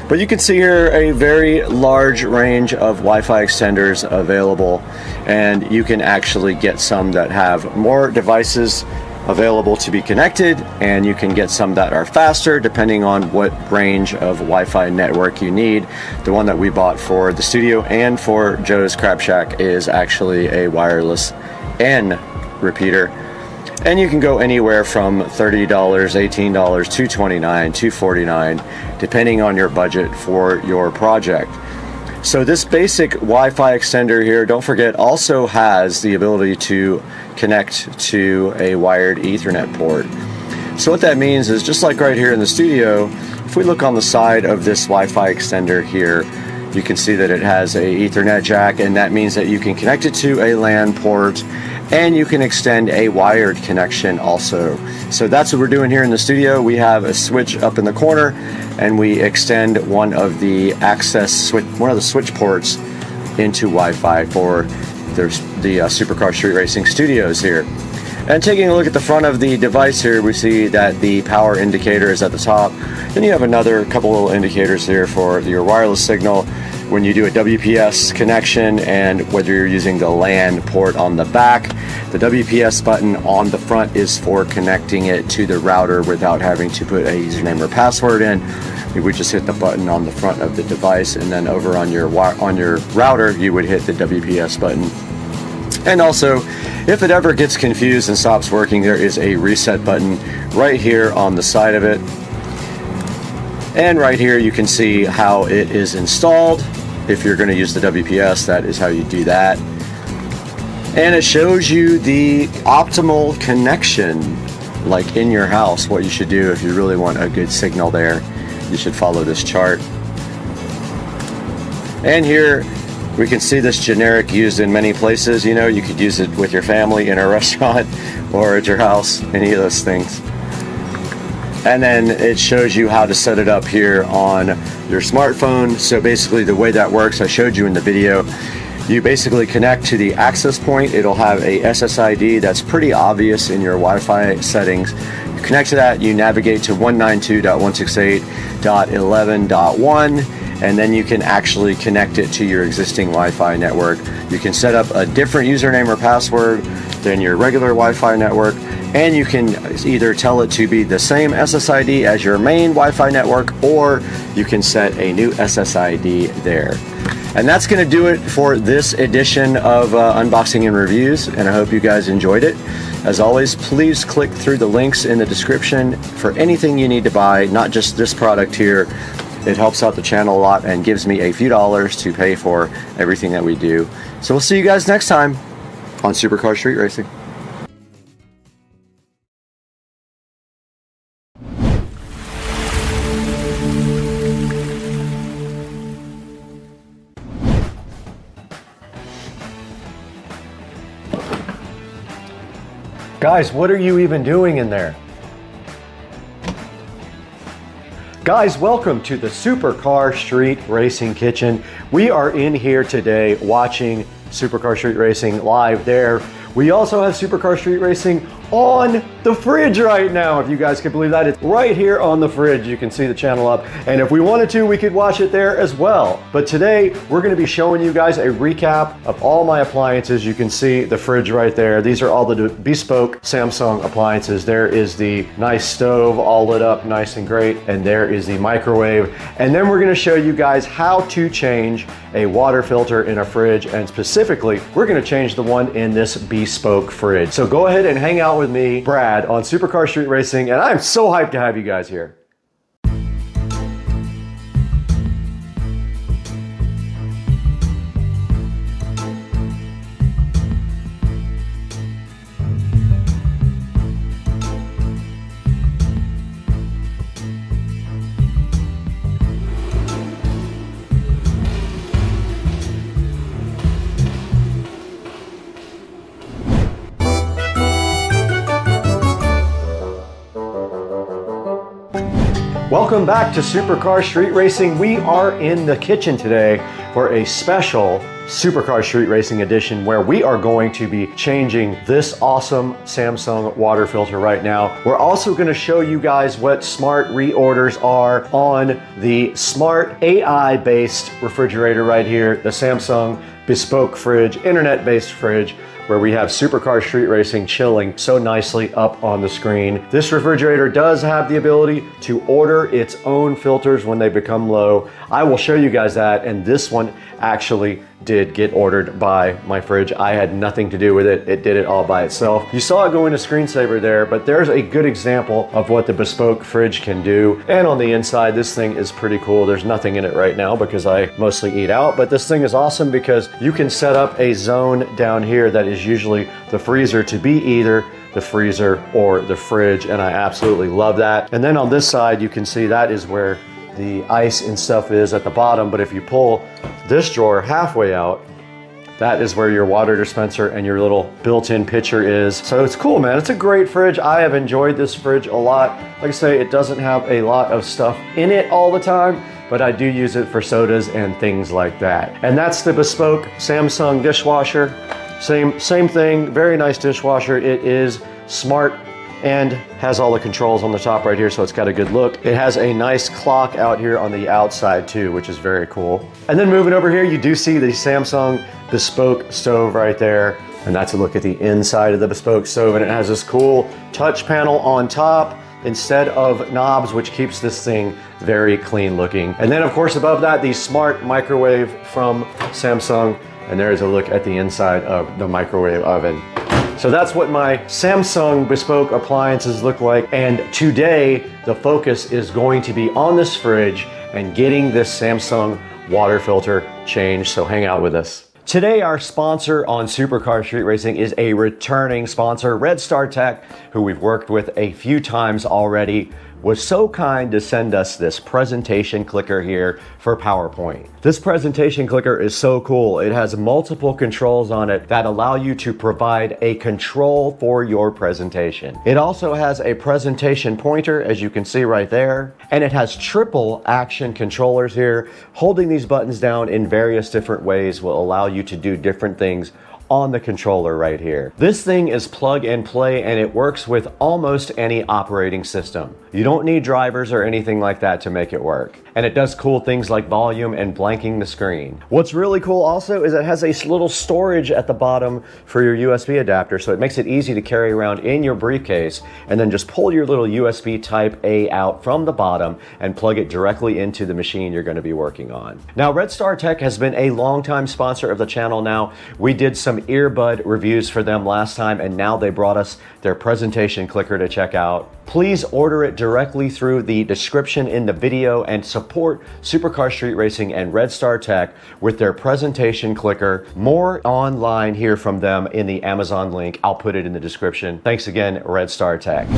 But you can see here a very large range of Wi-Fi extenders available, and you can actually get some that have more devices available to be connected, and you can get some that are faster depending on what range of Wi-Fi network you need. The one that we bought for the studio and for Joe's Crab Shack is actually a wireless N repeater, and you can go anywhere from $30, $18, $229, $249 depending on your budget for your project. So this basic Wi-Fi extender here, don't forget, also has the ability to connect to a wired Ethernet port. So what that means is, just like right here in the studio, if we look on the side of this Wi-Fi extender here, you can see that it has a Ethernet jack, and that means that you can connect it to a LAN port, and you can extend a wired connection also. So that's what we're doing here in the studio. We have a switch up in the corner, and we extend one of the switch ports into Wi-Fi for the Supercar Street Racing studios here. And taking a look at the front of the device here, we see that the power indicator is at the top. Then you have another couple little indicators here for your wireless signal when you do a WPS connection, and whether you're using the LAN port on the back. The WPS button on the front is for connecting it to the router without having to put a username or password in. You would just hit the button on the front of the device, and then over on your router you would hit the WPS button. And also, if it ever gets confused and stops working, there is a reset button right here on the side of it. And right here you can see how it is installed. If you're going to use the WPS, that is how you do that. And it shows you the optimal connection, like in your house, what you should do if you really want a good signal there. You should follow this chart. And here we can see this generic used in many places. You know, you could use it with your family in a restaurant or at your house, any of those things. And then it shows you how to set it up here on your smartphone. So basically the way that works, I showed you in the video, you basically connect to the access point. It'll have a SSID that's pretty obvious in your Wi-Fi settings. You connect to that, you navigate to 192.168.11.1, and then you can actually connect it to your existing Wi-Fi network. You can set up a different username or password than your regular Wi-Fi network, and you can either tell it to be the same SSID as your main Wi-Fi network, or you can set a new SSID there. And that's going to do it for this edition of Unboxing and Reviews, and I hope you guys enjoyed it. As always, please click through the links in the description for anything you need to buy, not just this product here. It helps out the channel a lot and gives me a few dollars to pay for everything that we do. So we'll see you guys next time on Supercar Street Racing. Guys, what are you even doing in there? Guys, welcome to the Supercar Street Racing Kitchen. We are in here today watching Supercar Street Racing live there. We also have Supercar Street Racing on the fridge right now, if you guys can believe that. It's right here on the fridge. You can see the channel up, and if we wanted to, we could watch it there as well. But today we're going to be showing you guys a recap of all my appliances. You can see the fridge right there. These are all the bespoke Samsung appliances. There is the nice stove all lit up nice and great, and there is the microwave. And then we're going to show you guys how to change a water filter in a fridge, and specifically we're going to change the one in this bespoke fridge. So go ahead and hang out with me, Brad, on Supercar Street Racing, and I'm so hyped to have you guys here. Welcome back to Supercar Street Racing. We are in the kitchen today for a special Supercar Street Racing edition where we are going to be changing this awesome Samsung water filter right now. We're also going to show you guys what smart reorders are on the smart AI-based refrigerator right here, the Samsung bespoke fridge, internet-based fridge, where we have Supercar Street Racing chilling so nicely up on the screen. This refrigerator does have the ability to order its own filters when they become low. I will show you guys that, and this one actually did get ordered by my fridge. I had nothing to do with it. It did it all by itself. You saw it go into screensaver there, but there's a good example of what the bespoke fridge can do. And on the inside, this thing is pretty cool. There's nothing in it right now because I mostly eat out, but this thing is awesome because you can set up a zone down here that is usually the freezer to be either the freezer or the fridge, and I absolutely love that. And then on this side, you can see that is where the ice and stuff is at the bottom, but if you pull this drawer halfway out, that is where your water dispenser and your little built-in pitcher is. So it's cool, man. It's a great fridge. I have enjoyed this fridge a lot. Like I say, it doesn't have a lot of stuff in it all the time, but I do use it for sodas and things like that. And that's the bespoke Samsung dishwasher. Same thing, very nice dishwasher. It is smart and has all the controls on the top right here, so it's got a good look. It has a nice clock out here on the outside too, which is very cool. And then moving over here, you do see the Samsung bespoke stove right there, and that's a look at the inside of the bespoke stove, and it has this cool touch panel on top instead of knobs, which keeps this thing very clean looking. And then of course above that, the smart microwave from Samsung, and there's a look at the inside of the microwave oven. So that's what my Samsung bespoke appliances look like. And today, the focus is going to be on this fridge and getting this Samsung water filter changed. So hang out with us. Today, our sponsor on Supercar Street Racing is a returning sponsor, Red Star Tech, who we've worked with a few times already, was so kind to send us this presentation clicker here for PowerPoint. This presentation clicker is so cool. It has multiple controls on it that allow you to provide a control for your presentation. It also has a presentation pointer, as you can see right there, and it has triple action controllers here. Holding these buttons down in various different ways will allow you to do different things on the controller right here. This thing is plug and play, and it works with almost any operating system. You don't need drivers or anything like that to make it work. And it does cool things like volume and blanking the screen. What's really cool also is it has a little storage at the bottom for your USB adapter, so it makes it easy to carry around in your briefcase and then just pull your little USB type A out from the bottom and plug it directly into the machine you're going to be working on. Now, Red Star Tech has been a longtime sponsor of the channel now. We did some earbud reviews for them last time, and now they brought us their presentation clicker to check out. Please order it directly through the description in the video and support Supercar Street Racing and Red Star Tech with their presentation clicker. More online here from them in the Amazon link. I'll put it in the description. Thanks again, Red Star Tech.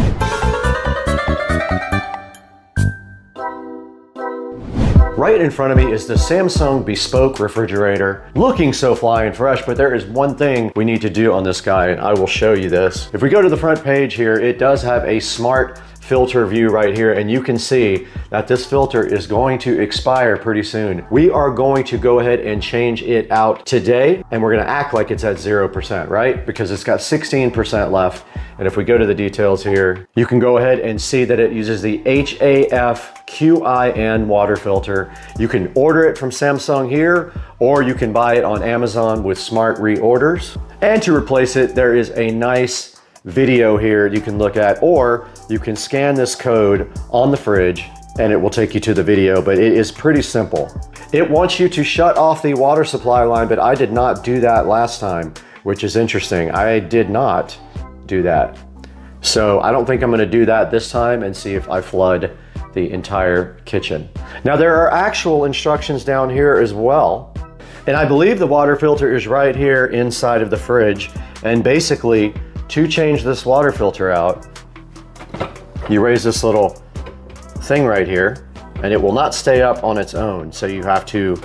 Right in front of me is the Samsung bespoke refrigerator, looking so flying fresh, but there is one thing we need to do on this guy, and I will show you this. If we go to the front page here, it does have a smart filter view right here, and you can see that this filter is going to expire pretty soon. We are going to go ahead and change it out today, and we're gonna act like it's at 0%, right? Because it's got 16% left. And if we go to the details here, you can go ahead and see that it uses the HAFQIN water filter. You can order it from Samsung here, or you can buy it on Amazon with smart reorders. And to replace it, there is a nice video here you can look at, or you can scan this code on the fridge and it will take you to the video, but it is pretty simple. It wants you to shut off the water supply line, but I did not do that last time, which is interesting. I did not do that. So I don't think I'm gonna do that this time and see if I flood the entire kitchen. Now there are actual instructions down here as well. And I believe the water filter is right here inside of the fridge. And basically, to change this water filter out, you raise this little thing right here, and it will not stay up on its own. So you have to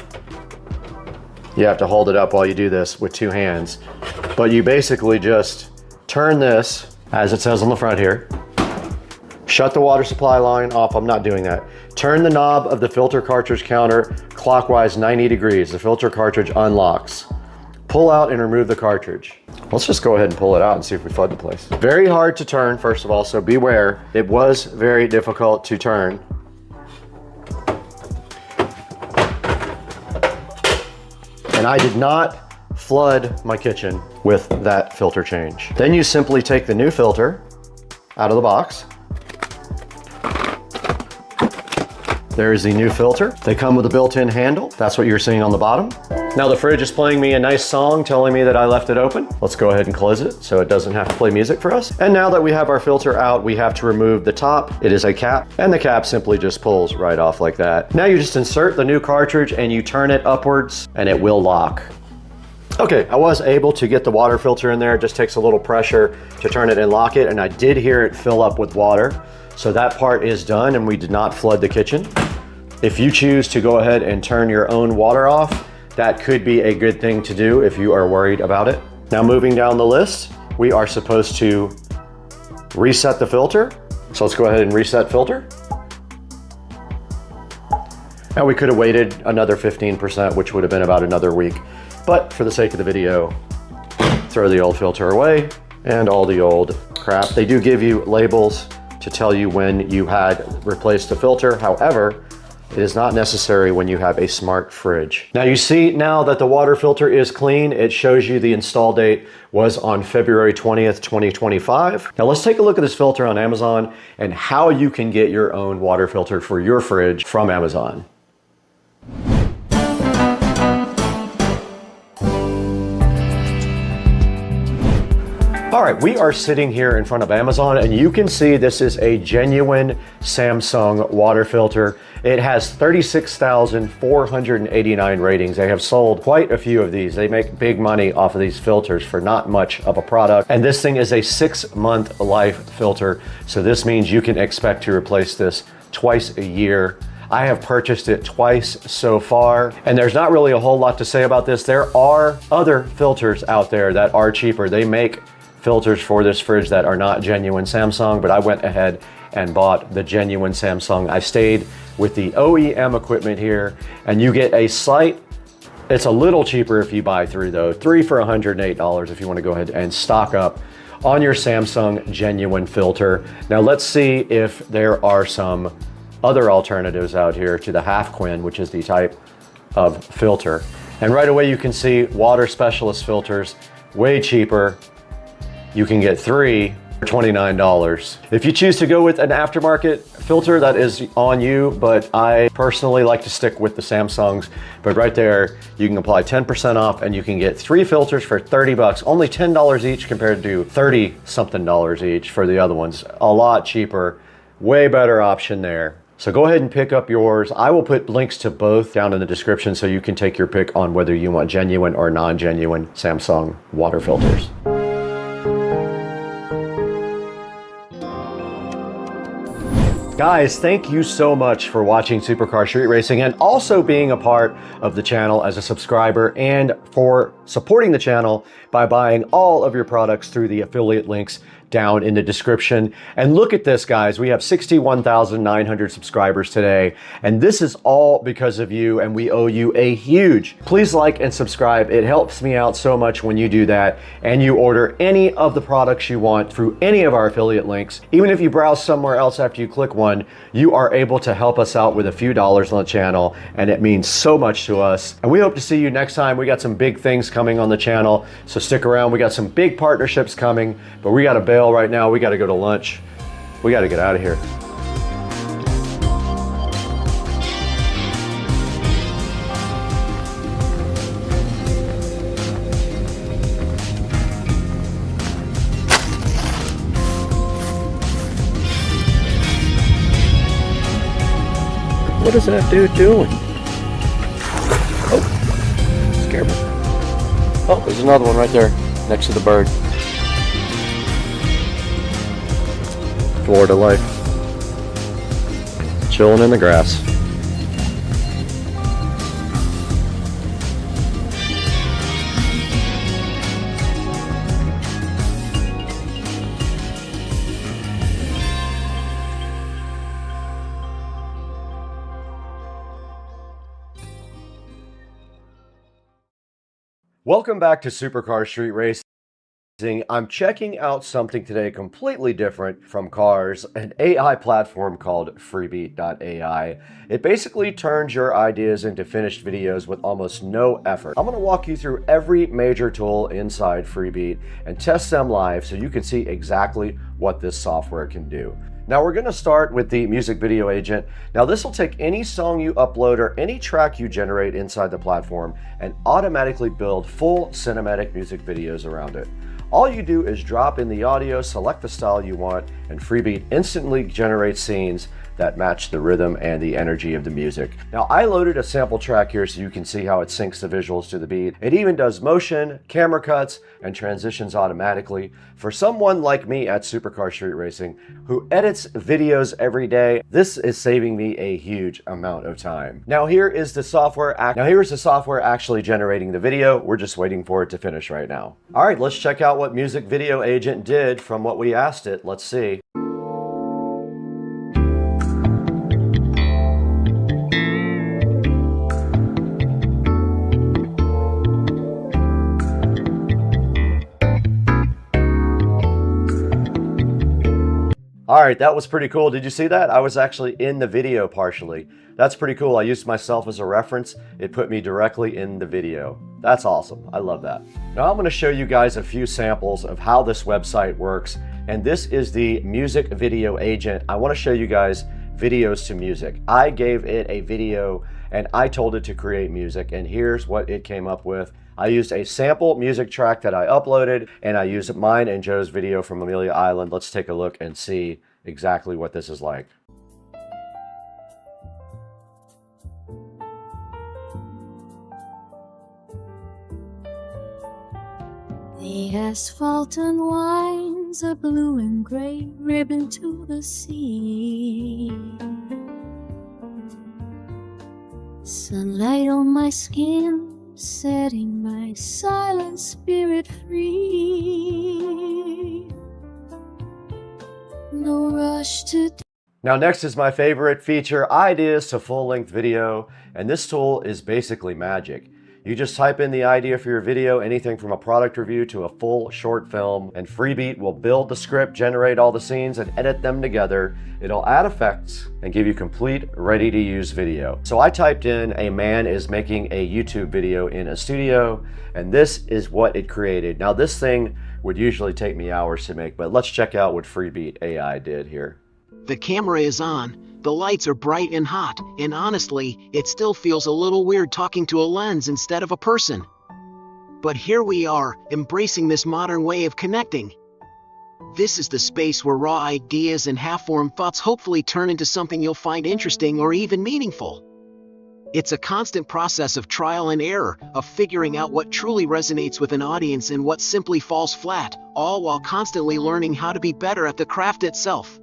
hold it up while you do this with two hands. But you basically just turn this, as it says on the front here, Shut the water supply line off. I'm not doing that. Turn the knob of the filter cartridge counter clockwise 90 degrees. The filter cartridge unlocks. Pull out and remove the cartridge. Let's just go ahead and pull it out and see if we flood the place. Very hard to turn, first of all, so beware. It was very difficult to turn. And I did not flood my kitchen with that filter change. Then you simply take the new filter out of the box. There is the new filter. They come with a built-in handle. That's what you're seeing on the bottom. Now the fridge is playing me a nice song telling me that I left it open. Let's go ahead and close it so it doesn't have to play music for us. And now that we have our filter out, we have to remove the top. It is a cap, and the cap simply just pulls right off like that. Now you just insert the new cartridge and you turn it upwards and it will lock. Okay, I was able to get the water filter in there. It just takes a little pressure to turn it and lock it, and I did hear it fill up with water. So that part is done and we did not flood the kitchen. If you choose to go ahead and turn your own water off, that could be a good thing to do if you are worried about it. Now moving down the list, we are supposed to reset the filter. So let's go ahead and reset filter. And we could have waited another 15%, which would have been about another week. But for the sake of the video, throw the old filter away and all the old crap. They do give you labels to tell you when you had replaced the filter. However, it is not necessary when you have a smart fridge. Now you see now that the water filter is clean, it shows you the install date was on February 20th, 2025. Now let's take a look at this filter on Amazon and how you can get your own water filter for your fridge from Amazon. All right, we are sitting here in front of Amazon and you can see this is a genuine Samsung water filter. It has 36,489 ratings. They have sold quite a few of these. They make big money off of these filters for not much of a product. And this thing is a 6-month life filter. So this means you can expect to replace this twice a year. I have purchased it twice so far, and there's not really a whole lot to say about this. There are other filters out there that are cheaper. They make filters for this fridge that are not genuine Samsung, but I went ahead and bought the genuine Samsung. I stayed with the OEM equipment here, and you get a slight, it's a little cheaper if you buy 3 though, 3 for $108 if you want to go ahead and stock up on your Samsung genuine filter. Now let's see if there are some other alternatives out here to the half Quinn, which is the type of filter. And right away you can see water specialist filters, way cheaper. You can get 3 for $29. If you choose to go with an aftermarket filter, that is on you, but I personally like to stick with the Samsungs. But right there, you can apply 10% off and you can get 3 filters for 30 bucks, only $10 each compared to 30 something dollars each for the other ones. A lot cheaper, way better option there. So go ahead and pick up yours. I will put links to both down in the description so you can take your pick on whether you want genuine or non-genuine Samsung water filters. Guys, thank you so much for watching Supercar Street Racing and also being a part of the channel as a subscriber, and for supporting the channel by buying all of your products through the affiliate links down in the description. And look at this, guys. We have 61,900 subscribers today, and this is all because of you, and we owe you a huge. Please like and subscribe. It helps me out so much when you do that, and you order any of the products you want through any of our affiliate links. Even if you browse somewhere else after you click one, you are able to help us out with a few dollars on the channel, and it means so much to us. And we hope to see you next time. We got some big things coming on the channel, so stick around. We got some big partnerships coming, but we got to bail right now. We got to go to lunch. We got to get out of here. What is that dude doing? Oh, scared me. Oh, there's another one right there next to the bird. Florida life. Chilling in the grass. Welcome back to Supercar Street Racing. I'm checking out something today completely different from cars, an AI platform called Freebeat.ai. It basically turns your ideas into finished videos with almost no effort. I'm going to walk you through every major tool inside Freebeat and test them live so you can see exactly what this software can do. Now we're going to start with the music video agent. Now this will take any song you upload or any track you generate inside the platform and automatically build full cinematic music videos around it. All you do is drop in the audio, select the style you want, and Freebeat instantly generates scenes that match the rhythm and the energy of the music. Now I loaded a sample track here so you can see how it syncs the visuals to the beat. It even does motion, camera cuts, and transitions automatically. For someone like me at Supercar Street Racing who edits videos every day, this is saving me a huge amount of time. Now here's the software actually generating the video. We're just waiting for it to finish right now. All right, let's check out what Music Video Agent did from what we asked it. Let's see. All right, that was pretty cool. Did you see that? I was actually in the video partially. That's pretty cool. I used myself as a reference. It put me directly in the video. That's awesome. I love that. Now I'm going to show you guys a few samples of how this website works. And this is the Music Video Agent. I want to show you guys videos to music. I gave it a video and I told it to create music, and here's what it came up with. I used a sample music track that I uploaded, and I used mine and Joe's video from Amelia Island. Let's take a look and see exactly what this is like. The asphalt unwinds a blue and gray ribbon to the sea. Sunlight on my skin, setting my silent spirit free. No rush to... Now next is my favorite feature, ideas to full-length video, and this tool is basically magic. You just type in the idea for your video, anything from a product review to a full short film, and Freebeat will build the script, generate all the scenes, and edit them together. It'll add effects and give you complete, ready-to-use video. So I typed in, a man is making a YouTube video in a studio, and this is what it created. Now this thing would usually take me hours to make, but let's check out what Freebeat AI did here. The camera is on, the lights are bright and hot, and honestly, it still feels a little weird talking to a lens instead of a person. But here we are, embracing this modern way of connecting. This is the space where raw ideas and half-formed thoughts hopefully turn into something you'll find interesting or even meaningful. It's a constant process of trial and error, of figuring out what truly resonates with an audience and what simply falls flat, all while constantly learning how to be better at the craft itself.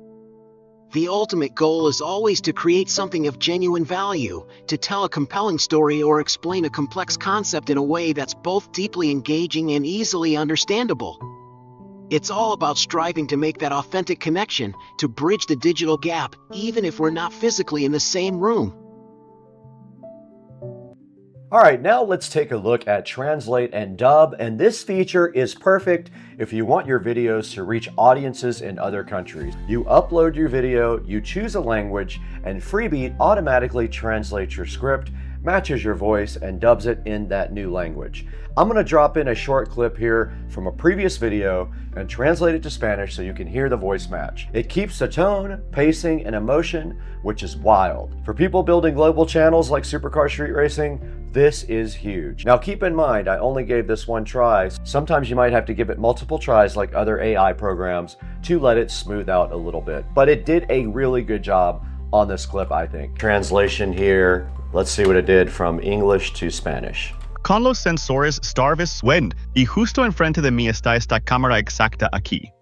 The ultimate goal is always to create something of genuine value, to tell a compelling story or explain a complex concept in a way that's both deeply engaging and easily understandable. It's all about striving to make that authentic connection, to bridge the digital gap, even if we're not physically in the same room. All right, now let's take a look at Translate and Dub, and this feature is perfect if you want your videos to reach audiences in other countries. You upload your video, you choose a language, and Freebeat automatically translates your script, matches your voice, and dubs it in that new language. I'm going to drop in a short clip here from a previous video and translate it to Spanish so you can hear the voice match. It keeps the tone, pacing, and emotion, which is wild. For people building global channels like Supercar Street Racing, this is huge. Now keep in mind, I only gave this one try. Sometimes you might have to give it multiple tries like other AI programs to let it smooth out a little bit. But it did a really good job on this clip, I think. Translation here. Let's see what it did from English to Spanish. Con los sensores Starvis Wind, y justo enfrente de mí está esta cámara exacta aquí.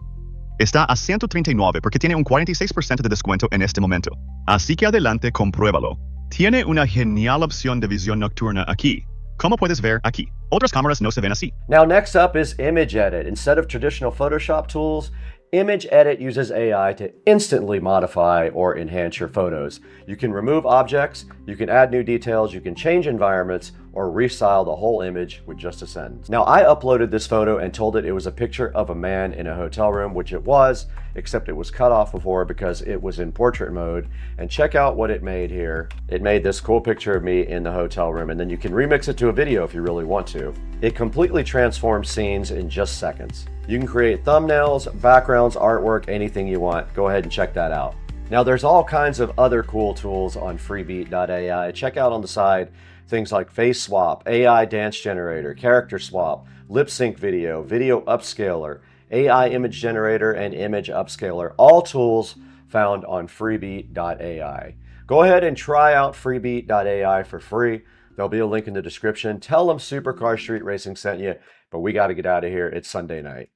Está a 139 porque tiene un 46% de descuento en este momento. Así que adelante, compruébalo. Tiene una genial opción de visión nocturna aquí. Como puedes ver aquí, otras cámaras no se ven así. Now next up is Image Edit. Instead of traditional Photoshop tools, Image Edit uses AI to instantly modify or enhance your photos. You can remove objects, you can add new details, you can change environments, or restyle the whole image with just a sentence. Now, I uploaded this photo and told it was a picture of a man in a hotel room, which it was, except it was cut off before because it was in portrait mode. And check out what it made here. It made this cool picture of me in the hotel room, and then you can remix it to a video if you really want to. It completely transforms scenes in just seconds. You can create thumbnails, backgrounds, artwork, anything you want. Go ahead and check that out. Now, there's all kinds of other cool tools on freebeat.ai. Check out on the side things like face swap, AI dance generator, character swap, lip sync video, video upscaler, AI image generator, and image upscaler, all tools found on freebeat.ai. Go ahead and try out freebeat.ai for free. There'll be a link in the description. Tell them Supercar Street Racing sent you, but we got to get out of here. It's Sunday night.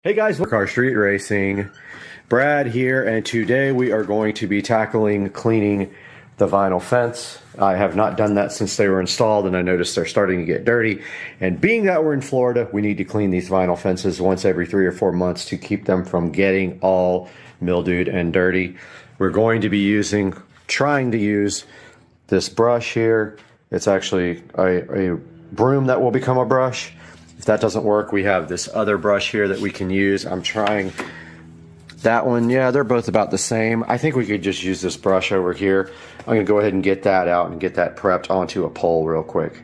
Hey guys, Supercar Street Racing. Brad here, and today we are going to be tackling cleaning the vinyl fence. I have not done that since they were installed, and I noticed they're starting to get dirty. And being that we're in Florida, we need to clean these vinyl fences once every 3 or 4 months to keep them from getting all mildewed and dirty. We're going to be trying to use this brush here. It's actually a broom that will become a brush. If that doesn't work, we have this other brush here that we can use. I'm trying that one. Yeah, they're both about the same. I think we could just use this brush over here. I'm gonna go ahead and get that out and get that prepped onto a pole real quick.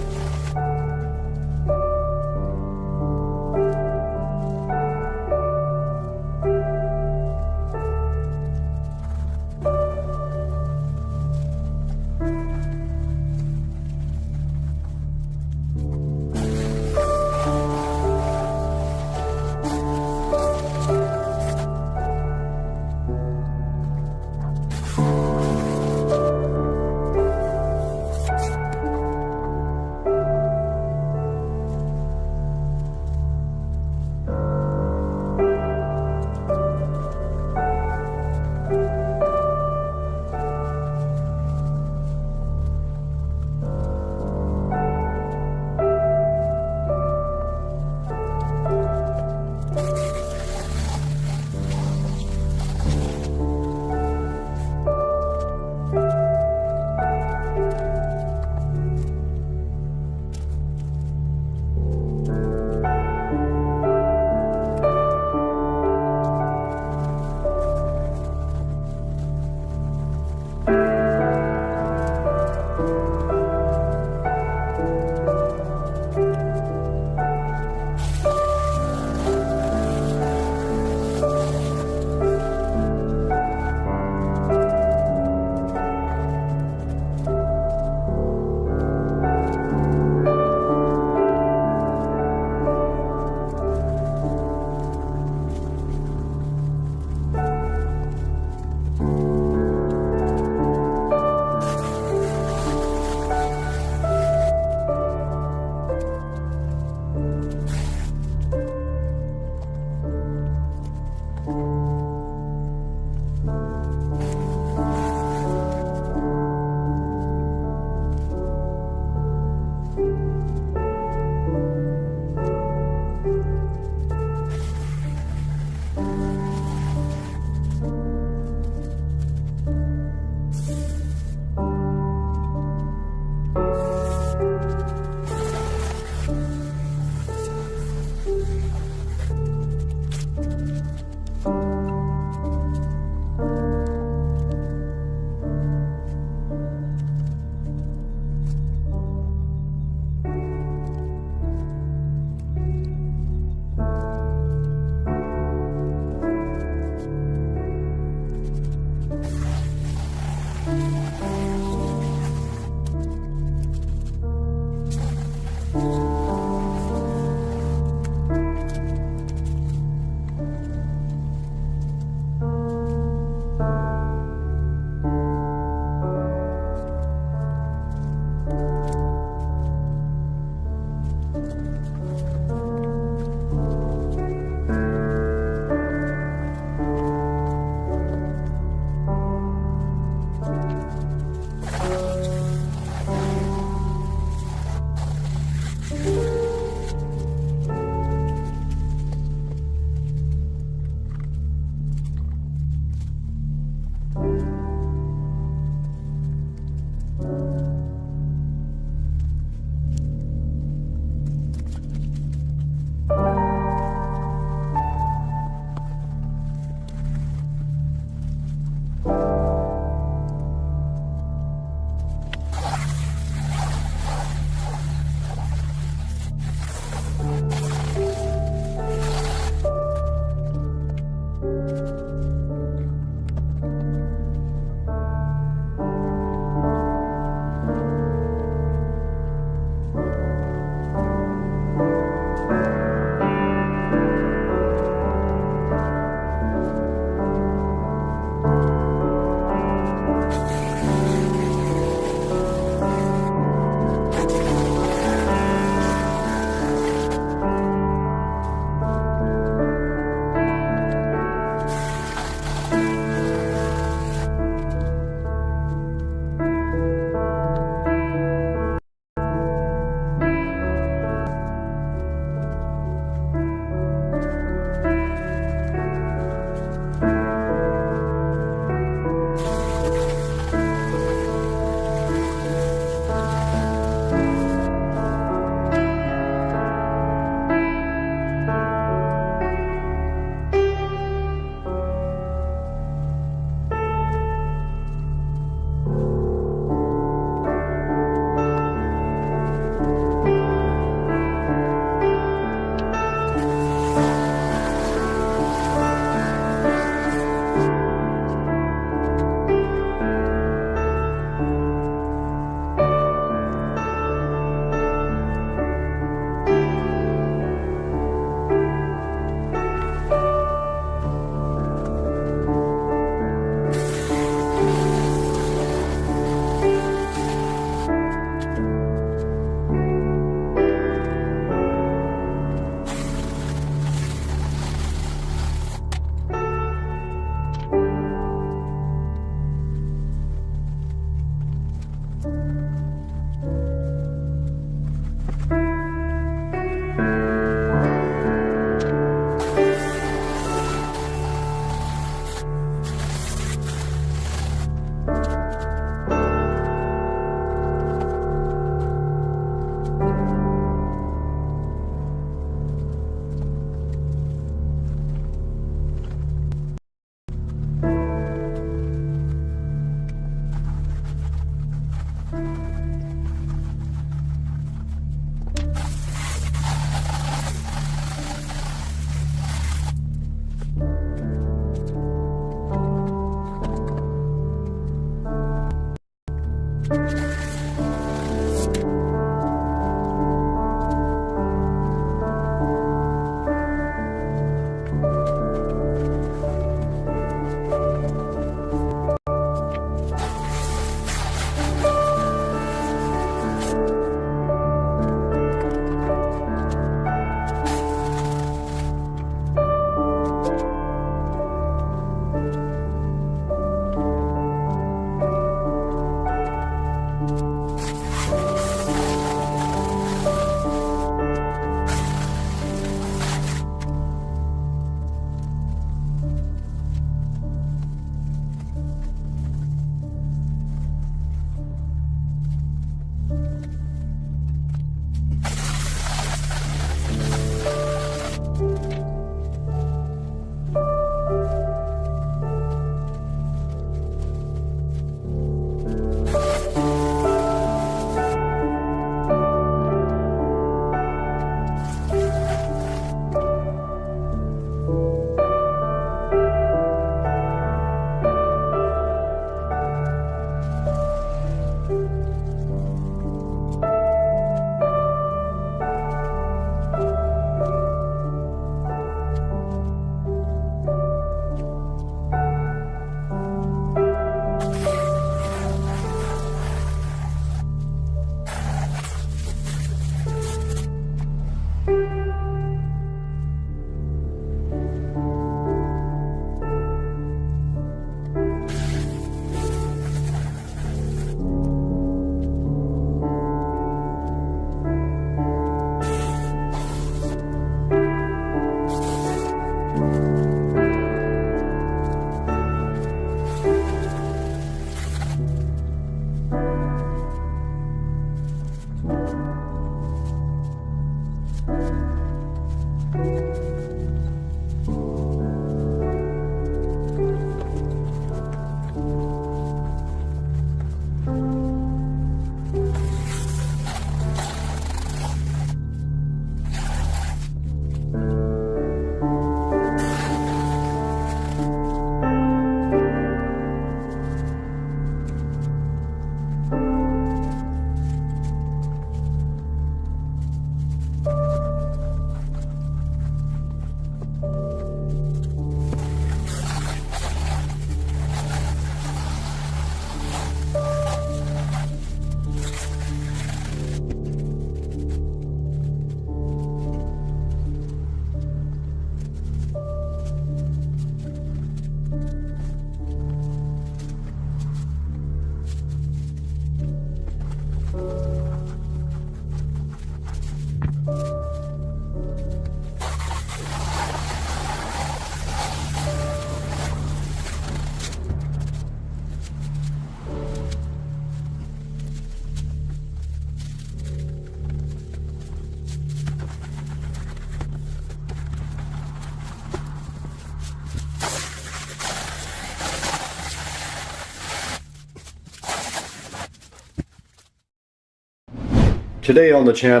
Today on the channel,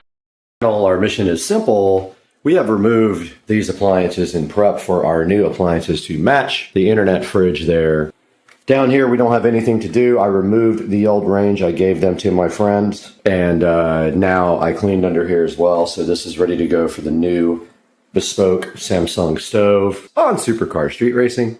our mission is simple. We have removed these appliances in prep for our new appliances to match the internet fridge there. Down here, we don't have anything to do. I removed the old range. I gave them to my friends. And now I cleaned under here as well. So this is ready to go for the new bespoke Samsung stove on Supercar Street Racing.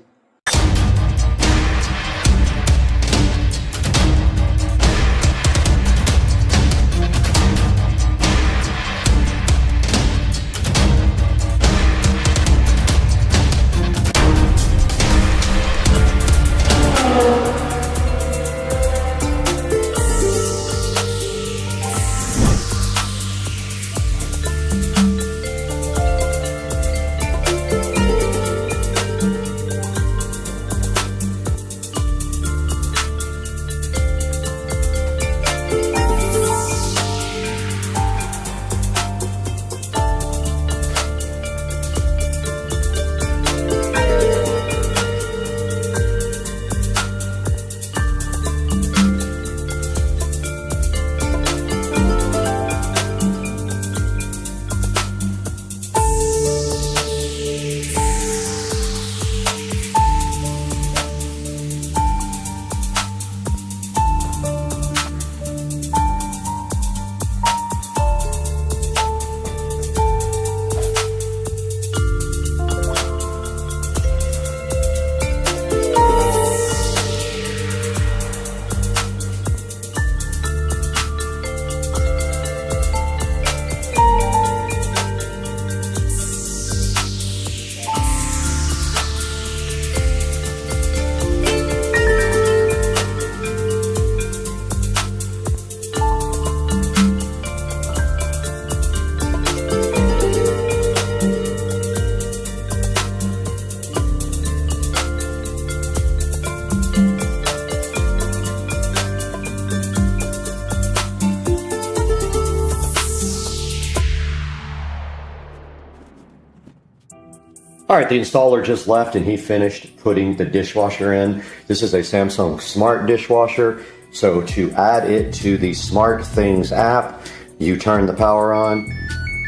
All right, the installer just left and he finished putting the dishwasher in. This is a Samsung Smart dishwasher. So to add it to the Smart Things app, you turn the power on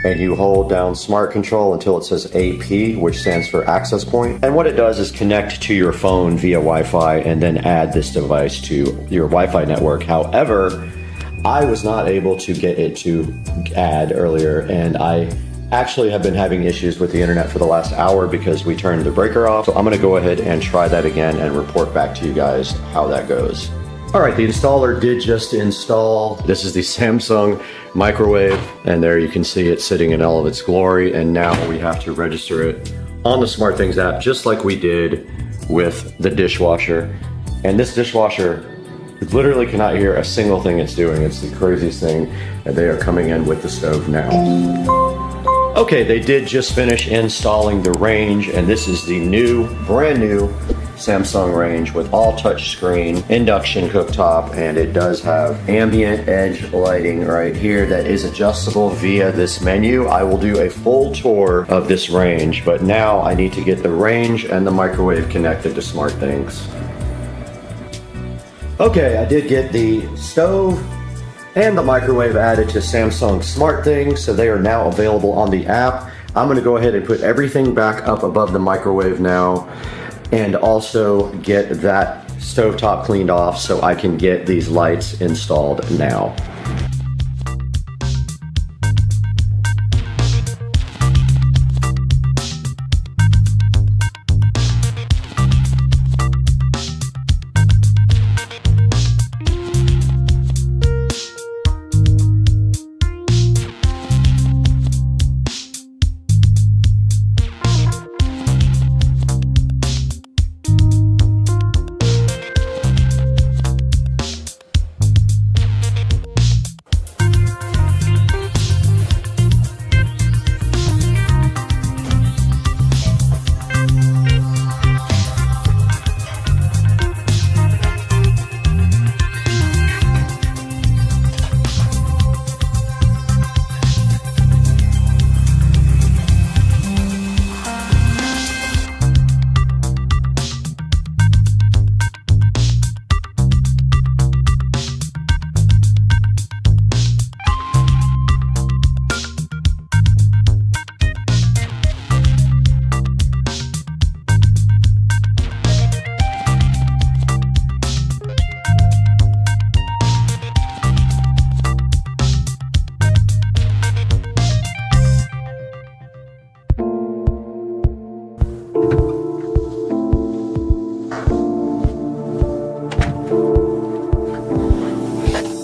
and you hold down Smart Control until it says AP, which stands for Access Point. And what it does is connect to your phone via Wi-Fi and then add this device to your Wi-Fi network. However, I was not able to get it to add earlier, and I actually have been having issues with the internet for the last hour because we turned the breaker off. So I'm gonna go ahead and try that again and report back to you guys how that goes. All right, the installer did just install. This is the Samsung microwave, and there you can see it sitting in all of its glory. And now we have to register it on the SmartThings app, just like we did with the dishwasher. And this dishwasher literally cannot hear a single thing it's doing. It's the craziest thing. And they are coming in with the stove now. Okay, they did just finish installing the range, and this is the brand new Samsung range with all touchscreen induction cooktop, and it does have ambient edge lighting right here that is adjustable via this menu. I will do a full tour of this range, but now I need to get the range and the microwave connected to SmartThings. Okay, I did get the stove and the microwave added to Samsung SmartThings, so they are now available on the app. I'm gonna go ahead and put everything back up above the microwave now, and also get that stovetop cleaned off so I can get these lights installed now.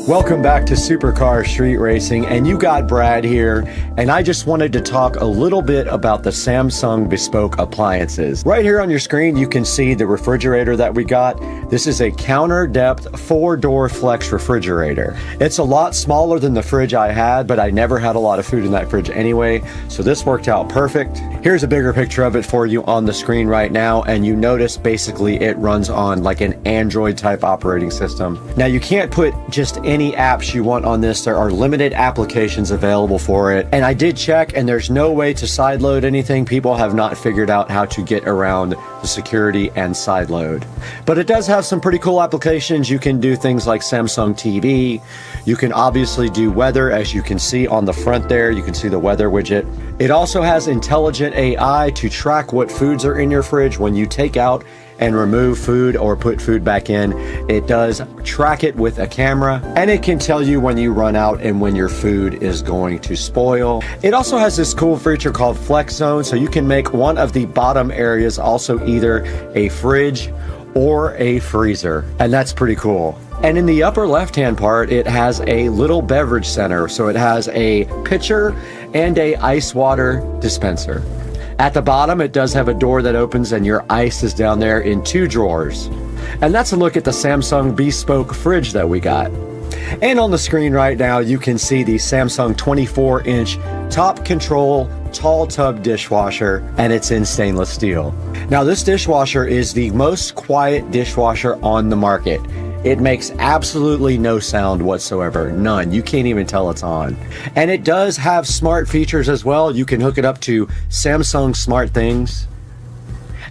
Welcome back to Supercar Street Racing, and you got Brad here, and I just wanted to talk a little bit about the Samsung bespoke appliances. Right here on your screen, you can see the refrigerator that we got. This is a counter depth 4-door flex refrigerator. It's a lot smaller than the fridge I had, but I never had a lot of food in that fridge anyway, so this worked out perfect. Here's a bigger picture of it for you on the screen right now, and you notice basically it runs on like an Android type operating system. Now you can't put just any apps you want on this. There are limited applications available for it, and I did check and there's no way to sideload anything. People have not figured out how to get around the security and sideload, but it does have some pretty cool applications. You can do things like Samsung TV. You can obviously do weather, as you can see on the front there. You can see the weather widget. It also has intelligent AI to track what foods are in your fridge when you take out and remove food or put food back in. It does track it with a camera, and it can tell you when you run out and when your food is going to spoil. It also has this cool feature called Flex Zone, so you can make one of the bottom areas also either a fridge or a freezer, and that's pretty cool. And in the upper left-hand part, it has a little beverage center, so it has a pitcher and a ice water dispenser. At the bottom, it does have a door that opens and your ice is down there in 2 drawers. And that's a look at the Samsung bespoke fridge that we got. And on the screen right now, you can see the Samsung 24-inch top control tall tub dishwasher, and it's in stainless steel. Now, this dishwasher is the most quiet dishwasher on the market. It makes absolutely no sound whatsoever, none. You can't even tell it's on. And it does have smart features as well. You can hook it up to Samsung Smart Things,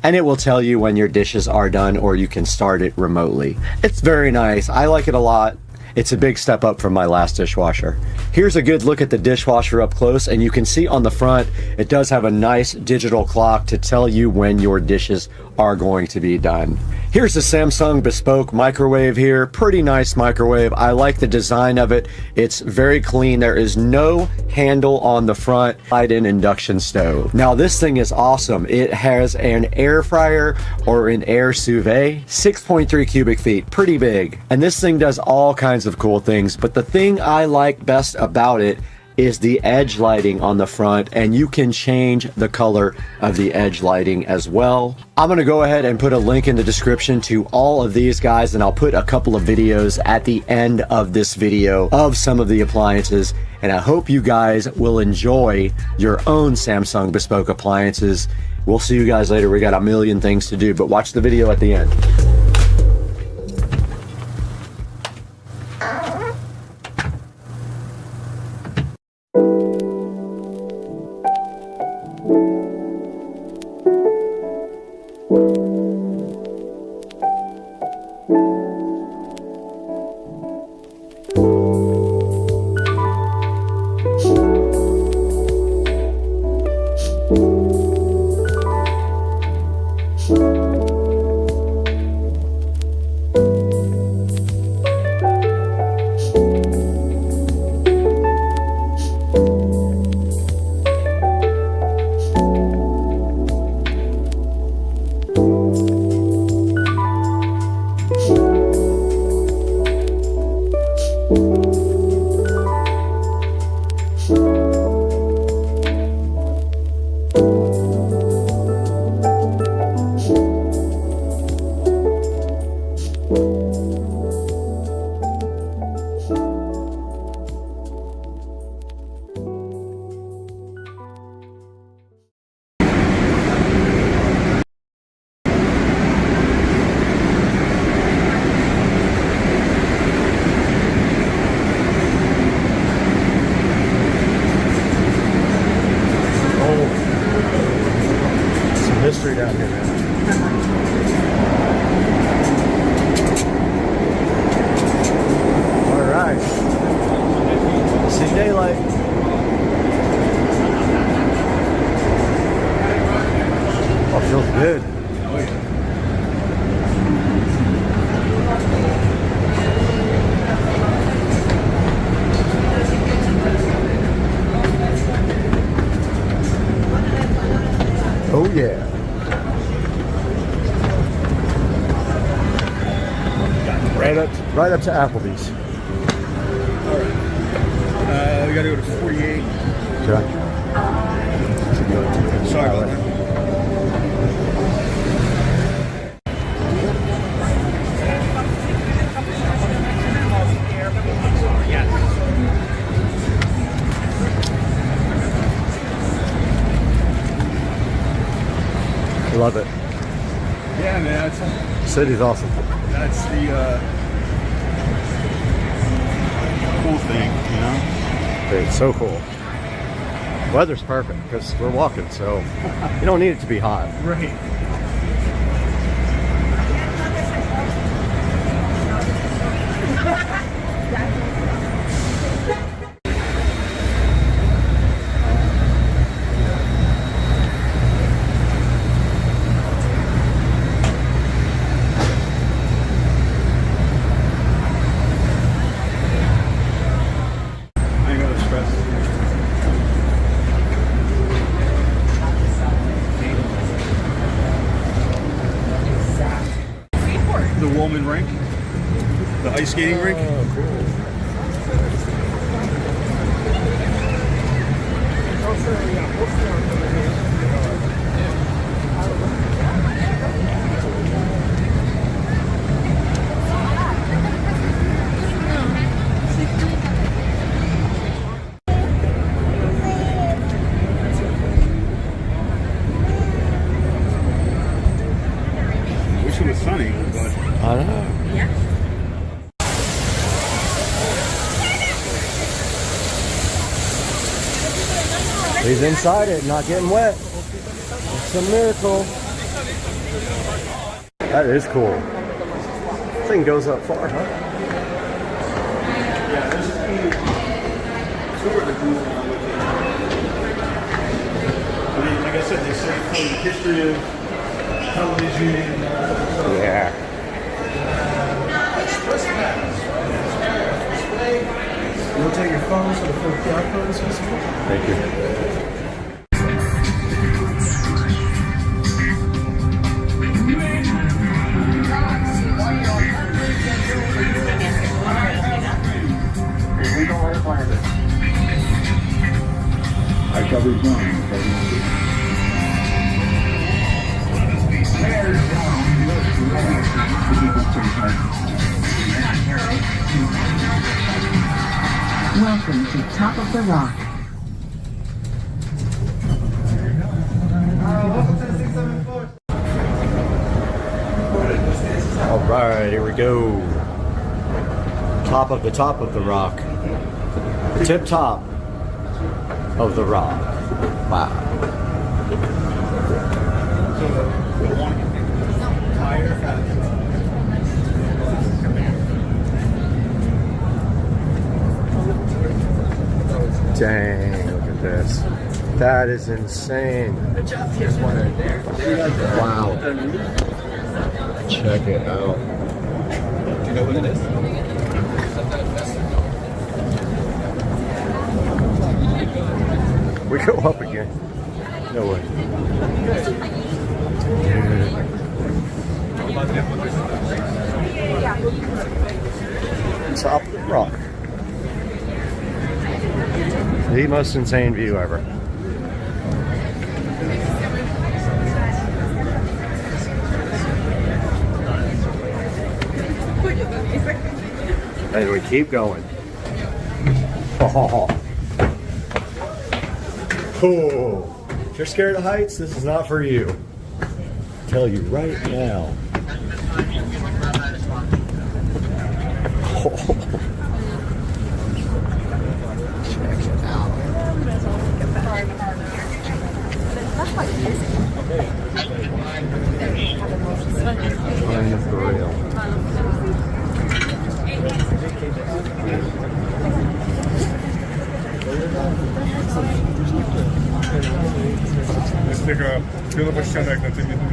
and it will tell you when your dishes are done, or you can start it remotely. It's very nice. I like it a lot. It's a big step up from my last dishwasher. Here's a good look at the dishwasher up close, and you can see on the front, it does have a nice digital clock to tell you when your dishes are going to be done. Here's the Samsung bespoke microwave here. Pretty nice microwave. I like the design of it. It's very clean. There is no handle on the front. Slide-in induction stove. Now this thing is awesome. It has an air fryer or an air sous vide. 6.3 cubic feet. Pretty big. And this thing does all kinds of cool things. But the thing I like best about it is the edge lighting on the front, and you can change the color of the edge lighting as well. I'm gonna go ahead and put a link in the description to all of these guys, and I'll put a couple of videos at the end of this video of some of the appliances, and I hope you guys will enjoy your own Samsung bespoke appliances. We'll see you guys later. We got a million things to do, but watch the video at the end. Mystery down here, man. All right. See daylight. Oh, feels good. Oh yeah. Right up to Applebee's. We gotta go to 48. Okay. Sorry about that. Love it. Yeah, man. City's awesome. That's the cool thing, you know? Dude, it's so cool. Weather's perfect because we're walking, so you don't need it to be hot. Right. The Woolman rink, the ice skating rink. Oh, cool. Wish it was sunny, but I don't know. He's inside it, not getting wet. It's a miracle. That is cool. This thing goes up far, huh? yeah, there's two of the booths along with it. I mean, like I said, they say for the history of television and Yeah. you'll take your phones for the full QR codes. Thank you. I covered one. Welcome to Top of the Rock. All right, here we go. Top of the rock. Tip top of the rock. Wow. Dang, look at this. That is insane. Wow. Check it out. Do you know what it is? We go up again. No way. Top of the rock. The most insane view ever. And we keep going. Oh. Cool. If you're scared of heights, this is not for you. I'll tell you right now. Oh. Check it out. Behind the grill. Jest taka pionowa ściana jak na tym jednym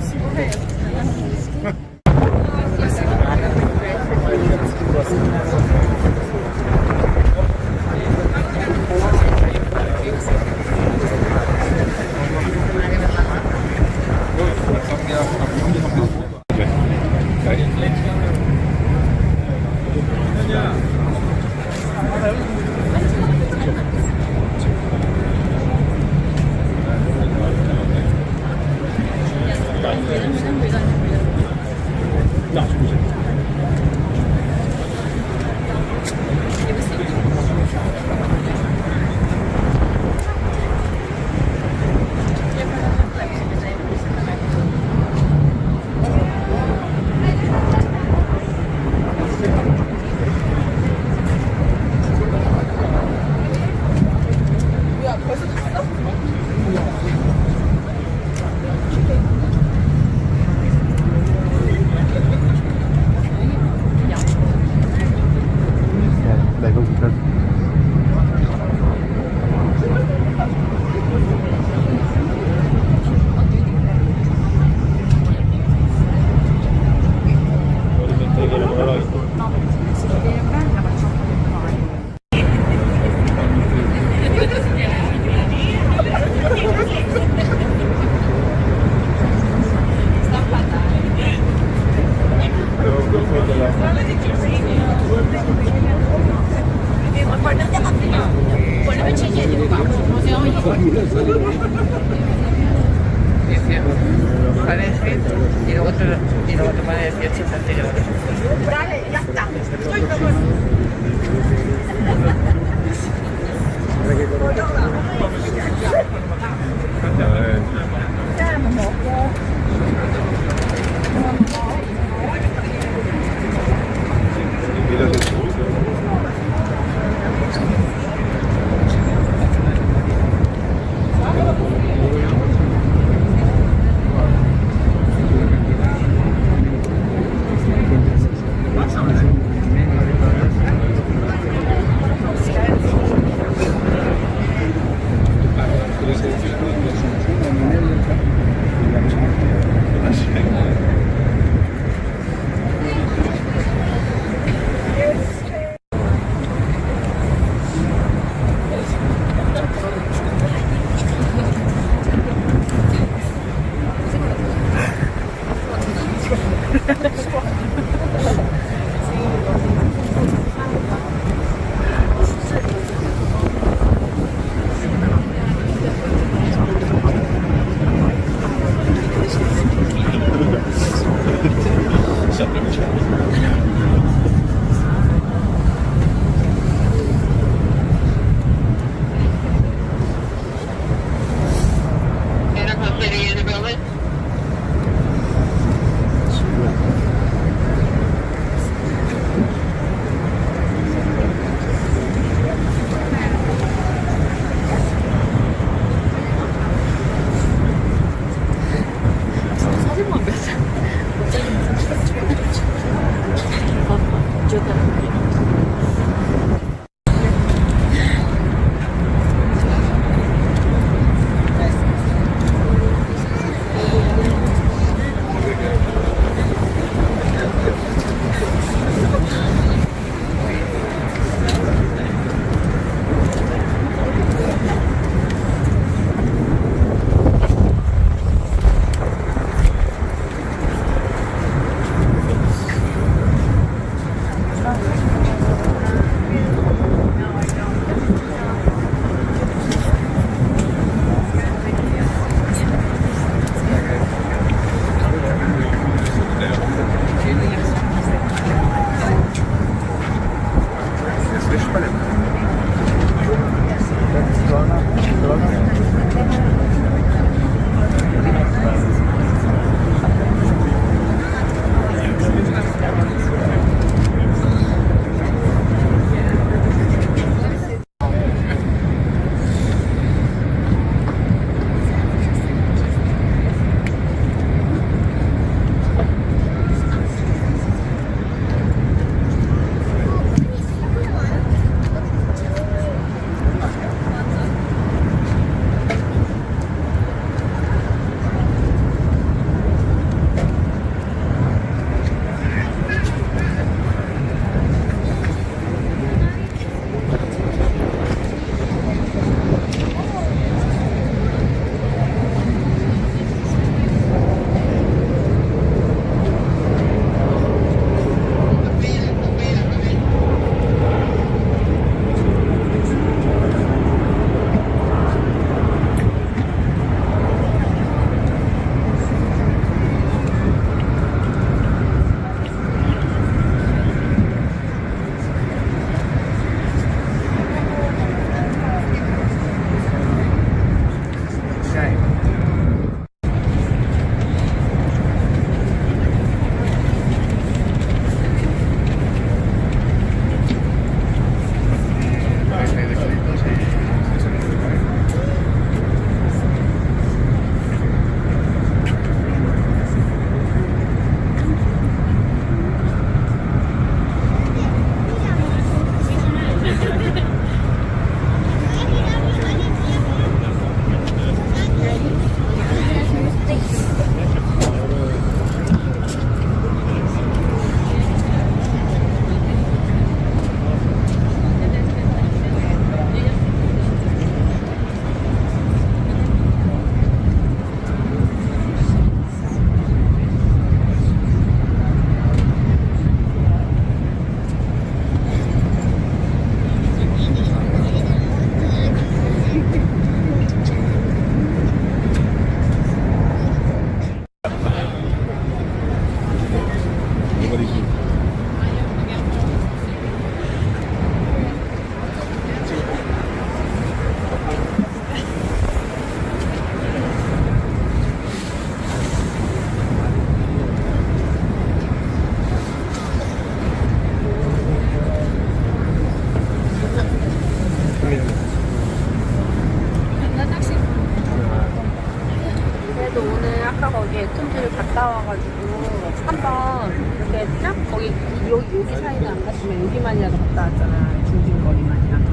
갔다 와가지고 한번 이렇게 쫙 거기 여기 사이는 안 갔으면 여기만이라도 갔다 왔잖아. 중심거리만이라도.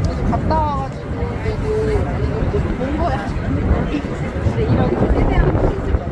그래서 갔다 와가지고 그래도 본 거야. 근데 이런 세대한 거 있을 거야.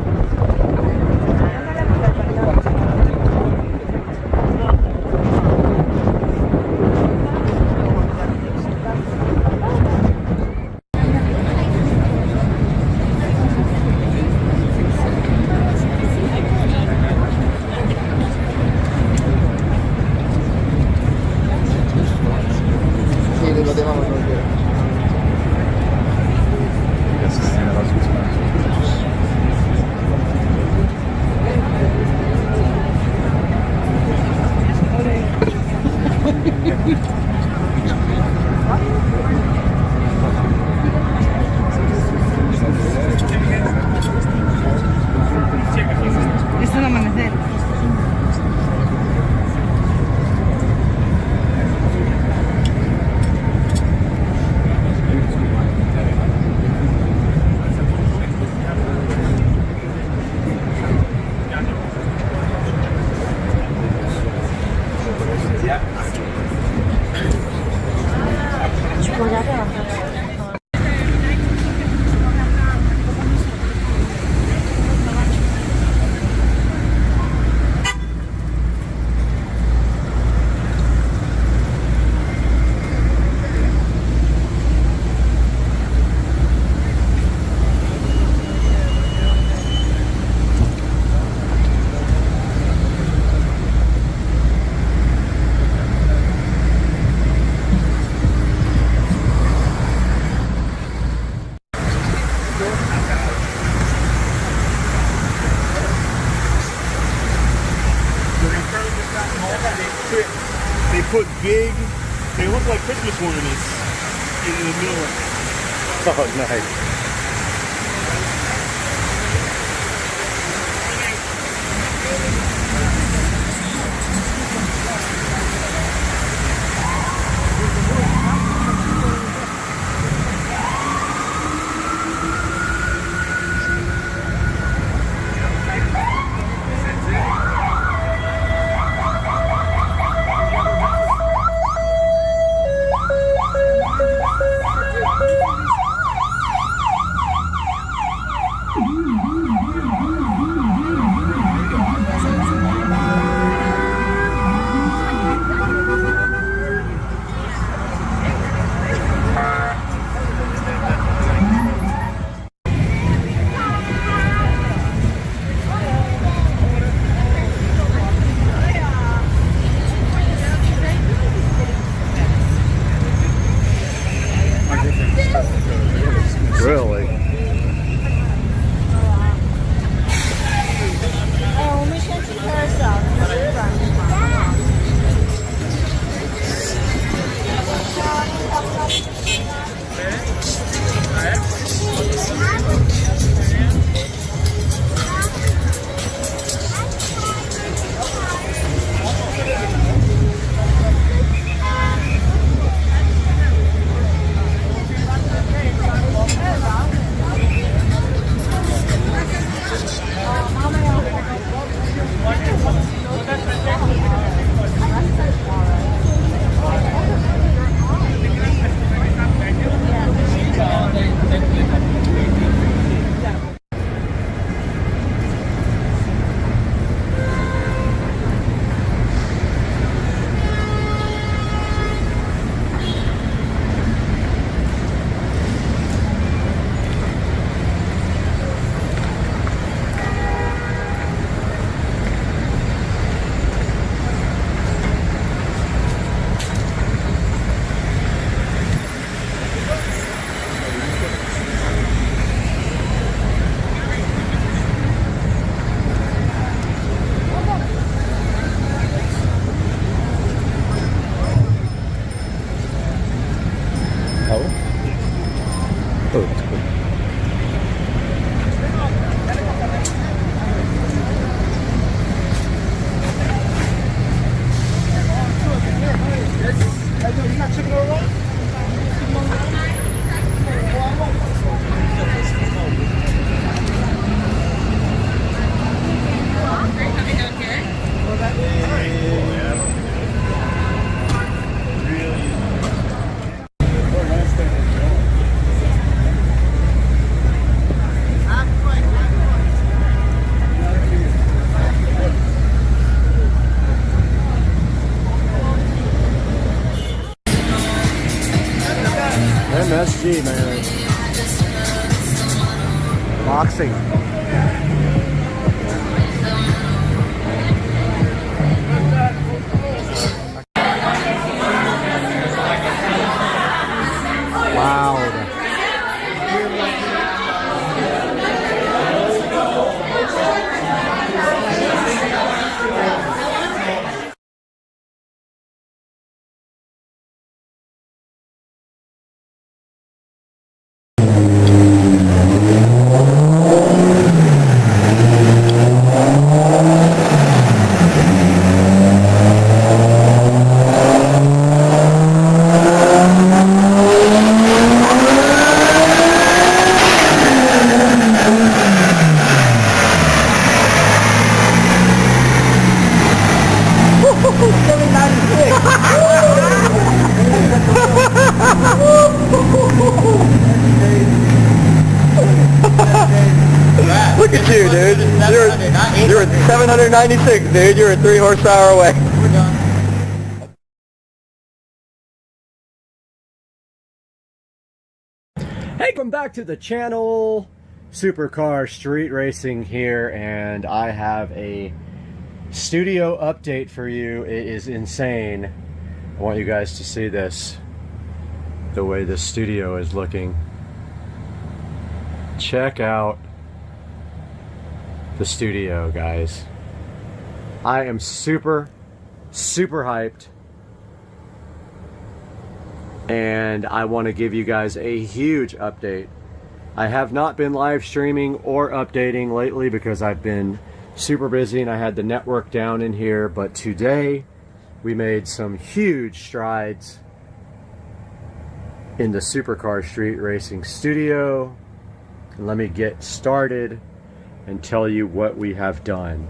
They put big, they look like Christmas ornaments in the middle of it. Oh, nice. Really? MSG, man. Boxing. Loud. Look at you, dude. You're at 796, dude. You're at 3 horsepower away. We're done. Hey, welcome back to the channel. Supercar Street Racing here, and I have a studio update for you. It is insane. I want you guys to see this, the way the studio is looking. Check out the studio, guys. I am super super hyped. And I want to give you guys a huge update. I have not been live streaming or updating lately because I've been super busy and I had the network down in here, but today we made some huge strides in the Supercar Street Racing studio. And let me get started and tell you what we have done.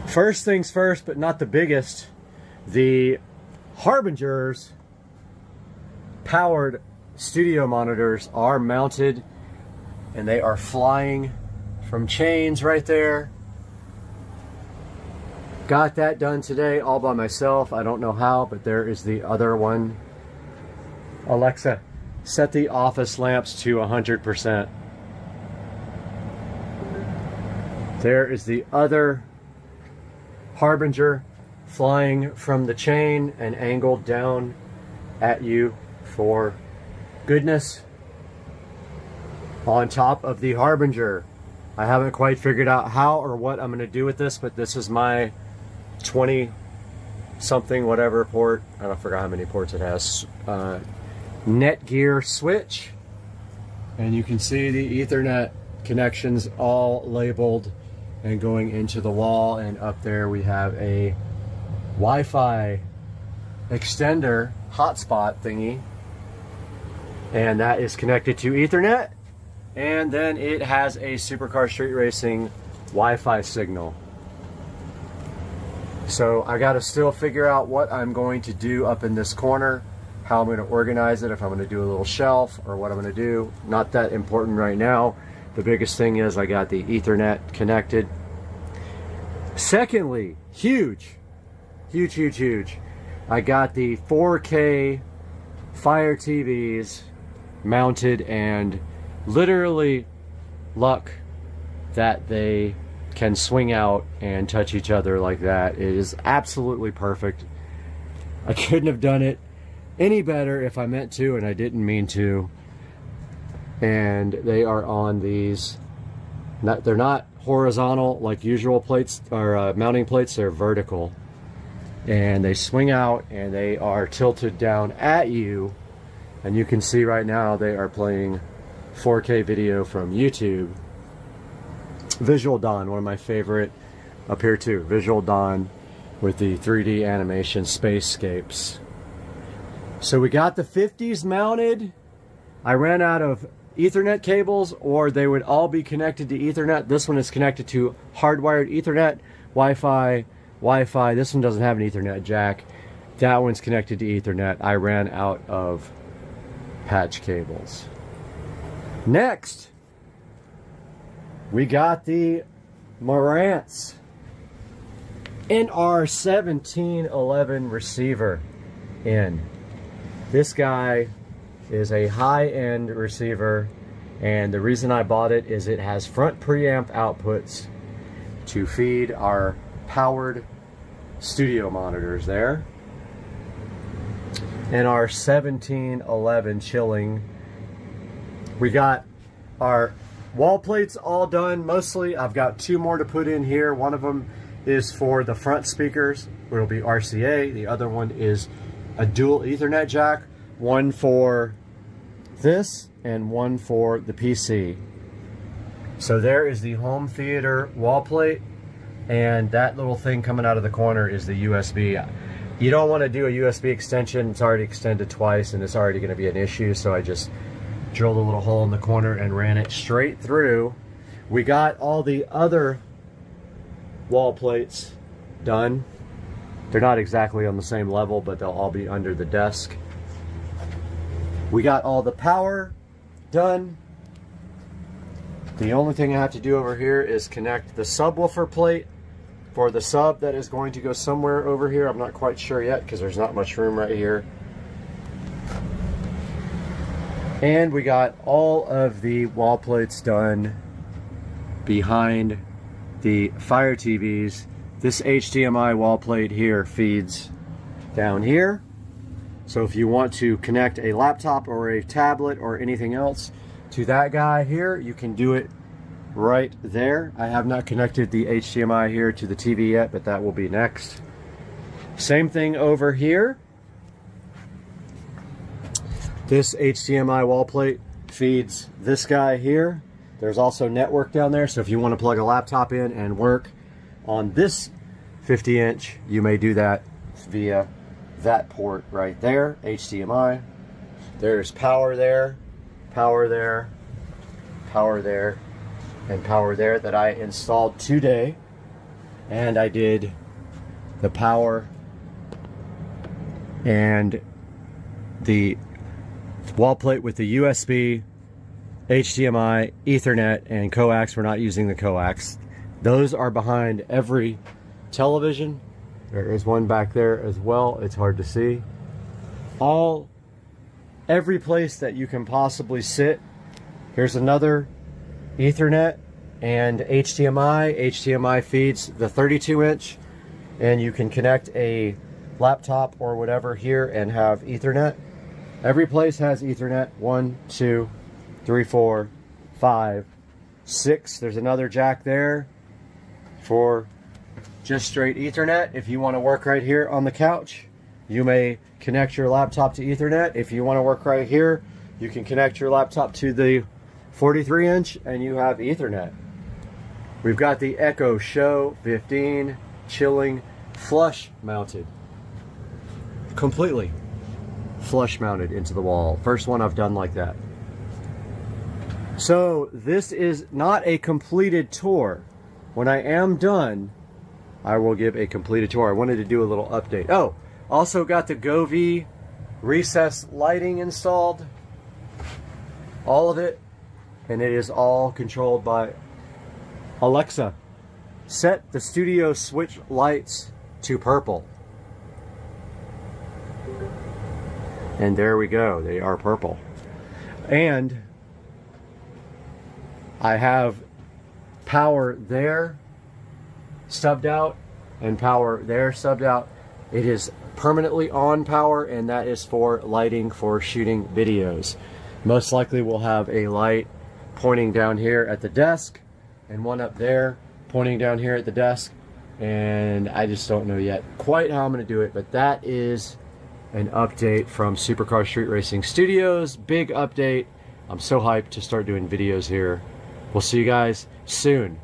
First things first, but not the biggest, the Harbinger's powered studio monitors are mounted and they are flying from chains right there. Got that done today all by myself. I don't know how, but there is the other one. Alexa, set the office lamps to 100%. There is the other Harbinger flying from the chain and angled down at you for goodness. On top of the Harbinger. I haven't quite figured out how or what I'm going to do with this, but this is my 20 something whatever port. I don't forget how many ports it has. Netgear switch. And you can see the Ethernet connections all labeled and going into the wall. And up there we have a Wi-Fi extender hotspot thingy. And that is connected to Ethernet. And then it has a Supercar Street Racing Wi-Fi signal. So I got to still figure out what I'm going to do up in this corner, how I'm going to organize it, if I'm going to do a little shelf or what I'm going to do. Not that important right now. The biggest thing is I got the Ethernet connected. Secondly, huge. I got the 4K Fire TVs mounted, and literally luck that they can swing out and touch each other like that. It is absolutely perfect. I couldn't have done it any better if I meant to, and I didn't mean to. And they are on these, they're not horizontal like usual plates or mounting plates, they're vertical. And they swing out and they are tilted down at you. And you can see right now they are playing 4K video from YouTube. Visual Dawn, one of my favorite up here too. Visual Dawn with the 3D animation spacescapes. So we got the 50s mounted. I ran out of Ethernet cables, or they would all be connected to Ethernet. This one is connected to hardwired Ethernet, Wi-Fi. This one doesn't have an Ethernet jack. That one's connected to Ethernet. I ran out of patch cables. Next, we got the Marantz NR1711 receiver in. This guy is a high-end receiver, and the reason I bought it is it has front preamp outputs to feed our powered studio monitors there. And our 1711 chilling. We got our wall plates all done mostly. I've got two more to put in here. One of them is for the front speakers, it'll be RCA. The other one is a dual Ethernet jack, one for this and one for the PC. So there is the home theater wall plate, and that little thing coming out of the corner is the USB. You don't want to do a USB extension. It's already extended twice and it's already going to be an issue, so I just drilled a little hole in the corner and ran it straight through. We got all the other wall plates done. They're not exactly on the same level, but they'll all be under the desk. We got all the power done. The only thing I have to do over here is connect the subwoofer plate for the sub that is going to go somewhere over here. I'm not quite sure yet because there's not much room right here. And we got all of the wall plates done behind the Fire TVs. This HDMI wall plate here feeds down here. So if you want to connect a laptop or a tablet or anything else to that guy here, you can do it right there. I have not connected the HDMI here to the TV yet, but that will be next. Same thing over here. This HDMI wall plate feeds this guy here. There's also network down there, so if you want to plug a laptop in and work on this 50-inch, you may do that via that port right there, HDMI. There's power there, power there, power there, and power there that I installed today. And I did the power and the wall plate with the USB, HDMI, Ethernet, and coax. We're not using the coax. Those are behind every television. There is one back there as well. It's hard to see. Every place that you can possibly sit. Here's another Ethernet and HDMI. HDMI feeds the 32-inch, and you can connect a laptop or whatever here and have Ethernet. Every place has Ethernet. 1, 2, 3, 4, 5, 6. There's another jack there for just straight Ethernet. If you want to work right here on the couch, you may connect your laptop to Ethernet. If you want to work right here, you can connect your laptop to the 43-inch and you have Ethernet. We've got the Echo Show 15 chilling flush mounted. Completely flush mounted into the wall. First one I've done like that. So this is not a completed tour. When I am done, I will give a completed tour. I wanted to do a little update. Oh, also got the Govee recessed lighting installed. All of it. And it is all controlled by Alexa. Set the studio switch lights to purple. And there we go. They are purple. And I have power there subbed out and power there subbed out. It is permanently on power, and that is for lighting for shooting videos. Most likely we'll have a light pointing down here at the desk and one up there pointing down here at the desk, and I just don't know yet quite how I'm going to do it, but that is an update from Supercar Street Racing Studios. Big update. I'm so hyped to start doing videos here. We'll see you guys soon.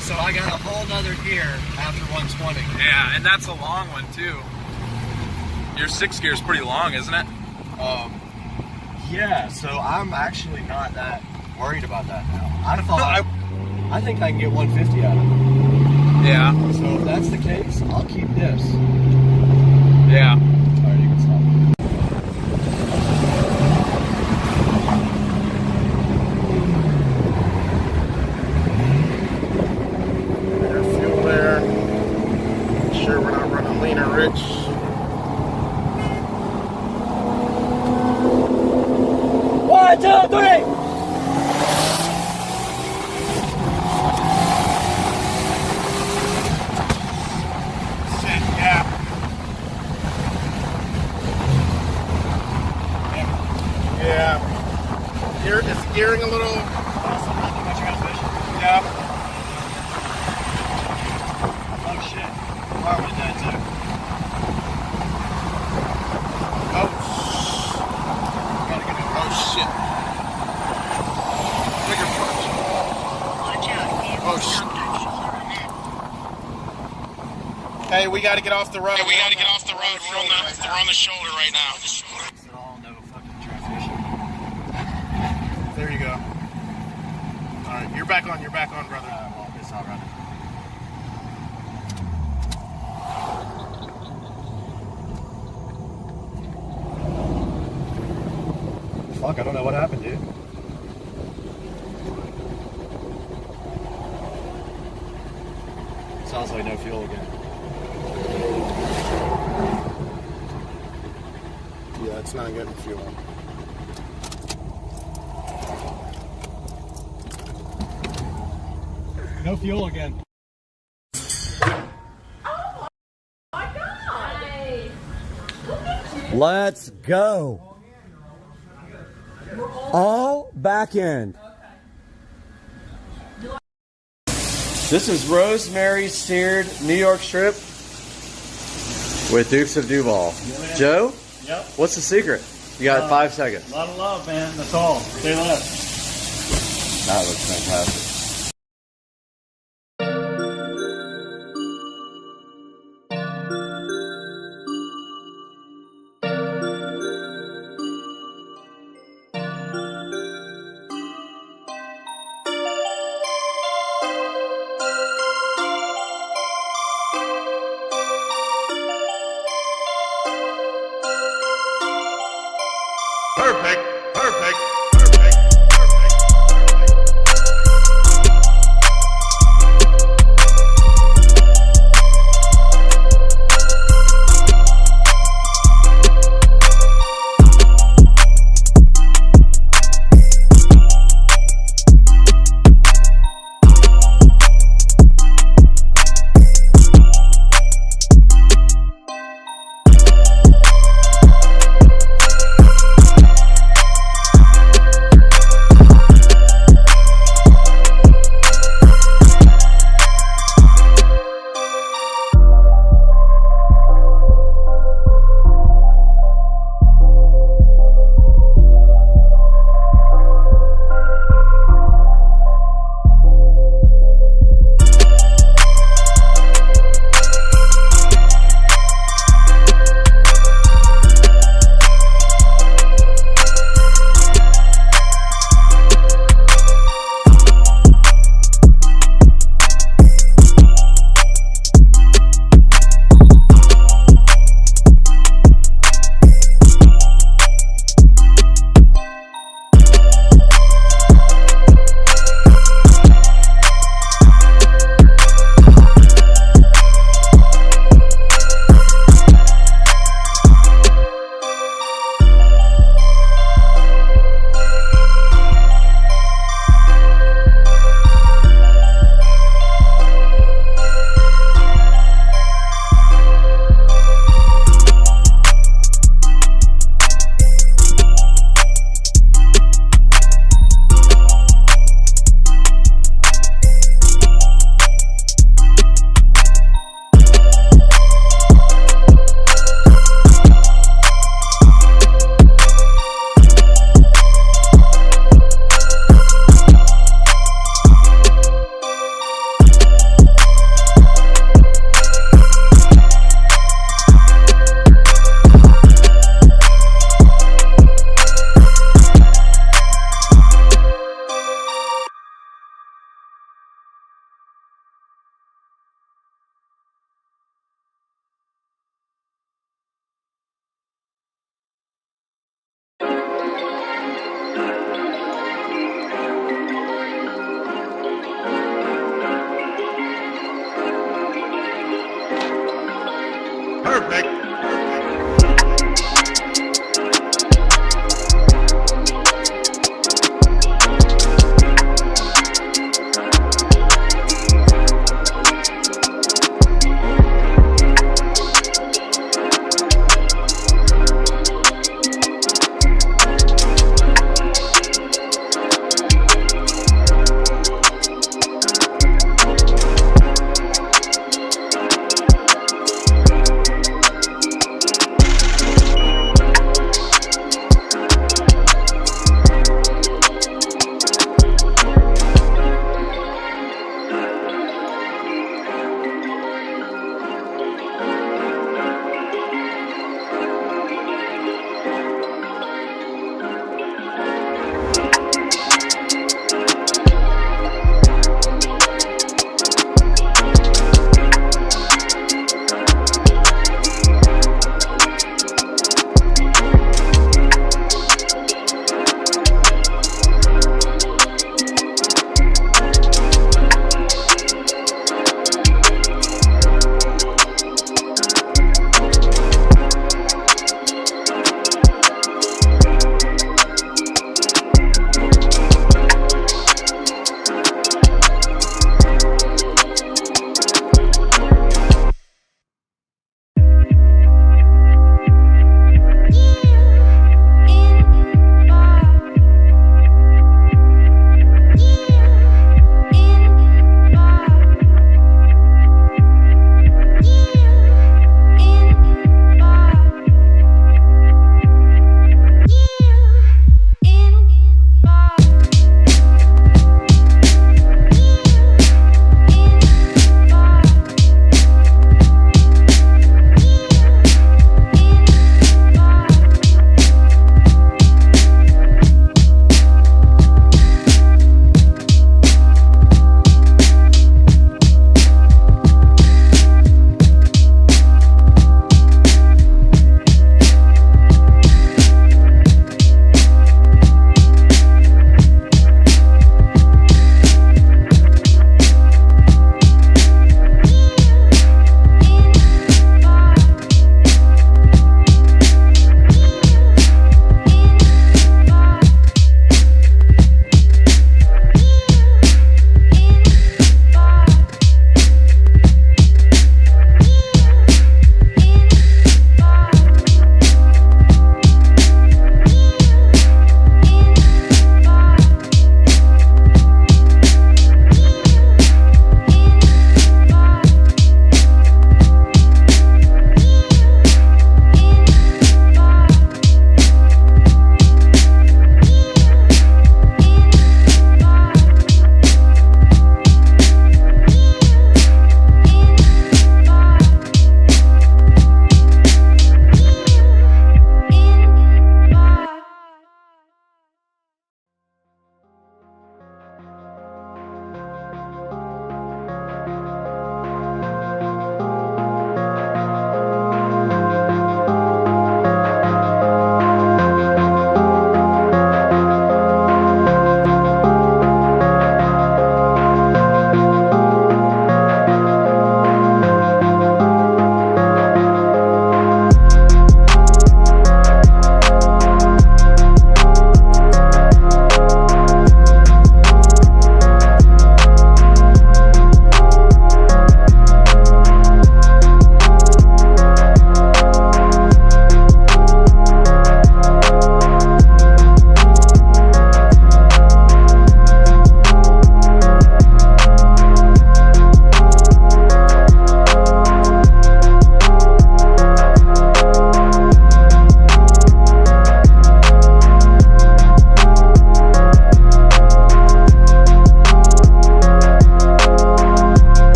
So I got a whole nother gear after 120. Yeah, and that's a long one too. Your 6 gear is pretty long, isn't it? Yeah, so I'm actually not that worried about that now. I think I can get 150 out of it. Yeah. So if that's the case, I'll keep this. Yeah. Alright, you can stop. Rich. One, two, three. Shit, yeah. Yeah. Here is gearing a little. Yeah. Oh shit. Power went dead too. Hey, we got to get off the road. We're on the shoulder right now. No fucking transmission. There you go. All right, you're back on, brother. Well, it's not running. Fuck, I don't know what happened, dude. Sounds like no fuel again. Yeah, it's not getting fuel. No fuel again. Let's go. All back end. This is rosemary seared New York strip with Dukes of Duval. Joe? Yep. What's the secret? You got 5 seconds. A lot of love, man. That's all. Stay left. That looks fantastic. Perfect. Perfect.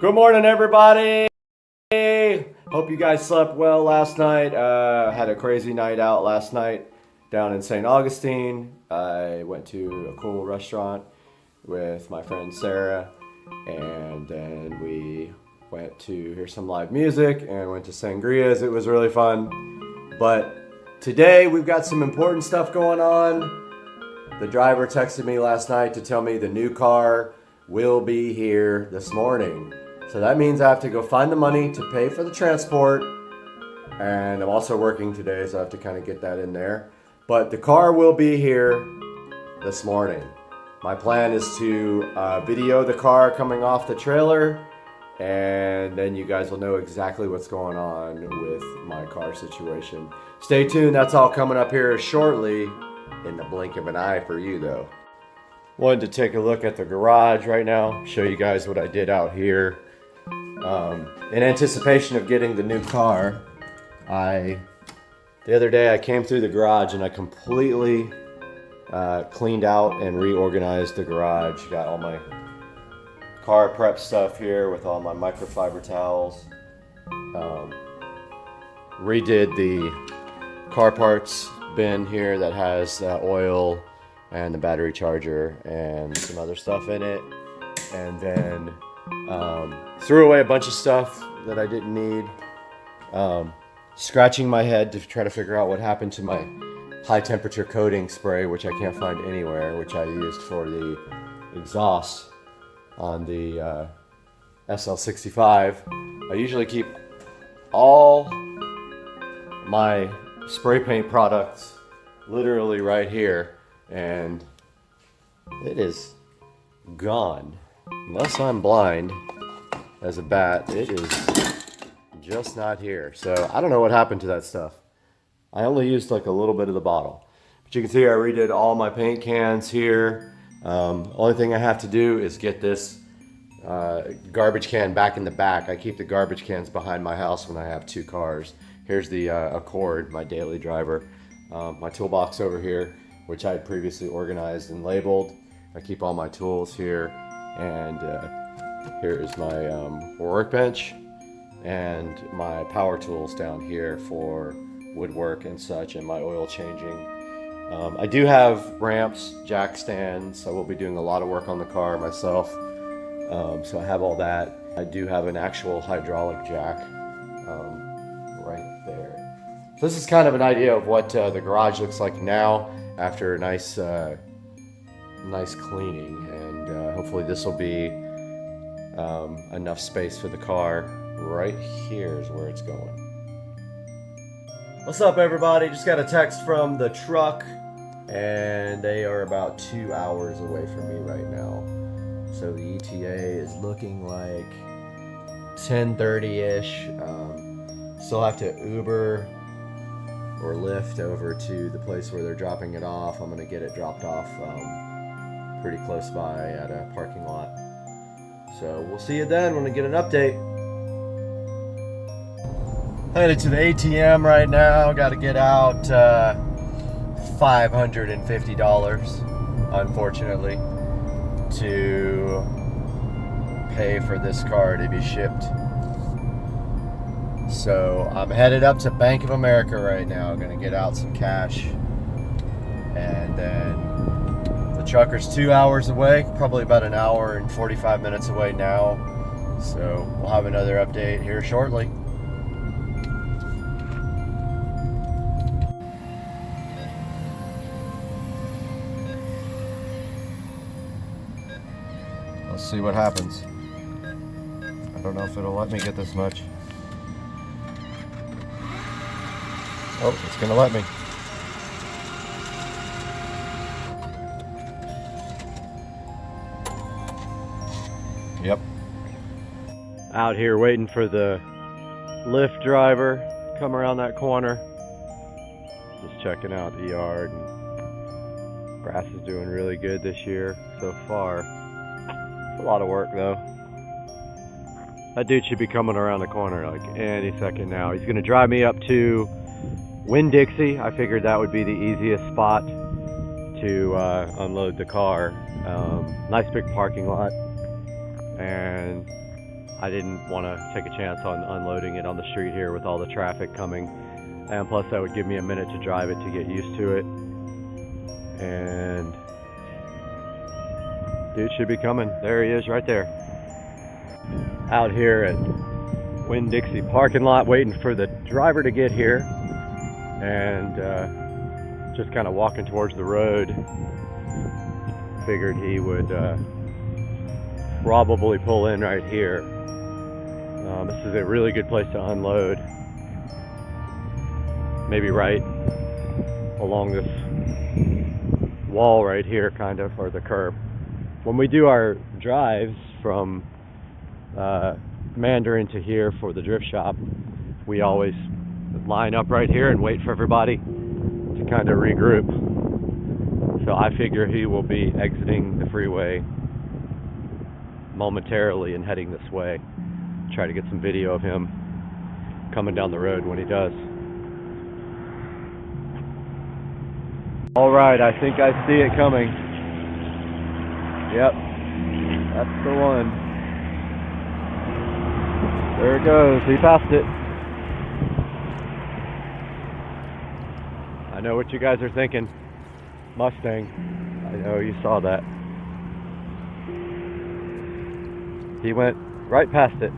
Good morning, everybody. Hope you guys slept well last night. Had a crazy night out last night down in St. Augustine. I went to a cool restaurant with my friend Sarah, and then we went to hear some live music and went to Sangria's. It was really fun. But today we've got some important stuff going on. The driver texted me last night to tell me the new car will be here this morning. So that means I have to go find the money to pay for the transport. And I'm also working today, so I have to kind of get that in there. But the car will be here this morning. My plan is to video the car coming off the trailer, and then you guys will know exactly what's going on with my car situation. Stay tuned, that's all coming up here shortly, in the blink of an eye for you though. Wanted to take a look at the garage right now, show you guys what I did out here. In anticipation of getting the new car, the other day I came through the garage and I completely cleaned out and reorganized the garage. Got all my car prep stuff here with all my microfiber towels. Redid the car parts bin here that has oil and the battery charger and some other stuff in it. And then threw away a bunch of stuff that I didn't need. Scratching my head to try to figure out what happened to my high temperature coating spray, which I can't find anywhere, which I used for the exhaust on the SL65. I usually keep all my spray paint products literally right here, and it is gone. Unless I'm blind as a bat, it is just not here. So I don't know what happened to that stuff. I only used like a little bit of the bottle. But you can see I redid all my paint cans here. Only thing I have to do is get this garbage can back in the back. I keep the garbage cans behind my house when I have two cars. Here's the Accord, my daily driver. My toolbox over here, which I had previously organized and labeled. I keep all my tools here. And here is my workbench and my power tools down here for woodwork and such, and my oil changing. I do have ramps, jack stands. I will be doing a lot of work on the car myself. So I have all that. I do have an actual hydraulic jack right there. So this is kind of an idea of what the garage looks like now after a nice cleaning, and hopefully this will be enough space for the car. Right here is where it's going. What's up, everybody? Just got a text from the truck, and they are about 2 hours away from me right now. So the ETA is looking like 10:30-ish. Still have to Uber or Lyft over to the place where they're dropping it off. I'm gonna get it dropped off pretty close by at a parking lot. So we'll see you then when I get an update. Headed to the ATM right now. Got to get out $550, unfortunately, to pay for this car to be shipped. So I'm headed up to Bank of America right now. Gonna get out some cash, and then the trucker's 2 hours away, probably about an hour and 45 minutes away now. So we'll have another update here shortly. Let's see what happens. I don't know if it'll let me get this much. Oh, it's gonna let me. Yep. Out here waiting for the Lyft driver to come around that corner. Just checking out the yard. And grass is doing really good this year so far. It's a lot of work though. That dude should be coming around the corner like any second now. He's gonna drive me up to Winn-Dixie. I figured that would be the easiest spot to unload the car. Nice big parking lot. And I didn't want to take a chance on unloading it on the street here with all the traffic coming. And plus that would give me a minute to drive it to get used to it. And dude should be coming. There he is right there. Out here at Winn-Dixie parking lot waiting for the driver to get here. And just kind of walking towards the road. Figured he would probably pull in right here. This is a really good place to unload. Maybe right along this wall right here, kind of, or the curb. When we do our drives from Mandarin to here for the drift shop, we always line up right here and wait for everybody to kind of regroup. So I figure he will be exiting the freeway momentarily and heading this way. Try to get some video of him coming down the road when he does. All right, I think I see it coming. Yep, that's the one. There it goes, he passed it. I know what you guys are thinking. Mustang. I know you saw that. He went right past it.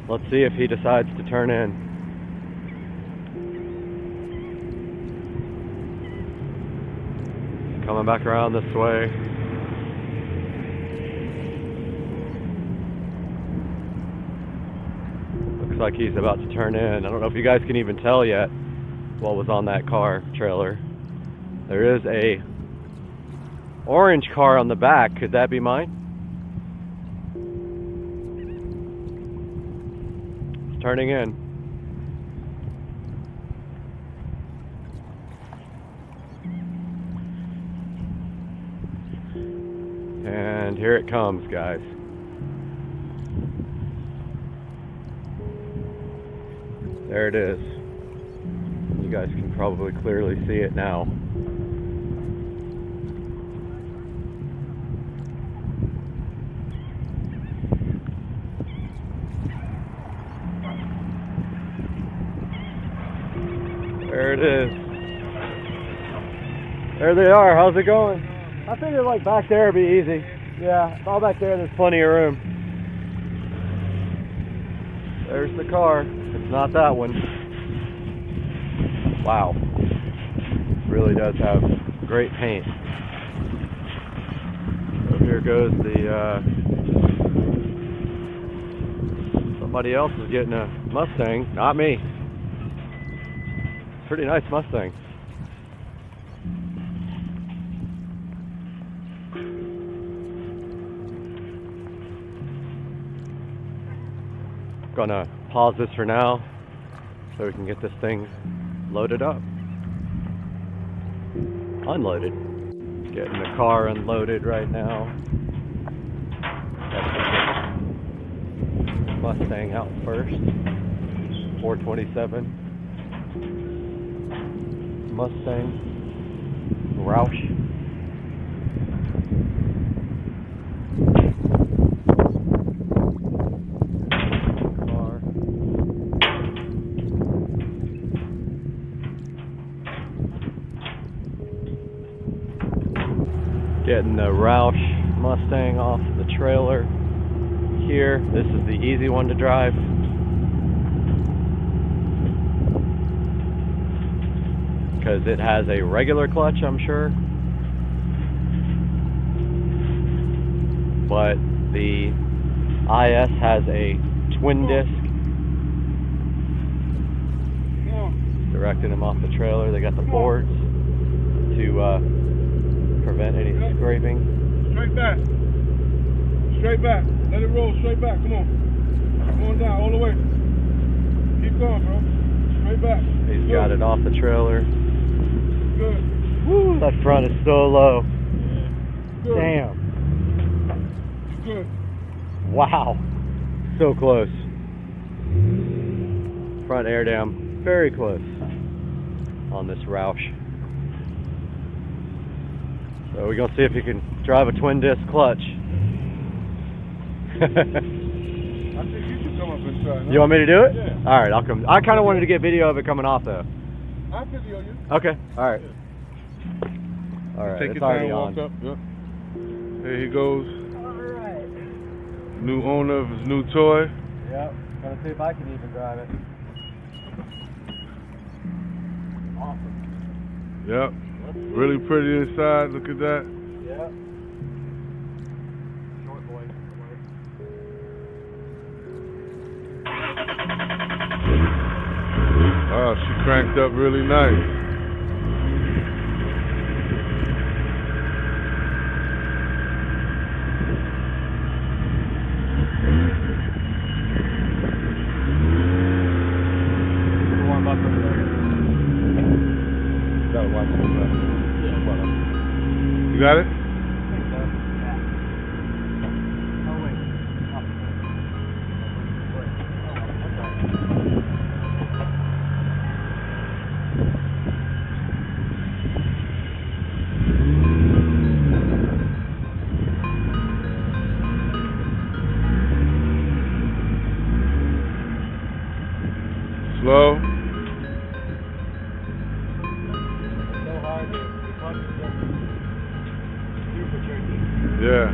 Let's see if he decides to turn in. Coming back around this way. Looks like he's about to turn in. I don't know if you guys can even tell yet what was on that car trailer. There is a orange car on the back. Could that be mine? It's turning in. And here it comes, guys. There it is. You guys can probably clearly see it now. There it is. There they are. How's it going? I figured like back there would be easy. Yeah, all back there's plenty of room. There's the car. It's not that one. Wow. Really does have great paint. So here goes the somebody else is getting a Mustang, not me. Pretty nice Mustang. Gonna pause this for now so we can get this thing loaded up. Unloaded. Getting the car unloaded right now. Got the Mustang out first. 427 Mustang Roush. Getting the Roush Mustang off the trailer here. This is the easy one to drive. Because it has a regular clutch, I'm sure. But the IS has a twin disc. Directing them off the trailer. They got the boards to prevent any scraping. Straight back. Straight back. Let it roll straight back. Come on. Come on down all the way. Keep going, bro. Straight back. He's got it off the trailer. Good. Woo, that front is so low. Good. Damn. Good. Wow. So close. Front air dam. Very close on this Roush. So we're gonna see if you can drive a twin disc clutch. I think you should come up and try. You want me to do it? Yeah. All right, I'll come. I kind of wanted to get video of it coming off though. I'll video you. Okay. All right. All right. Take It's your already time, on. walk up. Yep. There he goes. All right. New owner of his new toy. Yep. Gonna see if I can even drive it. Awesome. Yep. Really pretty inside. Look at that. Yep. Short boy. Oh, she cranked up really nice. You got it? Slow. Yeah.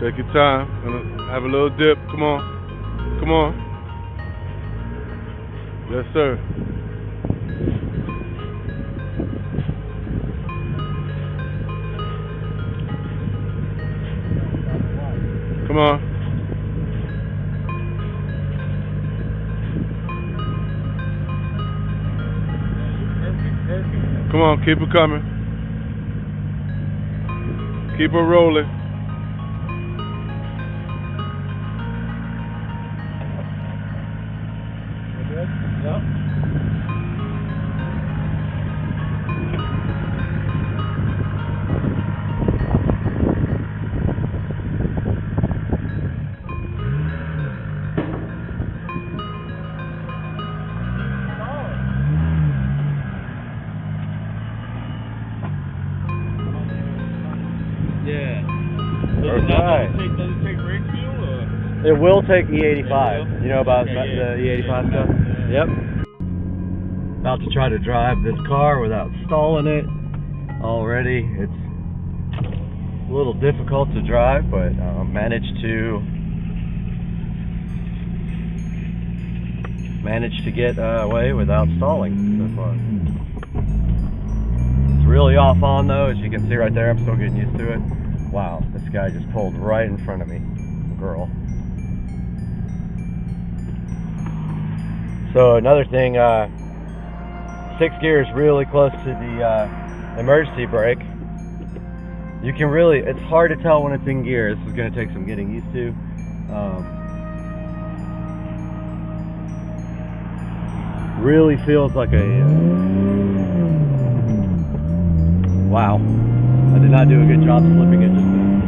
Take your time. Gonna have a little dip. Come on. Come on. Yes, sir. Come on. Come on, keep it coming. Keep it rolling. It will take E85. You know about the E85 stuff? Yep. About to try to drive this car without stalling it already. It's a little difficult to drive, but managed to get away without stalling so far. It's really off on though, as you can see right there. I'm still getting used to it. Wow, this guy just pulled right in front of me. Girl. So another thing, 6 gears really close to the emergency brake. You can really, it's hard to tell when it's in gear. This is going to take some getting used to. Really feels like a, wow. I did not do a good job slipping it just then.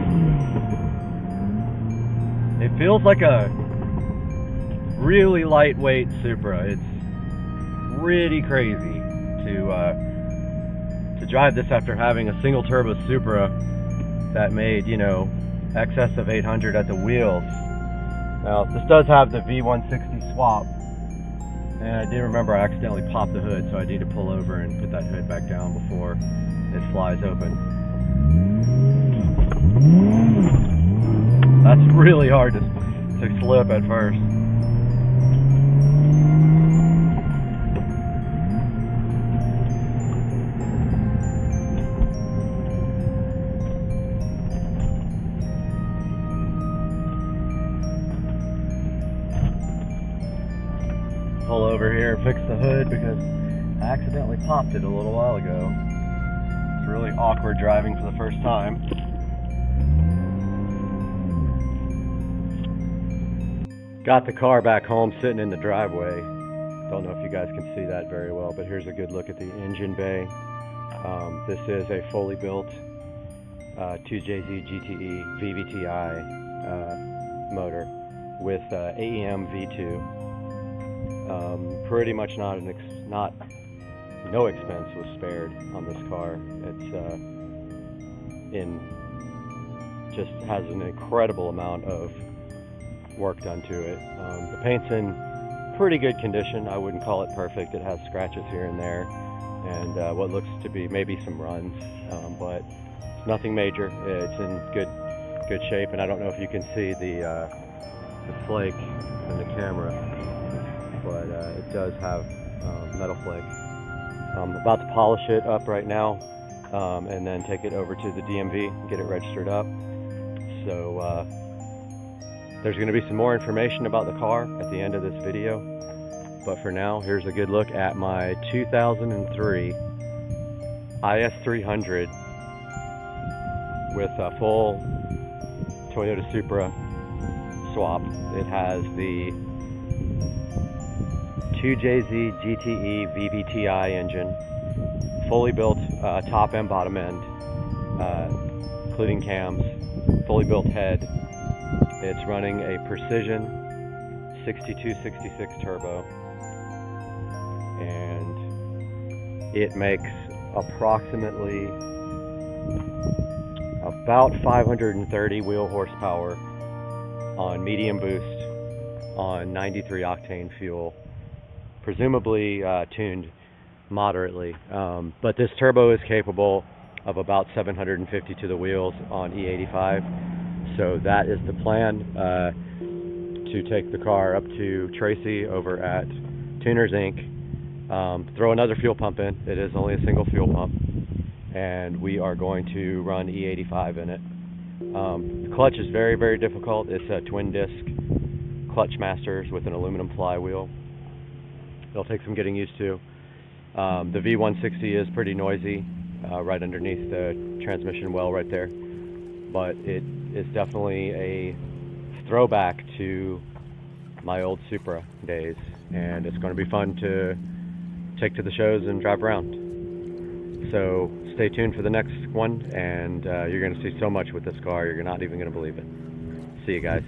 It feels like a really lightweight Supra. It's pretty crazy to drive this after having a single turbo Supra that made, you know, excess of 800 at the wheels. Now this does have the V160 swap, and I did remember I accidentally popped the hood, so I need to pull over and put that hood back down before it flies open. That's really hard to slip at first. Pull over here and fix the hood because I accidentally popped it a little while ago. It's really awkward driving for the first time. Got the car back home sitting in the driveway. Don't know if you guys can see that very well, but here's a good look at the engine bay. This is a fully built 2JZ GTE VVTi motor with AEM V2. Pretty much no expense was spared on this car. It's just has an incredible amount of work done to it. The paint's in pretty good condition. I wouldn't call it perfect. It has scratches here and there, and what looks to be maybe some runs, but it's nothing major. It's in good shape, and I don't know if you can see the flake in the camera, but it does have metal flake. I'm about to polish it up right now, and then take it over to the DMV and get it registered up. So there's going to be some more information about the car at the end of this video, but for now, here's a good look at my 2003 IS300 with a full Toyota Supra swap. It has the 2JZ GTE VVTi engine, fully built top and bottom end, including cams, fully built head. It's running a Precision 6266 turbo, and it makes approximately about 530 wheel horsepower on medium boost on 93 octane fuel, presumably tuned moderately, but this turbo is capable of about 750 to the wheels on E85. So that is the plan, to take the car up to Tracy over at Tuners Inc., throw another fuel pump in. It is only a single fuel pump, and we are going to run E85 in it. The clutch is very, very difficult. It's a twin disc clutch masters with an aluminum flywheel. It'll take some getting used to. The V160 is pretty noisy, right underneath the transmission well right there, but it is definitely a throwback to my old Supra days, and it's going to be fun to take to the shows and drive around. So stay tuned for the next one, and you're going to see so much with this car, you're not even going to believe it. See you guys.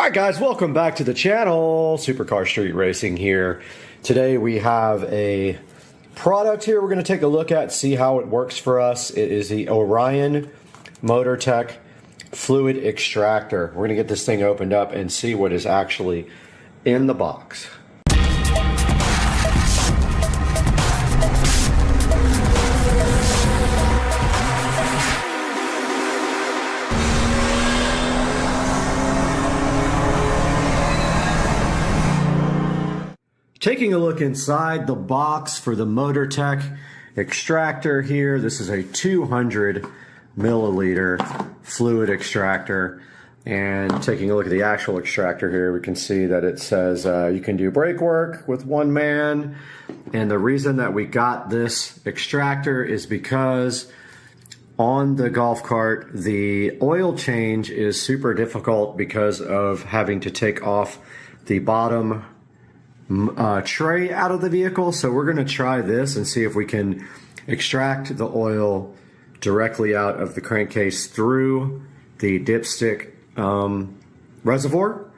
All right, guys, welcome back to the channel. Supercar Street Racing here. Today we have a product here we're going to take a look at, see how it works for us. It is the Orion MotorTech fluid extractor. We're going to get this thing opened up and see what is actually in the box. Taking a look inside the box for the MotorTech extractor here. This is a 200 milliliter fluid extractor. And taking a look at the actual extractor here, we can see that it says you can do brake work with one man. And the reason that we got this extractor is because on the golf cart, the oil change is super difficult because of having to take off the bottom tray out of the vehicle. So we're going to try this and see if we can extract the oil directly out of the crankcase through the dipstick reservoir,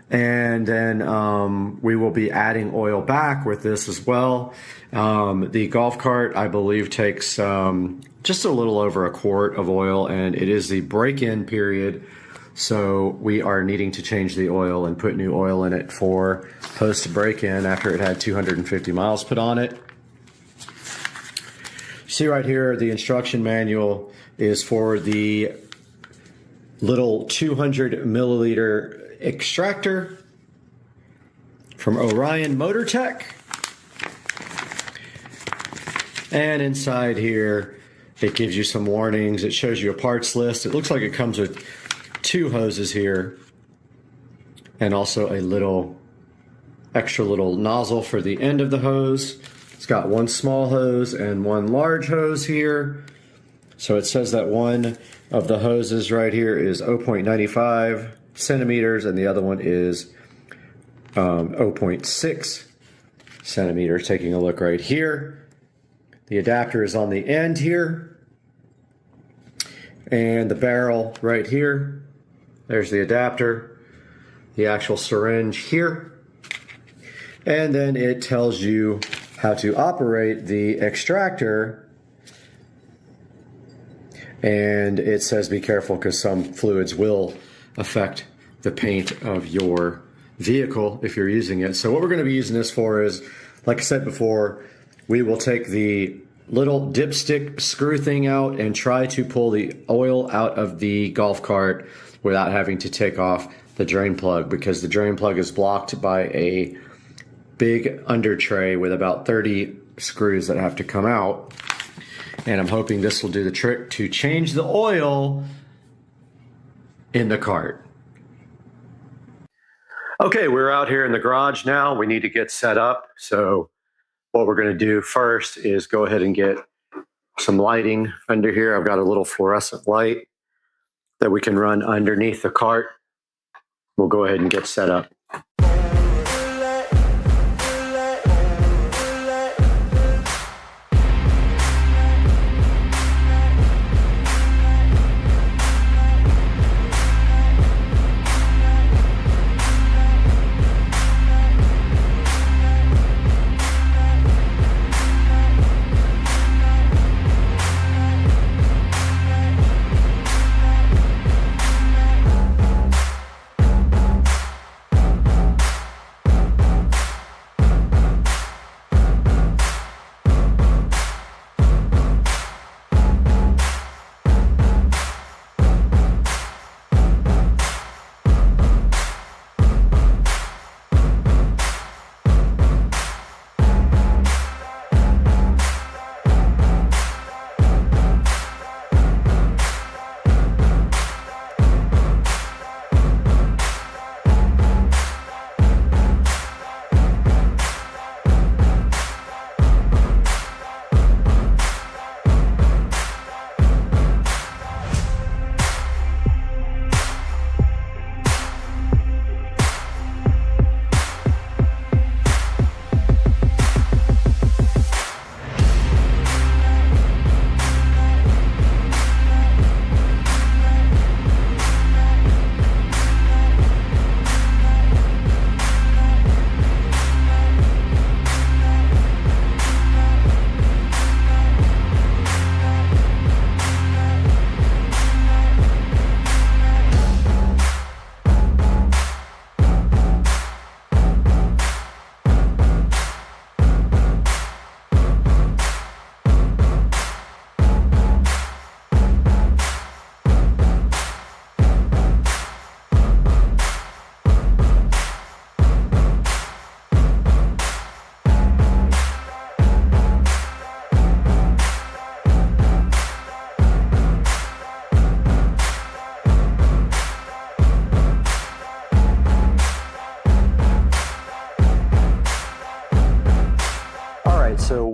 and then we will be adding oil back with this as well. The golf cart, I believe, takes just a little over a quart of oil, and it is the break-in period. So we are needing to change the oil and put new oil in it for post break-in after it had 250 miles put on it. See right here, the instruction manual is for the little 200 milliliter extractor from Orion MotorTech. And inside here, it gives you some warnings. It shows you a parts list. It looks like it comes with 2 hoses here and also a little extra little nozzle for the end of the hose. It's got one small hose and one large hose here. So it says that one of the hoses right here is 0.95 centimeters and the other one is 0.6 centimeters. Taking a look right here. The adapter is on the end here. And the barrel right here. There's the adapter, the actual syringe here. And then it tells you how to operate the extractor. And it says be careful because some fluids will affect the paint of your vehicle if you're using it. So what we're going to be using this for is, like I said before, we will take the little dipstick screw thing out and try to pull the oil out of the golf cart without having to take off the drain plug, because the drain plug is blocked by a big under tray with about 30 screws that have to come out. And I'm hoping this will do the trick to change the oil in the cart. Okay, we're out here in the garage now. We need to get set up. So what we're going to do first is go ahead and get some lighting under here. I've got a little fluorescent light that we can run underneath the cart. We'll go ahead and get set up.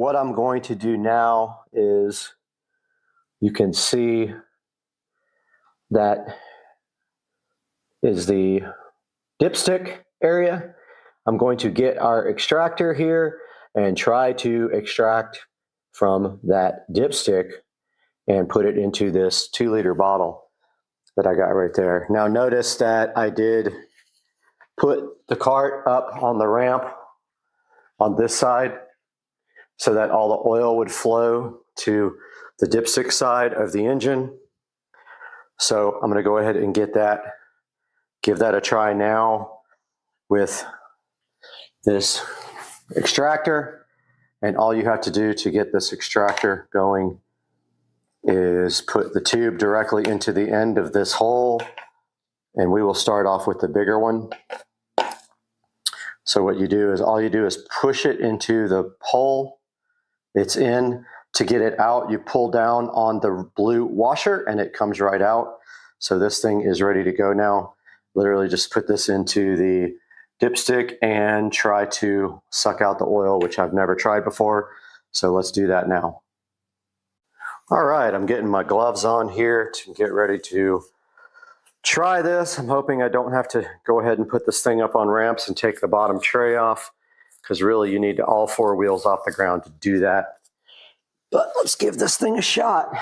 what I'm going to do now is, you can see that is the dipstick area. I'm going to get our extractor here and try to extract from that dipstick and put it into this 2-liter bottle that I got right there. Now notice that I did put the cart up on the ramp on this side so that all the oil would flow to the dipstick side of the engine. So I'm going to go ahead and give that a try now with this extractor. And all you have to do to get this extractor going is put the tube directly into the end of this hole, and we will start off with the bigger one. So what you do is, all you do is push it into the hole it's in. To get it out, you pull down on the blue washer and it comes right out. So this thing is ready to go now. Literally just put this into the dipstick and try to suck out the oil, which I've never tried before. So let's do that now. All right, I'm getting my gloves on here to get ready to try this. I'm hoping I don't have to go ahead and put this thing up on ramps and take the bottom tray off, because really you need all 4 wheels off the ground to do that. But let's give this thing a shot.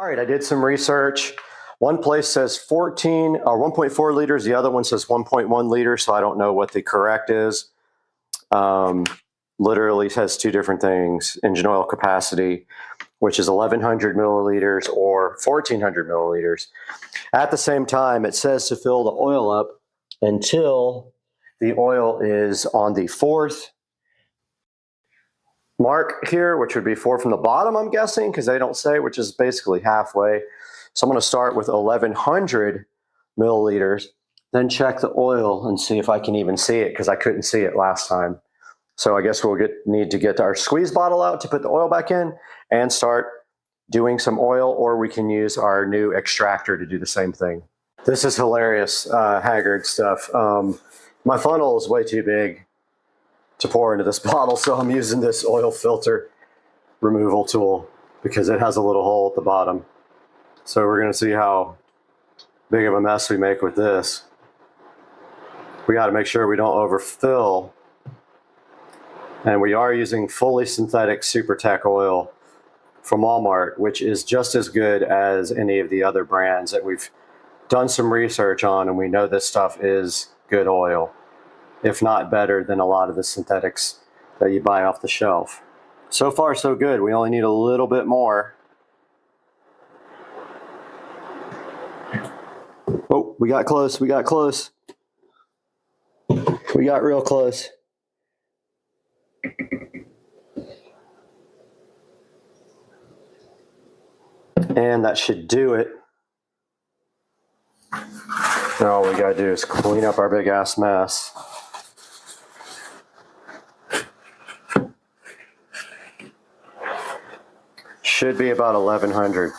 All right, I did some research. One place says 14 or 1.4 liters. The other one says 1.1 liters. So I don't know what the correct is. Literally says two different things. Engine oil capacity, which is 1,100 milliliters or 1,400 milliliters. At the same time, it says to fill the oil up until the oil is on the 4th mark here, which would be 4 from the bottom, I'm guessing, because they don't say, which is basically halfway. So I'm going to start with 1,100 milliliters, then check the oil and see if I can even see it, because I couldn't see it last time. So I guess we'll need to get our squeeze bottle out to put the oil back in and start doing some oil, or we can use our new extractor to do the same thing. This is hilarious, Haggard stuff. My funnel is way too big to pour into this bottle, so I'm using this oil filter removal tool because it has a little hole at the bottom. So we're going to see how big of a mess we make with this. We got to make sure we don't overfill. And we are using fully synthetic SuperTech oil from Walmart, which is just as good as any of the other brands that we've done some research on, and we know this stuff is good oil, if not better than a lot of the synthetics that you buy off the shelf. So far, so good. We only need a little bit more. Oh, we got close. We got close. We got real close. And that should do it. Now all we gotta do is clean up our big ass mess. Should be about 1,100.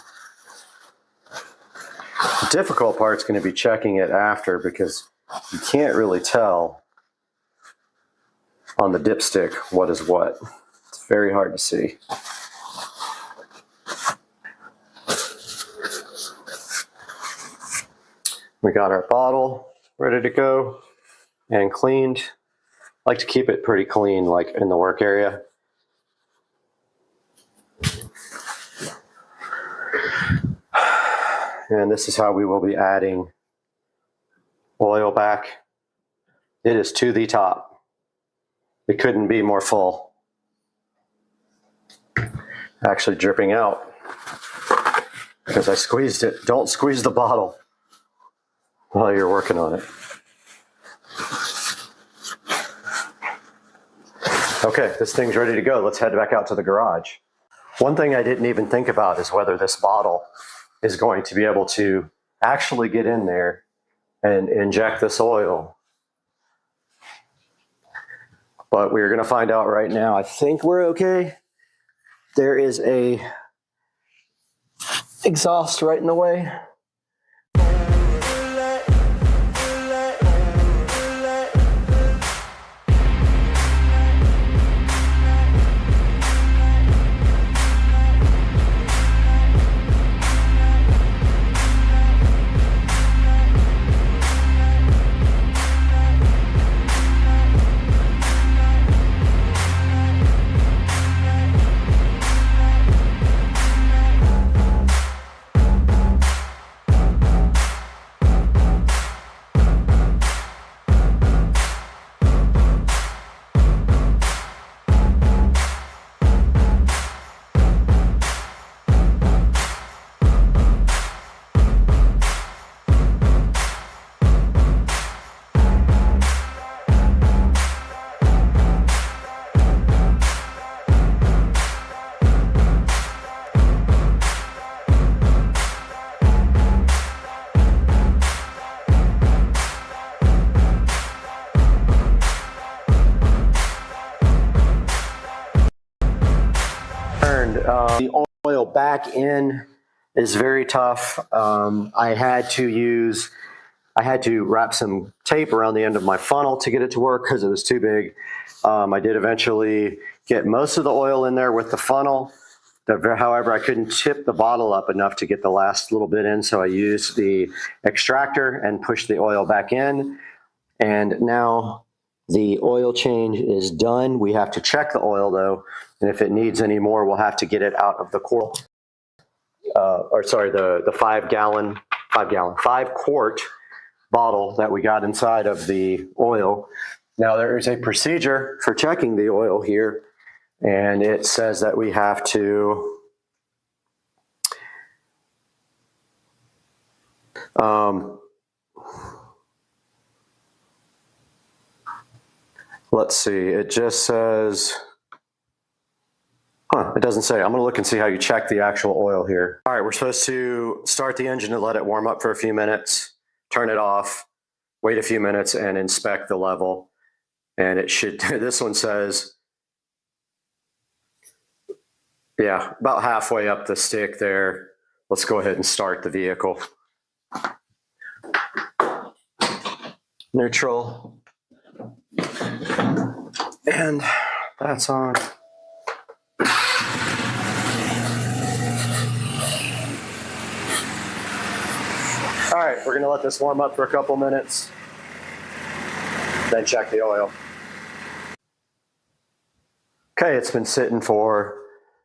The difficult part's going to be checking it after, because you can't really tell on the dipstick what is what. It's very hard to see. We got our bottle ready to go and cleaned. I like to keep it pretty clean, like in the work area. And this is how we will be adding oil back. It is to the top. It couldn't be more full. Actually dripping out because I squeezed it. Don't squeeze the bottle while you're working on it. Okay, this thing's ready to go. Let's head back out to the garage. One thing I didn't even think about is whether this bottle is going to be able to actually get in there and inject this oil. But we're going to find out right now. I think we're okay. There is a exhaust right in the way. The oil back in is very tough. I had to wrap some tape around the end of my funnel to get it to work because it was too big. I did eventually get most of the oil in there with the funnel. However, I couldn't tip the bottle up enough to get the last little bit in, so I used the extractor and pushed the oil back in. And now the oil change is done. We have to check the oil though, and if it needs any more, we'll have to get it out of the coil. the 5 quart bottle that we got inside of the oil. Now there is a procedure for checking the oil here, and it says that we have to let's see, it just says, it doesn't say. I'm going to look and see how you check the actual oil here. All right, we're supposed to start the engine and let it warm up for a few minutes, turn it off, wait a few minutes, and inspect the level. And it should, this one says, yeah, about halfway up the stick there. Let's go ahead and start the vehicle. Neutral. And that's on. All right, we're gonna let this warm up for a couple minutes, then check the oil. Okay, it's been sitting for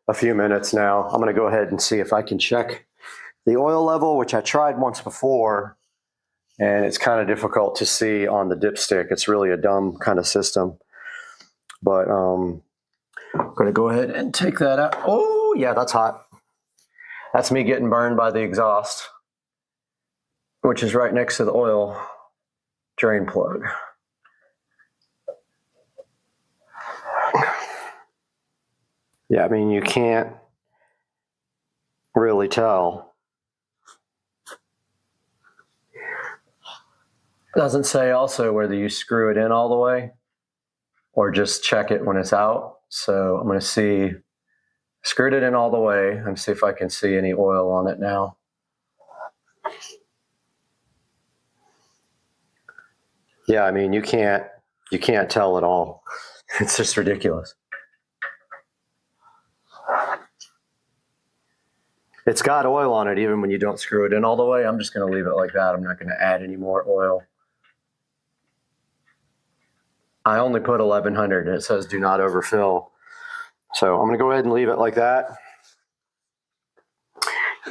a few minutes now. I'm gonna go ahead and see if I can check the oil level, which I tried once before, and it's kind of difficult to see on the dipstick. It's really a dumb kind of system. But I'm gonna go ahead and take that out. Oh yeah, that's hot. That's me getting burned by the exhaust, which is right next to the oil drain plug. Yeah, I mean, you can't really tell. It doesn't say also whether you screw it in all the way or just check it when it's out. So I'm going to see, screwed it in all the way and see if I can see any oil on it now. Yeah, I mean, you can't tell at all. It's just ridiculous. It's got oil on it even when you don't screw it in all the way. I'm just going to leave it like that. I'm not going to add any more oil. I only put 1100 and it says do not overfill. So I'm going to go ahead and leave it like that.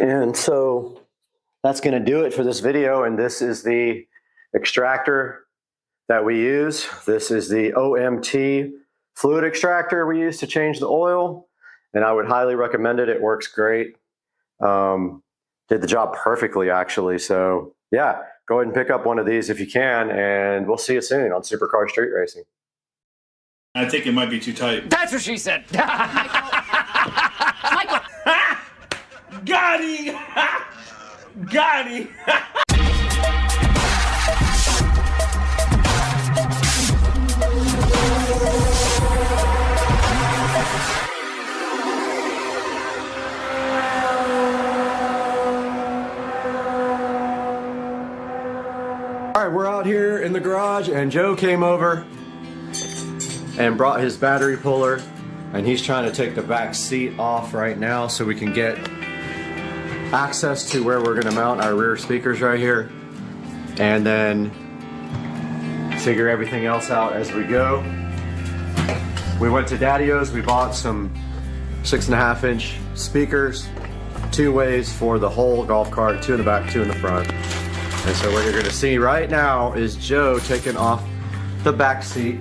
And so that's going to do it for this video. And this is the extractor that we use. This is the OMT fluid extractor we use to change the oil. And I would highly recommend it. It works great. Did the job perfectly, actually. So yeah, go ahead and pick up one of these if you can, and we'll see you soon on Supercar Street Racing. I think it might be too tight. That's what she said. Michael. Got him. Got him. All right, we're out here in the garage, and Joe came over and brought his battery puller, and he's trying to take the back seat off right now so we can get access to where we're going to mount our rear speakers right here, and then figure everything else out as we go. We went to Daddy-O's, we bought some 6.5-inch speakers, 2 ways for the whole golf cart, 2 in the back, 2 in the front. And so what you're going to see right now is Joe taking off the back seat.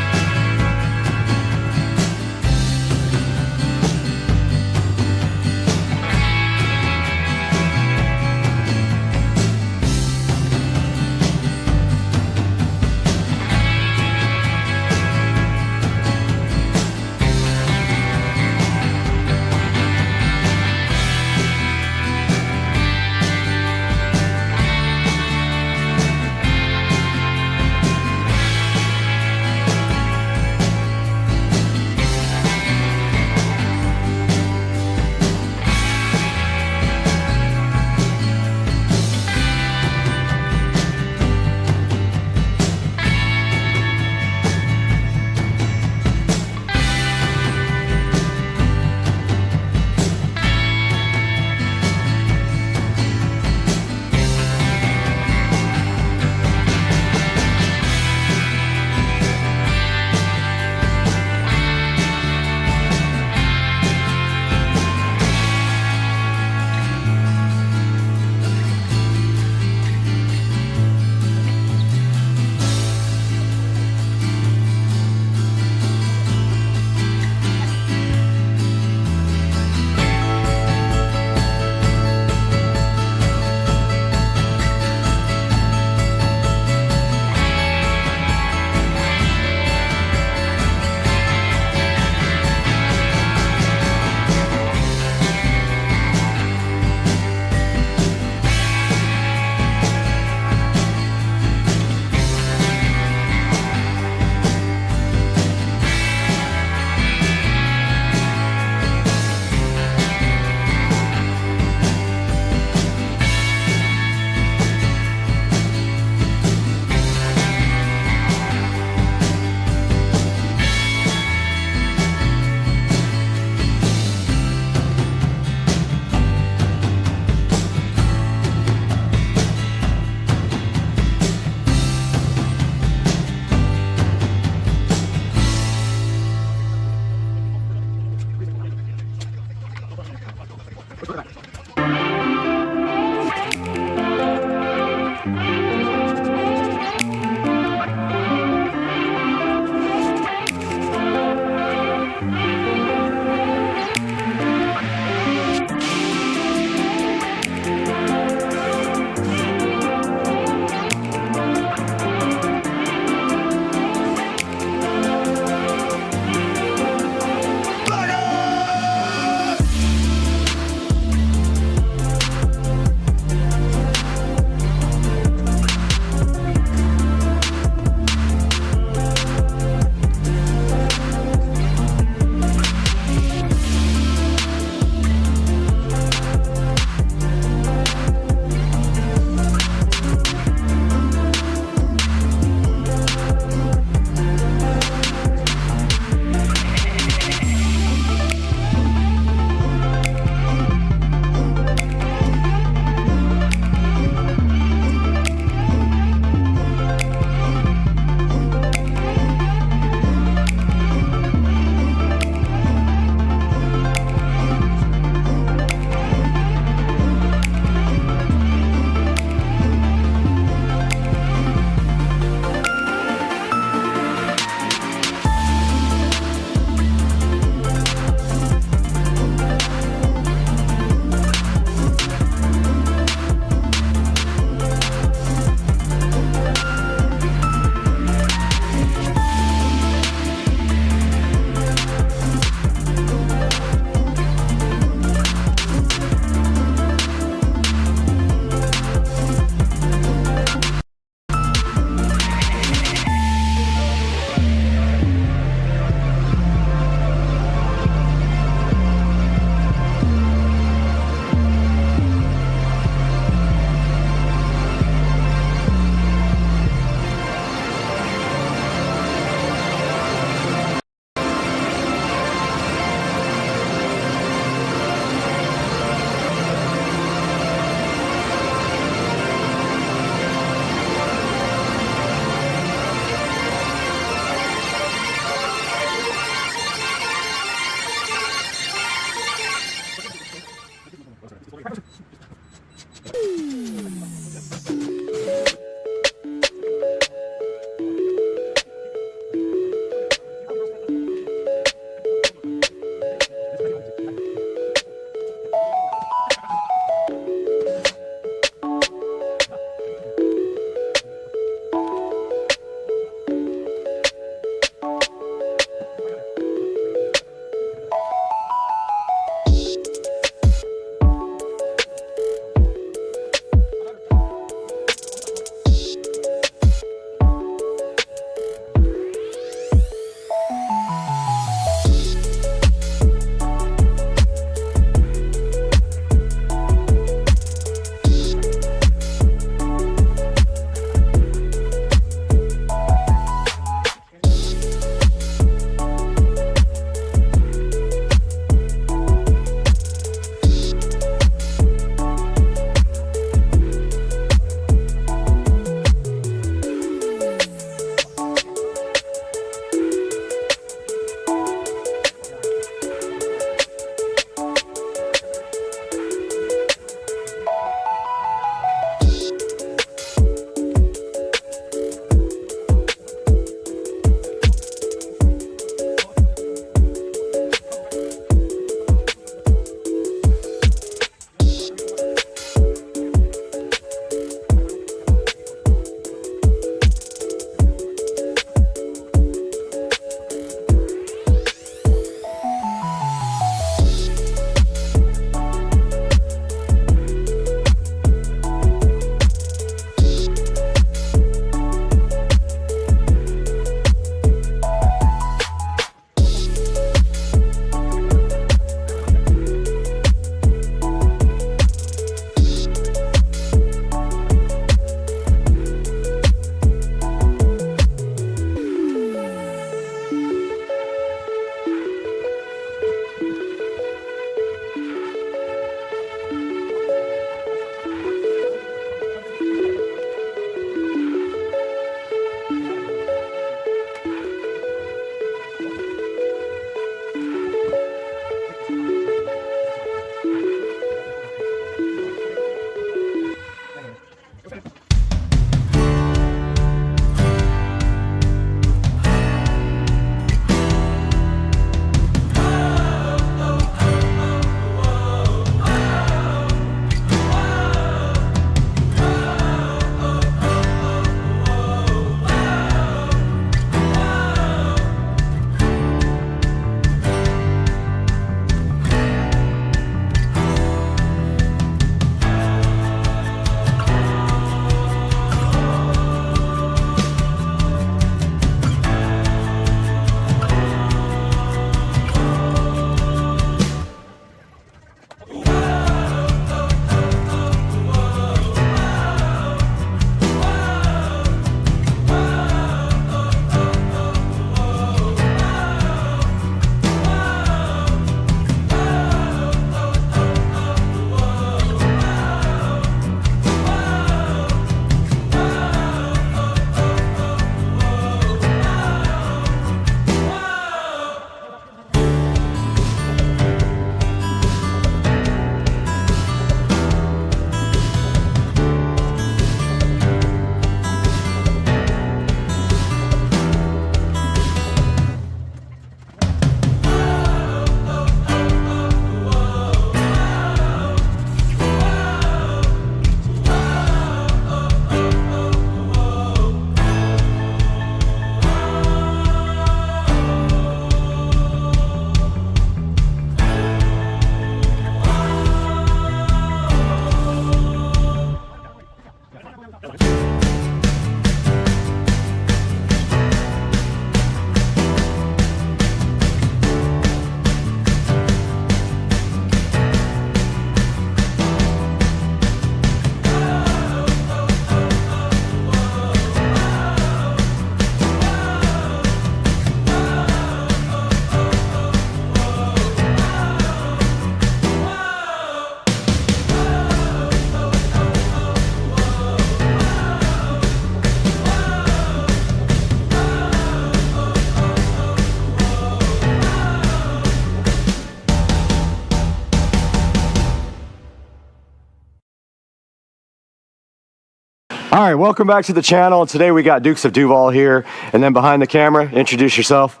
All right, welcome back to the channel. Today we got Dukes of Duval here, and then behind the camera, introduce yourself.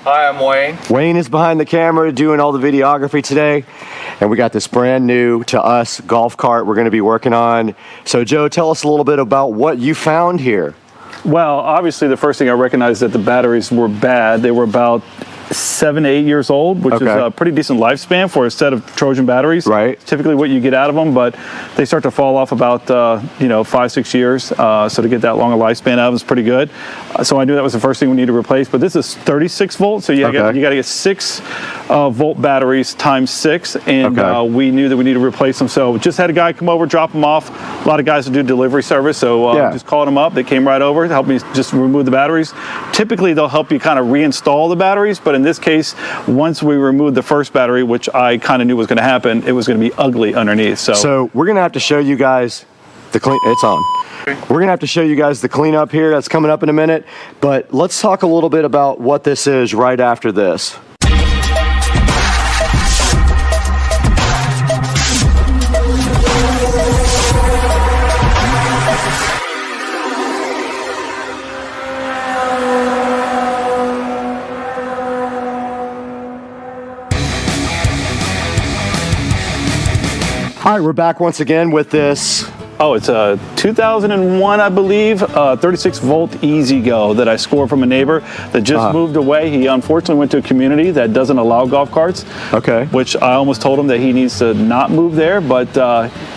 Hi, I'm Wayne. Wayne is behind the camera doing all the videography today, and we got this brand new to us golf cart we're going to be working on. So Joe, tell us a little bit about what you found here. Well, obviously the first thing I recognized that the batteries were bad. They were about 7 to 8 years old, which is a pretty decent lifespan for a set of Trojan batteries. Right. Typically what you get out of them, but they start to fall off about 5-6 years. So to get that long a lifespan out of them is pretty good. So I knew that was the first thing we need to replace. But this is 36 volt, so you got to get 6 volt batteries times 6, and we knew that we needed to replace them. So just had a guy come over, drop them off. A lot of guys that do delivery service, so just called them up. They came right over to help me just remove the batteries. Typically they'll help you kind of reinstall the batteries, but in this case, once we removed the first battery, which I kind of knew was going to happen, it was going to be ugly underneath. So we're going to have to show you guys the clean. It's on. We're going to have to show you guys the cleanup here. That's coming up in a minute. But let's talk a little bit about what this is right after this. All right, we're back once again with this. Oh, it's a 2001, I believe, 36 volt Easy Go that I scored from a neighbor that just moved away. He unfortunately went to a community that doesn't allow golf carts. Okay. Which I almost told him that he needs to not move there, but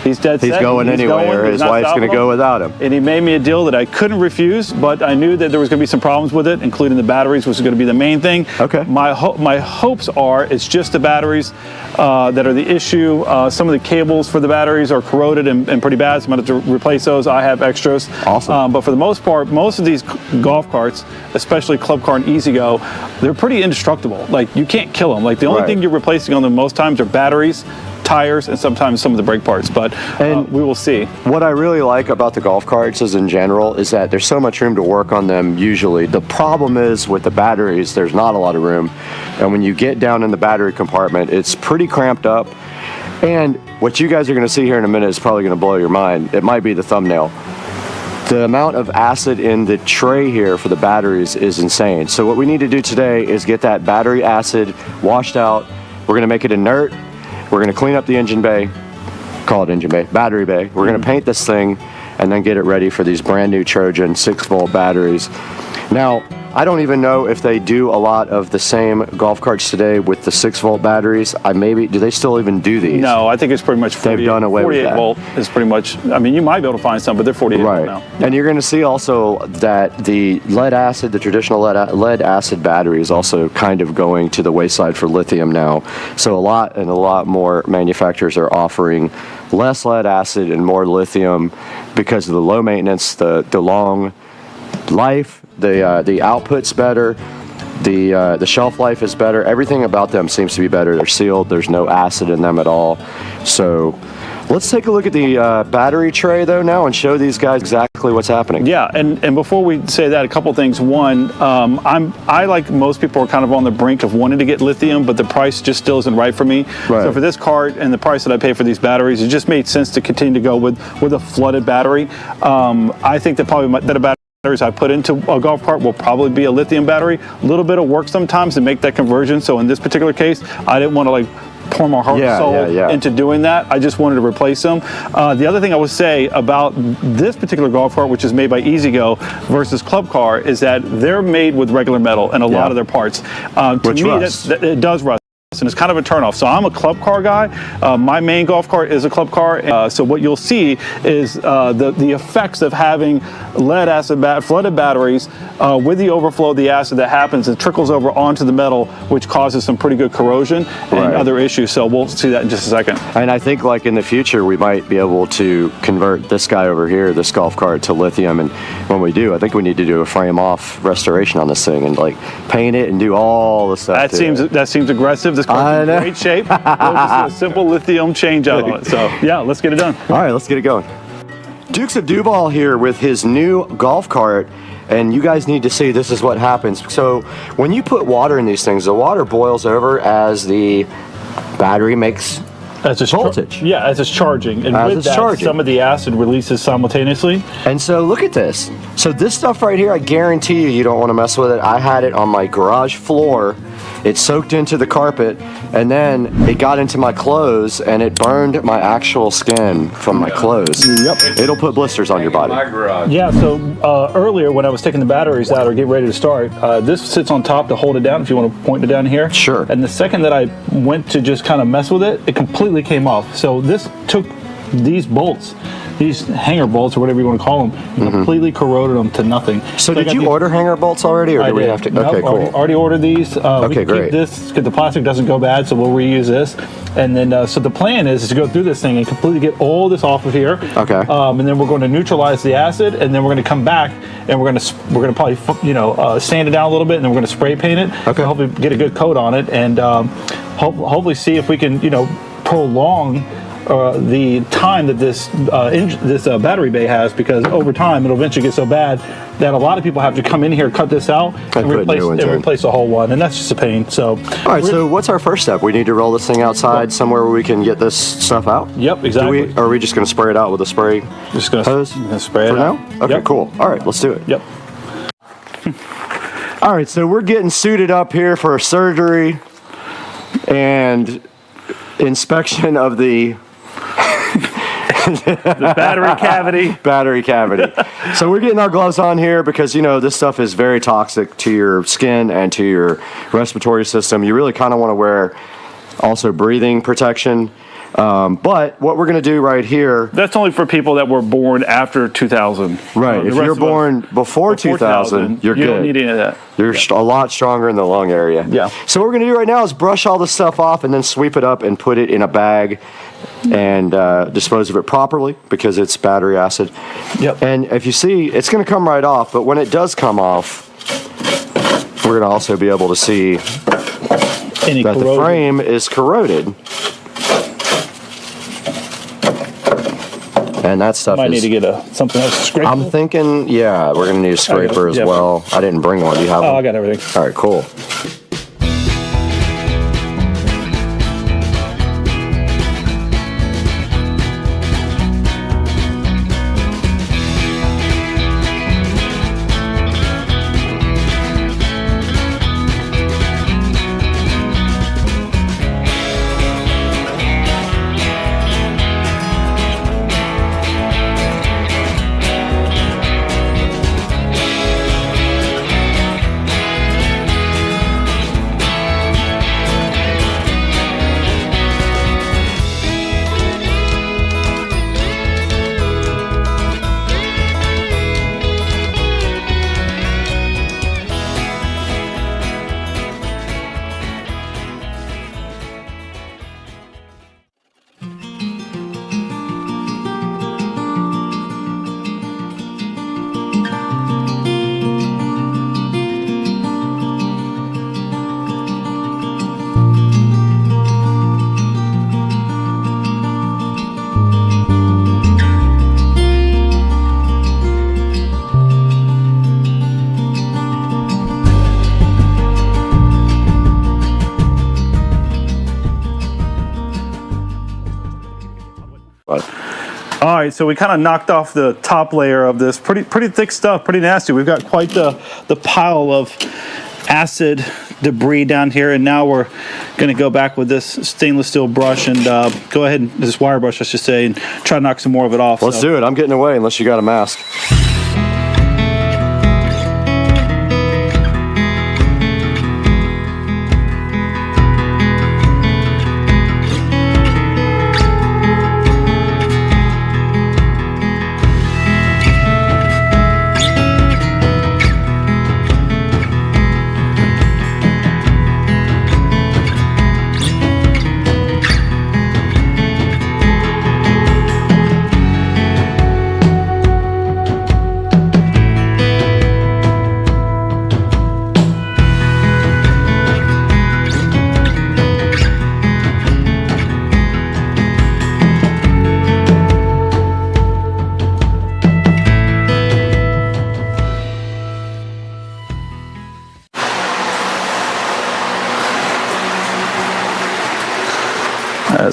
he's dead set. He's going anyway, or his wife's going to go without him. And he made me a deal that I couldn't refuse, but I knew that there was going to be some problems with it, including the batteries, which was going to be the main thing. Okay. My hopes are it's just the batteries that are the issue. Some of the cables for the batteries are corroded and pretty bad, so I'm going to have to replace those. I have extras. Awesome. But for the most part, most of these golf carts, especially Club Car and Easy Go, they're pretty indestructible. Like, you can't kill them. Like, the only thing you're replacing on them most times are batteries, tires, and sometimes some of the brake parts, but we will see. What I really like about the golf carts is in general is that there's so much room to work on them usually. The problem is with the batteries, there's not a lot of room, and when you get down in the battery compartment, it's pretty cramped up. And what you guys are going to see here in a minute is probably going to blow your mind. It might be the thumbnail. The amount of acid in the tray here for the batteries is insane. So what we need to do today is get that battery acid washed out. We're going to make it inert. We're going to clean up the engine bay. Call it engine bay, battery bay. We're going to paint this thing and then get it ready for these brand new Trojan 6 volt batteries. Now, I don't even know if they do a lot of the same golf carts today with the 6 volt batteries. Do they still even do these? No, I think it's pretty much 48, they've done away with that. 48 volt is pretty much, I mean, you might be able to find some, but they're 48 volt now. And you're going to see also that the lead acid, the traditional lead acid battery is also kind of going to the wayside for lithium now. So a lot more manufacturers are offering less lead acid and more lithium because of the low maintenance, the long life, the output's better, the shelf life is better. Everything about them seems to be better. They're sealed. There's no acid in them at all. So let's take a look at the battery tray though now and show these guys exactly what's happening. Yeah, and before we say that, a couple things. One, I like most people are kind of on the brink of wanting to get lithium, but the price just still isn't right for me. Right. So for this cart and the price that I pay for these batteries, it just made sense to continue to go with a flooded battery. I think that probably that about batteries I put into a golf cart will probably be a lithium battery. A little bit of work sometimes to make that conversion. So in this particular case, I didn't want to like pour my heart and soul into doing that. I just wanted to replace them. The other thing I would say about this particular golf cart, which is made by Easy Go versus Club Car, is that they're made with regular metal in a lot of their parts. To me, it does rust. And it's kind of a turnoff. So I'm a Club Car guy. My main golf cart is a Club Car. So what you'll see is the effects of having lead acid flooded batteries with the overflow of the acid that happens and trickles over onto the metal, which causes some pretty good corrosion and other issues. So we'll see that in just a second. And I think like in the future, we might be able to convert this guy over here, this golf cart, to lithium. And when we do, I think we need to do a frame off restoration on this thing and like paint it and do all the stuff. That seems aggressive. This car's in great shape. We'll just do a simple lithium change out on it. So yeah, let's get it done. All right, let's get it going. Dukes of Duval here with his new golf cart, and you guys need to see this is what happens. So when you put water in these things, the water boils over as the battery makes as it's voltage. Yeah, as it's charging. And as with it's that, charging. some of the acid releases simultaneously. And so look at this. So this stuff right here, I guarantee you don't want to mess with it. I had it on my garage floor. It soaked into the carpet, and then it got into my clothes, and it burned my actual skin from my clothes. Yep. It'll put blisters on your body. Yeah, so earlier when I was taking the batteries out or getting ready to start, this sits on top to hold it down if you want to point it down here. Sure. And the second that I went to just kind of mess with it, it completely came off. So this took these bolts, these hanger bolts or whatever you want to call them, and completely corroded them to nothing. So did you order hanger bolts already, or do we have to? Nope, Okay, cool. Already ordered these. Okay, we can great. keep this because the plastic doesn't go bad, so we'll reuse this. And then, so the plan is to go through this thing and completely get all this off of here. Okay. And then we're going to neutralize the acid, and then we're going to come back and we're going to probably sand it down a little bit, and then we're going to spray paint it. Okay. Hopefully get a good coat on it, and hopefully see if we can prolong the time that this battery bay has, because over time it'll eventually get so bad that a lot of people have to come in here, cut this out, and replace the whole one, and that's just a pain. So, all right. So what's our first step? We need to roll this thing outside somewhere where we can get this stuff out. Yep, exactly. Are we just going to spray it out with a spray? Just going to spray it for out now. Okay, yep. Cool. All right, let's do it. Yep. All right, so we're getting suited up here for surgery and inspection of the battery cavity. Battery cavity. So we're getting our gloves on here because, this stuff is very toxic to your skin and to your respiratory system. You really kind of want to wear also breathing protection. But what we're going to do right here... That's only for people that were born after 2000. Right. If you're born before 2000, you're good. You don't need any of that. You're a lot stronger in the lung area. Yeah. So what we're going to do right now is brush all this stuff off and then sweep it up and put it in a bag and dispose of it properly because it's battery acid. Yep. And if you see, it's going to come right off, but when it does come off, we're going to also be able to see that the frame is corroded. And that stuff might need to get something else to scrape. I'm thinking, yeah, we're going to need a scraper as well. I didn't bring one. Do you have one? I got everything. All right, cool. All right, so we kind of knocked off the top layer of this. Pretty thick stuff, pretty nasty. We've got quite the pile of acid debris down here, and now we're going to go back with this stainless steel brush and go ahead, this wire brush I should say, and try to knock some more of it off. Let's do it. I'm getting away unless you got a mask.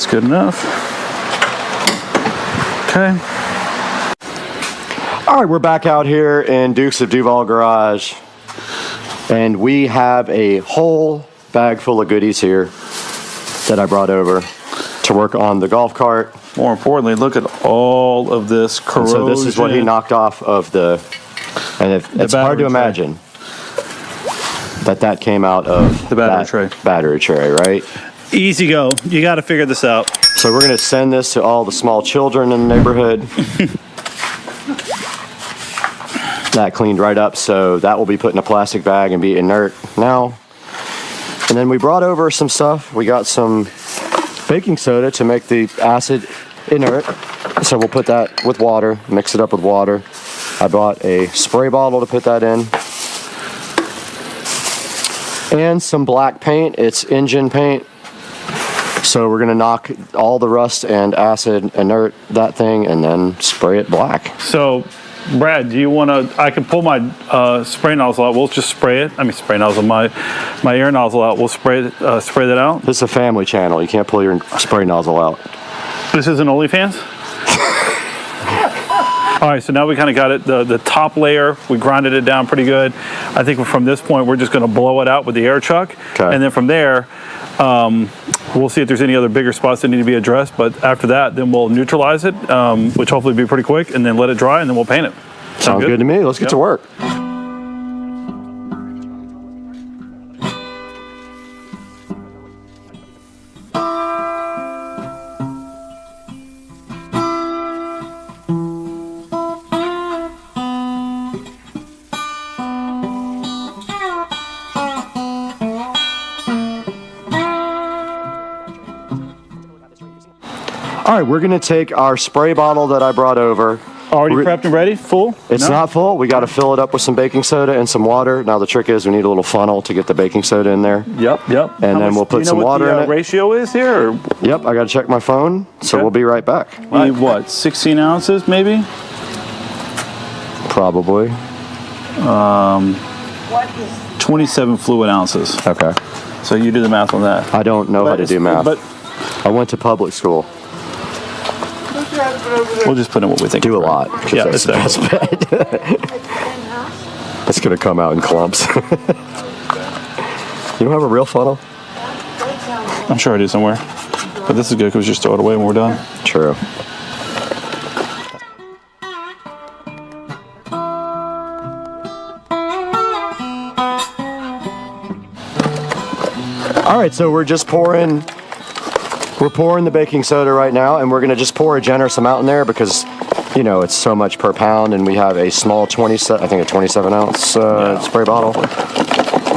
good enough. Okay. All right, we're back out here in Dukes of Duval Garage, and we have a whole bag full of goodies here that I brought over to work on the golf cart. More importantly, look at all of this corrosion. So this is what he knocked off of the, and it's hard to imagine that came out of the battery tray. Battery tray, right? Easy go. You got to figure this out. So we're going to send this to all the small children in the neighborhood. That cleaned right up, so that will be put in a plastic bag and be inert now. And then we brought over some stuff. We got some baking soda to make the acid inert. So we'll put that with water, mix it up with water. I bought a spray bottle to put that in. And some black paint. It's engine paint. So we're gonna knock all the rust and acid, inert that thing, and then spray it black. So, Brad, do you want to? I can pull my spray nozzle out. We'll just spray it. I mean, spray nozzle, my air nozzle out. We'll spray that out. This is a family channel. You can't pull your spray nozzle out. This isn't OnlyFans. All right, so now we kind of got it. The top layer, we grinded it down pretty good. I think from this point, we're just going to blow it out with the air chuck, and then from there, we'll see if there's any other bigger spots that need to be addressed. But after that, then we'll neutralize it, which hopefully will be pretty quick, and then let it dry, and then we'll paint it. Sounds good to me. Let's get to work. All right, we're gonna take our spray bottle that I brought over. Already prepped and ready? Full? It's not full. We got to fill it up with some baking soda and some water. Now the trick is we need a little funnel to get the baking soda in there. Yep. And then we'll put some water in it. Do you know what the ratio is here? Or? Yep, I got to check my phone, so we'll be right back. You need what, 16 ounces maybe? Probably. 27 fluid ounces. Okay. So you do the math on that. I don't know how to do math. But I went to public school. We'll just put in what we think. Do a lot. Yeah, that's the best bet. It's going to come out in clumps. You don't have a real funnel? I'm sure I do somewhere. But this is good because we just throw it away when we're done. True. All right, so we're pouring the baking soda right now, and we're going to just pour a generous amount in there because, you know, it's so much per pound, and we have a small 27 ounce spray bottle.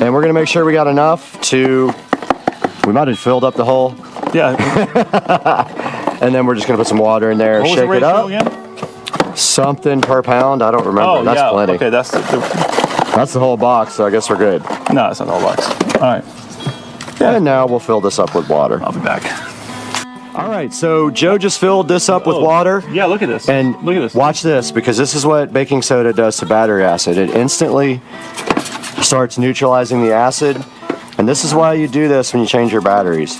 And we're going to make sure we got enough we might have filled up the hole. Yeah. And then we're just going to put some water in there, shake it up. Again? Something per pound, I don't remember. Oh, that's plenty. Okay, that's the whole box, so I guess we're good. No, it's not the whole box. All right. Yeah. And now we'll fill this up with water. I'll be back. All right, so Joe just filled this up with water. Yeah, look at this. And look at this. Watch this, because this is what baking soda does to battery acid. It instantly starts neutralizing the acid, and this is why you do this when you change your batteries.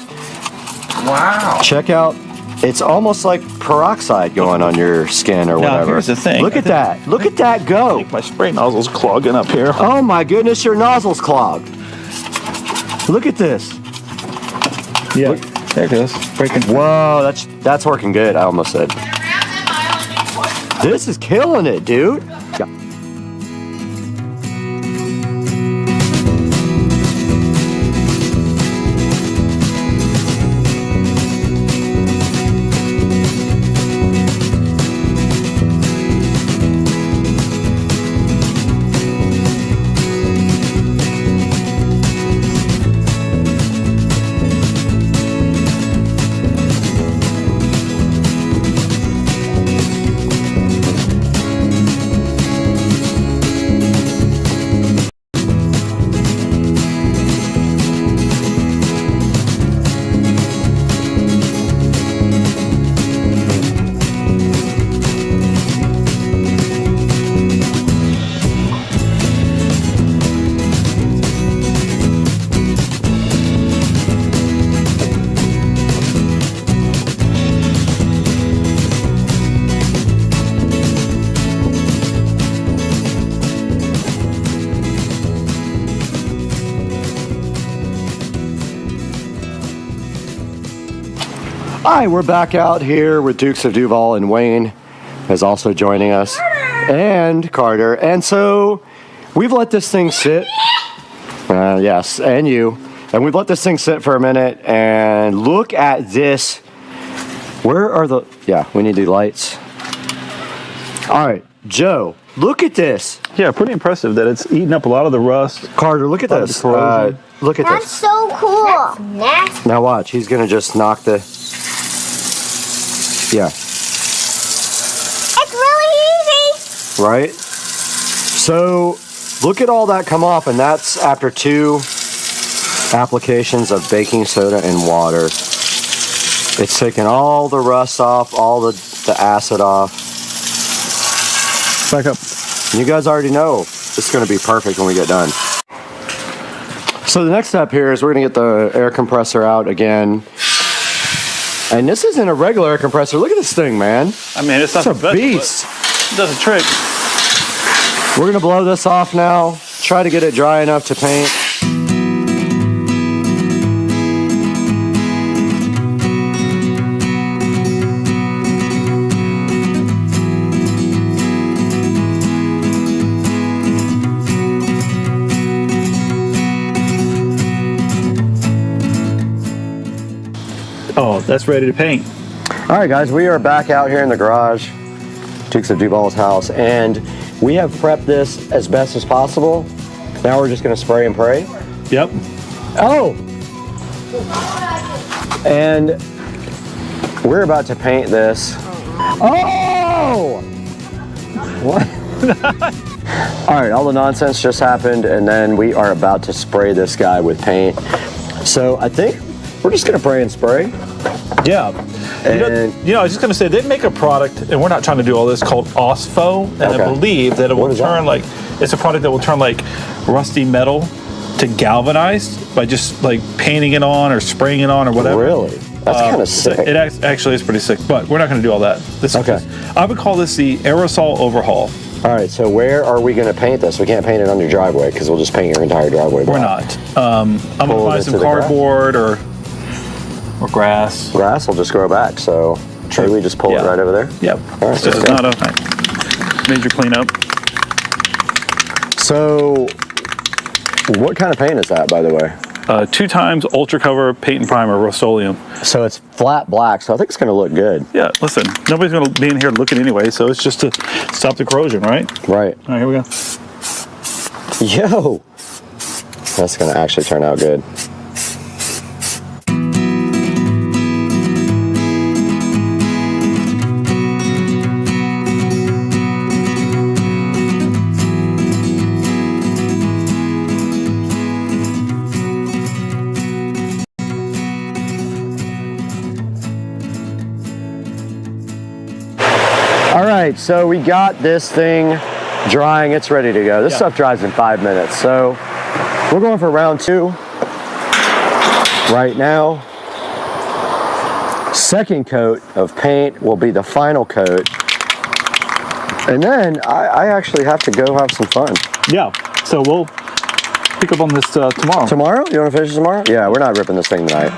Wow. Check out, it's almost like peroxide going on your skin or whatever. Now, here's the thing. Look at that. Look at that go. I think my spray nozzle's clogging up here. Oh my goodness, your nozzle's clogged. Look at this. Yeah. Look. There it goes. Breaking. Whoa, that's working good, I almost said. This is killing it, dude. Hi, we're back out here with Dukes of Duval, and Wayne is also joining us, and Carter. And so we've let this thing sit. Yes, and you. And we've let this thing sit for a minute, and look at this. Where are the... Yeah, we need the lights. All right, Joe, look at this. Yeah, pretty impressive that it's eating up a lot of the rust. Carter, look at this. Look at That's this. so cool. That's nasty. Now watch, he's gonna just knock the... Yeah. It's really easy. Right? So, look at all that come off, and that's after 2 applications of baking soda and water. It's taken all the rust off, all the acid off. Back up. You guys already know it's going to be perfect when we get done. So the next step here is we're going to get the air compressor out again. And this isn't a regular air compressor. Look at this thing, man. I mean, it's not a beast. It does a trick. We're going to blow this off now. Try to get it dry enough to paint. Oh, that's ready to paint. All right, guys, we are back out here in the garage, Dukes of Duval's house, and we have prepped this as best as possible. Now we're just going to spray and pray. Yep. Oh! And we're about to paint this. Oh! What? All right, all the nonsense just happened, and then we are about to spray this guy with paint. So I think we're just going to pray and spray. Yeah. You know, I was just going to say, they make a product, and we're not trying to do all this, called OSFO, and I believe that it will turn like, it's a product that will turn like rusty metal to galvanized by just like painting it on or spraying it on or whatever. Really? That's kind of sick. It actually is pretty sick, but we're not going to do all that. This is just, I would call this the aerosol overhaul. All right, so where are we going to paint this? We can't paint it on your driveway because we'll just paint your entire driveway. We're not. I'm going to buy some cardboard or grass. Grass will just grow back, so should we just pull it right over there? Yep. All right, this is not a major cleanup. So, what kind of paint is that, by the way? 2 times Ultra Cover Paint and Primer Rust-Oleum. So it's flat black, so I think it's going to look good. Yeah, listen, nobody's going to be in here looking anyway, so it's just to stop the corrosion, right? Right. All right, here we go. Yo! That's going to actually turn out good. All right, so we got this thing drying. It's ready to go. This stuff dries in 5 minutes. So we're going for round 2 right now. Second coat of paint will be the final coat. And then I actually have to go have some fun. Yeah, so we'll pick up on this tomorrow. Tomorrow? You want to finish it tomorrow? Yeah, we're not ripping this thing tonight.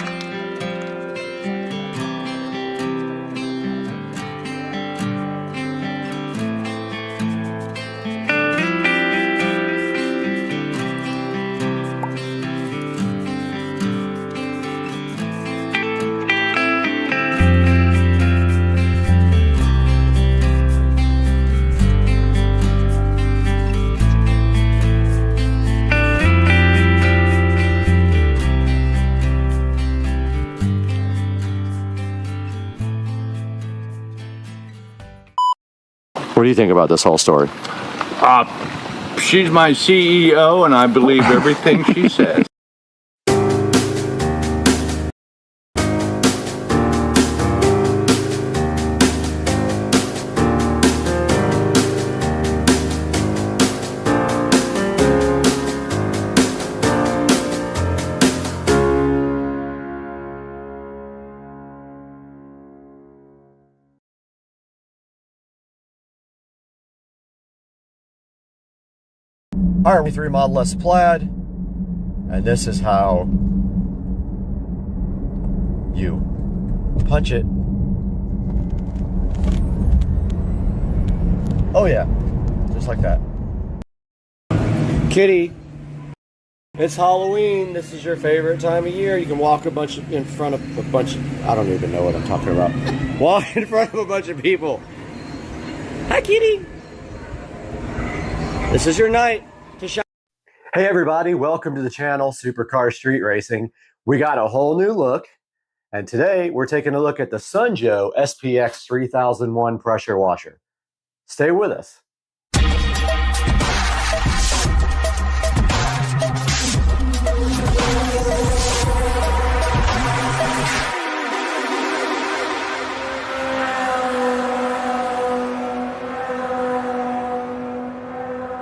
What do you think about this whole story? She's my CEO, and I believe everything she says. R3 Model S Plaid, and this is how you punch it. Oh yeah, just like that. Kitty, it's Halloween. This is your favorite time of year. You can walk in front of a bunch of, I don't even know what I'm talking about. Walk in front of a bunch of people. Hi, Kitty. This is your night to shine. Hey everybody, welcome to the channel, Supercar Street Racing. We got a whole new look, and today we're taking a look at the Sunjoe SPX 3001 pressure washer. Stay with us.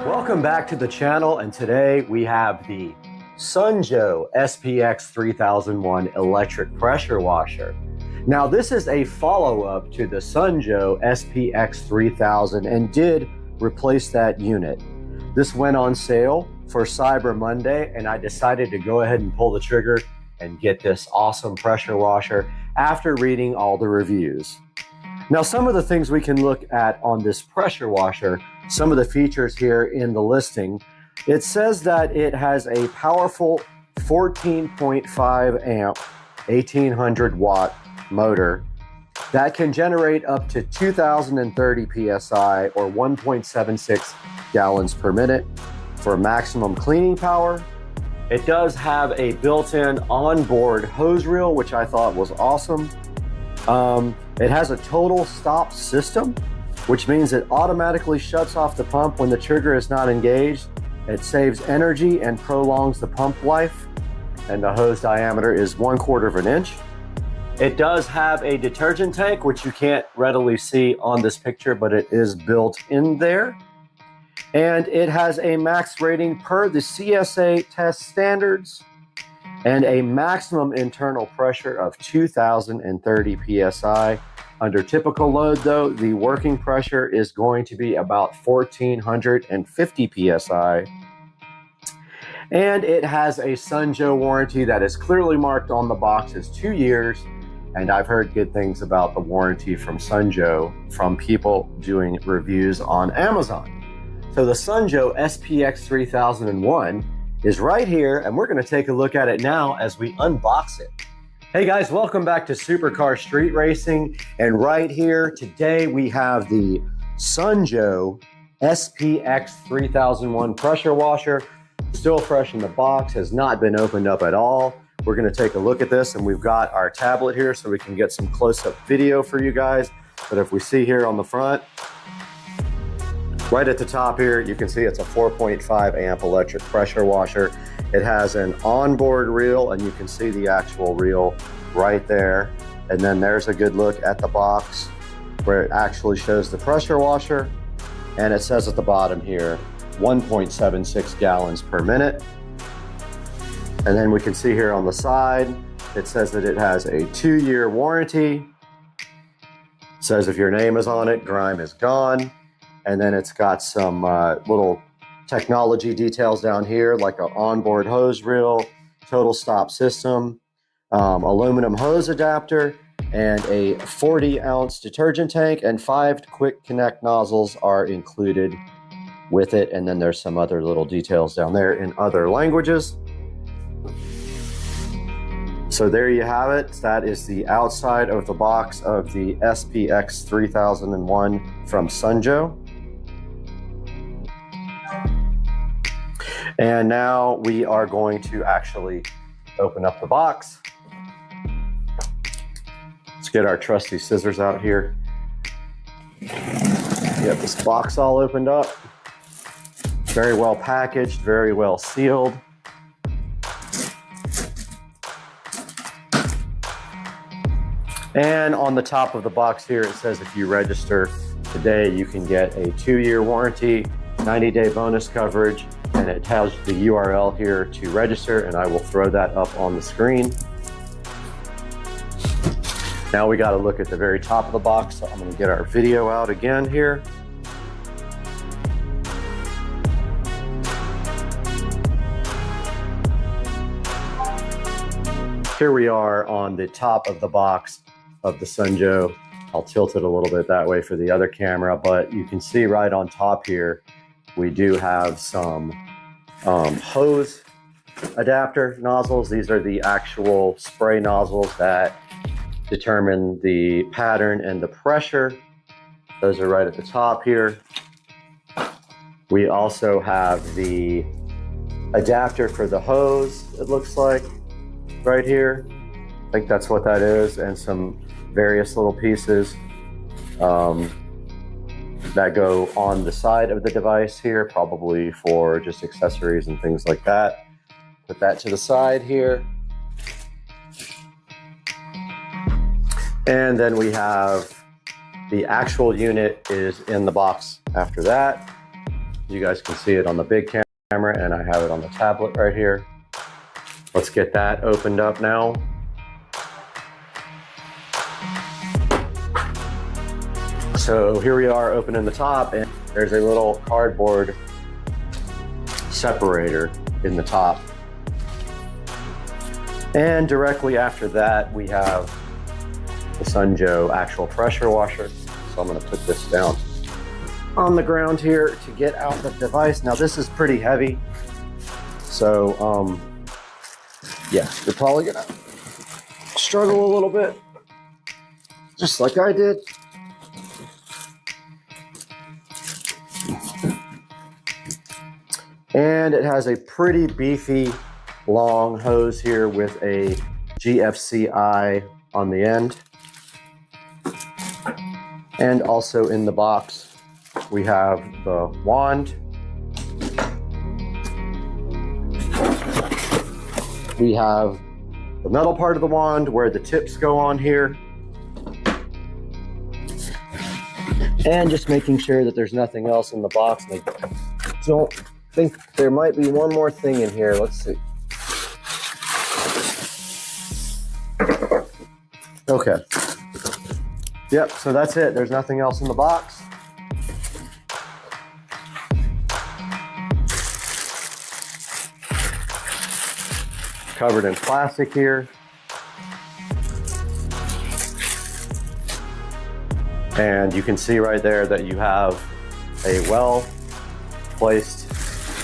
Welcome back to the channel, and today we have the Sunjoe SPX 3001 electric pressure washer. Now this is a follow-up to the Sunjoe SPX 3000 and did replace that unit. This went on sale for Cyber Monday, and I decided to go ahead and pull the trigger and get this awesome pressure washer after reading all the reviews. Now, some of the things we can look at on this pressure washer, some of the features here in the listing, it says that it has a powerful 14.5 amp, 1800 watt motor that can generate up to 2030 PSI or 1.76 gallons per minute for maximum cleaning power. It does have a built-in onboard hose reel, which I thought was awesome. It has a total stop system, which means it automatically shuts off the pump when the trigger is not engaged. It saves energy and prolongs the pump life, and the hose diameter is 1/4 inch. It does have a detergent tank, which you can't readily see on this picture, but it is built in there. And it has a max rating per the CSA test standards and a maximum internal pressure of 2030 PSI. Under typical load though, the working pressure is going to be about 1450 PSI. And it has a Sunjoe warranty that is clearly marked on the box as 2 years. And I've heard good things about the warranty from Sunjoe from people doing reviews on Amazon. So the Sunjoe SPX 3001 is right here, and we're going to take a look at it now as we unbox it. Hey guys, welcome back to Supercar Street Racing, and right here today we have the Sunjoe SPX 3001 pressure washer, still fresh in the box, has not been opened up at all. We're going to take a look at this, and we've got our tablet here so we can get some close-up video for you guys. But if we see here on the front, right at the top here, you can see it's a 4.5 amp electric pressure washer. It has an onboard reel, and you can see the actual reel right there. And then there's a good look at the box where it actually shows the pressure washer. And it says at the bottom here, 1.76 gallons per minute. And then we can see here on the side, it says that it has a 2-year warranty. It says if your name is on it, grime is gone. And then it's got some little technology details down here, like an onboard hose reel, total stop system, aluminum hose adapter, and a 40-ounce detergent tank, and 5 quick connect nozzles are included with it. And then there's some other little details down there in other languages. So there you have it. That is the outside of the box of the SPX 3001 from Sunjoe. And now we are going to actually open up the box. Let's get our trusty scissors out here. Get this box all opened up. Very well packaged, very well sealed. And on the top of the box here, it says if you register today, you can get a 2-year warranty, 90-day bonus coverage, and it has the URL here to register, and I will throw that up on the screen. Now we got to look at the very top of the box, so I'm going to get our video out again here. Here we are on the top of the box. of the Sunjo. I'll tilt it a little bit that way for the other camera, but you can see right on top here, we do have some hose adapter nozzles. These are the actual spray nozzles that determine the pattern and the pressure. Those are right at the top here. We also have the adapter for the hose, it looks like, right here. I think that's what that is, and some various little pieces that go on the side of the device here, probably for just accessories and things like that. Put that to the side here. And then we have the actual unit is in the box after that. You guys can see it on the big camera, and I have it on the tablet right here. Let's get that opened up now. So here we are opening the top, and there's a little cardboard separator in the top. And directly after that, we have the Sunjo actual pressure washer. So I'm gonna put this down on the ground here to get out the device. Now this is pretty heavy. So yeah, you're probably gonna struggle a little bit, just like I did. And it has a pretty beefy long hose here with a GFCI on the end. And also in the box, we have the wand. We have the metal part of the wand where the tips go on here. And just making sure that there's nothing else in the box. I don't think there might be one more thing in here. Let's see. Okay. Yep, so that's it. There's nothing else in the box. Covered in plastic here. And you can see right there that you have a well-placed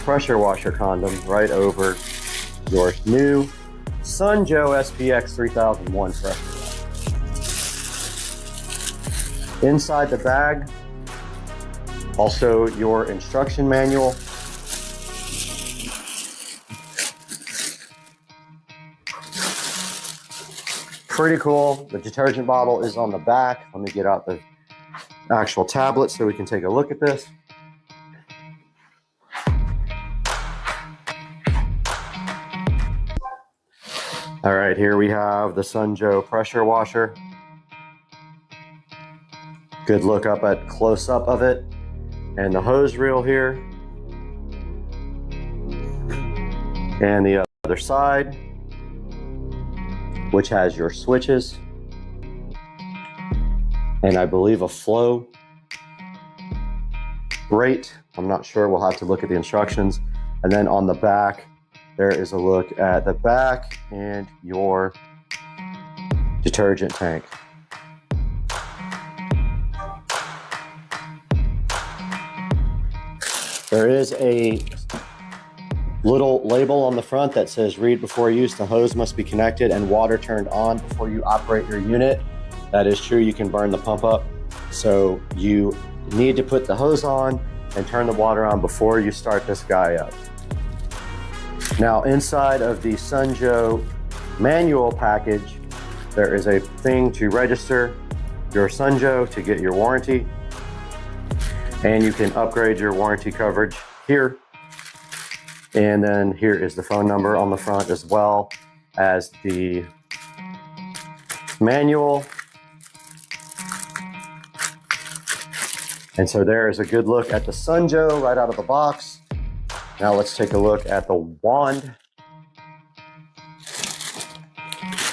pressure washer condom right over your new Sunjo SPX 3001 pressure washer. Inside the bag, also your instruction manual. Pretty cool. The detergent bottle is on the back. Let me get out the actual tablet so we can take a look at this. All right, here we have the Sunjo pressure washer. Good look up at close up of it. And the hose reel here. And the other side, which has your switches. And I believe a flow rate. I'm not sure, we'll have to look at the instructions. And then on the back, there is a look at the back and your detergent tank. There is a little label on the front that says read before use, the hose must be connected and water turned on before you operate your unit. That is true, you can burn the pump up. So you need to put the hose on and turn the water on before you start this guy up. Now inside of the Sunjo manual package, there is a thing to register your Sunjo to get your warranty. And you can upgrade your warranty coverage here. And then here is the phone number on the front as well as the manual. And so there is a good look at the Sunjo right out of the box. Now let's take a look at the wand.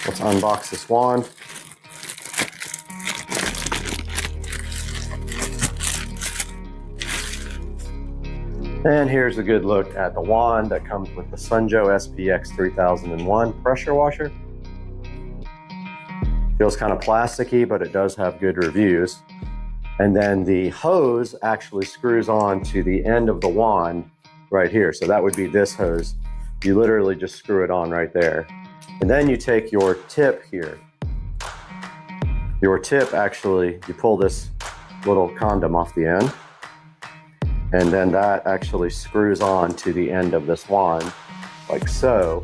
Let's unbox this wand. And here's a good look at the wand that comes with the Sunjo SPX 3001 pressure washer. Feels kind of plasticky, but it does have good reviews. And then the hose actually screws on to the end of the wand right here. So that would be this hose. You literally just screw it on right there. And then you take your tip here. Your tip actually, you pull this little condom off the end, and then that actually screws on to the end of this wand, like so.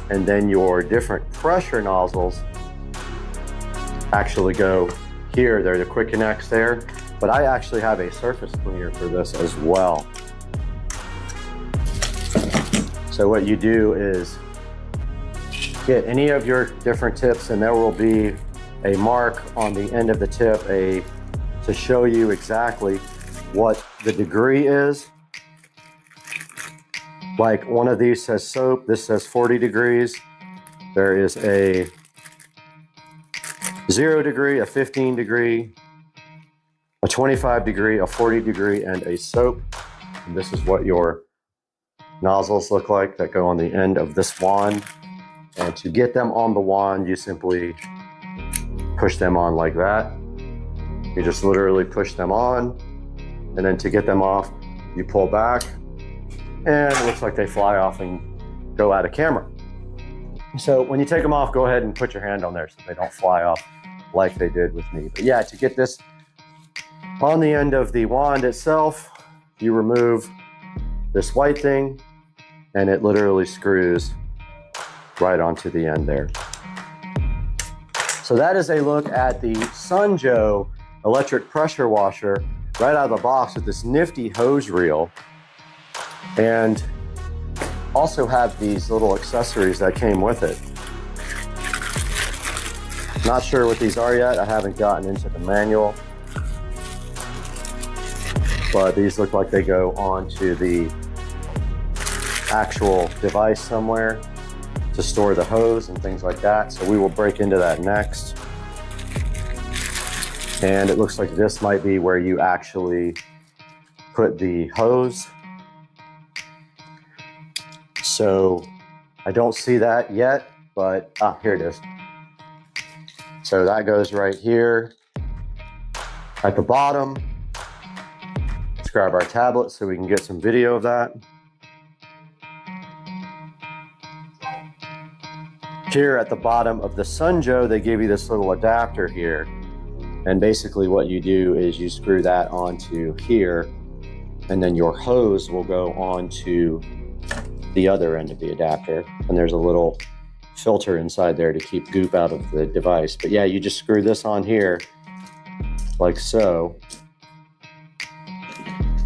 And then your different pressure nozzles actually go here. They're the quick connects there, but I actually have a surface cleaner for this as well. So what you do is get any of your different tips, and there will be a mark on the end of the tip to show you exactly what the degree is. Like one of these says soap, this says 40 degrees. There is a 0 degree, a 15 degree, a 25 degree, a 40 degree, and a soap. And this is what your nozzles look like that go on the end of this wand. And to get them on the wand, you simply push them on like that. You just literally push them on. And then to get them off, you pull back. And it looks like they fly off and go out of camera. So when you take them off, go ahead and put your hand on there so they don't fly off like they did with me. But yeah, to get this on the end of the wand itself, you remove this white thing and it literally screws right onto the end there. So that is a look at the Sunjoe electric pressure washer right out of the box with this nifty hose reel. And also have these little accessories that came with it. Not sure what these are yet. I haven't gotten into the manual. But these look like they go onto the actual device somewhere to store the hose and things like that. So we will break into that next. And it looks like this might be where you actually put the hose. So I don't see that yet, but here it is. So that goes right here at the bottom. Let's grab our tablet so we can get some video of that. Here at the bottom of the Sunjoe, they give you this little adapter here. And basically what you do is you screw that onto here, and then your hose will go onto the other end of the adapter. And there's a little filter inside there to keep goop out of the device. But yeah, you just screw this on here like so.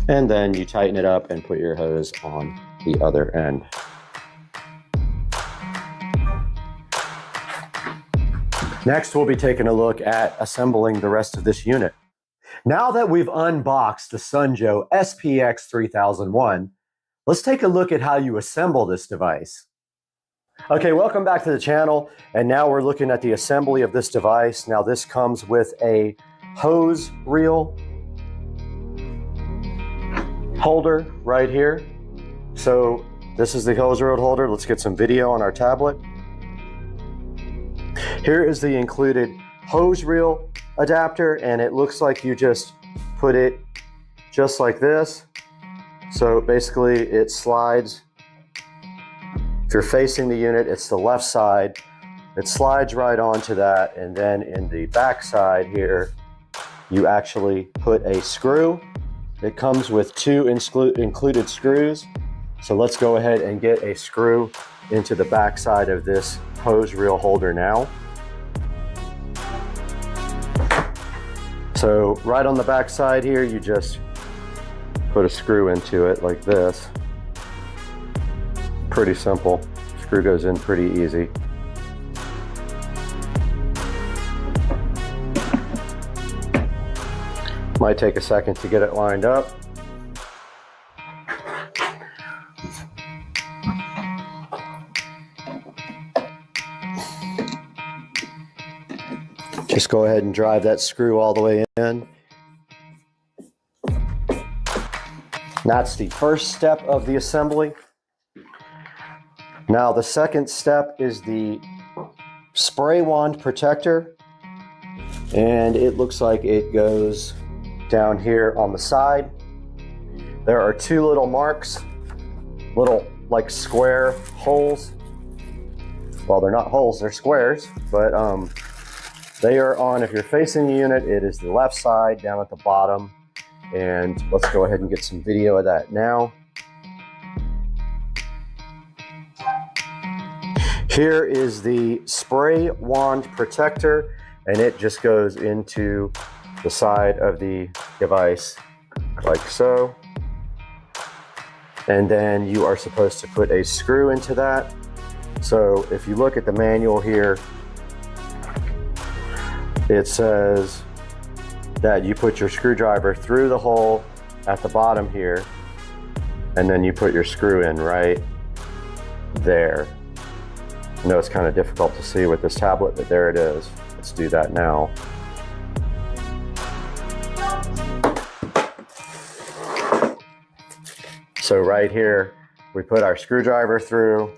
And then you tighten it up and put your hose on the other end. Next, we'll be taking a look at assembling the rest of this unit. Now that we've unboxed the Sunjoe SPX 3001, let's take a look at how you assemble this device. Okay, welcome back to the channel, and now we're looking at the assembly of this device. Now this comes with a hose reel holder right here. So this is the hose reel holder. Let's get some video on our tablet. Here is the included hose reel adapter, and it looks like you just put it just like this. So basically it slides. If you're facing the unit, it's the left side. It slides right onto that, and then in the back side here, you actually put a screw. It comes with 2 included screws. So let's go ahead and get a screw into the back side of this hose reel holder now. So right on the back side here, you just put a screw into it like this. Pretty simple. Screw goes in pretty easy. Might take a second to get it lined up. Just go ahead and drive that screw all the way in. That's the first step of the assembly. Now the second step is the spray wand protector. And it looks like it goes down here on the side. There are two little marks, little like square holes. Well, they're not holes, they're squares, but they are on, if you're facing the unit, it is the left side down at the bottom. And let's go ahead and get some video of that now. Here is the spray wand protector, and it just goes into the side of the device like so. And then you are supposed to put a screw into that. So if you look at the manual here, it says that you put your screwdriver through the hole at the bottom here, and then you put your screw in right there. I know it's kind of difficult to see with this tablet, but there it is. Let's do that now. So right here, we put our screwdriver through.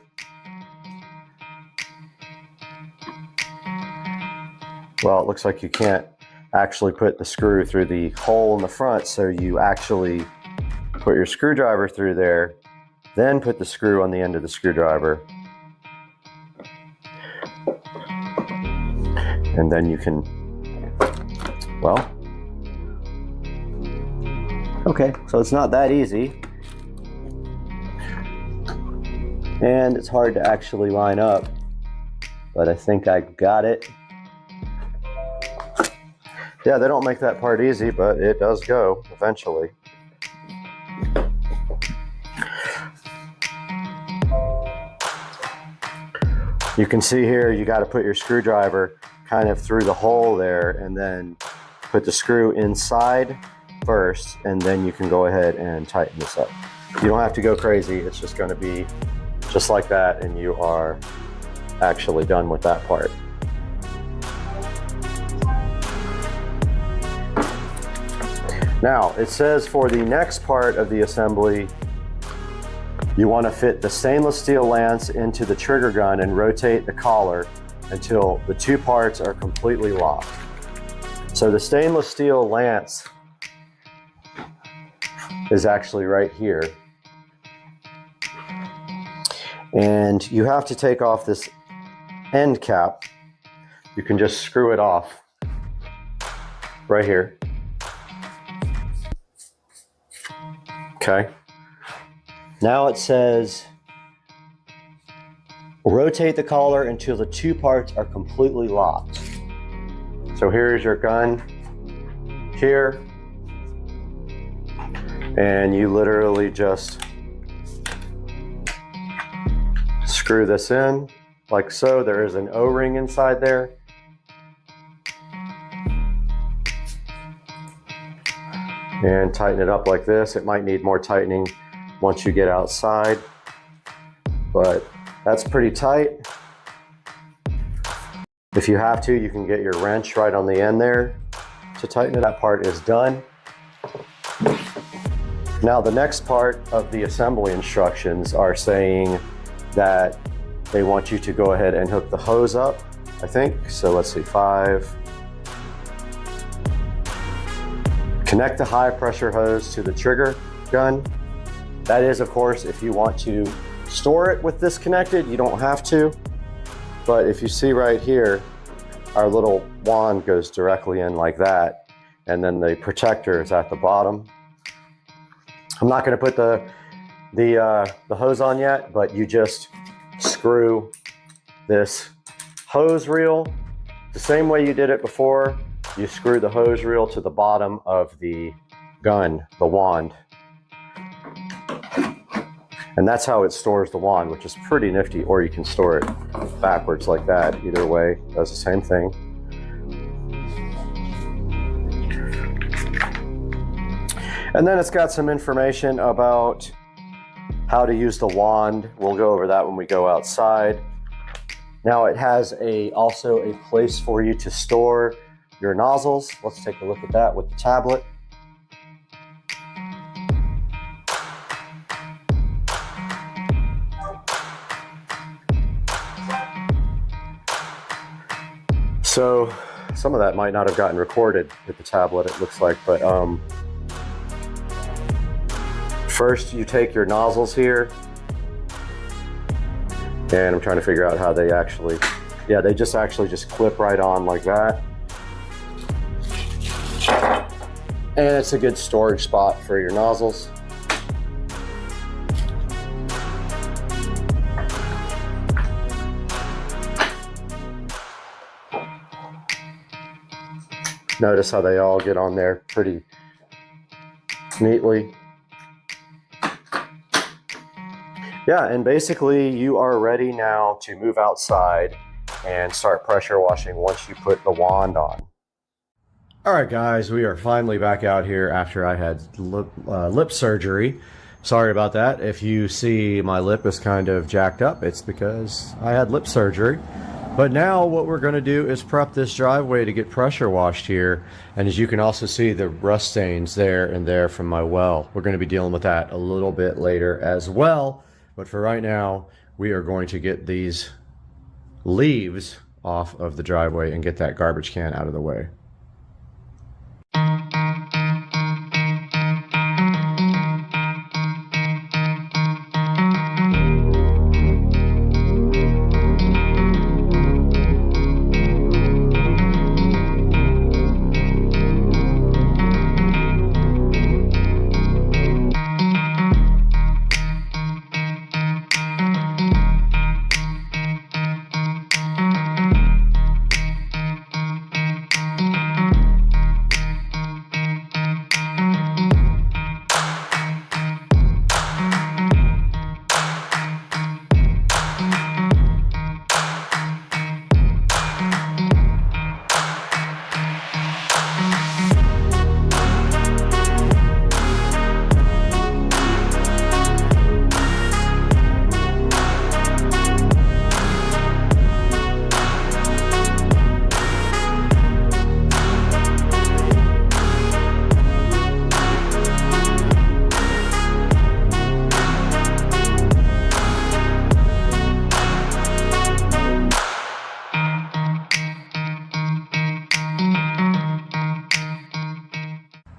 Well, it looks like you can't actually put the screw through the hole in the front, so you actually put your screwdriver through there, then put the screw on the end of the screwdriver. And then you can, well, okay, so it's not that easy. And it's hard to actually line up, but I think I got it. Yeah, they don't make that part easy, but it does go eventually. You can see here, you got to put your screwdriver kind of through the hole there, and then put the screw inside first, and then you can go ahead and tighten this up. You don't have to go crazy. It's just going to be just like that, and you are actually done with that part. Now, it says for the next part of the assembly, you want to fit the stainless steel lance into the trigger gun and rotate the collar until the two parts are completely locked. So the stainless steel lance is actually right here. And you have to take off this end cap. You can just screw it off right here. Okay. Now it says, rotate the collar until the two parts are completely locked. So here's your gun here. And you literally just screw this in like so. There is an O-ring inside there. And tighten it up like this. It might need more tightening once you get outside, but that's pretty tight. If you have to, you can get your wrench right on the end there to tighten it. That part is done. Now the next part of the assembly instructions are saying that they want you to go ahead and hook the hose up, I think. So let's see, 5. Connect the high pressure hose to the trigger gun. That is, of course, if you want to store it with this connected. You don't have to, but if you see right here, our little wand goes directly in like that, and then the protector is at the bottom. I'm not going to put the hose on yet, but you just screw this hose reel the same way you did it before. You screw the hose reel to the bottom of the gun, the wand. And that's how it stores the wand, which is pretty nifty, or you can store it backwards like that. Either way, does the same thing. And then it's got some information about how to use the wand. We'll go over that when we go outside. Now it has also a place for you to store your nozzles. Let's take a look at that with the tablet. So some of that might not have gotten recorded with the tablet, it looks like, but first you take your nozzles here, and I'm trying to figure out how they actually, yeah, they just clip right on like that. And it's a good storage spot for your nozzles. Notice how they all get on there pretty neatly. Yeah, and basically you are ready now to move outside and start pressure washing once you put the wand on. All right, guys, we are finally back out here after I had lip surgery. Sorry about that. If you see my lip is kind of jacked up, it's because I had lip surgery. But now what we're going to do is prep this driveway to get pressure washed here. And as you can also see, the rust stains there and there from my well. We're going to be dealing with that a little bit later as well. But for right now, we are going to get these leaves off of the driveway and get that garbage can out of the way.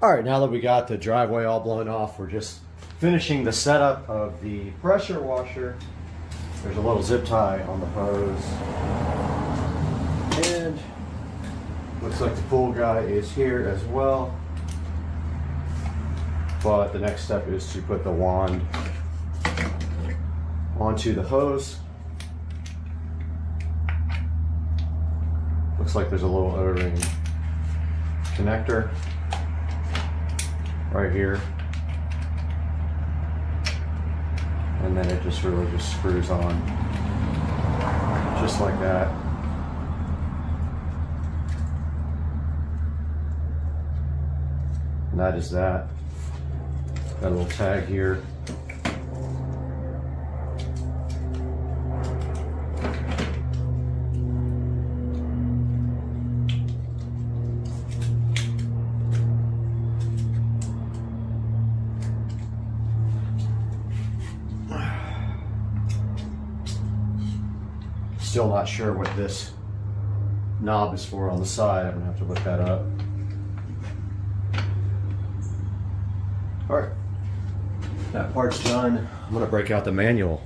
All right, now that we got the driveway all blown off, we're just finishing the setup of the pressure washer. There's a little zip tie on the hose. And looks like the pool guy is here as well. But the next step is to put the wand onto the hose. Looks like there's a little O-ring connector right here, and then it just really just screws on just like that. And that is that. Got a little tag here. Still not sure what this knob is for on the side. I'm gonna have to look that up. All right, that part's done. I'm gonna break out the manual.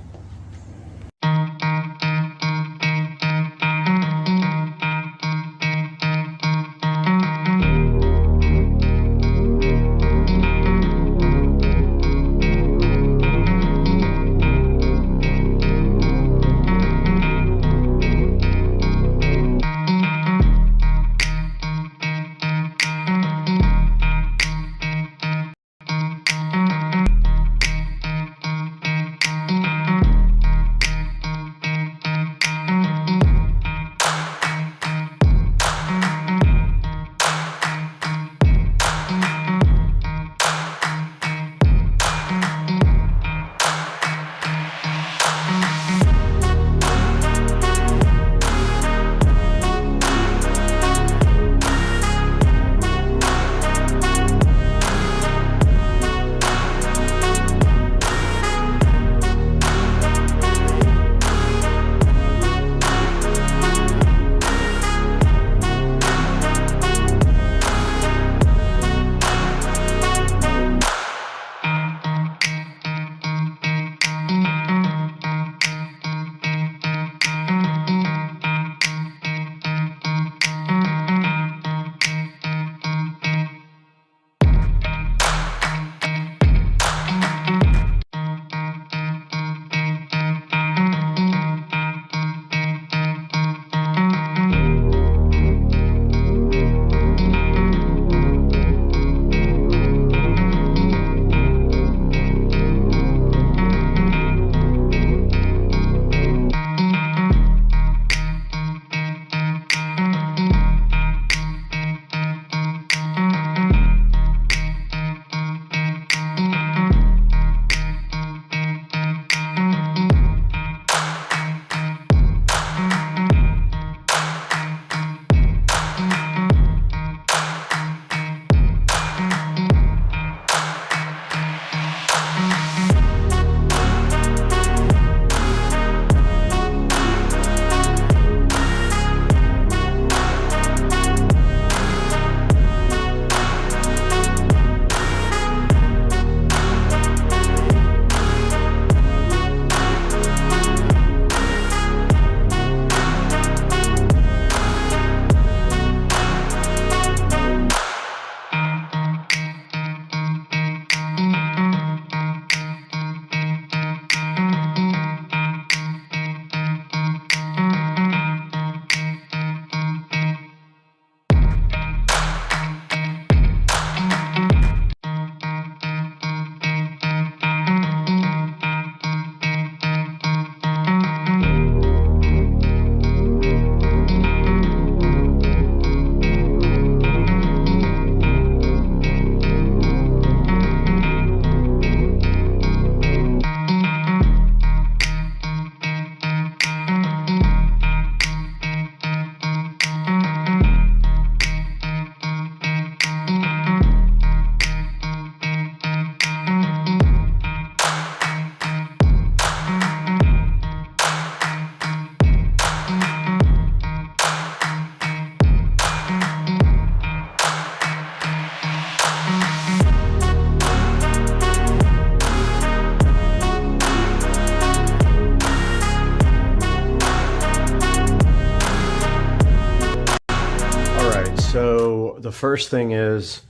the first thing is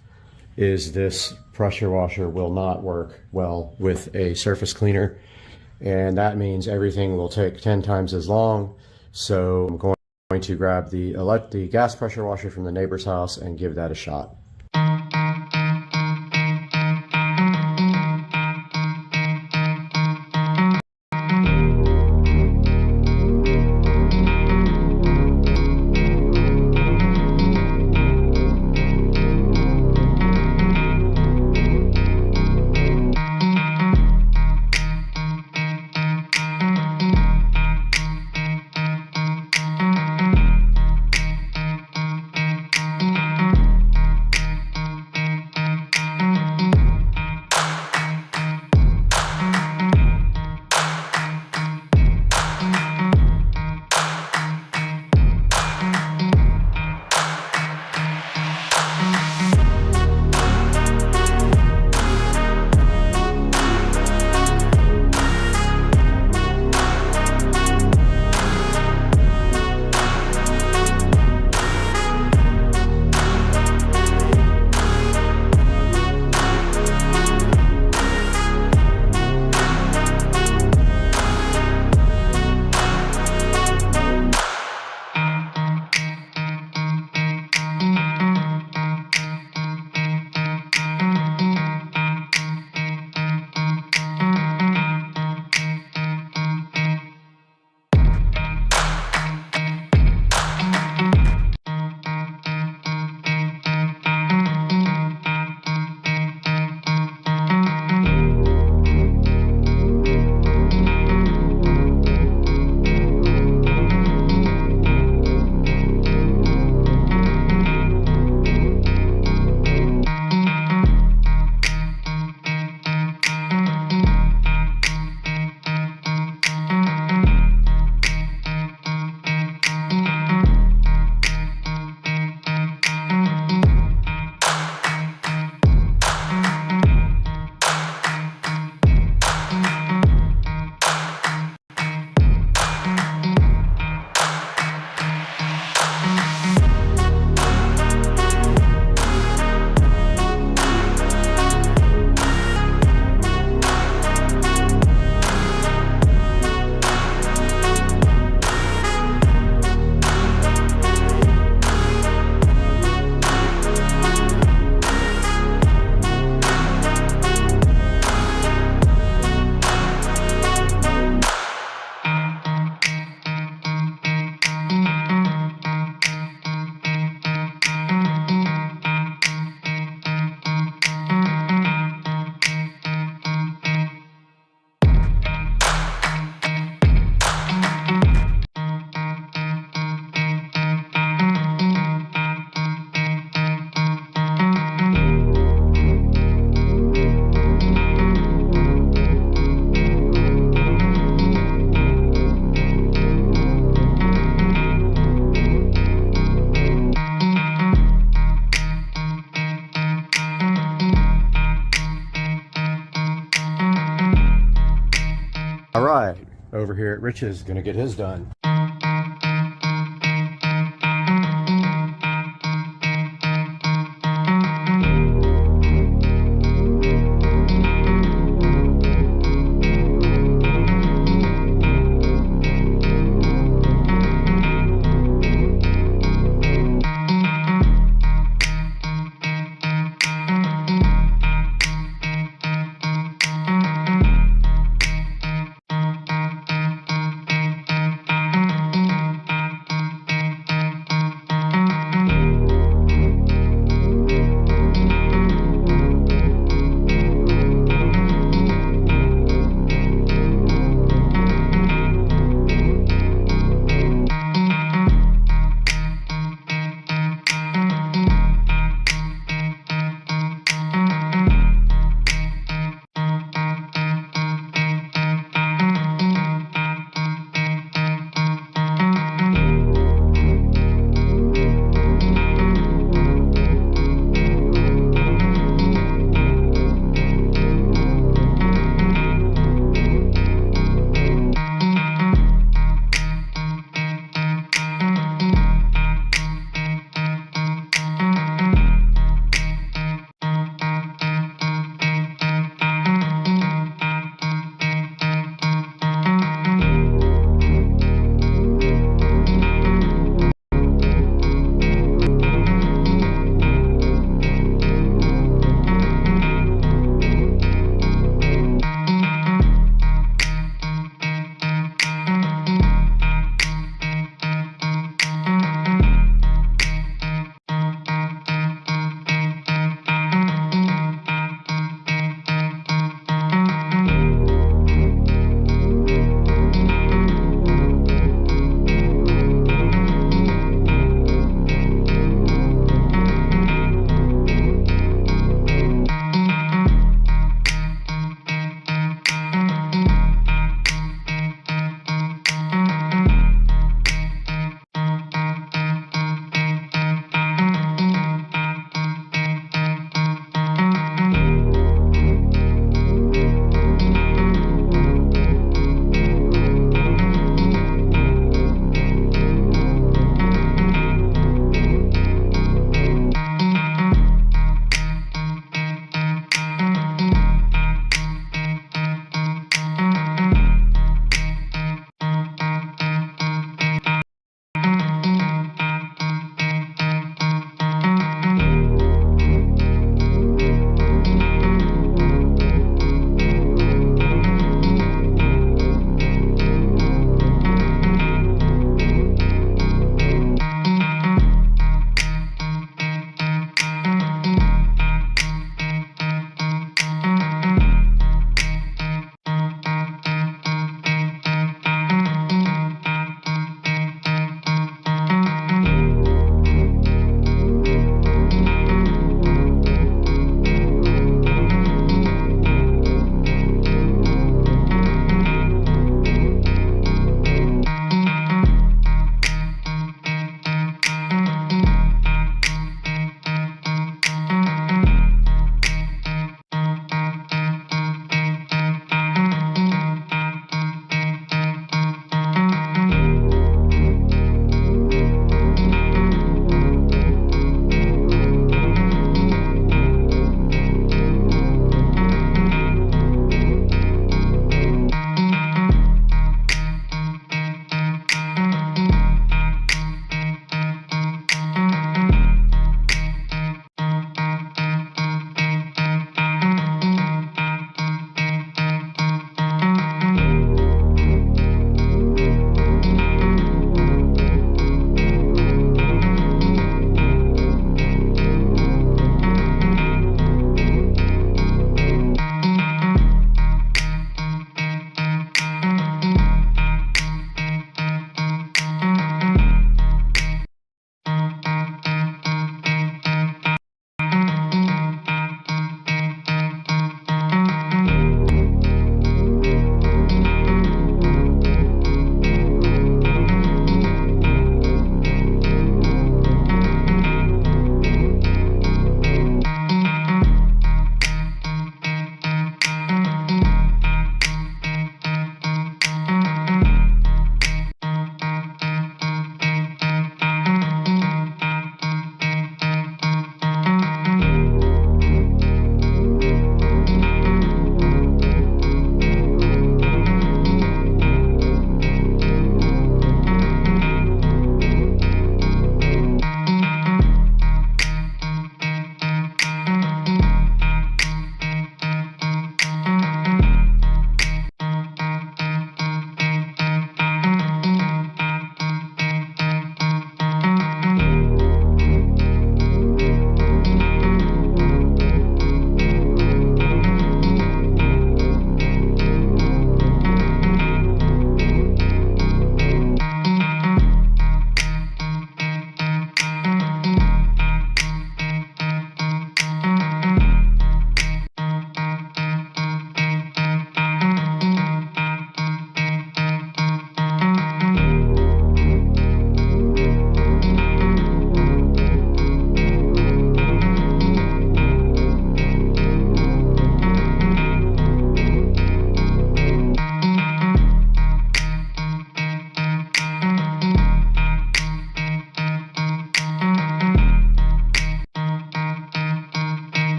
this pressure washer will not work well with a surface cleaner, and that means everything will take 10 times as long. So I'm going to grab the gas pressure washer from the neighbor's house and give that a shot. All right, over here at Rich's, gonna get his done.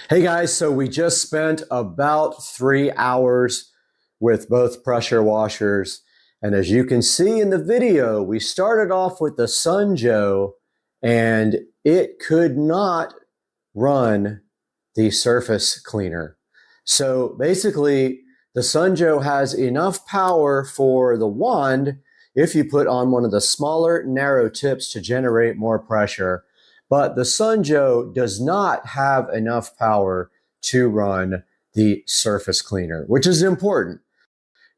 Hey guys, so we just spent about 3 hours with both pressure washers. And as you can see in the video, we started off with the Sunjoe and it could not run the surface cleaner. So basically, the Sunjoe has enough power for the wand if you put on one of the smaller narrow tips to generate more pressure. But the Sunjoe does not have enough power to run the surface cleaner, which is important.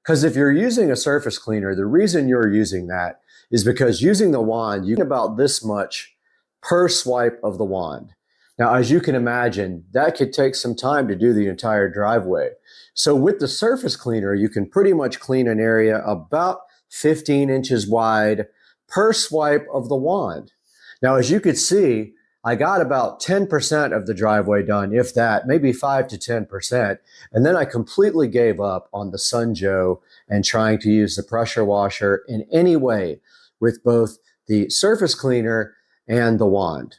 Because if you're using a surface cleaner, the reason you're using that is because using the wand, you get about this much per swipe of the wand. Now, as you can imagine, that could take some time to do the entire driveway. So with the surface cleaner, you can pretty much clean an area about 15 inches wide per swipe of the wand. Now, as you could see, I got about 10% of the driveway done, if that, maybe 5 to 10%. And then I completely gave up on the Sunjoe and trying to use the pressure washer in any way with both the surface cleaner and the wand.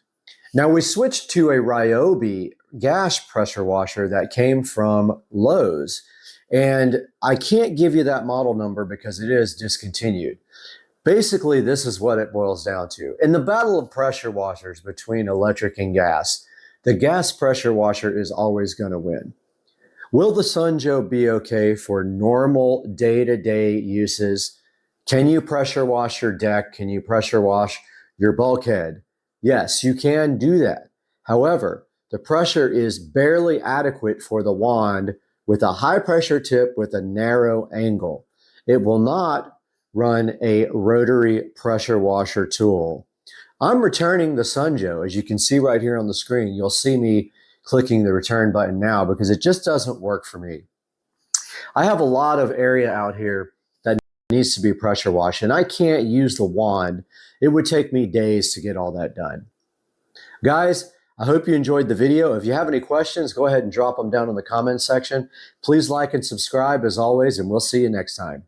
Now we switched to a Ryobi gas pressure washer that came from Lowe's. And I can't give you that model number because it is discontinued. Basically, this is what it boils down to. In the battle of pressure washers between electric and gas, the gas pressure washer is always going to win. Will the Sunjoe be okay for normal day-to-day uses? Can you pressure wash your deck? Can you pressure wash your bulkhead? Yes, you can do that. However, the pressure is barely adequate for the wand with a high pressure tip with a narrow angle. It will not run a rotary pressure washer tool. I'm returning the Sunjoe. As you can see right here on the screen, you'll see me clicking the return button now because it just doesn't work for me. I have a lot of area out here that needs to be pressure washed, and I can't use the wand. It would take me days to get all that done. Guys, I hope you enjoyed the video. If you have any questions, go ahead and drop them down in the comments section. Please like and subscribe as always, and we'll see you next time.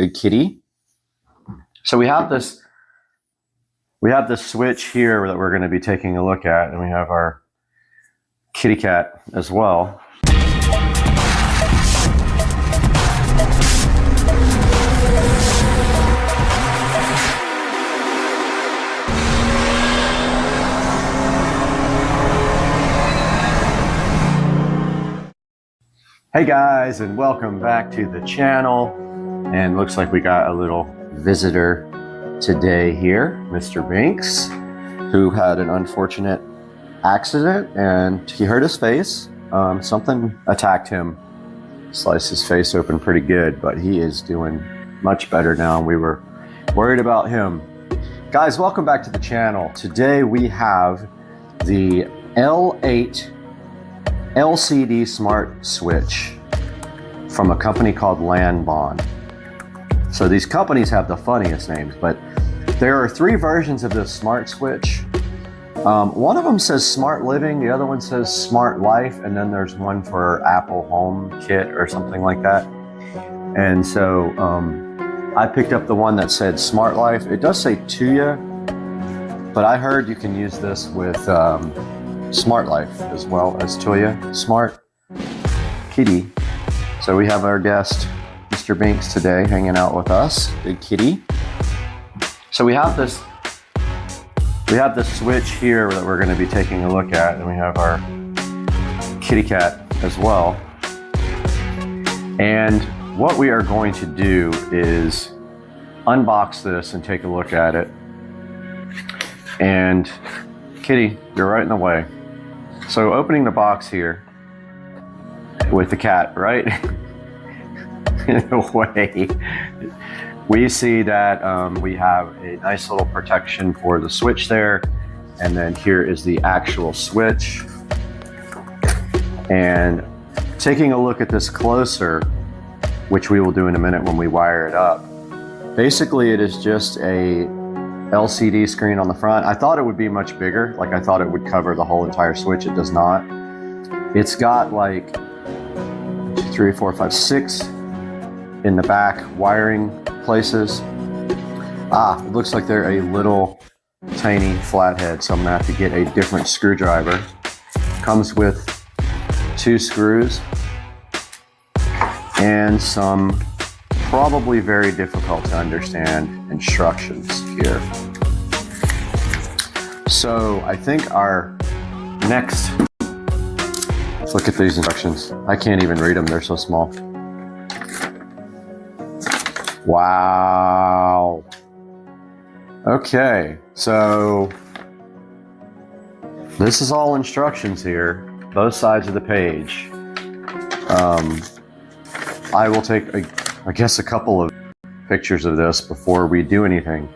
Good kitty. So we have this switch here that we're going to be taking a look at, and we have our kitty cat as well. Hey guys, and welcome back to the channel. And looks like we got a little visitor today here, Mr. Binks, who had an unfortunate accident and he hurt his face. Something attacked him, sliced his face open pretty good, but he is doing much better now. We were worried about him. Guys, welcome back to the channel. Today we have the L8 LCD Smart Switch from a company called Nylon. So these companies have the funniest names, but there are 3 versions of this smart switch. One of them says Smart Living, the other one says Smart Life, and then there's one for Apple Home Kit or something like that. And so I picked up the one that said Smart Life. It does say Tuya, but I heard you can use this with Smart Life as well as Tuya. Smart kitty. So we have our guest, Mr. Binks, today hanging out with us. Big kitty. So we have this switch here that we're going to be taking a look at, and we have our kitty cat as well. And what we are going to do is unbox this and take a look at it. And kitty, you're right in the way. So opening the box here with the cat right in the way, we see that we have a nice little protection for the switch there. And then here is the actual switch. And taking a look at this closer, which we will do in a minute when we wire it up, basically it is just a LCD screen on the front. I thought it would be much bigger. Like I thought it would cover the whole entire switch. It does not. It's got like 1, 2, 3, 4, 5, 6 in the back wiring places. It looks like they're a little tiny flathead, so I'm gonna have to get a different screwdriver. Comes with 2 screws and some probably very difficult to understand instructions here. So I think our next, let's look at these instructions. I can't even read them, they're so small. Wow. Okay, so this is all instructions here, both sides of the page. I will take I guess a couple of pictures of this before we do anything.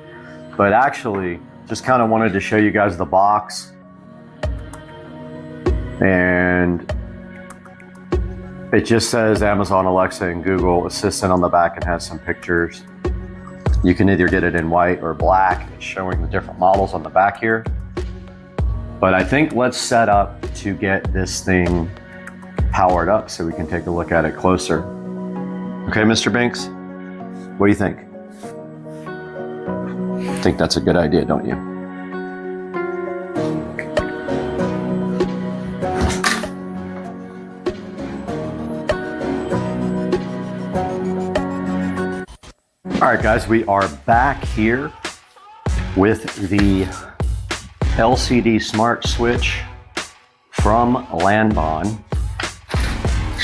But actually, just kind of wanted to show you guys the box. And it just says Amazon Alexa and Google Assistant on the back and has some pictures. You can either get it in white or black. It's showing the different models on the back here. But I think let's set up to get this thing powered up so we can take a look at it closer. Okay, Mr. Binks, what do you think? I think that's a good idea, don't you? All right, guys, we are back here with the LCD Smart Switch from Nylon.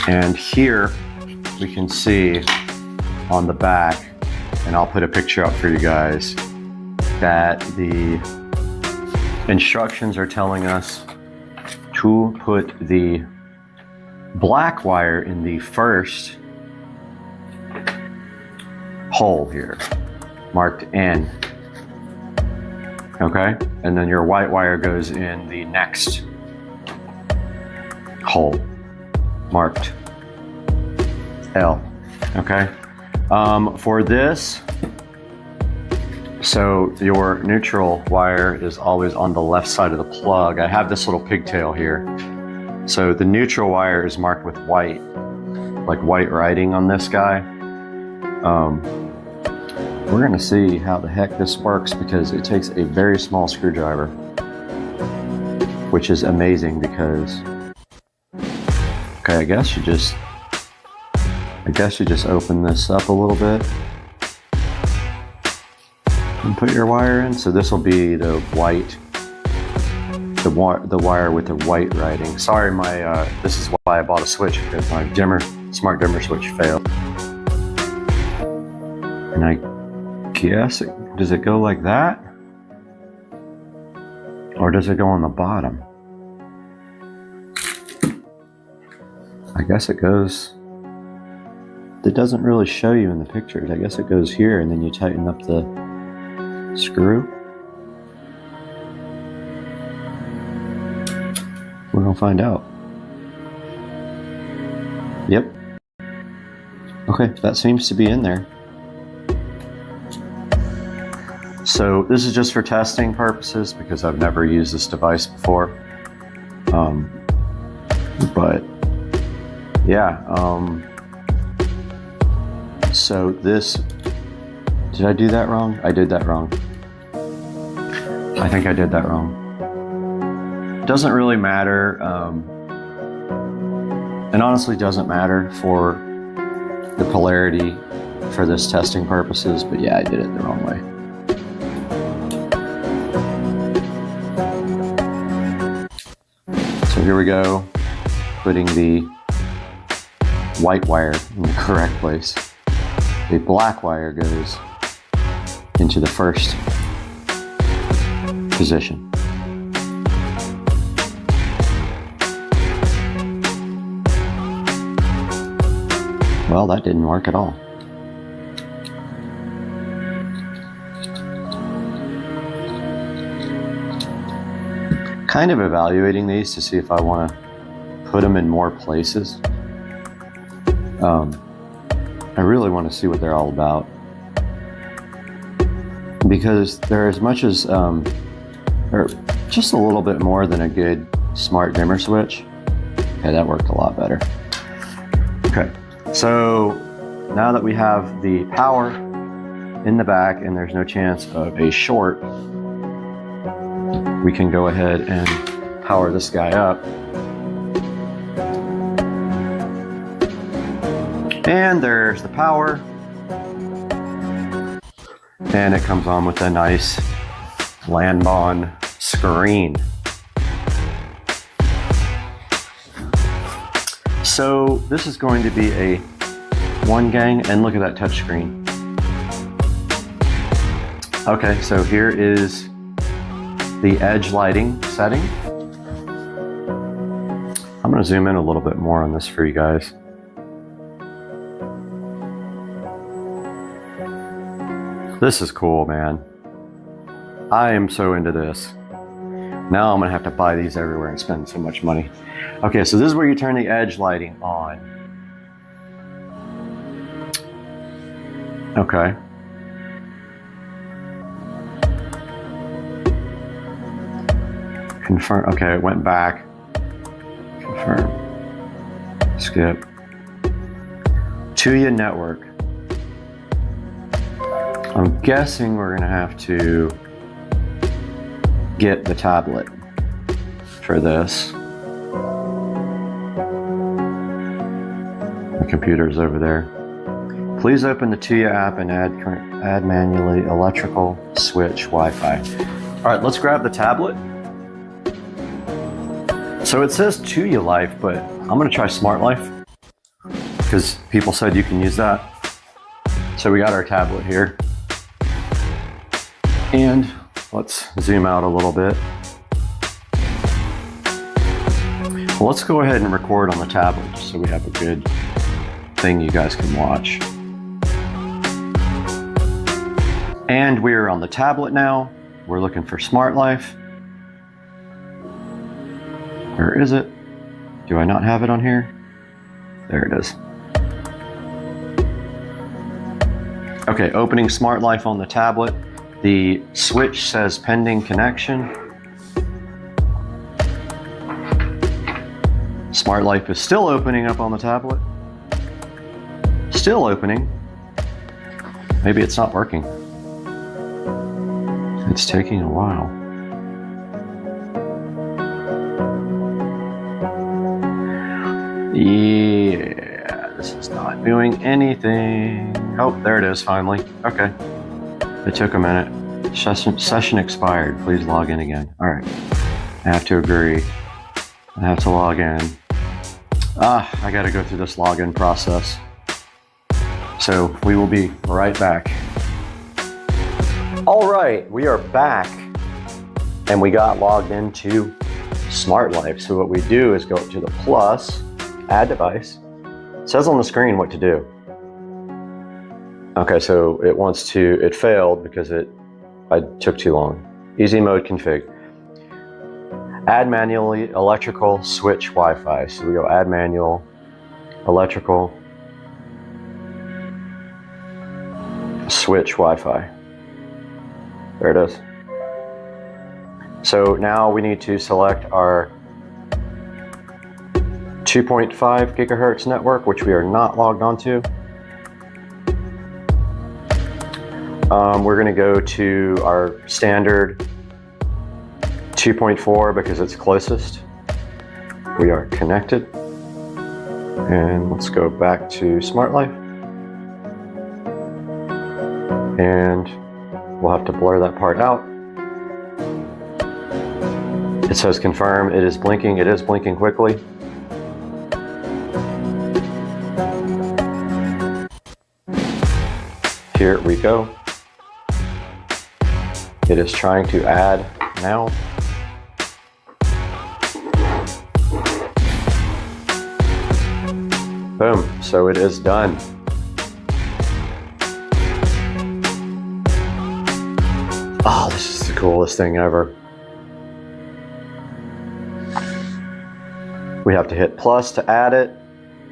And here we can see on the back, and I'll put a picture up for you guys, that the instructions are telling us to put the black wire in the first hole here, marked N. Okay, and then your white wire goes in the next hole, marked L. Okay, for this, so your neutral wire is always on the left side of the plug. I have this little pigtail here. So the neutral wire is marked with white, like white writing on this guy. we're gonna see how the heck this works because it takes a very small screwdriver, which is amazing because, okay, I guess you just open this up a little bit and put your wire in. So this will be the white, the wire with the white writing. Sorry, this is why I bought a switch, because my smart dimmer switch failed. And I guess, does it go like that? Or does it go on the bottom? I guess it goes, it doesn't really show you in the pictures. I guess it goes here and then you tighten up the screw. We're gonna find out. Yep. Okay, that seems to be in there. So this is just for testing purposes because I've never used this device before. But yeah, so this, did I do that wrong? I did that wrong. I think I did that wrong. Doesn't really matter, and honestly doesn't matter for the polarity for this testing purposes, but yeah, I did it the wrong way. So here we go, putting the white wire in the correct place. The black wire goes into the first position. Well, that didn't work at all. Kind of evaluating these to see if I want to put them in more places. I really want to see what they're all about. Because they're as much as, or just a little bit more than a good smart dimmer switch. Okay, that worked a lot better. Okay, so now that we have the power in the back and there's no chance of a short, we can go ahead and power this guy up. And there's the power. And it comes on with a nice Lanbon screen. So this is going to be a one gang, and look at that touch screen. Okay, so here is the edge lighting setting. I'm gonna zoom in a little bit more on this for you guys. This is cool, man. I am so into this. Now I'm gonna have to buy these everywhere and spend so much money. Okay, so this is where you turn the edge lighting on. Okay. Confirm, okay, it went back. Confirm. Skip. Tuya network. I'm guessing we're gonna have to get the tablet for this. The computer's over there. Please open the Tuya app and add manually electrical switch Wi-Fi. All right, let's grab the tablet. So it says Tuya Life, but I'm gonna try Smart Life because people said you can use that. So we got our tablet here. And let's zoom out a little bit. Well, let's go ahead and record on the tablet just so we have a good thing you guys can watch. And we're on the tablet now. We're looking for Smart Life. Where is it? Do I not have it on here? There it is. Okay, opening Smart Life on the tablet. The switch says pending connection. Smart Life is still opening up on the tablet. Still opening. Maybe it's not working. It's taking a while. Yeah, this is not doing anything. Oh, there it is finally. Okay. It took a minute. Session expired. Please log in again. All right. I have to agree. I have to log in. I got to go through this login process. So we will be right back. All right, we are back and we got logged into Smart Life. So what we do is go up to the plus, add device. It says on the screen what to do. Okay, so it failed because I took too long. Easy mode config. Add manually electrical switch Wi-Fi. So we go add manual, electrical, switch Wi-Fi. There it is. So now we need to select our 2.5 gigahertz network, which we are not logged onto. We're going to go to our standard 2.4 because it's closest. We are connected. And let's go back to Smart Life. And we'll have to blur that part out. It says confirm. It is blinking. It is blinking quickly. Here we go. It is trying to add now. Boom. So it is done. Oh, this is the coolest thing ever. We have to hit plus to add it.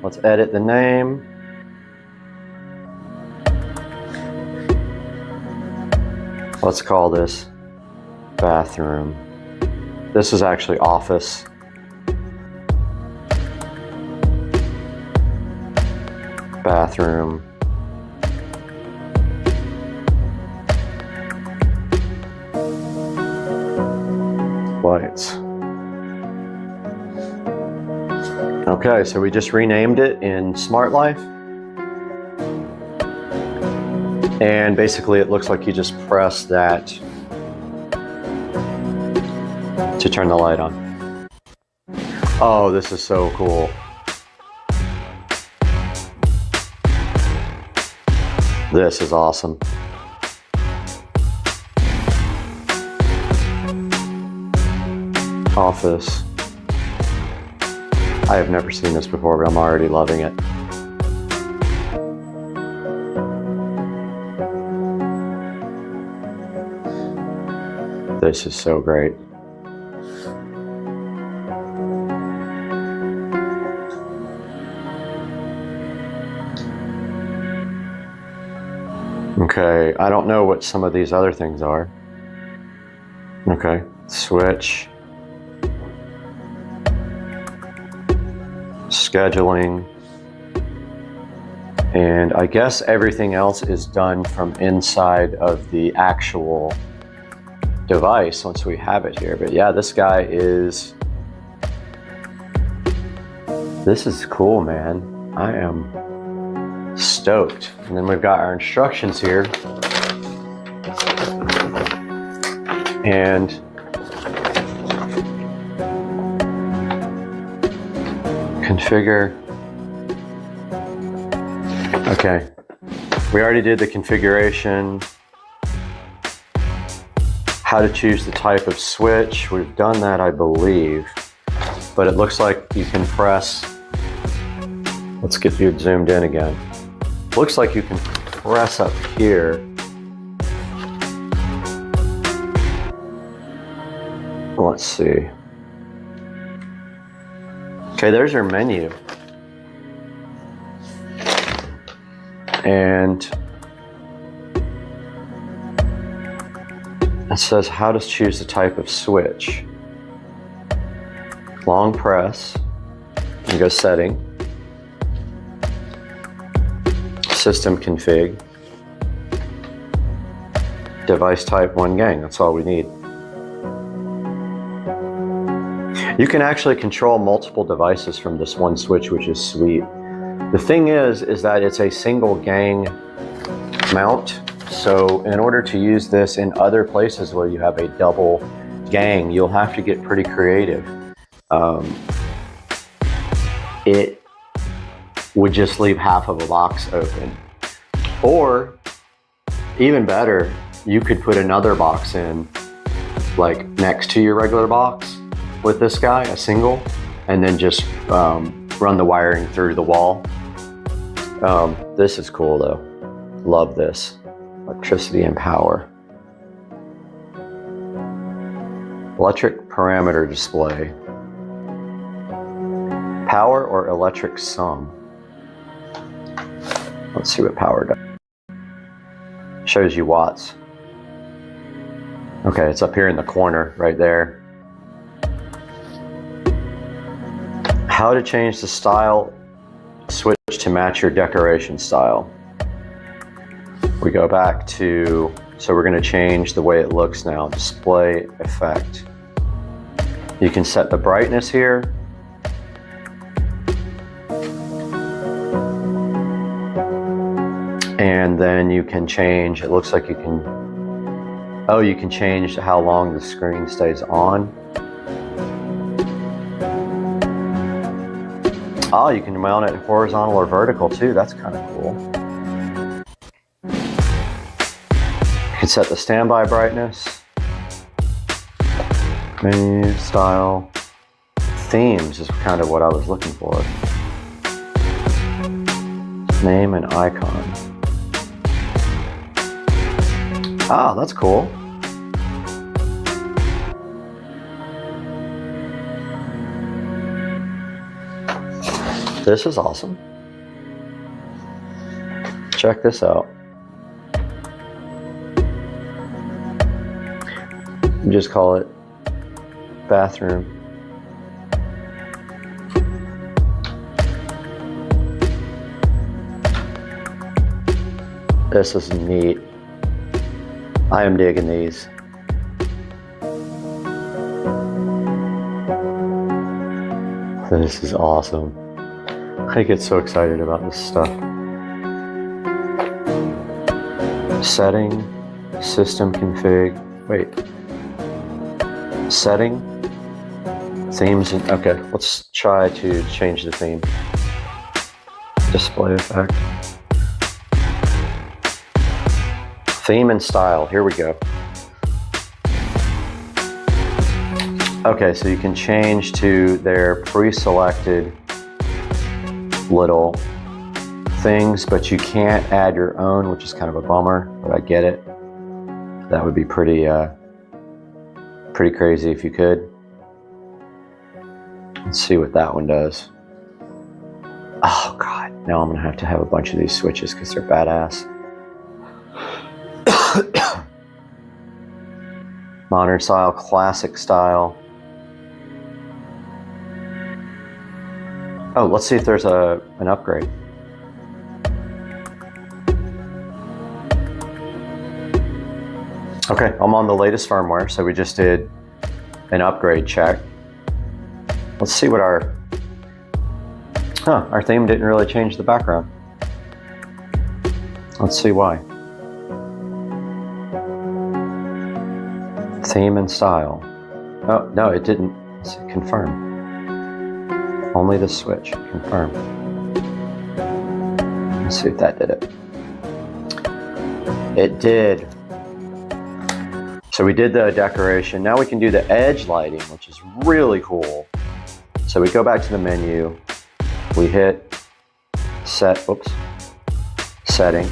Let's edit the name. Let's call this bathroom. This is actually office. Bathroom. Lights. Okay, so we just renamed it in Smart Life. And basically it looks like you just press that to turn the light on. Oh, this is so cool. This is awesome. Office. I have never seen this before, but I'm already loving it. This is so great. Okay, I don't know what some of these other things are. Okay, switch. Scheduling. And I guess everything else is done from inside of the actual device once we have it here. But yeah, this guy is, this is cool, man. I am stoked. And then we've got our instructions here. And configure. Okay, we already did the configuration. How to choose the type of switch. We've done that, I believe. But it looks like you can press, let's get you zoomed in again. Looks like you can press up here. Let's see. Okay, there's our menu. And it says how to choose the type of switch. Long press, you go setting, system config, Device type, 1 gang, that's all we need. You can actually control multiple devices from this one switch, which is sweet. The thing is that it's a single gang mount. So in order to use this in other places where you have a double gang, you'll have to get pretty creative. It would just leave half of a box open. Or even better, you could put another box in, like next to your regular box with this guy, a single, and then just run the wiring through the wall. This is cool though. Love this. Electricity and power. Electric parameter display. Power or electric sum. Let's see what power does. Shows you watts. Okay, it's up here in the corner right there. How to change the style switch to match your decoration style. We go back to, so we're going to change the way it looks now. Display effect. You can set the brightness here. And then you can change, it looks like you can, oh, you can change how long the screen stays on. Oh, you can mount it horizontal or vertical too. That's kind of cool. You can set the standby brightness, menu, style, themes is kind of what I was looking for. Name and icon. Ah, that's cool. This is awesome. Check this out. Just call it bathroom. This is neat. I am digging these. This is awesome. I get so excited about this stuff. Setting, system config, wait. Setting, themes, and okay, let's try to change the theme. Display effect. Theme and style, here we go. Okay, so you can change to their pre-selected little things, but you can't add your own, which is kind of a bummer, but I get it. That would be pretty crazy if you could. Let's see what that one does. Oh God, now I'm gonna have to have a bunch of these switches because they're badass. Modern style, classic style. Oh, let's see if there's an upgrade. Okay, I'm on the latest firmware, so we just did an upgrade check. Let's see what our theme didn't really change the background. Let's see why. Theme and style. Oh, no, it didn't. Let's see, confirm. Only the switch. Confirm. Let's see if that did it. It did. So we did the decoration. Now we can do the edge lighting, which is really cool. So we go back to the menu. We hit set, oops, setting.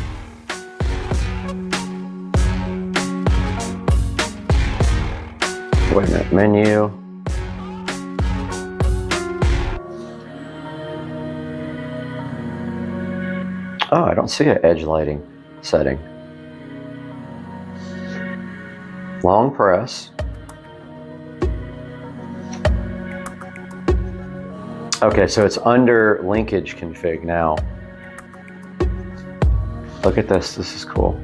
Wait a minute, menu. Oh, I don't see an edge lighting setting. Long press. Okay, so it's under linkage config now. Look at this, this is cool.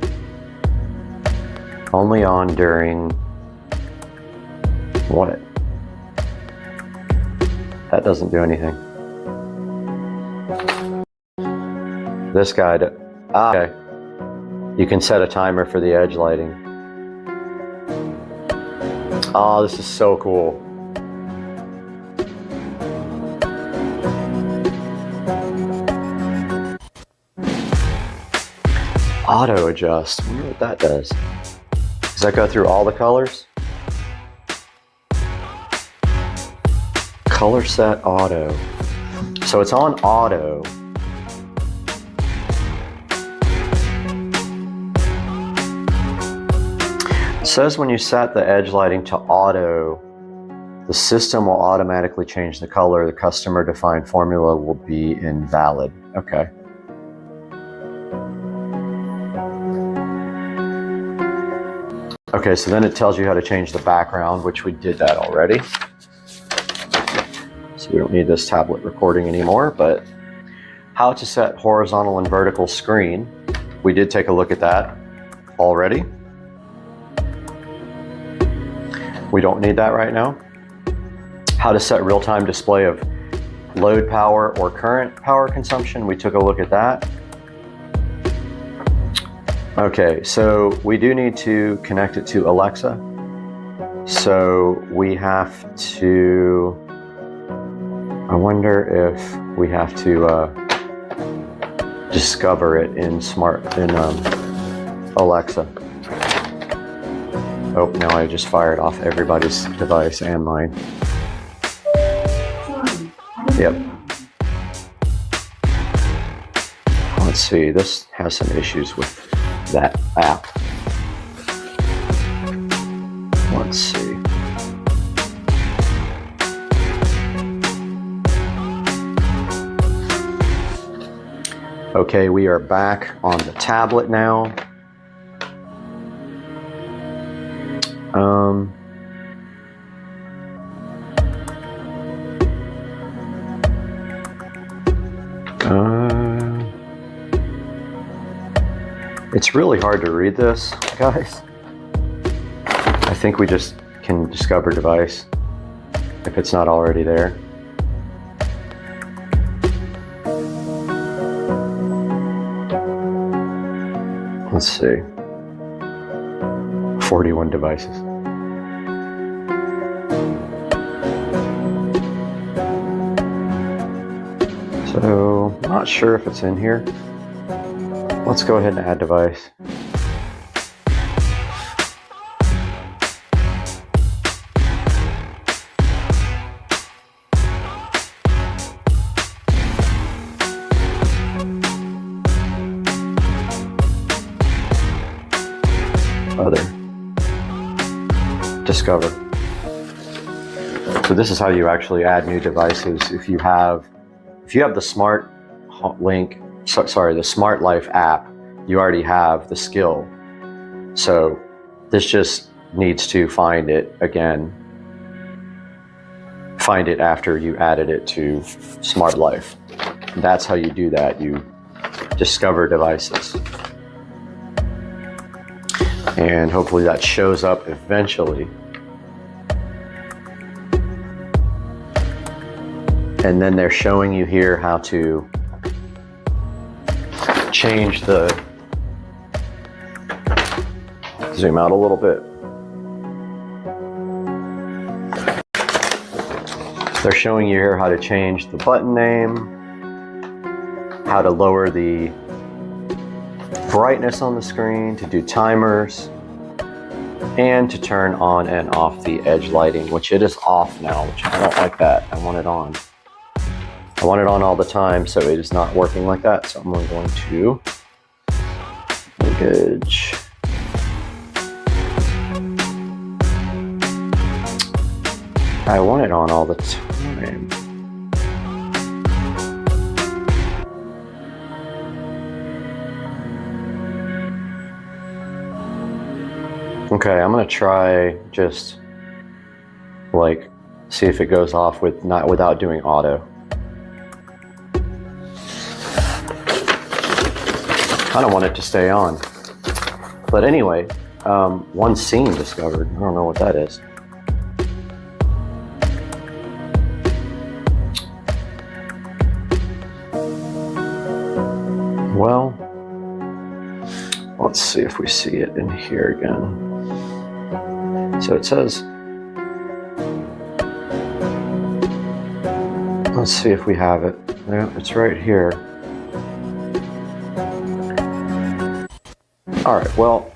Only on during what? That doesn't do anything. This guy, okay. You can set a timer for the edge lighting. Oh, this is so cool. Auto adjust. I wonder what that does. Does that go through all the colors? Color set auto. So it's on auto. It says when you set the edge lighting to auto, the system will automatically change the color. The customer defined formula will be invalid. Okay. Okay, so then it tells you how to change the background, which we did that already. So we don't need this tablet recording anymore, but how to set horizontal and vertical screen. We did take a look at that already. We don't need that right now. How to set real-time display of load power or current power consumption. We took a look at that. Okay, so we do need to connect it to Alexa. So we have to, I wonder if we have to discover it in Alexa. Oh, now I just fired off everybody's device and mine. Yep. Let's see, this has some issues with that app. Let's see. Okay, we are back on the tablet now. It's really hard to read this, guys. I think we just can discover device if it's not already there. Let's see. 41 devices. So, I'm not sure if it's in here. Let's go ahead and add device. Other. Discover. So this is how you actually add new devices. If you have the Smart Link, the Smart Life app, you already have the skill. So this just needs to find it again. Find it after you added it to Smart Life. That's how you do that. You discover devices. And hopefully that shows up eventually. And then they're showing you here how to change the, zoom out a little bit. They're showing you here how to change the button name, how to lower the brightness on the screen, to do timers, and to turn on and off the edge lighting, which it is off now, which I don't like that. I want it on. I want it on all the time, so it is not working like that. So I'm going to engage. I want it on all the time. Okay, I'm gonna try just like see if it goes off without doing auto. I don't want it to stay on. But anyway, one scene discovered. I don't know what that is. Well, let's see if we see it in here again. So it says, let's see if we have it. Yeah, it's right here. All right, well,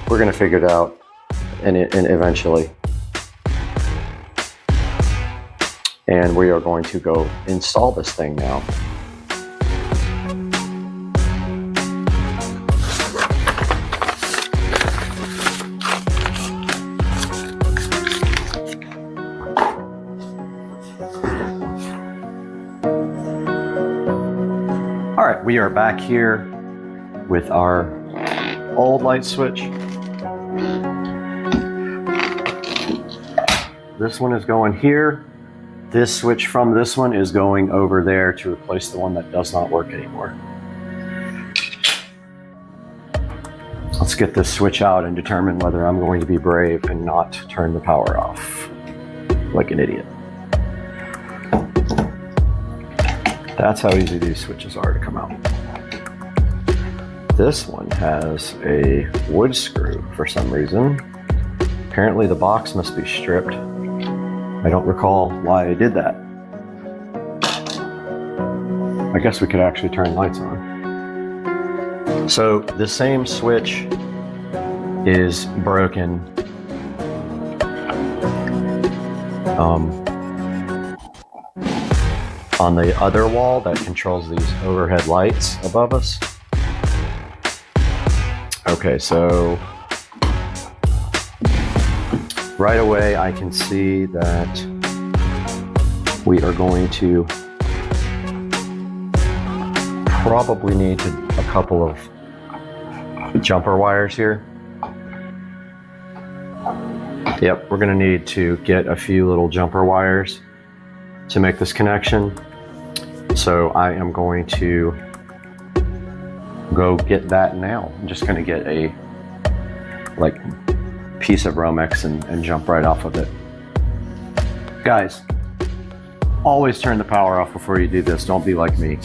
we're gonna figure it out and eventually. And we are going to go install this thing now. All right, we are back here with our old light switch. This one is going here. This switch from this one is going over there to replace the one that does not work anymore. Let's get this switch out and determine whether I'm going to be brave and not turn the power off like an idiot. That's how easy these switches are to come out. This one has a wood screw for some reason. Apparently the box must be stripped. I don't recall why I did that. I guess we could actually turn lights on. So the same switch is broken. On the other wall that controls these overhead lights above us. Okay, so right away I can see that we are going to probably need a couple of jumper wires here. Yep, we're gonna need to get a few little jumper wires to make this connection. So I am going to go get that now. I'm just gonna get a piece of Romex and jump right off of it. Guys, always turn the power off before you do this. Don't be like me.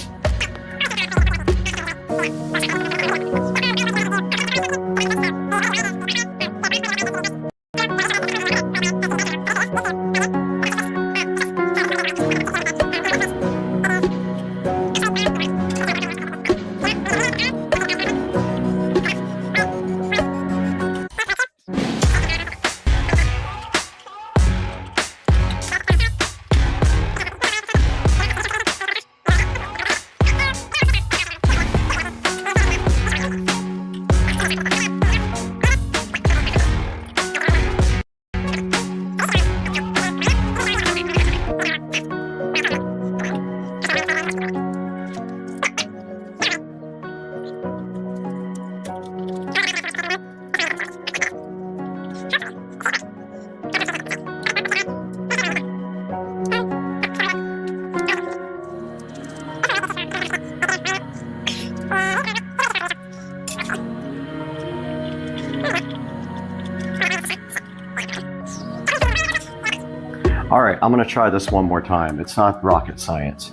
All right, I'm gonna try this one more time. It's not rocket science.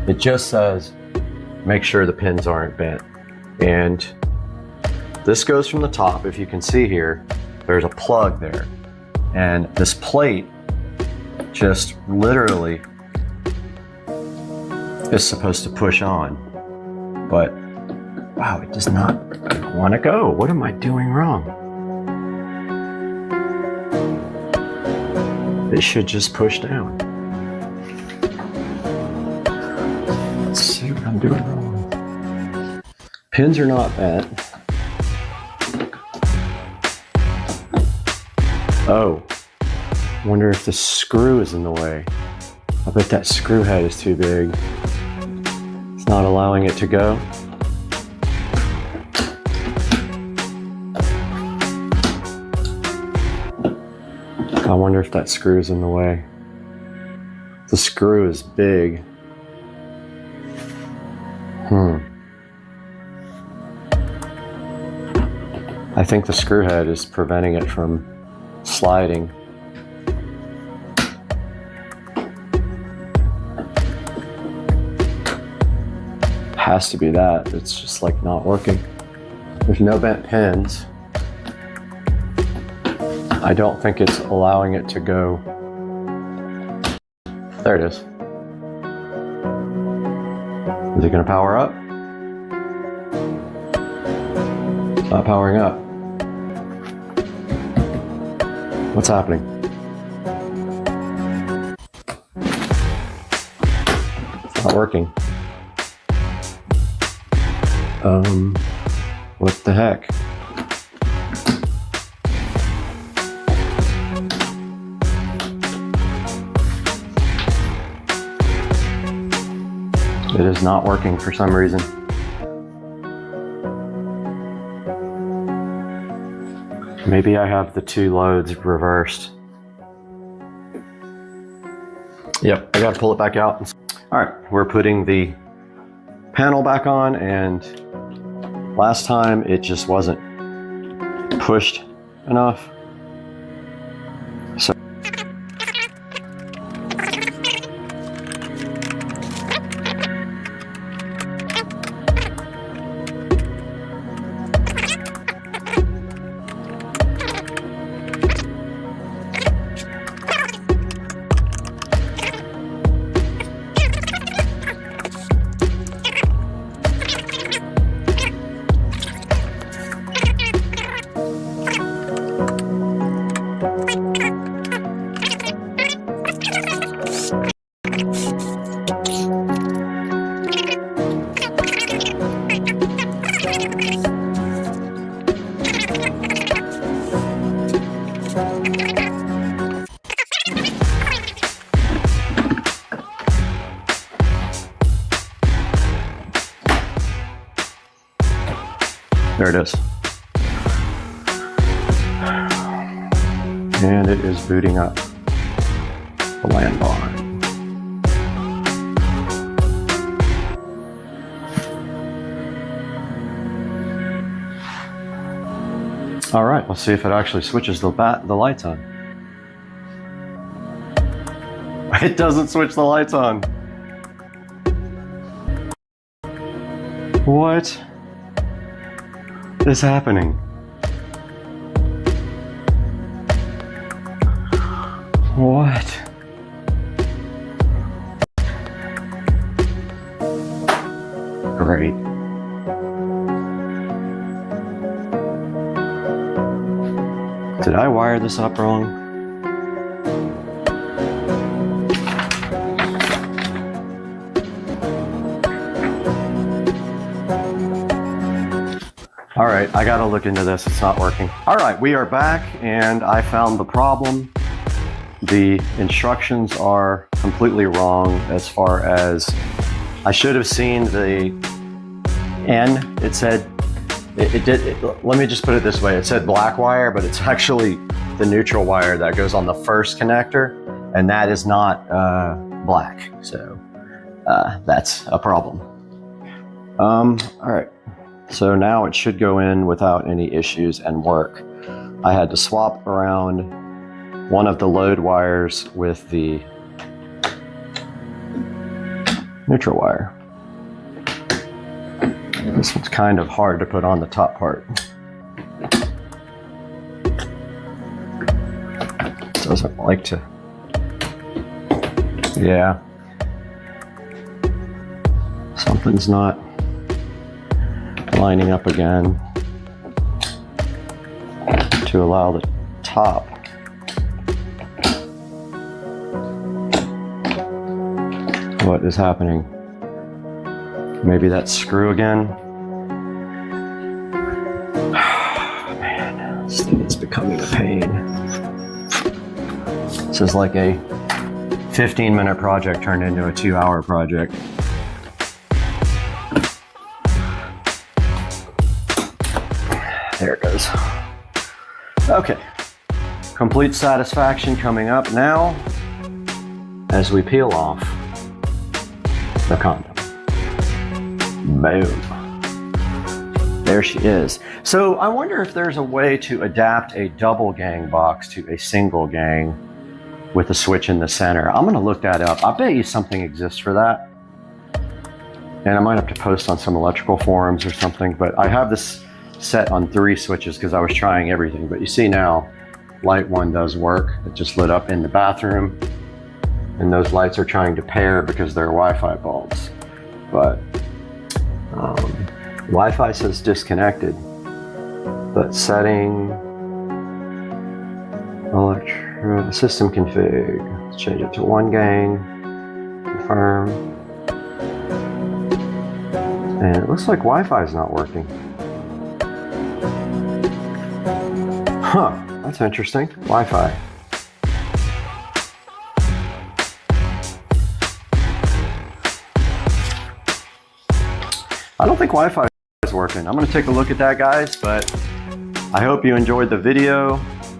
It just says, make sure the pins aren't bent. And this goes from the top. If you can see here, there's a plug there. And this plate just literally is supposed to push on. But wow, it does not want to go. What am I doing wrong? It should just push down. Let's see what I'm doing wrong. Pins are not bent. Oh, wonder if the screw is in the way. I bet that screw head is too big. It's not allowing it to go. I wonder if that screw is in the way. The screw is big. I think the screw head is preventing it from sliding. Has to be that. It's just like not working. There's no bent pins. I don't think it's allowing it to go. There it is. Is it going to power up? It's not powering up. What's happening? It's not working. What the heck? It is not working for some reason. Maybe I have the two loads reversed. Yep, I gotta pull it back out. All right, we're putting the panel back on, and last time it just wasn't pushed enough. So there it is. And it is booting up the LAN bar. All right, let's see if it actually switches the lights on. It doesn't switch the lights on. What is happening? What? Great. Did I wire this up wrong? All right, I gotta look into this. It's not working. All right, we are back, and I found the problem. The instructions are completely wrong as far as I should have seen the N. It said, let me just put it this way. It said black wire, but it's actually the neutral wire that goes on the first connector, and that is not black. So that's a problem. All right. So now it should go in without any issues and work. I had to swap around one of the load wires with the neutral wire. This one's kind of hard to put on the top part. Doesn't like to. Yeah. Something's not lining up again to allow the top. What is happening? Maybe that screw again? Man, this thing is becoming a pain. This is like a 15-minute project turned into a 2-hour project. There it goes. Okay, complete satisfaction coming up now as we peel off the condom. Boom. There she is. So I wonder if there's a way to adapt a double gang box to a single gang with a switch in the center. I'm gonna look that up. I bet you something exists for that. And I might have to post on some electrical forums or something, but I have this set on 3 switches because I was trying everything. But you see now, light 1 does work. It just lit up in the bathroom. And those lights are trying to pair because they're Wi-Fi bulbs. But Wi-Fi says disconnected. But setting, system config. Let's change it to 1 gang, confirm. And it looks like Wi-Fi is not working. Huh, that's interesting. Wi-Fi. I don't think Wi-Fi is working. I'm gonna take a look at that, guys, but I hope you enjoyed the video.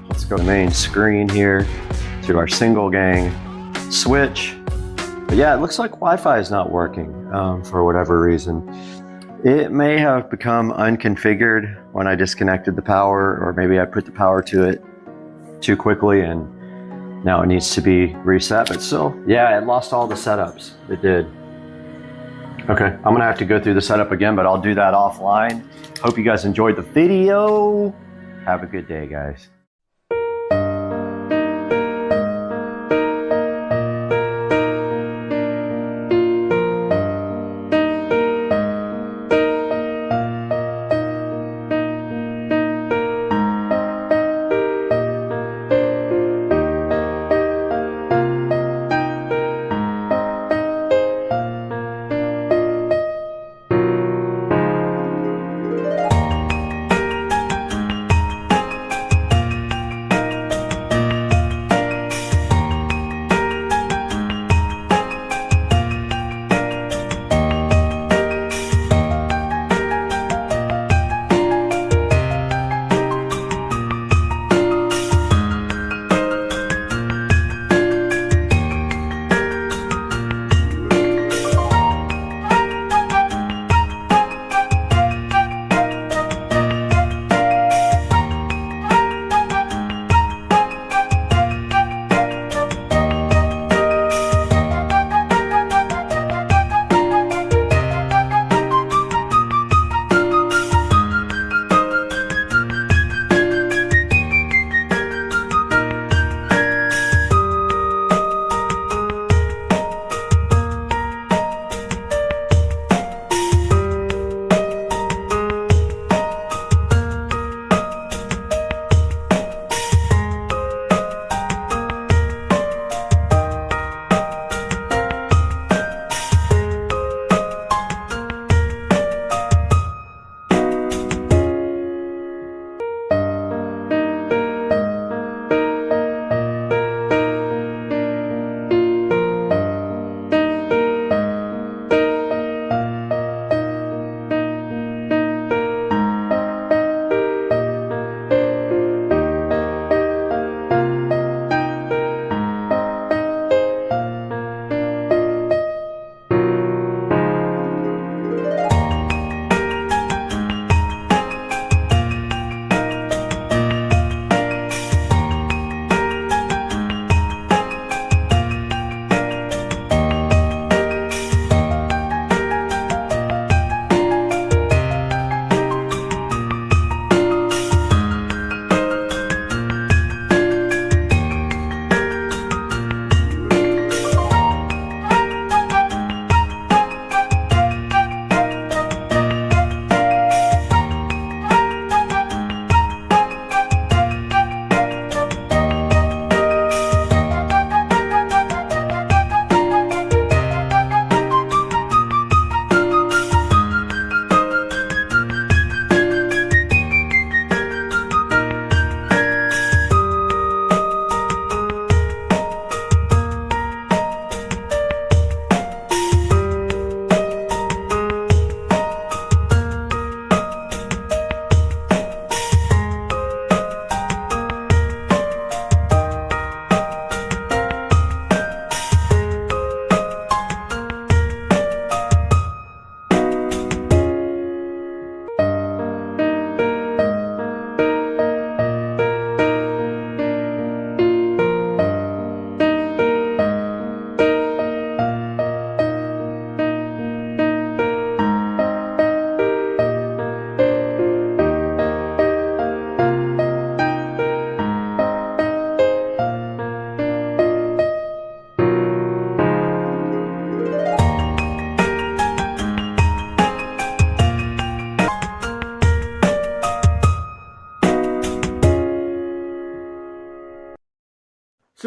Let's go to the main screen here to our single gang switch. But yeah, it looks like Wi-Fi is not working for whatever reason. It may have become unconfigured when I disconnected the power, or maybe I put the power to it too quickly and now it needs to be reset. But still, yeah, it lost all the setups. It did. Okay, I'm gonna have to go through the setup again, but I'll do that offline. Hope you guys enjoyed the video. Have a good day, guys.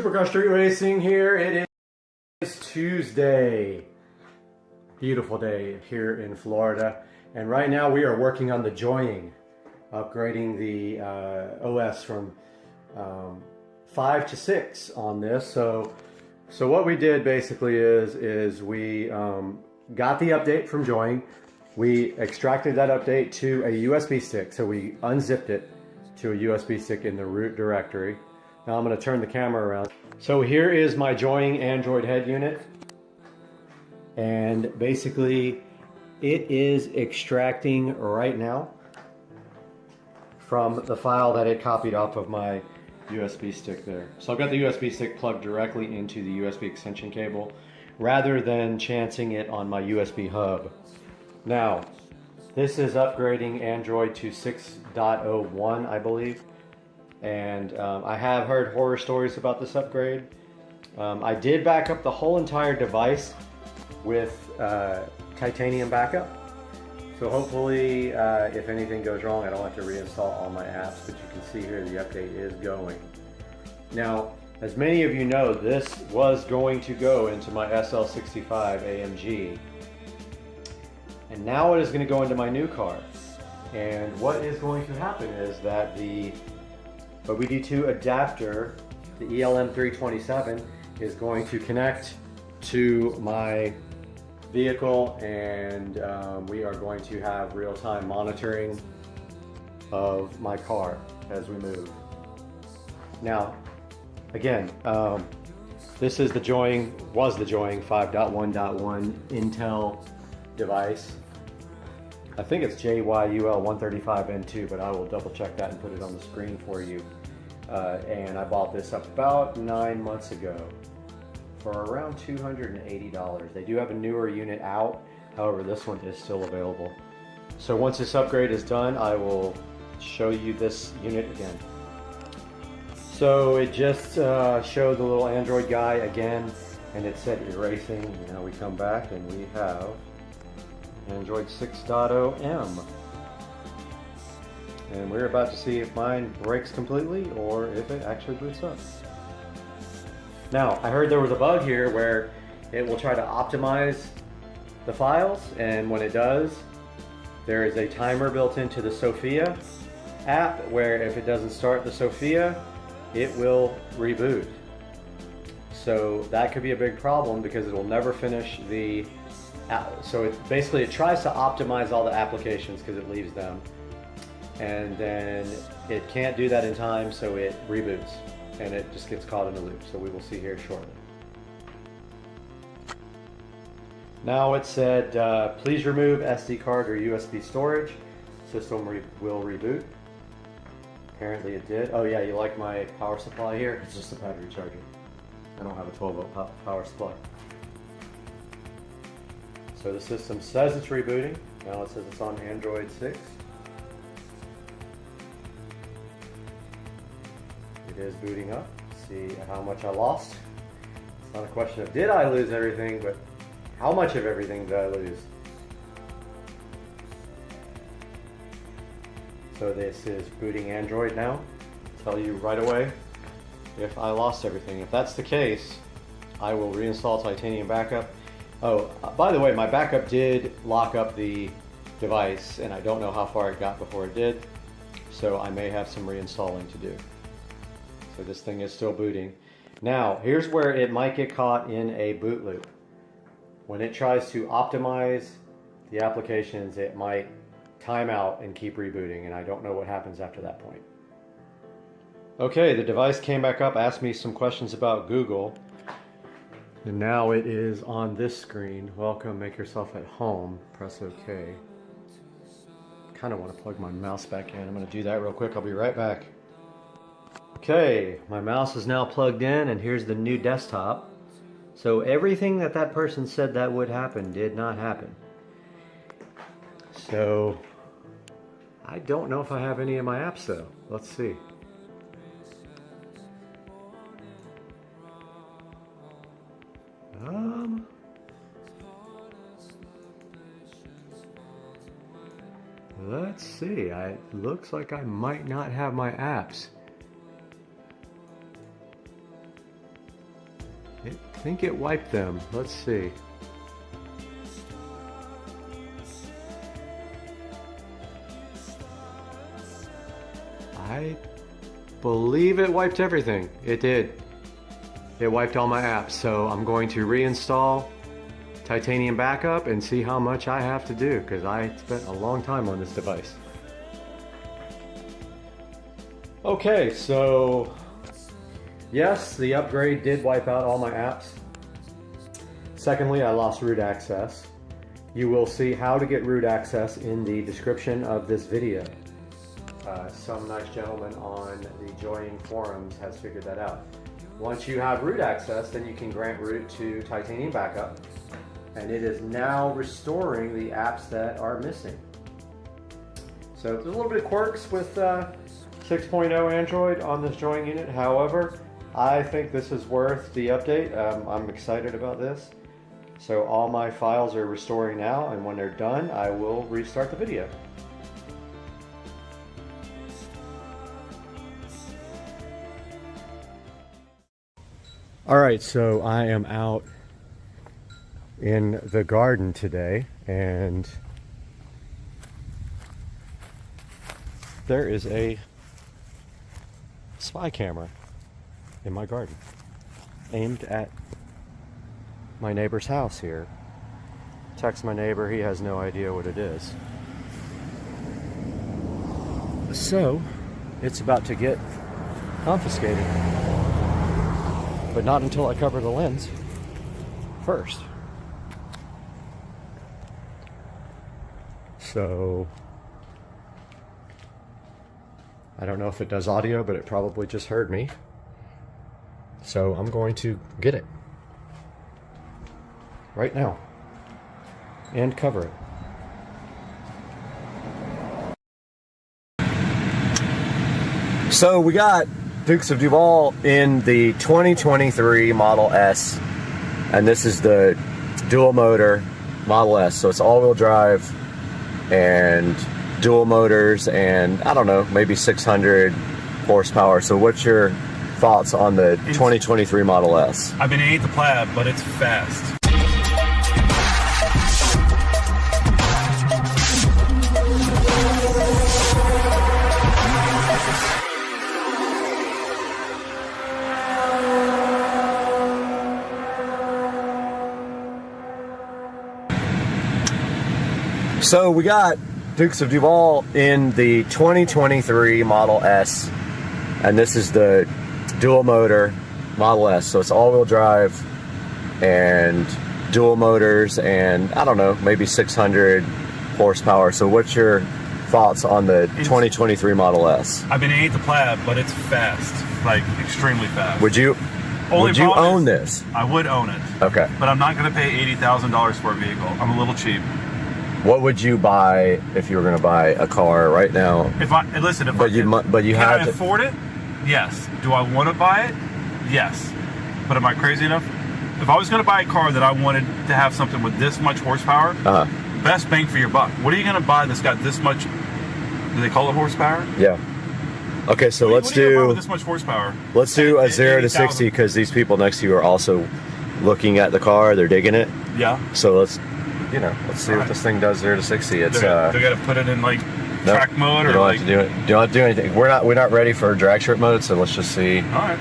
Supercar Street Racing here. It is Tuesday. Beautiful day here in Florida. And right now we are working on the joining, upgrading the OS from 5 to 6 on this. So what we did basically is we got the update from joining. We extracted that update to a USB stick. So we unzipped it to a USB stick in the root directory. Now I'm going to turn the camera around. So here is my joining Android head unit. And basically it is extracting right now from the file that it copied off of my USB stick there. So I've got the USB stick plugged directly into the USB extension cable rather than chancing it on my USB hub. Now, this is upgrading Android to 6.01, I believe. And I have heard horror stories about this upgrade. I did back up the whole entire device with titanium backup. So hopefully, if anything goes wrong, I don't have to reinstall all my apps, but you can see here the update is going. Now, as many of you know, this was going to go into my SL65 AMG. And now it is going to go into my new car. And what is going to happen is that the OBD2 adapter, the ELM327, is going to connect to my vehicle, and we are going to have real-time monitoring of my car as we move. Now, again, this is the Joying 5.1.1 Intel device. I think it's JYUL135N2, but I will double check that and put it on the screen for you. And I bought this up about 9 months ago for around $280. They do have a newer unit out, however this one is still available. So once this upgrade is done, I will show you this unit again. So it just showed the little Android guy again, and it said erasing. Now we come back and we have Android 6.0M. And we're about to see if mine breaks completely or if it actually boots up. Now, I heard there was a bug here where it will try to optimize the files, and when it does, there is a timer built into the Sophia app where if it doesn't start the Sophia, it will reboot. So that could be a big problem because it will never finish the so it basically it tries to optimize all the applications because it leaves them, and then it can't do that in time, so it reboots and it just gets caught in a loop. So we will see here shortly. Now it said please remove SD card or USB storage. System will reboot. Apparently it did. Oh yeah, you like my power supply here? It's just a battery charger. I don't have a 12-volt power supply. So the system says it's rebooting. Now it says it's on Android 6. It is booting up. See how much I lost. It's not a question of did I lose everything, but how much of everything did I lose? So this is booting Android now. I'll tell you right away if I lost everything. If that's the case, I will reinstall Titanium Backup. Oh, by the way, my backup did lock up the device, and I don't know how far it got before it did, so I may have some reinstalling to do. So this thing is still booting. Now, here's where it might get caught in a boot loop. When it tries to optimize the applications, it might time out and keep rebooting, and I don't know what happens after that point. Okay, the device came back up, asked me some questions about Google. And now it is on this screen. Welcome, make yourself at home. Press OK. Kind of want to plug my mouse back in. I'm going to do that real quick. I'll be right back. Okay, my mouse is now plugged in, and here's the new desktop. So everything that person said that would happen did not happen. So I don't know if I have any of my apps though. Let's see. Let's see. It looks like I might not have my apps. think it wiped them. Let's see. I believe it wiped everything. It did. It wiped all my apps, so I'm going to reinstall Titanium Backup and see how much I have to do, because I spent a long time on this device. Okay, so yes, the upgrade did wipe out all my apps. Secondly, I lost root access. You will see how to get root access in the description of this video. Some nice gentleman on the Joining forums has figured that out. Once you have root access, then you can grant root to Titanium Backup, and it is now restoring the apps that are missing. So there's a little bit of quirks with 6.0 Android on this joint unit. However, I think this is worth the update. I'm excited about this. So all my files are restoring now, and when they're done, I will restart the video. Alright, so I am out in the garden today, and there is a spy camera in my garden aimed at my neighbor's house here. Text my neighbor, he has no idea what it is. So, it's about to get confiscated. But not until I cover the lens first. So, I don't know if it does audio, but it probably just heard me. So I'm going to get it right now and cover it. So we got Dukes of Duval in the 2023 Model S, and this is the dual motor Model S, so it's all-wheel drive and dual motors, and I don't know, maybe 600 horsepower. So what's your thoughts on the 2023 Model S? I mean, it ain't the Plaid, but it's fast. So we got Dukes of Duval in the 2023 Model S, and this is the dual motor Model S, so it's all-wheel drive and dual motors, and I don't know, maybe 600 horsepower. So what's your thoughts on the 2023 Model S? I mean, it ain't the Plaid, but it's fast, like extremely fast. Would you own this? I would own it. Okay. But I'm not going to pay $80,000 for a vehicle. I'm a little cheap. What would you buy if you were going to buy a car right now? Can I afford it? Yes. Do I want to buy it? Yes. But am I crazy enough? If I was going to buy a car that I wanted to have something with this much horsepower, best bang for your buck. What are you going to buy that's got this much? Do they call it horsepower? Yeah. Okay, so let's do this much horsepower. Let's do a 0 to 60, because these people next to you are also looking at the car. They're digging it. Yeah. So let's see what this thing does 0 to 60. It's they got to put it in like track mode, or like have to do it. You don't have to do anything. We're not ready for drag strip mode, so let's just see. All right.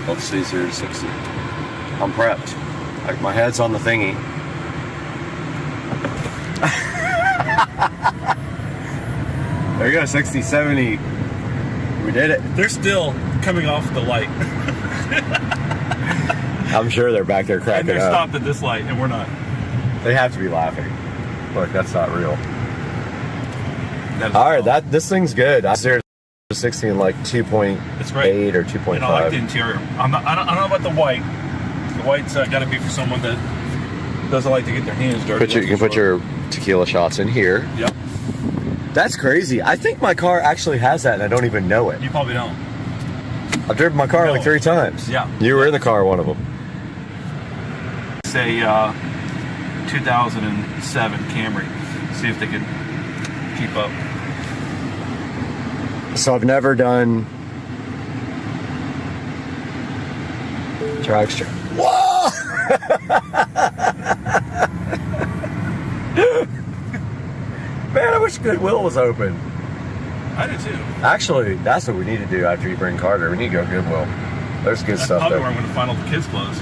Let's see 0 to 60. I'm prepped. Like, my head's on the thingy. There you go, 60, 70. We did it. They're still coming off the light. I'm sure they're back there cracking up. And they're stopped at this light, and we're not. They have to be laughing. Look, that's not real. All right, this thing's good. I 0 to 60 in like 2.8 or 2.5. And I like the interior. I don't know about the white. The white's got to be for someone that doesn't like to get their hands dirty. You can put your tequila shots in here. Yep. That's crazy. I think my car actually has that, and I don't even know it. You probably don't. I've driven my car like 3 times. Yeah. You were in the car, one of them. Say 2007 Camry. See if they could keep up. So I've never done drag strip. Whoa! Man, I wish Goodwill was open. I do too. Actually, that's what we need to do after you bring Carter. We need to go Goodwill. There's good stuff Probably there. where I'm going to find all the kids' clothes.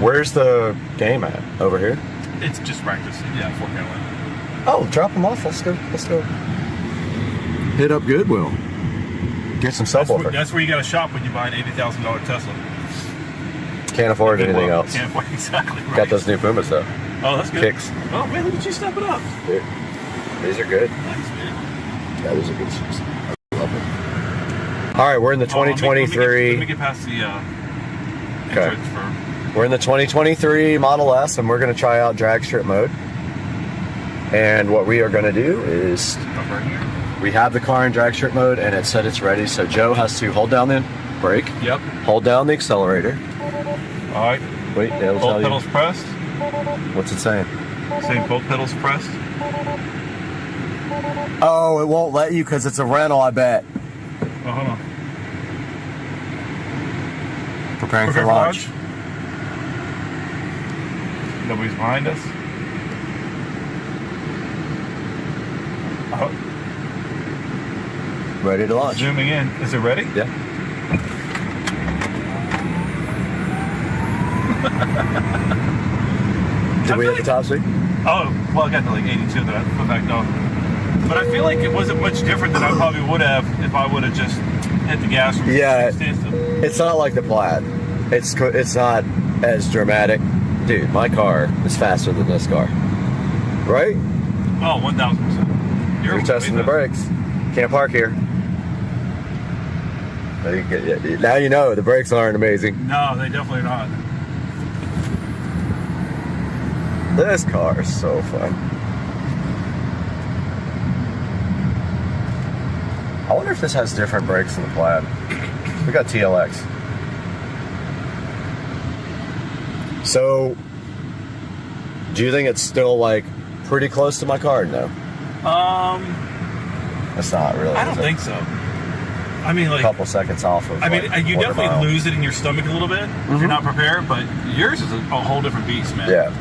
Where's the game at? Over here? It's just practice. Yeah, Fort Carolina. Oh, drop them off. Let's go. Let's go. Hit up Goodwill. Get some subwoofer. That's where you got to shop when you buy an $80,000 Tesla. Can't afford anything else. Can't afford exactly right. Got those new Pumas though. Oh, that's good. Kicks. Oh man, look at you step it up. Dude, these are good. Thanks, man. Yeah, these are good shoes. I love them. All right, we're in the 2023. Let me get past the entrance for. We're in the 2023 Model S, and we're going to try out drag strip mode. And what we are going to do is we have the car in drag strip mode, and it said it's ready. So Joe has to hold down the brake. Yep. Hold down the accelerator. All right. Wait, it'll tell Both you. pedals pressed. What's it saying? Saying both pedals pressed. Oh, it won't let you because it's a rental, I bet. Oh, hold on. Preparing for launch. Nobody's behind us. Oh. Ready to launch. Zooming in. Is it ready? Yeah. Did we hit the top speed? Oh, well, I got to like 82 that I put back down. But I feel like it wasn't much different than I probably would have if I would have just hit the gas. Yeah, it's not like the Plaid. It's not as dramatic. Dude, my car is faster than this car. Right? Oh, 1,000%. You're testing the brakes. Can't park here. Now you know the brakes aren't amazing. No, they definitely not. This car is so fun. I wonder if this has different brakes than the Plaid. We got TLX. So, do you think it's still like pretty close to my car? No. That's not really. I don't think so. I mean, like a couple seconds off of. I mean, like, you definitely mile. lose it in your stomach a little bit if you're not prepared. But yours is a whole different beast, man. Yeah.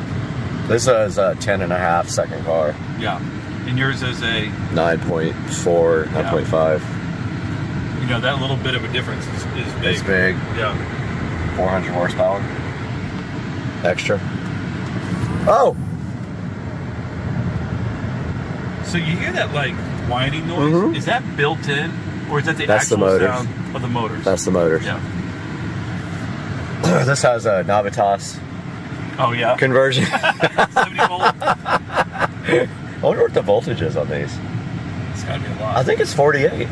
This is a 10.5 second car. Yeah. And yours is a 9.4, 9.5. You know, that little bit of a difference is big. It's big. Yeah. 400 horsepower. Extra. Oh! So you hear that, like, whining noise? Is that built in? Or is that the That's actual the motors. sound of the motors? That's the motors. Yeah. This has a Navitas. Oh, yeah? Conversion. 70 volt? I wonder what the voltage is on these. It's gotta be a lot. I think it's 48.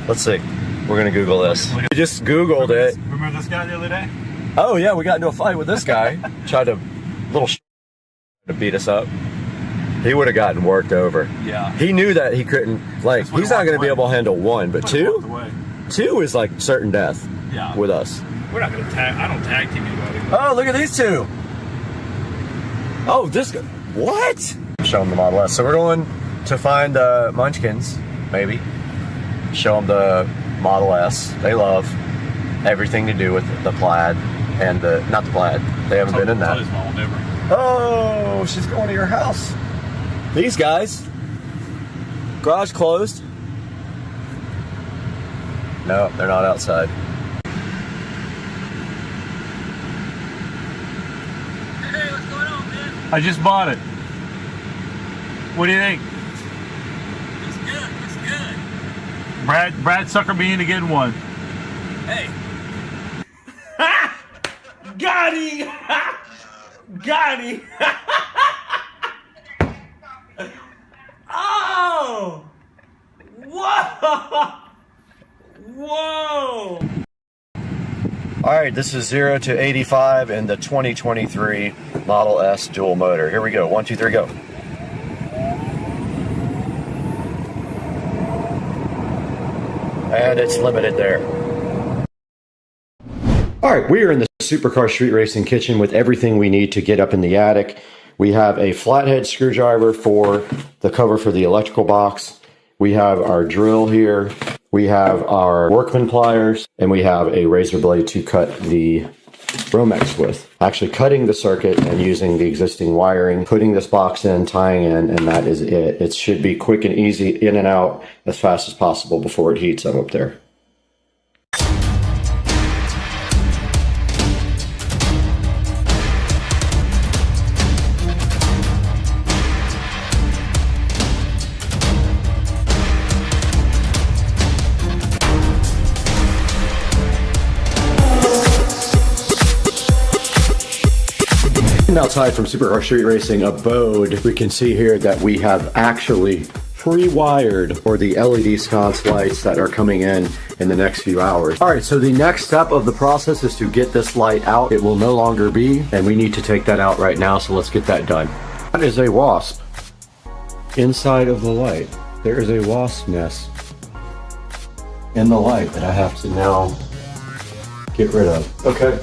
Let's see. We're gonna Google this. We just Googled it. Remember this guy the other day? Oh yeah, we got into a fight with this guy. Tried to to beat us up. He would have gotten worked over. Yeah. He knew that he couldn't. Like, he's not gonna be able to handle one, but two is like certain death. Yeah. With us. We're not gonna tag. I don't tag team anybody. Oh, look at these two. Oh, this guy. What? Show them the Model S. So we're going to find Munchkins, maybe. Show them the Model S. They love everything to do with the Plaid and the, not the Plaid. They haven't been in that. Oh, she's going to your house. These guys. Garage closed. No, they're not outside. I just bought it. What do you think? It's good. It's good. Brad sucker me into getting one. Hey. Got him! Got him! Oh! Whoa! Whoa! All right, this is 0 to 85 in the 2023 Model S dual motor. Here we go. 1, 2, 3, go. And it's limited there. All right, we are in the Supercar Street Racing kitchen with everything we need to get up in the attic. We have a flathead screwdriver for the cover for the electrical box. We have our drill here. We have our workman pliers, and we have a razor blade to cut the Romex with. Actually cutting the circuit and using the existing wiring, putting this box in, tying in, and that is it. It should be quick and easy, in and out as fast as possible before it heats up there. Outside from Supercar Street Racing abode, we can see here that we have actually pre-wired for the LED sconce lights that are coming in the next few hours. All right, so the next step of the process is to get this light out. It will no longer be, and we need to take that out right now, so let's get that done. That is a wasp inside of the light. There is a wasp nest in the light that I have to now get rid of. Okay.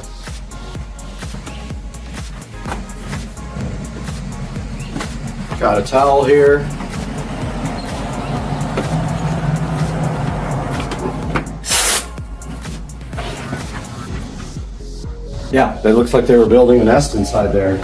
Got a towel here. Yeah, it looks like they were building a nest inside there.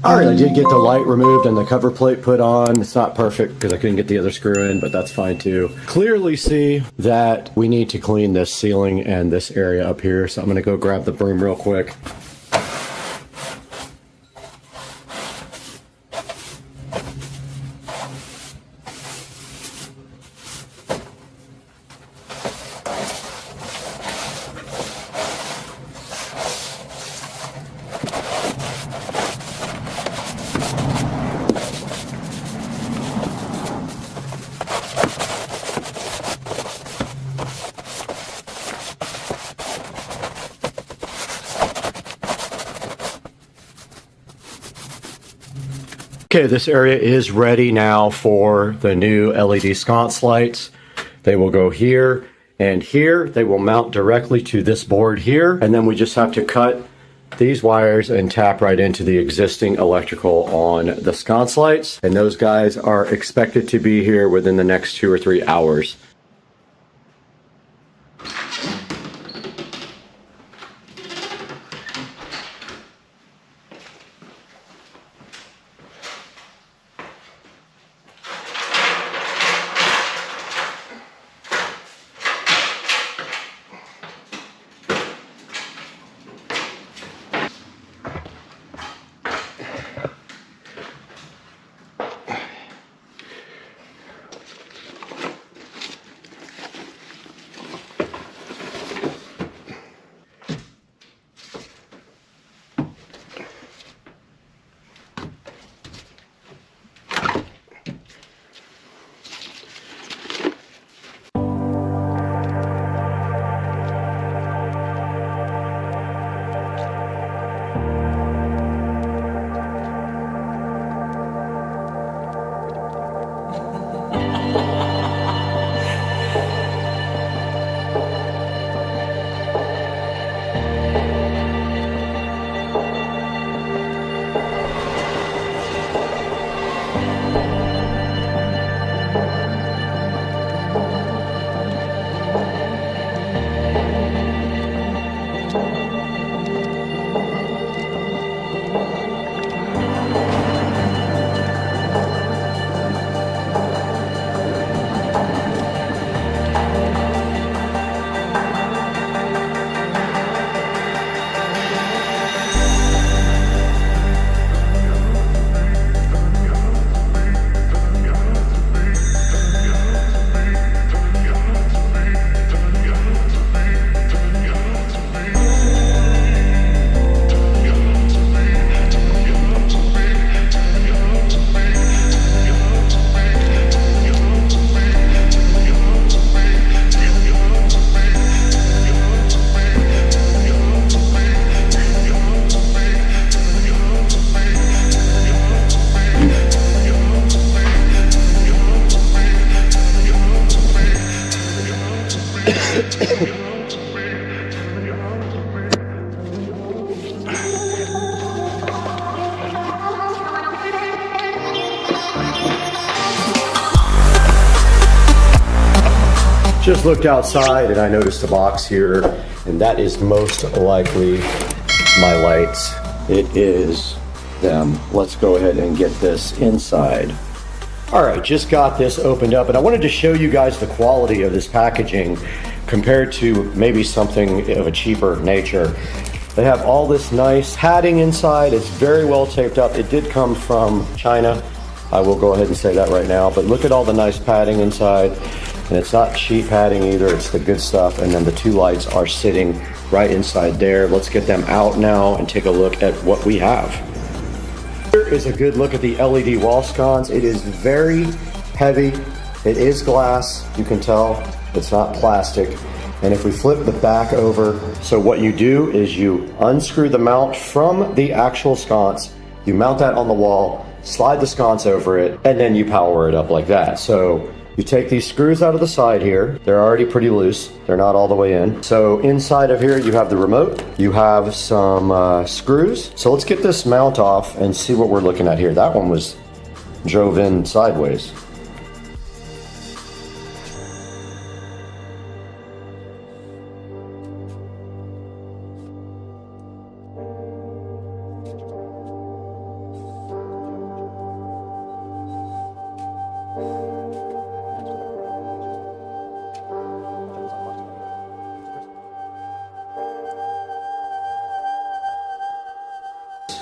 Alright, I did get the light removed and the cover plate put on. It's not perfect because I couldn't get the other screw in, but that's fine too. Clearly see that we need to clean this ceiling and this area up here, so I'm going to go grab the broom real quick. Okay, this area is ready now for the new LED sconce lights. They will go here and here. They will mount directly to this board here, and then we just have to cut these wires and tap right into the existing electrical on the sconce lights, and those guys are expected to be here within the next 2 or 3 hours. Just looked outside and I noticed a box here, and that is most likely my lights. It is them. Let's go ahead and get this inside. All right, just got this opened up, and I wanted to show you guys the quality of this packaging compared to maybe something of a cheaper nature. They have all this nice padding inside. It's very well taped up. It did come from China. I will go ahead and say that right now, but look at all the nice padding inside. And it's not cheap padding either, it's the good stuff. And then the two lights are sitting right inside there. Let's get them out now and take a look at what we have. Here is a good look at the LED wall sconce. It is very heavy. It is glass, you can tell. It's not plastic. And if we flip the back over, so what you do is you unscrew the mount from the actual sconce, you mount that on the wall, slide the sconce over it, and then you power it up like that. So you take these screws out of the side here. They're already pretty loose. They're not all the way in. So inside of here, you have the remote. You have some screws. So let's get this mount off and see what we're looking at here. That one was drove in sideways.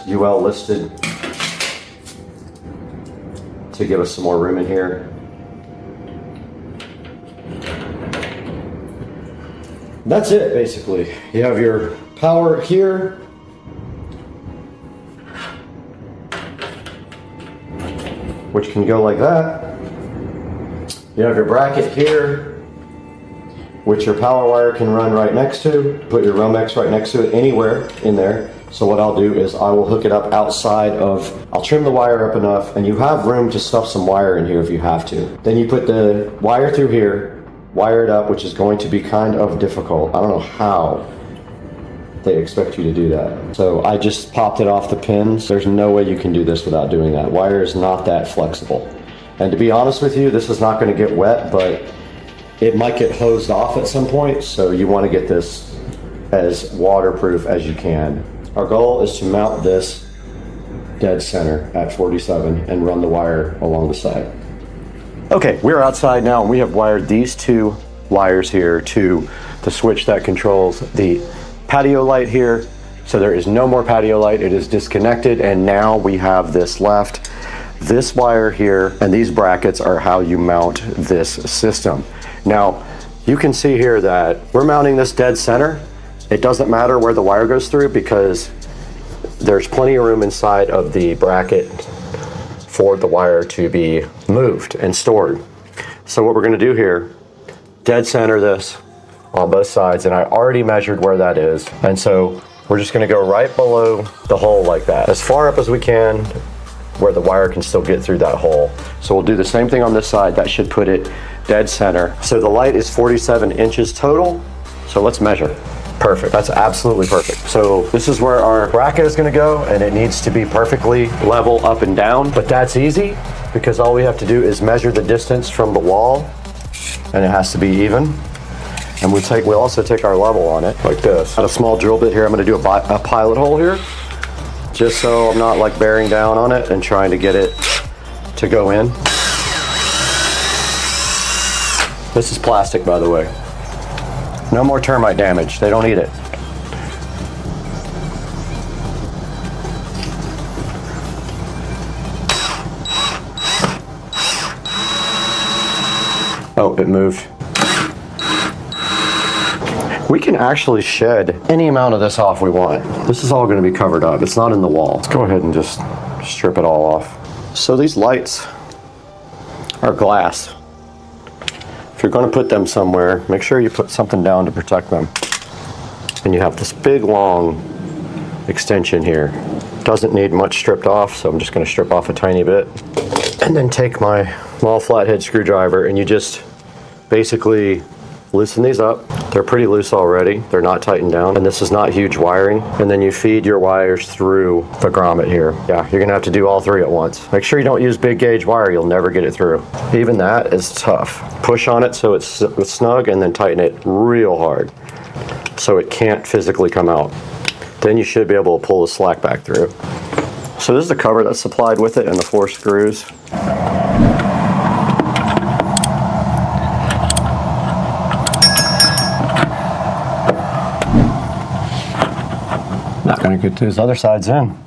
UL listed to give us some more room in here. That's it, basically. You have your power here. Which can go like that. You have your bracket here, which your power wire can run right next to. Put your Romex right next to it, anywhere in there. So what I'll do is I will hook it up outside of, I'll trim the wire up enough, and you have room to stuff some wire in here if you have to. Then you put the wire through here, wire it up, which is going to be kind of difficult. I don't know how they expect you to do that. So I just popped it off the pins. There's no way you can do this without doing that. Wire is not that flexible. And to be honest with you, this is not going to get wet, but it might get hosed off at some point. So you want to get this as waterproof as you can. Our goal is to mount this dead center at 47 and run the wire along the side. Okay, we're outside now and we have wired these two wires here to the switch that controls the patio light here. So there is no more patio light, it is disconnected, and now we have this left. This wire here and these brackets are how you mount this system. Now, you can see here that we're mounting this dead center. It doesn't matter where the wire goes through because there's plenty of room inside of the bracket for the wire to be moved and stored. So what we're going to do here, dead center this on both sides, and I already measured where that is. And so we're just going to go right below the hole like that, as far up as we can, where the wire can still get through that hole. So we'll do the same thing on this side. That should put it dead center. So the light is 47 inches total. So let's measure. Perfect, that's absolutely perfect. So this is where our bracket is gonna go, and it needs to be perfectly level up and down, but that's easy because all we have to do is measure the distance from the wall, and it has to be even. And we'll also take our level on it like this. Got a small drill bit here. I'm gonna do a pilot hole here, just so I'm not like bearing down on it and trying to get it to go in. This is plastic, by the way. No more termite damage, they don't eat it. Oh, it moved. We can actually shed any amount of this off we want. This is all going to be covered up. It's not in the wall. Let's go ahead and just strip it all off. So these lights are glass. If you're going to put them somewhere, make sure you put something down to protect them. And you have this big long extension here. Doesn't need much stripped off, so I'm just going to strip off a tiny bit. And then take my small flathead screwdriver and you just basically loosen these up. They're pretty loose already. They're not tightened down, and this is not huge wiring. And then you feed your wires through the grommet here. Yeah, you're gonna have to do all three at once. Make sure you don't use big gauge wire. You'll never get it through. Even that is tough. Push on it so it's snug, and then tighten it real hard so it can't physically come out. Then you should be able to pull the slack back through. So this is the cover that's supplied with it and the 4 screws. Not gonna get those other sides in.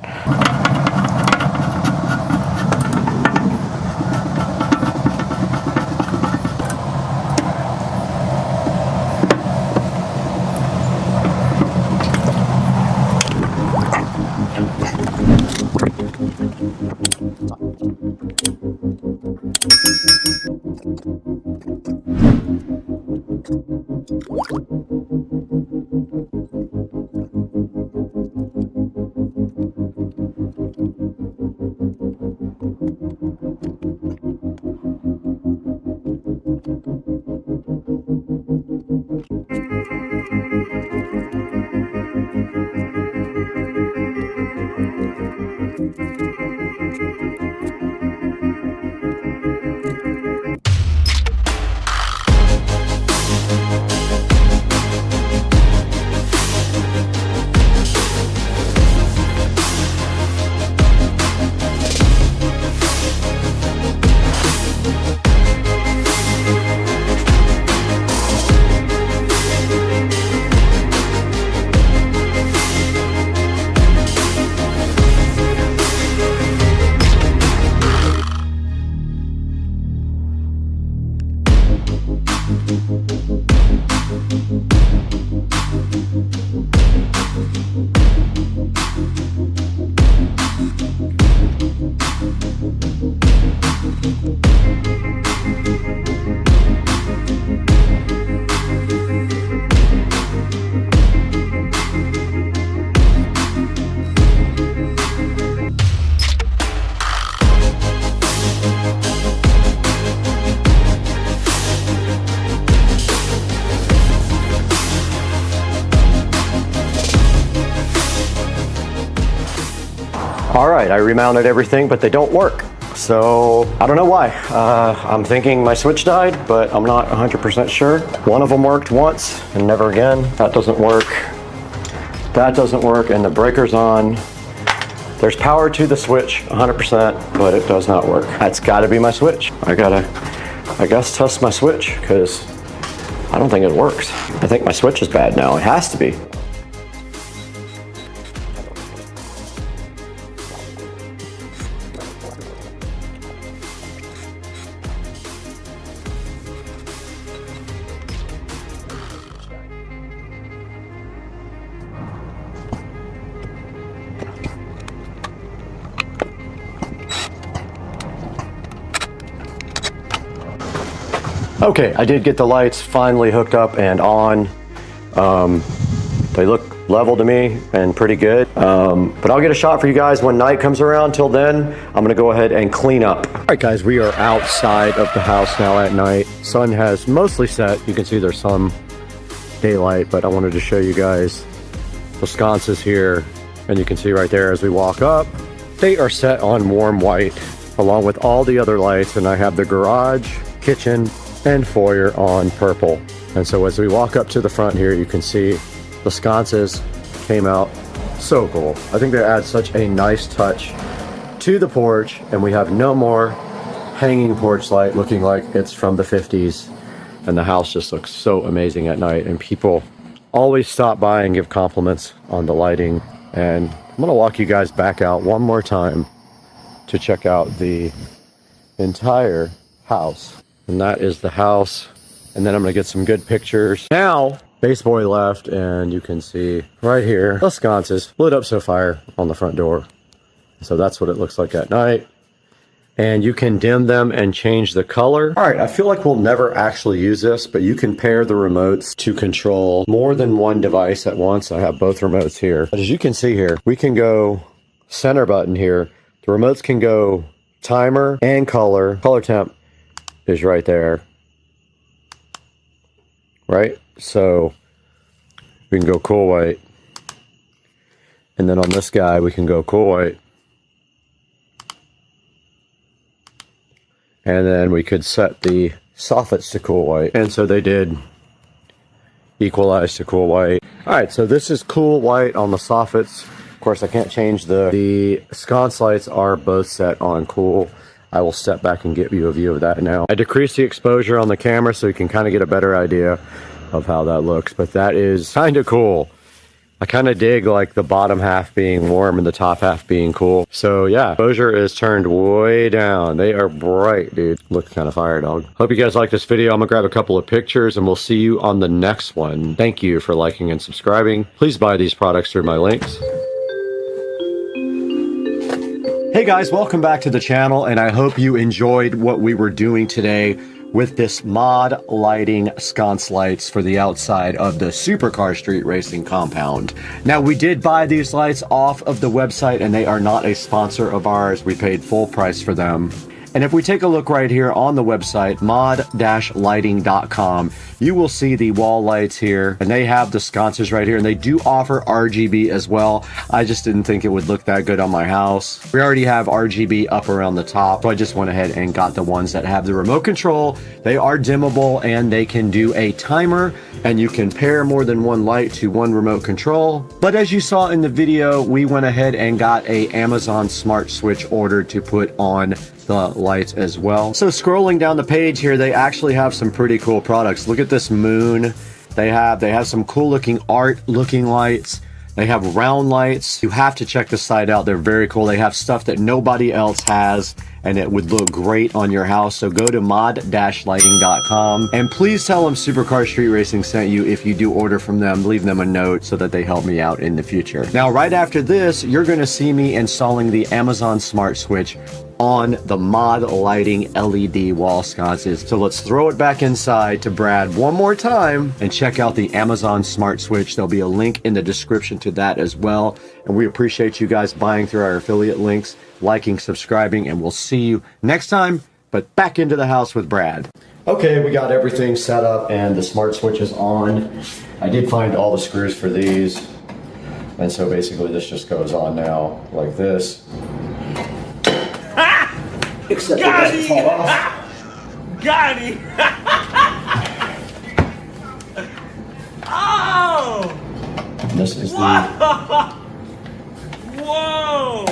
All right, I remounted everything, but they don't work. So I don't know why. I'm thinking my switch died, but I'm not 100% sure. One of them worked once and never again. That doesn't work. That doesn't work, and the breaker's on. There's power to the switch, 100%, but it does not work. That's gotta be my switch. I guess, test my switch, because I don't think it works. I think my switch is bad now. It has to be. Okay, I did get the lights finally hooked up and on. They look level to me and pretty good. But I'll get a shot for you guys when night comes around. Till then, I'm gonna go ahead and clean up. All right, guys, we are outside of the house now at night. Sun has mostly set. You can see there's some daylight, but I wanted to show you guys the sconces here. And you can see right there as we walk up, they are set on warm white along with all the other lights. And I have the garage, kitchen, and foyer on purple. And so as we walk up to the front here, you can see the sconces came out so cool. I think they add such a nice touch to the porch, and we have no more hanging porch light looking like it's from the 50s. And the house just looks so amazing at night, and people always stop by and give compliments on the lighting. And I'm gonna walk you guys back out one more time to check out the entire house. And that is the house. And then I'm gonna get some good pictures. Now, Base Boy left, and you can see right here, the sconces lit up Sapphire on the front door. So that's what it looks like at night. And you can dim them and change the color. All right, I feel like we'll never actually use this, but you can pair the remotes to control more than one device at once. I have both remotes here. But as you can see here, we can go center button here. The remotes can go timer and color. Color temp is right there. right? So we can go cool white. And then on this guy, we can go cool white. And then we could set the soffits to cool white. And so they did equalize to cool white. All right, so this is cool white on the soffits. Of course, I can't change the sconce lights are both set on cool. I will step back and give you a view of that now. I decreased the exposure on the camera so you can kind of get a better idea of how that looks, but that is kind of cool. I kind of dig like the bottom half being warm and the top half being cool. So yeah, exposure is turned way down. They are bright, dude. Look kind of fire, dog. Hope you guys like this video. I'm gonna grab a couple of pictures and we'll see you on the next one. Thank you for liking and subscribing. Please buy these products through my links. Hey guys, welcome back to the channel, and I hope you enjoyed what we were doing today with this mod lighting sconce lights for the outside of the Supercar Street Racing compound. Now, we did buy these lights off of the website and they are not a sponsor of ours. We paid full price for them. And if we take a look right here on the website, mod-lighting.com, you will see the wall lights here, and they have the sconces right here, and they do offer RGB as well. I just didn't think it would look that good on my house. We already have RGB up around the top, so I just went ahead and got the ones that have the remote control. They are dimmable, and they can do a timer, and you can pair more than one light to one remote control. But as you saw in the video, we went ahead and got a Amazon Smart Switch ordered to put on the lights as well. So scrolling down the page here, they actually have some pretty cool products. Look at this moon. They have some cool looking art looking lights. They have round lights. You have to check the site out. They're very cool. They have stuff that nobody else has, and it would look great on your house. So go to mod-lighting.com and please tell them Supercar Street Racing sent you if you do order from them. Leave them a note so that they help me out in the future. Now, right after this, you're going to see me installing the Amazon Smart Switch on the mod lighting LED wall sconces. So let's throw it back inside to Brad one more time and check out the Amazon Smart Switch. There'll be a link in the description to that as well. And we appreciate you guys buying through our affiliate links, liking, subscribing, and we'll see you next time, but back into the house with Brad. Okay, we got everything set up and the Smart Switch is on. I did find all the screws for these. And so basically this just goes on now like this. Except Got it doesn't fall off. Got him! Oh! And this is Whoa! Whoa!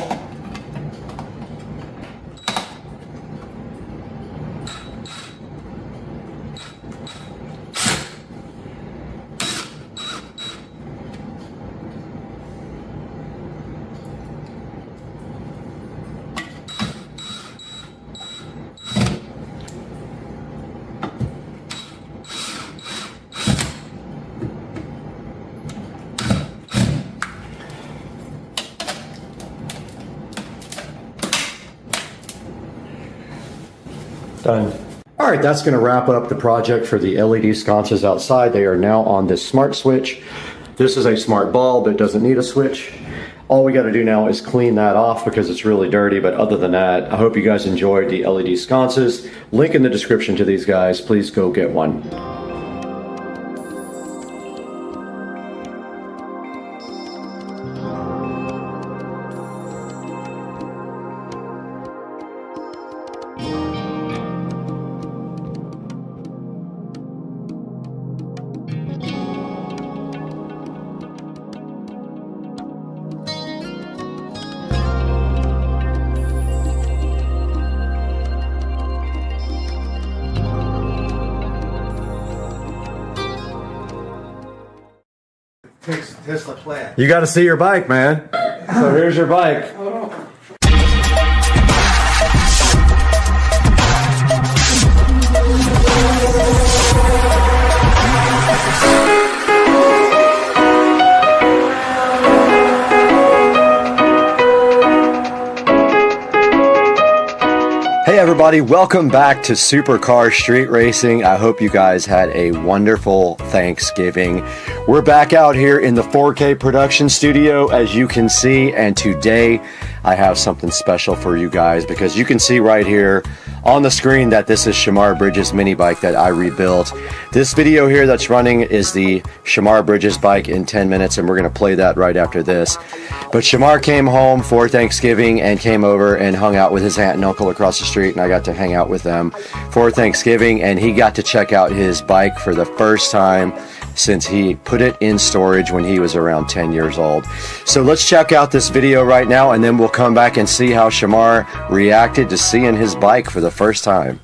Done. All right, that's going to wrap up the project for the LED sconces outside. They are now on this smart switch. This is a smart bulb. It doesn't need a switch. All we got to do now is clean that off because it's really dirty. But other than that, I hope you guys enjoyed the LED sconces. Link in the description to these guys. Please go get one. Tesla plan. You got to see your bike, man. So here's your bike. Hey everybody, welcome back to Supercar Street Racing. I hope you guys had a wonderful Thanksgiving. We're back out here in the 4K production studio, as you can see, and today I have something special for you guys, because you can see right here on the screen that this is Shamar Bridges' mini bike that I rebuilt. This video here that's running is the Shamar Bridges bike in 10 minutes, and we're going to play that right after this. But Shamar came home for Thanksgiving and came over and hung out with his aunt and uncle across the street, and I got to hang out with them for Thanksgiving, and he got to check out his bike for the first time since he put it in storage when he was around 10 years old. So let's check out this video right now, and then we'll come back and see how Shamar reacted to seeing his bike for the first time.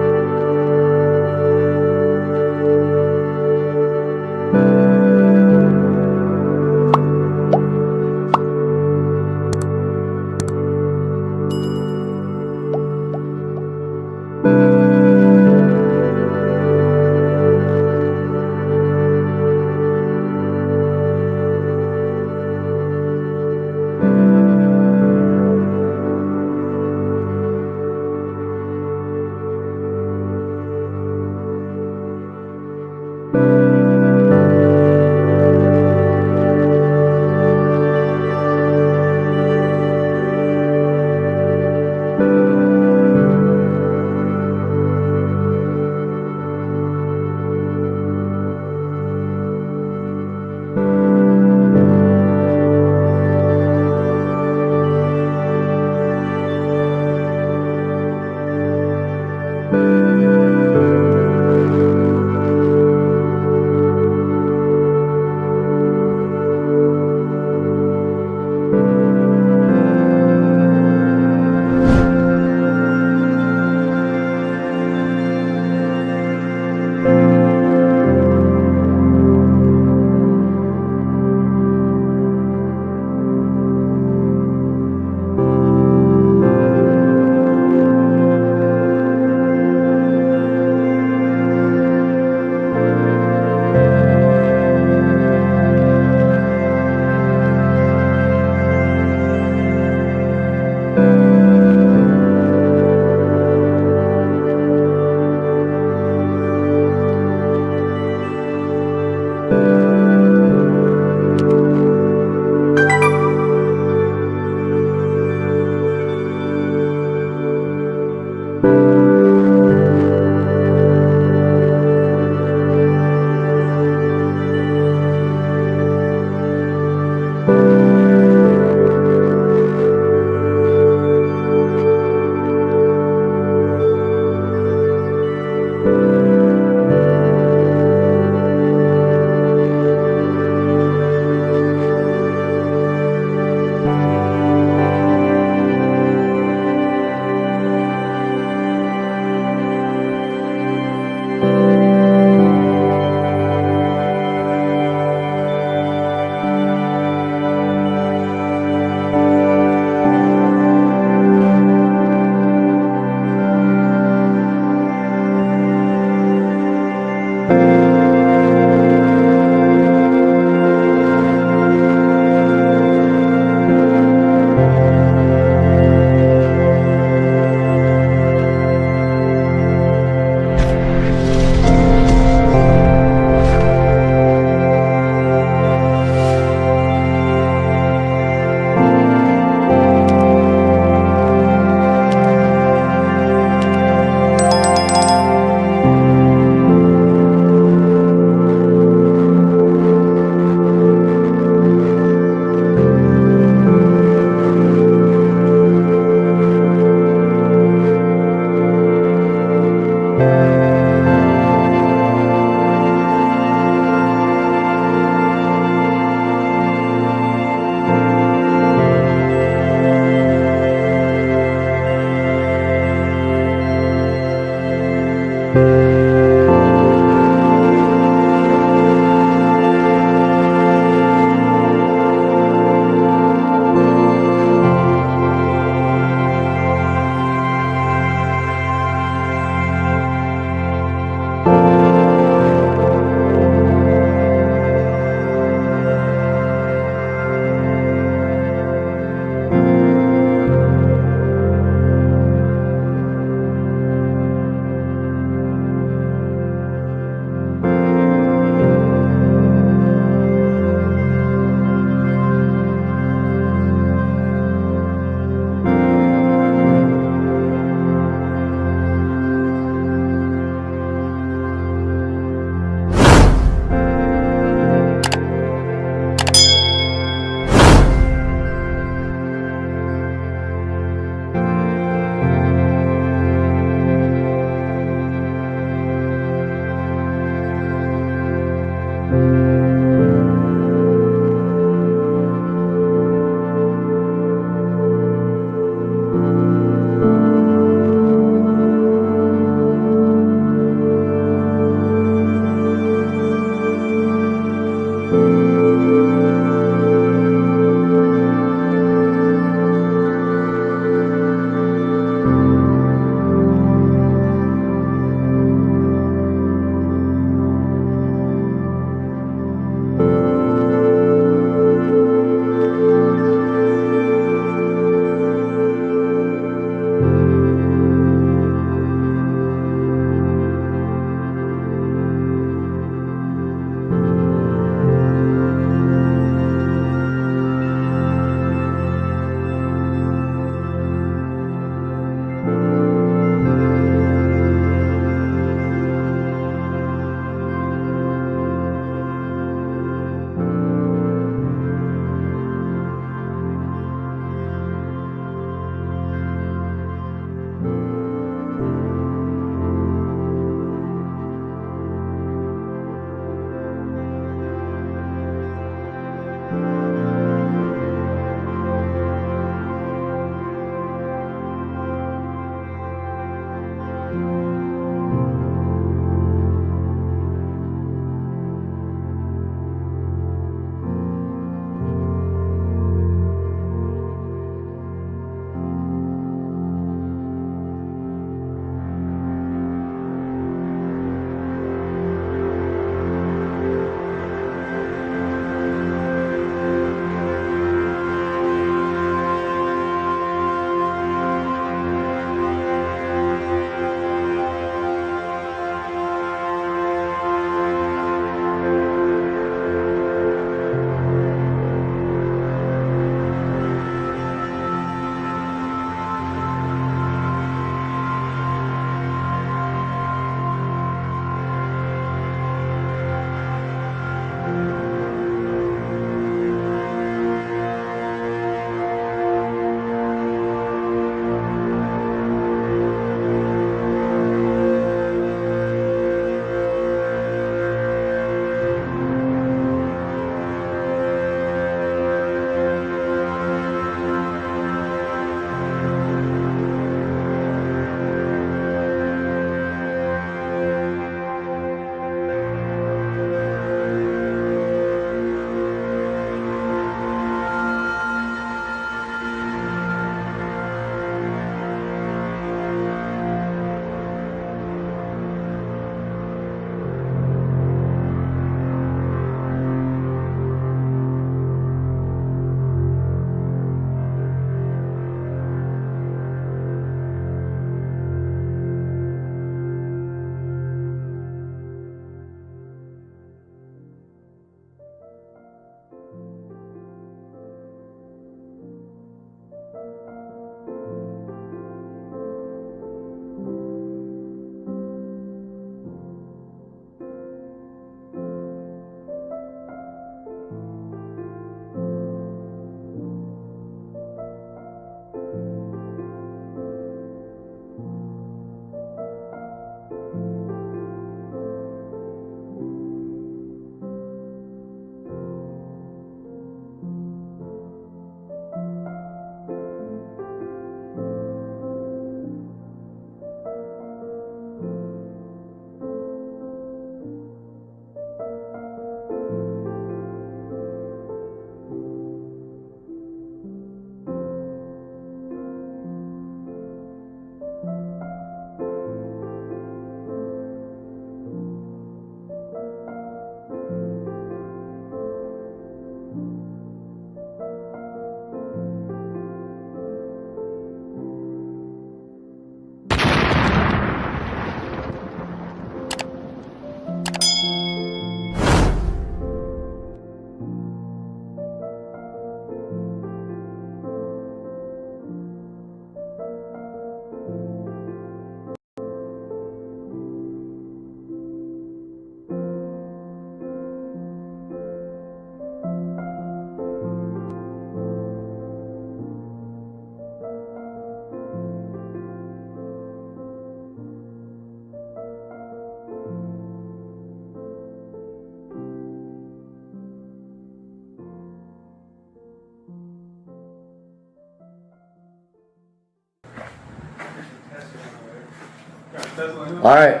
All right.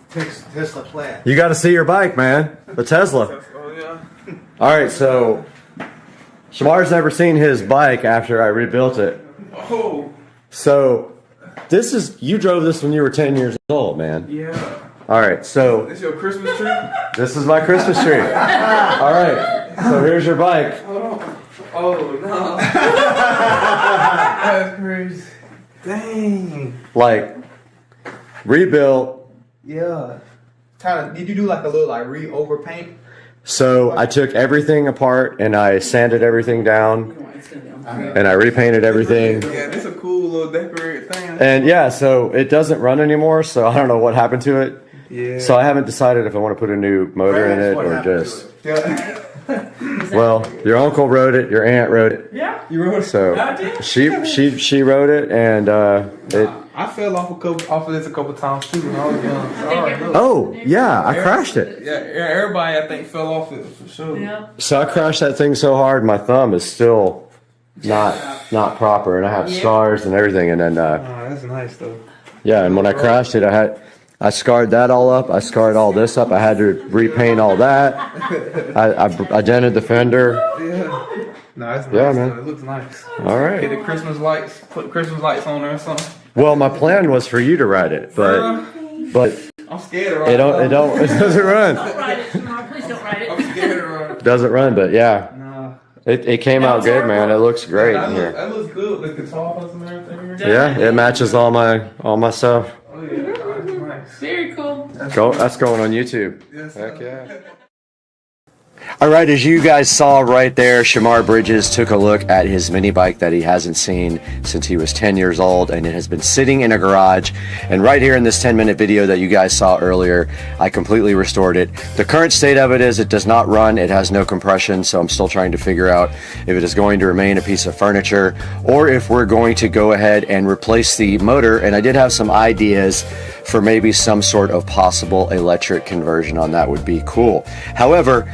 Tesla plant. You got to see your bike, man. The Tesla. Oh yeah. All right, so Shamar's never seen his bike after I rebuilt it. Oh. So this is, you drove this when you were 10 years old, man. Yeah. All right, so This your Christmas tree? this is my Christmas tree. All right, so here's your bike. Oh no. That's crazy. Dang. Like, rebuilt. Yeah. Did you do like a little like overpaint? So I took everything apart and I sanded everything down and I repainted everything. Yeah, this is a cool little decorated thing. And yeah, so it doesn't run anymore, so I don't know what happened to it. Yeah. So I haven't decided if I want to put a new motor in it or just. Yeah. Well, your uncle rode it, your aunt rode it. Yeah, you rode it. So I did. she rode it, and it. I fell off of this a couple times too when I was young. Oh yeah, I crashed it. Yeah, everybody I think fell off it for sure. Yeah. So I crashed that thing so hard, my thumb is still not proper, and I have scars and everything. And then that's nice though. yeah, and when I crashed it, I scarred that all up. I scarred all this up. I had to repaint all that. I dented the fender. Yeah. No, it's nice. Yeah, man. Though. It looks nice. All right. Get the Christmas lights. Put Christmas lights on there or something. Well, my plan was for you to ride it, but I'm scared to ride it doesn't run. Don't ride it, Shamar. Please don't ride it. I'm scared to ride it. Doesn't run, but yeah. Nah. It came out good, man. It looks great in here. That looks good with the guitars and everything. Yeah, it matches all my stuff. Oh yeah, that's nice. Very cool. That's going on YouTube. Yes, Heck yeah. All right, as you guys saw right there, Shamar Bridges took a look at his mini bike that he hasn't seen since he was 10 years old, and it has been sitting in a garage. And right here in this 10-minute video that you guys saw earlier, I completely restored it. The current state of it is it does not run, it has no compression, so I'm still trying to figure out if it is going to remain a piece of furniture or if we're going to go ahead and replace the motor. And I did have some ideas for maybe some sort of possible electric conversion on that. Would be cool. However,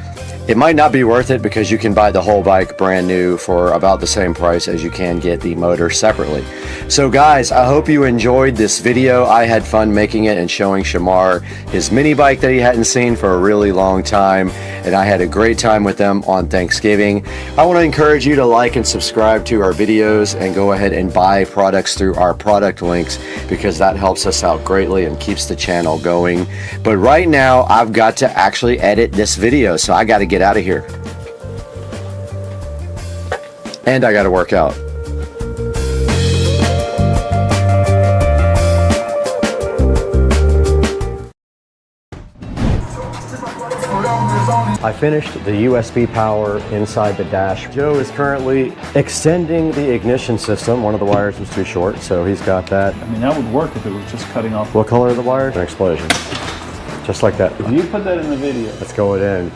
it might not be worth it because you can buy the whole bike brand new for about the same price as you can get the motor separately. So guys, I hope you enjoyed this video. I had fun making it and showing Shamar his mini bike that he hadn't seen for a really long time, and I had a great time with them on Thanksgiving. I want to encourage you to like and subscribe to our videos and go ahead and buy products through our product links because that helps us out greatly and keeps the channel going. But right now, I've got to actually edit this video, so I got to get out of here. And I got to work out. I finished the USB power inside the dash. Joe is currently extending the ignition system. One of the wires was too short, so he's got that. I mean, that would work if it was just cutting off. What color are the wires? An explosion. Just like that. If you put that in the video. Let's go it in.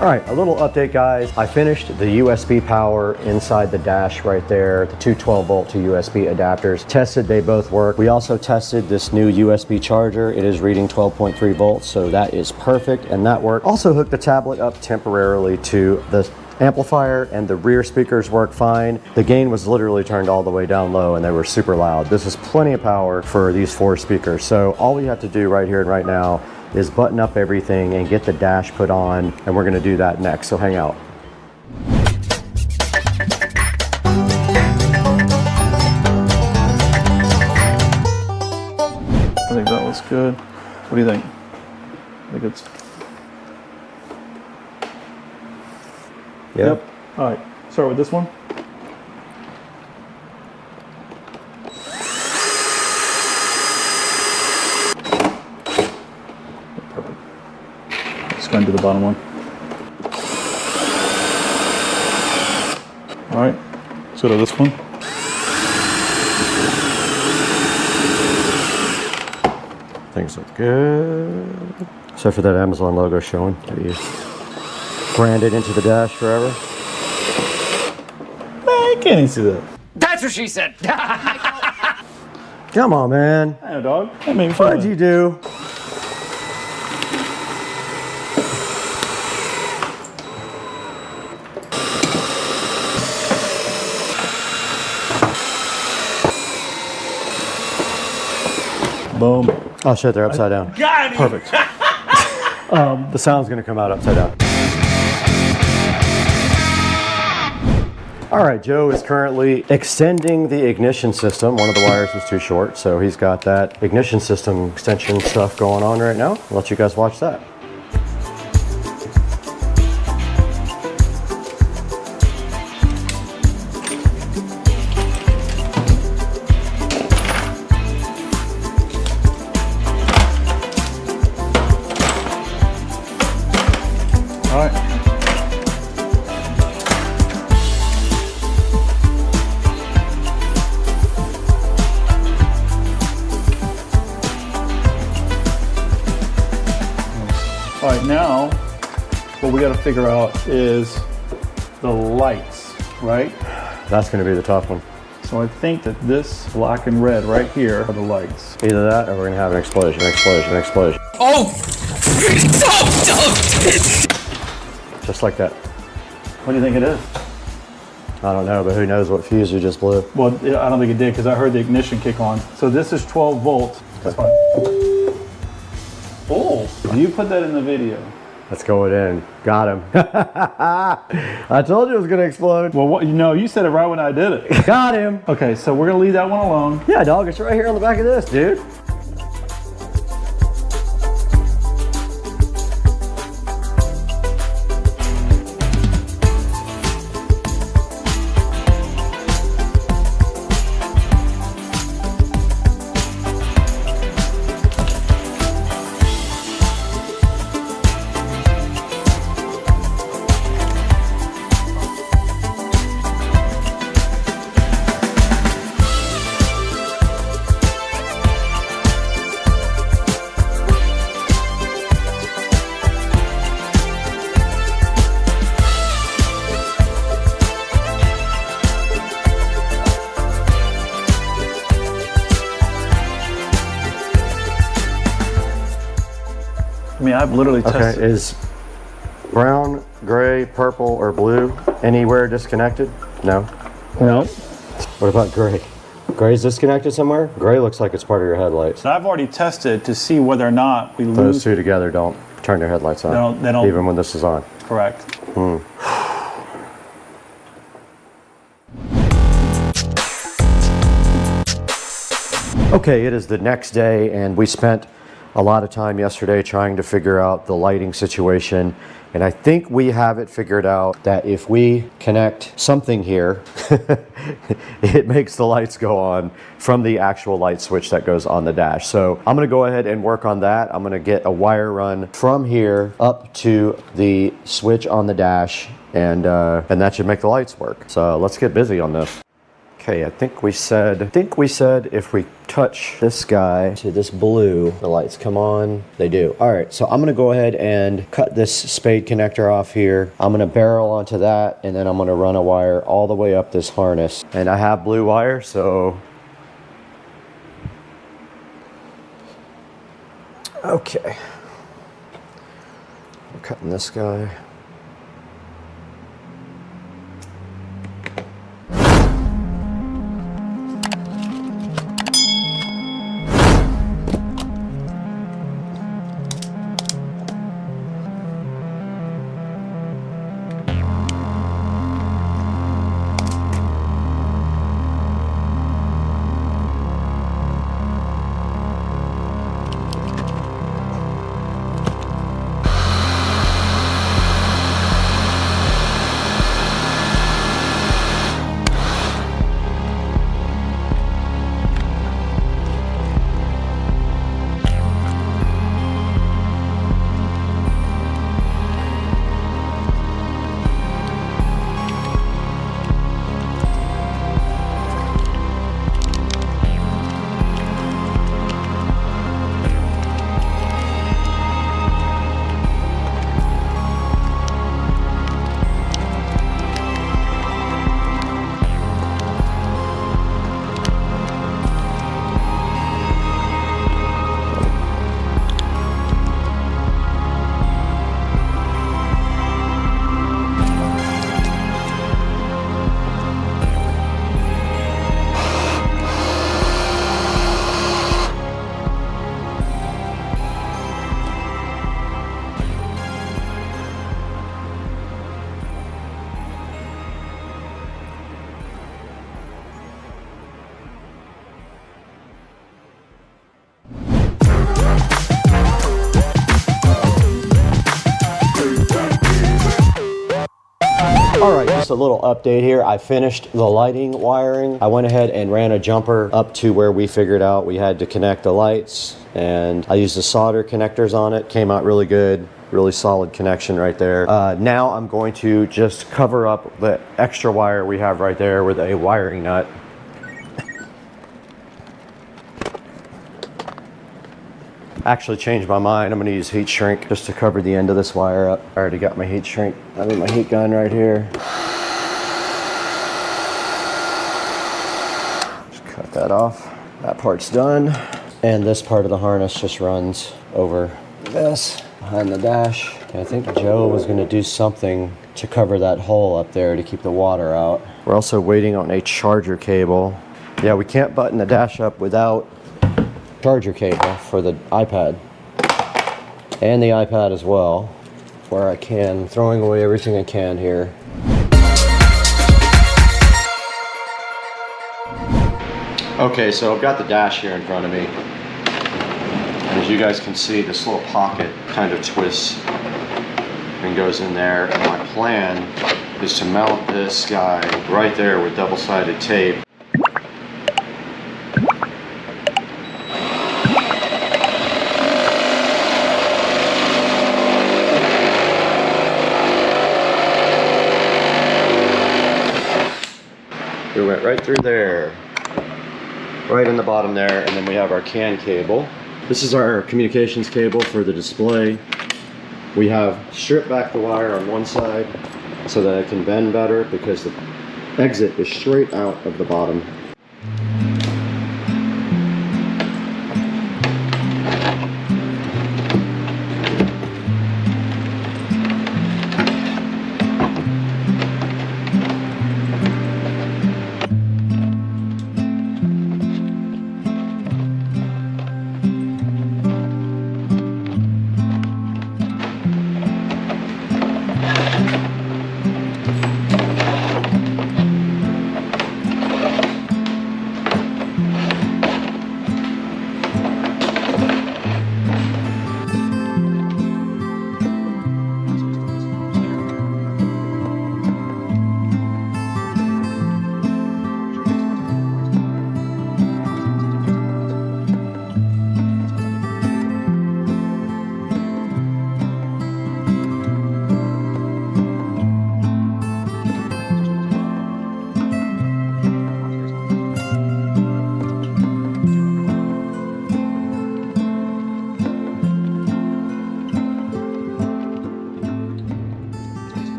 All right, a little update, guys. I finished the USB power inside the dash right there, the two 12-volt to USB adapters. Tested, they both work. We also tested this new USB charger. It is reading 12.3 volts, so that is perfect, and that worked. Also hooked the tablet up temporarily to the amplifier, and the rear speakers work fine. The gain was literally turned all the way down low, and they were super loud. This is plenty of power for these 4 speakers. So all we have to do right here and right now is button up everything and get the dash put on, and we're gonna do that next, so hang out. I think that looks good. What do you think? I think it's... Yep. All right, start with this one. Just going to do the bottom one. All right, let's go to this one. Things look good. Except for that Amazon logo showing. You branded into the dash forever. I can't even see that. That's what she said. Come on, man. Hey, dog. That made me feel What'd you do? Boom. Oh shit, they're upside down. Got it. Perfect. The sound's gonna come out upside down. All right, Joe is currently extending the ignition system. One of the wires was too short, so he's got that ignition system extension stuff going on right now. I'll let you guys watch that. All right, now what we got to figure out is the lights, right? That's going to be the tough one. So I think that this black and red right here are the lights. Either that or we're going to have an explosion, explosion, explosion. Oh! Just like that. What do you think it is? I don't know, but who knows what fuse you just blew. Well, I don't think it did because I heard the ignition kick on. So this is 12 volts. That's fine. Oh, you put that in the video. Let's go it in. Got him. I told you it was going to explode. Well, what, no, you said it right when I did it. Got him. Okay, so we're going to leave that one alone. Yeah, dog, it's right here on the back of this, dude. I mean, I've literally tested. Okay, is brown, gray, purple, or blue anywhere disconnected? No? No. What about gray? Gray's disconnected somewhere? Gray looks like it's part of your headlights. I've already tested to see whether or not we lose. Those two together don't turn your headlights on. They don't. Even when this is on. Correct. Okay, it is the next day, and we spent a lot of time yesterday trying to figure out the lighting situation, and I think we have it figured out that if we connect something here, it makes the lights go on from the actual light switch that goes on the dash. So I'm gonna go ahead and work on that. I'm gonna get a wire run from here up to the switch on the dash, and that should make the lights work. So let's get busy on this. Okay, I think we said if we touch this guy to this blue, the lights come on. They do. All right, so I'm gonna go ahead and cut this spade connector off here. I'm gonna barrel onto that, and then I'm gonna run a wire all the way up this harness. And I have blue wire, so okay. We're cutting this guy. All right, just a little update here. I finished the lighting wiring. I went ahead and ran a jumper up to where we figured out we had to connect the lights, and I used the solder connectors on it. Came out really good, really solid connection right there. Now I'm going to just cover up the extra wire we have right there with a wiring nut. Actually changed my mind. I'm gonna use heat shrink just to cover the end of this wire up. I already got my heat shrink. I mean my heat gun right here. Just cut that off. That part's done. And this part of the harness just runs over this behind the dash. And I think Joe was gonna do something to cover that hole up there to keep the water out. We're also waiting on a charger cable. Yeah, we can't button the dash up without charger cable for the iPad and the iPad as well, where I can, throwing away everything I can here. Okay, so I've got the dash here in front of me. As you guys can see, this little pocket kind of twists and goes in there, and my plan is to mount this guy right there with double-sided tape. We went right through there, right in the bottom there, and then we have our CAN cable. This is our communications cable for the display. We have stripped back the wire on one side so that it can bend better because the exit is straight out of the bottom.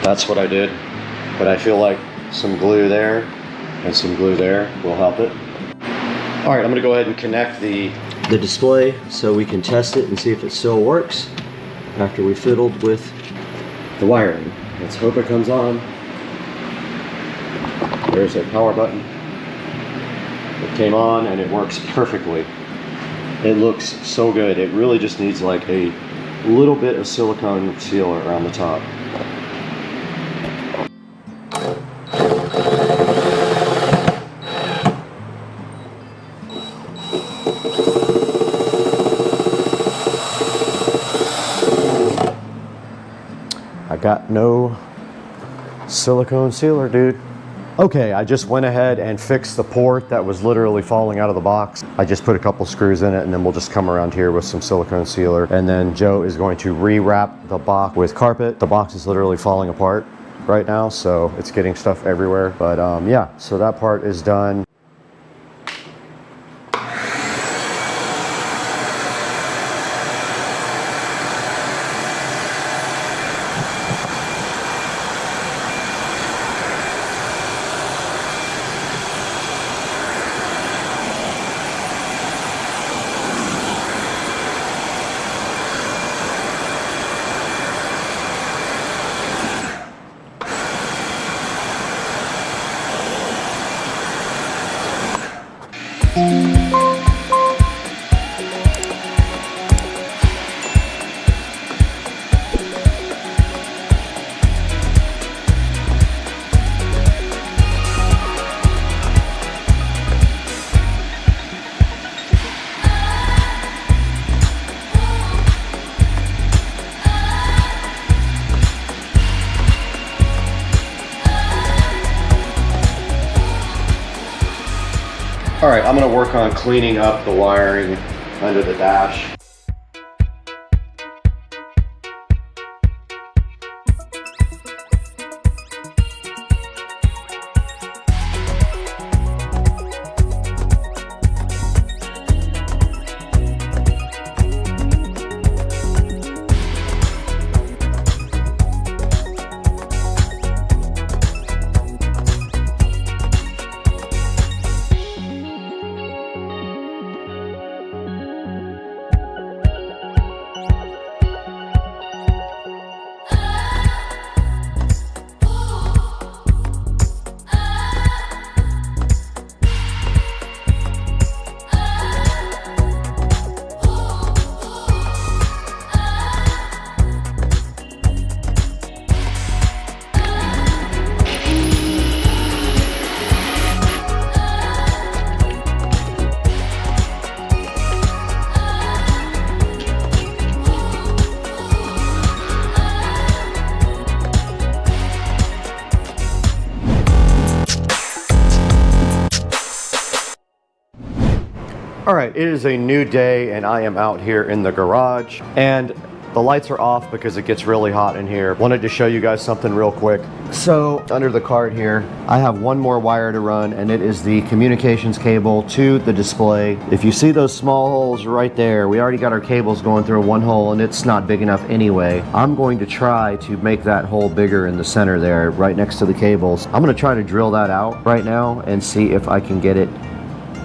That's what I did. But I feel like some glue there and some glue there will help it. All right, I'm gonna go ahead and connect the display so we can test it and see if it still works after we fiddled with the wiring. Let's hope it comes on. There's a power button. It came on and it works perfectly. It looks so good. It really just needs like a little bit of silicone sealer around the top. I got no silicone sealer, dude. Okay, I just went ahead and fixed the port that was literally falling out of the box. I just put a couple screws in it and then we'll just come around here with some silicone sealer. And then Joe is going to rewrap the box with carpet. The box is literally falling apart right now, so it's getting stuff everywhere. But yeah, so that part is done. All right, I'm gonna work on cleaning up the wiring under the dash. All right, it is a new day and I am out here in the garage and the lights are off because it gets really hot in here. Wanted to show you guys something real quick. So under the card here, I have one more wire to run and it is the communications cable to the display. If you see those small holes right there, we already got our cables going through one hole and it's not big enough anyway. I'm going to try to make that hole bigger in the center there, right next to the cables. I'm gonna try to drill that out right now and see if I can get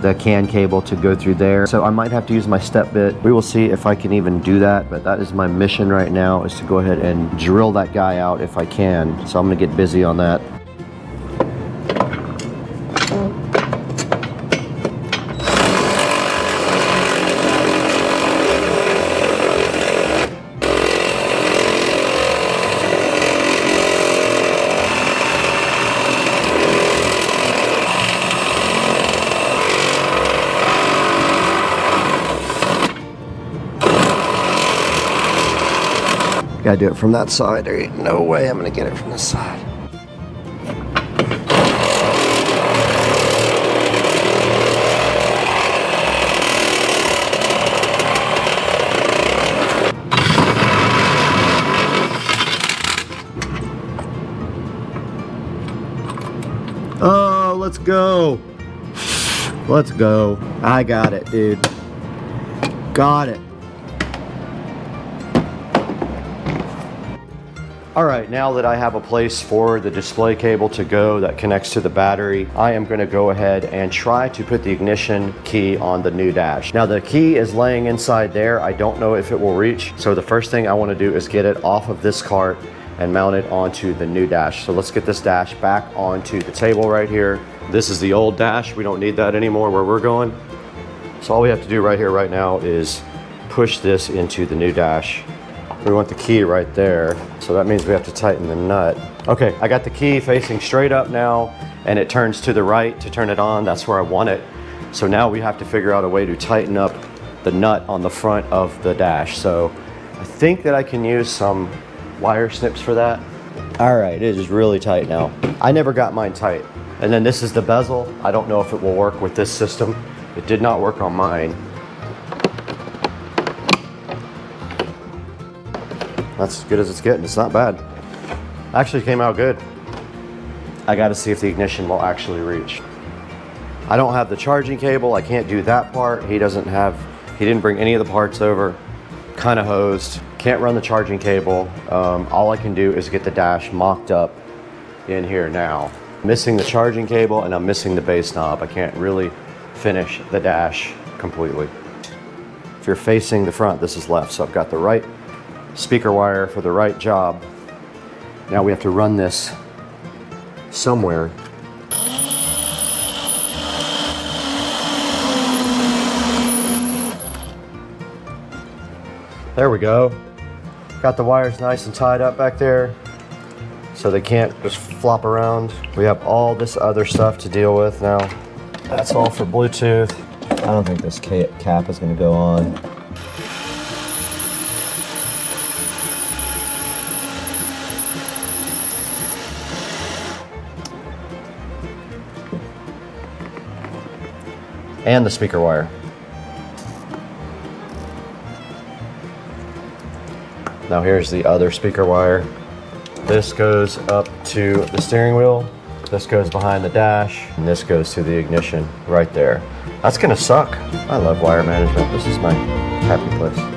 the CAN cable to go through there. So I might have to use my step bit. We will see if I can even do that, but that is my mission right now, is to go ahead and drill that guy out if I can. So I'm gonna get busy on that. Gotta do it from that side. There ain't no way I'm gonna get it from this side. Oh, let's go. Let's go. I got it, dude. Got it. All right, now that I have a place for the display cable to go that connects to the battery, I am going to go ahead and try to put the ignition key on the new dash. Now the key is laying inside there. I don't know if it will reach. So the first thing I want to do is get it off of this cart and mount it onto the new dash. So let's get this dash back onto the table right here. This is the old dash. We don't need that anymore where we're going. So all we have to do right here, right now is push this into the new dash. We want the key right there, so that means we have to tighten the nut. Okay, I got the key facing straight up now, and it turns to the right to turn it on. That's where I want it. So now we have to figure out a way to tighten up the nut on the front of the dash. So I think that I can use some wire snips for that. All right, it is really tight now. I never got mine tight. And then this is the bezel. I don't know if it will work with this system. It did not work on mine. That's as good as it's getting. It's not bad. Actually came out good. I got to see if the ignition will actually reach. I don't have the charging cable. I can't do that part. He didn't bring any of the parts over. Kind of hosed. Can't run the charging cable. All I can do is get the dash mocked up in here now. Missing the charging cable and I'm missing the base knob. I can't really finish the dash completely. If you're facing the front, this is left. So I've got the right speaker wire for the right job. Now we have to run this somewhere. There we go. Got the wires nice and tied up back there so they can't just flop around. We have all this other stuff to deal with now. That's all for Bluetooth. I don't think this cap is going to go on. And the speaker wire. Now here's the other speaker wire. This goes up to the steering wheel. This goes behind the dash. And this goes to the ignition right there. That's gonna suck. I love wire management. This is my happy place.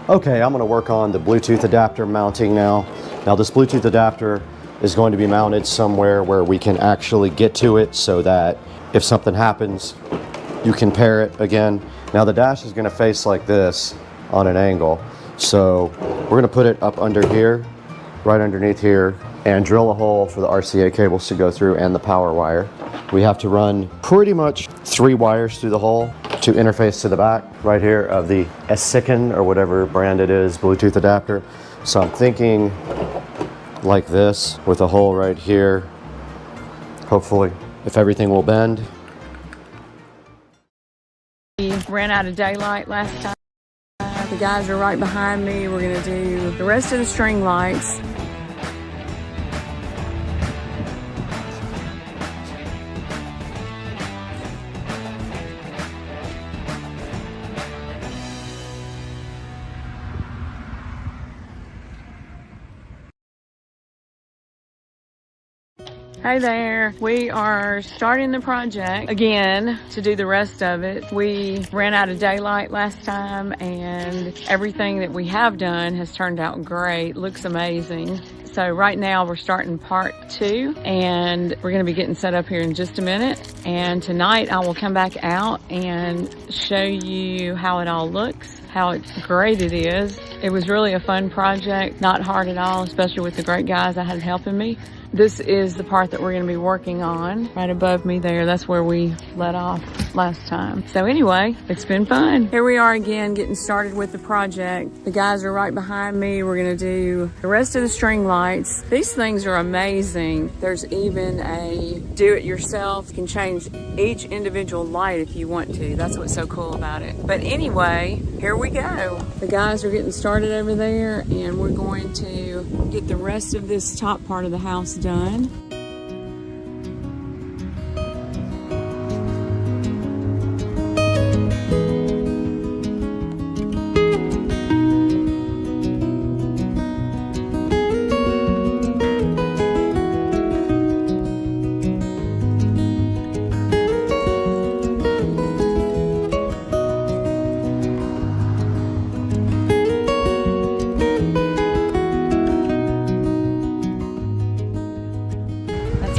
Okay, I'm going to work on the Bluetooth adapter mounting now. Now this Bluetooth adapter is going to be mounted somewhere where we can actually get to it so that if something happens, you can pair it again. Now the dash is going to face like this on an angle. So we're going to put it up under here, right underneath here, and drill a hole for the RCA cables to go through and the power wire. We have to run pretty much 3 wires through the hole to interface to the back right here of the Elecan or whatever brand it is Bluetooth adapter. So I'm thinking like this with a hole right here. Hopefully, if everything will bend. We ran out of daylight last time. The guys are right behind me. We're gonna do the rest of the string lights. Hey there, we are starting the project again to do the rest of it. We ran out of daylight last time and everything that we have done has turned out great, looks amazing. So right now we're starting part 2 and we're gonna be getting set up here in just a minute. And tonight I will come back out and show you how it all looks, how great it is. It was really a fun project, not hard at all, especially with the great guys I had helping me. This is the part that we're going to be working on right above me there. That's where we let off last time. So anyway, it's been fun. Here we are again getting started with the project. The guys are right behind me. We're going to do the rest of the string lights. These things are amazing. There's even a do-it-yourself. You can change each individual light if you want to. That's what's so cool about it. But anyway, here we go. The guys are getting started over there, and we're going to get the rest of this top part of the house done.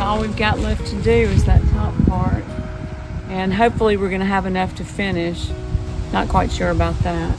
All we've got left to do is that top part, and hopefully we're going to have enough to finish. Not quite sure about that.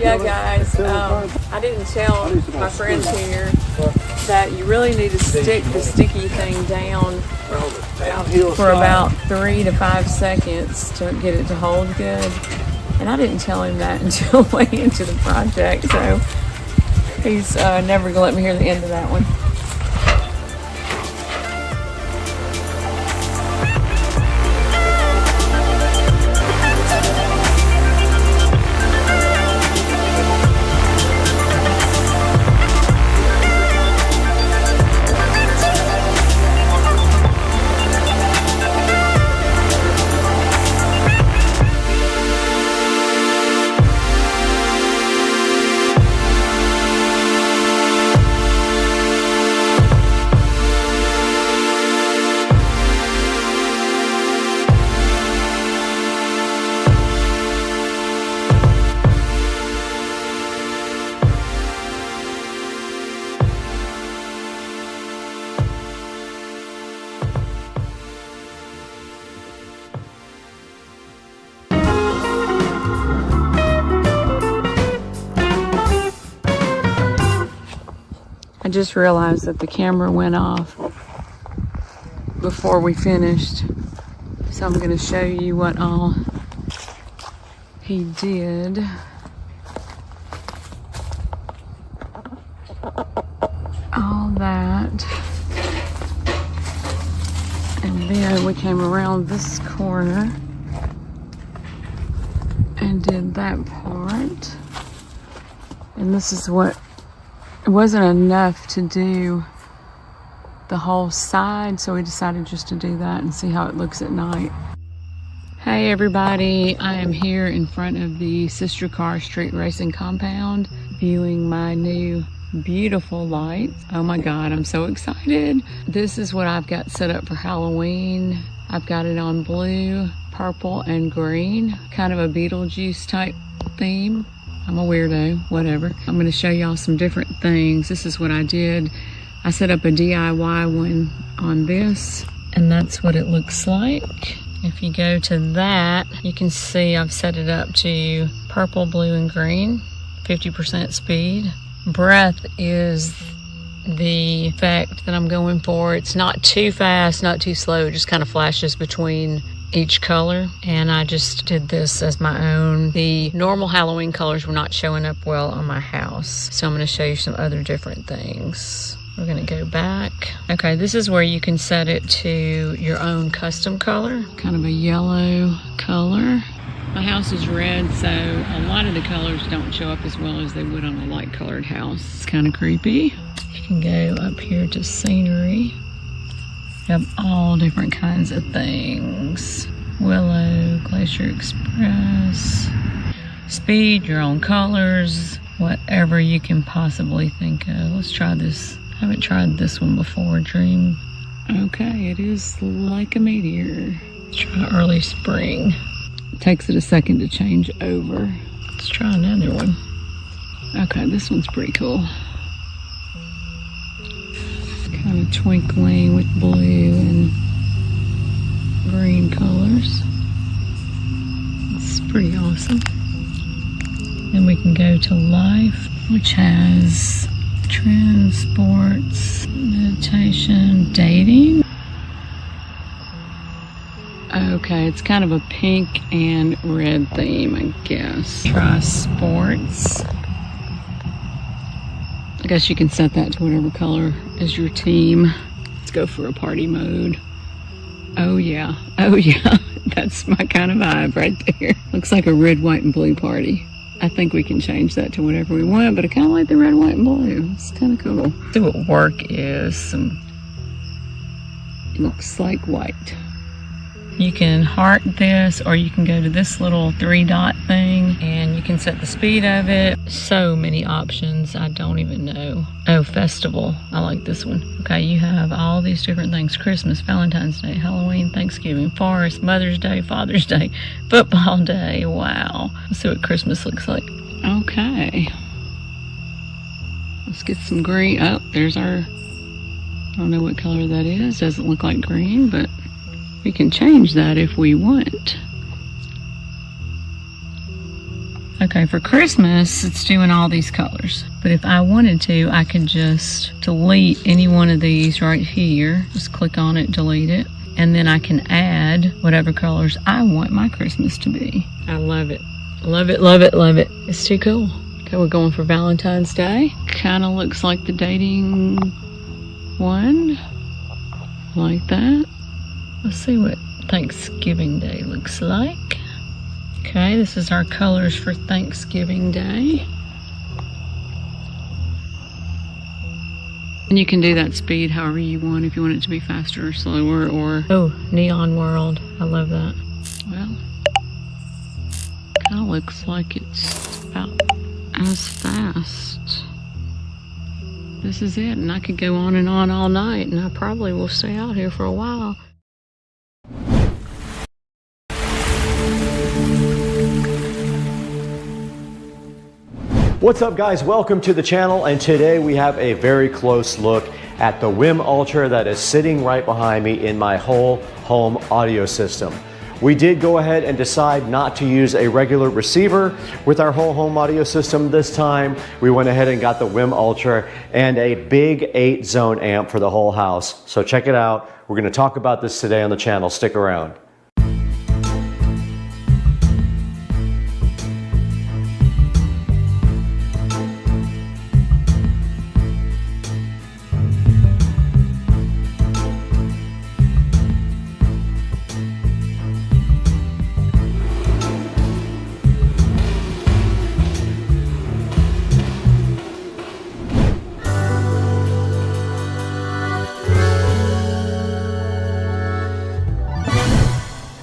Yeah, guys, I didn't tell my friends here that you really need to stick the sticky thing down for about 3 to 5 seconds to get it to hold good. And I didn't tell him that until way into the project, so he's never gonna let me hear the end of that one. I just realized that the camera went off before we finished, so I'm going to show you what all he did. All that, and then we came around this corner and did that part, and this is what it wasn't enough to do the whole side, so we decided just to do that and see how it looks at night. Hey everybody, I am here in front of the Sister Car Street Racing compound viewing my new beautiful lights. Oh my god, I'm so excited. This is what I've got set up for Halloween. I've got it on blue, purple, and green, kind of a Beetlejuice type theme. I'm a weirdo, whatever. I'm going to show y'all some different things. This is what I did. I set up a DIY one on this, and that's what it looks like. If you go to that, you can see I've set it up to purple, blue, and green, 50% speed. Breath is the effect that I'm going for. It's not too fast, not too slow. It just kind of flashes between each color, and I just did this as my own. The normal Halloween colors were not showing up well on my house, so I'm going to show you some other different things. We're going to go back. Okay, this is where you can set it to your own custom color, kind of a yellow color. My house is red, so a lot of the colors don't show up as well as they would on a light colored house. It's kind of creepy. You can go up here to scenery. You have all different kinds of things. Willow, Glacier Express, speed, your own colors, whatever you can possibly think of. Let's try this. I haven't tried this one before, Dream. Okay, it is like a meteor. Let's try early spring. It takes it a second to change over. Let's try another one. Okay, this one's pretty cool. Kind of twinkling with blue and green colors. It's pretty awesome. Then we can go to life, which has trends, sports, meditation, dating. Okay, it's kind of a pink and red theme, I guess. Try sports. I guess you can set that to whatever color is your team. Let's go for a party mode. Oh yeah, that's my kind of vibe right there. Looks like a red, white, and blue party. I think we can change that to whatever we want, but I kind of like the red, white, and blue. It's kind of cool. See what work is. It looks like white. You can heart this, or you can go to this little 3-dot thing and you can set the speed of it. So many options, I don't even know. Oh, festival, I like this one. Okay, you have all these different things. Christmas, Valentine's Day, Halloween, Thanksgiving, Forest, Mother's Day, Father's Day, Football Day. Wow, let's see what Christmas looks like. Okay, let's get some green. Oh, there's our, I don't know what color that is. Doesn't look like green, but we can change that if we want. Okay, for Christmas, it's doing all these colors. But if I wanted to, I could just delete any one of these right here. Just click on it, delete it. and then I can add whatever colors I want my Christmas to be. I love it. Love it, love it, love it. It's too cool. Okay, we're going for Valentine's Day. Kind of looks like the dating one. Like that. Let's see what Thanksgiving Day looks like. Okay, this is our colors for Thanksgiving Day. And you can do that speed however you want, if you want it to be faster or slower, or... Oh, Neon World. I love that. Well, kind of looks like it's about as fast. This is it, and I could go on and on all night, and I probably will stay out here for a while. What's up, guys? Welcome to the channel, and today we have a very close look at the WIM Ultra that is sitting right behind me in my whole home audio system. We did go ahead and decide not to use a regular receiver with our whole home audio system this time. We went ahead and got the WIM Ultra and a big 8-zone amp for the whole house. So check it out. We're going to talk about this today on the channel. Stick around.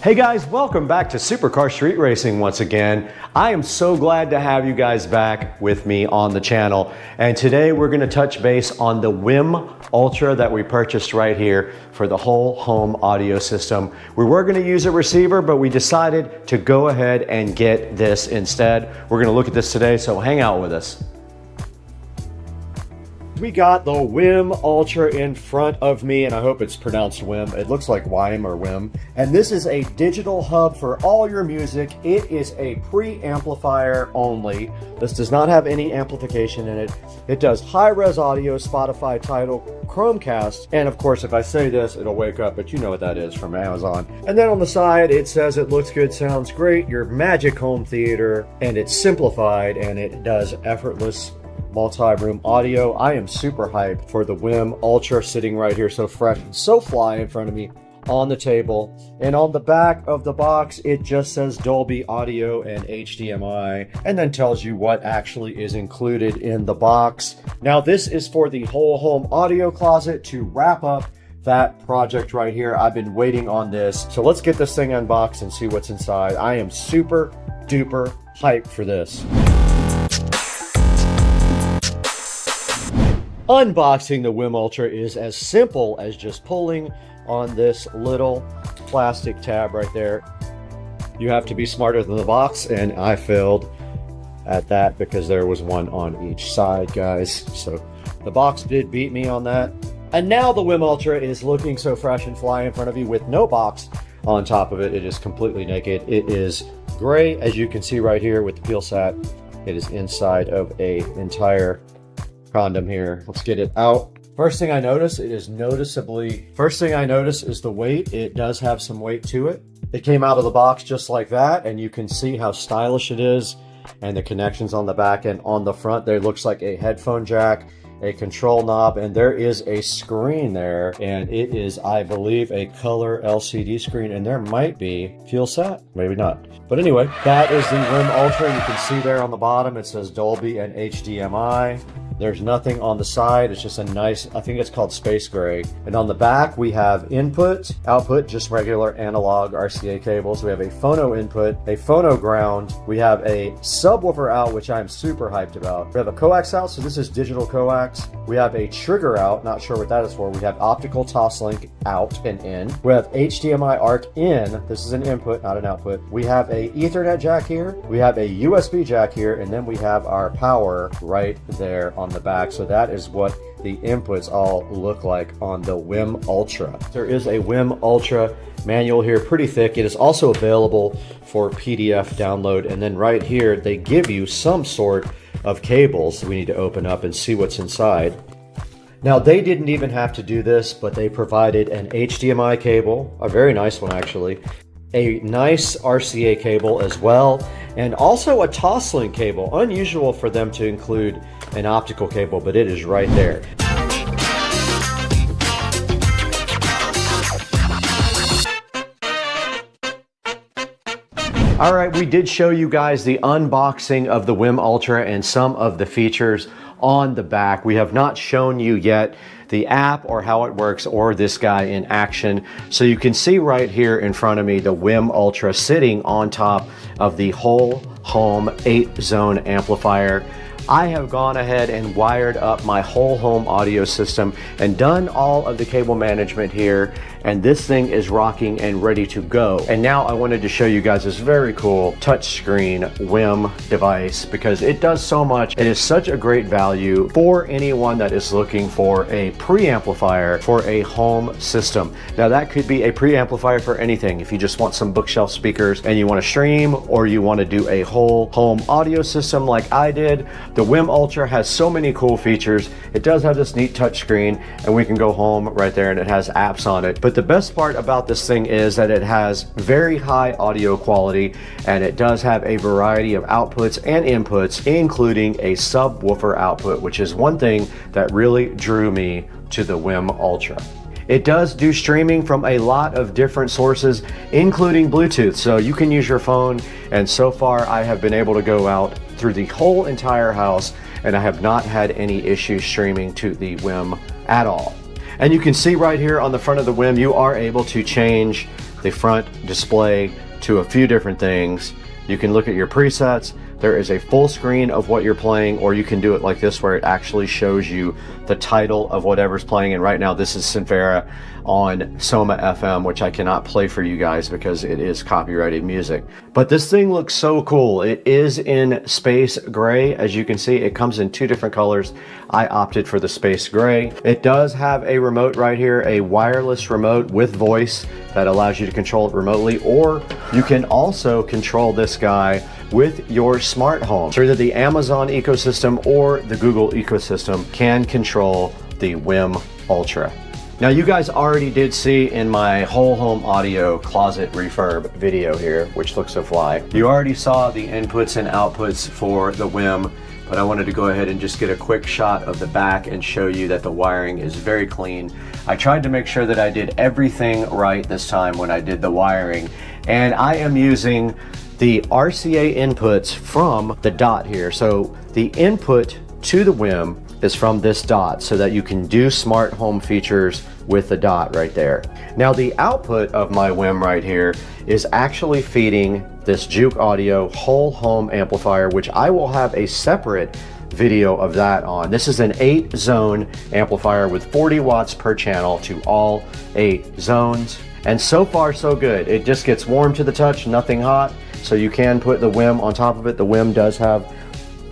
Hey guys, welcome back to Supercar Street Racing once again. I am so glad to have you guys back with me on the channel. And today we're going to touch base on the WIM Ultra that we purchased right here for the whole home audio system. We were going to use a receiver, but we decided to go ahead and get this instead. We're going to look at this today, so hang out with us. We got the WIM Ultra in front of me, and I hope it's pronounced WIM. It looks like WIM or WIM. And this is a digital hub for all your music. It is a preamplifier only. This does not have any amplification in it. It does high-res audio, Spotify, Tidal, Chromecast, and of course, if I say this, it'll wake up, but you know what that is from Amazon. And then on the side, it says it looks good, sounds great, your magic home theater, and it's simplified, and it does effortless multi-room audio. I am super hyped for the WIM Ultra sitting right here, so fresh and so fly in front of me on the table. And on the back of the box, it just says Dolby Audio and HDMI, and then tells you what actually is included in the box. Now, this is for the whole home audio closet to wrap up that project right here. I've been waiting on this. So let's get this thing unboxed and see what's inside. I am super duper hyped for this. Unboxing the WIM Ultra is as simple as just pulling on this little plastic tab right there. You have to be smarter than the box, and I failed at that because there was one on each side, guys. So the box did beat me on that. And now the WIM Ultra is looking so fresh and fly in front of you with no box on top of it. It is completely naked. It is gray, as you can see right here with the peel sat. It is inside of a entire condom here. Let's get it out. First thing I notice, is the weight. It does have some weight to it. It came out of the box just like that, and you can see how stylish it is, and the connections on the back and on the front there looks like a headphone jack, a control knob, and there is a screen there, and it is, I believe, a color LCD screen, and there might be fuel set, maybe not. But anyway, that is the WIM Ultra. You can see there on the bottom it says Dolby and HDMI. There's nothing on the side. It's just a nice, I think it's called space gray. And on the back, we have input, output, just regular analog RCA cables. We have a phono input, a phono ground. We have a subwoofer out, which I'm super hyped about. We have a coax out, so this is digital coax. We have a trigger out, not sure what that is for. We have optical toslink out and in. We have HDMI ARC in. This is an input, not an output. We have a Ethernet jack here. We have a USB jack here, and then we have our power right there on the back. So that is what the inputs all look like on the WIM Ultra. There is a WIM Ultra manual here, pretty thick. It is also available for PDF download, and then right here they give you some sort of cables we need to open up and see what's inside. Now, they didn't even have to do this, but they provided an HDMI cable, a very nice one actually, a nice RCA cable as well, and also a Toslink cable. Unusual for them to include an optical cable, but it is right there. All right, we did show you guys the unboxing of the WIM Ultra and some of the features on the back. We have not shown you yet the app or how it works or this guy in action. So you can see right here in front of me the WIM Ultra sitting on top of the whole home 8-zone amplifier. I have gone ahead and wired up my whole home audio system and done all of the cable management here, and this thing is rocking and ready to go. And now I wanted to show you guys this very cool touchscreen WIM device because it does so much. It is such a great value for anyone that is looking for a preamplifier for a home system. Now that could be a preamplifier for anything. If you just want some bookshelf speakers and you want to stream, or you want to do a whole home audio system like I did, the WIM Ultra has so many cool features. It does have this neat touchscreen, and we can go home right there, and it has apps on it. But the best part about this thing is that it has very high audio quality, and it does have a variety of outputs and inputs, including a subwoofer output, which is one thing that really drew me to the WIM Ultra. It does do streaming from a lot of different sources, including Bluetooth, so you can use your phone, and so far I have been able to go out through the whole entire house, and I have not had any issues streaming to the WIM at all. And you can see right here on the front of the WIM, you are able to change the front display to a few different things. You can look at your presets. There is a full screen of what you're playing, or you can do it like this where it actually shows you the title of whatever's playing. And right now this is Sinfera on Soma FM, which I cannot play for you guys because it is copyrighted music. But this thing looks so cool. It is in space gray. As you can see, it comes in two different colors. I opted for the space gray. It does have a remote right here, a wireless remote with voice that allows you to control it remotely, or you can also control this guy with your smart home. So either the Amazon ecosystem or the Google ecosystem can control the WIM Ultra. Now you guys already did see in my whole home audio closet refurb video here, which looks so fly. You already saw the inputs and outputs for the WIM, but I wanted to go ahead and just get a quick shot of the back and show you that the wiring is very clean. I tried to make sure that I did everything right this time when I did the wiring, and I am using the RCA inputs from the dot here. So the input to the WIM is from this dot so that you can do smart home features with the dot right there. Now the output of my WIM right here is actually feeding this Juke Audio whole home amplifier, which I will have a separate video of that on. This is an 8-zone amplifier with 40 watts per channel to all 8 zones. And so far so good. It just gets warm to the touch, nothing hot. So you can put the WIM on top of it. The WIM does have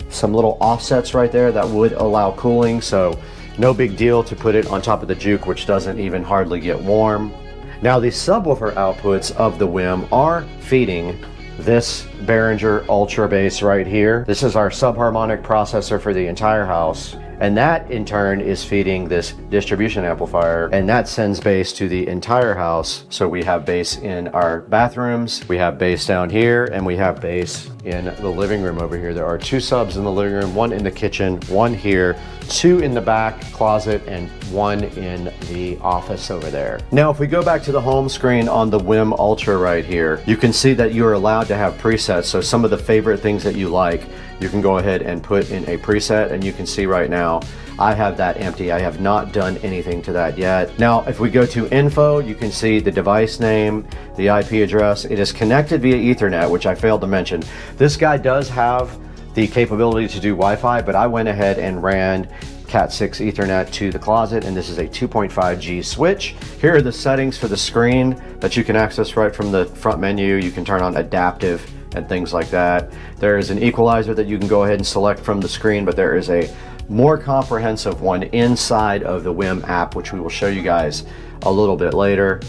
some little offsets right there that would allow cooling, so no big deal to put it on top of the Juke, which doesn't even hardly get warm. Now the subwoofer outputs of the WIM are feeding this Behringer Ultra Bass right here. This is our subharmonic processor for the entire house, and that in turn is feeding this distribution amplifier, and that sends bass to the entire house. So we have bass in our bathrooms, we have bass down here, and we have bass in the living room over here. There are 2 subs in the living room, 1 in the kitchen, 1 here, 2 in the back closet, and 1 in the office over there. Now if we go back to the home screen on the WIM Ultra right here, you can see that you're allowed to have presets. So some of the favorite things that you like, you can go ahead and put in a preset, and you can see right now I have that empty. I have not done anything to that yet. Now if we go to info, you can see the device name, the IP address. It is connected via Ethernet, which I failed to mention. This guy does have the capability to do Wi-Fi, but I went ahead and ran Cat 6 Ethernet to the closet, and this is a 2.5G switch. Here are the settings for the screen that you can access right from the front menu. You can turn on adaptive and things like that. There is an equalizer that you can go ahead and select from the screen, but there is a more comprehensive one inside of the WIM app, which we will show you guys a little bit later.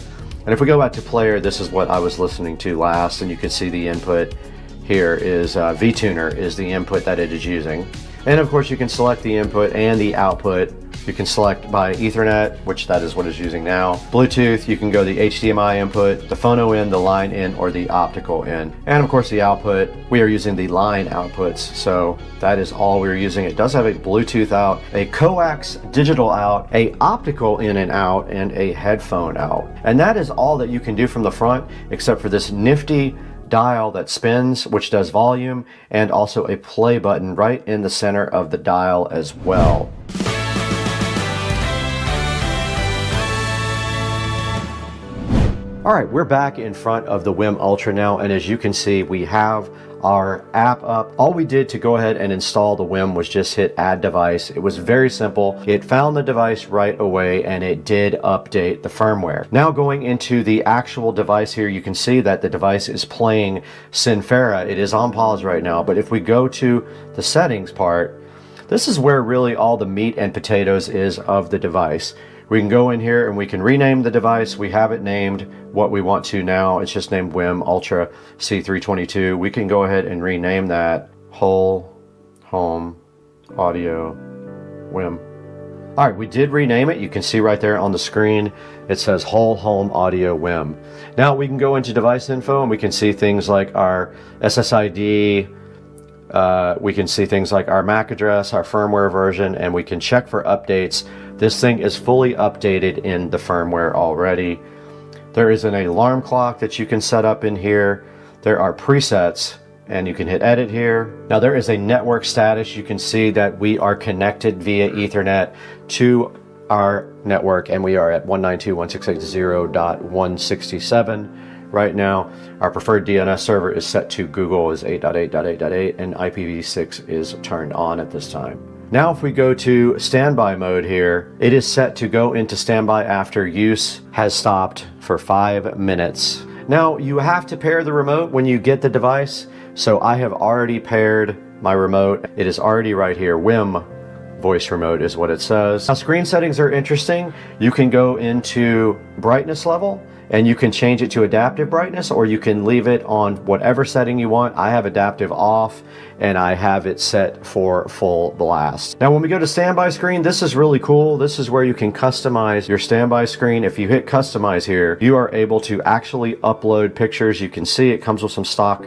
And if we go back to player, this is what I was listening to last, and you can see the input here is VTuner is the input that it is using. And of course you can select the input and the output You can select by Ethernet, which that is what it's using now. Bluetooth, you can go the HDMI input, the phono in, the line in, or the optical in. And of course the output, we are using the line outputs. So that is all we're using. It does have a Bluetooth out, a coax digital out, a optical in and out, and a headphone out. And that is all that you can do from the front, except for this nifty dial that spins, which does volume, and also a play button right in the center of the dial as well. All right, we're back in front of the WIM Ultra now, and as you can see, we have our app up. All we did to go ahead and install the WIM was just hit add device. It was very simple. It found the device right away and it did update the firmware. Now going into the actual device here, you can see that the device is playing Sinfera. It is on pause right now, but if we go to the settings part, this is where really all the meat and potatoes is of the device. We can go in here and we can rename the device. We have it named what we want to now. It's just named WIM Ultra C322. We can go ahead and rename that Whole Home Audio WIM. All right, we did rename it. You can see right there on the screen, it says Whole Home Audio WIM. Now we can go into device info and we can see things like our SSID, we can see things like our MAC address, our firmware version, and we can check for updates. This thing is fully updated in the firmware already. There is an alarm clock that you can set up in here. There are presets and you can hit edit here. Now there is a network status. You can see that we are connected via Ethernet to our network and we are at 192.168.0.167 right now. Our preferred DNS server is set to Google is 8.8.8.8 and IPv6 is turned on at this time. Now if we go to standby mode here, it is set to go into standby after use has stopped for 5 minutes. Now you have to pair the remote when you get the device, so I have already paired my remote. It is already right here. WIM voice remote is what it says. Now screen settings are interesting. You can go into brightness level and you can change it to adaptive brightness, or you can leave it on whatever setting you want. I have adaptive off and I have it set for full blast. Now when we go to standby screen, this is really cool. This is where you can customize your standby screen. If you hit customize here, you are able to actually upload pictures. You can see it comes with some stock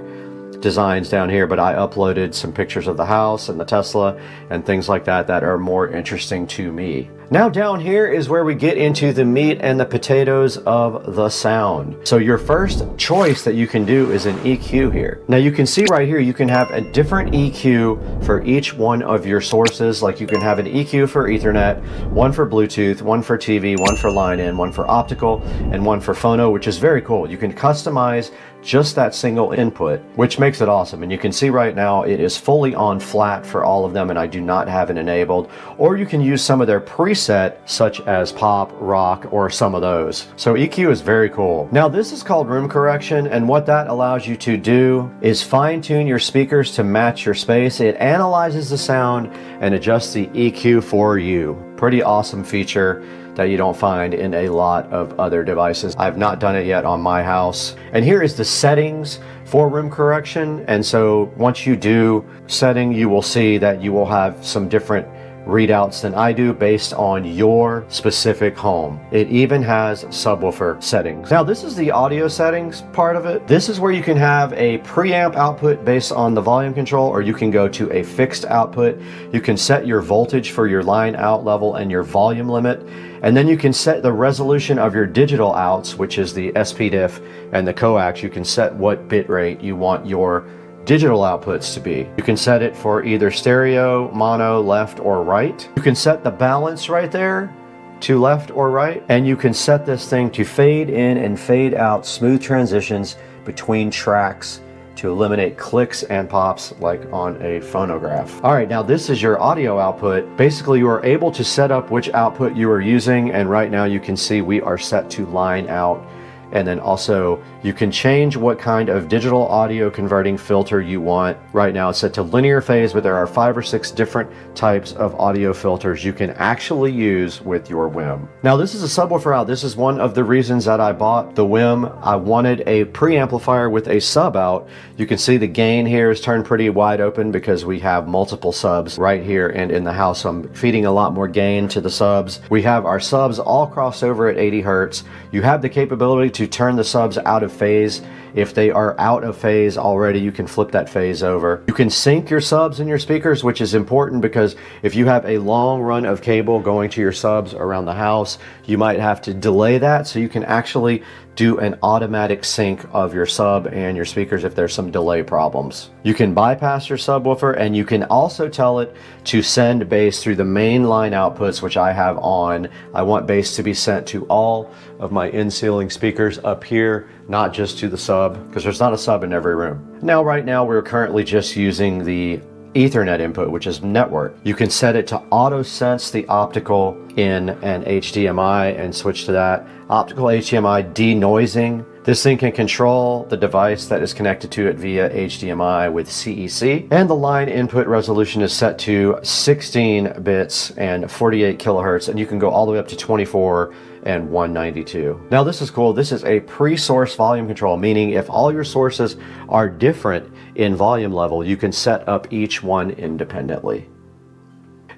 designs down here, but I uploaded some pictures of the house and the Tesla and things like that that are more interesting to me. Now down here is where we get into the meat and the potatoes of the sound. So your first choice that you can do is an EQ here. Now you can see right here, you can have a different EQ for each one of your sources. Like you can have an EQ for Ethernet, one for Bluetooth, one for TV, one for line in, one for optical, and one for phono, which is very cool. You can customize just that single input, which makes it awesome. And you can see right now it is fully on flat for all of them and I do not have it enabled. Or you can use some of their presets such as pop, rock, or some of those. So EQ is very cool. Now this is called room correction, and what that allows you to do is fine tune your speakers to match your space. It analyzes the sound and adjusts the EQ for you. Pretty awesome feature that you don't find in a lot of other devices. I've not done it yet on my house. And here is the settings for room correction. And so once you do setting, you will see that you will have some different readouts than I do based on your specific home. It even has subwoofer settings. Now this is the audio settings part of it. This is where you can have a preamp output based on the volume control, or you can go to a fixed output. You can set your voltage for your line out level and your volume limit. And then you can set the resolution of your digital outs, which is the SPDIF and the coax. You can set what bit rate you want your digital outputs to be. You can set it for either stereo, mono, left, or right. You can set the balance right there to left or right, and you can set this thing to fade in and fade out smooth transitions between tracks to eliminate clicks and pops like on a phonograph. All right, now this is your audio output. Basically, you are able to set up which output you are using, and right now you can see we are set to line out And then also you can change what kind of digital audio converting filter you want. Right now it's set to linear phase, but there are 5 or 6 different types of audio filters you can actually use with your WIM. Now this is a subwoofer out. This is one of the reasons that I bought the WIM. I wanted a preamplifier with a sub out. You can see the gain here is turned pretty wide open because we have multiple subs right here and in the house. So I'm feeding a lot more gain to the subs. We have our subs all crossed over at 80 Hertz. You have the capability to turn the subs out of phase. If they are out of phase already, you can flip that phase over. You can sync your subs and your speakers, which is important because if you have a long run of cable going to your subs around the house, you might have to delay that, so you can actually do an automatic sync of your sub and your speakers if there's some delay problems. You can bypass your subwoofer, and you can also tell it to send bass through the main line outputs, which I have on. I want bass to be sent to all of my in-ceiling speakers up here, not just to the sub, because there's not a sub in every room. Now, right now, we're currently just using the Ethernet input, which is network. You can set it to auto sense the optical in an HDMI and switch to that. Optical HDMI denoising. This thing can control the device that is connected to it via HDMI with CEC. And the line input resolution is set to 16 bits and 48 kilohertz, and you can go all the way up to 24 and 192. Now this is cool. This is a pre-source volume control, meaning if all your sources are different in volume level, you can set up each one independently.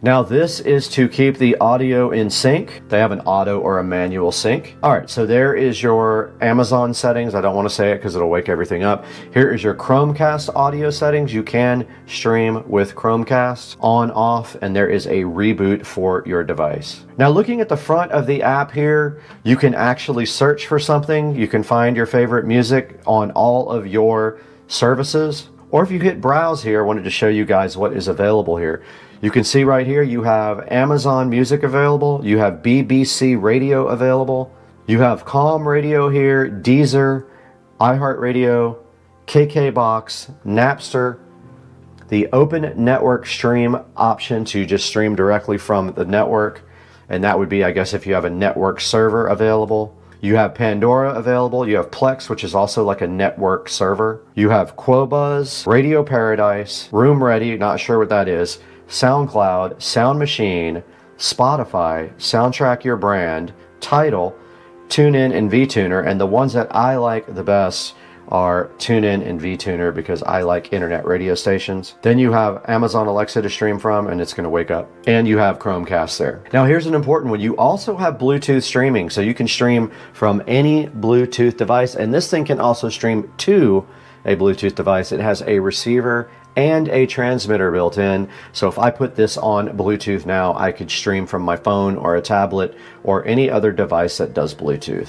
Now this is to keep the audio in sync. They have an auto or a manual sync. All right, so there is your Amazon settings. I don't want to say it because it'll wake everything up. Here is your Chromecast audio settings. You can stream with Chromecast on, off, and there is a reboot for your device. Now looking at the front of the app here, you can actually search for something. You can find your favorite music on all of your services. Or if you hit browse here, I wanted to show you guys what is available here. You can see right here you have Amazon Music available, you have BBC Radio available, you have Calm Radio here, Deezer, iHeartRadio, KKBox, Napster, the Open Network Stream option to just stream directly from the network, and that would be, I guess, if you have a network server available. You have Pandora available, you have Plex, which is also like a network server. You have Qobuz, Radio Paradise, Room Ready, not sure what that is, SoundCloud, Sound Machine, Spotify, Soundtrack Your Brand, Tidal, TuneIn, and VTuner. And the ones that I like the best are TuneIn and VTuner because I like internet radio stations. Then you have Amazon Alexa to stream from, and it's going to wake up. And you have Chromecast there. Now here's an important one. You also have Bluetooth streaming, so you can stream from any Bluetooth device, and this thing can also stream to a Bluetooth device. It has a receiver and a transmitter built in. So if I put this on Bluetooth now, I could stream from my phone or a tablet or any other device that does Bluetooth.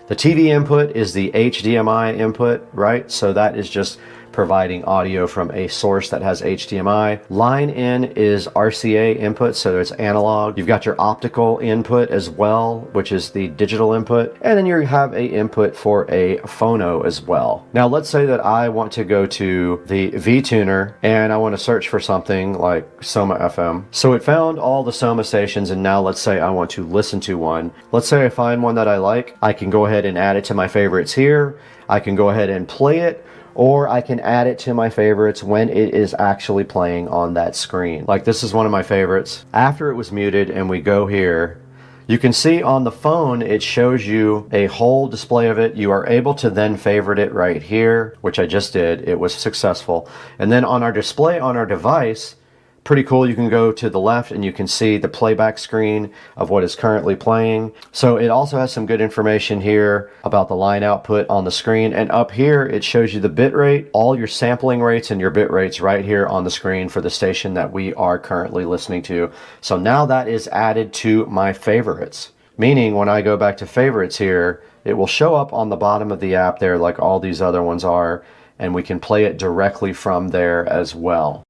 The TV input is the HDMI input, right? So that is just providing audio from a source that has HDMI. Line in is RCA input, so it's analog. You've got your optical input as well, which is the digital input. And then you have a input for a phono as well. Now let's say that I want to go to the VTuner and I want to search for something like Soma FM. So it found all the Soma stations, and now let's say I want to listen to one. Let's say I find one that I like. I can go ahead and add it to my favorites here. I can go ahead and play it, or I can add it to my favorites when it is actually playing on that screen. Like this is one of my favorites. After it was muted and we go here, you can see on the phone it shows you a whole display of it. You are able to then favorite it right here, which I just did. It was successful. And then on our display on our device, pretty cool, you can go to the left and you can see the playback screen of what is currently playing. So it also has some good information here about the line output on the screen, and up here it shows you the bit rate, all your sampling rates and your bit rates right here on the screen for the station that we are currently listening to. So now that is added to my favorites, meaning when I go back to favorites here, it will show up on the bottom of the app there like all these other ones are, and we can play it directly from there as well.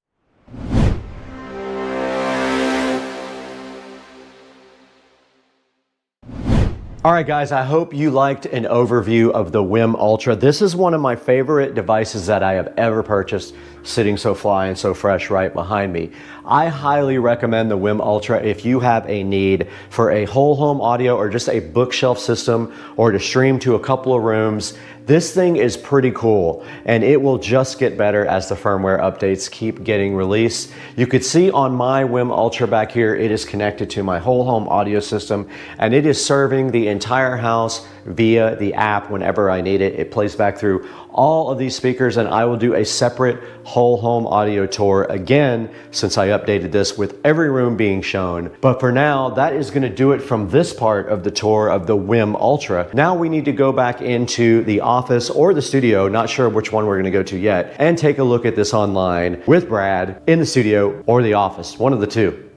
All right, guys, I hope you liked an overview of the WIM Ultra. This is one of my favorite devices that I have ever purchased, sitting so fly and so fresh right behind me. I highly recommend the WIM Ultra if you have a need for a whole home audio or just a bookshelf system or to stream to a couple of rooms. This thing is pretty cool, and it will just get better as the firmware updates keep getting released. You could see on my WIM Ultra back here, it is connected to my whole home audio system, and it is serving the entire house via the app whenever I need it. It plays back through all of these speakers, and I will do a separate whole home audio tour again since I updated this with every room being shown. But for now, that is going to do it from this part of the tour of the WIM Ultra. Now we need to go back into the office or the studio, not sure which one we're going to go to yet, and take a look at this online with Brad in the studio or the office, one of the two.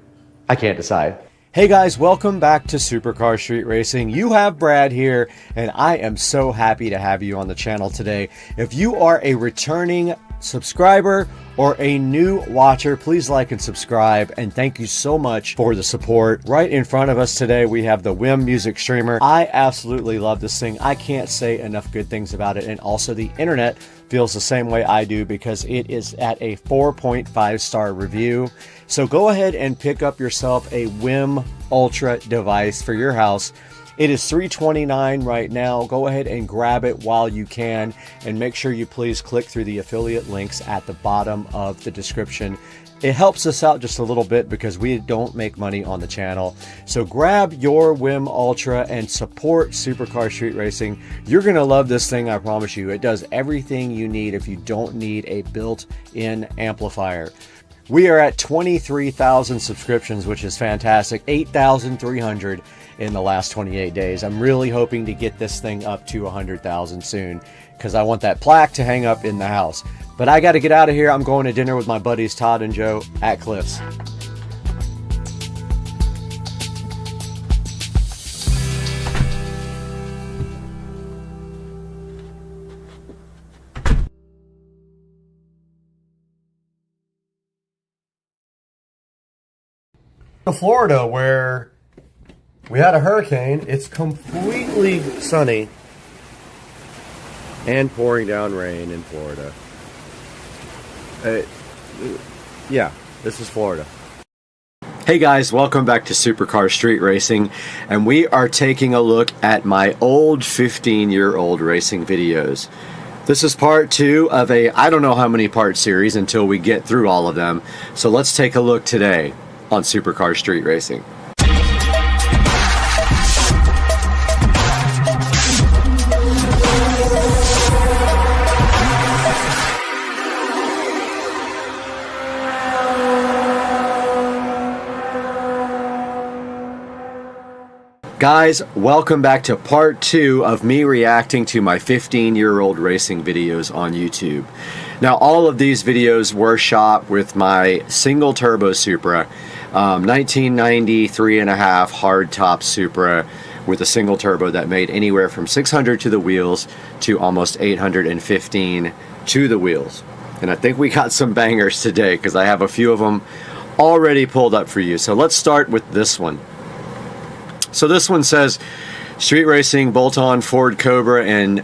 I can't decide. Hey guys, welcome back to Supercar Street Racing. You have Brad here, and I am so happy to have you on the channel today. If you are a returning subscriber or a new watcher, please like and subscribe, and thank you so much for the support. Right in front of us today, we have the WIM music streamer. I absolutely love this thing. I can't say enough good things about it, and also the internet feels the same way I do because it is at a 4.5 star review. So go ahead and pick up yourself a WIM Ultra device for your house. It is $329 right now. Go ahead and grab it while you can, and make sure you please click through the affiliate links at the bottom of the description. It helps us out just a little bit because we don't make money on the channel. So grab your WIM Ultra and support Supercar Street Racing. You're going to love this thing, I promise you. It does everything you need if you don't need a built-in amplifier. We are at 23,000 subscriptions, which is fantastic. 8,300 in the last 28 days. I'm really hoping to get this thing up to 100,000 soon because I want that plaque to hang up in the house. But I got to get out of here. I'm going to dinner with my buddies Todd and Joe at Cliff's. Florida, where we had a hurricane. It's completely sunny and pouring down rain in Florida. Yeah, this is Florida. Hey guys, welcome back to Supercar Street Racing, and we are taking a look at my old 15-year-old racing videos. This is part 2 of a I don't know how many part series until we get through all of them. So let's take a look today on Supercar Street Racing. Guys, welcome back to part 2 of me reacting to my 15-year-old racing videos on YouTube. Now, all of these videos were shot with my single turbo Supra, 1993 and a half hardtop Supra with a single turbo that made anywhere from 600 to the wheels to almost 815 to the wheels. And I think we got some bangers today because I have a few of them already pulled up for you. So let's start with this one. So this one says Street Racing, bolt-on Ford Cobra, and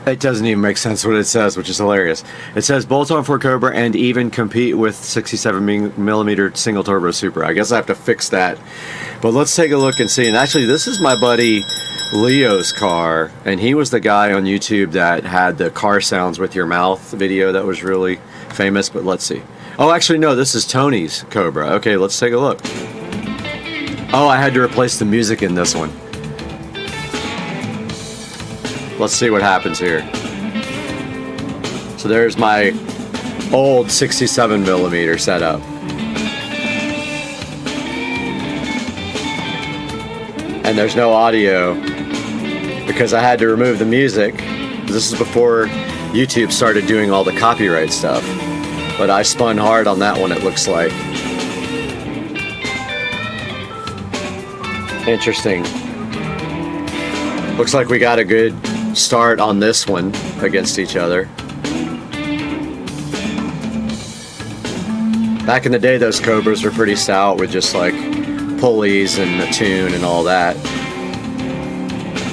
it doesn't even make sense what it says, which is hilarious. It says bolt-on Ford Cobra and even compete with 67mm single turbo Supra. I guess I have to fix that. But let's take a look and see. And actually, this is my buddy Leo's car, and he was the guy on YouTube that had the car sounds with your mouth video that was really famous. But let's see. Oh, actually, no, this is Tony's Cobra. Okay, let's take a look. Oh, I had to replace the music in this one. Let's see what happens here. So there's my old 67mm setup. And there's no audio because I had to remove the music. This is before YouTube started doing all the copyright stuff. But I spun hard on that one, it looks like. Interesting. Looks like we got a good start on this one against each other. Back in the day, those Cobras were pretty stout with just like pulleys and the tune and all that.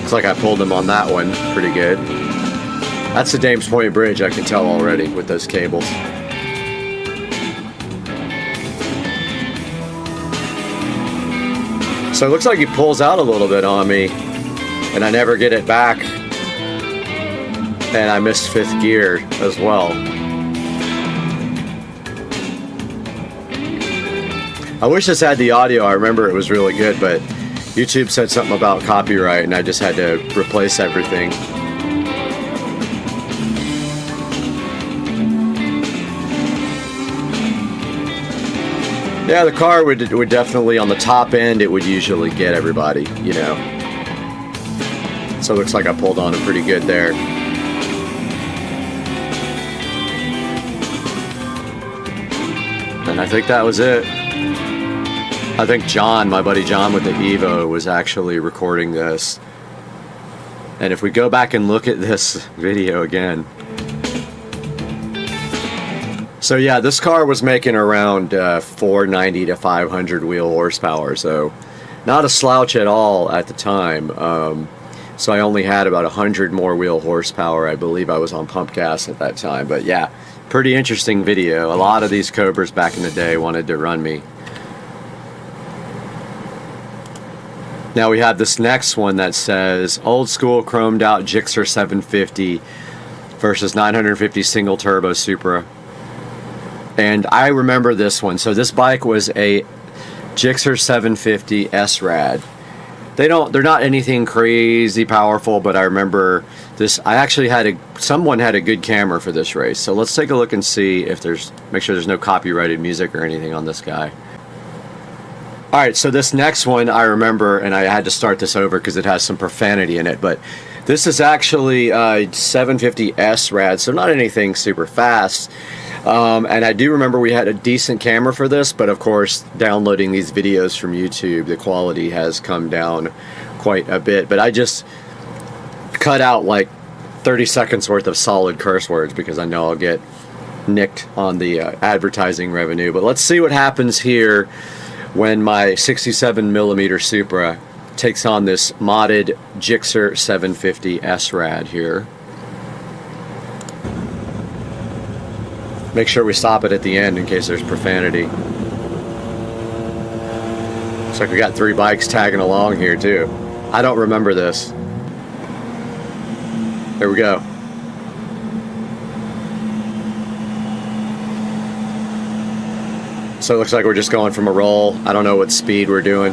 Looks like I pulled them on that one pretty good. That's the Dames Point Bridge, I can tell already with those cables. So it looks like he pulls out a little bit on me, and I never get it back. And I missed 5th gear as well. I wish this had the audio. I remember it was really good, but YouTube said something about copyright, and I just had to replace everything. Yeah, the car would definitely, on the top end, it would usually get everybody, you know. So it looks like I pulled on it pretty good there. And I think that was it. I think John, my buddy John with the Evo, was actually recording this. And if we go back and look at this video again. So yeah, this car was making around 490 to 500 wheel horsepower, so not a slouch at all at the time. So I only had about 100 more wheel horsepower. I believe I was on pump gas at that time, but yeah, pretty interesting video. A lot of these Cobras back in the day wanted to run me. Now we have this next one that says old school chromed out Gixxer 750 versus 950 single turbo Supra. And I remember this one. So this bike was a Gixxer 750 S-Rad. They're not anything crazy powerful, but I remember this. I actually had someone had a good camera for this race. So let's take a look and see if make sure there's no copyrighted music or anything on this guy. All right, so this next one I remember, and I had to start this over because it has some profanity in it, but this is actually a 750 S-Rad, so not anything super fast. And I do remember we had a decent camera for this, but of course, downloading these videos from YouTube, the quality has come down quite a bit. But I just cut out like 30 seconds worth of solid curse words because I know I'll get nicked on the advertising revenue. But let's see what happens here when my 67mm Supra takes on this modded Gixxer 750 S-Rad here. Make sure we stop it at the end in case there's profanity. Looks like we got 3 bikes tagging along here too. I don't remember this. There we go. So it looks like we're just going from a roll. I don't know what speed we're doing.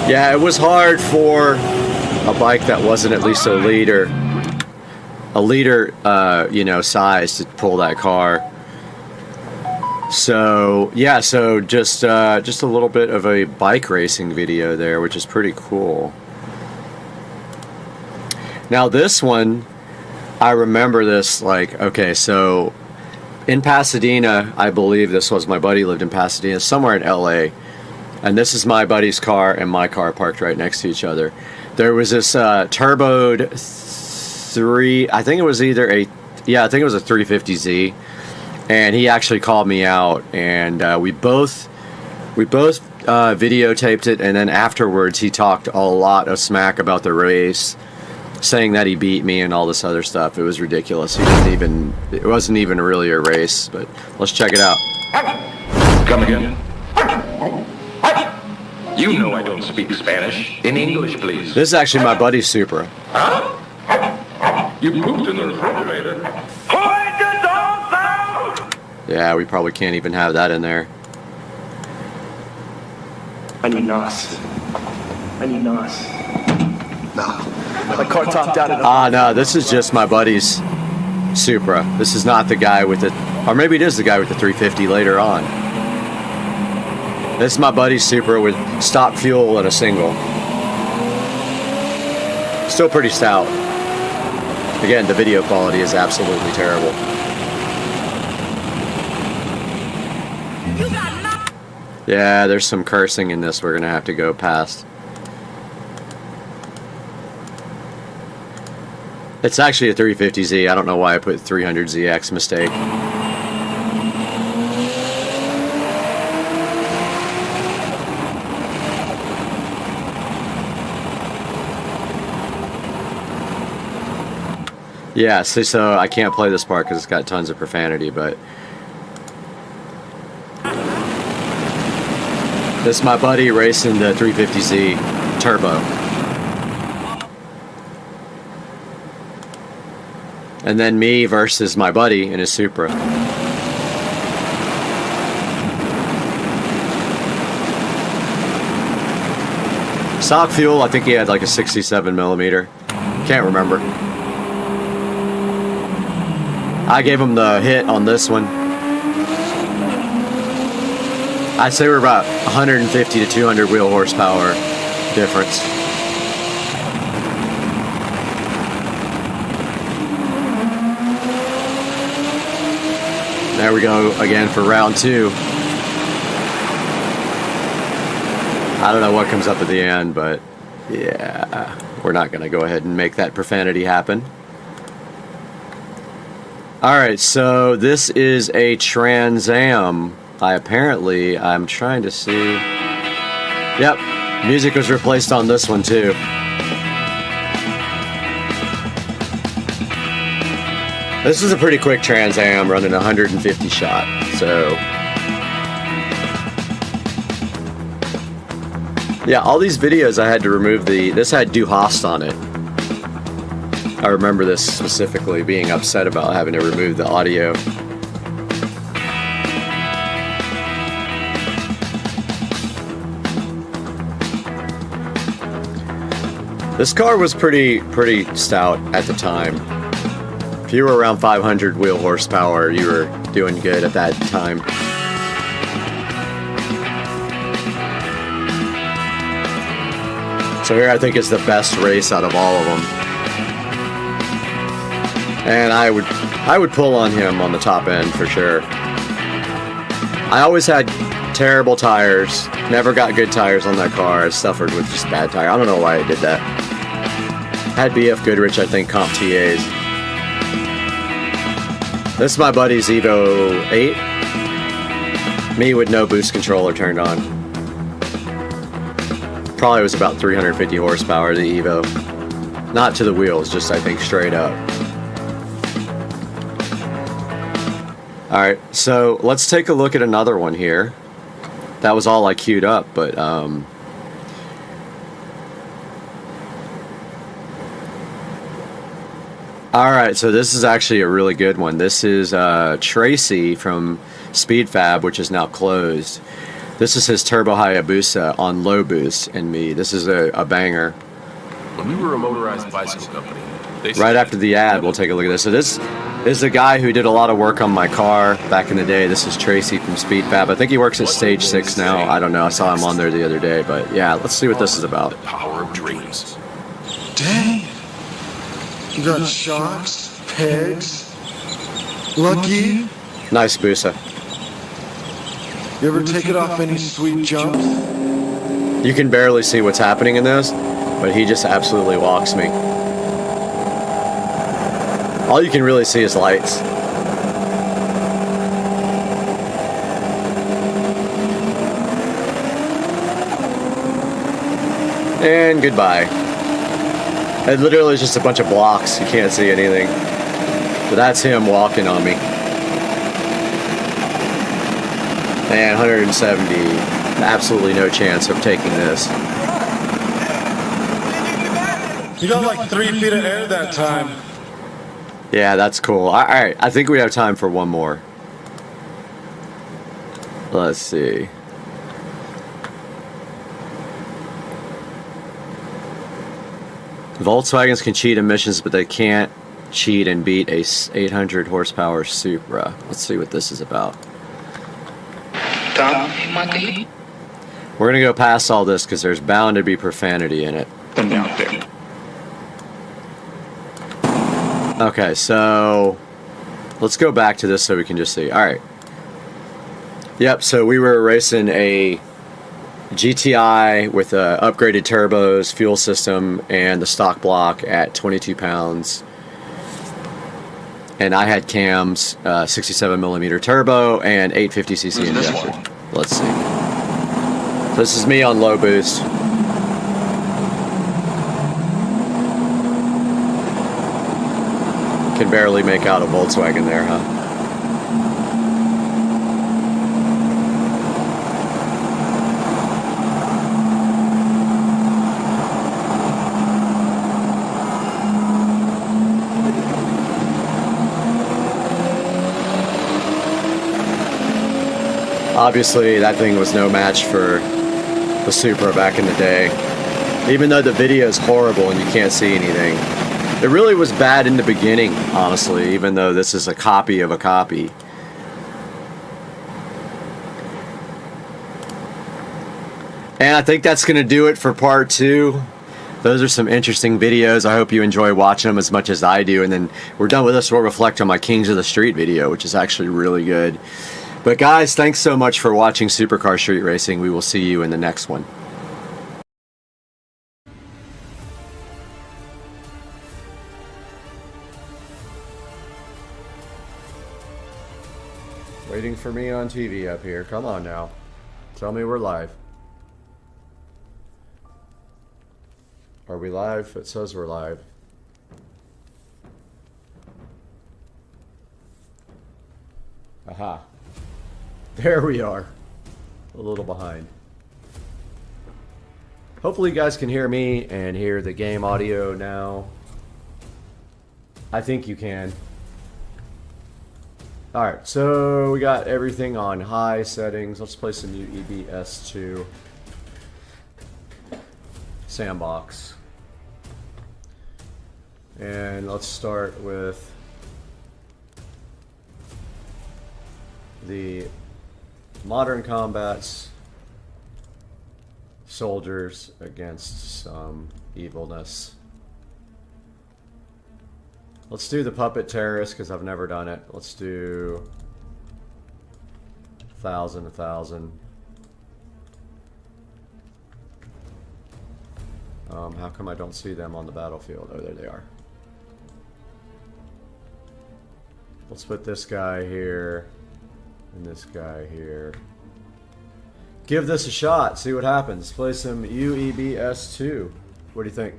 Yeah, it was hard for a bike that wasn't at least a liter, you know, size to pull that car. So yeah, so just a little bit of a bike racing video there, which is pretty cool. Now this one, I remember this like, okay, so in Pasadena, I believe this was, my buddy lived in Pasadena, somewhere in LA, and this is my buddy's car and my car parked right next to each other. There was this turboed I think it was either I think it was a 350Z, and he actually called me out, and we both videotaped it, and then afterwards he talked a lot of smack about the race, saying that he beat me and all this other stuff. It was ridiculous. It wasn't even really a race, but let's check it out. Come again. You know I don't speak Spanish. In English, please. This is actually my buddy's Supra. Huh? You pooped in the refrigerator. Who let the dogs out? Yeah, we probably can't even have that in there. I need NOS. No. My car topped out at no, this is just my buddy's Supra. This is not the guy with or maybe it is the guy with the 350 later on. This is my buddy's Supra with stock fuel and a single. Still pretty stout. Again, the video quality is absolutely terrible. Yeah, there's some cursing in this we're gonna have to go past. It's actually a 350Z. I don't know why I put 300ZX, mistake. Yeah, so I can't play this part because it's got tons of profanity, but this is my buddy racing the 350Z Turbo. And then me versus my buddy in his Supra. Stock fuel, I think he had like a 67 millimeter. Can't remember. I gave him the hit on this one. I'd say we're about 150 to 200 wheel horsepower difference. There we go again for round 2. I don't know what comes up at the end, but yeah, we're not going to go ahead and make that profanity happen. Alright, so this is a Trans Am. I'm trying to see. Yep, music was replaced on this one too. This is a pretty quick Trans Am running 150 shot, so. Yeah, all these videos I had to remove this had Du Hast on it. I remember this specifically, being upset about having to remove the audio. This car was pretty stout at the time. If you were around 500 wheel horsepower, you were doing good at that time. So here I think is the best race out of all of them. And I would pull on him on the top end for sure. I always had terrible tires. Never got good tires on that car. I suffered with just bad tires. I don't know why I did that. Had BF Goodrich, I think, comp TAs. This is my buddy's Evo 8. Me with no boost controller turned on. Probably was about 350 horsepower, the Evo. Not to the wheels, just I think straight up. Alright, so let's take a look at another one here. That was all I queued up, but alright, so this is actually a really good one. This is Tracy from SpeedFab, which is now closed. This is his Turbo Hayabusa on low boost in me. This is a banger. When we were a motorized bicycle company, right after the ad, we'll take a look at this. So this is a guy who did a lot of work on my car back in the day. This is Tracy from SpeedFab. I think he works at Stage 6 now. I don't know. I saw him on there the other day. But yeah, let's see what this is about. The power of dreams. Dang. You got shocks, pegs, lucky. Nice Busa. You ever take it off any sweet jumps? You can barely see what's happening in this, but he just absolutely walks me. All you can really see is lights. And goodbye. It literally is just a bunch of blocks. You can't see anything. But that's him walking on me. And 170. Absolutely no chance of taking this. You got like 3 feet of air that time. Yeah, that's cool. Alright, I think we have time for one more. Let's see. Volkswagens can cheat emissions, but they can't cheat and beat a 800 horsepower Supra. Let's see what this is about. We're gonna go past all this because there's bound to be profanity in it. Okay, so let's go back to this so we can just see. Alright. Yep, so we were racing a GTI with upgraded turbos, fuel system, and the stock block at 22 pounds. And I had cams, 67mm turbo, and 850cc injector. Let's see. This is me on low boost. Can barely make out a Volkswagen there, huh? Obviously, that thing was no match for the Supra back in the day. Even though the video is horrible and you can't see anything. It really was bad in the beginning, honestly, even though this is a copy of a copy. And I think that's going to do it for part 2. Those are some interesting videos. I hope you enjoy watching them as much as I do. And then we're done with this. We'll reflect on my Kings of the Street video, which is actually really good. But guys, thanks so much for watching Supercar Street Racing. We will see you in the next one. Waiting for me on TV up here. Come on now. Tell me we're live. Are we live? It says we're live. Aha. There we are. A little behind. Hopefully you guys can hear me and hear the game audio now. I think you can. Alright, so we got everything on high settings. Let's play some UEBS2 sandbox. And let's start with the modern combats, soldiers against some evilness. Let's do the puppet terrorist because I've never done it. Let's do 1,000, 1,000. How come I don't see them on the battlefield? Oh, there they are. Let's put this guy here and this guy here. Give this a shot. See what happens. Play some UEBS2. What do you think?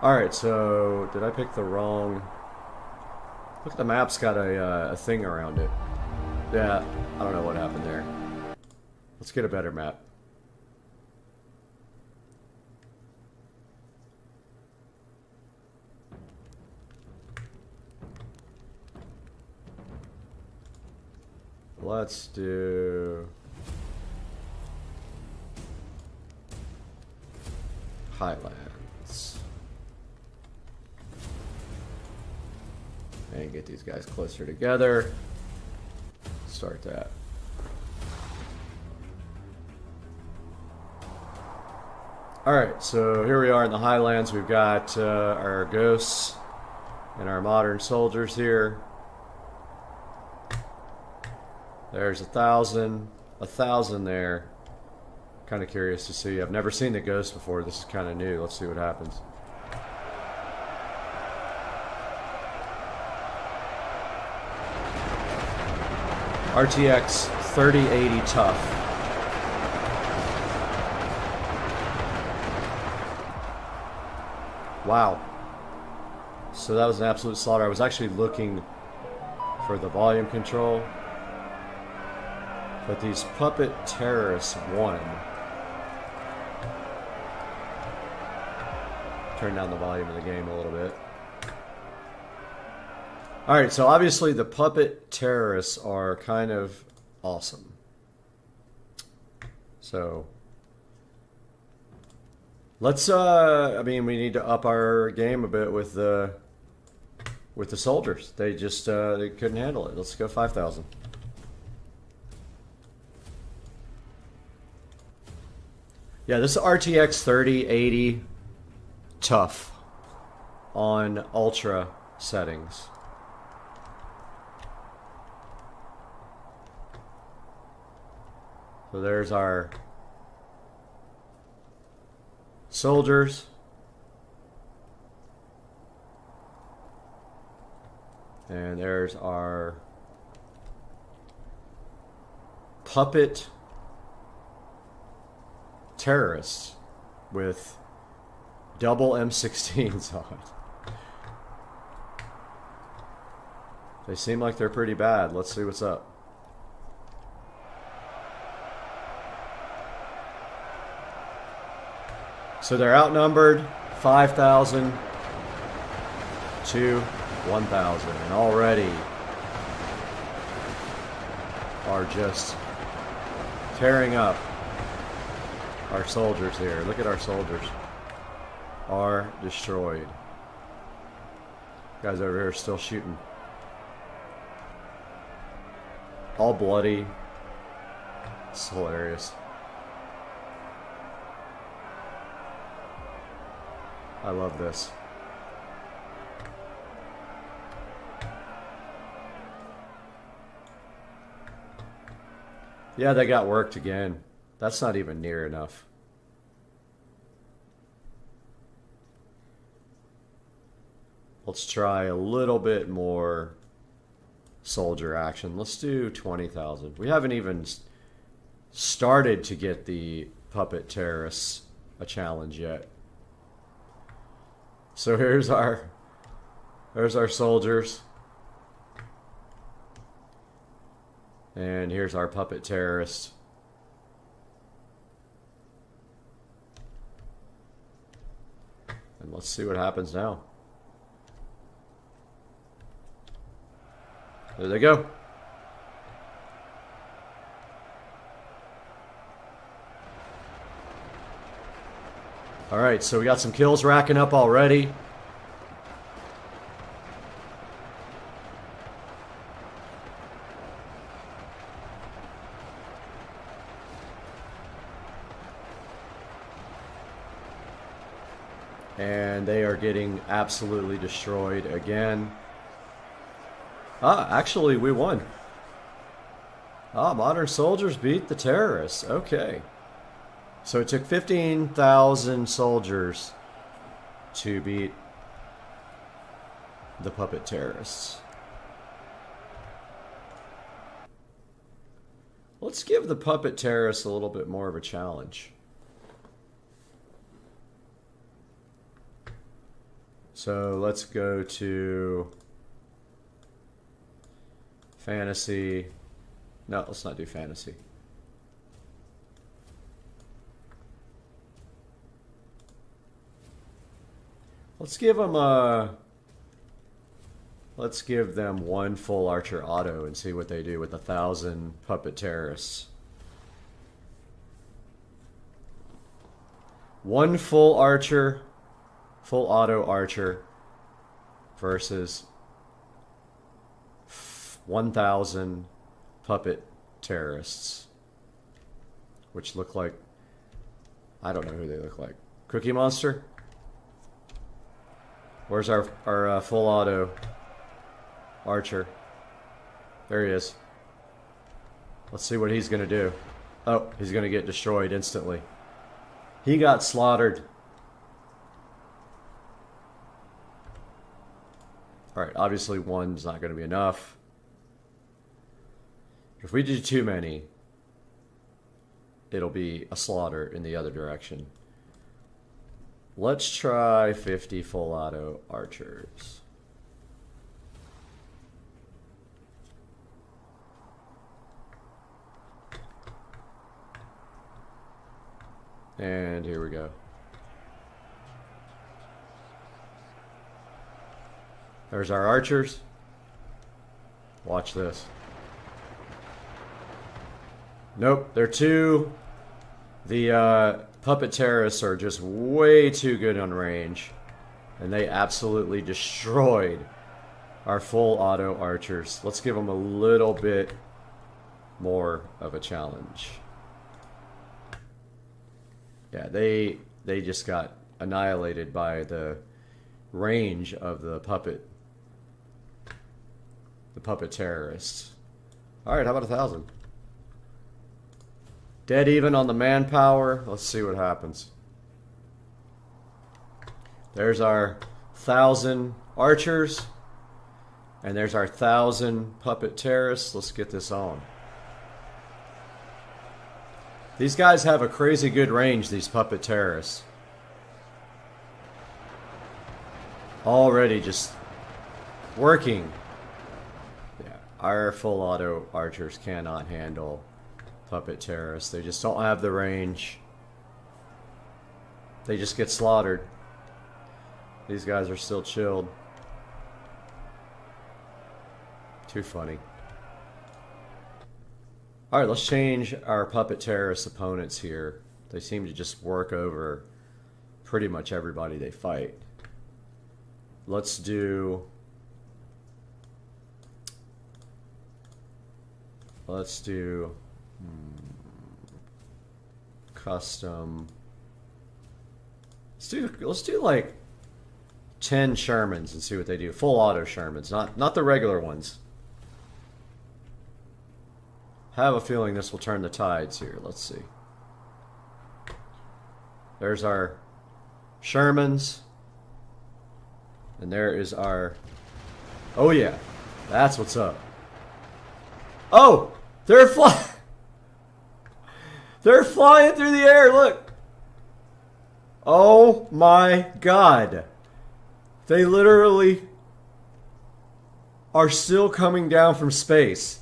Alright, so did I pick the wrong... Look at the map's got a thing around it. Yeah, I don't know what happened there. Let's get a better map. Let's do Highlands. And get these guys closer together. Start that. Alright, so here we are in the Highlands. We've got our ghosts and our modern soldiers here. There's 1,000, 1,000 there. Kind of curious to see. I've never seen the ghost before. This is kind of new. Let's see what happens. RTX 3080 tough. Wow. So that was an absolute slaughter. I was actually looking for the volume control. But these puppet terrorists won. Turn down the volume of the game a little bit. Alright, so obviously the puppet terrorists are kind of awesome. So let's I mean, we need to up our game a bit with the soldiers. They just they couldn't handle it. Let's go 5,000. Yeah, this is RTX 3080 tough on ultra settings. So there's our soldiers. And there's our puppet terrorists with double M16s on. They seem like they're pretty bad. Let's see what's up. So they're outnumbered 5,000 to 1,000, and already are just tearing up our soldiers here. Look at our soldiers. Are destroyed. Guys over here are still shooting. All bloody. It's hilarious. I love this. Yeah, they got worked again. That's not even near enough. Let's try a little bit more soldier action. Let's do 20,000. We haven't even started to get the puppet terrorists a challenge yet. So there's our soldiers. And here's our puppet terrorists. And let's see what happens now. There they go. All right, so we got some kills racking up already. And they are getting absolutely destroyed again. Ah, actually, we won. Ah, modern soldiers beat the terrorists. Okay. So it took 15,000 soldiers to beat the puppet terrorists. Let's give the puppet terrorists a little bit more of a challenge. So let's go to fantasy. No, let's not do fantasy. Let's give them let's give them one full archer auto and see what they do with 1,000 puppet terrorists. One full archer, full auto archer versus 1,000 puppet terrorists, which look like, I don't know who they look like. Cookie Monster? Where's our full auto archer? There he is. Let's see what he's gonna do. Oh, he's gonna get destroyed instantly. He got slaughtered. Alright, obviously one's not gonna be enough. If we do too many, it'll be a slaughter in the other direction. Let's try 50 full auto archers. And here we go. There's our archers. Watch this. Nope, they're too... The puppet terrorists are just way too good on range. And they absolutely destroyed our full auto archers. Let's give them a little bit more of a challenge. Yeah, they just got annihilated by the range of the puppet terrorists. Alright, how about 1,000? Dead even on the manpower. Let's see what happens. There's our 1,000 archers. And there's our 1,000 puppet terrorists. Let's get this on. These guys have a crazy good range, these puppet terrorists. Already just working. Yeah, our full auto archers cannot handle puppet terrorists. They just don't have the range. They just get slaughtered. These guys are still chilled. Too funny. Alright, let's change our puppet terrorist opponents here. They seem to just work over pretty much everybody they fight. Let's do... custom. Let's do like 10 Shermans and see what they do. Full auto Shermans, not the regular ones. Have a feeling this will turn the tides here. Let's see. There's our Shermans. And there is our... Oh yeah, that's what's up. Oh! They're flying! They're flying through the air, look! Oh my god. They literally are still coming down from space.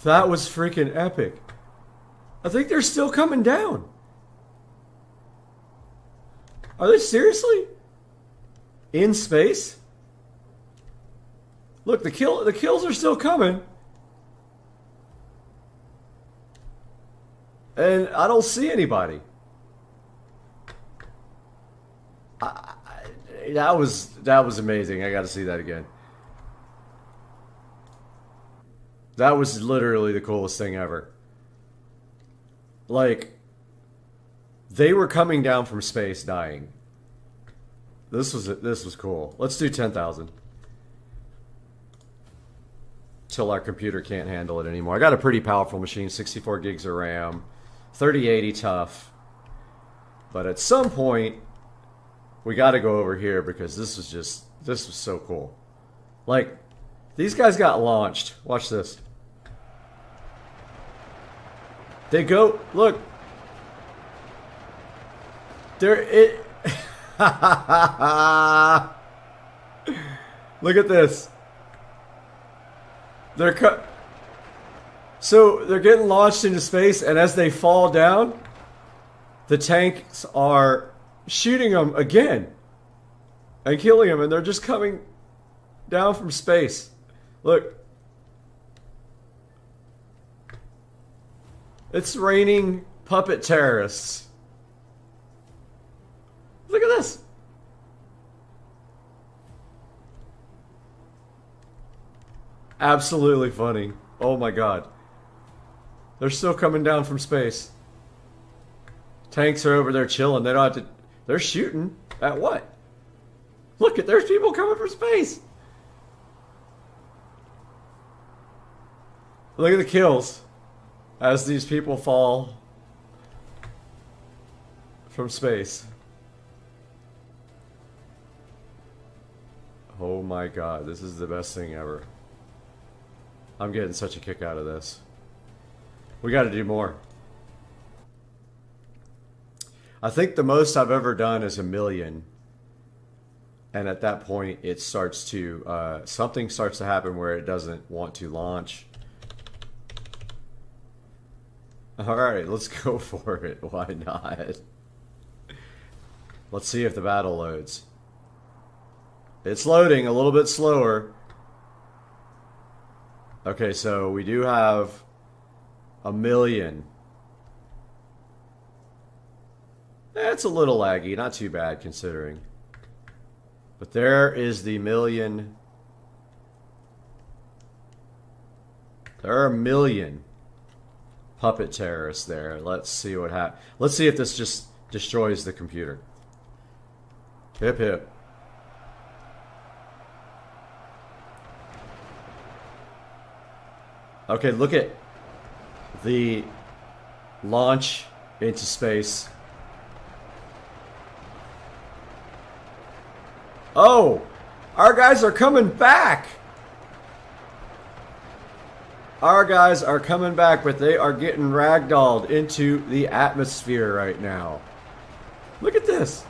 That was freaking epic. I think they're still coming down. Are they seriously? In space? Look, the kills are still coming. And I don't see anybody. That was amazing. I got to see that again. That was literally the coolest thing ever. Like, they were coming down from space dying. This was cool. Let's do 10,000. Till our computer can't handle it anymore. I got a pretty powerful machine, 64 gigs of RAM, 3080 tough. But at some point, we got to go over here because this was so cool. Like, these guys got launched. Watch this. They go, look. Look at this. So they're getting launched into space, and as they fall down, the tanks are shooting them again and killing them, and they're just coming down from space. Look. It's raining puppet terrorists. Look at this. Absolutely funny. Oh my god. They're still coming down from space. Tanks are over there chilling. They don't have to... They're shooting at what? Look at, there's people coming from space. Look at the kills as these people fall from space. Oh my god, this is the best thing ever. I'm getting such a kick out of this. We got to do more. I think the most I've ever done is 1 million. And at that point, it starts to... something starts to happen where it doesn't want to launch. Alright, let's go for it. Why not? Let's see if the battle loads. It's loading a little bit slower. Okay, so we do have 1 million. That's a little laggy, not too bad considering. But there is the 1 million. There are 1 million puppet terrorists there. Let's see what happens. Let's see if this just destroys the computer. Hip hip. Okay, look at the launch into space. Oh, our guys are coming back. Our guys are coming back, but they are getting ragdolled into the atmosphere right now. Look at this.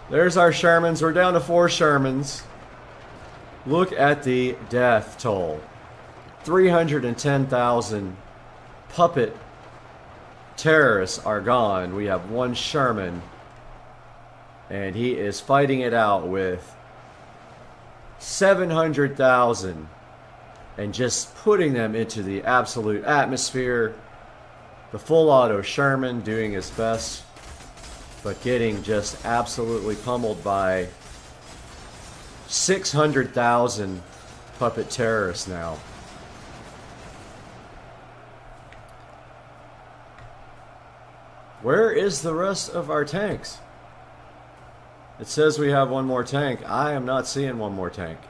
There's our Shermans. We're down to 4 Shermans. Look at the death toll. 310,000 puppet terrorists are gone. We have 1 Sherman. And he is fighting it out with 700,000 and just putting them into the absolute atmosphere. The full auto Sherman doing his best, but getting just absolutely pummeled by 600,000 puppet terrorists now. Where is the rest of our tanks? It says we have 1 more tank. I am not seeing 1 more tank.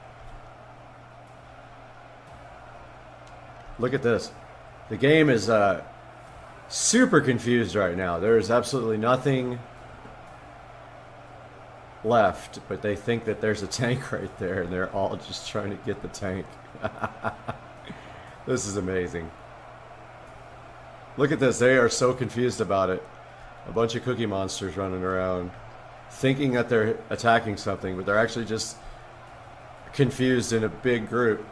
Look at this. The game is super confused right now. There is absolutely nothing left, but they think that there's a tank right there, and they're all just trying to get the tank. This is amazing. Look at this. They are so confused about it. A bunch of cookie monsters running around, thinking that they're attacking something, but they're actually just confused in a big group.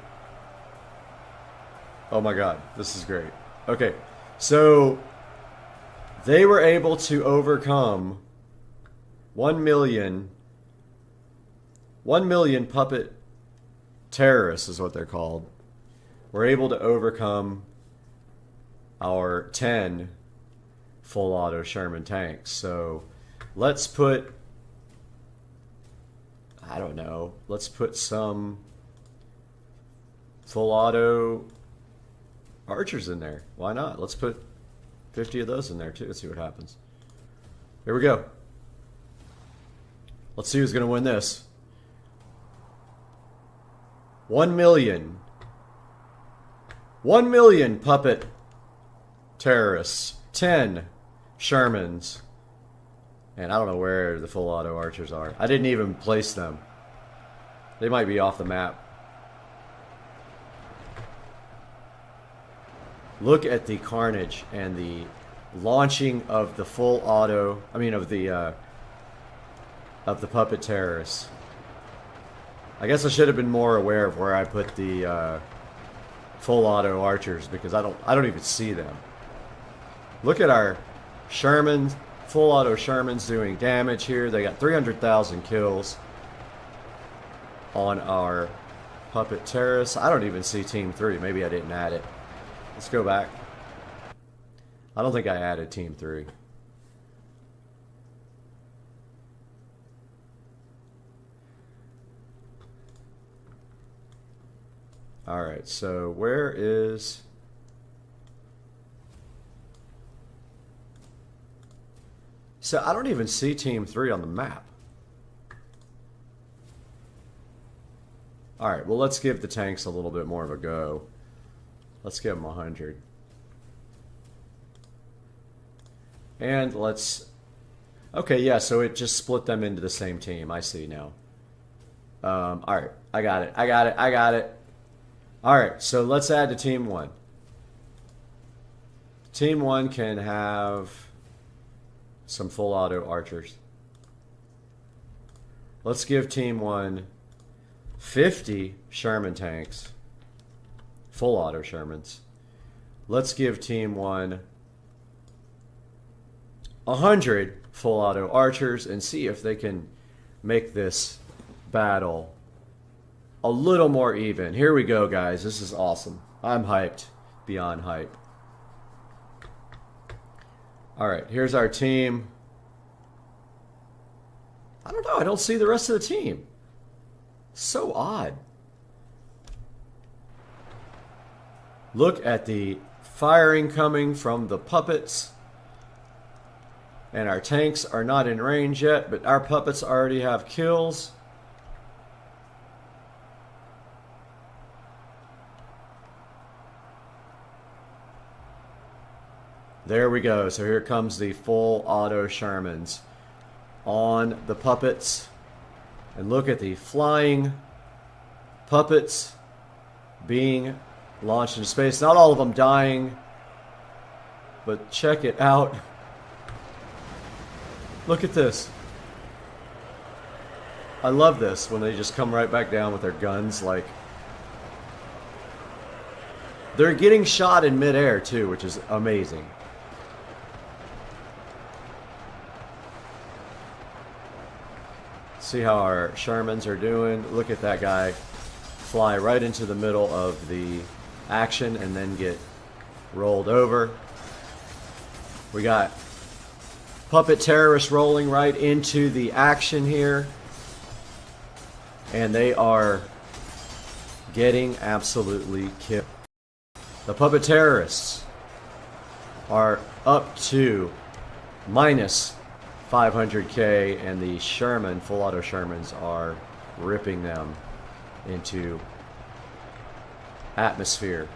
Oh my god, this is great. Okay, so they were able to overcome 1 million puppet terrorists is what they're called. We're able to overcome our 10 full auto Sherman tanks. So let's put, I don't know, let's put some full auto archers in there. Why not? Let's put 50 of those in there too. Let's see what happens. Here we go. Let's see who's going to win this. 1 million. 1 million puppet terrorists. 10 Shermans. And I don't know where the full auto archers are. I didn't even place them. They might be off the map. Look at the carnage and the launching of the full auto, of the puppet terrorists. I guess I should have been more aware of where I put the full auto archers, because I don't even see them. Look at our Shermans, full auto Shermans doing damage here. They got 300,000 kills on our puppet terrorists. I don't even see Team 3. Maybe I didn't add it. Let's go back. I don't think I added Team 3. Alright, so where is... So I don't even see Team 3 on the map. Alright, well let's give the tanks a little bit more of a go. Let's give them 100. And let's... Okay, yeah, so it just split them into the same team. I see now. Alright, I got it. Alright, so let's add to Team 1. Team 1 can have some full auto archers. Let's give Team 1 50 Sherman tanks. Full auto Shermans. Let's give Team 1 100 full auto archers and see if they can make this battle a little more even. Here we go, guys. This is awesome. I'm hyped beyond hype. Alright, here's our team. I don't know. I don't see the rest of the team. So odd. Look at the firing coming from the puppets. And our tanks are not in range yet, but our puppets already have kills. There we go. So here comes the full auto Shermans on the puppets. And look at the flying puppets being launched into space. Not all of them dying, but check it out. Look at this. I love this when they just come right back down with their guns. Like, they're getting shot in midair too, which is amazing. See how our Shermans are doing. Look at that guy fly right into the middle of the action and then get rolled over. We got puppet terrorists rolling right into the action here. And they are getting absolutely killed. The puppet terrorists are up to minus 500k, and the Sherman, full auto Shermans, are ripping them into atmosphere.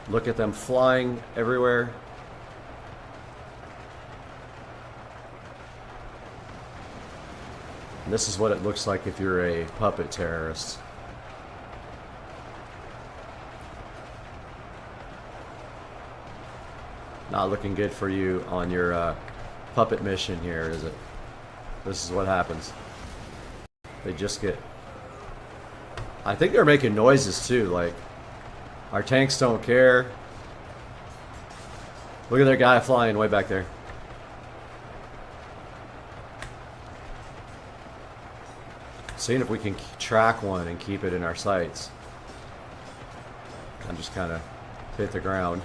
Look at them flying everywhere. And this is what it looks like if you're a puppet terrorist. Not looking good for you on your puppet mission here, is it? This is what happens. They just get... I think they're making noises too, like, our tanks don't care. Look at that guy flying way back there. Seeing if we can track one and keep it in our sights. I'm just kind of hit the ground.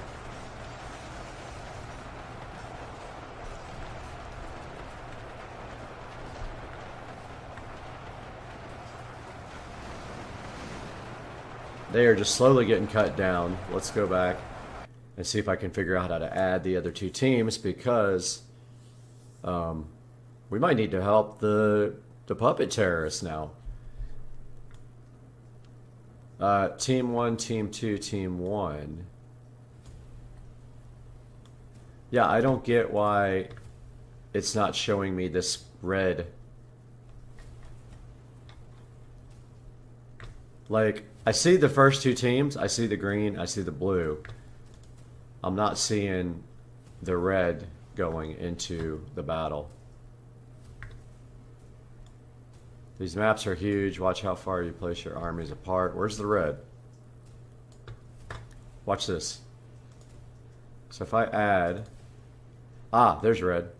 They are just slowly getting cut down. Let's go back and see if I can figure out how to add the other two teams, because we might need to help the puppet terrorists now. Team 1, Team 2, Team 1. Yeah, I don't get why it's not showing me this red. Like, I see the first two teams, I see the green, I see the blue. I'm not seeing the red going into the battle. These maps are huge. Watch how far you place your armies apart. Where's the red? Watch this. So if I add... Ah, there's red.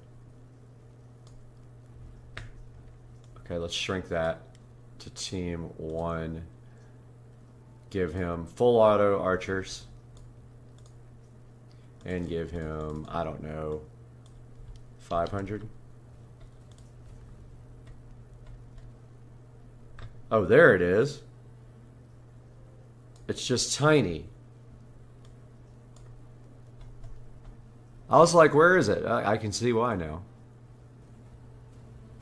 Okay, let's shrink that to Team 1. Give him full auto archers. And give him, I don't know, 500. Oh, there it is. It's just tiny. I was like, where is it? I can see why now.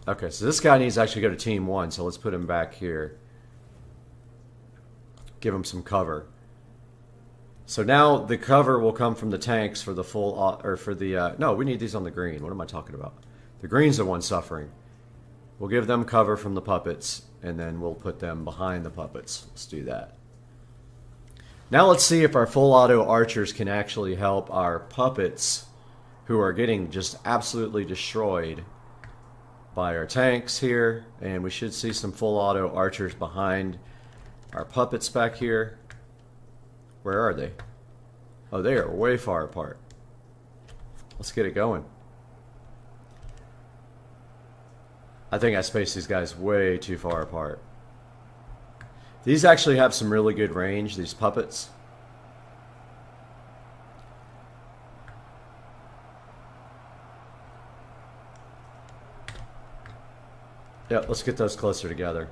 Okay, so this guy needs to actually go to Team 1, so let's put him back here. Give him some cover. So now the cover will come from the tanks for the full, or for the, no, we need these on the green. What am I talking about? The green's the one suffering. We'll give them cover from the puppets, and then we'll put them behind the puppets. Let's do that. Now let's see if our full auto archers can actually help our puppets, who are getting just absolutely destroyed by our tanks here. And we should see some full auto archers behind our puppets back here. Where are they? Oh, they are way far apart. Let's get it going. I think I spaced these guys way too far apart. These actually have some really good range, these puppets. Yeah, let's get those closer together.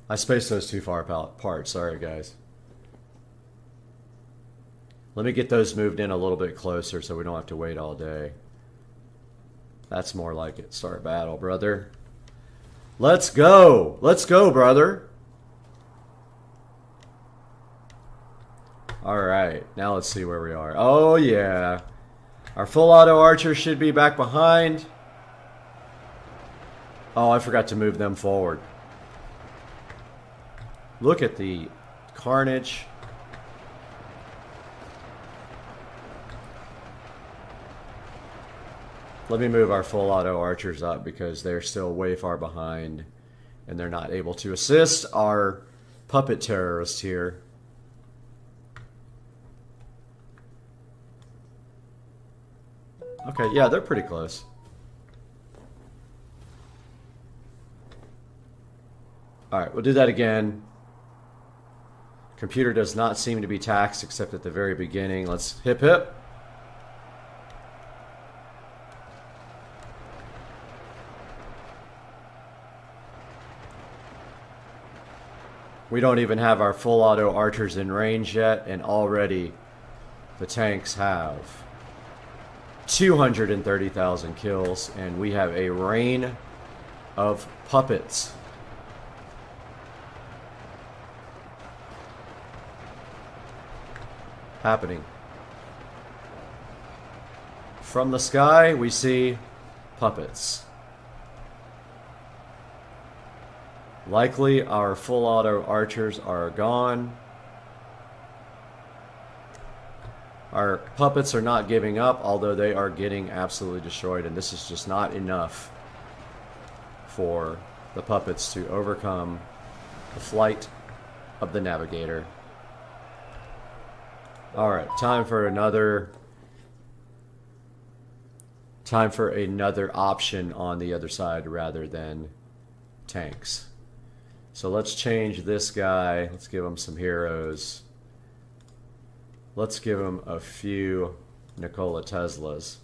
I spaced those too far apart. Sorry, guys. Let me get those moved in a little bit closer so we don't have to wait all day. That's more like it. Start battle, brother. Let's go. Let's go, brother. All right. Now let's see where we are. Oh, yeah. Our full auto archers should be back behind. Oh, I forgot to move them forward. Look at the carnage. Let me move our full auto archers up because they're still way far behind and they're not able to assist our puppet terrorist here. Okay, yeah, they're pretty close. Alright, we'll do that again. Computer does not seem to be taxed except at the very beginning. Let's hip hip. We don't even have our full auto archers in range yet, and already the tanks have 230,000 kills, and we have a rain of puppets. Happening. From the sky, we see puppets. Likely our full auto archers are gone. Our puppets are not giving up, although they are getting absolutely destroyed, and this is just not enough for the puppets to overcome the flight of the navigator. Alright, time for another option on the other side rather than tanks. So let's change this guy. Let's give him some heroes. Let's give him a few Nikola Teslas.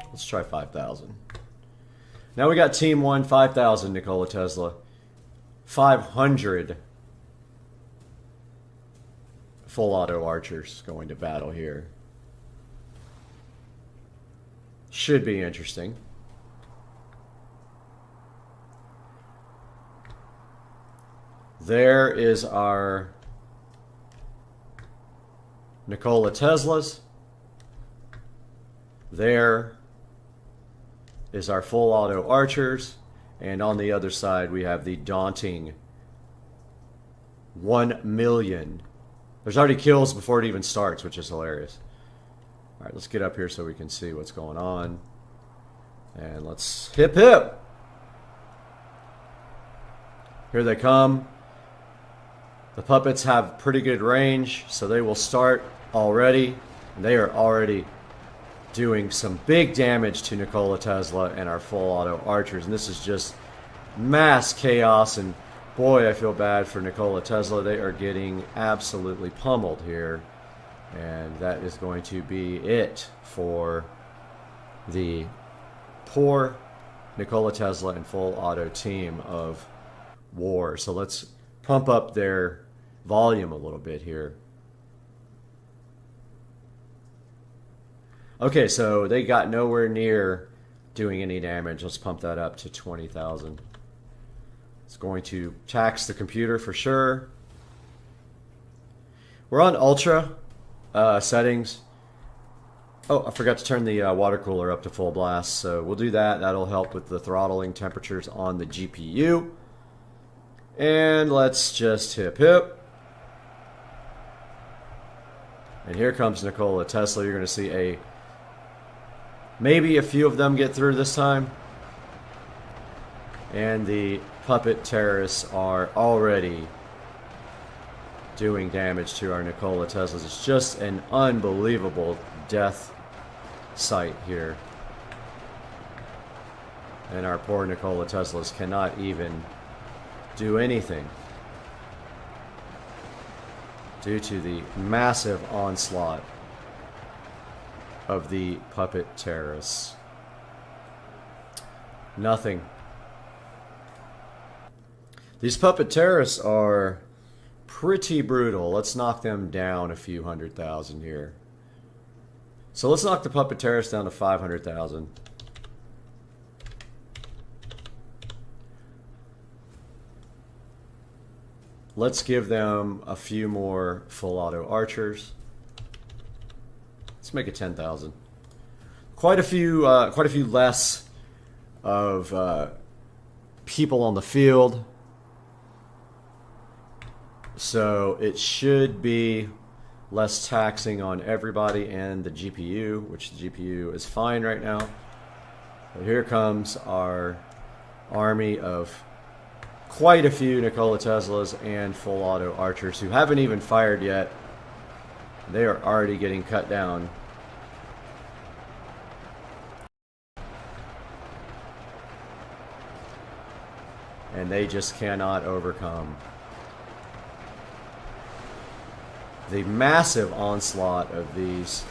Let's try 5,000. Now we got Team 1, 5,000 Nikola Tesla. 500 full auto archers going to battle here. Should be interesting. There is our Nikola Teslas. There is our full auto archers. And on the other side we have the daunting 1 million. There's already kills before it even starts, which is hilarious. Alright, let's get up here so we can see what's going on. And let's hip hip! Here they come. The puppets have pretty good range, so they will start already. And they are already doing some big damage to Nikola Tesla and our full auto archers. And this is just mass chaos. And boy, I feel bad for Nikola Tesla. They are getting absolutely pummeled here. And that is going to be it for the poor Nikola Tesla and full auto team of war. So let's pump up their volume a little bit here. Okay, so they got nowhere near doing any damage. Let's pump that up to 20,000. It's going to tax the computer for sure. We're on ultra settings. Oh, I forgot to turn the water cooler up to full blast, so we'll do that. That'll help with the throttling temperatures on the GPU. And let's just hip hip. And here comes Nikola Tesla. You're going to see maybe a few of them get through this time. And the puppet terrorists are already doing damage to our Nikola Teslas. It's just an unbelievable death sight here. And our poor Nikola Teslas cannot even do anything due to the massive onslaught of the puppet terrorists. Nothing. These puppet terrorists are pretty brutal. Let's knock them down a few 100,000 here. So let's knock the puppet terrorists down to 500,000. Let's give them a few more full auto archers. Let's make it 10,000. Quite a few less of people on the field. So it should be less taxing on everybody and the GPU, which the GPU is fine right now. But here comes our army of quite a few Nikola Teslas and full auto archers who haven't even fired yet. They are already getting cut down. And they just cannot overcome the massive onslaught of these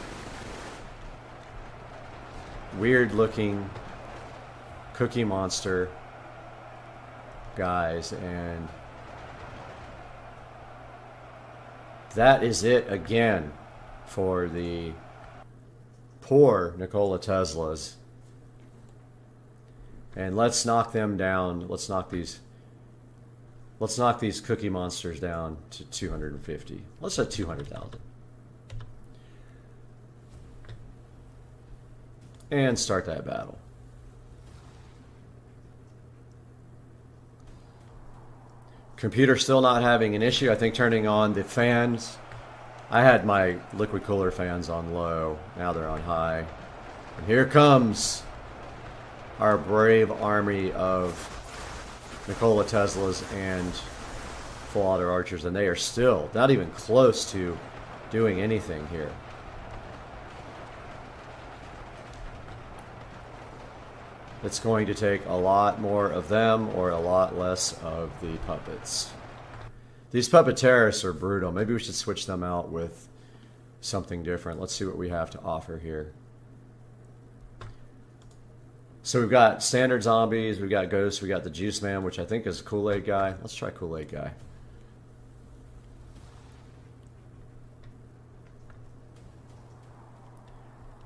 weird looking Cookie Monster guys. And that is it again for the poor Nikola Teslas. And let's knock them down. Let's knock these Cookie Monsters down to 250. Let's say 200,000. And start that battle. Computer still not having an issue. I think turning on the fans. I had my liquid cooler fans on low. Now they're on high. And here comes our brave army of Nikola Teslas and full auto archers, and they are still not even close to doing anything here. It's going to take a lot more of them or a lot less of the puppets. These puppet terrorists are brutal. Maybe we should switch them out with something different. Let's see what we have to offer here. So we've got standard zombies, we've got ghosts, we got the Juice Man, which I think is a Kool-Aid guy. Let's try Kool-Aid guy.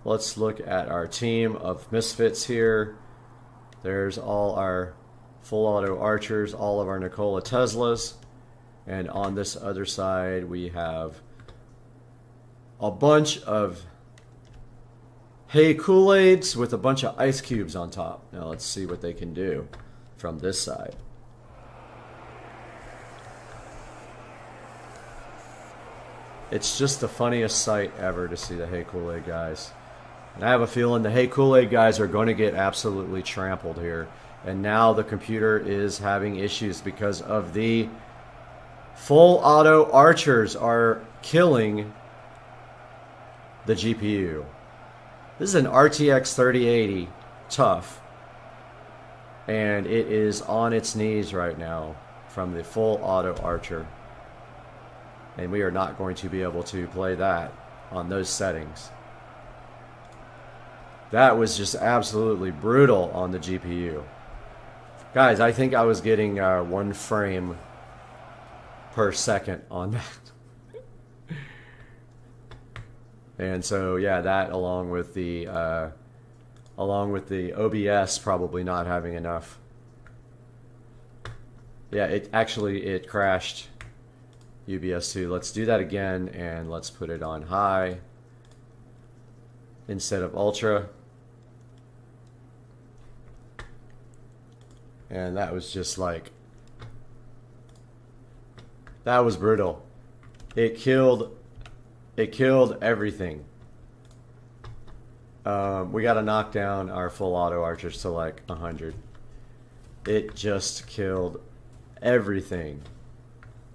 Let's look at our team of misfits here. There's all our full auto archers, all of our Nikola Teslas. And on this other side, we have a bunch of Hey Kool-Aids with a bunch of ice cubes on top. Now let's see what they can do from this side. It's just the funniest sight ever to see the Hey Kool-Aid guys. And I have a feeling the Hey Kool-Aid guys are going to get absolutely trampled here. And now the computer is having issues because of the full auto archers are killing the GPU. This is an RTX 3080 tough, and it is on its knees right now from the full auto archer, and we are not going to be able to play that on those settings. That was just absolutely brutal on the GPU. Guys, I think I was getting 1 frame per second on that. And so, yeah, that along with the OBS probably not having enough. Yeah, it crashed UBS 2. Let's do that again, and let's put it on high instead of ultra. And that was just like, that was brutal. It killed everything. We got to knock down our full auto archers to like 100. It just killed everything.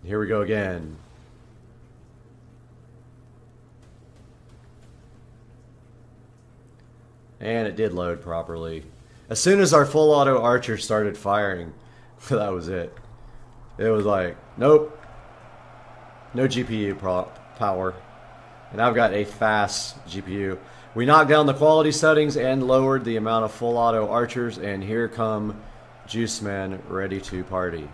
Here we go again. And it did load properly. As soon as our full auto archer started firing, that was it. It was like, nope. No GPU power. And I've got a fast GPU. We knocked down the quality settings and lowered the amount of full auto archers, and here come Juice Man ready to party.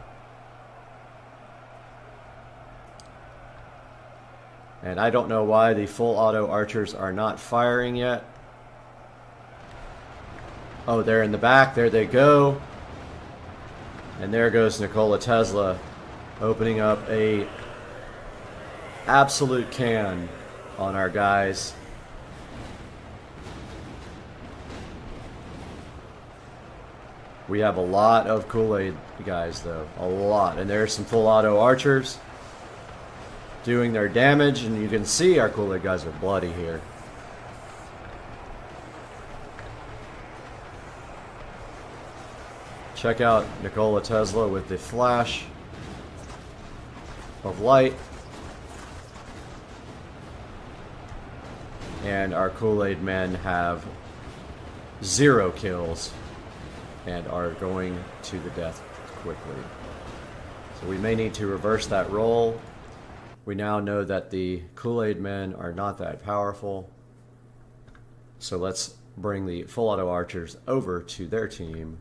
And I don't know why the full auto archers are not firing yet. Oh, they're in the back. There they go. And there goes Nikola Tesla opening up a absolute can on our guys. We have a lot of Kool-Aid guys though, a lot. And there's some full auto archers. doing their damage, and you can see our Kool-Aid guys are bloody here. Check out Nikola Tesla with the flash of light. And our Kool-Aid men have 0 kills and are going to the death quickly. So we may need to reverse that role. We now know that the Kool-Aid men are not that powerful. So let's bring the full auto archers over to their team.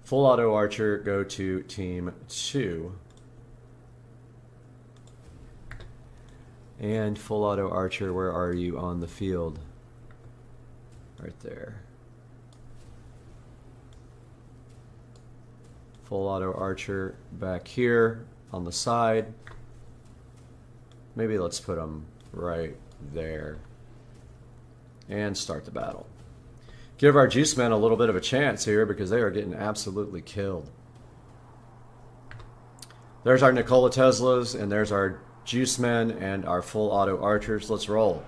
Full auto archer, go to team 2. And full auto archer, where are you on the field? Right there. Full auto archer back here on the side. Maybe let's put them right there. And start the battle. Give our juice men a little bit of a chance here because they are getting absolutely killed. There's our Nikola Teslas, and there's our juice men and our full auto archers. Let's roll.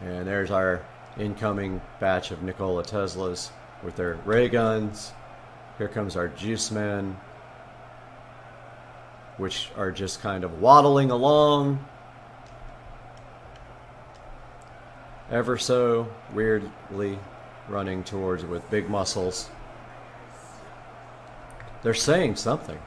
And there's our incoming batch of Nikola Teslas with their ray guns. Here comes our juice men, which are just kind of waddling along. Ever so weirdly running towards with big muscles. They're saying something.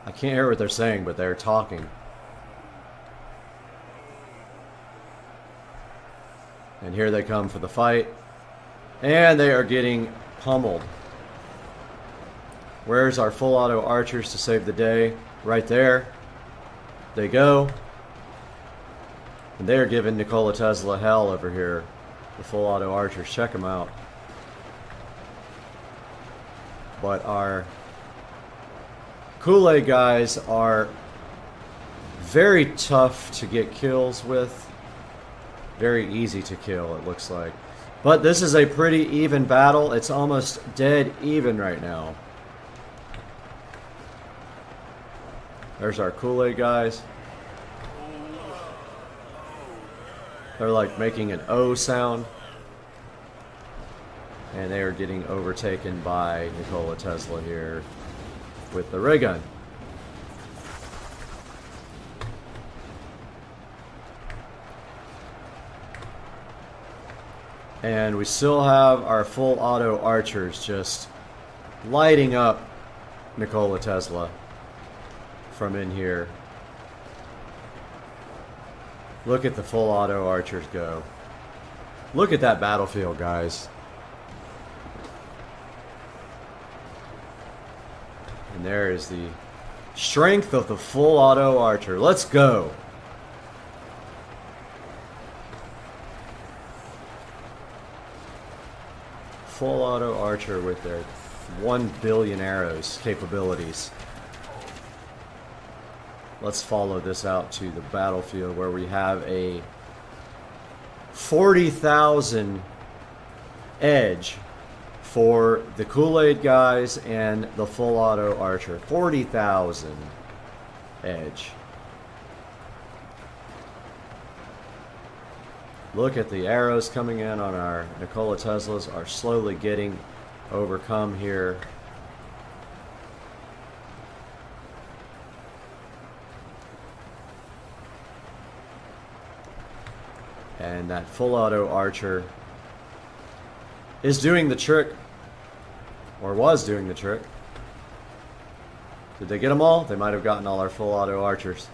I can't hear what they're saying, but they're talking. And here they come for the fight. And they are getting pummeled. Where's our full auto archers to save the day? Right there. They go. And they're giving Nikola Tesla hell over here. The full auto archers. Check them out. But our Kool-Aid guys are very tough to get kills with. Very easy to kill, it looks like. But this is a pretty even battle. It's almost dead even right now. There's our Kool-Aid guys. They're like making an O sound. And they are getting overtaken by Nikola Tesla here with the ray gun. And we still have our full auto archers just lighting up Nikola Tesla from in here. Look at the full auto archers go. Look at that battlefield, guys. And there is the strength of the full auto archer. Let's go. Full auto archer with their 1 billion arrows capabilities. Let's follow this out to the battlefield where we have a 40,000 edge for the Kool-Aid guys and the full auto archer. 40,000 edge. Look at the arrows coming in on our Nikola Teslas are slowly getting overcome here. And that full auto archer is doing the trick, or was doing the trick. Did they get them all? They might have gotten all our full auto archers.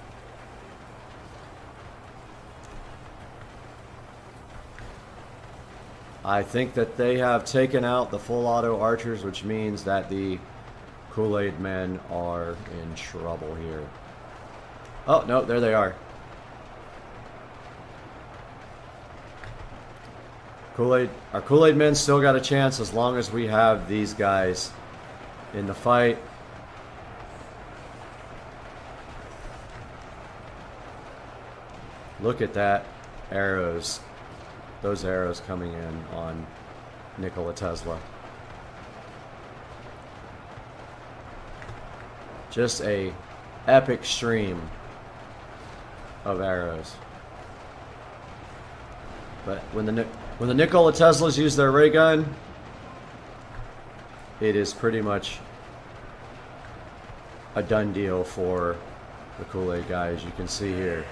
I think that they have taken out the full auto archers, which means that the Kool-Aid men are in trouble here. Oh, no, there they are. Our Kool-Aid men still got a chance as long as we have these guys in the fight. Look at that. Arrows those arrows coming in on Nikola Tesla. Just a epic stream of arrows. But when the Nikola Teslas use their ray gun, it is pretty much a done deal for the Kool-Aid guy, as you can see here.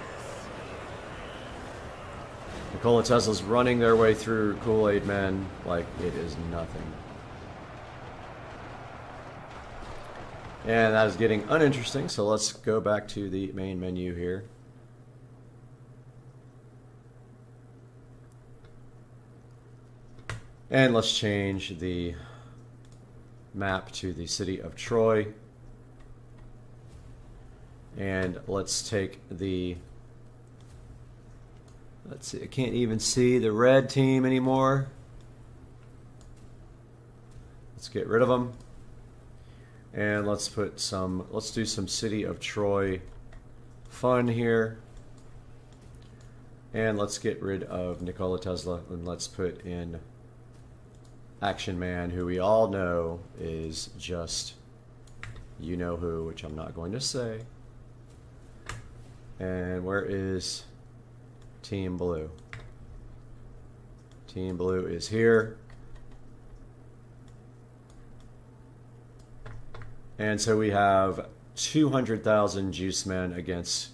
Nikola Tesla's running their way through Kool-Aid men like it is nothing. And that is getting uninteresting, so let's go back to the main menu here. And let's change the map to the city of Troy. And let's take the, let's see, I can't even see the red team anymore. Let's get rid of them. And let's put some, let's do some city of Troy fun here. And let's get rid of Nikola Tesla and let's put in Action Man, who we all know is just you know who, which I'm not going to say. And where is Team Blue? Team Blue is here. And so we have 200,000 juice men against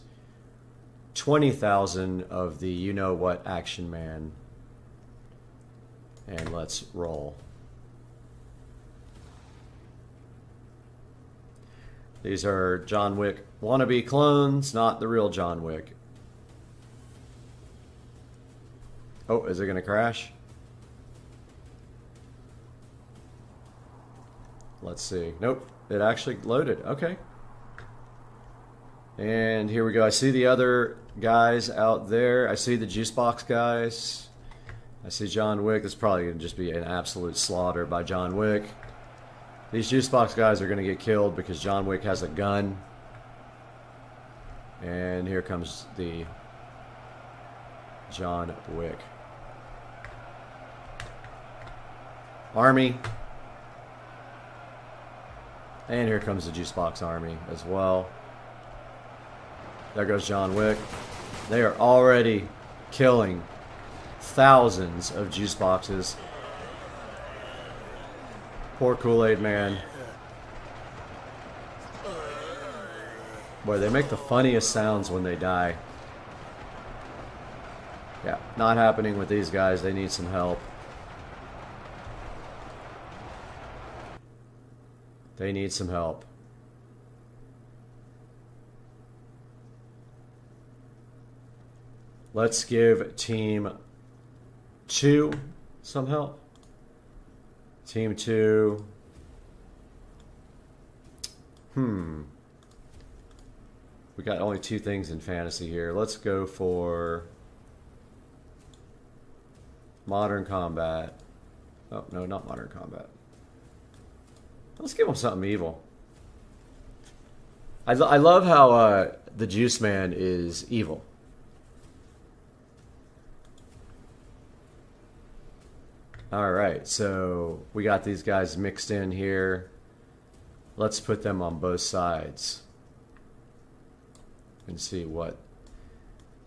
20,000 of the you-know-what Action Man. And let's roll. These are John Wick wannabe clones, not the real John Wick. Oh, is it going to crash? Let's see. Nope, it actually loaded. Okay. And here we go. I see the other guys out there. I see the Jukebox guys. I see John Wick. This is probably going to just be an absolute slaughter by John Wick. These Jukebox guys are going to get killed because John Wick has a gun. And here comes the John Wick army. And here comes the Jukebox army as well. There goes John Wick. They are already killing thousands of juice boxes. Poor Kool-Aid man. Boy, they make the funniest sounds when they die. Yeah, not happening with these guys. They need some help. They need some help. Let's give Team 2 some help. Team 2. We got only 2 things in fantasy here. Let's go for Modern Combat. Oh, no, not Modern Combat. Let's give them something evil. I love how the Juice Man is evil. Alright, so we got these guys mixed in here. Let's put them on both sides and see what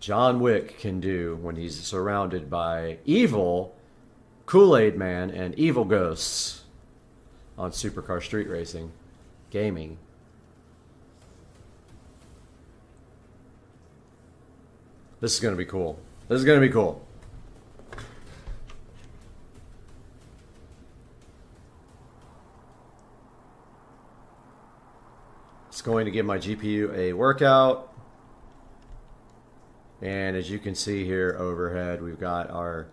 John Wick can do when he's surrounded by evil Kool-Aid Man and evil ghosts on Supercar Street Racing Gaming. This is going to be cool. This is going to be cool. It's going to give my GPU a workout. And as you can see here overhead, we've got our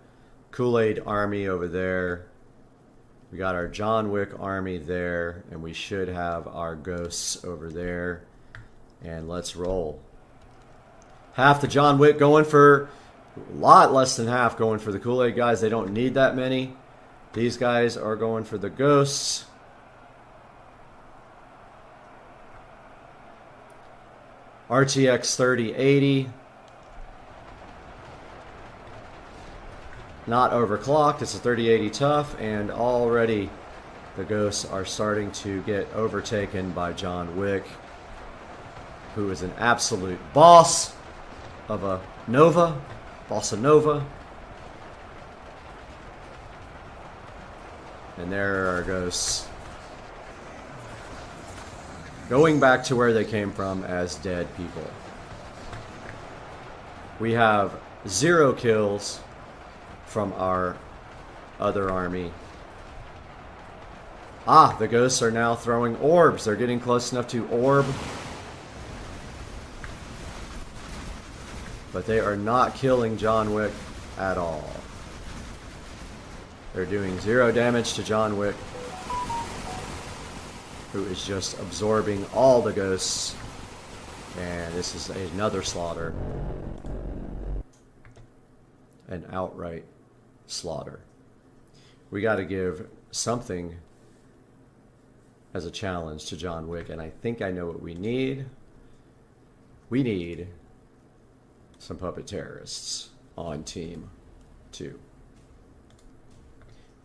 Kool-Aid army over there. We got our John Wick army there. And we should have our ghosts over there. And let's roll. Half the John Wick going for, a lot less than half going for the Kool-Aid guys. They don't need that many. These guys are going for the ghosts. RTX 3080. not overclocked. It's a 3080 tough, and already the ghosts are starting to get overtaken by John Wick, who is an absolute boss of a Nova, Bossa Nova. And there are ghosts going back to where they came from as dead people. We have 0 kills from our other army. Ah, the ghosts are now throwing orbs. They're getting close enough to orb. But they are not killing John Wick at all. They're doing 0 damage to John Wick, who is just absorbing all the ghosts. And this is another slaughter. An outright slaughter. We got to give something as a challenge to John Wick, and I think I know what we need. We need some puppet terrorists on team 2.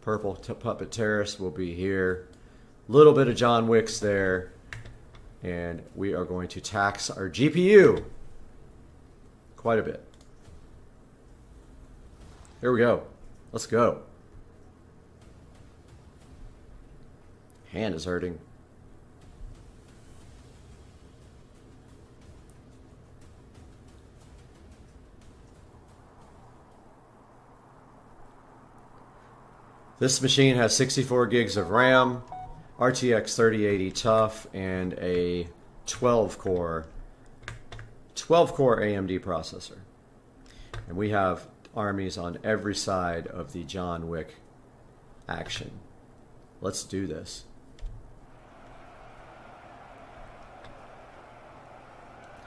Purple puppet terrorists will be here. Little bit of John Wick's there, and we are going to tax our GPU quite a bit. Here we go. Let's go. Hand is hurting. This machine has 64 gigs of RAM, RTX 3080 tough, and a 12-core AMD processor. And we have armies on every side of the John Wick action. Let's do this.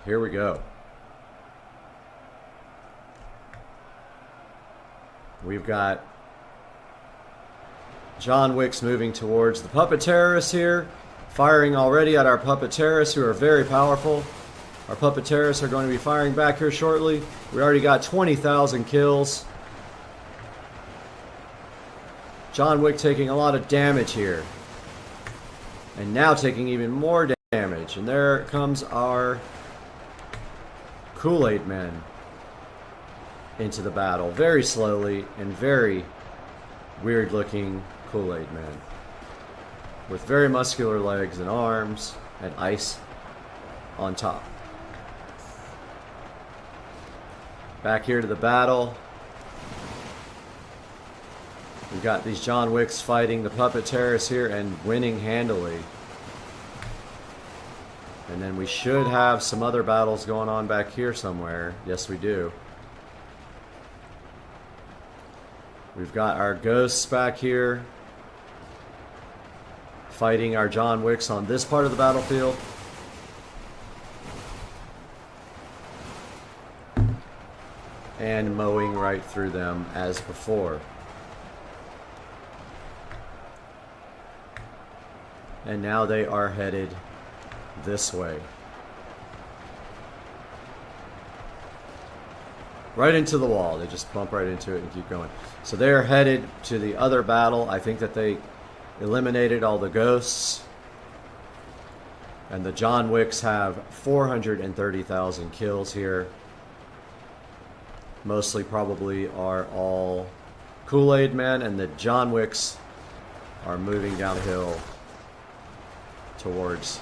Here we go. We've got John Wick's moving towards the puppet terrorists here, firing already at our puppet terrorists, who are very powerful. Our puppet terrorists are going to be firing back here shortly. We already got 20,000 kills. John Wick taking a lot of damage here. And now taking even more damage. And there comes our Kool-Aid men into the battle. Very slowly and very weird looking Kool-Aid men. With very muscular legs and arms and ice on top. Back here to the battle. We've got these John Wicks fighting the puppet terrorists here and winning handily. And then we should have some other battles going on back here somewhere. Yes, we do. We've got our ghosts back here fighting our John Wicks on this part of the battlefield. And mowing right through them as before. And now they are headed this way. Right into the wall. They just bump right into it and keep going. So they're headed to the other battle. I think that they eliminated all the ghosts. And the John Wicks have 430,000 kills here. Mostly probably are all Kool-Aid men, and the John Wicks are moving downhill towards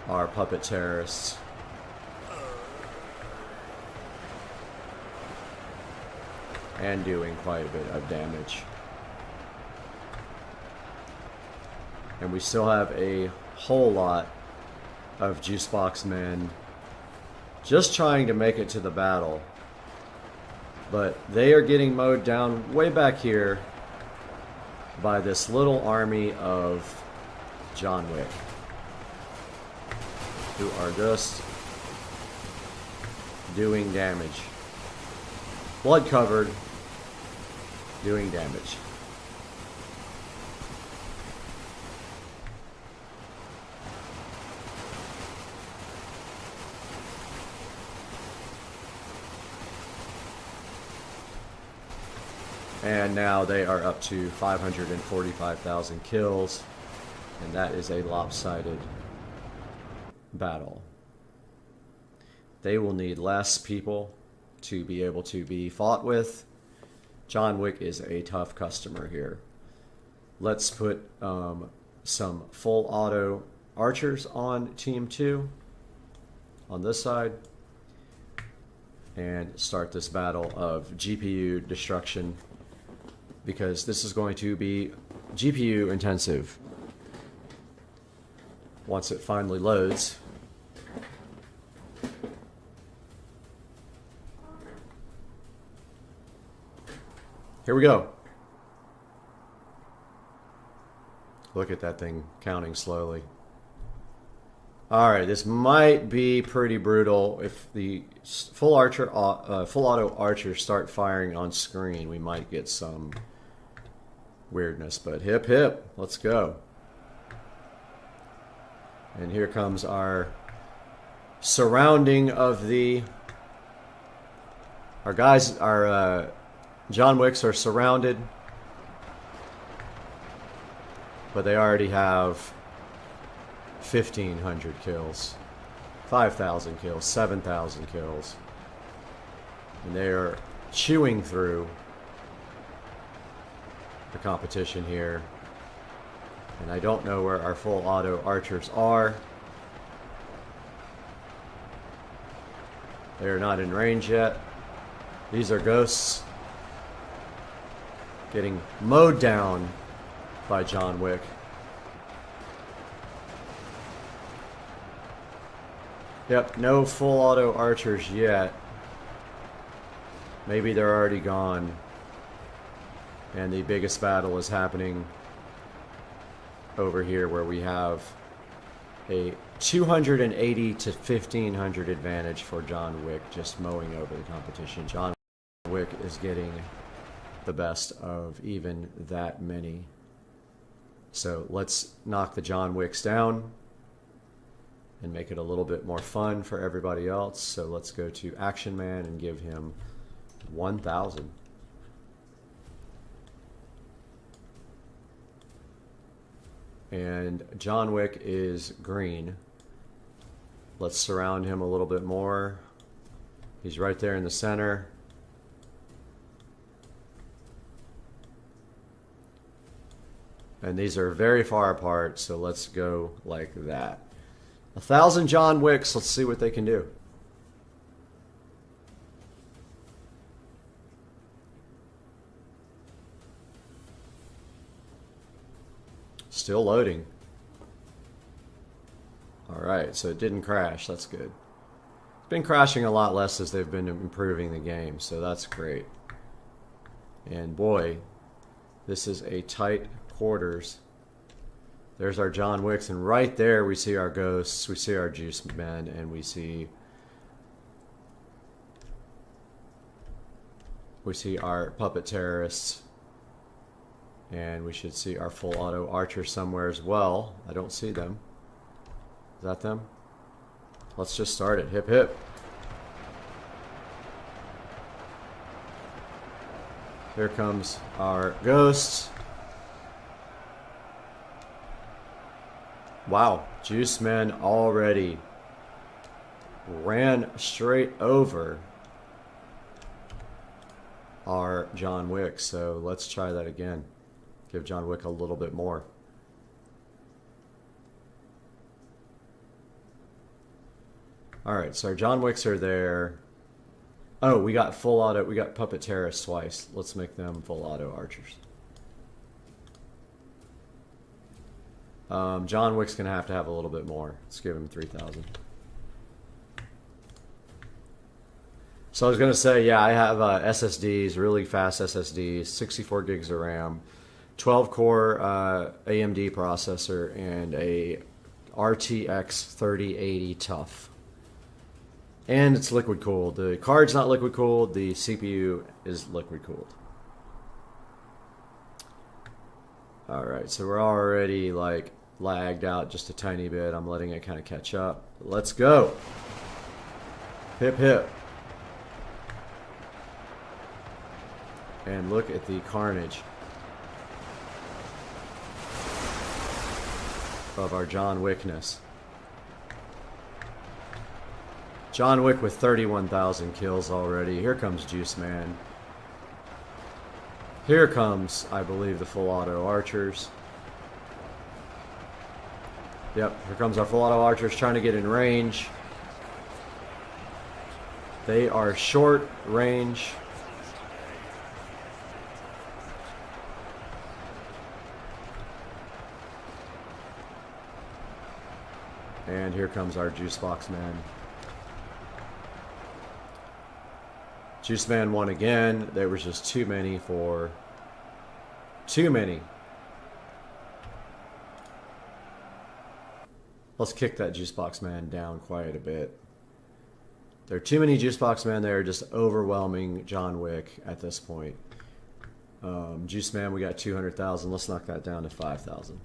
our puppet terrorists. And doing quite a bit of damage. And we still have a whole lot of Jukebox men just trying to make it to the battle. But they are getting mowed down way back here by this little army of John Wick, who are just doing damage. Blood covered, doing damage. And now they are up to 545,000 kills. And that is a lopsided battle. They will need less people to be able to be fought with. John Wick is a tough customer here. Let's put some full auto archers on team 2 on this side and start this battle of GPU destruction, because this is going to be GPU intensive once it finally loads. Here we go. Look at that thing counting slowly. Alright, this might be pretty brutal. If the full auto archers start firing on screen, we might get some weirdness. But hip hip, let's go. And here comes our surrounding of the... Our guys, our John Wicks are surrounded. But they already have 1,500 kills, 5,000 kills, 7,000 kills. And they are chewing through the competition here. And I don't know where our full auto archers are. They are not in range yet. These are ghosts getting mowed down by John Wick. Yep, no full auto archers yet. Maybe they're already gone. And the biggest battle is happening over here, where we have a 280 to 1,500 advantage for John Wick, just mowing over the competition. John Wick is getting the best of even that many. So let's knock the John Wicks down and make it a little bit more fun for everybody else. So let's go to Action Man and give him 1,000. And John Wick is green. Let's surround him a little bit more. He's right there in the center. And these are very far apart, so let's go like that. 1,000 John Wicks, let's see what they can do. Still loading. Alright, so it didn't crash, that's good. It's been crashing a lot less as they've been improving the game, so that's great. And boy, this is a tight quarters. There's our John Wicks, and right there we see our ghosts, we see our juice men, and we see our puppet terrorists, and we should see our full auto archers somewhere as well. I don't see them. Is that them? Let's just start it. Hip hip. Here comes our ghosts. Wow, Juice Men already ran straight over our John Wick. So let's try that again. Give John Wick a little bit more. Alright, so our John Wicks are there. Oh, we got full auto, we got puppet terrorists twice. Let's make them full auto archers. John Wick's gonna have to have a little bit more. Let's give him 3,000. So I was gonna say, yeah, I have SSDs, really fast SSDs, 64 gigs of RAM, 12-core AMD processor, and a RTX 3080 TUF. And it's liquid cooled. The card's not liquid cooled. The CPU is liquid cooled. Alright, so we're already like lagged out just a tiny bit. I'm letting it kind of catch up. Let's go. Hip hip. And look at the carnage of our John Wickness. John Wick with 31,000 kills already. Here comes Juice Man. Here comes, I believe, the full auto archers. Yep, here comes our full auto archers trying to get in range. They are short range. And here comes our Juicebox Man. Juice Man won again. There was just too many for... Too many. Let's kick that Juicebox Man down quite a bit. There are too many Juicebox Men there, just overwhelming John Wick at this point. Juice Man, we got 200,000. Let's knock that down to 5,000.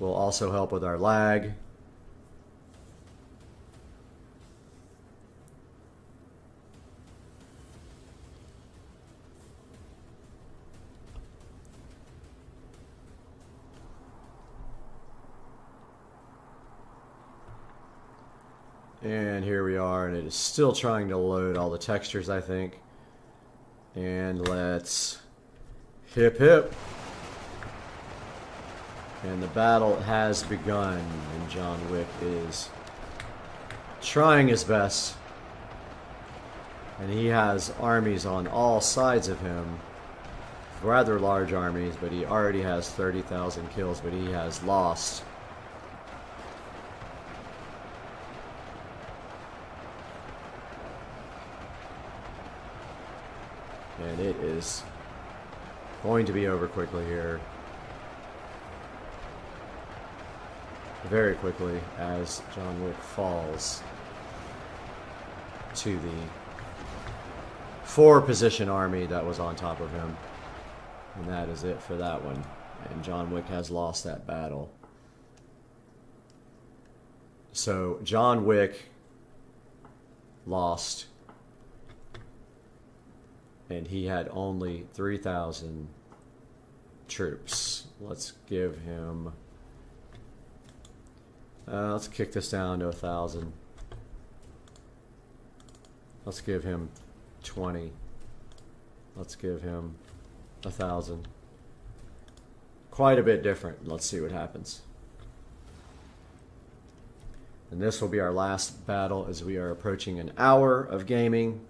Will also help with our lag. And here we are, and it is still trying to load all the textures, I think. And let's hip hip. And the battle has begun, and John Wick is trying his best. And he has armies on all sides of him. Rather large armies, but he already has 30,000 kills, but he has lost. And it is going to be over quickly here. Very quickly as John Wick falls to the 4-position army that was on top of him. And that is it for that one. And John Wick has lost that battle. So John Wick lost. And he had only 3,000 troops. Let's give him... let's kick this down to 1,000. Let's give him 20. Let's give him 1,000. Quite a bit different. Let's see what happens. And this will be our last battle as we are approaching an hour of gaming.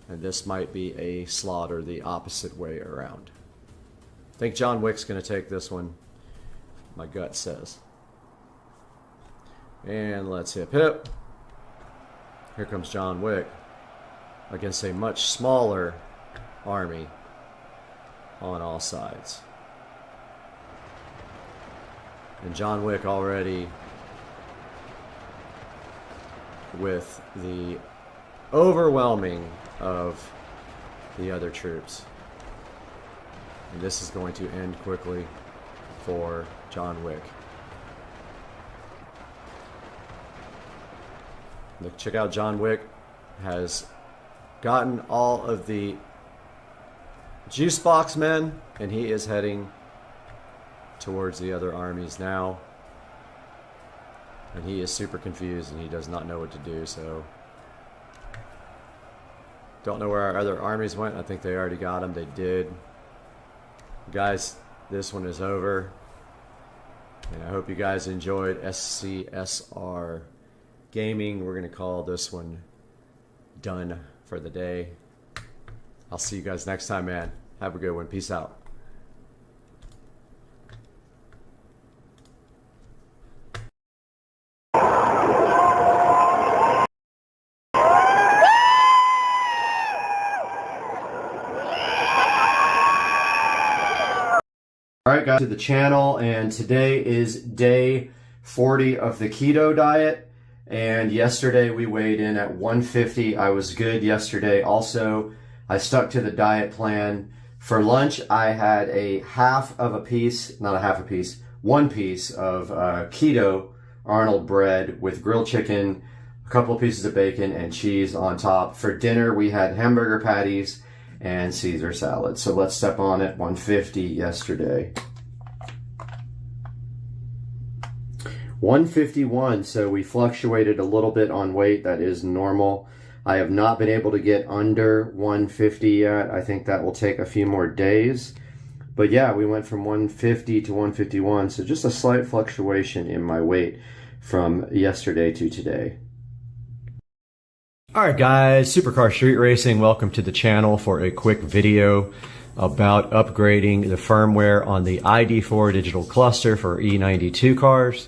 And this might be a slaughter the opposite way around. I think John Wick's going to take this one. My gut says. And let's hip hip. Here comes John Wick against a much smaller army on all sides. And John Wick already with the overwhelming of the other troops. And this is going to end quickly for John Wick. Look, check out John Wick has gotten all of the Juicebox men, and he is heading towards the other armies now. And he is super confused and he does not know what to do, so don't know where our other armies went. I think they already got them. They did. Guys, this one is over. And I hope you guys enjoyed SCSR gaming. We're going to call this one done for the day. I'll see you guys next time, man. Have a good one. Peace out. Alright guys, to the channel, and today is day 40 of the keto diet, and yesterday we weighed in at 150. I was good yesterday also. I stuck to the diet plan. For lunch I had one piece of keto Arnold bread with grilled chicken, a couple of pieces of bacon and cheese on top. For dinner, we had hamburger patties and Caesar salad. So let's step on it. 150 yesterday. 151, so we fluctuated a little bit on weight. That is normal. I have not been able to get under 150 yet. I think that will take a few more days. But yeah, we went from 150 to 151, so just a slight fluctuation in my weight from yesterday to today. Alright guys, Supercar Street Racing, welcome to the channel for a quick video about upgrading the firmware on the ID4 digital cluster for E92 cars.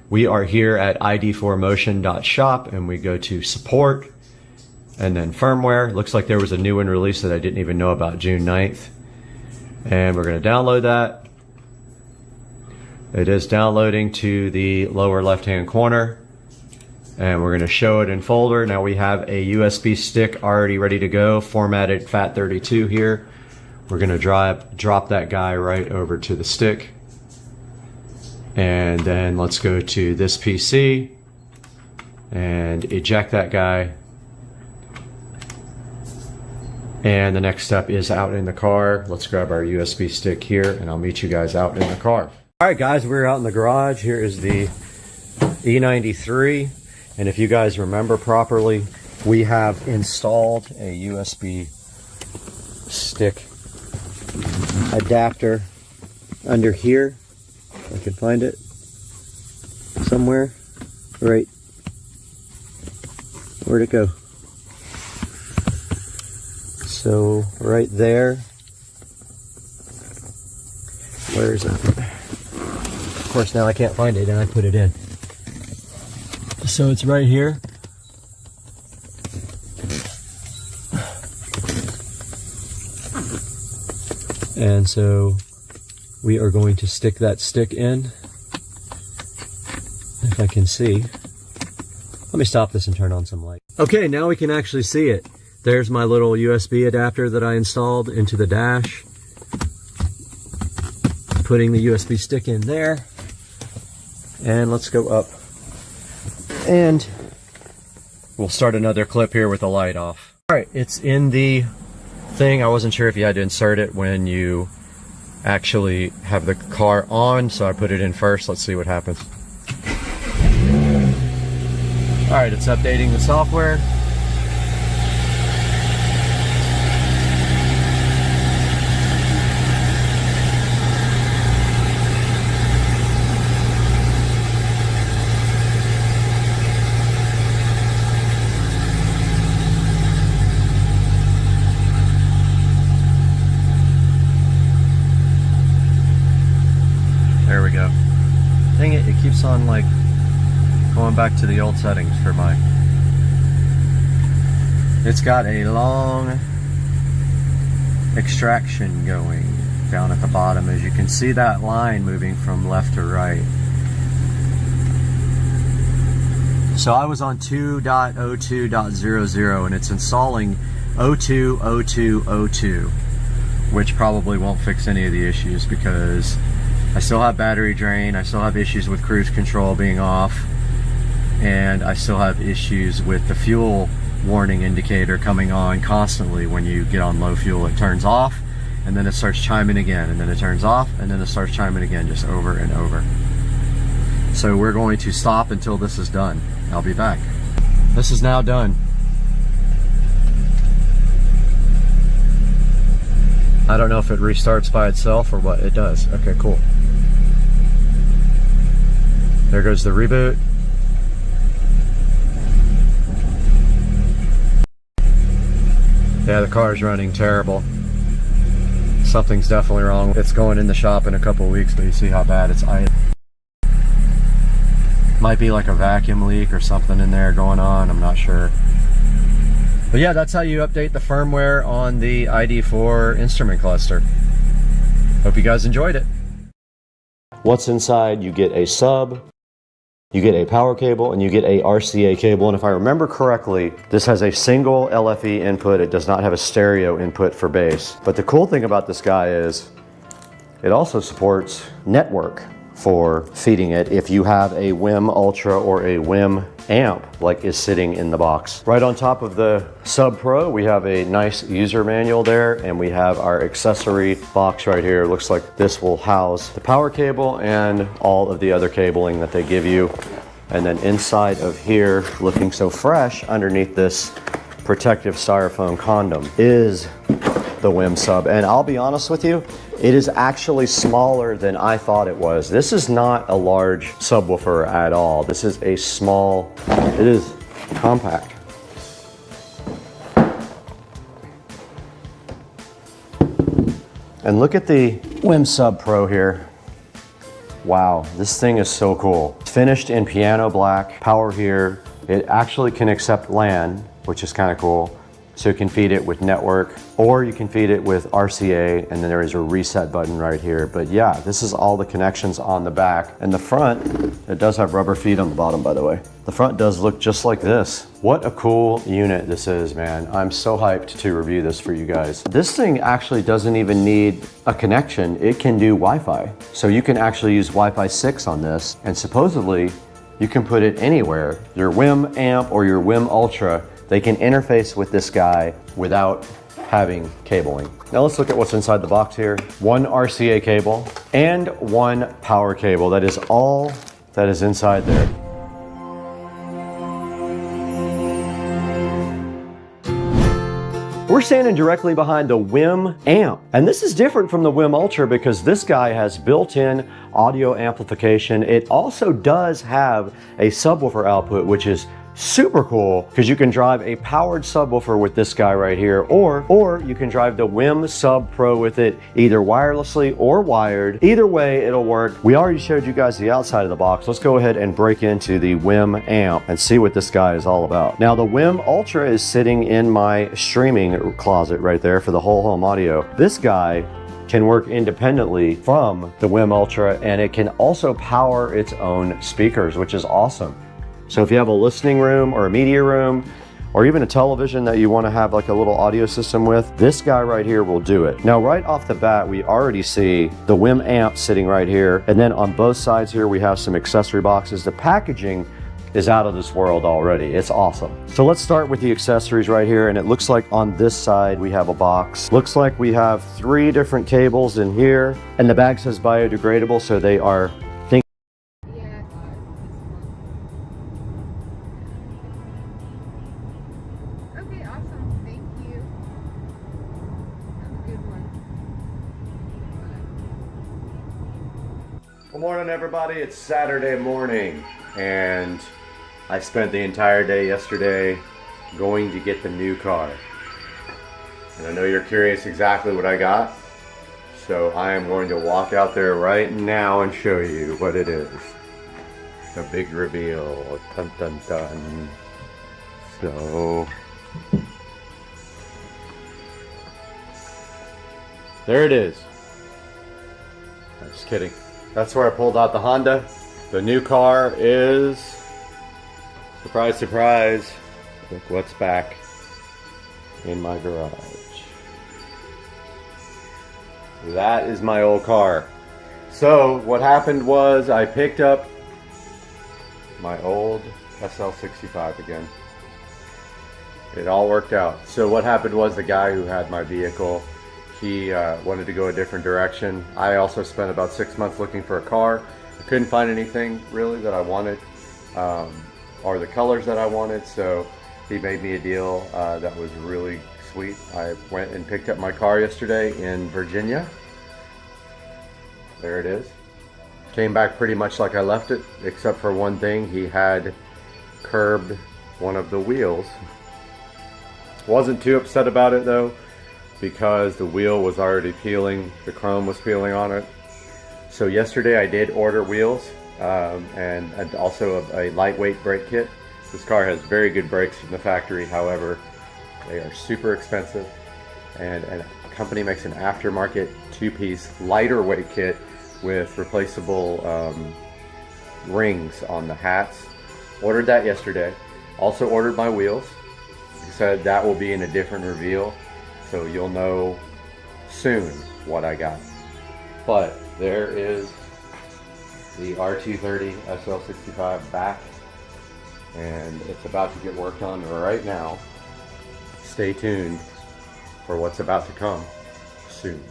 We are here at id4motion.shop and we go to support and then firmware. Looks like there was a new one released that I didn't even know about, June 9th. And we're going to download that. It is downloading to the lower left hand corner. And we're going to show it in folder. Now we have a USB stick already ready to go, formatted FAT32 here. We're going to drop that guy right over to the stick. And then let's go to this PC and eject that guy. And the next step is out in the car. Let's grab our USB stick here and I'll meet you guys out in the car. All right guys, we're out in the garage. Here is the E93. And if you guys remember properly, we have installed a USB stick adapter under here. I can find it somewhere. Right. Where'd it go? So right there. Where is it? Of course now I can't find it and I put it in. So it's right here. And so we are going to stick that stick in, if I can see. Let me stop this and turn on some light. Okay, now we can actually see it. There's my little USB adapter that I installed into the dash. Putting the USB stick in there. And let's go up. And we'll start another clip here with the light off. All right, it's in the thing. I wasn't sure if you had to insert it when you actually have the car on, so I put it in first. Let's see what happens. All right, it's updating the software. There we go. Dang it, it keeps on like going back to the old settings for my... It's got a long extraction going down at the bottom. As you can see that line moving from left to right. So I was on 2.02.00 and it's installing 02.02.02, which probably won't fix any of the issues because I still have battery drain, I still have issues with cruise control being off, and I still have issues with the fuel warning indicator coming on constantly. When you get on low fuel, it turns off, and then it starts chiming again, and then it turns off, and then it starts chiming again, just over and over. So we're going to stop until this is done. I'll be back. This is now done. I don't know if it restarts by itself or what. It does. Okay, cool. There goes the reboot. Yeah, the car is running terrible. Something's definitely wrong. It's going in the shop in a couple of weeks, but you see how bad it's idle. Might be like a vacuum leak or something in there going on. I'm not sure. But yeah, that's how you update the firmware on the ID4 instrument cluster. Hope you guys enjoyed it. What's inside? You get a sub, you get a power cable, and you get a RCA cable. And if I remember correctly, this has a single LFE input. It does not have a stereo input for bass. But the cool thing about this guy is it also supports network for feeding it if you have a WIM Ultra or a WIM amp like is sitting in the box. Right on top of the Sub Pro, we have a nice user manual there, and we have our accessory box right here. It looks like this will house the power cable and all of the other cabling that they give you. And then inside of here, looking so fresh underneath this protective styrofoam condom, is the WIM sub. And I'll be honest with you, it is actually smaller than I thought it was. This is not a large subwoofer at all. This is a small, it is compact. And look at the WIM Sub Pro here. Wow, this thing is so cool. It's finished in piano black, power here. It actually can accept LAN, which is kind of cool. So you can feed it with network, or you can feed it with RCA, and then there is a reset button right here. But yeah, this is all the connections on the back. And the front, it does have rubber feet on the bottom, by the way. The front does look just like this. What a cool unit this is, man. I'm so hyped to review this for you guys. This thing actually doesn't even need a connection. It can do Wi-Fi. So you can actually use Wi-Fi 6 on this, and supposedly you can put it anywhere. Your WIM amp or your WIM Ultra, they can interface with this guy without having cabling. Now let's look at what's inside the box here. One RCA cable and one power cable. That is all that is inside there. We're standing directly behind the WIM amp, and this is different from the WIM Ultra because this guy has built-in audio amplification. It also does have a subwoofer output, which is super cool because you can drive a powered subwoofer with this guy right here, or you can drive the WIM Sub Pro with it either wirelessly or wired. Either way, it'll work. We already showed you guys the outside of the box. Let's go ahead and break into the WIM amp and see what this guy is all about. Now, the WIM Ultra is sitting in my streaming closet right there for the whole home audio. This guy can work independently from the WIM Ultra, and it can also power its own speakers, which is awesome. So if you have a listening room or a media room, or even a television that you want to have like a little audio system with, this guy right here will do it. Now, right off the bat, we already see the WIM amp sitting right here. And then on both sides here, we have some accessory boxes. The packaging is out of this world already. It's awesome. So let's start with the accessories right here. And it looks like on this side, we have a box. Looks like we have 3 different cables in here. And the bag says biodegradable, so they are Good morning, everybody. It's Saturday morning, and I spent the entire day yesterday going to get the new car. And I know you're curious exactly what I got, so I am going to walk out there right now and show you what it is. The big reveal. Dun, dun, dun. So there it is. I'm just kidding. That's where I pulled out the Honda. The new car is, surprise, surprise, look what's back in my garage. That is my old car. So what happened was I picked up my old SL65 again. It all worked out. So what happened was the guy who had my vehicle, he wanted to go a different direction. I also spent about 6 months looking for a car. I couldn't find anything really that I wanted, or the colors that I wanted, so he made me a deal that was really sweet. I went and picked up my car yesterday in Virginia. There it is. Came back pretty much like I left it, except for one thing. He had curbed one of the wheels. Wasn't too upset about it though, because the wheel was already peeling, the chrome was peeling on it. So yesterday I did order wheels and also a lightweight brake kit. This car has very good brakes from the factory, however, they are super expensive. And a company makes an aftermarket 2-piece lighter weight kit with replaceable rings on the hats. Ordered that yesterday. Also ordered my wheels. He said that will be in a different reveal, so you'll know soon what I got. But there is the R230 SL65 back, and it's about to get worked on right now. Stay tuned for what's about to come soon.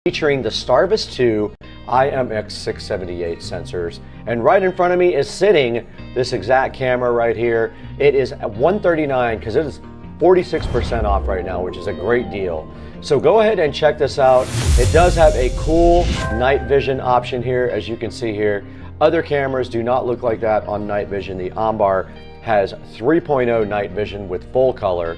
Featuring the Starvis 2 IMX678 sensors, and right in front of me is sitting this exact camera right here. It is at $139 because it is 46% off right now, which is a great deal. So go ahead and check this out. It does have a cool night vision option here, as you can see here. Other cameras do not look like that on night vision. The Ambar has 3.0 night vision with full color.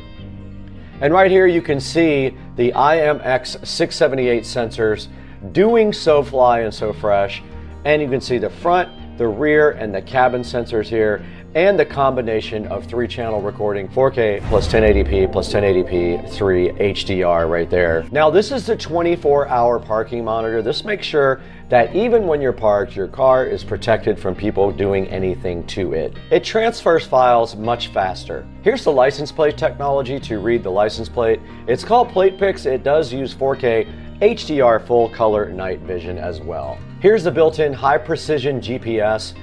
And right here you can see the IMX678 sensors doing SoFly and SoFresh, and you can see the front, the rear, and the cabin sensors here, and the combination of 3-channel recording, 4K plus 1080p plus 1080p 3 HDR right there. Now this is the 24-hour parking monitor. This makes sure that even when you're parked, your car is protected from people doing anything to it. It transfers files much faster. Here's the license plate technology to read the license plate. It's called PlatePix. It does use 4K HDR full color night vision as well. Here's the built-in high precision GPS.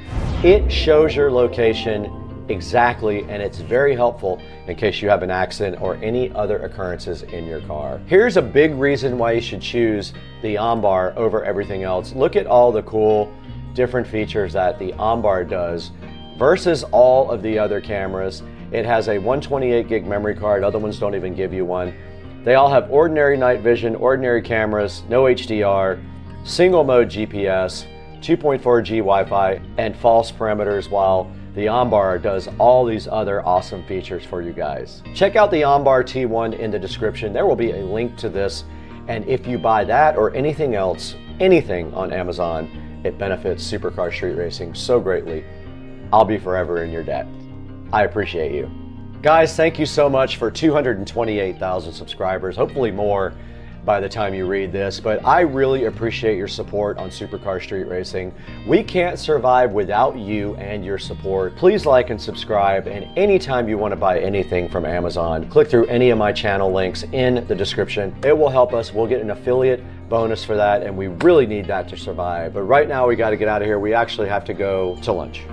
It shows your location exactly, and it's very helpful in case you have an accident or any other occurrences in your car. Here's a big reason why you should choose the Ambar over everything else. Look at all the cool different features that the Ambar does versus all of the other cameras. It has a 128 gig memory card. Other ones don't even give you one. They all have ordinary night vision, ordinary cameras, no HDR, single mode GPS, 2.4G Wi-Fi, and false parameters, while the Ambar does all these other awesome features for you guys. Check out the Ambar T1 in the description. There will be a link to this, and if you buy that or anything else, anything on Amazon, it benefits Supercar Street Racing so greatly. I'll be forever in your debt. I appreciate you. Guys, thank you so much for 228,000 subscribers, hopefully more by the time you read this, but I really appreciate your support on Supercar Street Racing. We can't survive without you and your support. Please like and subscribe, and anytime you want to buy anything from Amazon, click through any of my channel links in the description. It will help us. We'll get an affiliate bonus for that, and we really need that to survive. But right now we got to get out of here. We actually have to go to lunch.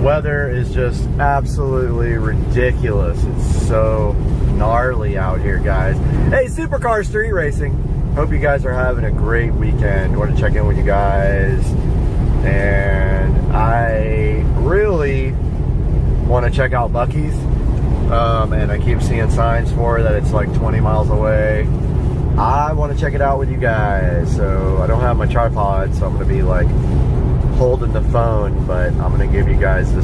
Weather is just absolutely ridiculous. It's so gnarly out here, guys. Hey, Supercar Street Racing. Hope you guys are having a great weekend. I want to check in with you guys. And I really want to check out Buc-ee's. And I keep seeing signs for that it's like 20 miles away. I want to check it out with you guys. So I don't have my tripod, so I'm going to be like holding the phone, but I'm gonna give you guys the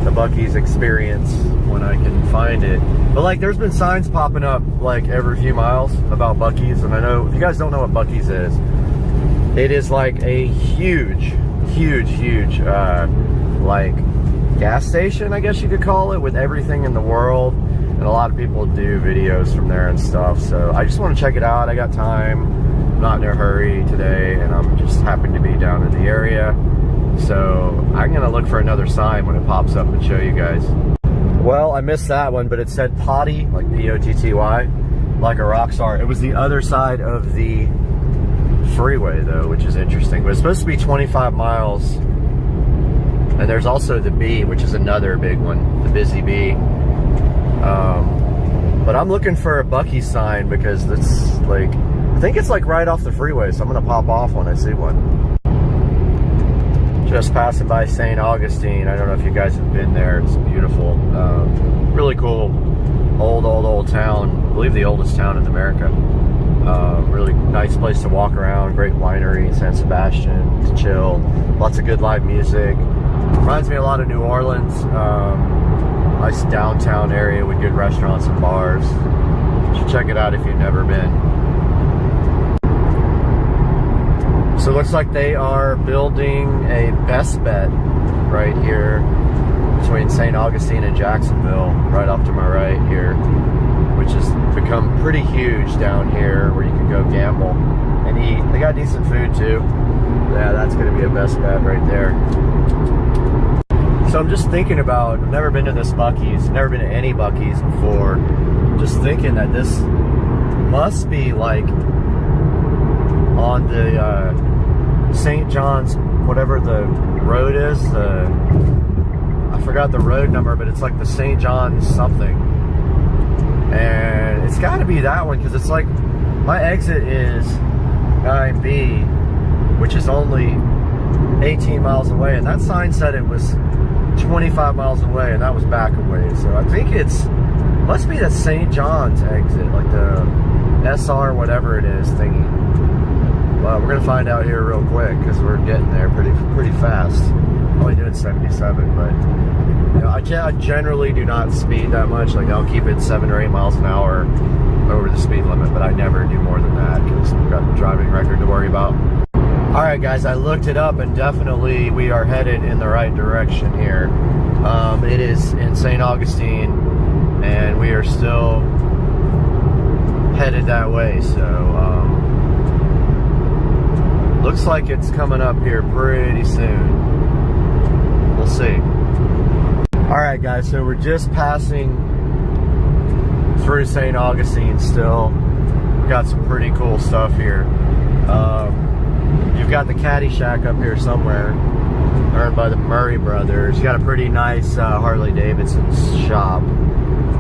Buc-ee's experience when I can find it. But like, there's been signs popping up like every few miles about Buc-ee's, and I know if you guys don't know what Buc-ee's is, it is like a huge like gas station, I guess you could call it, with everything in the world, and a lot of people do videos from there and stuff. So I just want to check it out. I got time, not in a hurry today, and I'm just happy to be down in the area. So I'm gonna look for another sign when it pops up and show you guys. Well, I missed that one, but it said potty, like P-O-T-T-Y, like a rock star. It was the other side of the freeway though, which is interesting. But it's supposed to be 25 miles. And there's also the B, which is another big one, the busy B. But I'm looking for a Buc-ee's sign because it's like, I think it's like right off the freeway, so I'm gonna pop off when I see one. Just passing by St. Augustine. I don't know if you guys have been there. It's beautiful. Really cool. Old town. I believe the oldest town in America. Really nice place to walk around. Great winery, San Sebastian, to chill. Lots of good live music. Reminds me a lot of New Orleans. Nice downtown area with good restaurants and bars. You should check it out if you've never been. So it looks like they are building a best bet right here between St. Augustine and Jacksonville, right off to my right here, which has become pretty huge down here where you can go gamble and eat. They got decent food too. Yeah, that's gonna be a best bet right there. So I'm just thinking about, I've never been to this Buc-ee's, never been to any Buc-ee's before. Just thinking that this must be like on the St. John's, whatever the road is, I forgot the road number, but it's like the St. John's something. And it's gotta be that one, because it's like, my exit is 9B, which is only 18 miles away, and that sign said it was 25 miles away, and that was back away. So I think must be the St. John's exit, like the SR whatever it is thingy. Well, we're gonna find out here real quick because we're getting there pretty fast. Only doing 77, but you know, I generally do not speed that much. Like I'll keep it 7 or 8 miles an hour over the speed limit, but I never do more than that because I've got a driving record to worry about. All right, guys, I looked it up, and definitely we are headed in the right direction here. It is in St. Augustine, and we are still headed that way. So looks like it's coming up here pretty soon. We'll see. All right, guys, so we're just passing through St. Augustine still. We've got some pretty cool stuff here. You've got the Caddy Shack up here somewhere, owned by the Murray brothers. You got a pretty nice Harley Davidson shop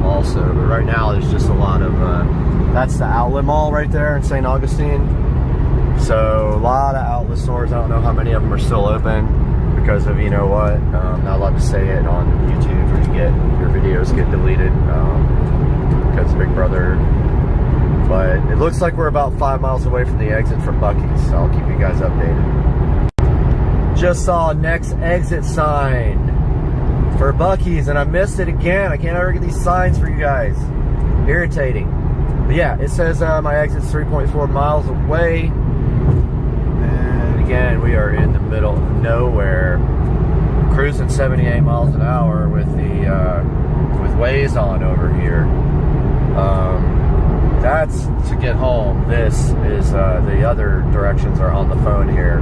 also, but right now there's just a lot of, that's the outlet mall right there in St. Augustine. So a lot of outlet stores. I don't know how many of them are still open because of, you know what, not allowed to say it on YouTube, or your videos get deleted because Big Brother. But it looks like we're about 5 miles away from the exit for Buc-ee's, so I'll keep you guys updated. Just saw next exit sign for Buc-ee's, and I missed it again. I can't ever get these signs for you guys. Irritating. But yeah, it says my exit's 3.4 miles away. And again, we are in the middle of nowhere. Cruising 78 miles an hour with the with VESA on over here. That's to get home. This is the other directions are on the phone here,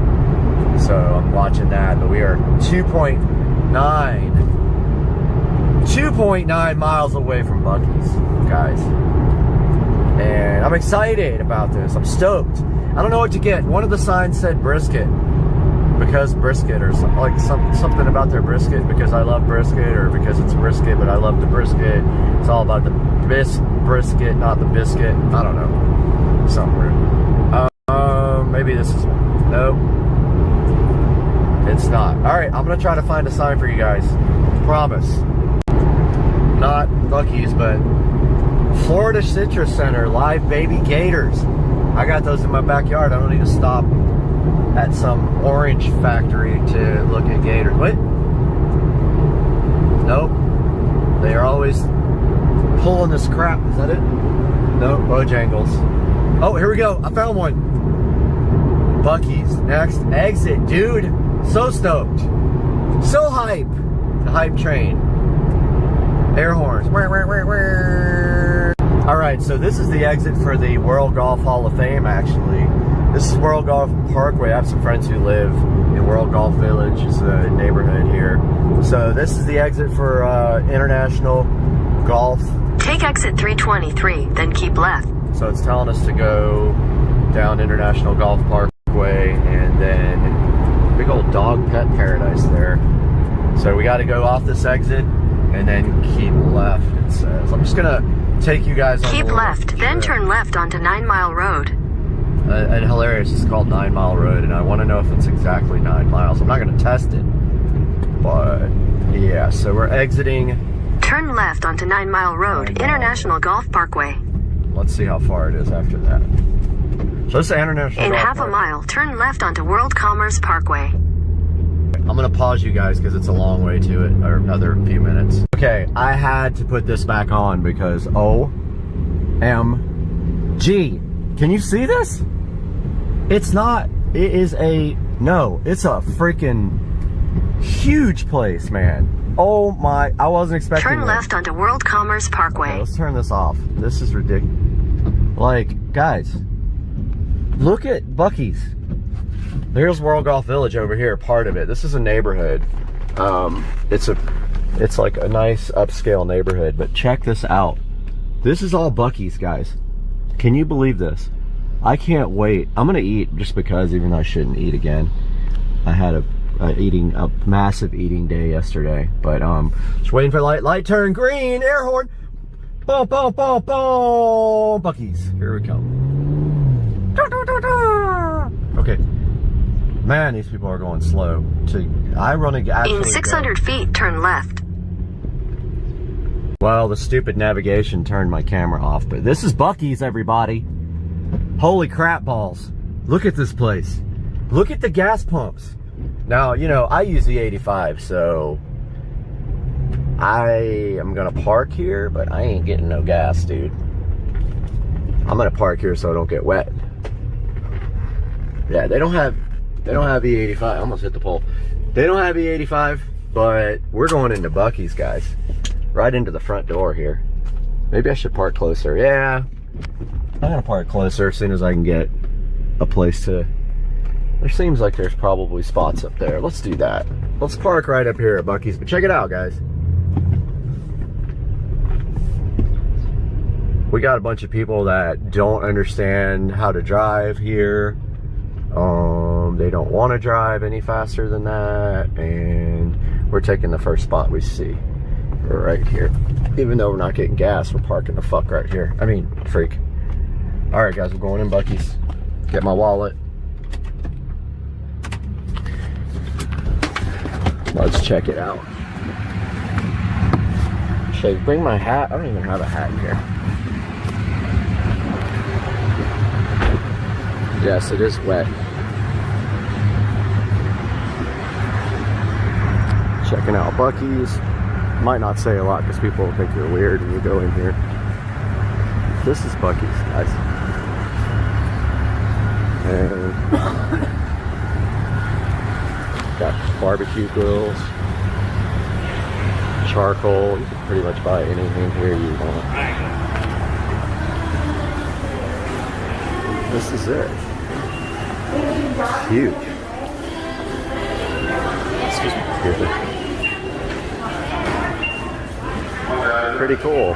so I'm watching that. But we are 2.9 miles away from Buc-ee's, guys, and I'm excited about this. I'm stoked. I don't know what to get. One of the signs said brisket, because brisket, or something like something about their brisket, because I love brisket, or because it's brisket but I love the brisket. It's all about the brisket, not the biscuit. I don't know. Something weird. Maybe this is one. Nope. It's not. Alright, I'm gonna try to find a sign for you guys. Promise. Not Buc-ee's, but Florida Citrus Center, live baby gators. I got those in my backyard. I don't need to stop at some orange factory to look at gators. What? Nope. They are always pulling this crap. Is that it? No, Bojangles. Oh, here we go. I found one. Buc-ee's next exit, dude. So stoked. So hype. The hype train. Air horns. All right, so this is the exit for the World Golf Hall of Fame, actually. This is World Golf Parkway. I have some friends who live in World Golf Village. It's a neighborhood here. So this is the exit for International Golf. Take exit 323, then keep left. So it's telling us to go down International Golf Parkway, and then big old dog pet paradise there. So we got to go off this exit and then keep left, it says. I'm just gonna take you guys on. Keep left, then turn left onto 9 Mile Road. And hilarious, it's called 9 Mile Road, and I want to know if it's exactly 9 miles. I'm not gonna test it, but yeah. So we're exiting. Turn left onto 9 Mile Road, International Golf Parkway. Let's see how far it is after that. So this is International In Golf half Parkway. a mile, turn left onto World Commerce Parkway. I'm gonna pause you guys because it's a long way to it, or another few minutes. Okay, I had to put this back on because OMG. Can you see this? It's not, it is it's a freaking huge place, man. Oh my, I wasn't expecting Turn this. left onto World Commerce Parkway. Okay, let's turn this off. This is ridiculous. Like, guys, look at Buc-ee's. Here's World Golf Village over here, part of it. This is a neighborhood. It's like a nice upscale neighborhood, but check this out. This is all Buc-ee's, guys. Can you believe this? I can't wait. I'm gonna eat just because, even though I shouldn't eat again. I had a massive eating day yesterday, but just waiting for light turn green, air horn. Boom, boom, boom, boom. Buc-ee's, here we come. Okay. Man, these people are going slow. In 600 feet, turn left. Well, the stupid navigation turned my camera off, but this is Buc-ee's, everybody. Holy crap balls. Look at this place. Look at the gas pumps. Now, you know, I use the 85, so I am gonna park here, but I ain't getting no gas, dude. I'm gonna park here so I don't get wet. Yeah, they don't have E85. I almost hit the pole. They don't have E85, but we're going into Buc-ee's, guys. Right into the front door here. Maybe I should park closer. Yeah, I'm gonna park closer as soon as I can get a place to. There seems like there's probably spots up there. Let's do that. Let's park right up here at Buc-ee's. But check it out, guys. We got a bunch of people that don't understand how to drive here. They don't want to drive any faster than that, and we're taking the first spot we see. We're right here. Even though we're not getting gas, we're parking the fuck right here. I mean, freak. All right, guys, we're going in Buc-ee's. Get my wallet. Let's check it out. Should I bring my hat? I don't even have a hat in here. Yes, it is wet. Checking out Buc-ee's. Might not say a lot because people will think you're weird when you go in here. This is Buc-ee's, guys. And got barbecue grills, charcoal. You can pretty much buy anything here you want. This is it. It's huge. Excuse me. Pretty cool.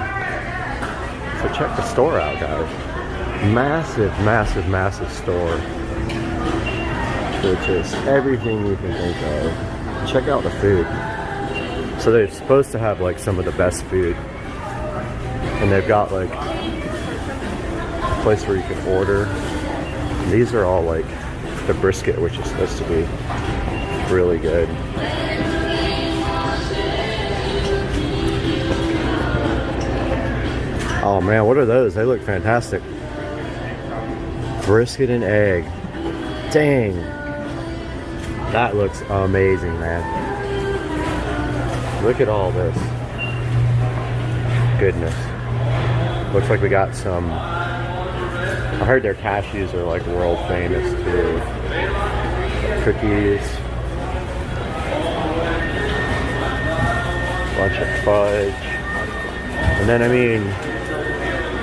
So check the store out, guys. Massive, massive, massive store. Which is everything you can think of. Check out the food. So they're supposed to have like some of the best food. And they've got like a place where you can order. And these are all like the brisket, which is supposed to be really good. Oh man, what are those? They look fantastic. Brisket and egg. Dang. That looks amazing, man. Look at all this. Goodness. Looks like we got some. I heard their cashews are like world famous too. Cookies. Bunch of fudge. And then, I mean,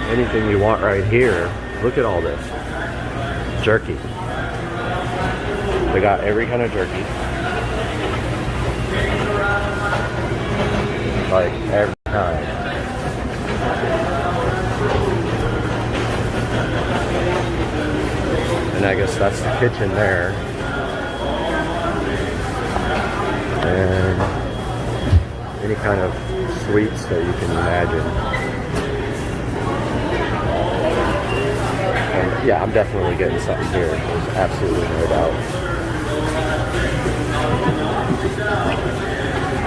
anything you want right here. Look at all this. Jerky. They got every kind of jerky. Like, every kind. And I guess that's the kitchen there. And any kind of sweets that you can imagine. And yeah, I'm definitely getting something here. There's absolutely no doubt.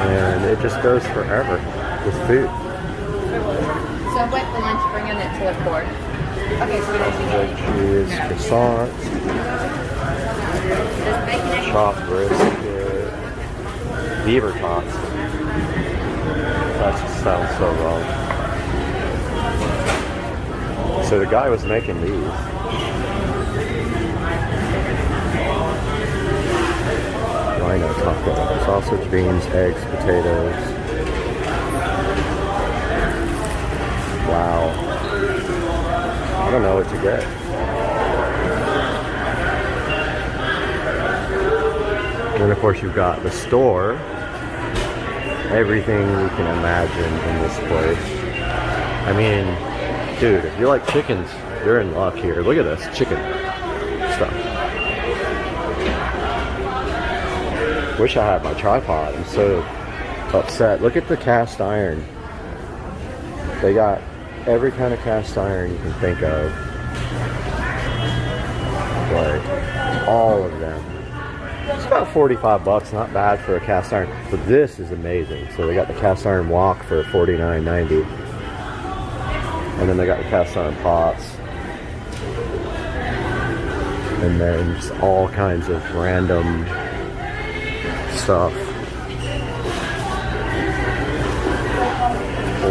And it just goes forever with food. So what for lunch, bringing it to the court. Okay, so cheese, croissants, chopped brisket, beaver tots. That just sounds so wrong. So the guy was making these. Rhino taco. Sausage, beans, eggs, potatoes. Wow. I don't know what to get. And then of course you've got the store. Everything you can imagine in this place. I mean, dude, if you like chickens, you're in luck here. Look at this chicken stuff. Wish I had my tripod. I'm so upset. Look at the cast iron. They got every kind of cast iron you can think of. Like, all of them. It's about 45 bucks, not bad for a cast iron. But this is amazing. So they got the cast iron wok for $49.90. And then they got the cast iron pots. And then just all kinds of random stuff.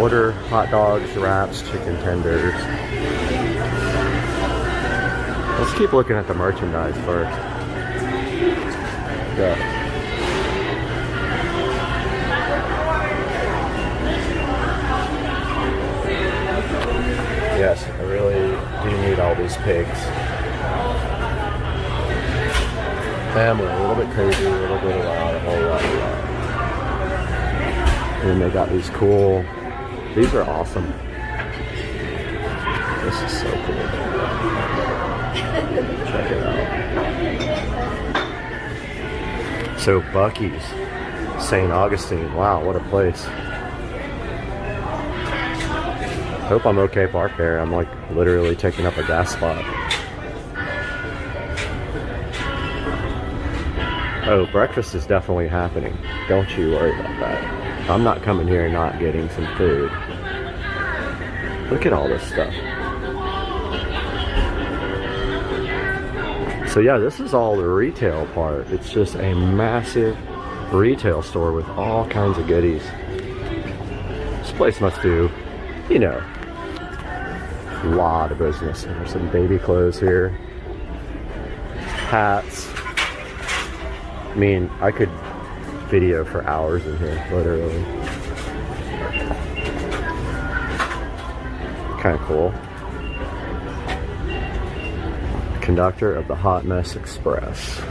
Order hot dogs, wraps, chicken tenders. Let's keep looking at the merchandise first. Yeah. Yes, I really do need all these pigs. Family, a little bit crazy, a little bit loud, a whole lot of loud. And then they got these cool, these are awesome. This is so cool. Check it out. So Buc-ee's, St. Augustine, wow, what a place. Hope I'm okay parked there. I'm like literally taking up a gas spot. Oh, breakfast is definitely happening. Don't you worry about that. I'm not coming here and not getting some food. Look at all this stuff. So yeah, this is all the retail part. It's just a massive retail store with all kinds of goodies. This place must do, you know, a lot of business. There's some baby clothes here. Hats. I mean, I could video for hours in here, literally. Kind of cool. Conductor of the Hot Mess Express.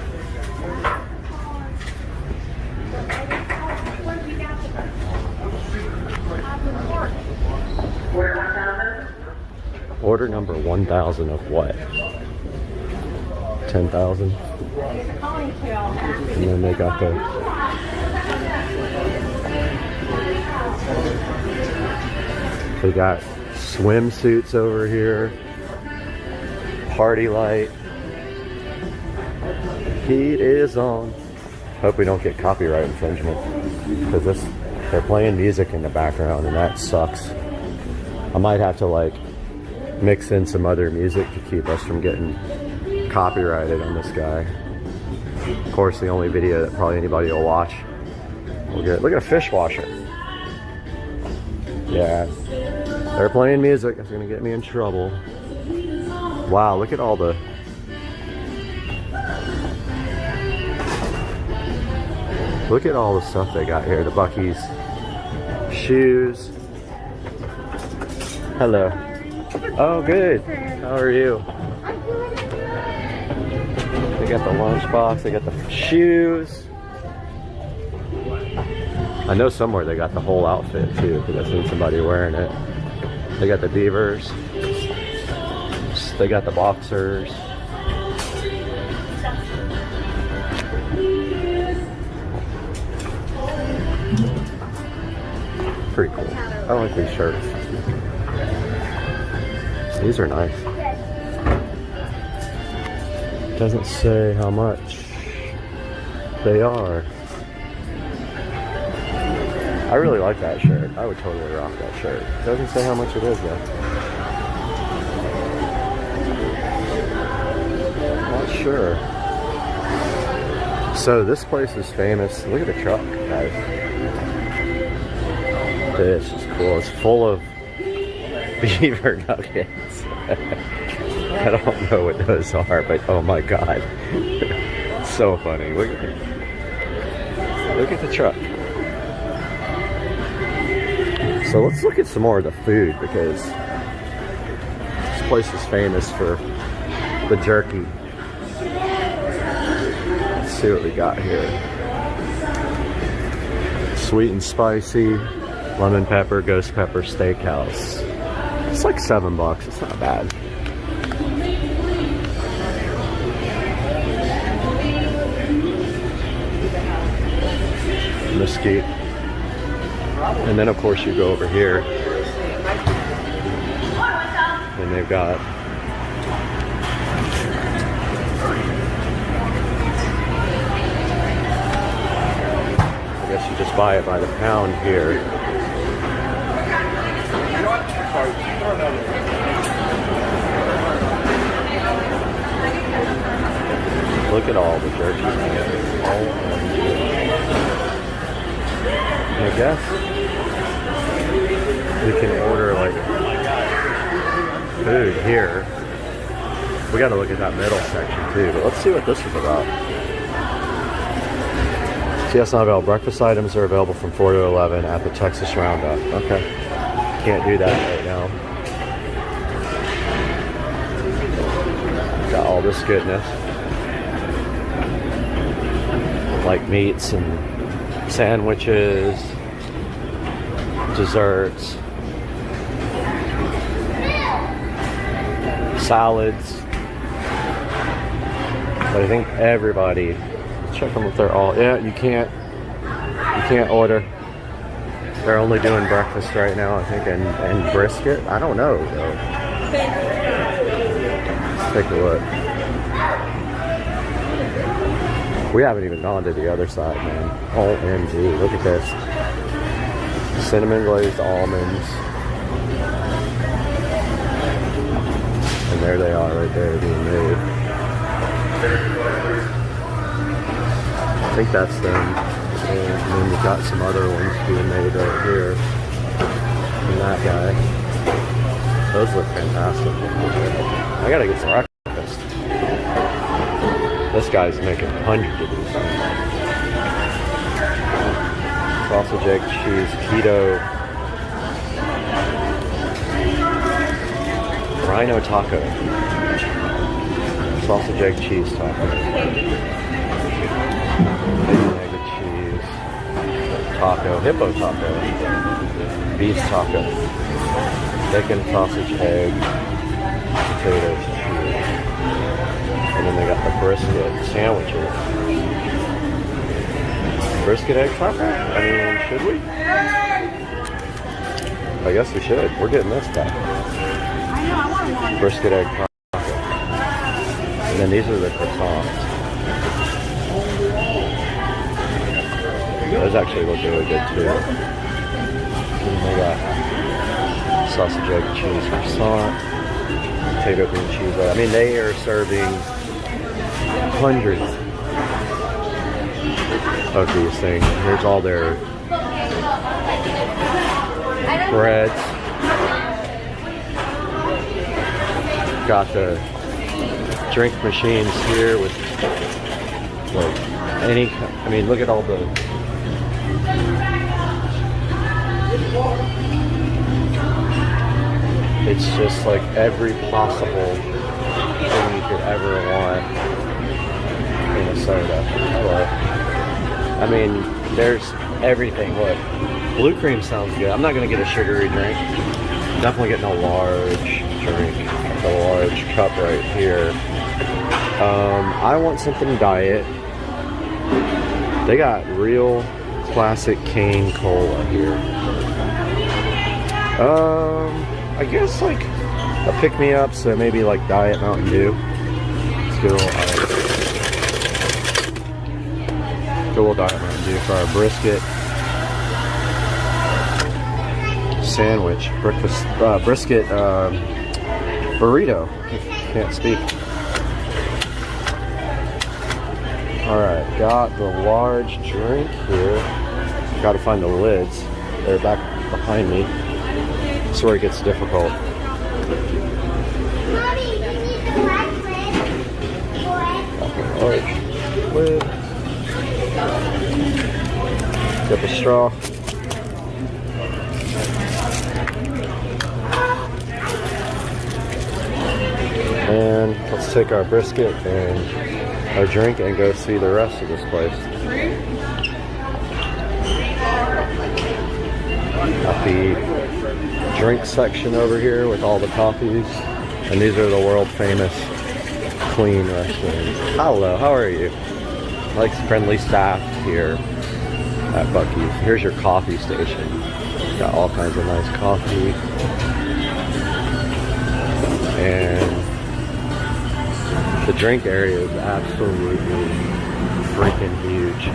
Order number 1,000 of what? 10,000? And then they got the swimsuits over here. Party light. Heat is on. Hope we don't get copyright infringement, because they're playing music in the background and that sucks. I might have to like mix in some other music to keep us from getting copyrighted on this guy. Of course, the only video that probably anybody will watch will get. Look at a fish washer. Yeah, they're playing music. That's gonna get me in trouble. Wow, look at all the. Look at all the stuff they got here. The Buc-ee's shoes. Hello. Oh, good. How are you? They got the lunchbox. They got the shoes. I know somewhere they got the whole outfit too, because I've seen somebody wearing it. They got the beavers. They got the boxers. Pretty cool. I like these shirts. These are nice. Doesn't say how much they are. I really like that shirt. I would totally rock that shirt. Doesn't say how much it is though. Not sure. So this place is famous. Look at the truck, guys. This is cool. It's full of beaver nuggets. I don't know what those are, but oh my god. So funny. Look at the truck. So let's look at some more of the food, because this place is famous for the jerky. Let's see what we got here. Sweet and spicy, lemon pepper, ghost pepper steakhouse. It's like $7. It's not bad. Mesquite. And then of course you go over here and they've got I guess you just buy it by the pound here. Look at all the jerky, man. I guess we can order like food here. We got to look at that middle section too, but let's see what this is about. CS not available. Breakfast items are available from 4 to 11 at the Texas Roundup. Okay, can't do that right now. Got all this goodness like meats and sandwiches, desserts, salads. But I think everybody, check them if they're all, yeah, you can't order. They're only doing breakfast right now, I think, and brisket. I don't know though. Let's take a look. We haven't even gone to the other side, man. OMG, look at this. Cinnamon glazed almonds. And there they are right there being made. I think that's them. And then we've got some other ones being made right here. And that guy. Those look fantastic. I gotta get some breakfast. This guy's making hundreds of these. Sausage, egg, cheese, keto, rhino taco, sausage, egg, cheese taco, bacon, egg, and cheese, taco, hippo taco, beef taco, bacon, sausage, egg, potatoes, cheese. And then they got the brisket sandwiches. Brisket egg taco? I mean, should we? I guess we should. We're getting this guy. Brisket egg taco. And then these are the croissants. Those actually look really good too. And they got sausage, egg, cheese croissant, potato, cream cheese. I mean, they are serving hundreds of these things. Here's all their breads. Got the drink machines here with like any, I mean, look at all the it's just like every possible thing you could ever want in a soda. But, I mean, there's everything. Look, blue cream sounds good. I'm not gonna get a sugary drink. Definitely getting a large drink, a large cup right here. I want something diet. They got real classic cane cola here. I guess like a pick-me-up, so maybe like Diet Mountain Dew. Let's get a little Diet Mountain Dew for our brisket sandwich, breakfast brisket burrito. Can't speak. Alright, got the large drink here. Got to find the lids. They're back behind me. That's where it gets difficult. Mommy, you need the black lid. Large lid. Get the straw. And let's take our brisket and our drink and go see the rest of this place. Got the drink section over here with all the coffees. And these are the world famous clean restrooms. Hello, how are you? Like friendly staff here at Buc-ee's. Here's your coffee station. Got all kinds of nice coffee. And the drink area is absolutely freaking huge.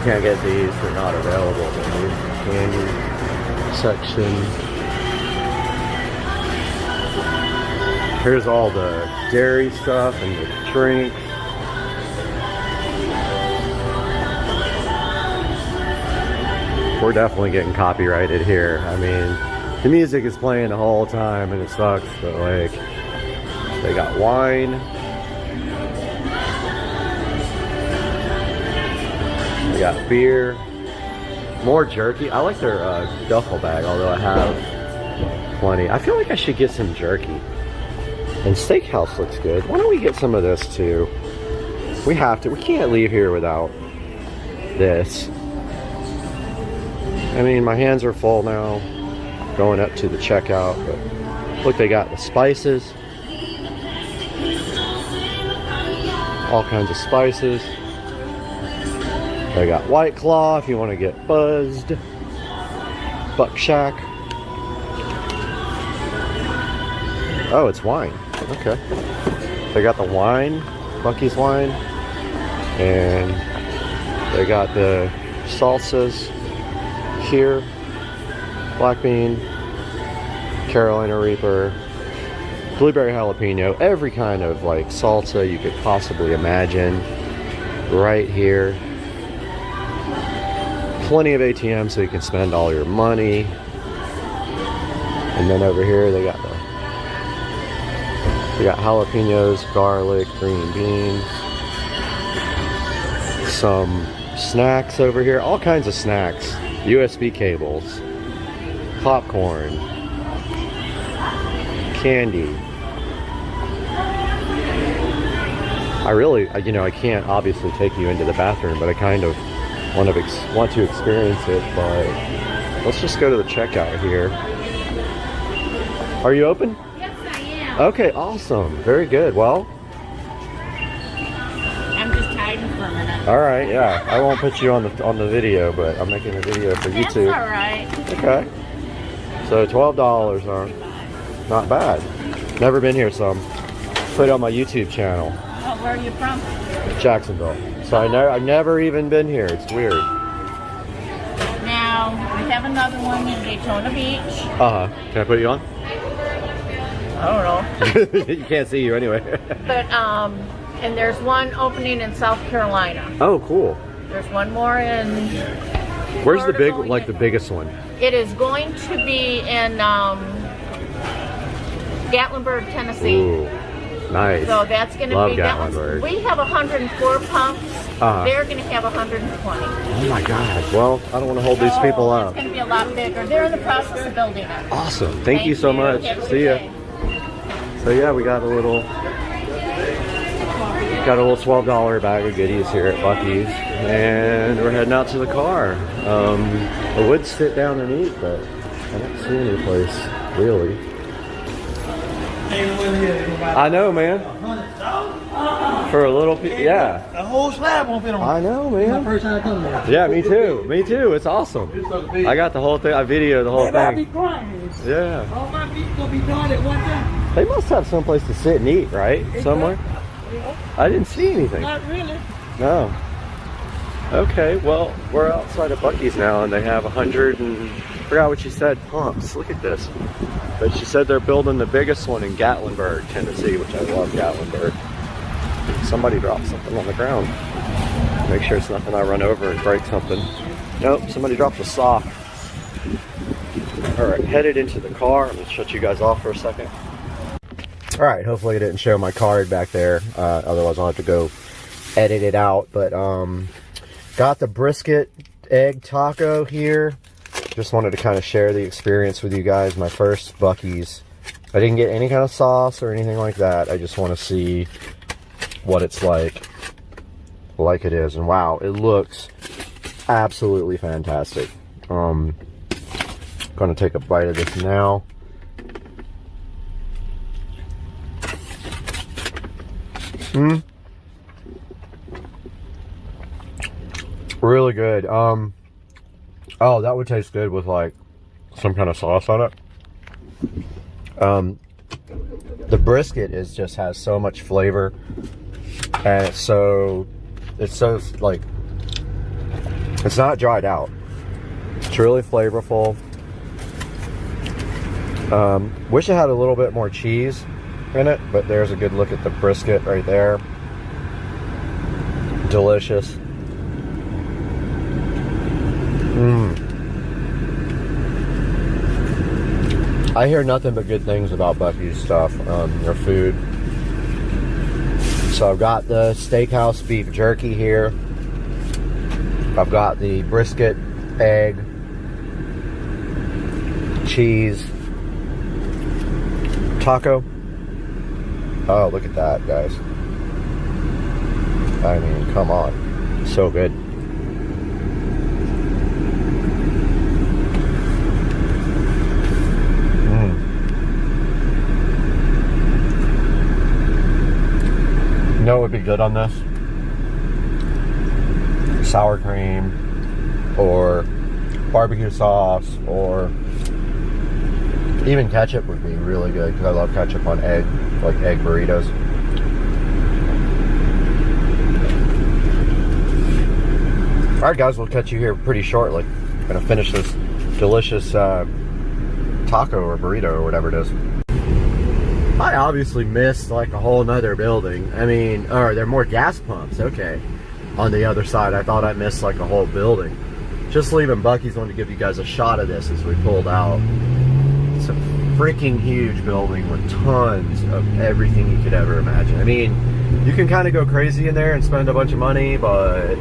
Can't get these, they're not available. Here's the candy section. Here's all the dairy stuff and the drinks. We're definitely getting copyrighted here. I mean, the music is playing the whole time and it sucks, but like, they got wine. They got beer. More jerky. I like their duffel bag, although I have plenty. I feel like I should get some jerky. And steakhouse looks good. Why don't we get some of this too? We have to. We can't leave here without this. I mean, my hands are full now. Going up to the checkout. But look, they got the spices. All kinds of spices. They got White Claw if you want to get buzzed. Buck Shack. Oh, it's wine. Okay. They got the wine, Buc-ee's wine. And they got the salsas here. Black bean, Carolina Reaper, blueberry jalapeno, every kind of like salsa you could possibly imagine right here. Plenty of ATMs so you can spend all your money. And then over here they got jalapenos, garlic, green beans, some snacks over here, all kinds of snacks, USB cables, popcorn, candy. I really, I can't obviously take you into the bathroom, but I kind of want to experience it. But let's just go to the checkout here. Are you open? Yes, I am. Okay, awesome. Very good. Well, I'm just hiding for a minute. all right. Yeah, I won't put you on the video, but I'm making a video for YouTube. That's all right. Okay. So $12 are not bad. Never been here, so I'm put it on my YouTube channel. Oh, where are you from? Jacksonville. So I've never even been here. It's weird. Now, we have another one in Daytona Beach. Uh-huh. Can I put you on? I don't know. You can't see you anyway. But, and there's one opening in South Carolina. Oh, cool. There's one more in... Where's the big, like the biggest one? It is going to be in Gatlinburg, Tennessee. Ooh, nice. So that's going to Love be Gatlinburg. We have 104 pumps. They're going to have 120. Oh my God. Well, I don't want to hold these people up. It's going to be a lot bigger. They're in the process of building it. Awesome. Thank you so much. See ya. So yeah, we got a little $12 bag of goodies here at Buc-ee's, and we're heading out to the car. I would sit down and eat, but I don't see any place really. I know, man. For a little, yeah. The whole slab won't fit on. I know, man. My first time coming there. Yeah, me too. Me too. It's awesome. I got the whole thing. I videoed the whole I'll be thing. crying. Yeah. All my feet gonna be done at one time. They must have someplace to sit and eat, right? Somewhere. I didn't see anything. Not really. No. Okay, well, we're outside of Buc-ee's now, and they have 100 and forgot what she said, pumps. Look at this. But she said they're building the biggest one in Gatlinburg, Tennessee, which I love Gatlinburg. Somebody dropped something on the ground. Make sure it's nothing I run over and break something. Nope, somebody dropped a sock. All right, headed into the car. I'm gonna shut you guys off for a second. All right, hopefully I didn't show my card back there. Otherwise I'll have to go edit it out. But got the brisket egg taco here. Just wanted to kind of share the experience with you guys. My first Buc-ee's. I didn't get any kind of sauce or anything like that. I just want to see what it's like it is. And wow, it looks absolutely fantastic. Gonna take a bite of this now. Really good. Oh, that would taste good with like some kind of sauce on it. The brisket just has so much flavor, and it's so like, it's not dried out. It's really flavorful. Wish it had a little bit more cheese in it, but there's a good look at the brisket right there. Delicious. I hear nothing but good things about Buc-ee's stuff, their food. So I've got the steakhouse beef jerky here. I've got the brisket, egg, cheese, taco. Oh, look at that, guys. I mean, come on. So good. You know what would be good on this? Sour cream, or barbecue sauce, or even ketchup would be really good, because I love ketchup on egg, like egg burritos. Alright guys, we'll catch you here pretty shortly. I'm gonna finish this delicious taco or burrito or whatever it is. I obviously missed like a whole nother building. I mean, or there are more gas pumps, okay. On the other side, I thought I missed like a whole building. Just leaving Buc-ee's, wanted to give you guys a shot of this as we pulled out. It's a freaking huge building with tons of everything you could ever imagine. I mean, you can kind of go crazy in there and spend a bunch of money, but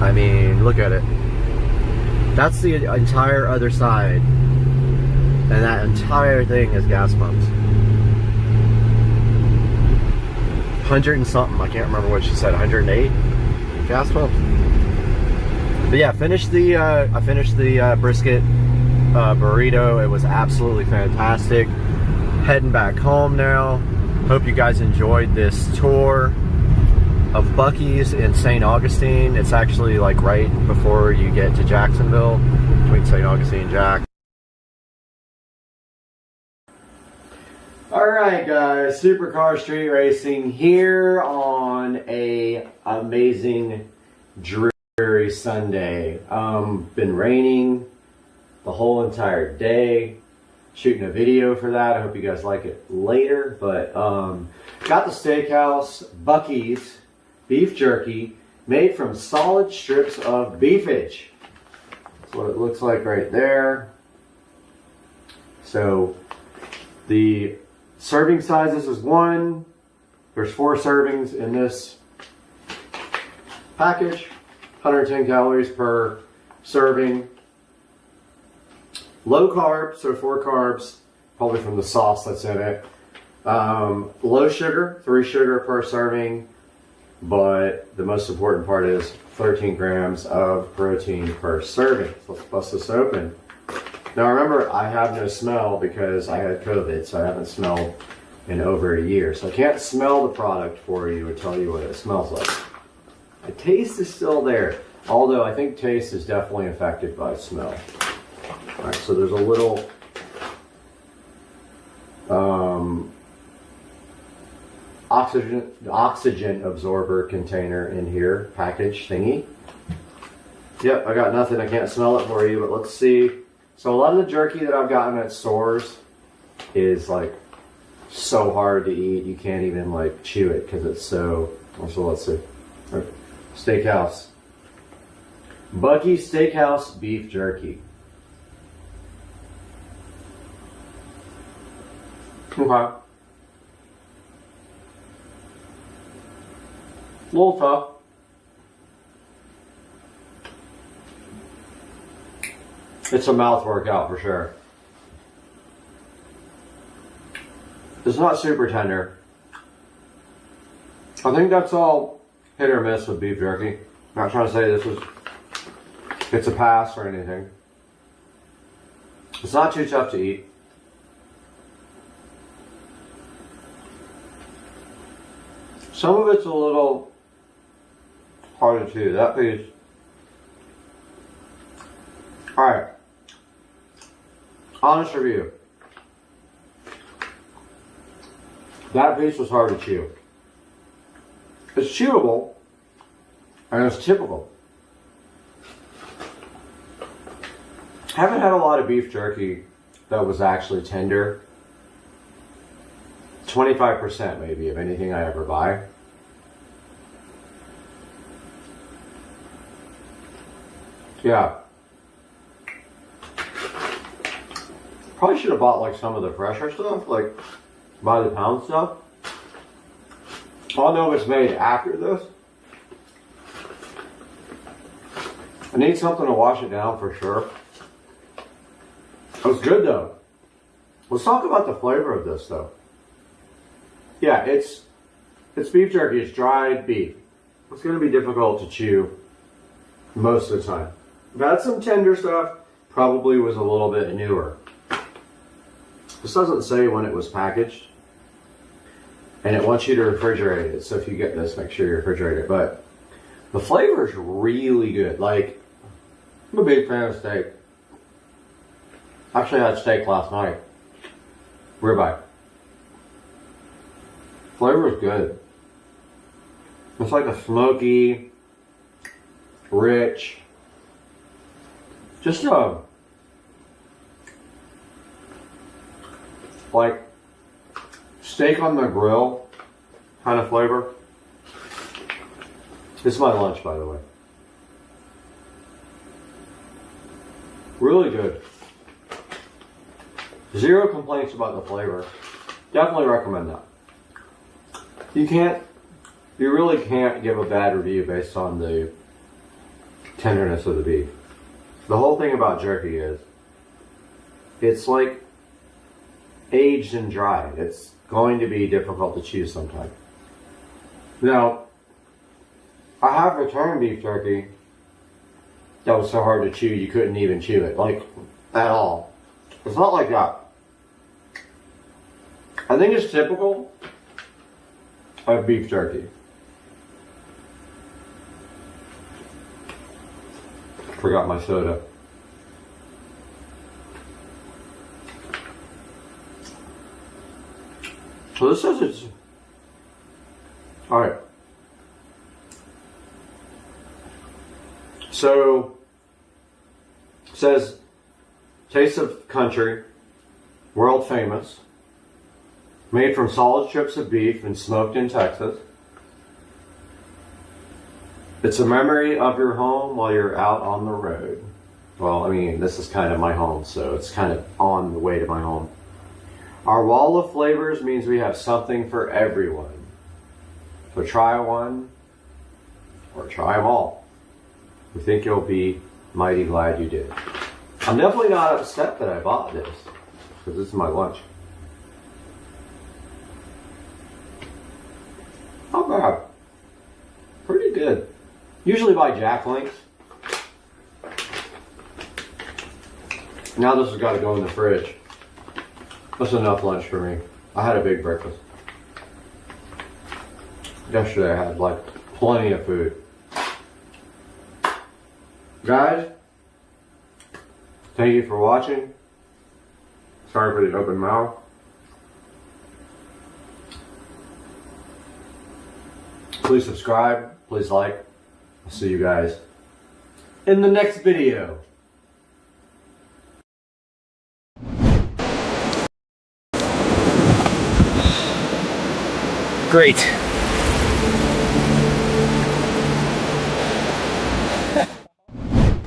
I mean, look at it. That's the entire other side, and that entire thing is gas pumps. 100 and something, I can't remember what she said, 108 gas pumps. But yeah, I finished the brisket burrito. It was absolutely fantastic. Heading back home now. Hope you guys enjoyed this tour of Buc-ee's in St. Augustine. It's actually like right before you get to Jacksonville, between St. Augustine and Jack. Alright guys, Supercar Street Racing here on a amazing dreary Sunday. Been raining the whole entire day. Shooting a video for that. I hope you guys like it later. But got the steakhouse Buc-ee's beef jerky made from solid strips of beefage. That's what it looks like right there. So the serving sizes is one. There's 4 servings in this package. 110 calories per serving. Low carb, so 4 carbs, probably from the sauce that's in it. Low sugar, 3 sugar per serving. But the most important part is 13 grams of protein per serving. So let's bust this open. Now remember, I have no smell because I had COVID, so I haven't smelled in over a year. So I can't smell the product for you or tell you what it smells like. The taste is still there, although I think taste is definitely affected by smell. All right, so there's a little oxygen absorber container in here, package thingy. Yep, I got nothing. I can't smell it for you, but let's see. So a lot of the jerky that I've gotten at stores is like so hard to eat. You can't even like chew it because it's so let's see. Steakhouse. Bucky Steakhouse beef jerky. Okay. A little tough. It's a mouth workout for sure. It's not super tender. I think that's all hit or miss with beef jerky. I'm not trying to say it's a pass or anything. It's not too tough to eat. Some of it's a little harder to chew. That piece. Alright. Honest review. That piece was hard to chew. It's chewable and it's typical. Haven't had a lot of beef jerky that was actually tender. 25% maybe of anything I ever buy. Yeah. Probably should have bought like some of the fresher stuff, like by the pound stuff. I'll know if it's made after this. I need something to wash it down for sure. It was good though. Let's talk about the flavor of this though. Yeah, it's beef jerky. It's dried beef. It's going to be difficult to chew most of the time. I've had some tender stuff. Probably was a little bit newer. This doesn't say when it was packaged. And it wants you to refrigerate it. So if you get this, make sure you refrigerate it. But the flavor is really good. Like, I'm a big fan of steak. Actually, I had steak last night. Ribeye. Flavor is good. It's like a smoky, rich, just a like steak on the grill kind of flavor. This is my lunch, by the way. Really good. Zero complaints about the flavor. Definitely recommend that. You really can't give a bad review based on the tenderness of the beef. The whole thing about jerky is, it's like aged and dried. It's going to be difficult to chew sometimes. Now, I have returned beef jerky that was so hard to chew you couldn't even chew it, like, at all. It's not like that. I think it's typical of beef jerky. Forgot my soda. So this says it's alright. So it says taste of country, world famous. Made from solid strips of beef and smoked in Texas. It's a memory of your home while you're out on the road. Well, I mean, this is kind of my home, so it's kind of on the way to my home. Our wall of flavors means we have something for everyone. So try one, or try them all. We think you'll be mighty glad you did. I'm definitely not upset that I bought this, because this is my lunch. Not bad. Pretty good. Usually buy Jack Links. Now this has got to go in the fridge. That's enough lunch for me. I had a big breakfast. Yesterday I had like plenty of food. Guys, thank you for watching. Sorry for the open mouth. Please subscribe, please like. I'll see you guys in the next video. Great.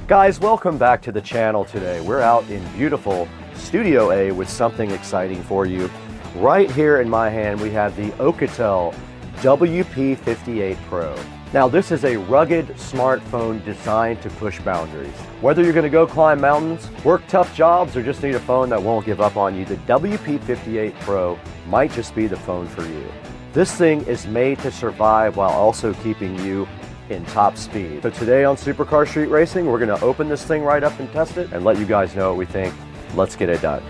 Guys, welcome back to the channel today. We're out in beautiful Studio A with something exciting for you. Right here in my hand, we have the Alcatel WP58 Pro. Now, this is a rugged smartphone designed to push boundaries. Whether you're gonna go climb mountains, work tough jobs, or just need a phone that won't give up on you, the WP58 Pro might just be the phone for you. This thing is made to survive while also keeping you in top speed. So today on Supercar Street Racing, we're gonna open this thing right up and test it and let you guys know what we think. Let's get it done.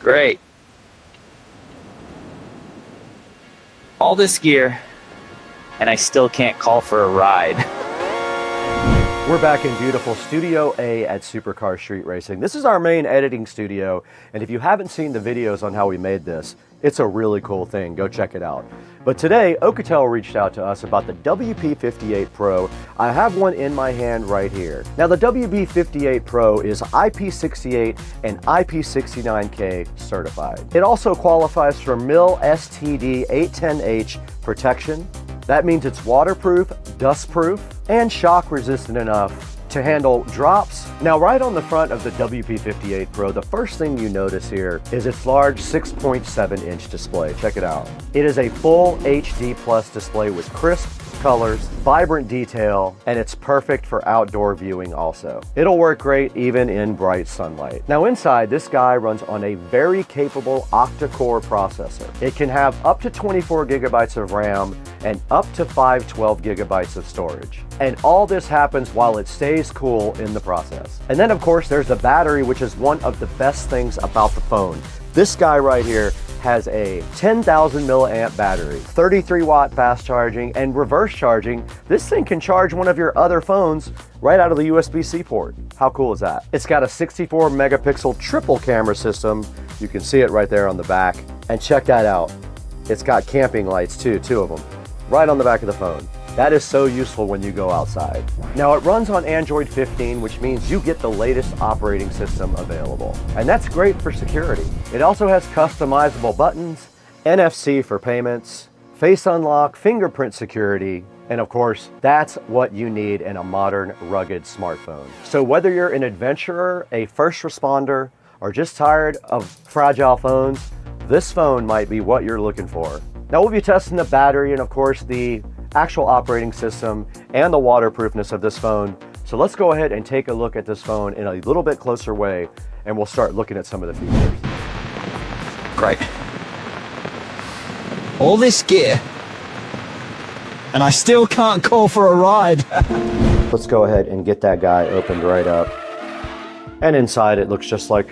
Great. All this gear, and I still can't call for a ride. We're back in beautiful Studio A at Supercar Street Racing. This is our main editing studio, and if you haven't seen the videos on how we made this, it's a really cool thing. Go check it out. But today, Alcatel reached out to us about the WP58 Pro. I have one in my hand right here. Now, the WP58 Pro is IP68 and IP69K certified. It also qualifies for MIL STD 810H protection. That means it's waterproof, dustproof, and shock resistant enough to handle drops. Now, right on the front of the WP58 Pro, the first thing you notice here is its large 6.7-inch display. Check it out. It is a full HD plus display with crisp colors, vibrant detail, and it's perfect for outdoor viewing also. It'll work great even in bright sunlight. Now inside, this guy runs on a very capable octa-core processor. It can have up to 24 gigabytes of RAM and up to 512 gigabytes of storage. And all this happens while it stays cool in the process. And then of course there's the battery, which is one of the best things about the phone. This guy right here has a 10,000 milliamp battery, 33 watt fast charging, and reverse charging. This thing can charge one of your other phones right out of the USB-C port. How cool is that? It's got a 64 megapixel triple camera system. You can see it right there on the back. And check that out. It's got camping lights too, 2 of them, right on the back of the phone. That is so useful when you go outside. Now, it runs on Android 15, which means you get the latest operating system available. And that's great for security. It also has customizable buttons, NFC for payments, face unlock, fingerprint security, and of course, that's what you need in a modern, rugged smartphone. So whether you're an adventurer, a first responder, or just tired of fragile phones, this phone might be what you're looking for. Now, we'll be testing the battery and of course the actual operating system and the waterproofness of this phone. So let's go ahead and take a look at this phone in a little bit closer way, and we'll start looking at some of the features. Great. All this gear, and I still can't call for a ride. Let's go ahead and get that guy opened right up. And inside it looks just like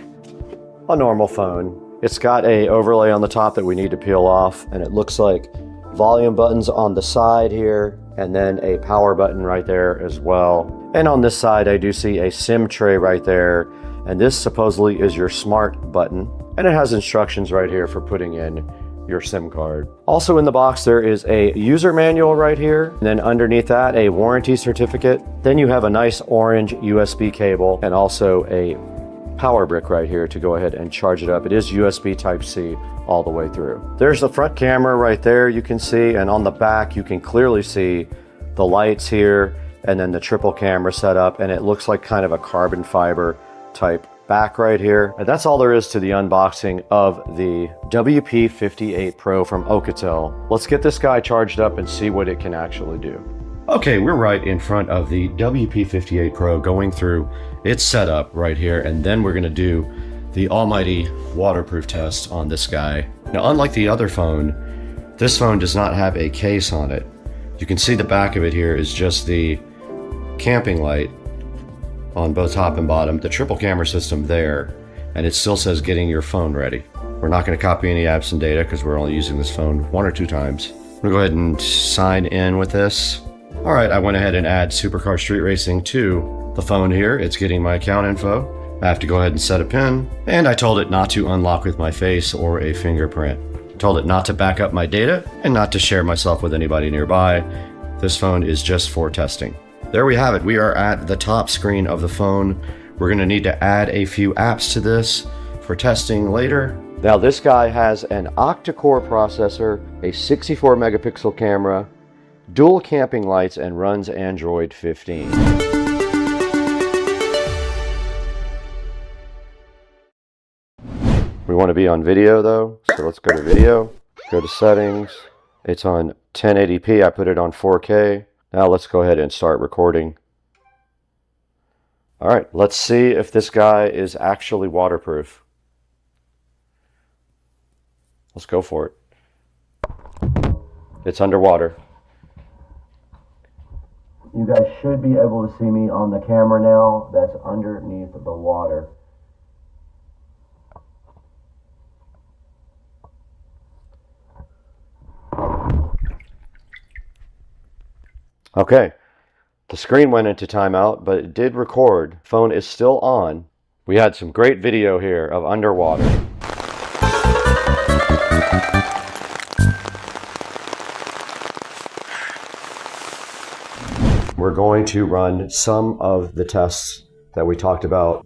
a normal phone. It's got a overlay on the top that we need to peel off, and it looks like volume buttons on the side here, and then a power button right there as well. And on this side, I do see a SIM tray right there, and this supposedly is your smart button. And it has instructions right here for putting in your SIM card. Also in the box, there is a user manual right here, and then underneath that, a warranty certificate. Then you have a nice orange USB cable and also a power brick right here to go ahead and charge it up. It is USB Type-C all the way through. There's the front camera right there you can see, and on the back you can clearly see the lights here and then the triple camera setup, and it looks like kind of a carbon fiber type back right here. And that's all there is to the unboxing of the WP58 Pro from Alcatel. Let's get this guy charged up and see what it can actually do. Okay, we're right in front of the WP58 Pro going through its setup right here, and then we're gonna do the almighty waterproof test on this guy. Now, unlike the other phone, this phone does not have a case on it. You can see the back of it here is just the camping light on both top and bottom, the triple camera system there, and it still says getting your phone ready. We're not going to copy any apps and data because we're only using this phone 1 or 2 times. I'm going to go ahead and sign in with this. All right, I went ahead and add Supercar Street Racing to the phone here. It's getting my account info. I have to go ahead and set a PIN, and I told it not to unlock with my face or a fingerprint. I told it not to back up my data and not to share myself with anybody nearby. This phone is just for testing. There we have it. We are at the top screen of the phone. We're going to need to add a few apps to this for testing later. Now this guy has an octa-core processor, a 64 megapixel camera, dual camping lights, and runs Android 15. We want to be on video though, so let's go to video, go to settings. It's on 1080p, I put it on 4K. Now let's go ahead and start recording. All right, let's see if this guy is actually waterproof. Let's go for it. It's underwater. You guys should be able to see me on the camera now. That's underneath the water. Okay, the screen went into timeout, but it did record. Phone is still on. We had some great video here of underwater. We're going to run some of the tests that we talked about.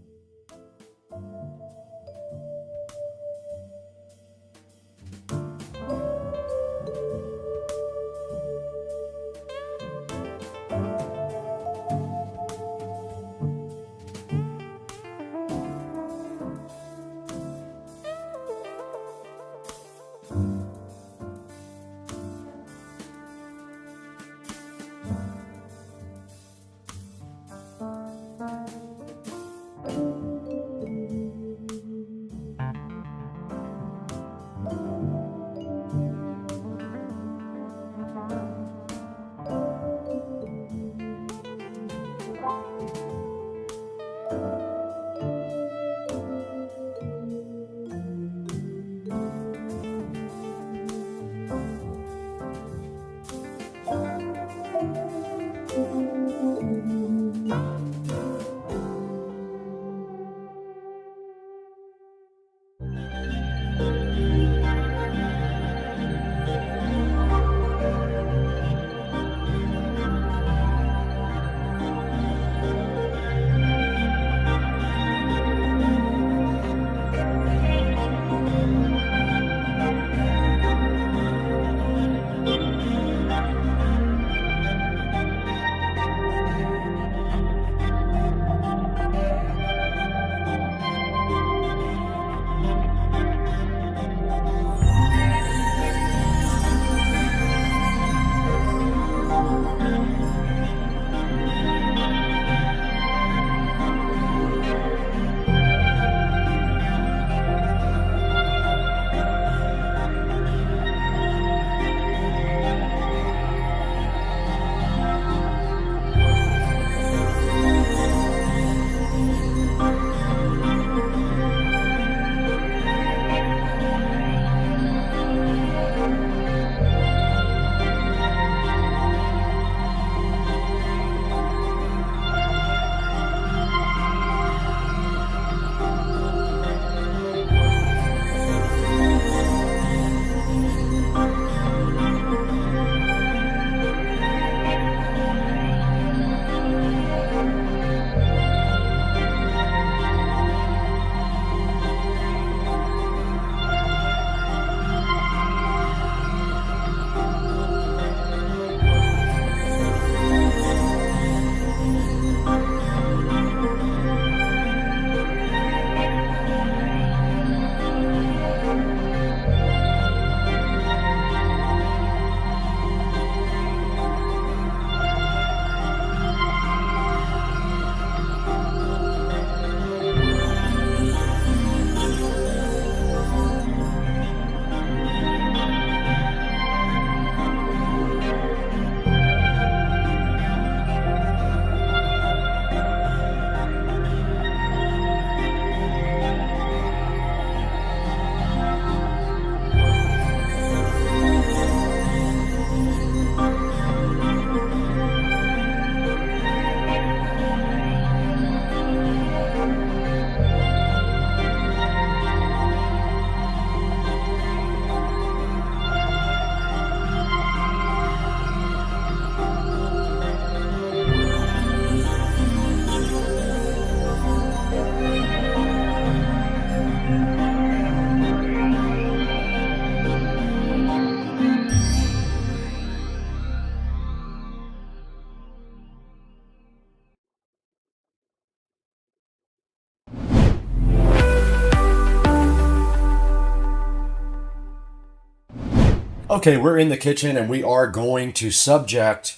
Okay, we're in the kitchen and we are going to subject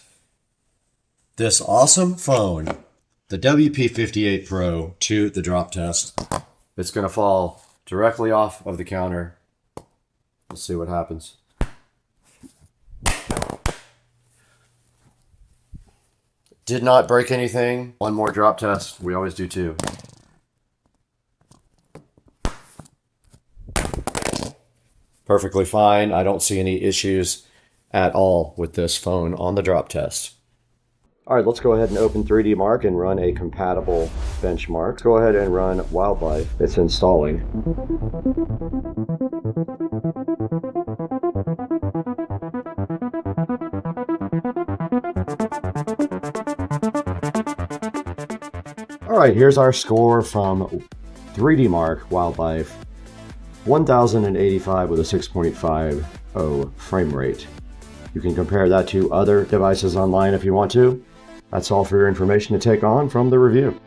this awesome phone, the WP58 Pro, to the drop test. It's going to fall directly off of the counter. Let's see what happens. Did not break anything. One more drop test. We always do two. Perfectly fine. I don't see any issues at all with this phone on the drop test. All right, let's go ahead and open 3D Mark and run a compatible benchmark. Let's go ahead and run Wildlife. It's installing. All right, here's our score from 3D Mark Wildlife. 1085 with a 6.50 frame rate. You can compare that to other devices online if you want to. That's all for your information to take on from the review.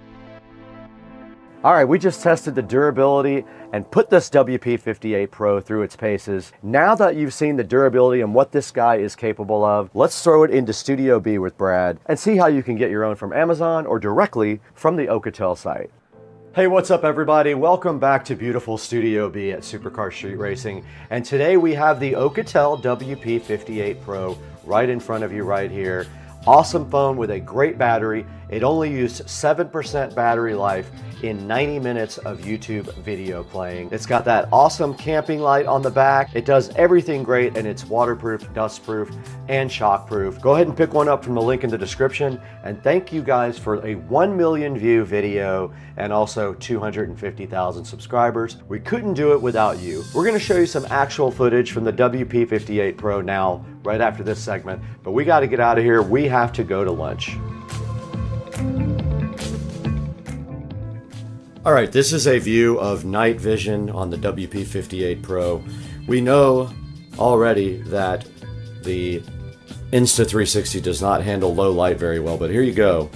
All right, we just tested the durability and put this WP58 Pro through its paces. Now that you've seen the durability and what this guy is capable of, let's throw it into Studio B with Brad and see how you can get your own from Amazon or directly from the Ocatel site. Hey, what's up everybody? Welcome back to beautiful Studio B at Supercar Street Racing. And today we have the Ocatel WP58 Pro right in front of you right here. Awesome phone with a great battery. It only used 7% battery life in 90 minutes of YouTube video playing. It's got that awesome camping light on the back. It does everything great and it's waterproof, dustproof, and shockproof. Go ahead and pick one up from the link in the description. And thank you guys for a 1 million view video and also 250,000 subscribers. We couldn't do it without you. We're gonna show you some actual footage from the WP58 Pro now, right after this segment, but we gotta get out of here. We have to go to lunch. All right, this is a view of night vision on the WP58 Pro. We know already that the Insta360 does not handle low light very well, but here you go.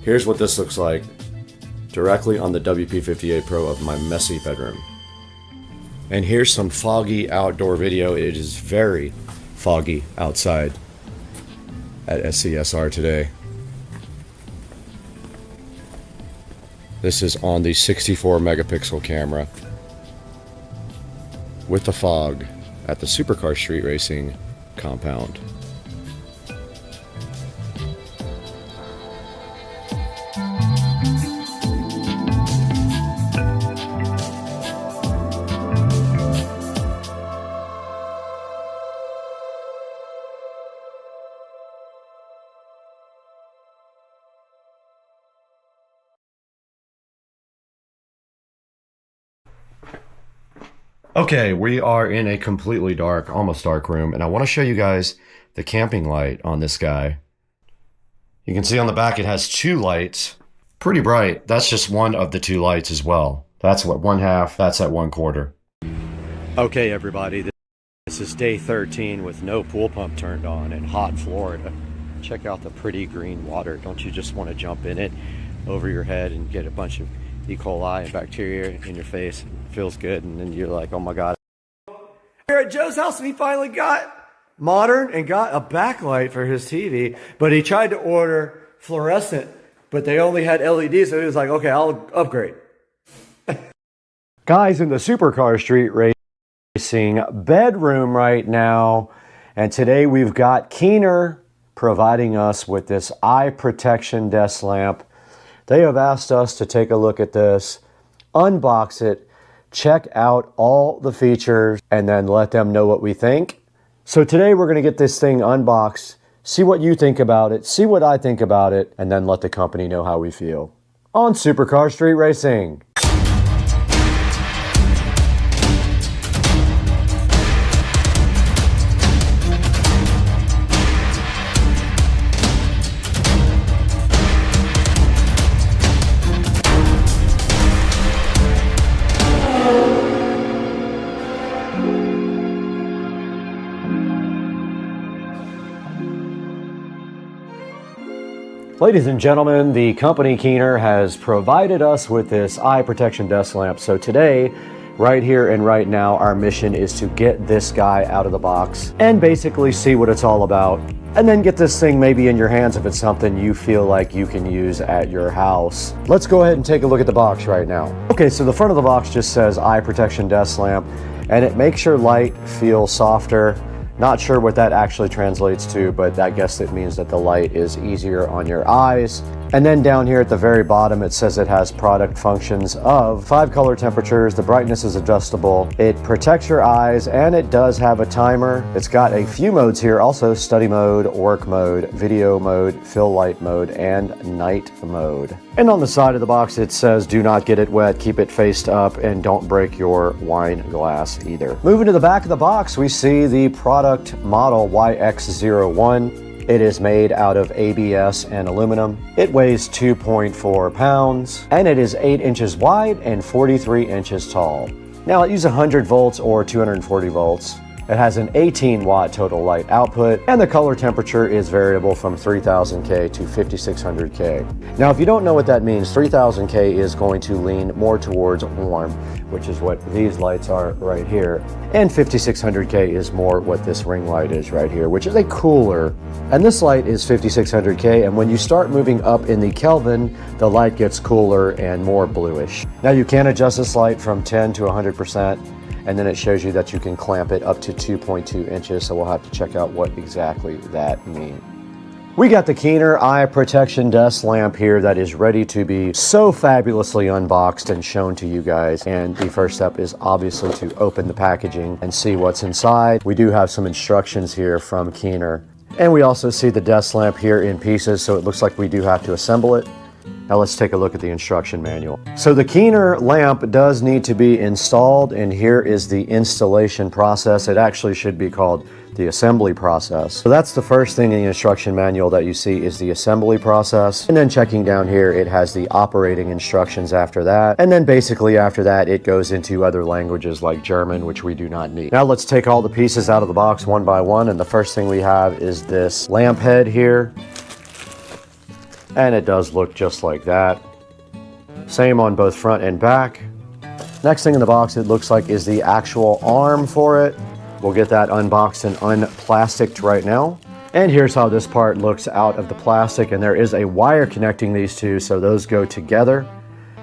Here's what this looks like directly on the WP58 Pro of my messy bedroom. And here's some foggy outdoor video. It is very foggy outside at SCSR today. This is on the 64 megapixel camera with the fog at the Supercar Street Racing compound. Okay, we are in a completely dark, almost dark room, and I want to show you guys the camping light on this guy. You can see on the back it has two lights, pretty bright. That's just one of the two lights as well. That's what one half, that's at 1/4. Okay, everybody, this is day 13 with no pool pump turned on in hot Florida. Check out the pretty green water. Don't you just want to jump in it over your head and get a bunch of E. coli and bacteria in your face? It feels good, and then you're like, oh my god. Here at Joe's house, and he finally got modern and got a backlight for his TV, but he tried to order fluorescent, but they only had LEDs, so he was like, okay, I'll upgrade. Guys in the Supercar Street Racing bedroom right now, and today we've got Keener providing us with this eye protection desk lamp. They have asked us to take a look at this, unbox it, check out all the features, and then let them know what we think. So today we're going to get this thing unboxed, see what you think about it, see what I think about it, and then let the company know how we feel. On Supercar Street Racing. Ladies and gentlemen, the company Keener has provided us with this eye protection desk lamp. So today right here and right now, our mission is to get this guy out of the box and basically see what it's all about. And then get this thing maybe in your hands if it's something you feel like you can use at your house. Let's go ahead and take a look at the box right now. Okay, so the front of the box just says eye protection desk lamp, and it makes your light feel softer. Not sure what that actually translates to, but I guess it means that the light is easier on your eyes. And then down here at the very bottom, it says it has product functions of 5 color temperatures, the brightness is adjustable, it protects your eyes, and it does have a timer. It's got a few modes here, also study mode, work mode, video mode, fill light mode, and night mode. And on the side of the box, it says do not get it wet, keep it faced up, and don't break your wine glass either. Moving to the back of the box, we see the product model YX01. It is made out of ABS and aluminum. It weighs 2.4 pounds, and it is 8 inches wide and 43 inches tall. Now, it uses 100 volts or 240 volts. It has an 18 watt total light output, and the color temperature is variable from 3000K to 5600K. Now, if you don't know what that means, 3000K is going to lean more towards warm, which is what these lights are right here. And 5600K is more what this ring light is right here, which is a cooler. And this light is 5600K, and when you start moving up in the Kelvin, the light gets cooler and more bluish. Now, you can adjust this light from 10 to 100%. And then it shows you that you can clamp it up to 2.2 inches, so we'll have to check out what exactly that means. We got the Keener eye protection desk lamp here that is ready to be so fabulously unboxed and shown to you guys. And the first step is obviously to open the packaging and see what's inside. We do have some instructions here from Keener. And we also see the desk lamp here in pieces, so it looks like we do have to assemble it. Now let's take a look at the instruction manual. So the Keener lamp does need to be installed, and here is the installation process. It actually should be called the assembly process. So that's the first thing in the instruction manual that you see is the assembly process. And then checking down here, it has the operating instructions after that. And then basically after that, it goes into other languages like German, which we do not need. Now let's take all the pieces out of the box one by one. And the first thing we have is this lamp head here. And it does look just like that. Same on both front and back. Next thing in the box it looks like is the actual arm for it. We'll get that unboxed and unplasticed right now. And here's how this part looks out of the plastic, and there is a wire connecting these two, so those go together.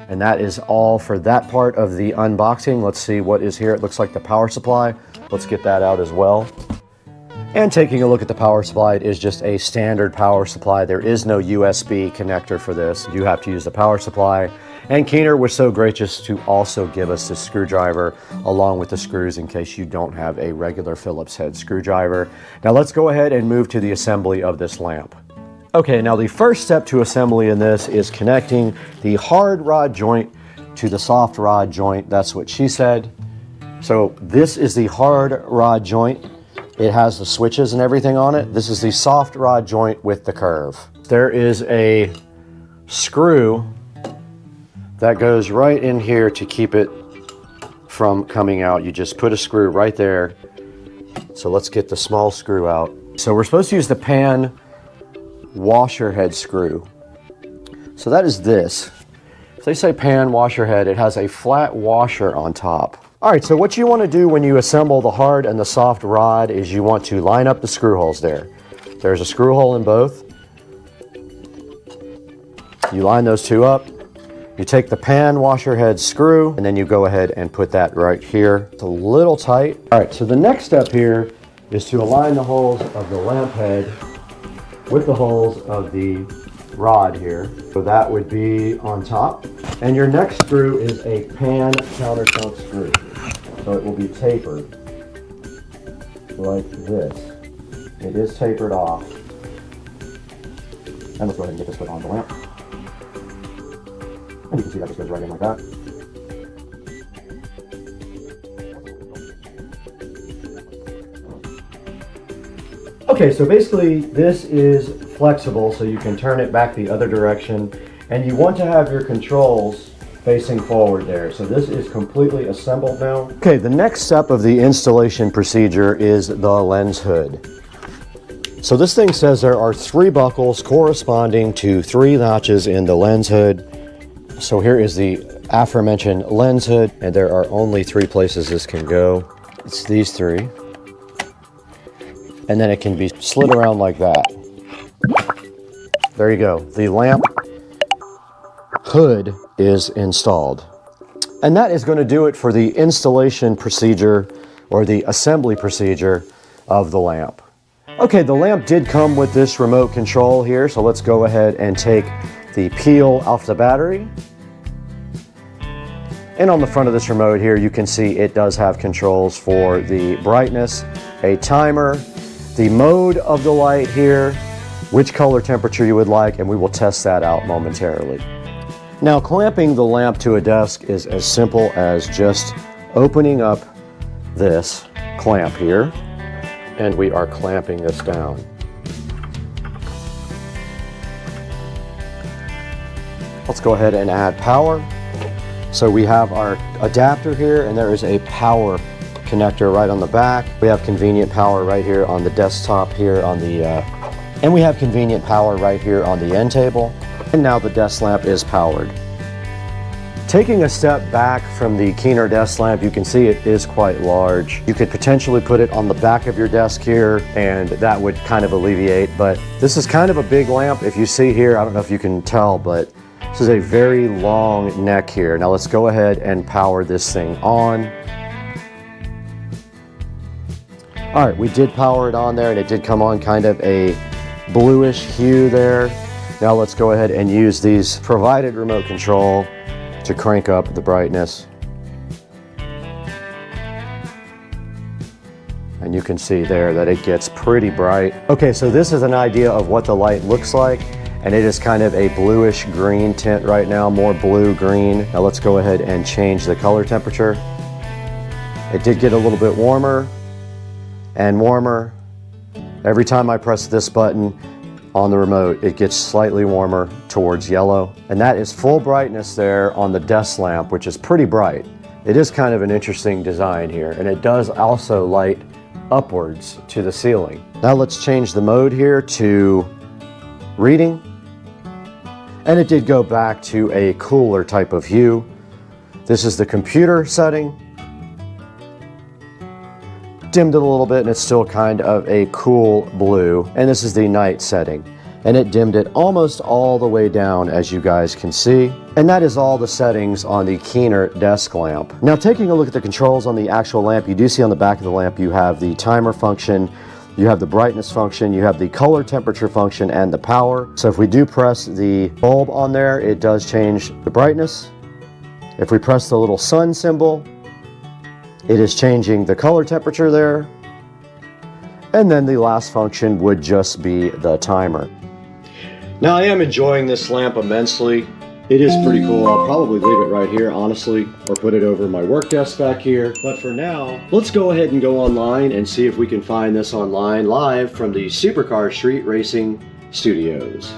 And that is all for that part of the unboxing. Let's see what is here. It looks like the power supply. Let's get that out as well. And taking a look at the power supply, it is just a standard power supply. There is no USB connector for this. You have to use the power supply. And Keener was so gracious to also give us the screwdriver along with the screws in case you don't have a regular Phillips head screwdriver. Now let's go ahead and move to the assembly of this lamp. Okay, now the first step to assembly in this is connecting the hard rod joint to the soft rod joint. That's what she said. So this is the hard rod joint. It has the switches and everything on it. This is the soft rod joint with the curve. There is a screw that goes right in here to keep it from coming out. You just put a screw right there. So let's get the small screw out. So we're supposed to use the pan washer head screw. So that is this. If they say pan washer head, it has a flat washer on top. All right, so what you want to do when you assemble the hard and the soft rod is you want to line up the screw holes there. There's a screw hole in both. You line those two up. You take the pan washer head screw, and then you go ahead and put that right here. It's a little tight. All right, so the next step here is to align the holes of the lamp head with the holes of the rod here. So that would be on top. And your next screw is a pan countersunk screw. So it will be tapered like this. It is tapered off. And let's go ahead and get this put on the lamp. And you can see that just goes right in like that. Okay, so basically this is flexible, so you can turn it back the other direction, and you want to have your controls facing forward there. So this is completely assembled now. Okay, the next step of the installation procedure is the lens hood. So this thing says there are 3 buckles corresponding to 3 notches in the lens hood. So here is the aforementioned lens hood, and there are only 3 places this can go. It's these 3. And then it can be slid around like that. There you go. The lamp hood is installed. And that is going to do it for the installation procedure or the assembly procedure of the lamp. Okay, the lamp did come with this remote control here, so let's go ahead and take the peel off the battery. And on the front of this remote here, you can see it does have controls for the brightness, a timer, the mode of the light here, which color temperature you would like, and we will test that out momentarily. Now, clamping the lamp to a desk is as simple as just opening up this clamp here, and we are clamping this down. Let's go ahead and add power. So we have our adapter here, and there is a power connector right on the back. We have convenient power right here on the desktop here on the, and we have convenient power right here on the end table. And now the desk lamp is powered. Taking a step back from the Keener desk lamp, you can see it is quite large. You could potentially put it on the back of your desk here, and that would kind of alleviate, but this is kind of a big lamp. If you see here, I don't know if you can tell, but this is a very long neck here. Now let's go ahead and power this thing on. All right, we did power it on there, and it did come on kind of a bluish hue there. Now let's go ahead and use these provided remote control to crank up the brightness. And you can see there that it gets pretty bright. Okay, so this is an idea of what the light looks like, and it is kind of a bluish green tint right now, more blue-green. Now let's go ahead and change the color temperature. It did get a little bit warmer and warmer. Every time I press this button on the remote, it gets slightly warmer towards yellow. And that is full brightness there on the desk lamp, which is pretty bright. It is kind of an interesting design here, and it does also light upwards to the ceiling. Now let's change the mode here to reading. And it did go back to a cooler type of hue. This is the computer setting. Dimmed it a little bit, and it's still kind of a cool blue. And this is the night setting, and it dimmed it almost all the way down, as you guys can see. And that is all the settings on the Keener desk lamp. Now, taking a look at the controls on the actual lamp, you do see on the back of the lamp you have the timer function, you have the brightness function, you have the color temperature function, and the power. So if we do press the bulb on there, it does change the brightness. If we press the little sun symbol, it is changing the color temperature there. And then the last function would just be the timer. Now, I am enjoying this lamp immensely. It is pretty cool. I'll probably leave it right here, honestly, or put it over my work desk back here. But for now, let's go ahead and go online and see if we can find this online live from the Supercar Street Racing Studios.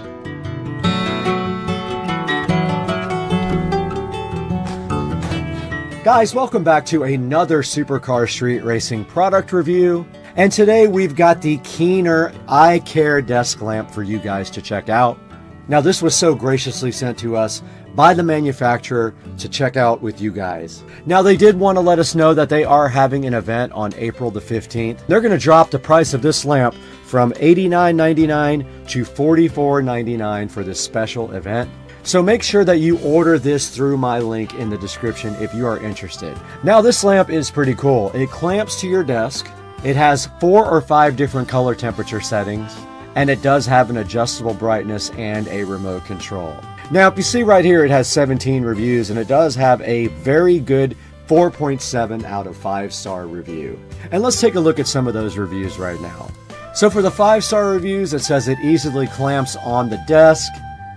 Guys, welcome back to another Supercar Street Racing product review. And today we've got the Keener iCare desk lamp for you guys to check out. Now, this was so graciously sent to us by the manufacturer to check out with you guys. Now, they did want to let us know that they are having an event on April the 15th. They're going to drop the price of this lamp from $89.99 to $44.99 for this special event. So make sure that you order this through my link in the description if you are interested. Now, this lamp is pretty cool. It clamps to your desk. It has 4 or 5 different color temperature settings, and it does have an adjustable brightness and a remote control. Now, if you see right here, it has 17 reviews, and it does have a very good 4.7 out of 5-star review. And let's take a look at some of those reviews right now. So for the 5-star reviews, it says it easily clamps on the desk,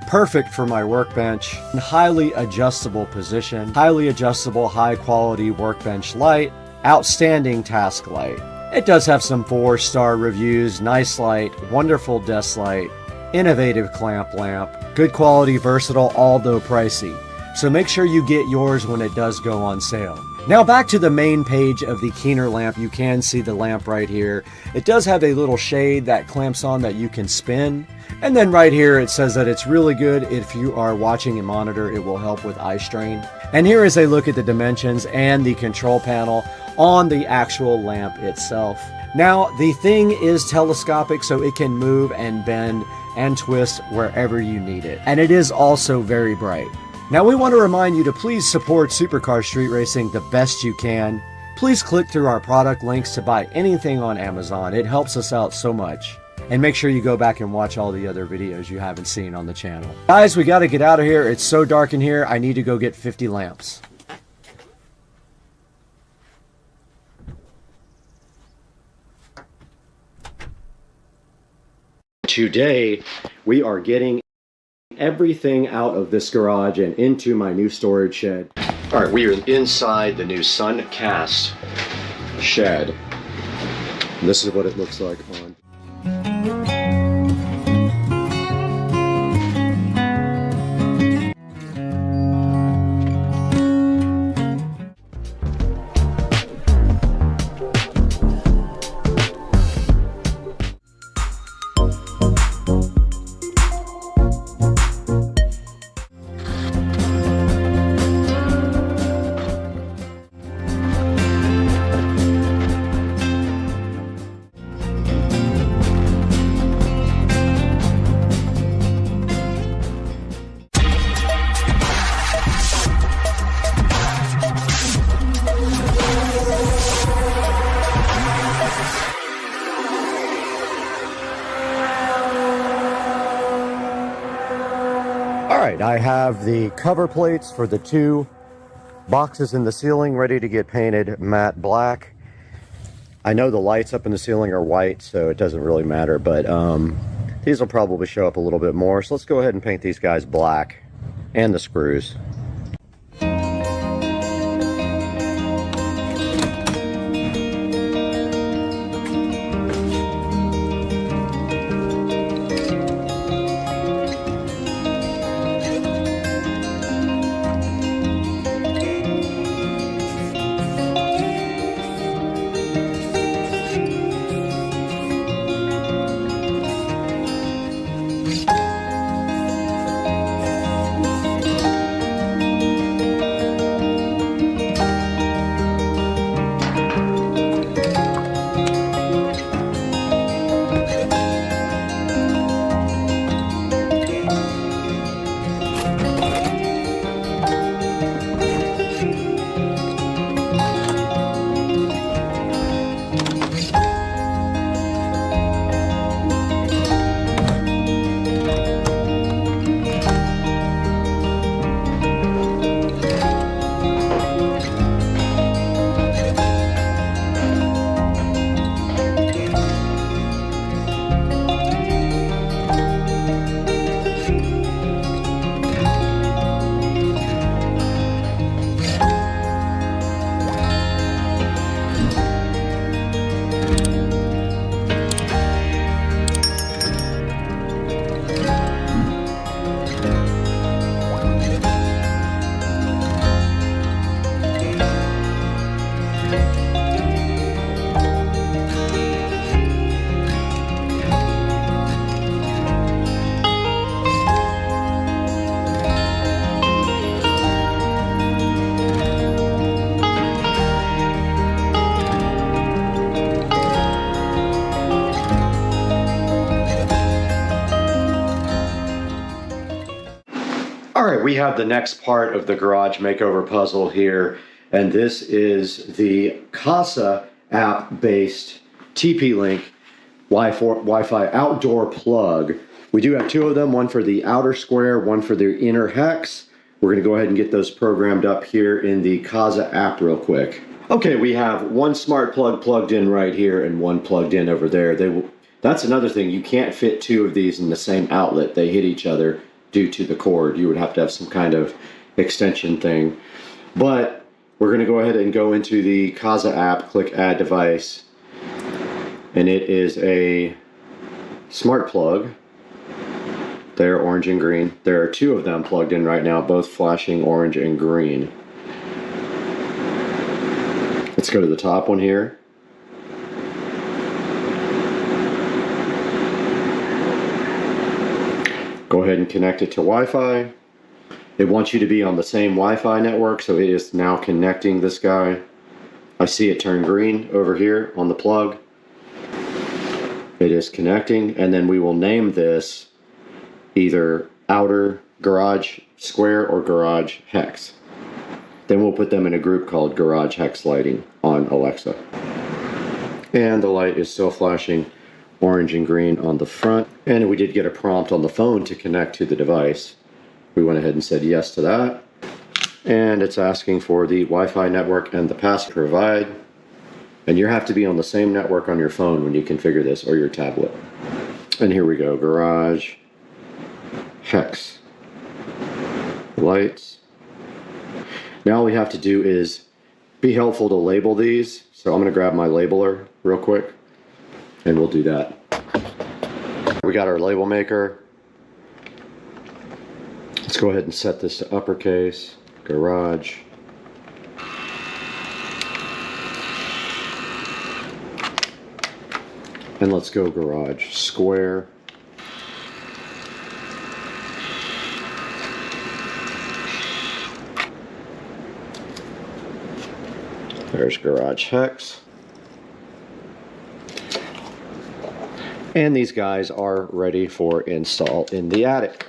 perfect for my workbench, highly adjustable position, highly adjustable high quality workbench light, outstanding task light. It does have some 4-star reviews, nice light, wonderful desk light, innovative clamp lamp, good quality, versatile, although pricey. so make sure you get yours when it does go on sale. Now back to the main page of the Keener lamp. You can see the lamp right here. It does have a little shade that clamps on that you can spin. And then right here it says that it's really good if you are watching a monitor. It will help with eye strain. And here is a look at the dimensions and the control panel on the actual lamp itself. Now the thing is telescopic, so it can move and bend and twist wherever you need it. And it is also very bright. Now we want to remind you to please support Supercar Street Racing the best you can. Please click through our product links to buy anything on Amazon. It helps us out so much. And make sure you go back and watch all the other videos you haven't seen on the channel. Guys, we got to get out of here. It's so dark in here. I need to go get 50 lamps. Today, we are getting everything out of this garage and into my new storage shed. All right, we are inside the new Suncast shed. And this is what it looks like on. Alright, I have the cover plates for the two boxes in the ceiling ready to get painted matte black. I know the lights up in the ceiling are white, so it doesn't really matter, but these will probably show up a little bit more. So let's go ahead and paint these guys black, and the screws. Alright, we have the next part of the garage makeover puzzle here, and this is the CASA app-based TP-Link Wi-Fi outdoor plug. We do have two of them, one for the outer square, one for the inner hex. We're going to go ahead and get those programmed up here in the CASA app real quick. Okay, we have one smart plug plugged in right here and one plugged in over there. That's another thing, you can't fit two of these in the same outlet. They hit each other due to the cord. You would have to have some kind of extension thing. But we're going to go ahead and go into the CASA app, click add device, and it is a smart plug. They're orange and green. There are 2 of them plugged in right now, both flashing orange and green. Let's go to the top one here. Go ahead and connect it to Wi-Fi. It wants you to be on the same Wi-Fi network, so it is now connecting this guy. I see it turn green over here on the plug. It is connecting, and then we will name this either outer garage square or garage hex. Then we'll put them in a group called garage hex lighting on Alexa. And the light is still flashing orange and green on the front. And we did get a prompt on the phone to connect to the device. We went ahead and said yes to that. And it's asking for the Wi-Fi network and the password provide. And you have to be on the same network on your phone when you configure this, or your tablet. And here we go, garage hex lights. Now all we have to do is be helpful to label these. So I'm going to grab my labeler real quick, and we'll do that. We got our label maker. Let's go ahead and set this to uppercase, garage. And let's go garage square. There's garage hex. And these guys are ready for install in the attic.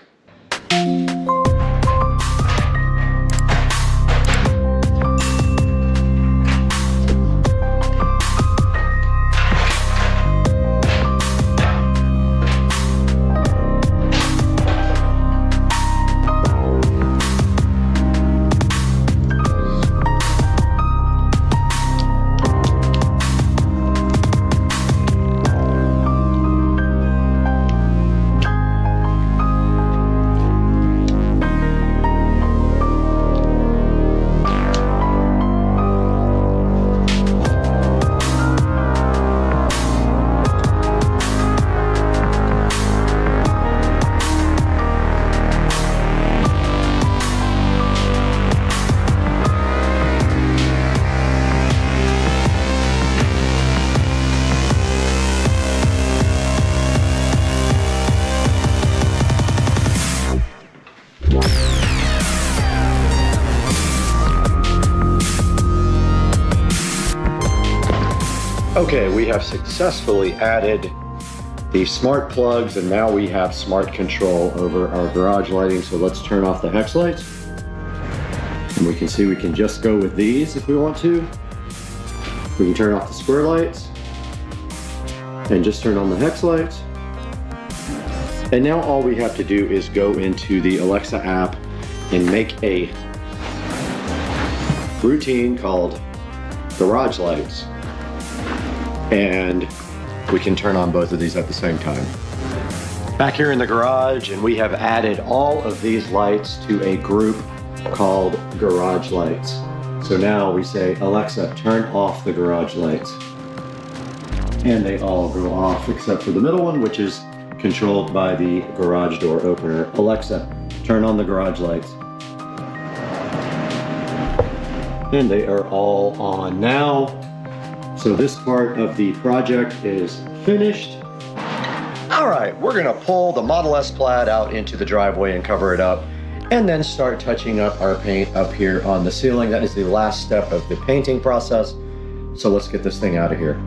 Okay, we have successfully added the smart plugs, and now we have smart control over our garage lighting. So let's turn off the hex lights. And we can see we can just go with these if we want to. We can turn off the square lights and just turn on the hex lights. And now all we have to do is go into the Alexa app and make a routine called garage lights. And we can turn on both of these at the same time. Back here in the garage, and we have added all of these lights to a group called garage lights. So now we say, Alexa, turn off the garage lights. And they all go off except for the middle one, which is controlled by the garage door opener. Alexa, turn on the garage lights. And they are all on now. So this part of the project is finished. All right, we're gonna pull the Model S Plaid out into the driveway and cover it up, and then start touching up our paint up here on the ceiling. That is the last step of the painting process. So let's get this thing out of here.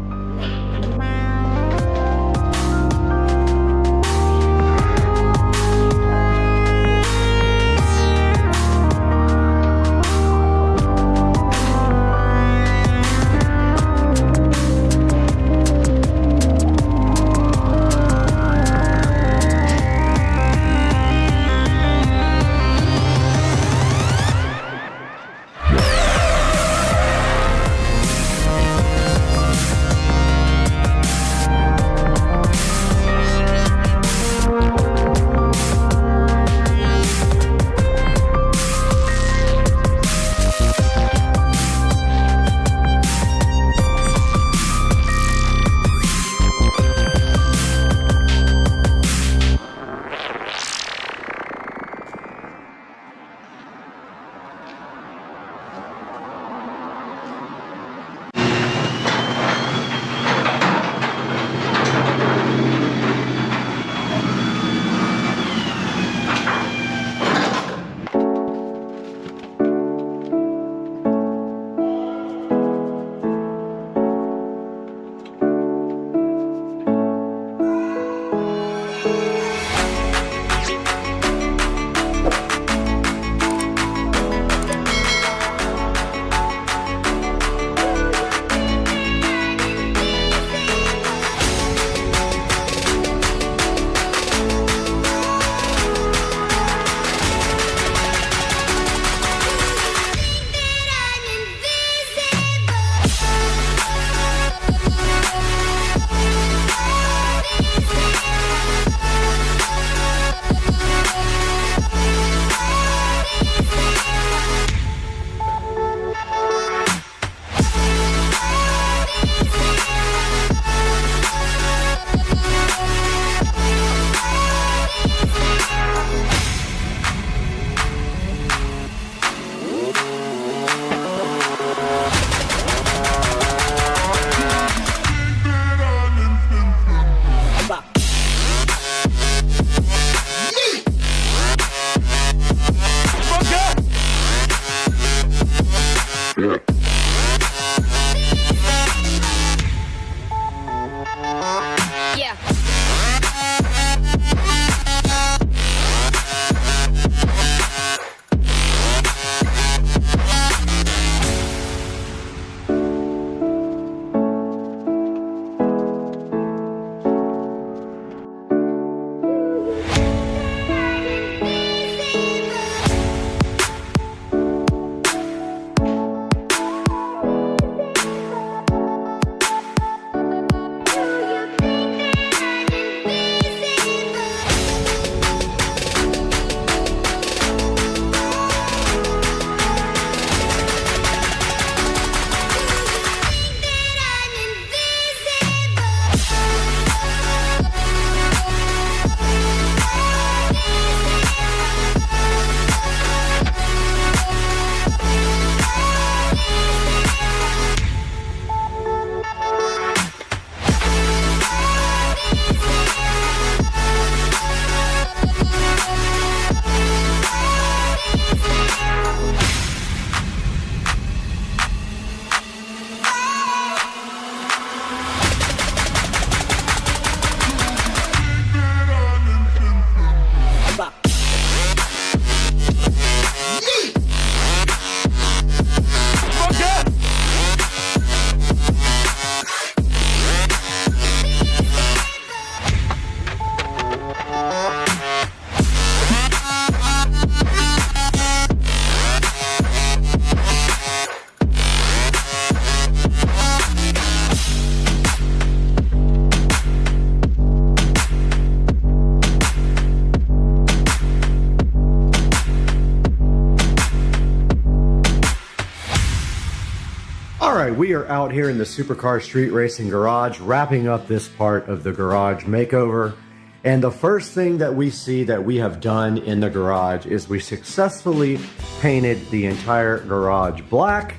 We are out here in the Supercar Street Racing Garage, wrapping up this part of the garage makeover. And the first thing that we see that we have done in the garage is we successfully painted the entire garage black,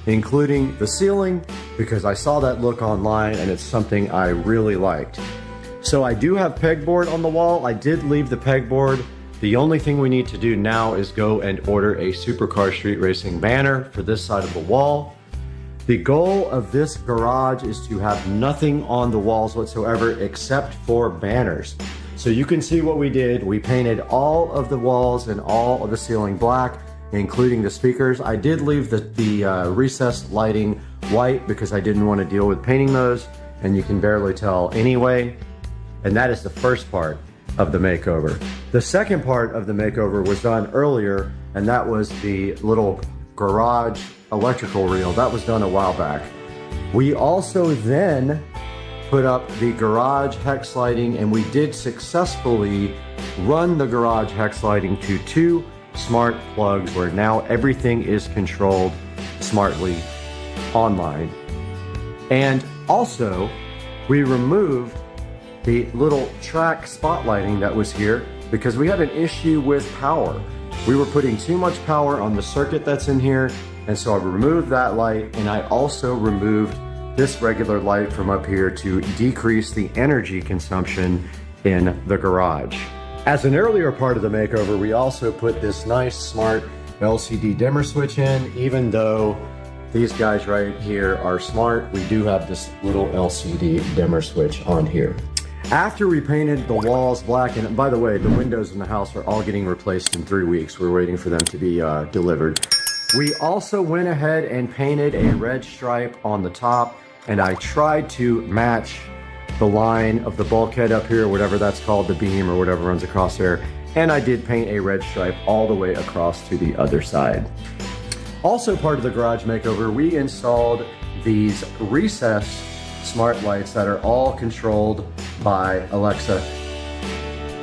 including the ceiling, because I saw that look online and it's something I really liked. So I do have pegboard on the wall. I did leave the pegboard. The only thing we need to do now is go and order a Supercar Street Racing banner for this side of the wall. The goal of this garage is to have nothing on the walls whatsoever except for banners. So you can see what we did. We painted all of the walls and all of the ceiling black, including the speakers. I did leave the recessed lighting white because I didn't want to deal with painting those, and you can barely tell anyway. And that is the first part of the makeover. The second part of the makeover was done earlier, and that was the little garage electrical reel. That was done a while back. We also then put up the garage hex lighting, and we did successfully run the garage hex lighting to 2 smart plugs where now everything is controlled smartly online. And also we removed the little track spotlighting that was here because we had an issue with power. We were putting too much power on the circuit that's in here, and so I removed that light, and I also removed this regular light from up here to decrease the energy consumption in the garage. As an earlier part of the makeover, we also put this nice smart LCD dimmer switch in. Even though these guys right here are smart, we do have this little LCD dimmer switch on here. After we painted the walls black, and by the way, the windows in the house are all getting replaced in 3 weeks. We're waiting for them to be delivered. We also went ahead and painted a red stripe on the top, and I tried to match the line of the bulkhead up here, whatever that's called, the beam or whatever runs across there. And I did paint a red stripe all the way across to the other side. Also part of the garage makeover, we installed these recessed smart lights that are all controlled by Alexa.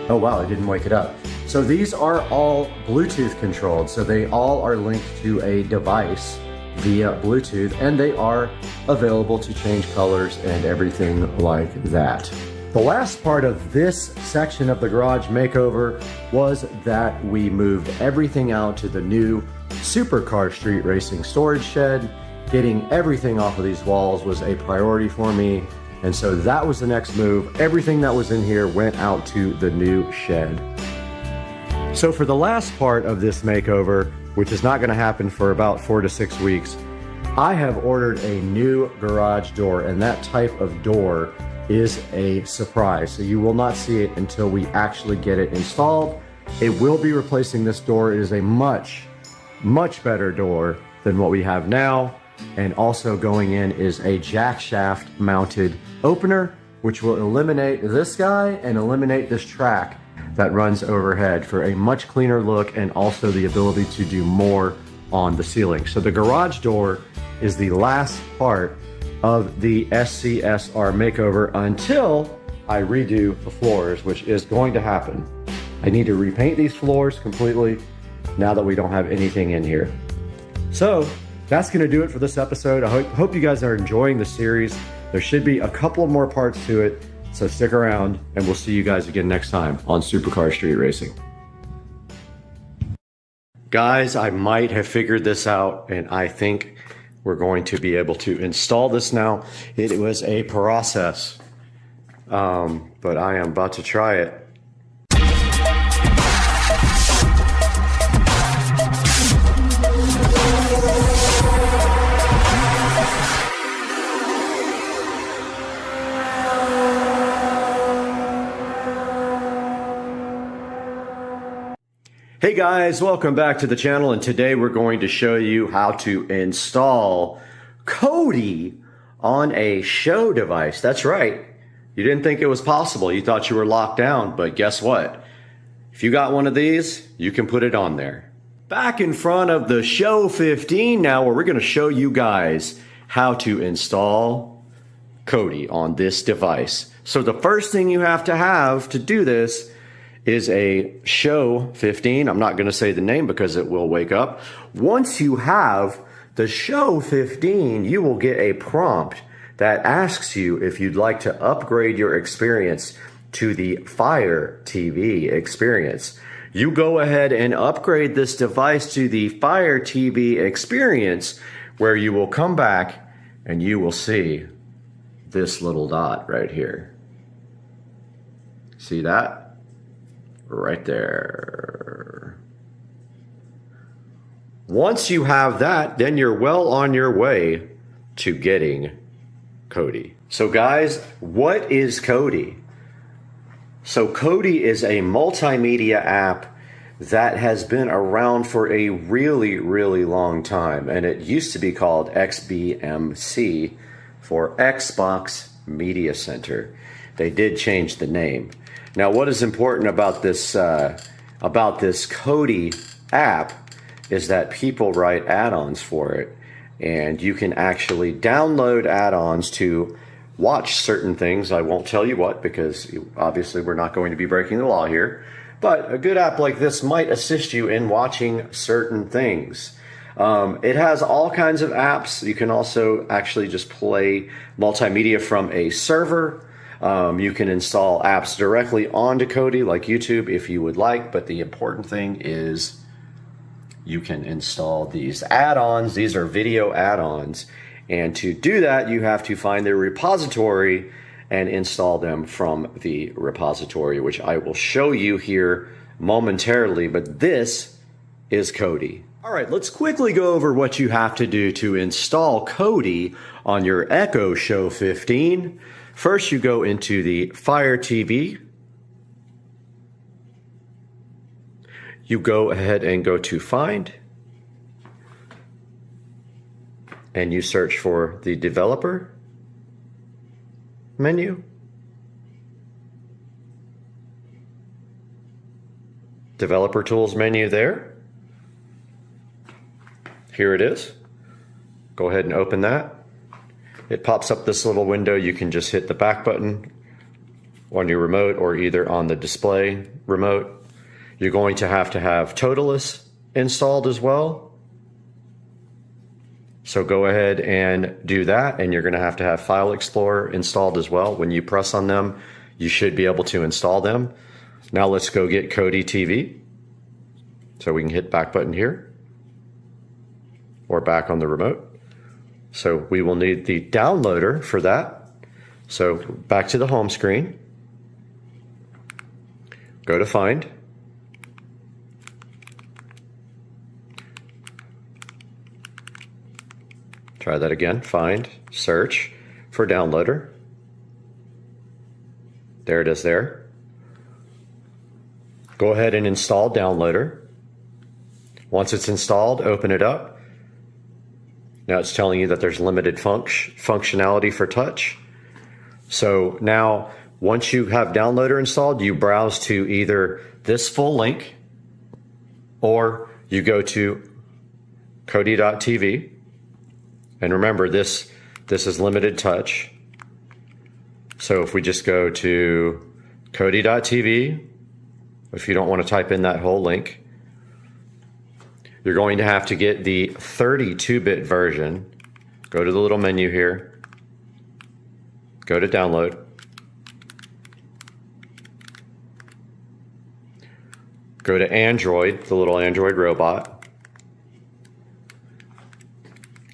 Oh wow, I didn't wake it up. So these are all Bluetooth controlled. So they all are linked to a device via Bluetooth, and they are available to change colors and everything like that. The last part of this section of the garage makeover was that we moved everything out to the new Supercar Street Racing storage shed. Getting everything off of these walls was a priority for me, and so that was the next move. Everything that was in here went out to the new shed. So for the last part of this makeover, which is not going to happen for about 4 to 6 weeks, I have ordered a new garage door, and that type of door is a surprise. So you will not see it until we actually get it installed. It will be replacing this door. It is a much better door than what we have now. And also going in is a jack shaft mounted opener, which will eliminate this guy and eliminate this track that runs overhead for a much cleaner look, and also the ability to do more on the ceiling. So the garage door is the last part of the SCSR makeover until I redo the floors, which is going to happen. I need to repaint these floors completely now that we don't have anything in here. So that's going to do it for this episode. I hope you guys are enjoying the series. There should be a couple more parts to it, so stick around, and we'll see you guys again next time on Supercar Street Racing. Guys, I might have figured this out, and I think we're going to be able to install this now. It was a process, but I am about to try it. Hey guys, welcome back to the channel, and today we're going to show you how to install Kodi on a show device. That's right. You didn't think it was possible. You thought you were locked down, but guess what? If you got one of these, you can put it on there. Back in front of the Show 15 now, where we're going to show you guys how to install Kodi on this device. So the first thing you have to do this is a Show 15. I'm not going to say the name because it will wake up. Once you have the Show 15, you will get a prompt that asks you if you'd like to upgrade your experience to the Fire TV experience. You go ahead and upgrade this device to the Fire TV experience, where you will come back and you will see this little dot right here. See that? Right there. Once you have that, then you're well on your way to getting Kodi. So guys, what is Kodi? So Kodi is a multimedia app that has been around for a really long time, and it used to be called XBMC for Xbox Media Center. They did change the name. Now, what is important about this Kodi app is that people write add-ons for it, and you can actually download add-ons to watch certain things. I won't tell you what, because obviously we're not going to be breaking the law here, but a good app like this might assist you in watching certain things. It has all kinds of apps. You can also actually just play multimedia from a server. You can install apps directly onto Kodi, like YouTube, if you would like, but the important thing is you can install these add-ons. These are video add-ons, and to do that, you have to find the repository and install them from the repository, which I will show you here momentarily, but this is Kodi. All right, let's quickly go over what you have to do to install Kodi on your Echo Show 15. First, you go into the Fire TV. You go ahead and go to Find. And you search for the Developer menu. Developer Tools menu there. Here it is. Go ahead and open that. It pops up this little window. You can just hit the back button on your remote or either on the display remote. You're going to have Toolless installed as well. So go ahead and do that, and you're going to have File Explorer installed as well. When you press on them, you should be able to install them. Now let's go get Kodi TV. So we can hit back button here or back on the remote. So we will need the downloader for that. So back to the home screen. Go to Find. Try that again. Find, search for downloader. There it is there. Go ahead and install downloader. Once it's installed, open it up. Now it's telling you that there's limited functionality for touch. So now, once you have downloader installed, you browse to either this full link or you go to Kodi.tv. And remember, this is limited touch. So if we just go to Kodi.tv, if you don't want to type in that whole link, you're going to have to get the 32-bit version. Go to the little menu here. Go to download. Go to Android, the little Android robot.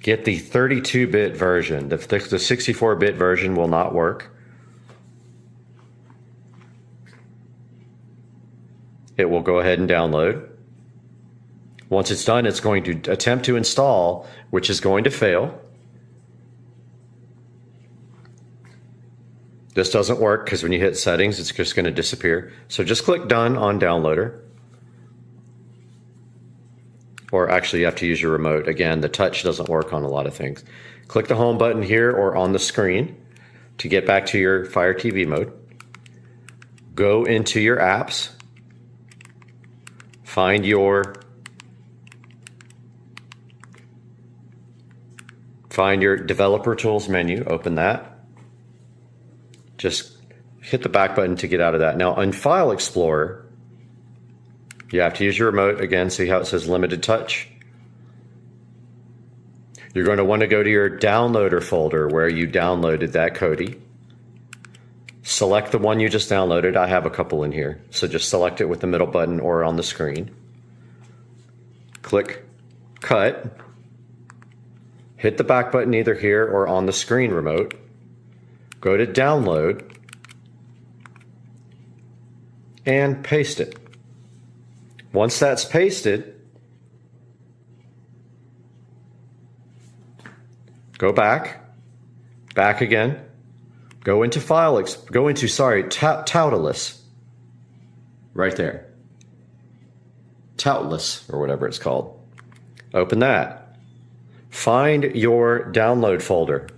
Get the 32-bit version. The 64-bit version will not work. It will go ahead and download. Once it's done, it's going to attempt to install, which is going to fail. This doesn't work because when you hit settings, it's just going to disappear. So just click done on downloader. Or actually, you have to use your remote. Again, the touch doesn't work on a lot of things. Click the home button here or on the screen to get back to your Fire TV mode. Go into your apps. Find your developer tools menu, open that. Just hit the back button to get out of that. Now on File Explorer, you have to use your remote. Again, see how it says limited touch? You're going to want to go to your downloader folder where you downloaded that Kodi. Select the one you just downloaded. I have a couple in here. So just select it with the middle button or on the screen. Click cut. Hit the back button either here or on the screen remote. Go to download and paste it. Once that's pasted, go back again, go into Toolless, right there. Toolless, or whatever it's called. Open that. Find your download folder.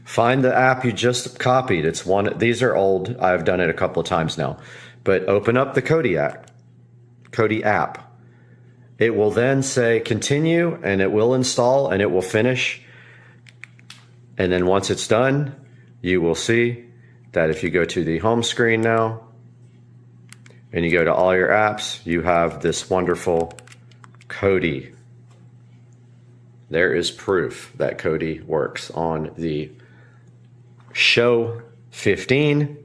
Find the app you just copied. It's one. These are old. I've done it a couple of times now. But open up the Kodi app. It will then say continue, and it will install, and it will finish. And then once it's done, you will see that if you go to the home screen now, and you go to all your apps, you have this wonderful Kodi. There is proof that Kodi works on the Show 15.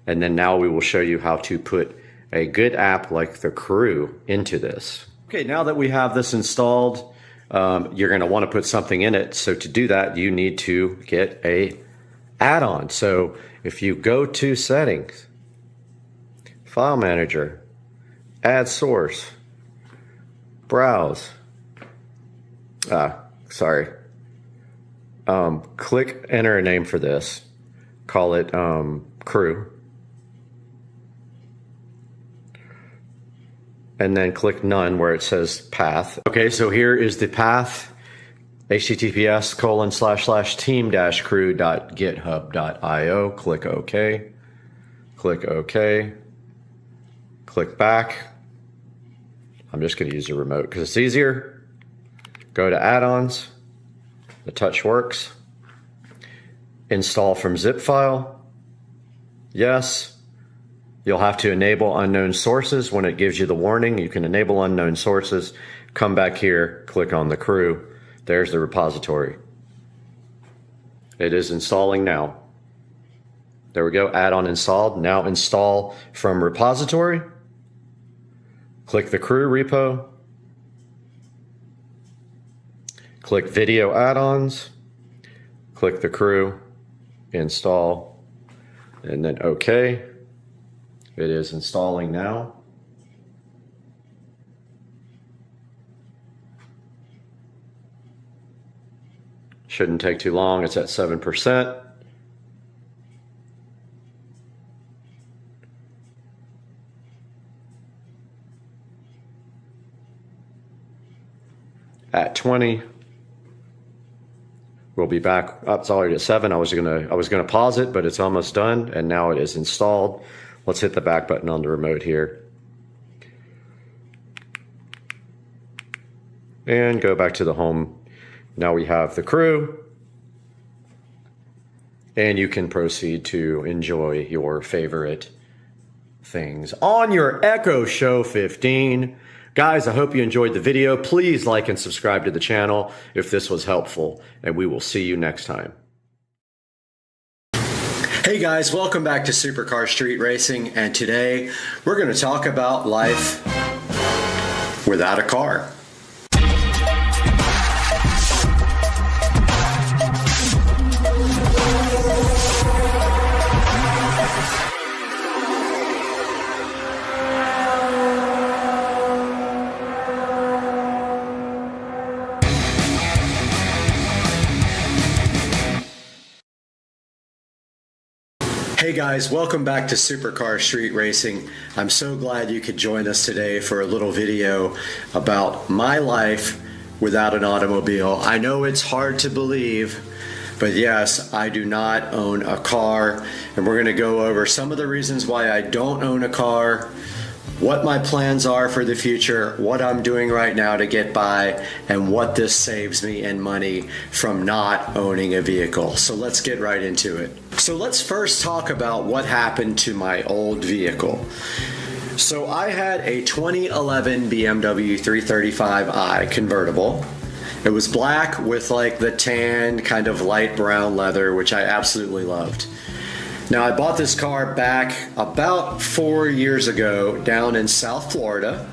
And then now we will show you how to put a good app like the Crew into this. Okay, now that we have this installed, you're going to want to put something in it. So to do that, you need to get a add-on. So if you go to settings, file manager, add source, browse, click enter a name for this, call it Crew, and then click none where it says path. Okay, so here is the path, https://team-crew.github.io. Click OK, click OK, click back. I'm just going to use the remote because it's easier. Go to add-ons. The touch works. Install from zip file. Yes. You'll have to enable unknown sources when it gives you the warning. You can enable unknown sources. Come back here, click on the Crew. There's the repository. It is installing now. There we go, add-on installed. Now install from repository. Click the Crew repo. Click video add-ons. Click the Crew, install, and then OK. It is installing now. Shouldn't take too long. It's at 7%. At 20. We'll be back. Oh, it's already at 7. I was gonna pause it, but it's almost done, and now it is installed. Let's hit the back button on the remote here. And go back to the home. Now we have the crew. And you can proceed to enjoy your favorite things on your Echo Show 15. Guys, I hope you enjoyed the video. Please like and subscribe to the channel if this was helpful, and we will see you next time. Hey guys, welcome back to Supercar Street Racing, and today we're going to talk about life without a car. Hey guys, welcome back to Supercar Street Racing. I'm so glad you could join us today for a little video about my life without an automobile. I know it's hard to believe, but yes, I do not own a car, and we're going to go over some of the reasons why I don't own a car, what my plans are for the future, what I'm doing right now to get by, and what this saves me in money from not owning a vehicle. So let's get right into it. So let's first talk about what happened to my old vehicle. So I had a 2011 BMW 335i convertible. It was black with like the tan kind of light brown leather, which I absolutely loved. Now, I bought this car back about 4 years ago down in South Florida.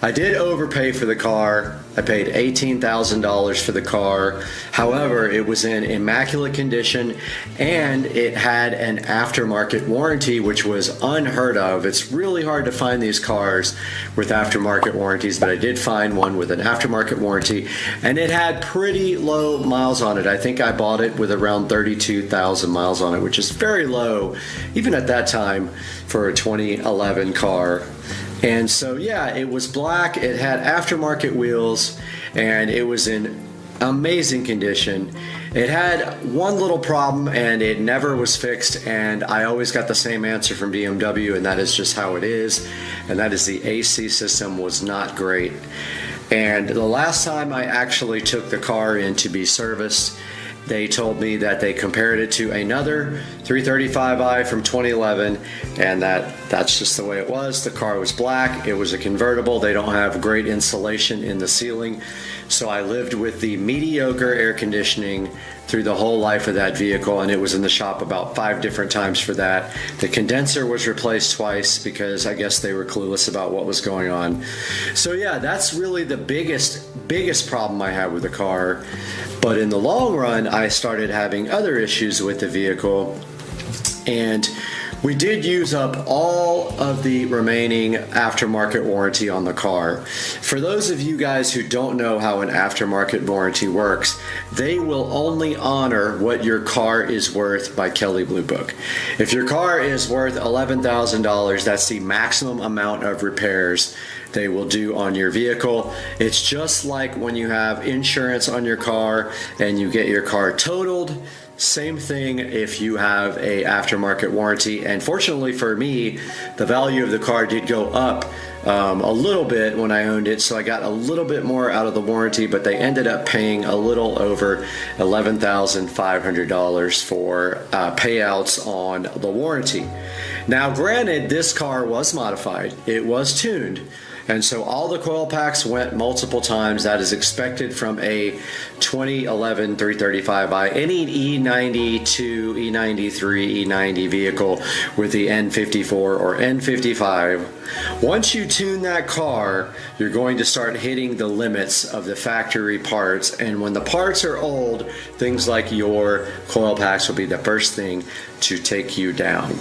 I did overpay for the car. I paid $18,000 for the car. However, it was in immaculate condition and it had an aftermarket warranty, which was unheard of. It's really hard to find these cars with aftermarket warranties, but I did find one with an aftermarket warranty, and it had pretty low miles on it. I think I bought it with around 32,000 miles on it, which is very low, even at that time, for a 2011 car. And so, yeah, it was black, it had aftermarket wheels, and it was in amazing condition. It had one little problem, and it never was fixed, and I always got the same answer from BMW, and that is just how it is, and that is the AC system was not great. And the last time I actually took the car in to be serviced, they told me that they compared it to another 335i from 2011, and that's just the way it was. The car was black, it was a convertible, they don't have great insulation in the ceiling, so I lived with the mediocre air conditioning through the whole life of that vehicle, and it was in the shop about 5 different times for that. The condenser was replaced twice because I guess they were clueless about what was going on. So yeah, that's really the biggest problem I had with the car. But in the long run, I started having other issues with the vehicle, and we did use up all of the remaining aftermarket warranty on the car. For those of you guys who don't know how an aftermarket warranty works, they will only honor what your car is worth by Kelley Blue Book. If your car is worth $11,000, that's the maximum amount of repairs they will do on your vehicle. It's just like when you have insurance on your car and you get your car totaled. Same thing if you have a aftermarket warranty. And fortunately for me, the value of the car did go up a little bit when I owned it, so I got a little bit more out of the warranty, but they ended up paying a little over $11,500 for payouts on the warranty. Now granted, this car was modified, it was tuned, and so all the coil packs went multiple times. That is expected from a 2011 335i. Any E92, E93, E90 vehicle with the N54 or N55. Once you tune that car, you're going to start hitting the limits of the factory parts. And when the parts are old, things like your coil packs will be the first thing to take you down.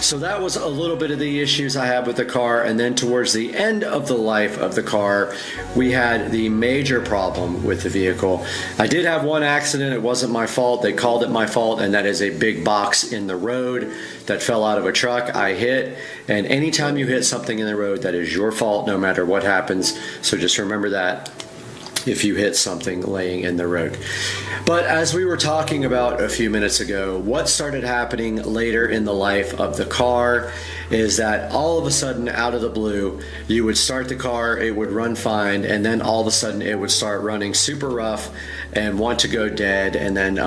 So that was a little bit of the issues I had with the car. And then towards the end of the life of the car, we had the major problem with the vehicle. I did have one accident. It wasn't my fault. They called it my fault, and that is a big box in the road that fell out of a truck. I hit, and anytime you hit something in the road, that is your fault no matter what happens. So just remember that if you hit something laying in the road. But as we were talking about a few minutes ago, what started happening later in the life of the car is that all of a sudden, out of the blue, you would start the car, it would run fine, and then all of a sudden it would start running super rough and want to go dead, and then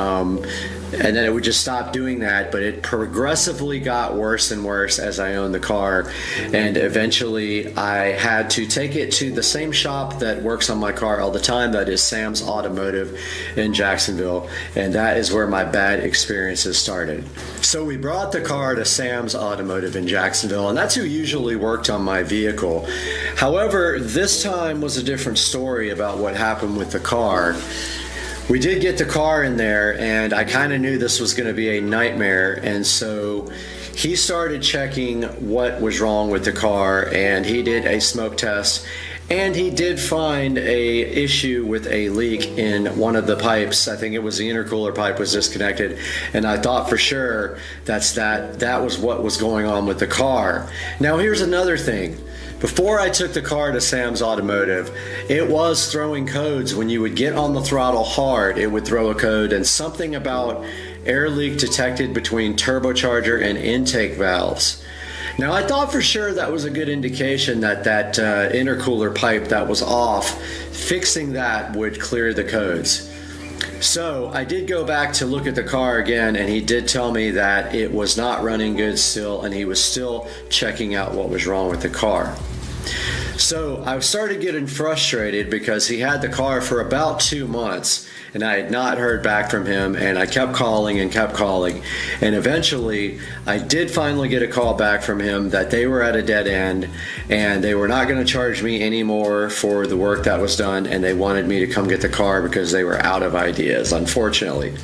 it would just stop doing that. But it progressively got worse and worse as I owned the car, and eventually I had to take it to the same shop that works on my car all the time, that is Sam's Automotive in Jacksonville, and that is where my bad experiences started. So we brought the car to Sam's Automotive in Jacksonville, and that's who usually worked on my vehicle. However, this time was a different story about what happened with the car. We did get the car in there, and I kind of knew this was going to be a nightmare, and so he started checking what was wrong with the car, and he did a smoke test, and he did find a issue with a leak in one of the pipes. I think it was the intercooler pipe was disconnected, and I thought for sure that was what was going on with the car. Now here's another thing. Before I took the car to Sam's Automotive, it was throwing codes. When you would get on the throttle hard, it would throw a code, and something about air leak detected between turbocharger and intake valves. Now I thought for sure that was a good indication that intercooler pipe that was off, fixing that would clear the codes. So I did go back to look at the car again, and he did tell me that it was not running good still, and he was still checking out what was wrong with the car. So I started getting frustrated because he had the car for about 2 months, and I had not heard back from him, and I kept calling, and eventually I did finally get a call back from him that they were at a dead end, and they were not going to charge me anymore for the work that was done, and they wanted me to come get the car because they were out of ideas, unfortunately.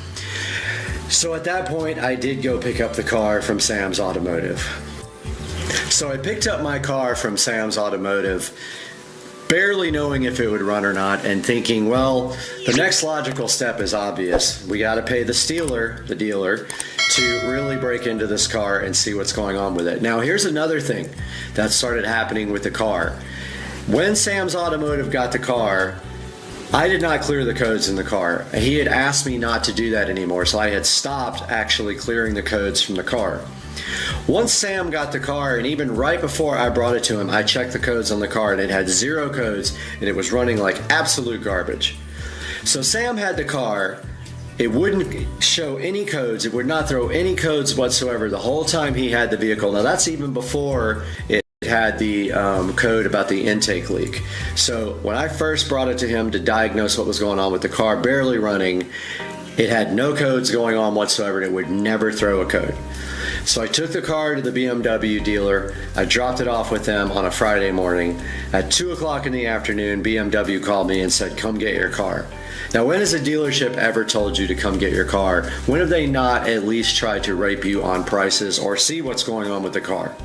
So at that point, I did go pick up the car from Sam's Automotive. So I picked up my car from Sam's Automotive, barely knowing if it would run or not, and thinking, well, the next logical step is obvious. We got to pay the dealer, to really break into this car and see what's going on with it. Now, here's another thing that started happening with the car. When Sam's Automotive got the car, I did not clear the codes in the car. He had asked me not to do that anymore, so I had stopped actually clearing the codes from the car. Once Sam got the car, and even right before I brought it to him, I checked the codes on the car, and it had 0 codes, and it was running like absolute garbage. So Sam had the car. It wouldn't show any codes. It would not throw any codes whatsoever the whole time he had the vehicle. Now that's even before it had the code about the intake leak. So when I first brought it to him to diagnose what was going on with the car barely running, it had no codes going on whatsoever, and it would never throw a code. So I took the car to the BMW dealer. I dropped it off with them on a Friday morning. At 2 o'clock in the afternoon, BMW called me and said, come get your car. Now, when has a dealership ever told you to come get your car? When have they not at least tried to rape you on prices or see what's going on with the car?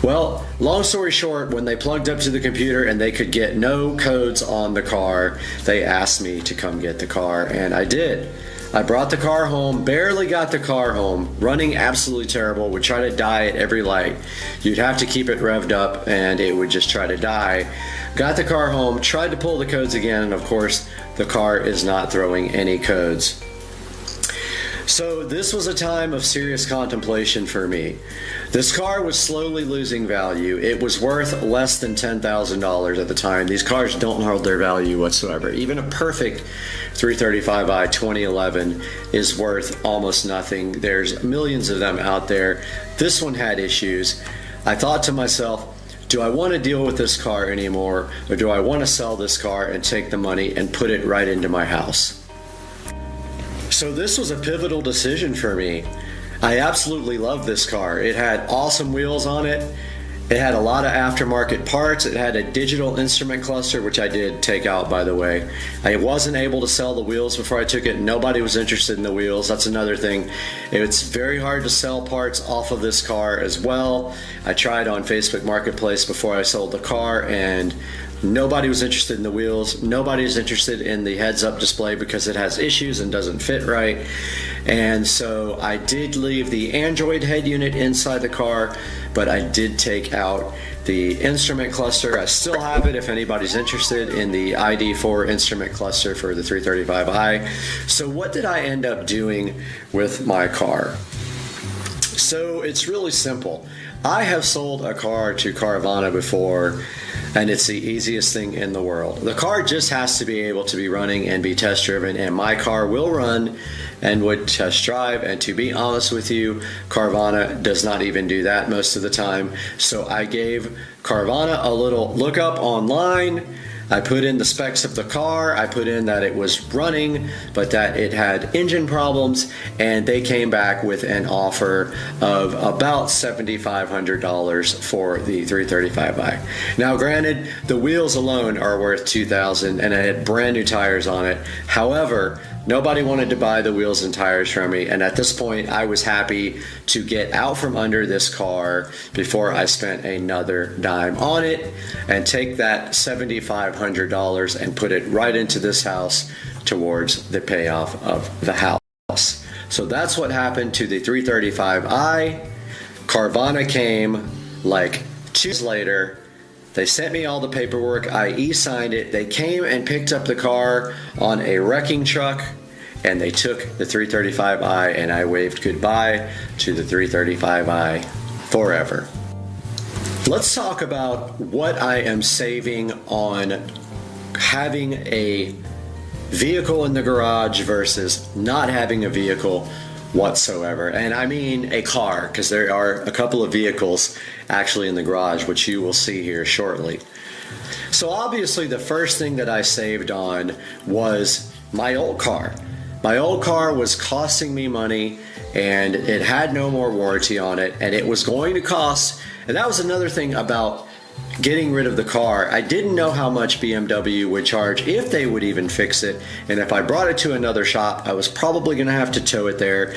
Well, long story short, when they plugged up to the computer and they could get no codes on the car, they asked me to come get the car, and I did. I brought the car home, barely got the car home, running absolutely terrible, would try to die at every light. You'd have to keep it revved up and it would just try to die. Got the car home, tried to pull the codes again, and of course, the car is not throwing any codes. So this was a time of serious contemplation for me. This car was slowly losing value. It was worth less than $10,000 at the time. These cars don't hold their value whatsoever. Even a perfect 335i 2011 is worth almost nothing. There's millions of them out there. This one had issues. I thought to myself, do I want to deal with this car anymore, or do I want to sell this car and take the money and put it right into my house? So this was a pivotal decision for me. I absolutely love this car. It had awesome wheels on it. It had a lot of aftermarket parts. It had a digital instrument cluster, which I did take out, by the way. I wasn't able to sell the wheels before I took it. Nobody was interested in the wheels. That's another thing. It's very hard to sell parts off of this car as well. I tried on Facebook Marketplace before I sold the car, and nobody was interested in the wheels. Nobody's interested in the heads-up display because it has issues and doesn't fit right. And so I did leave the Android head unit inside the car, but I did take out the instrument cluster. I still have it if anybody's interested in the ID4 instrument cluster for the 335i. So what did I end up doing with my car? So it's really simple. I have sold a car to Carvana before, and it's the easiest thing in the world. The car just has to be able to be running and be test driven, and my car will run and would test drive. And to be honest with you, Carvana does not even do that most of the time. So I gave Carvana a little look up online. I put in the specs of the car. I put in that it was running, but that it had engine problems, and they came back with an offer of about $7,500 for the 335i. Now, granted, the wheels alone are worth $2,000, and it had brand new tires on it. However, nobody wanted to buy the wheels and tires from me, and at this point I was happy to get out from under this car before I spent another dime on it and take that $7,500 and put it right into this house towards the payoff of the house. So that's what happened to the 335i. Carvana came like 2 days later. They sent me all the paperwork. I e-signed it. They came and picked up the car on a wrecking truck, and they took the 335i, and I waved goodbye to the 335i forever. Let's talk about what I am saving on having a vehicle in the garage versus not having a vehicle whatsoever. And I mean a car, because there are a couple of vehicles actually in the garage, which you will see here shortly. So obviously the first thing that I saved on was my old car. My old car was costing me money, and it had no more warranty on it, and it was going to cost, and that was another thing about getting rid of the car. I didn't know how much BMW would charge, if they would even fix it, and if I brought it to another shop, I was probably going to have to tow it there.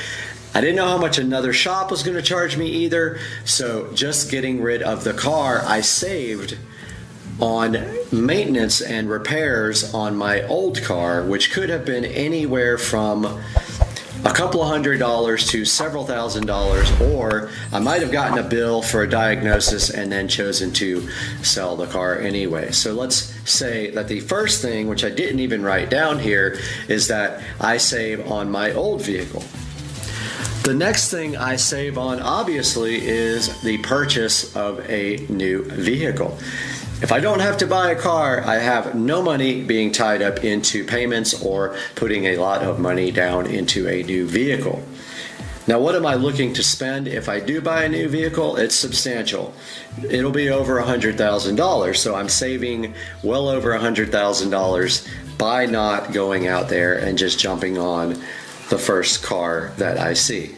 I didn't know how much another shop was going to charge me either, so just getting rid of the car, I saved on maintenance and repairs on my old car, which could have been anywhere from a couple of $100s to several $1,000s, or I might have gotten a bill for a diagnosis and then chosen to sell the car anyway. So let's say that the first thing, which I didn't even write down here, is that I save on my old vehicle. The next thing I save on, obviously, is the purchase of a new vehicle. If I don't have to buy a car, I have no money being tied up into payments or putting a lot of money down into a new vehicle. Now, what am I looking to spend if I do buy a new vehicle? It's substantial. It'll be over $100,000, so I'm saving well over $100,000 by not going out there and just jumping on the first car that I see.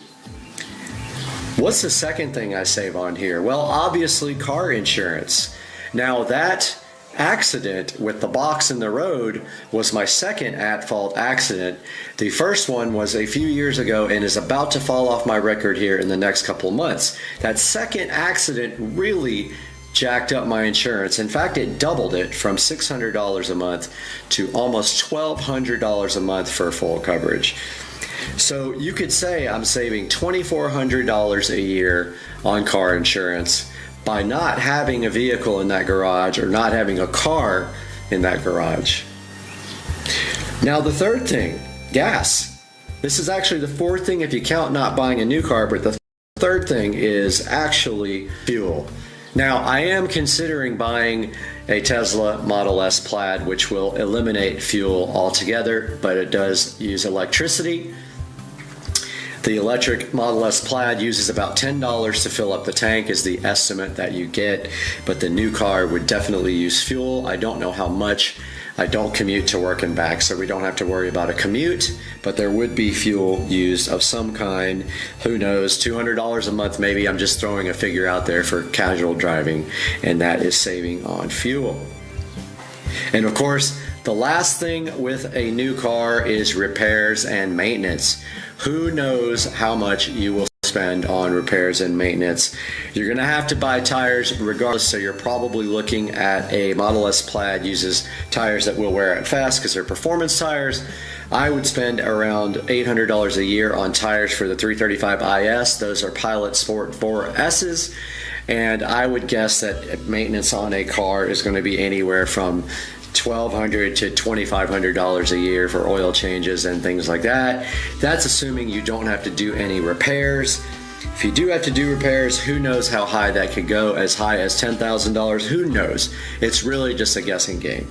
What's the second thing I save on here? Well, obviously car insurance. Now, that accident with the box in the road was my second at-fault accident. The first one was a few years ago and is about to fall off my record here in the next couple of months. That second accident really jacked up my insurance. In fact, it doubled it from $600 a month to almost $1,200 a month for full coverage. So you could say I'm saving $2,400 a year on car insurance by not having a vehicle in that garage or not having a car in that garage. Now, the third thing, gas. This is actually the fourth thing if you count not buying a new car, but the third thing is actually fuel. Now, I am considering buying a Tesla Model S Plaid, which will eliminate fuel altogether, but it does use electricity. The electric Model S Plaid uses about $10 to fill up the tank is the estimate that you get, but the new car would definitely use fuel. I don't know how much, I don't commute to work and back, so we don't have to worry about a commute, but there would be fuel used of some kind. Who knows, $200 a month maybe. I'm just throwing a figure out there for casual driving, and that is saving on fuel. And of course, the last thing with a new car is repairs and maintenance. Who knows how much you will spend on repairs and maintenance. You're going to have to buy tires regardless, so you're probably looking at a Model S Plaid uses tires that will wear out fast because they're performance tires. I would spend around $800 a year on tires for the 335 IS. Those are Pilot Sport 4S's. And I would guess that maintenance on a car is going to be anywhere from $1,200 to $2,500 a year for oil changes and things like that. That's assuming you don't have to do any repairs. If you do have to do repairs, who knows how high that could go, as high as $10,000, who knows? It's really just a guessing game.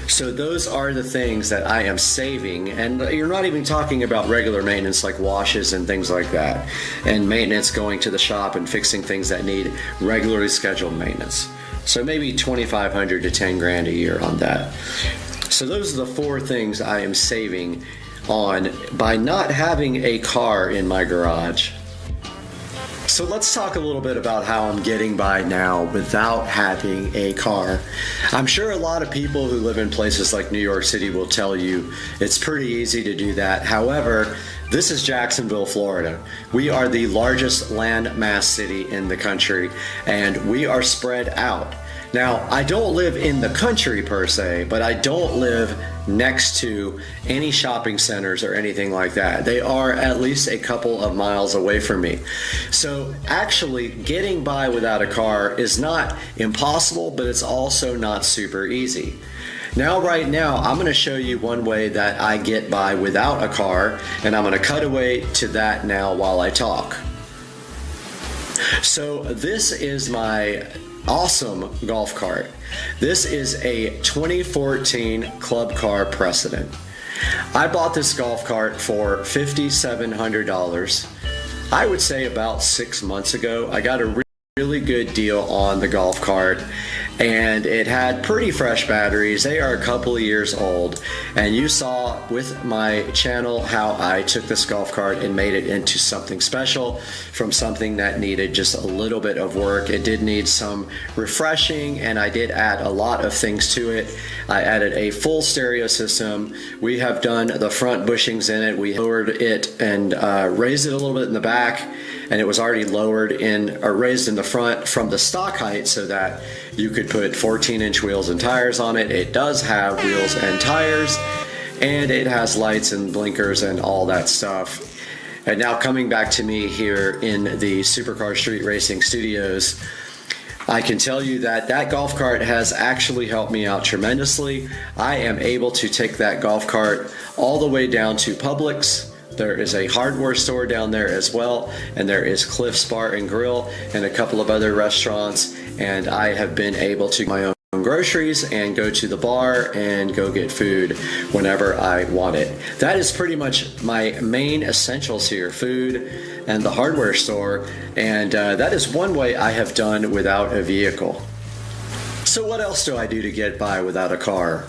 So those are the things that I am saving, and you're not even talking about regular maintenance like washes and things like that, and maintenance going to the shop and fixing things that need regularly scheduled maintenance. So maybe $2,500 to $10,000 a year on that. So those are the 4 things I am saving on by not having a car in my garage. So let's talk a little bit about how I'm getting by now without having a car. I'm sure a lot of people who live in places like New York City will tell you it's pretty easy to do that. However, this is Jacksonville, Florida. We are the largest land mass city in the country, and we are spread out. Now, I don't live in the country per se, but I don't live next to any shopping centers or anything like that. They are at least a couple of miles away from me. So actually getting by without a car is not impossible, but it's also not super easy. Now, right now, I'm going to show you one way that I get by without a car, and I'm going to cut away to that now while I talk. So this is my awesome golf cart. This is a 2014 Club Car Precedent. I bought this golf cart for $5,700. I would say about 6 months ago. I got a really good deal on the golf cart, and it had pretty fresh batteries. They are a couple of years old, and you saw with my channel how I took this golf cart and made it into something special from something that needed just a little bit of work. It did need some refreshing, and I did add a lot of things to it. I added a full stereo system. We have done the front bushings in it. We lowered it and raised it a little bit in the back, and it was already lowered in or raised in the front from the stock height so that you could put 14-inch wheels and tires on it. It does have wheels and tires, and it has lights and blinkers and all that stuff. And now coming back to me here in the Supercar Street Racing Studios, I can tell you that that golf cart has actually helped me out tremendously. I am able to take that golf cart all the way down to Publix. There is a hardware store down there as well, and there is Cliff's Bar and Grill and a couple of other restaurants, and I have been able to my own groceries and go to the bar and go get food whenever I want it. That is pretty much my main essentials here, food and the hardware store, and that is one way I have done without a vehicle. So what else do I do to get by without a car?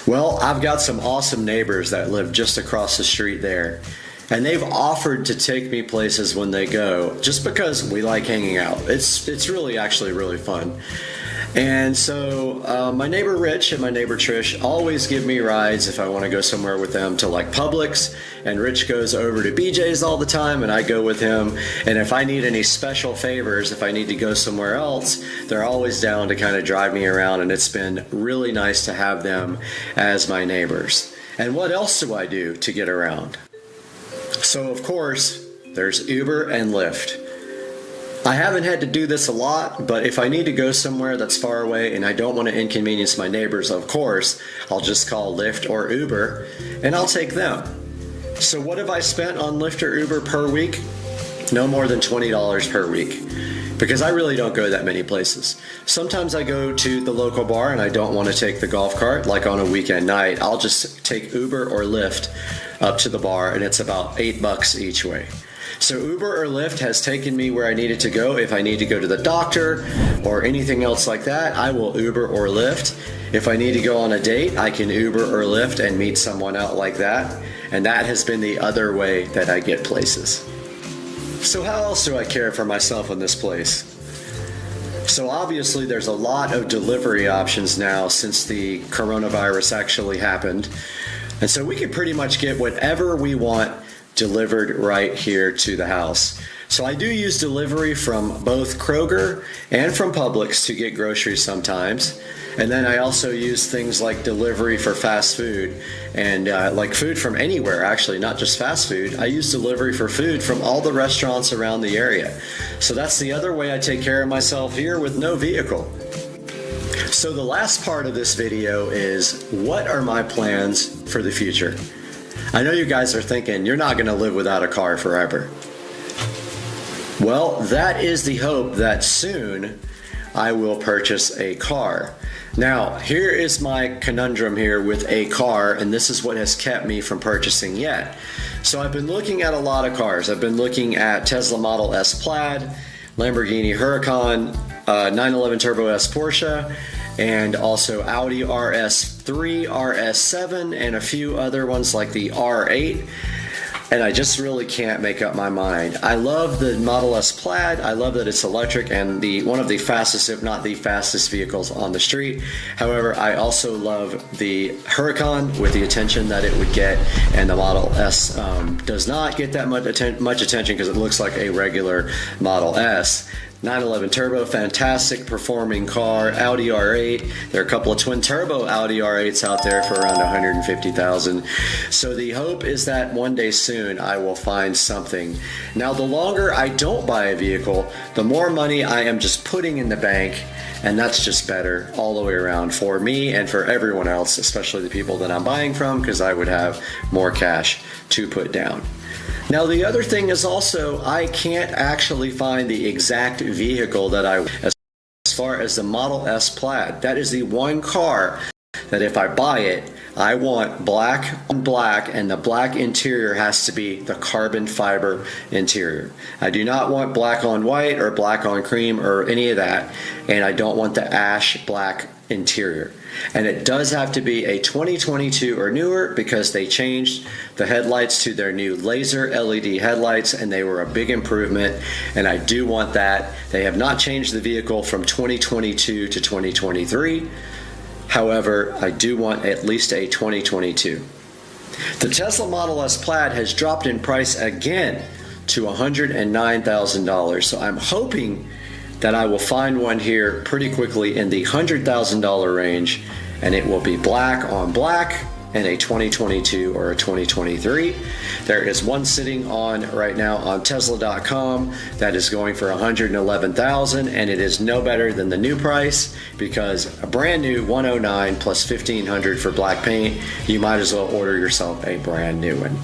Well, I've got some awesome neighbors that live just across the street there, and they've offered to take me places when they go just because we like hanging out. It's really actually really fun. And so my neighbor Rich and my neighbor Trish always give me rides if I want to go somewhere with them to like Publix, and Rich goes over to BJ's all the time and I go with him. And if I need any special favors, if I need to go somewhere else, they're always down to kind of drive me around, and it's been really nice to have them as my neighbors. And what else do I do to get around? So of course, there's Uber and Lyft. I haven't had to do this a lot, but if I need to go somewhere that's far away and I don't want to inconvenience my neighbors, of course, I'll just call Lyft or Uber and I'll take them. So what have I spent on Lyft or Uber per week? No more than $20 per week, because I really don't go that many places. Sometimes I go to the local bar and I don't want to take the golf cart, like on a weekend night. I'll just take Uber or Lyft up to the bar, and it's about $8 each way. So Uber or Lyft has taken me where I needed to go. If I need to go to the doctor or anything else like that, I will Uber or Lyft. If I need to go on a date, I can Uber or Lyft and meet someone out like that. And that has been the other way that I get places. So how else do I care for myself in this place? So obviously there's a lot of delivery options now since the coronavirus actually happened. And so we can pretty much get whatever we want delivered right here to the house. So I do use delivery from both Kroger and from Publix to get groceries sometimes. And then I also use things like delivery for fast food and like food from anywhere, actually, not just fast food. I use delivery for food from all the restaurants around the area. So that's the other way I take care of myself here with no vehicle. So the last part of this video is, what are my plans for the future? I know you guys are thinking you're not going to live without a car forever. Well, that is the hope that soon I will purchase a car. Now, here is my conundrum here with a car, and this is what has kept me from purchasing yet. So I've been looking at a lot of cars. I've been looking at Tesla Model S Plaid, Lamborghini Huracan, 911 Turbo S Porsche, and also Audi RS3, RS7, and a few other ones like the R8. And I just really can't make up my mind. I love the Model S Plaid. I love that it's electric and one of the fastest, if not the fastest vehicles on the street. However, I also love the Huracan with the attention that it would get, and the Model S does not get that much attention because it looks like a regular Model S. 911 Turbo, fantastic performing car. Audi R8, there are a couple of twin turbo Audi R8s out there for around $150,000. So the hope is that one day soon I will find something. Now, the longer I don't buy a vehicle, the more money I am just putting in the bank, and that's just better all the way around for me and for everyone else, especially the people that I'm buying from, because I would have more cash to put down. Now, the other thing is also, I can't actually find the exact vehicle that as far as the Model S Plaid. That is the one car that if I buy it, I want black on black, and the black interior has to be the carbon fiber interior. I do not want black on white or black on cream or any of that, and I don't want the ash black interior. And it does have to be a 2022 or newer, because they changed the headlights to their new laser LED headlights, and they were a big improvement, and I do want that. They have not changed the vehicle from 2022 to 2023. However, I do want at least a 2022. The Tesla Model S Plaid has dropped in price again to $109,000, so I'm hoping that I will find one here pretty quickly in the $100,000 range, and it will be black on black in a 2022 or a 2023. There is one sitting on right now on Tesla.com that is going for $111,000, and it is no better than the new price, because a brand new $109 plus $1,500 for black paint, you might as well order yourself a brand new one.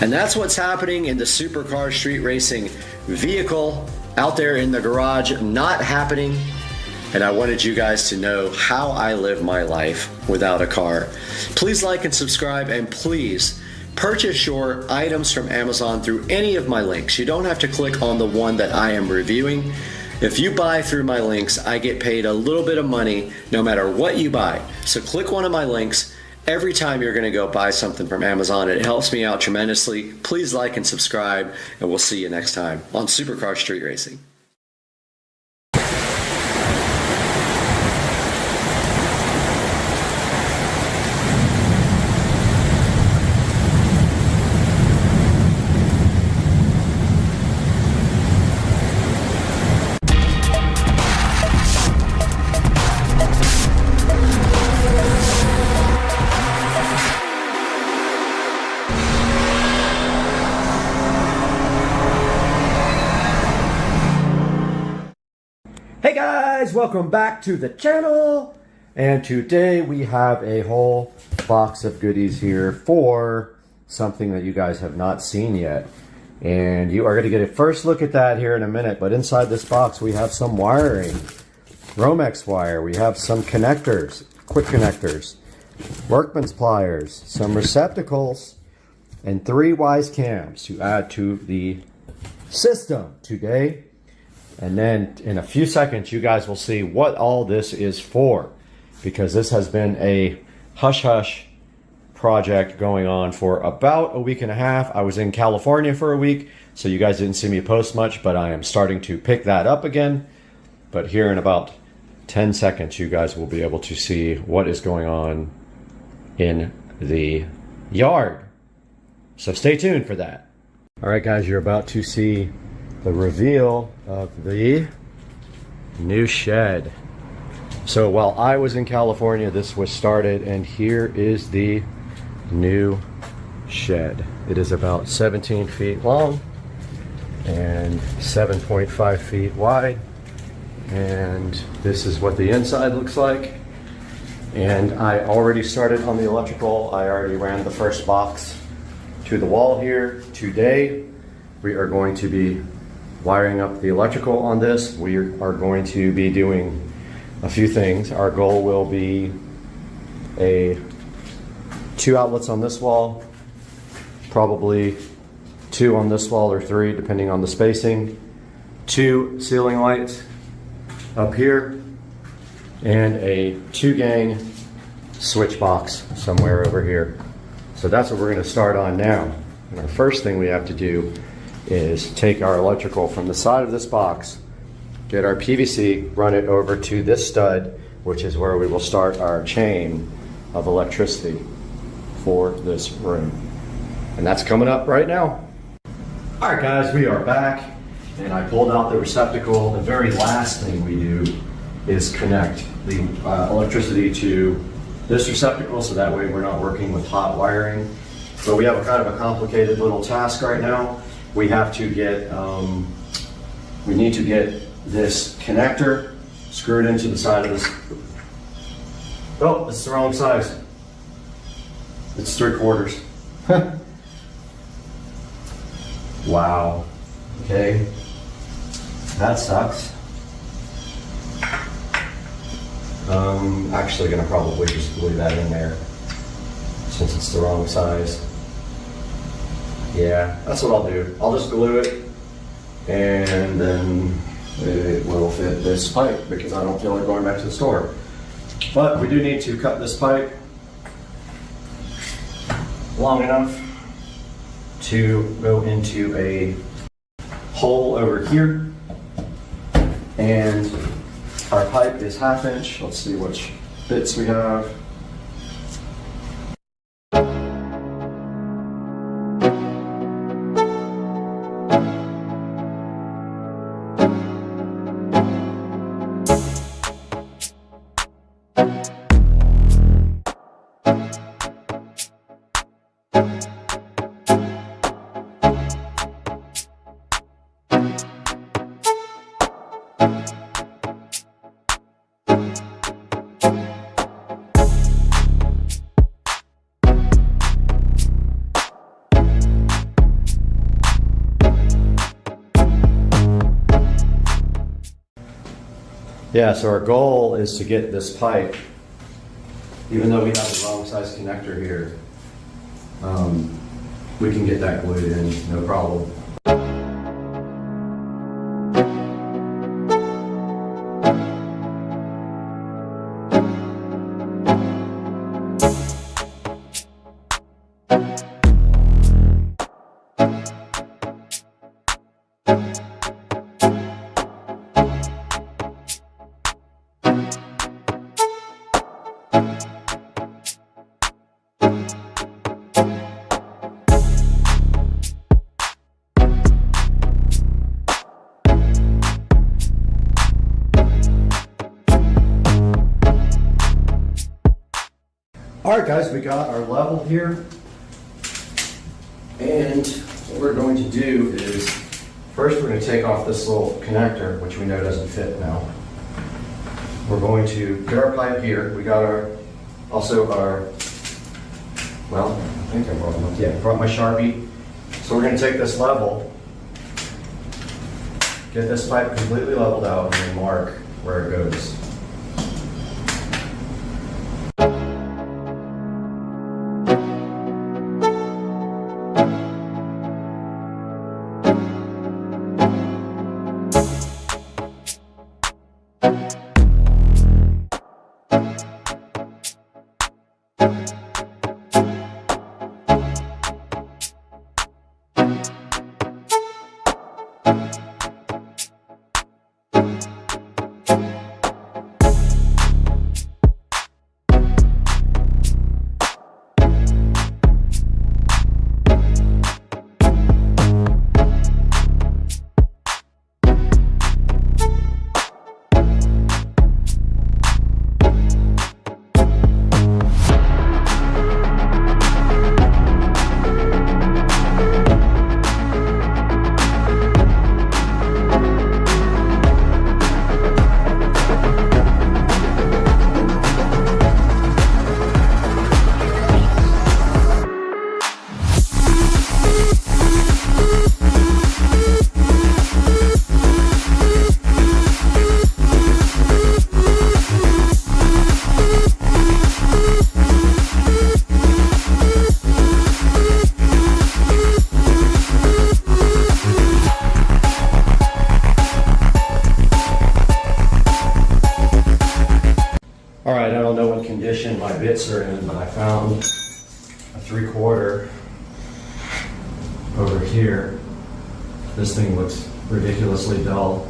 And that's what's happening in the supercar street racing vehicle out there in the garage, not happening. And I wanted you guys to know how I live my life without a car. Please like and subscribe, and please purchase your items from Amazon through any of my links. You don't have to click on the one that I am reviewing. If you buy through my links, I get paid a little bit of money no matter what you buy. So click one of my links every time you're going to go buy something from Amazon. It helps me out tremendously. Please like and subscribe, and we'll see you next time on Supercar Street Racing. Hey guys, welcome back to the channel, and today we have a whole box of goodies here for something that you guys have not seen yet, and you are going to get a first look at that here in a minute. But inside this box we have some wiring, Romex wire, we have some connectors, quick connectors, workman's pliers, some receptacles, and 3 wise cams to add to the system today. And then in a few seconds, you guys will see what all this is for, because this has been a hush-hush project going on for about a week and a half. I was in California for a week, so you guys didn't see me post much, but I am starting to pick that up again. But here in about 10 seconds, you guys will be able to see what is going on in the yard. So stay tuned for that. All right, guys, you're about to see the reveal of the new shed. So while I was in California, this was started, and here is the new shed. It is about 17 feet long and 7.5 feet wide. And this is what the inside looks like. And I already started on the electrical. I already ran the first box to the wall here. Today, we are going to be wiring up the electrical on this. We are going to be doing a few things. Our goal will be 2 outlets on this wall, probably 2 on this wall or 3 depending on the spacing, 2 ceiling lights up here, and a 2-gang switch box somewhere over here. So that's what we're going to start on now. And our first thing we have to do is take our electrical from the side of this box, get our PVC, run it over to this stud, which is where we will start our chain of electricity for this room. And that's coming up right now. All right, guys, we are back, and I pulled out the receptacle. The very last thing we do is connect the electricity to this receptacle, so that way we're not working with hot wiring. So we have a kind of a complicated little task right now. We have to get, we need to get this connector screwed into the side of this. Oh, it's the wrong size. It's 3/4. Wow. Okay. That sucks. Actually gonna probably just glue that in there since it's the wrong size. Yeah, that's what I'll do. I'll just glue it, and then it will fit this pipe because I don't feel like going back to the store. But we do need to cut this pipe long enough to go into a hole over here. And our pipe is 1/2 inch. Let's see which bits we have. Yeah, so our goal is to get this pipe, even though we have the wrong size connector here, we can get that glued in, no problem. Alright guys, we got our level here, and what we're going to do is, first we're going to take off this little connector, which we know doesn't fit now. We're going to get our pipe here. We got our, also our, well, I think I brought them up. Yeah, brought my Sharpie. So we're going to take this level, get this pipe completely leveled out, and then mark where it goes. 3/4 over here. This thing looks ridiculously dull.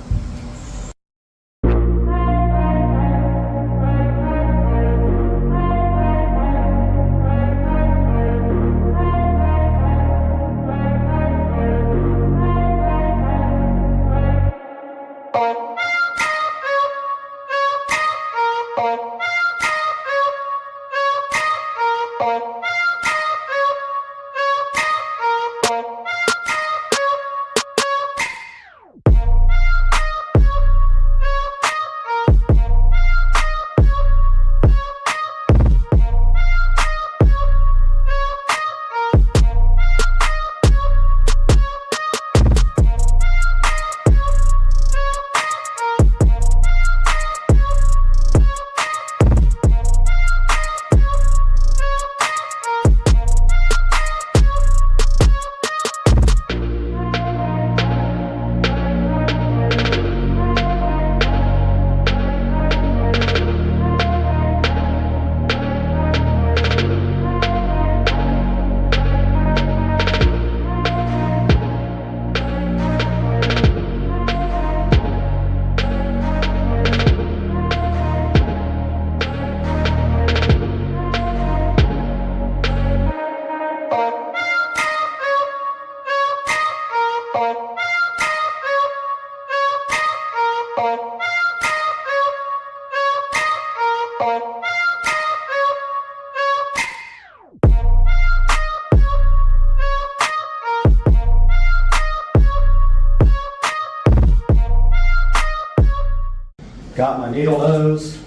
Got my needle nose.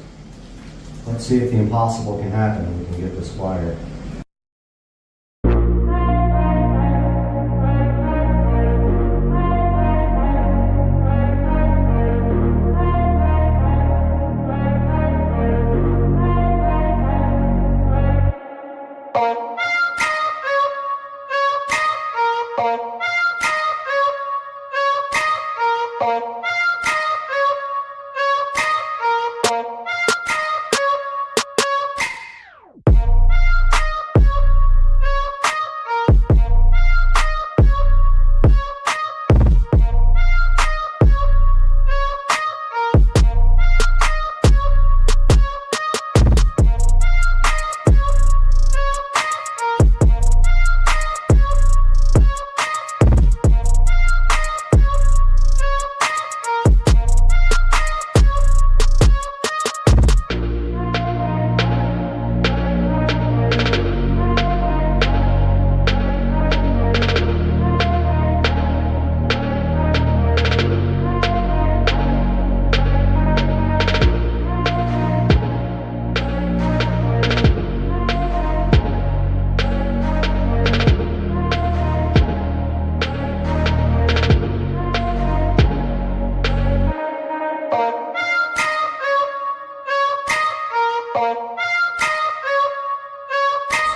Let's see if the impossible can happen and we can get this wired.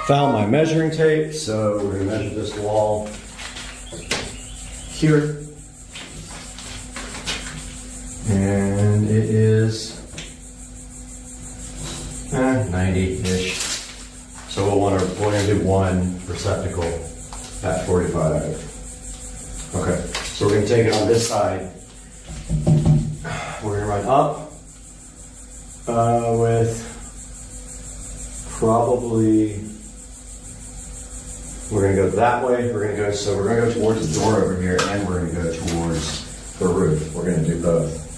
Found my measuring tape, so we're going to measure this wall here. And it is 90-ish. So we're going to do one receptacle at 45. Okay, so we're going to take it on this side. We're going to run up with probably, we're going to go that way. We're going to go towards the door over here, and we're going to go towards the roof. We're going to do both.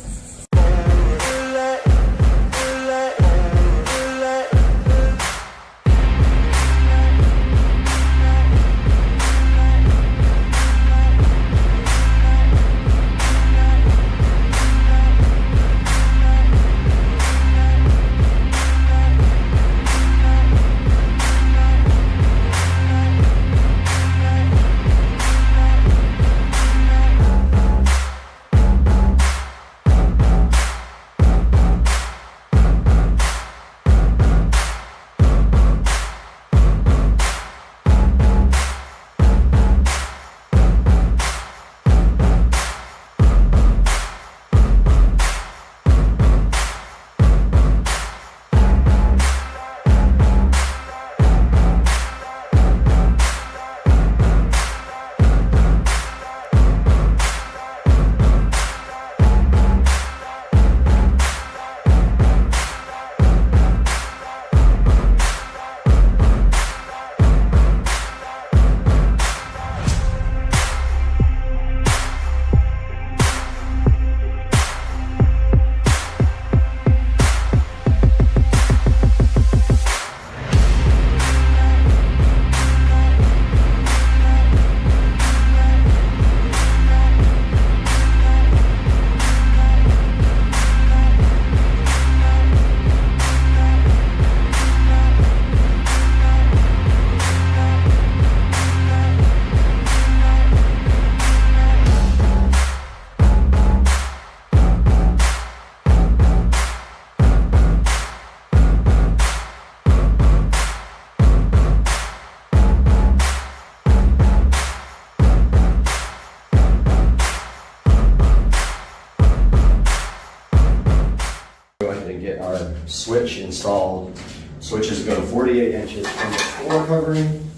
installed. Switches go to 48 inches from the floor covering.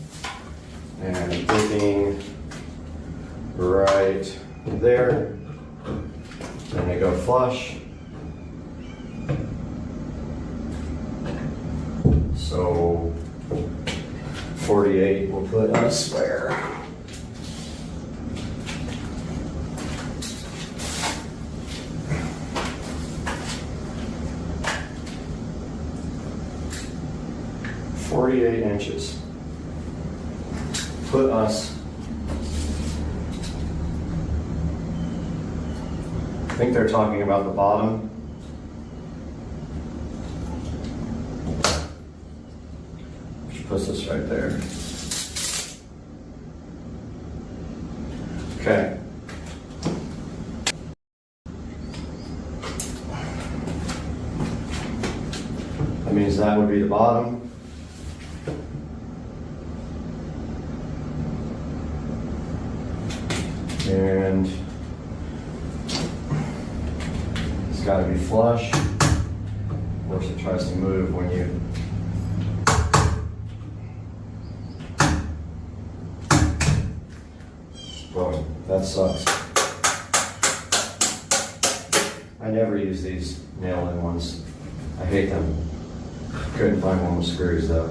And I'm thinking right there. And they go flush. So 48 will put us where? Inches. Put us, I think they're talking about the bottom. Which puts us right there. Okay. That means that would be the bottom. And it's got to be flush. Of course, it tries to move when you. Boy, that sucks. I never use these nail-in ones. I hate them. Couldn't find one with screws though.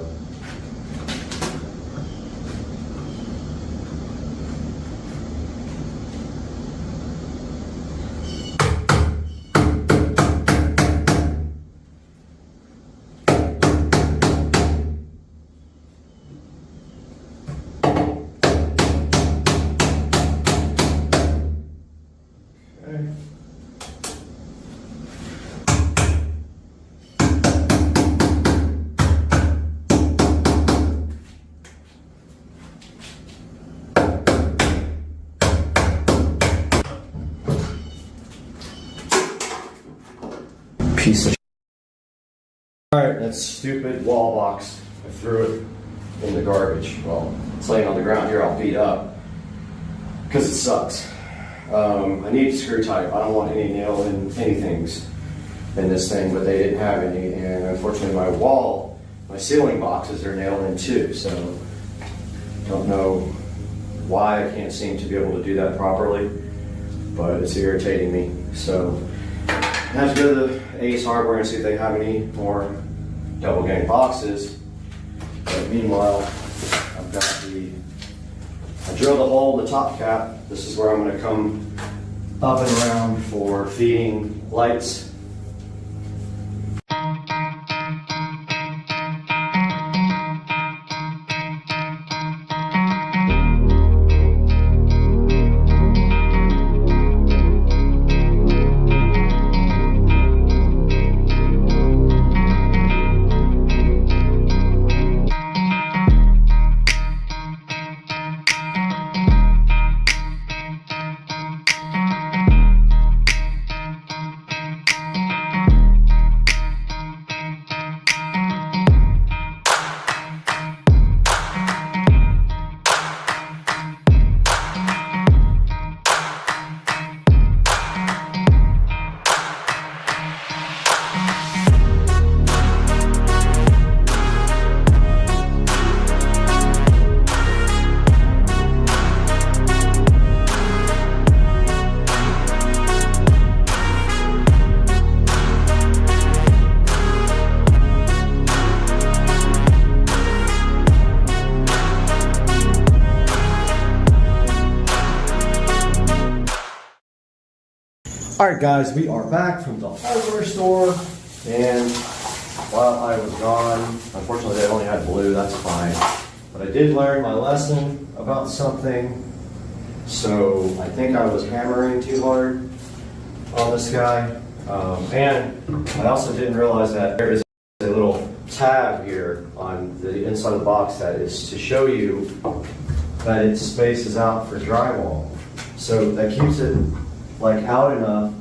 Piece of. Alright, that stupid wall box. I threw it in the garbage. Well, it's laying on the ground here all beat up because it sucks. I need screw type. I don't want any nail in anythings in this thing, but they didn't have any, and unfortunately my ceiling boxes are nailed in too, so don't know why I can't seem to be able to do that properly, but it's irritating me. So I have to go to the Ace Hardware and see if they have any more double gang boxes. But meanwhile, I've got I drilled a hole in the top cap. This is where I'm going to come up and around for feeding lights. Alright guys, we are back from the hardware store, and while I was gone, unfortunately they only had blue, that's fine, but I did learn my lesson about something, so I think I was hammering too hard on this guy, and I also didn't realize that there is a little tab here on the inside of the box that is to show you that it spaces out for drywall, so that keeps it like out enough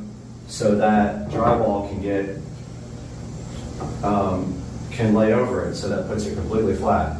so that drywall can get can lay over it, so that puts it completely flat.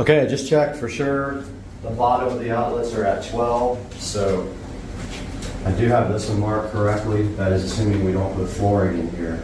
Okay, I just checked for sure. The bottom of the outlets are at 12, so I do have this one marked correctly. That is assuming we don't put flooring in here.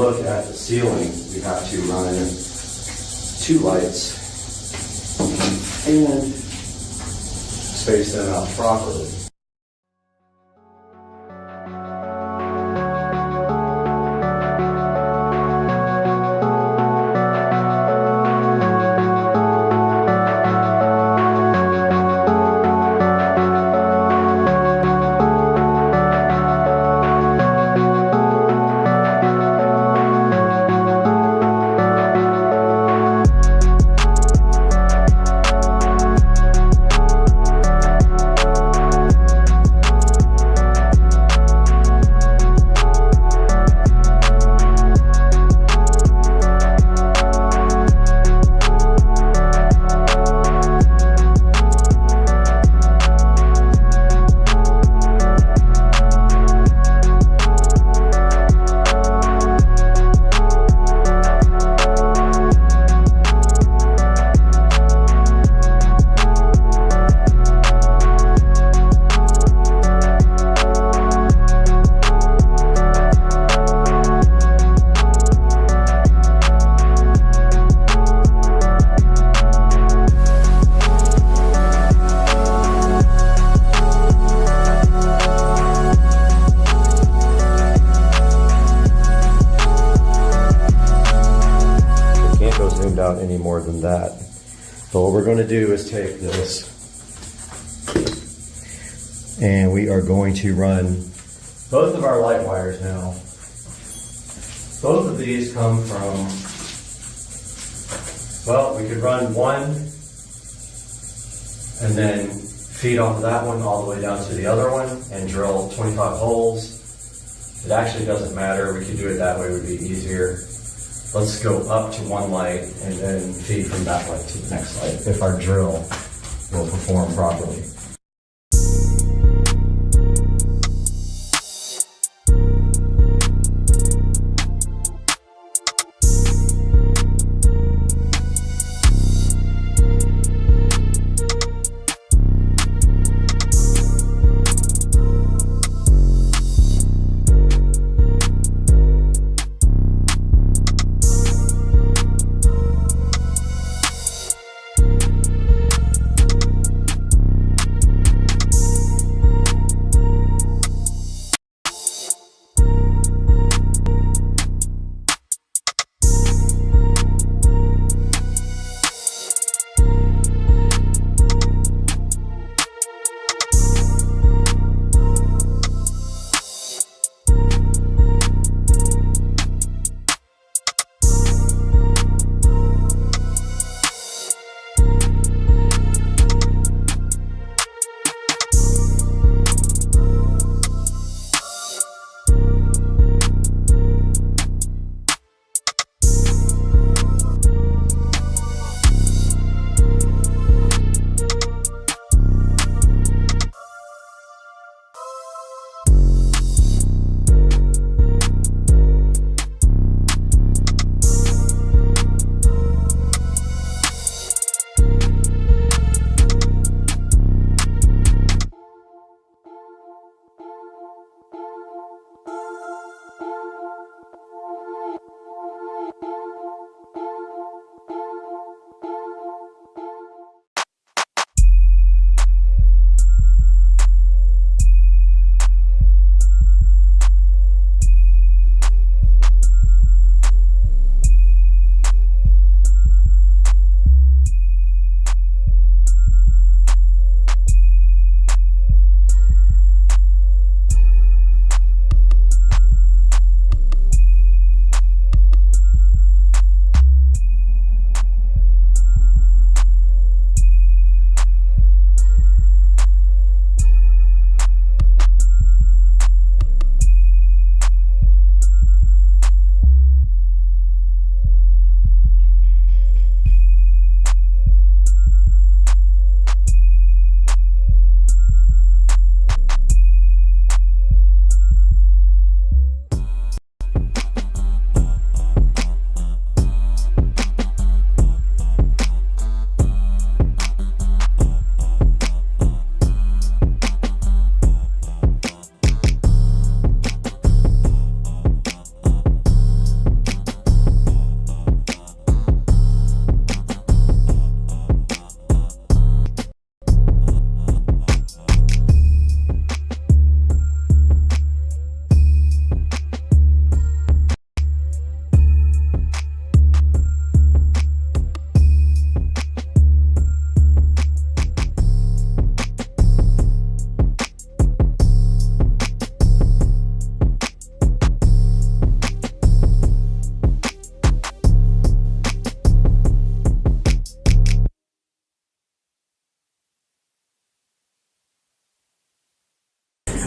look at the ceiling, we have to run 2 lights and space them out properly. Out any more than that. So what we're going to do is take this and we are going to run both of our light wires now. Both of these come from, well, we could run one and then feed off of that one all the way down to the other one and drill 25 holes. It actually doesn't matter. We could do it that way, it would be easier. Let's go up to one light and then feed from that light to the next light if our drill will perform properly.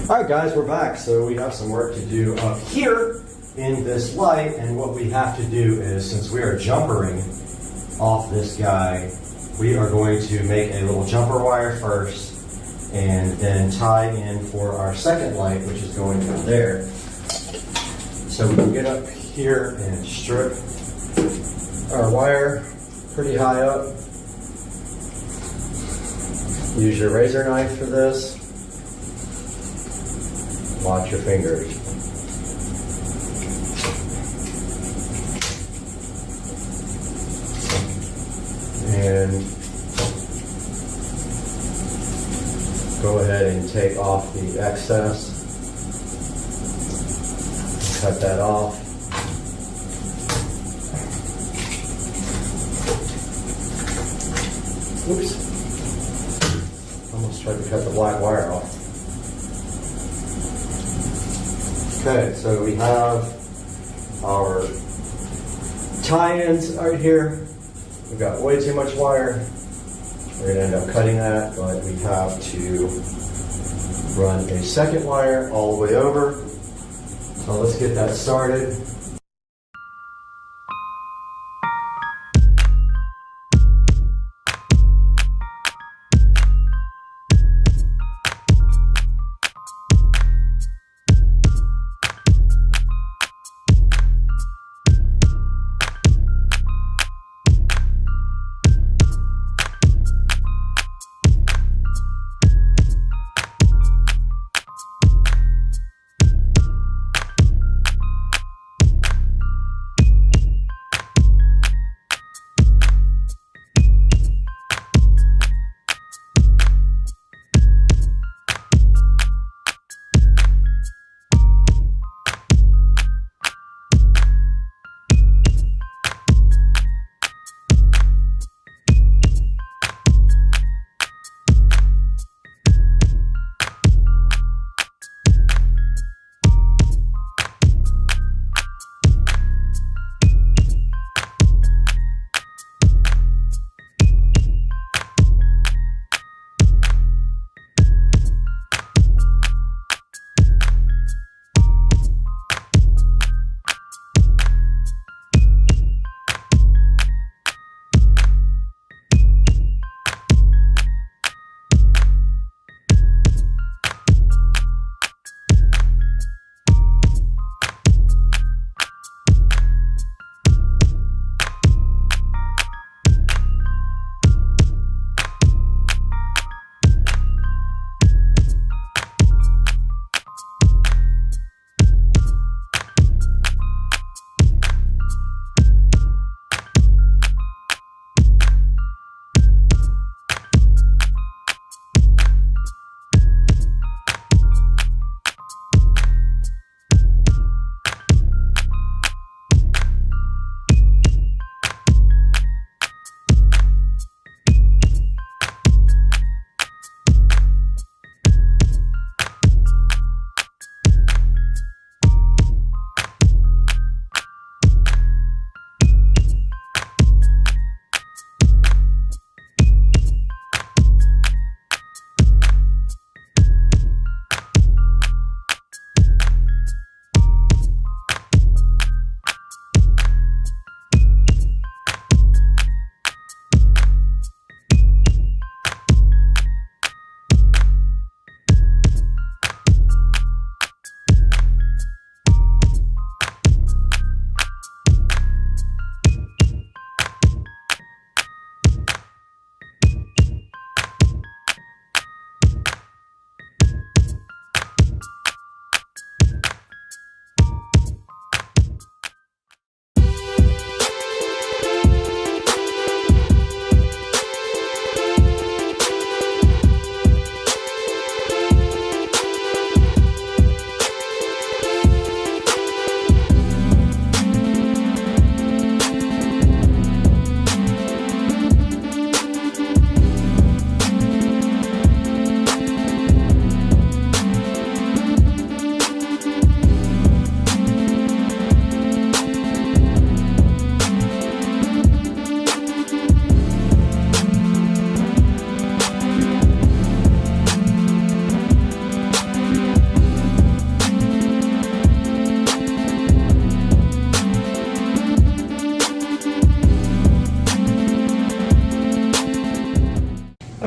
All right, guys, we're back. So we have some work to do up here in this light, and what we have to do is, since we are jumpering off this guy, we are going to make a little jumper wire first and then tie in for our second light, which is going to there. So we can get up here and strip our wire pretty high up. Use your razor knife for this. Watch your fingers. And go ahead and take off the excess. Cut that off. Oops. Almost tried to cut the black wire off. Okay, so we have our tie-ins right here. We've got way too much wire. We're gonna end up cutting that, but we have to run a second wire all the way over. So let's get that started.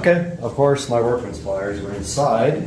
Okay, of course my workman's pliers were inside.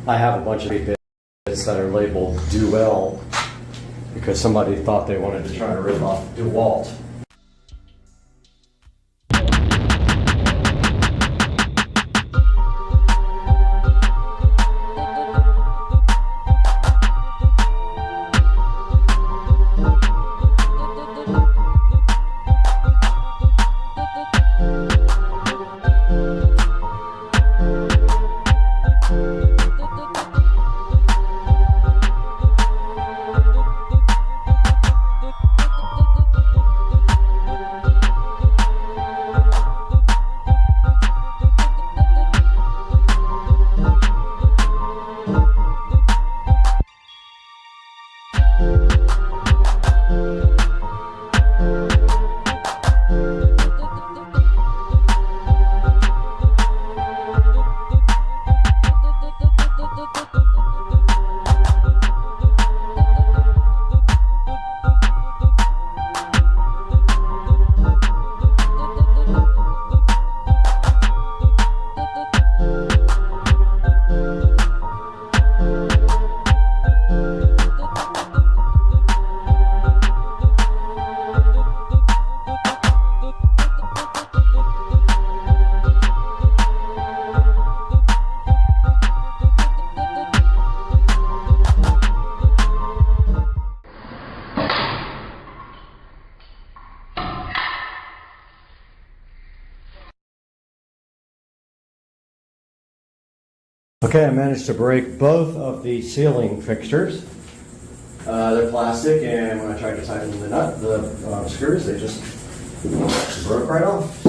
I have a bunch of bits that are labeled Duel because somebody thought they wanted to try to rip off DeWalt. Okay, I managed to break both of the ceiling fixtures. They're plastic, and when I tried to tighten the screws, they just broke right off.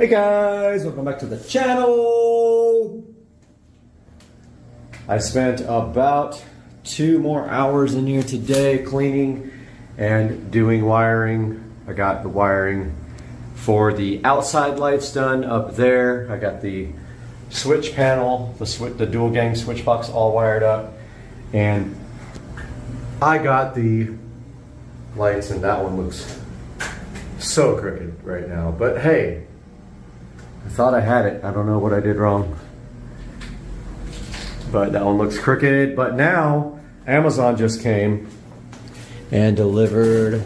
Hey guys, welcome back to the channel. I spent about 2 more hours in here today cleaning and doing wiring. I got the wiring for the outside lights done up there. I got the switch panel, the dual gang switch box all wired up, and I got the lights, and that one looks so crooked right now. But hey, I thought I had it. I don't know what I did wrong. But that one looks crooked. But now Amazon just came and delivered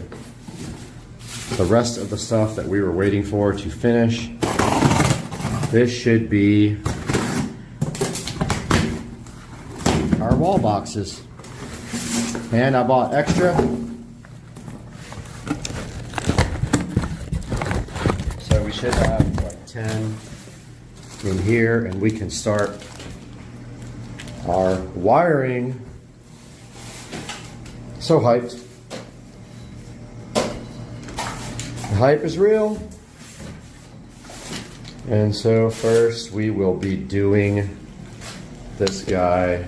the rest of the stuff that we were waiting for to finish. This should be our wall boxes. And I bought extra. So we should have like 10 in here, and we can start our wiring. So hyped. The hype is real. And so first we will be doing this guy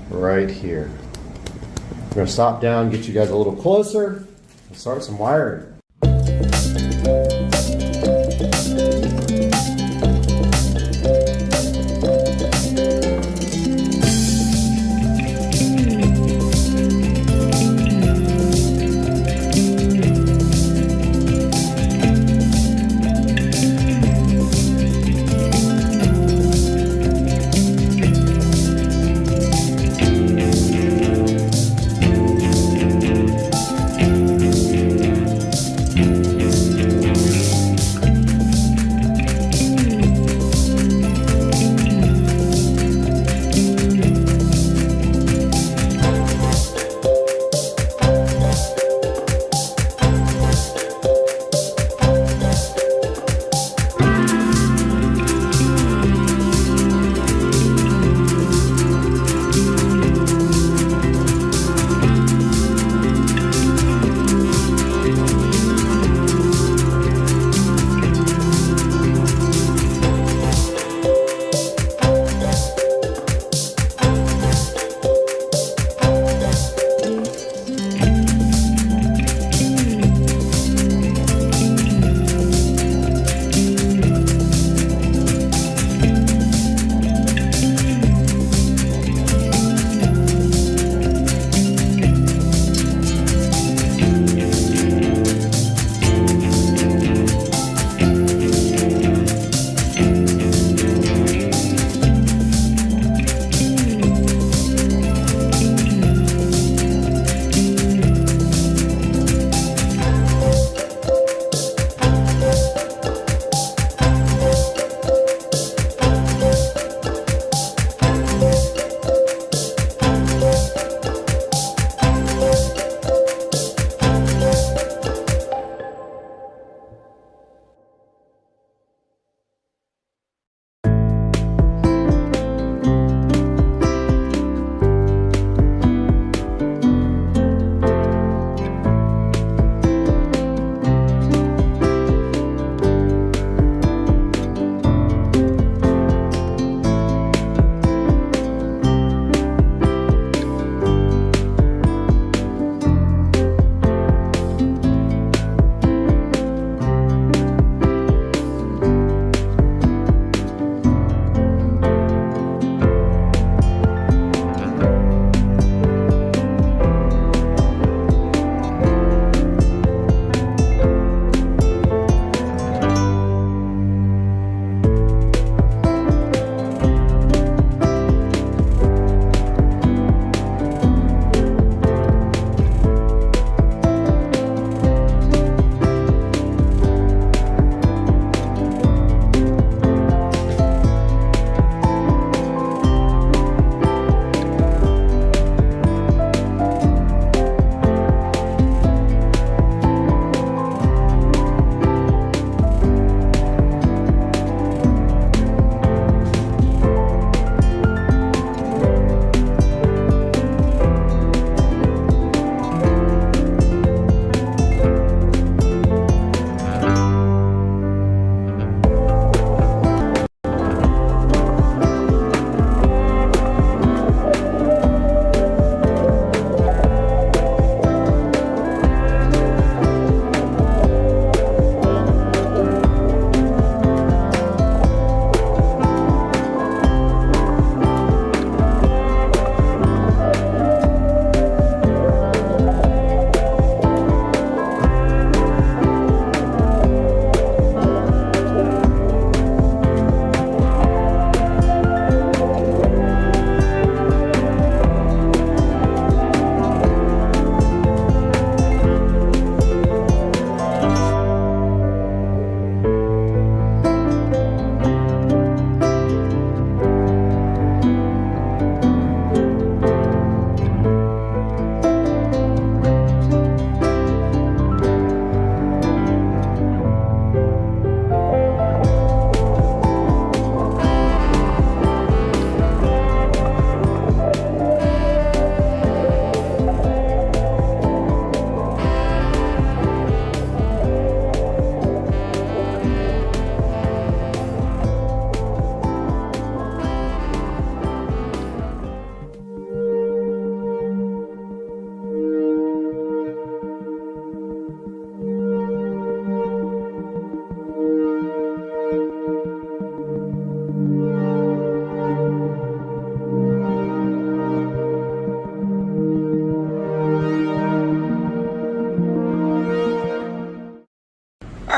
right here. I'm gonna stop down, get you guys a little closer, and start some wiring.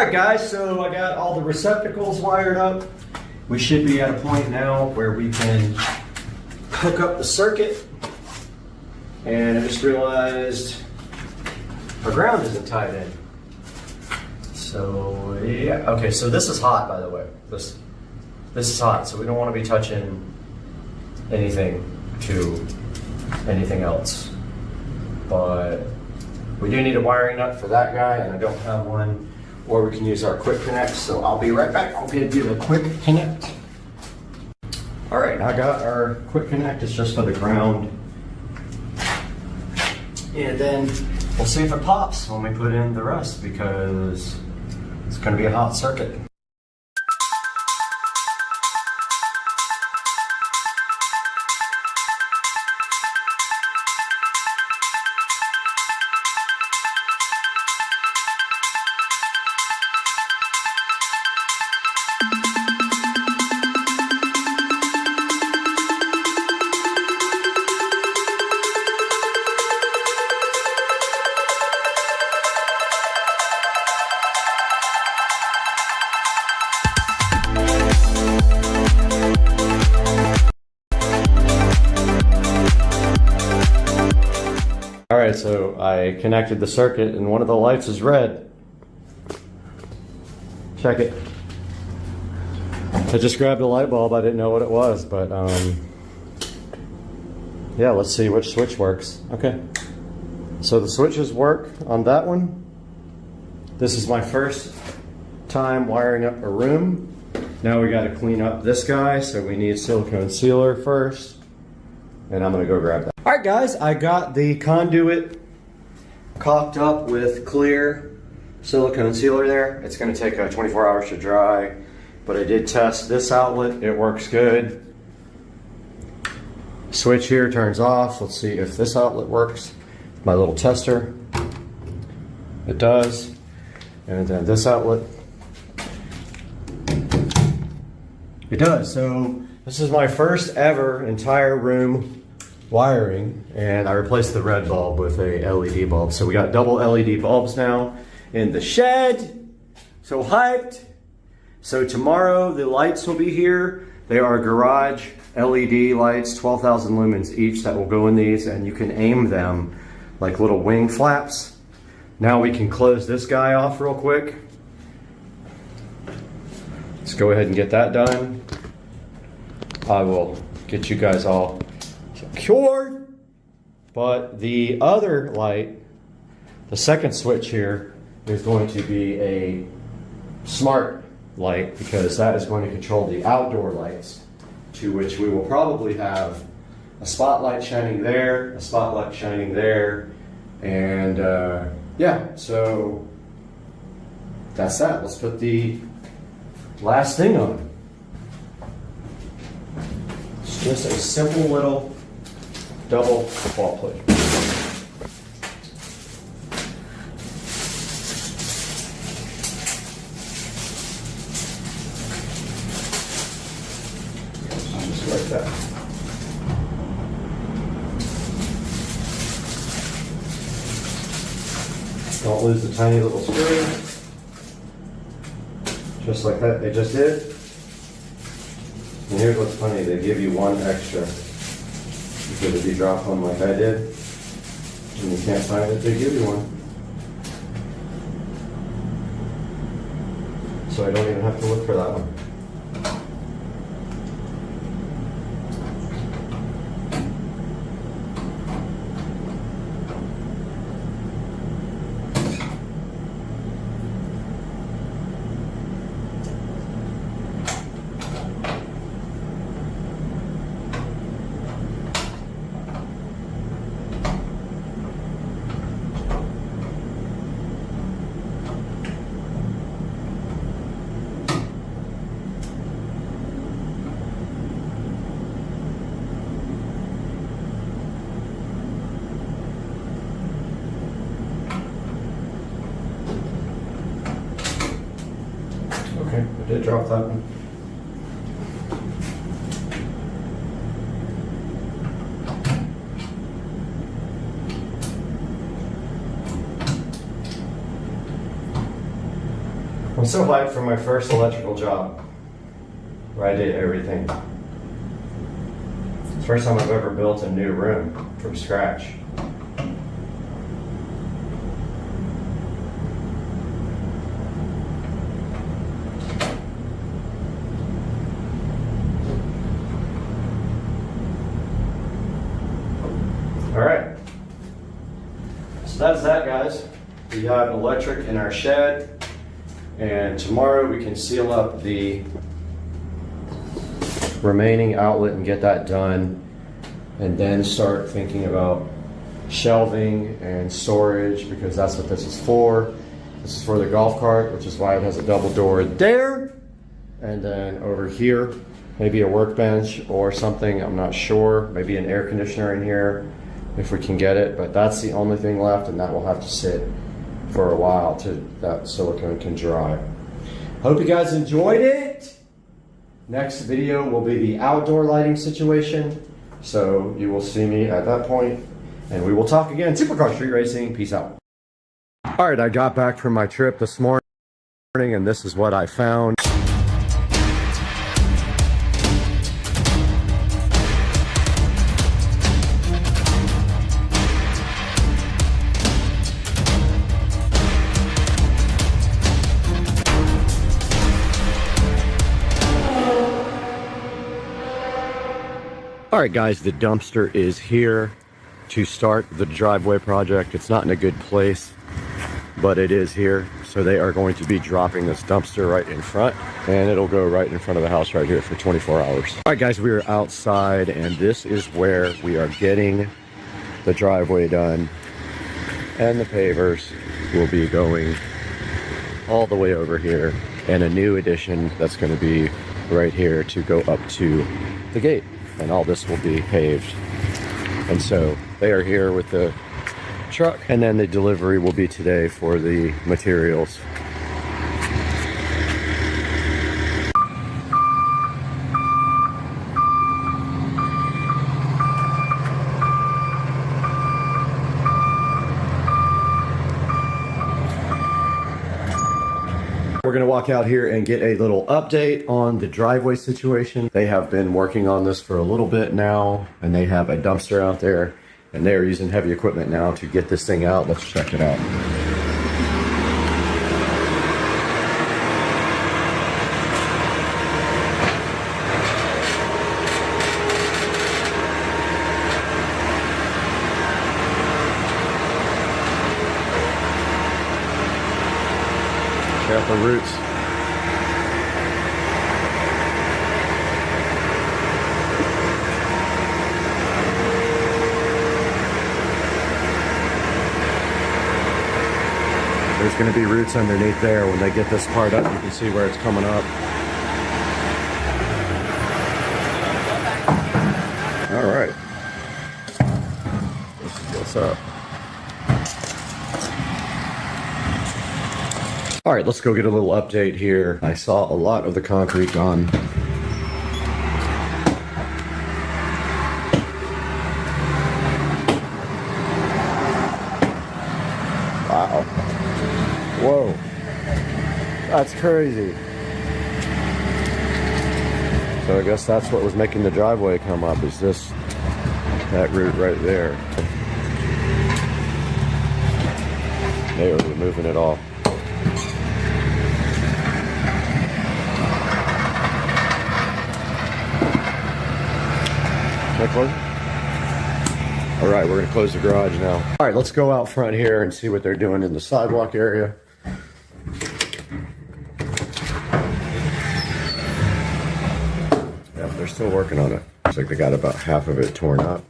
right, guys, so I got all the receptacles wired up. We should be at a point now where we can hook up the circuit. And I just realized our ground isn't tied in. So, yeah. Okay, so this is hot, by the way. This is hot, so we don't want to be touching anything to anything else. But we do need a wiring nut for that guy, and I don't have one. Or we can use our quick connect, so I'll be right back. I'll get you the quick connect. All right, I got our quick connect. It's just for the ground. And then we'll see if it pops when we put in the rest, because it's going to be a hot circuit. Alright, so I connected the circuit and one of the lights is red. Check it. I just grabbed a light bulb, I didn't know what it was, but yeah, let's see which switch works. Okay. So the switches work on that one. This is my first time wiring up a room. Now we gotta clean up this guy, so we need silicone sealer first. And I'm gonna go grab that. All right, guys, I got the conduit caulked up with clear silicone sealer there. It's gonna take 24 hours to dry, but I did test this outlet. It works good. Switch here turns off. Let's see if this outlet works. My little tester. It does. And then this outlet. It does. So this is my first ever entire room wiring, and I replaced the red bulb with a LED bulb. So we got double LED bulbs now in the shed. So hyped. So tomorrow the lights will be here. They are garage LED lights, 12,000 lumens each, that will go in these, and you can aim them like little wing flaps. Now we can close this guy off real quick. Let's go ahead and get that done. I will get you guys all secured. But the other light, the second switch here, is going to be a smart light, because that is going to control the outdoor lights, to which we will probably have a spotlight shining there, a spotlight shining there, and yeah, so that's that. Let's put the last thing on. It's just a simple little double wall plate. Just like that. Don't lose the tiny little screw. Just like that, they just did. And here's what's funny, they give you one extra. Because if you drop one like I did, and you can't find it, they give you one. So I don't even have to look for that one. Okay, I did drop that one. I'm so hyped for my first electrical job where I did everything. It's the first time I've ever built a new room from scratch. All right, so that's that, guys. We have electric in our shed, and tomorrow we can seal up the remaining outlet and get that done, and then start thinking about shelving and storage, because that's what this is for. This is for the golf cart, which is why it has a double door there. And then over here, maybe a workbench or something, I'm not sure. Maybe an air conditioner in here if we can get it, but that's the only thing left, and that will have to sit for a while till that silicone can dry. Hope you guys enjoyed it. Next video will be the outdoor lighting situation, so you will see me at that point, and we will talk again. Supercar Street Racing, peace out. All right, I got back from my trip this morning, and this is what I found. All right, guys, the dumpster is here to start the driveway project. It's not in a good place, but it is here. So they are going to be dropping this dumpster right in front, and it'll go right in front of the house right here for 24 hours. All right, guys, we are outside, and this is where we are getting the driveway done, and the pavers will be going all the way over here, and a new addition that's going to be right here to go up to the gate. And all this will be paved. And so they are here with the truck, and then the delivery will be today for the materials. We're gonna walk out here and get a little update on the driveway situation. They have been working on this for a little bit now, and they have a dumpster out there, and they are using heavy equipment now to get this thing out. Let's check it out. Check out the roots. There's going to be roots underneath there. When they get this part up, you can see where it's coming up. All right. This is what's up. All right, let's go get a little update here. I saw a lot of the concrete gone. Wow. Whoa. That's crazy. So I guess that's what was making the driveway come up, is that root right there. They were removing it all. Close? All right, we're gonna close the garage now. All right, let's go out front here and see what they're doing in the sidewalk area. Yeah, they're still working on it. Looks like they got about half of it torn up.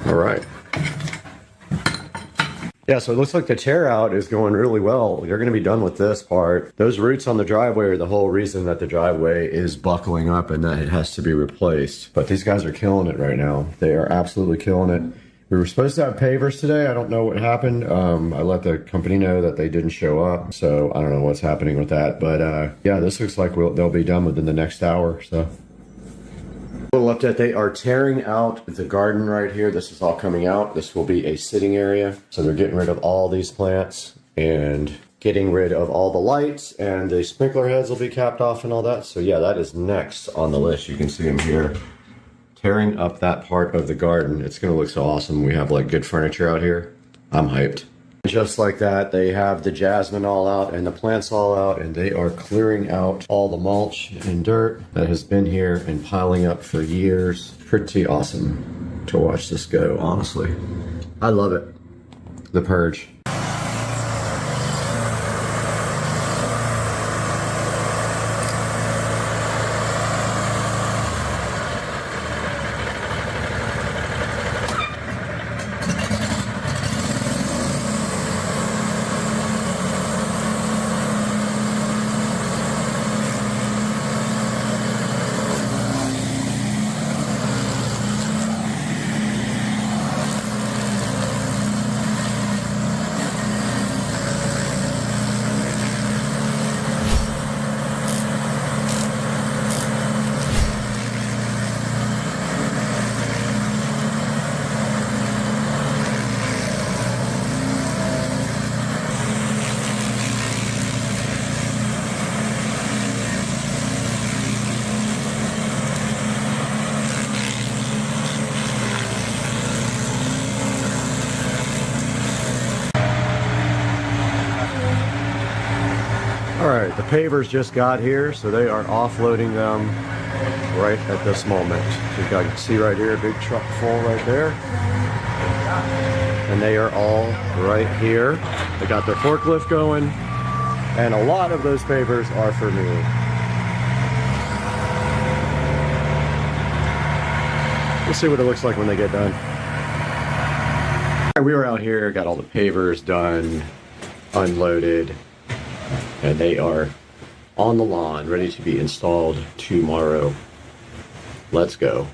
All right. Yeah, so it looks like the tear out is going really well. You're going to be done with this part. Those roots on the driveway are the whole reason that the driveway is buckling up and that it has to be replaced. But these guys are killing it right now. They are absolutely killing it. We were supposed to have pavers today. I don't know what happened. I let the company know that they didn't show up. So I don't know what's happening with that. But yeah, this looks like they'll be done within the next hour. So Little update, they are tearing out the garden right here. This is all coming out. This will be a sitting area. So they're getting rid of all these plants and getting rid of all the lights, and the sprinkler heads will be capped off and all that. So yeah, that is next on the list. You can see them here. Tearing up that part of the garden. It's gonna look so awesome. We have like good furniture out here. I'm hyped. Just like that, they have the jasmine all out and the plants all out, and they are clearing out all the mulch and dirt that has been here and piling up for years. Pretty awesome to watch this go, honestly. I love it. The purge. Alright, the pavers just got here, so they are offloading them right at this moment. So you can see right here, a big truck full right there. And they are all right here. They got their forklift going, and a lot of those pavers are for me. We'll see what it looks like when they get done. We were out here, got all the pavers done, unloaded, and they are on the lawn, ready to be installed tomorrow. Let's go.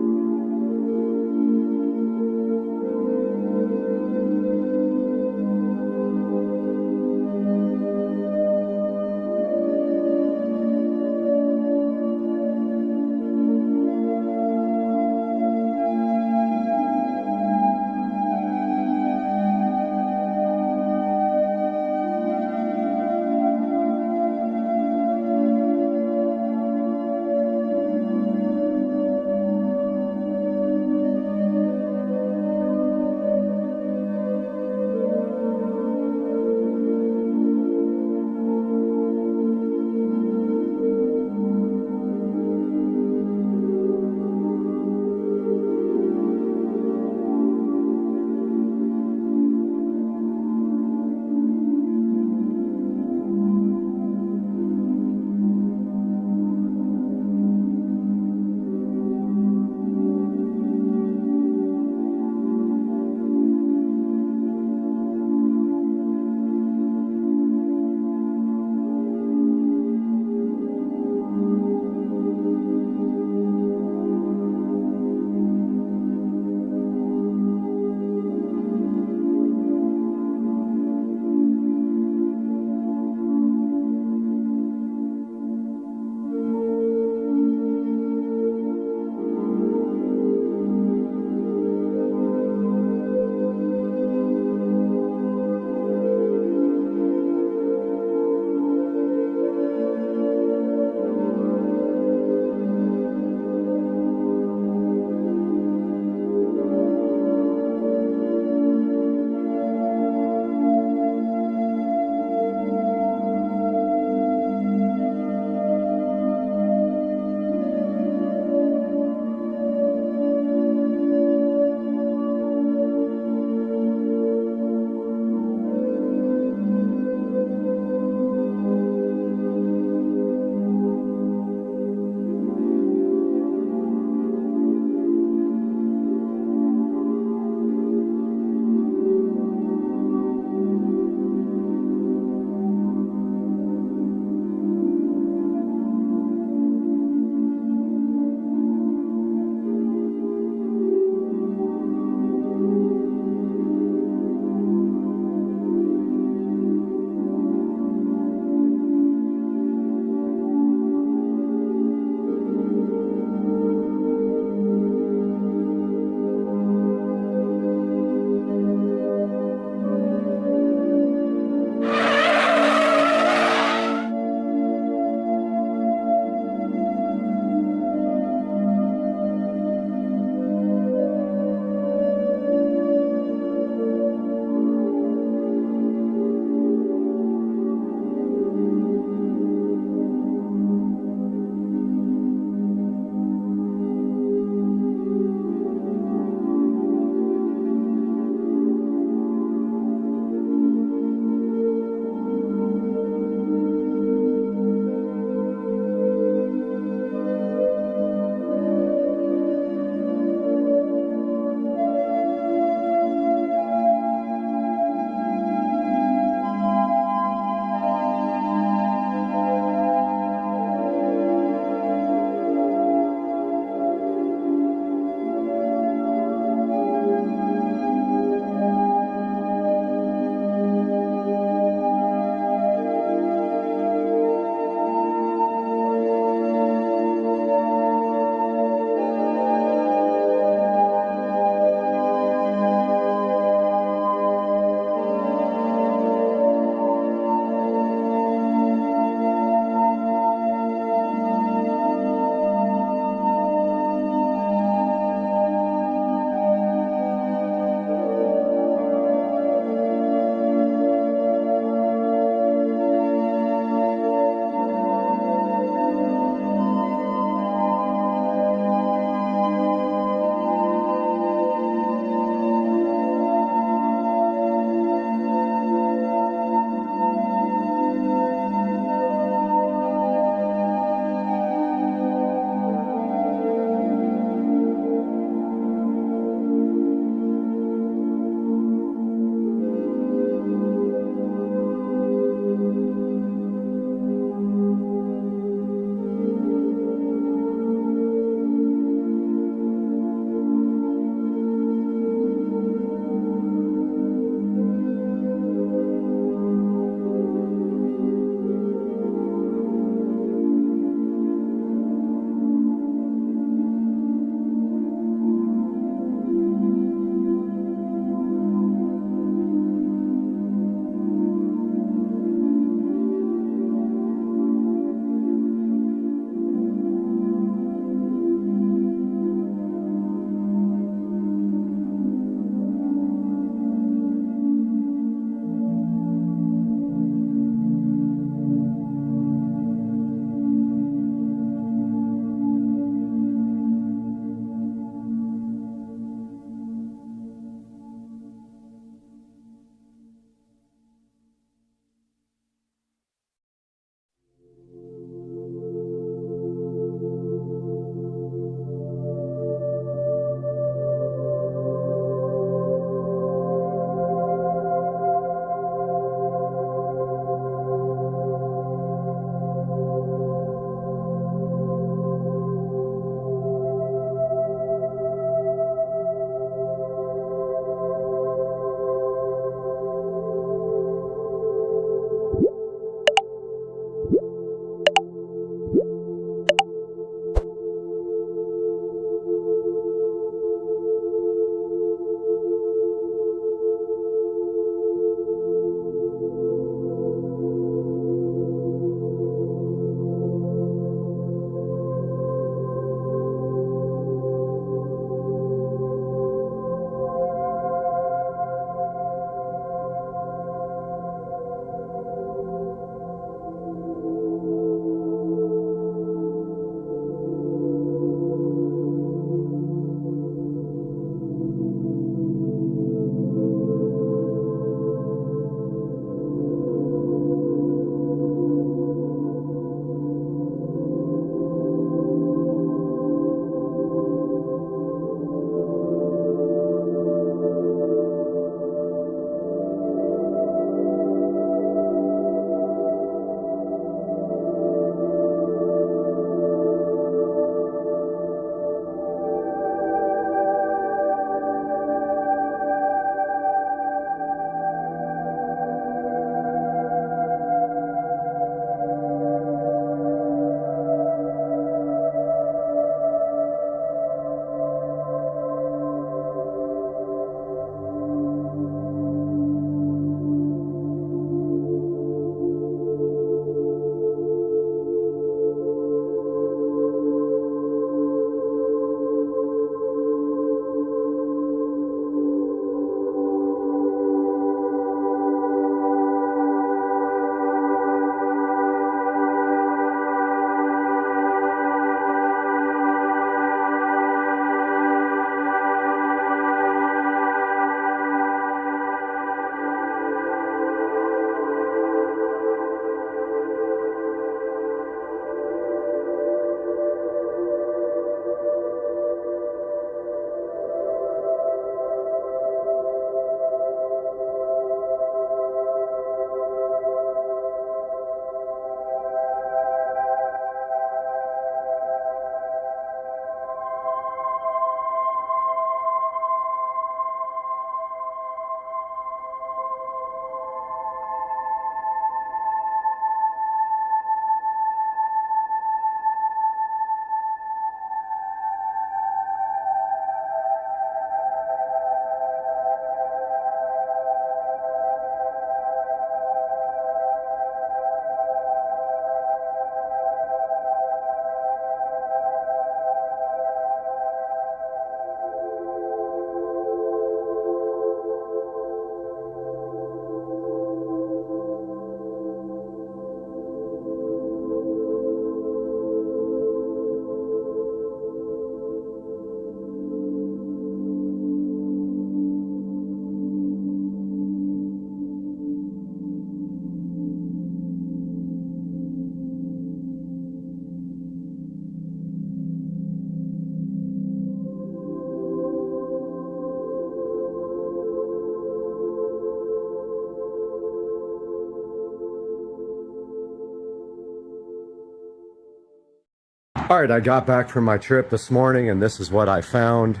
All right, I got back from my trip this morning and this is what I found.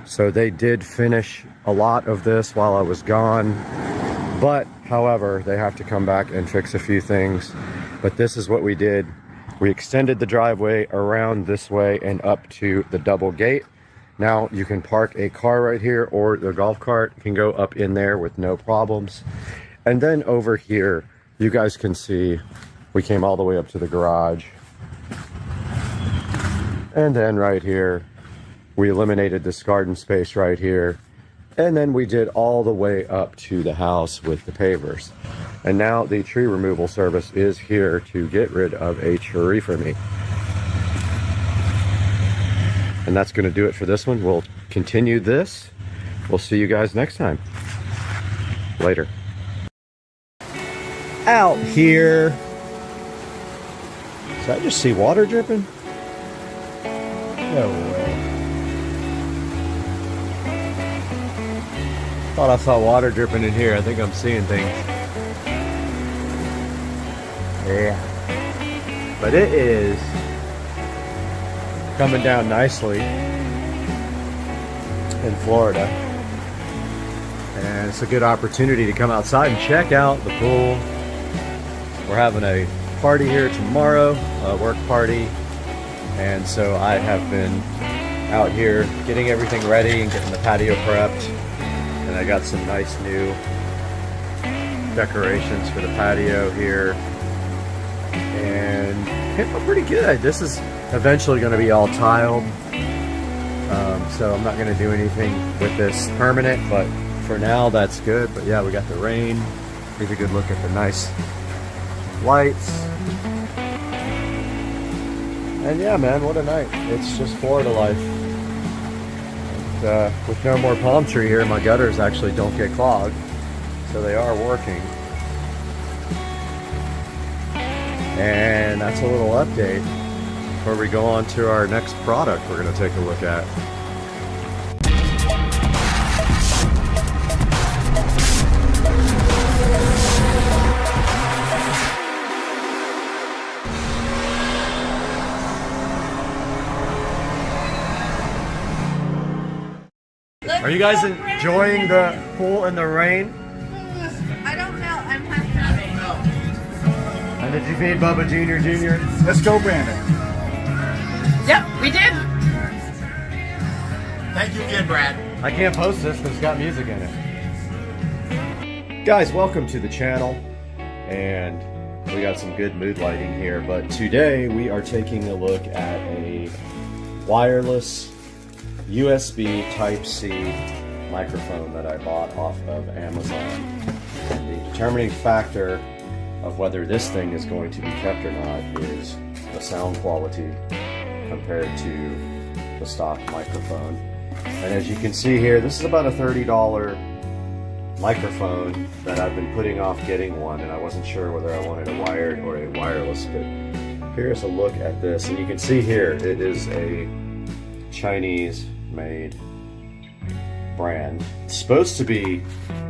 So they did finish a lot of this while I was gone, but however, they have to come back and fix a few things. But this is what we did. We extended the driveway around this way and up to the double gate. Now you can park a car right here, or the golf cart can go up in there with no problems. And then over here, you guys can see we came all the way up to the garage. And then right here, we eliminated this garden space right here. And then we did all the way up to the house with the pavers. And now the tree removal service is here to get rid of a tree for me. And that's going to do it for this one. We'll continue this. We'll see you guys next time. Later. Out here. Did I just see water dripping? No way. Thought I saw water dripping in here. I think I'm seeing things. Yeah. But it is coming down nicely in Florida. And it's a good opportunity to come outside and check out the pool. We're having a party here tomorrow, a work party. And so I have been out here getting everything ready and getting the patio prepped. And I got some nice new decorations for the patio here. And it felt pretty good. This is eventually going to be all tiled. So I'm not going to do anything with this permanent, but for now that's good. But yeah, we got the rain. Here's a good look at the nice lights. And yeah, man, what a night. It's just Florida life. And, with no more palm tree here, my gutters actually don't get clogged. So they are working. And that's a little update before we go on to our next product we're going to take a look at. Are you guys enjoying the pool in the rain? I don't know. I'm happy. And did you feed Bubba Jr.? Let's go, Brandon. Yep, we did. Thank you again, Brad. I can't post this because it's got music in it. Guys, welcome to the channel. And we got some good mood lighting here. But today we are taking a look at a wireless USB Type-C microphone that I bought off of Amazon. And the determining factor of whether this thing is going to be kept or not is the sound quality compared to the stock microphone. And as you can see here, this is about a $30 microphone that I've been putting off getting one, and I wasn't sure whether I wanted a wired or a wireless, but here's a look at this. And you can see here, it is a Chinese made brand. It's supposed to be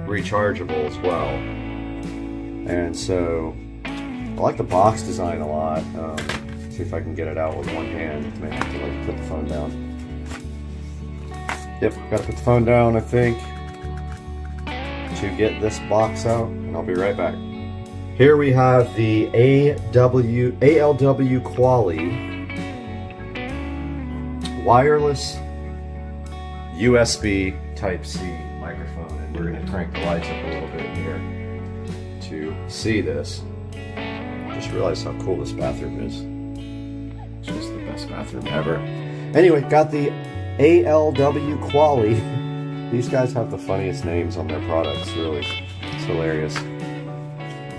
rechargeable as well. And so I like the box design a lot. See if I can get it out with one hand. May have to like put the phone down. Yep, gotta put the phone down, I think, to get this box out, and I'll be right back. Here we have the ALW Quali wireless USB Type-C microphone, and we're going to crank the lights up a little bit here to see this. I just realized how cool this bathroom is. It's just the best bathroom ever. Anyway, got the ALW Quali. These guys have the funniest names on their products, really. It's hilarious.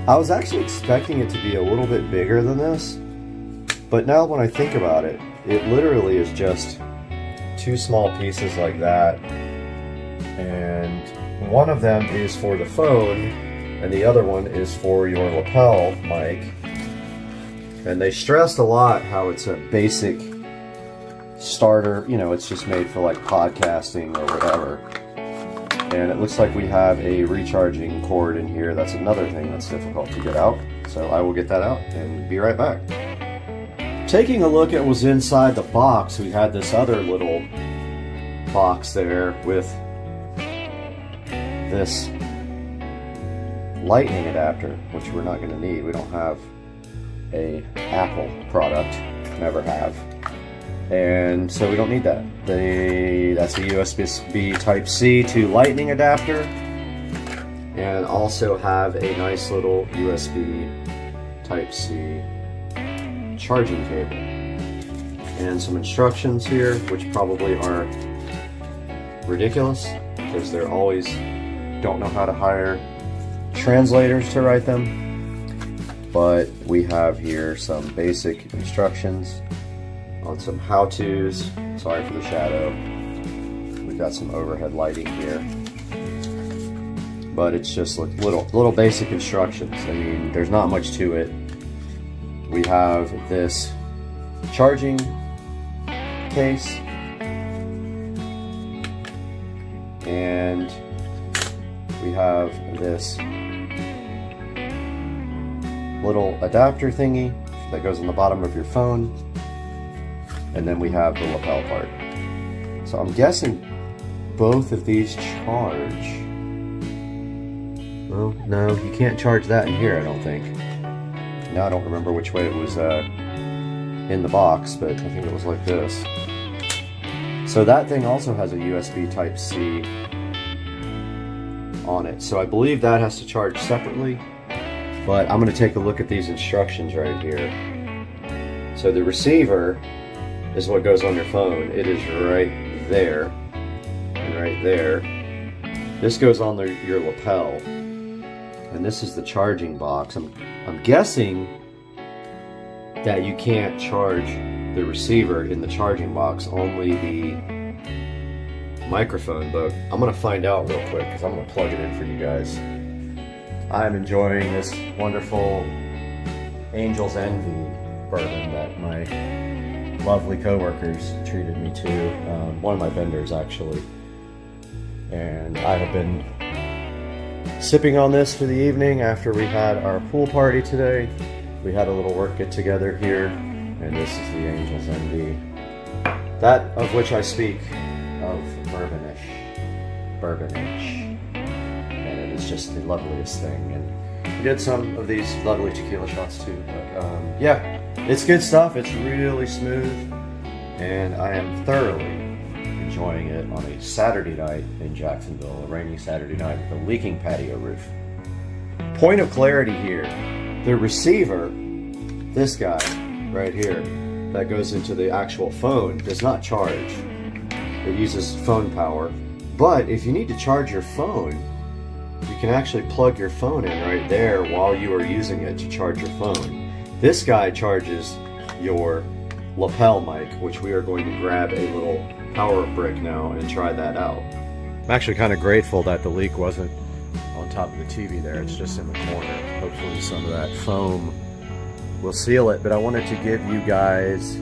I was actually expecting it to be a little bit bigger than this, but now when I think about it, it literally is just two small pieces like that, and one of them is for the phone and the other one is for your lapel mic. And they stressed a lot how it's a basic starter, you know, it's just made for like podcasting or whatever. And it looks like we have a recharging cord in here. That's another thing that's difficult to get out, so I will get that out and be right back. taking a look at what's inside the box, we had this other little box there with this lightning adapter, which we're not going to need. We don't have a Apple product, never have, and so we don't need that. That's a USB Type-C to lightning adapter, and also have a nice little USB Type-C charging cable, and some instructions here, which probably are ridiculous because they're always don't know how to hire translators to write them. But we have here some basic instructions on some how-tos. Sorry for the shadow. We've got some overhead lighting here, but it's just little basic instructions. I mean, there's not much to it. We have this charging case, and we have this little adapter thingy that goes on the bottom of your phone, and then we have the lapel part. So I'm guessing both of these charge. Well, no, you can't charge that in here, I don't think. Now I don't remember which way it was in the box, but I think it was like this. So that thing also has a USB Type-C on it. So I believe that has to charge separately, but I'm going to take a look at these instructions right here. So the receiver is what goes on your phone. It is right there and right there. This goes on your lapel, and this is the charging box. I'm guessing that you can't charge the receiver in the charging box, only the microphone, but I'm gonna find out real quick because I'm gonna plug it in for you guys. I'm enjoying this wonderful Angel's Envy bourbon that my lovely co-workers treated me to, one of my vendors actually, and I have been sipping on this for the evening after we had our pool party today. We had a little work get together here, and this is the Angel's Envy, that of which I speak of bourbonish, and it is just the loveliest thing. And we did some of these lovely tequila shots too, but yeah, it's good stuff. It's really smooth, and I am thoroughly enjoying it on a Saturday night in Jacksonville, a rainy Saturday night with a leaking patio roof. Point of clarity here, the receiver, this guy right here, that goes into the actual phone, does not charge. It uses phone power, but if you need to charge your phone, you can actually plug your phone in right there while you are using it to charge your phone. This guy charges your lapel mic, which we are going to grab a little power brick now and try that out. I'm actually kind of grateful that the leak wasn't on top of the TV there. It's just in the corner. Hopefully some of that foam will seal it, but I wanted to give you guys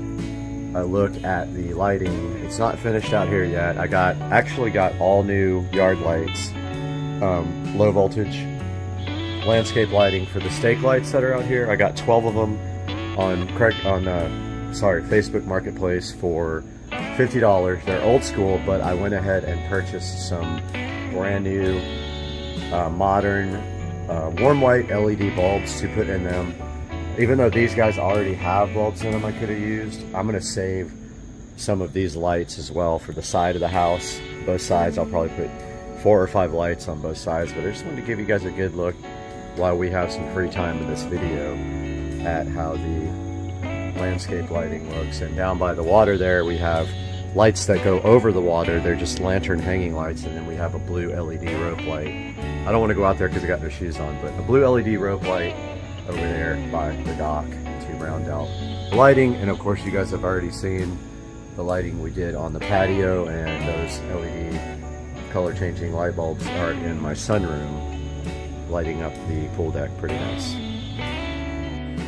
a look at the lighting. It's not finished out here yet. I actually got all new yard lights, low voltage landscape lighting for the stake lights that are out here. I got 12 of them on Facebook Marketplace for $50. They're old school, but I went ahead and purchased some brand new modern warm white LED bulbs to put in them. Even though these guys already have bulbs in them I could have used, I'm going to save some of these lights as well for the side of the house. Both sides, I'll probably put 4 or 5 lights on both sides, but I just wanted to give you guys a good look while we have some free time in this video at how the landscape lighting looks. And down by the water there, we have lights that go over the water. They're just lantern hanging lights, and then we have a blue LED rope light. I don't want to go out there because I got no shoes on, but a blue LED rope light over there by the dock to round out the lighting. And of course you guys have already seen the lighting we did on the patio, and those LED color changing light bulbs are in my sunroom, lighting up the pool deck pretty nice.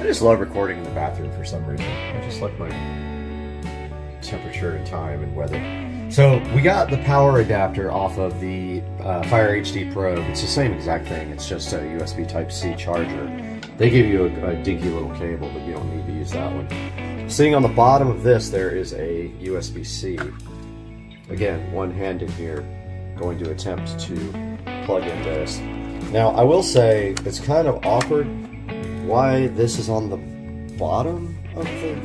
I just love recording in the bathroom for some reason. I just like my temperature and time and weather. So we got the power adapter off of the Fire HD Pro. It's the same exact thing. It's just a USB Type-C charger. They give you a dinky little cable, but you don't need to use that one. Seeing on the bottom of this, there is a USB-C. Again, one-handed here, going to attempt to plug in this. Now, I will say it's kind of awkward why this is on the bottom of the...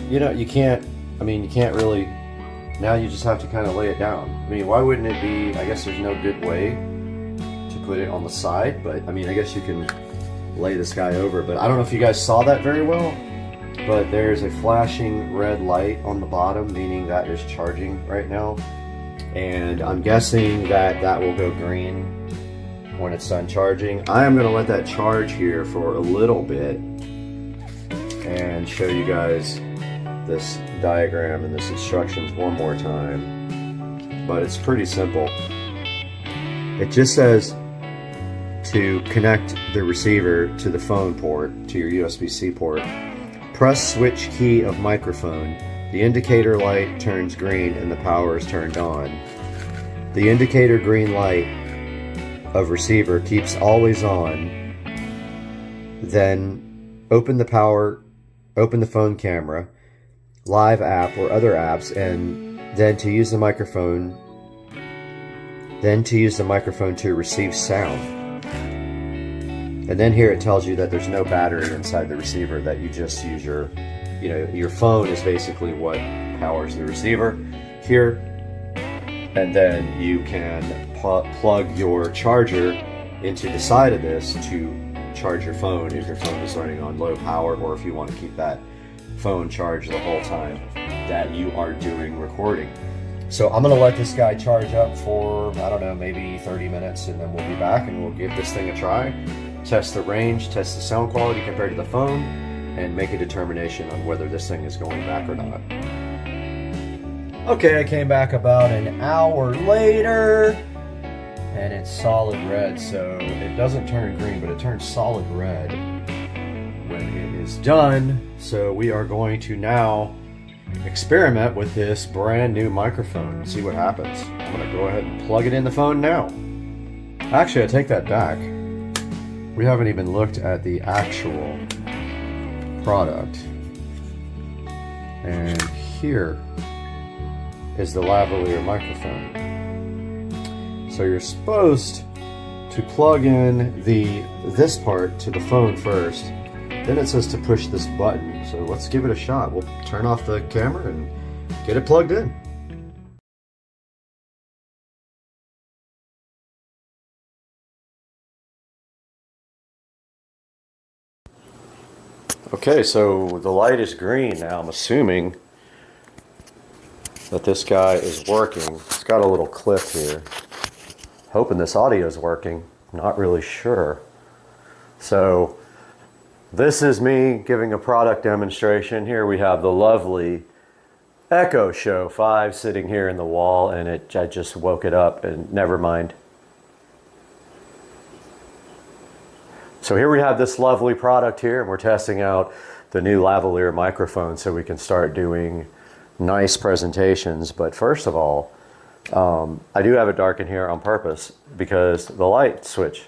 You know, you can't really... Now you just have to kind of lay it down. I mean, why wouldn't it be... I guess there's no good way to put it on the side, but I mean, I guess you can lay this guy over, but I don't know if you guys saw that very well, but there's a flashing red light on the bottom, meaning that is charging right now. And I'm guessing that that will go green when it's done charging. I am gonna let that charge here for a little bit and show you guys this diagram and this instructions one more time. But it's pretty simple. It just says to connect the receiver to the phone port, to your USB-C port. Press switch key of microphone. The indicator light turns green and the power is turned on. The indicator green light of receiver keeps always on. Then open the phone camera, live app or other apps, and then to use the microphone to receive sound. And then here it tells you that there's no battery inside the receiver, that you just use your phone is basically what powers the receiver here. And then you can plug your charger into the side of this to charge your phone if your phone is running on low power, or if you want to keep that phone charged the whole time that you are doing recording. So I'm going to let this guy charge up for, I don't know, maybe 30 minutes, and then we'll be back and we'll give this thing a try. Test the range, test the sound quality compared to the phone, and make a determination on whether this thing is going back or not. Okay, I came back about an hour later, and it's solid red, so it doesn't turn green, but it turns solid red when it is done. So we are going to now experiment with this brand new microphone and see what happens. I'm going to go ahead and plug it in the phone now. Actually, I take that back. We haven't even looked at the actual product. And here is the lavalier microphone. So you're supposed to plug in this part to the phone first. Then it says to push this button. So let's give it a shot. We'll turn off the camera and get it plugged in. Okay, so the light is green now. I'm assuming that this guy is working. It's got a little clip here. Hoping this audio is working. Not really sure. So this is me giving a product demonstration. Here we have the lovely Echo Show 5 sitting here in the wall, and I just woke it up, and never mind. So here we have this lovely product here, and we're testing out the new lavalier microphone so we can start doing nice presentations. But first of all, I do have it dark in here on purpose because the light switch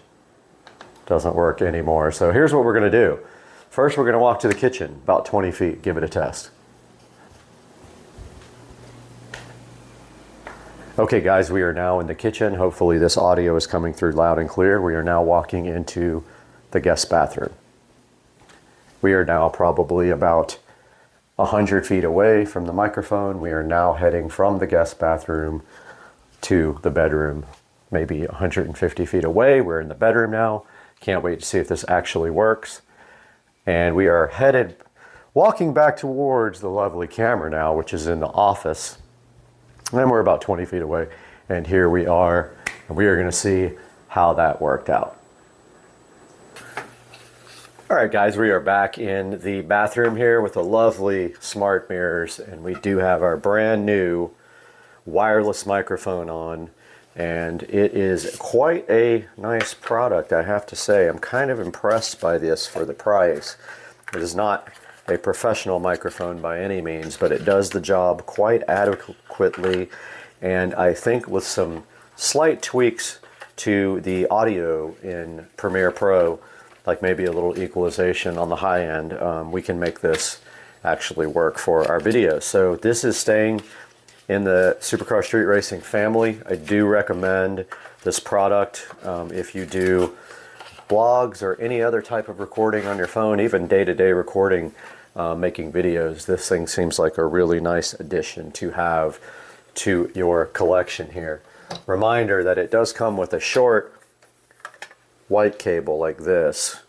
doesn't work anymore. So here's what we're going to do. First, we're going to walk to the kitchen about 20 feet, give it a test. Okay guys, we are now in the kitchen. Hopefully this audio is coming through loud and clear. We are now walking into the guest bathroom. We are now probably about 100 feet away from the microphone. We are now heading from the guest bathroom to the bedroom, maybe 150 feet away. We're in the bedroom now. Can't wait to see if this actually works. And we are walking back towards the lovely camera now, which is in the office. And we're about 20 feet away. And here we are, and we are gonna see how that worked out. All right, guys, we are back in the bathroom here with the lovely smart mirrors, and we do have our brand new wireless microphone on, and it is quite a nice product, I have to say. I'm kind of impressed by this for the price. It is not a professional microphone by any means, but it does the job quite adequately, and I think with some slight tweaks to the audio in Premiere Pro, like maybe a little equalization on the high end, we can make this actually work for our video. So this is staying in the Supercar Street Racing family. I do recommend this product if you do blogs or any other type of recording on your phone, even day-to-day recording, making videos. This thing seems like a really nice addition to have to your collection here. Reminder that it does come with a short white cable like this,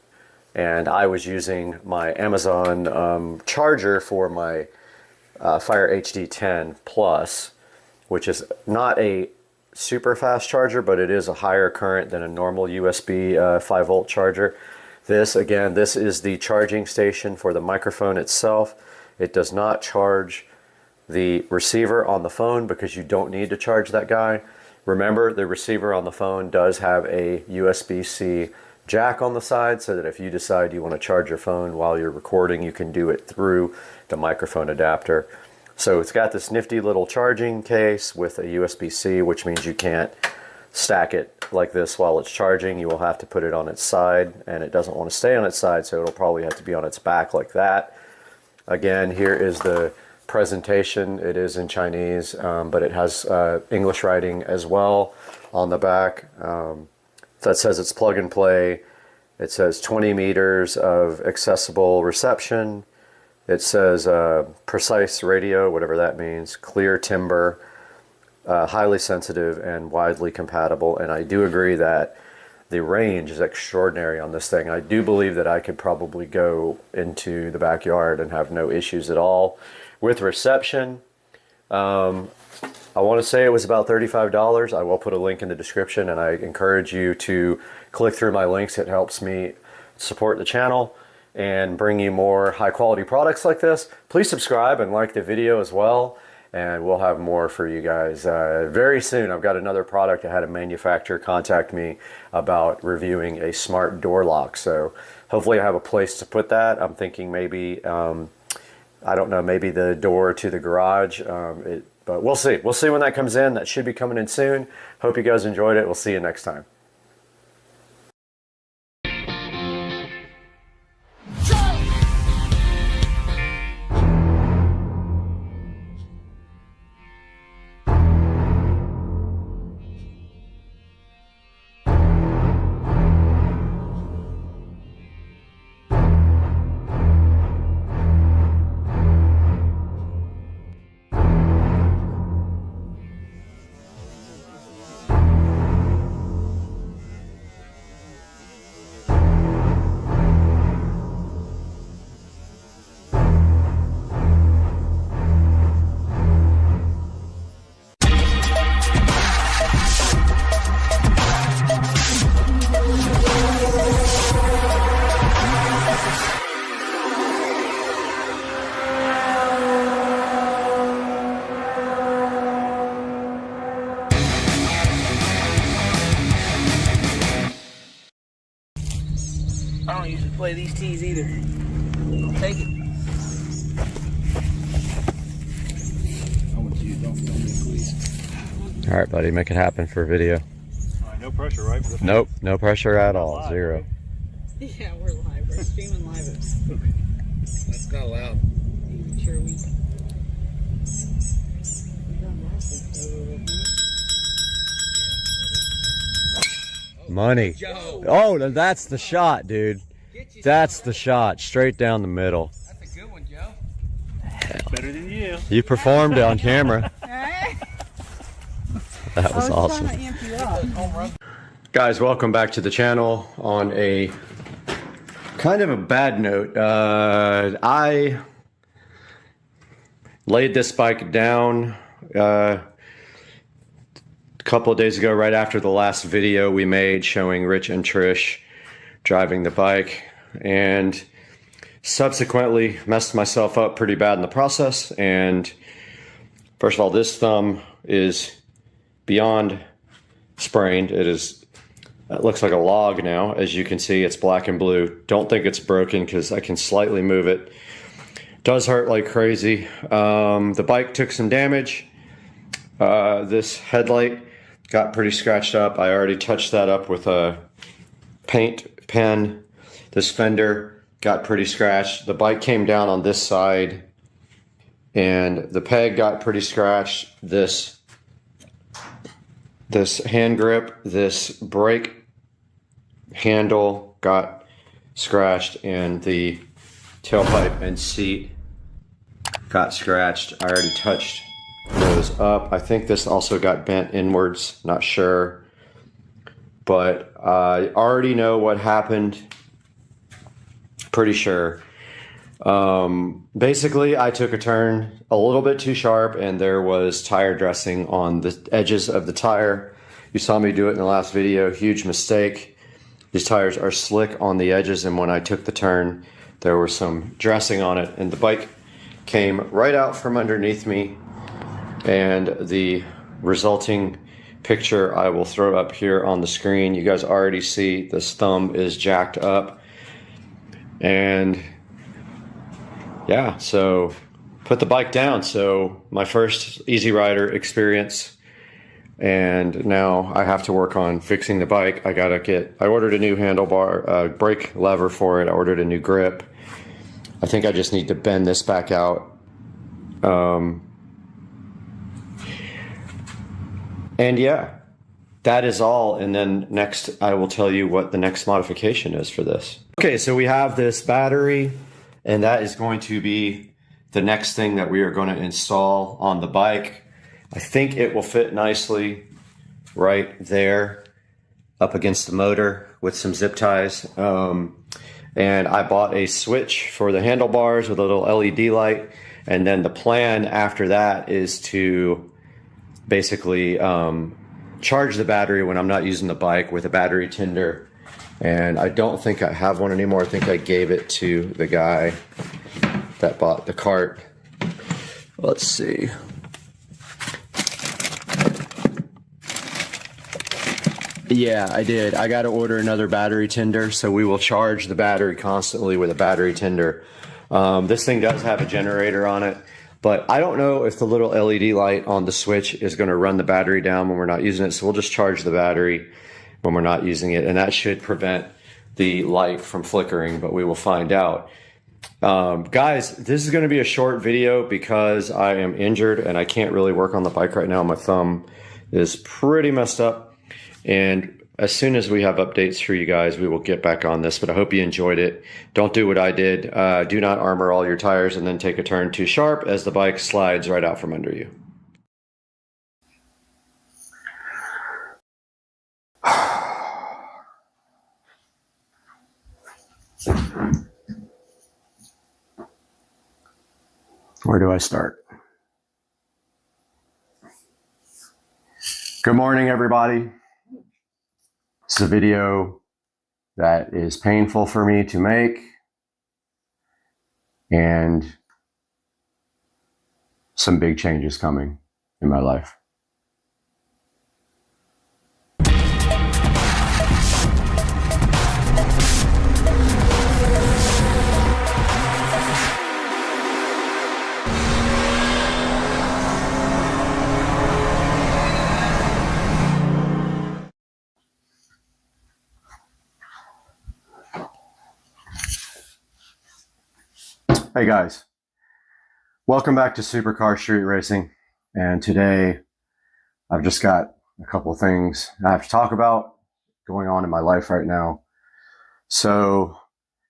and I was using my Amazon charger for my Fire HD 10 Plus, which is not a super fast charger, but it is a higher current than a normal USB 5-volt charger. This, again, this is the charging station for the microphone itself. It does not charge the receiver on the phone because you don't need to charge that guy. Remember, the receiver on the phone does have a USB-C jack on the side, so that if you decide you want to charge your phone while you're recording, you can do it through the microphone adapter. So it's got this nifty little charging case with a USB-C, which means you can't stack it like this while it's charging. You will have to put it on its side, and it doesn't want to stay on its side, so it'll probably have to be on its back like that. Again, here is the presentation. It is in Chinese, but it has English writing as well on the back. That says it's plug and play. It says 20 meters of accessible reception. It says precise radio, whatever that means, clear timbre, highly sensitive and widely compatible. And I do agree that the range is extraordinary on this thing. I do believe that I could probably go into the backyard and have no issues at all with reception. I want to say it was about $35. I will put a link in the description, and I encourage you to click through my links. It helps me support the channel and bring you more high quality products like this. Please subscribe and like the video as well, and we'll have more for you guys very soon. I've got another product. I had a manufacturer contact me about reviewing a smart door lock, so hopefully I have a place to put that. I'm thinking maybe I don't know, maybe the door to the garage, but we'll see. We'll see when that comes in. That should be coming in soon. Hope you guys enjoyed it. We'll see you next time. I don't usually play these tees either. I'll take it. I want you to don't film me, please. All right, buddy, make it happen for a video. No pressure, right? Nope, no pressure at all. Live, Zero. right? Yeah, we're live. We're streaming live. That's not loud. Sure we. Money. Oh, that's the shot, dude. That's the shot. Straight down the middle. That's a good one, Joe. Better than you. You performed on camera. That was awesome. Guys, welcome back to the channel. On a kind of a bad note, I laid this bike down a couple of days ago, right after the last video we made showing Rich and Trish driving the bike, and subsequently messed myself up pretty bad in the process. And first of all, this thumb is beyond sprained. It looks like a log now. As you can see, it's black and blue. Don't think it's broken because I can slightly move it. Does hurt like crazy. The bike took some damage. This headlight got pretty scratched up. I already touched that up with a paint pen. This fender got pretty scratched. The bike came down on this side and the peg got pretty scratched. This hand grip, this brake handle got scratched, and the tailpipe and seat got scratched. I already touched those up. I think this also got bent inwards, not sure. But I already know what happened, pretty sure. Basically, I took a turn a little bit too sharp and there was tire dressing on the edges of the tire. You saw me do it in the last video, huge mistake. These tires are slick on the edges, and when I took the turn, there was some dressing on it, and the bike came right out from underneath me, and the resulting picture I will throw up here on the screen. You guys already see this thumb is jacked up, and yeah, so put the bike down. So my first Easy Rider experience, and now I have to work on fixing the bike. I ordered a new handlebar, brake lever for it. I ordered a new grip. I think I just need to bend this back out. And yeah, that is all. And then next I will tell you what the next modification is for this. Okay, so we have this battery, and that is going to be the next thing that we are going to install on the bike. I think it will fit nicely right there up against the motor with some zip ties. And I bought a switch for the handlebars with a little LED light. And then the plan after that is to basically charge the battery when I'm not using the bike with a battery tender. And I don't think I have one anymore. I think I gave it to the guy that bought the cart. Let's see. Yeah, I did. I got to order another battery tender, so we will charge the battery constantly with a battery tender. This thing does have a generator on it, but I don't know if the little LED light on the switch is going to run the battery down when we're not using it, so we'll just charge the battery when we're not using it, and that should prevent the light from flickering, but we will find out. Guys, this is going to be a short video because I am injured and I can't really work on the bike right now. My thumb is pretty messed up. And as soon as we have updates for you guys, we will get back on this, but I hope you enjoyed it. Don't do what I did. Do not armor all your tires and then take a turn too sharp as the bike slides right out from under you. Where do I start? Good morning, everybody. This is a video that is painful for me to make, and some big changes coming in my life. Hey guys, welcome back to Supercar Street Racing, and today I've just got a couple things I have to talk about going on in my life right now. So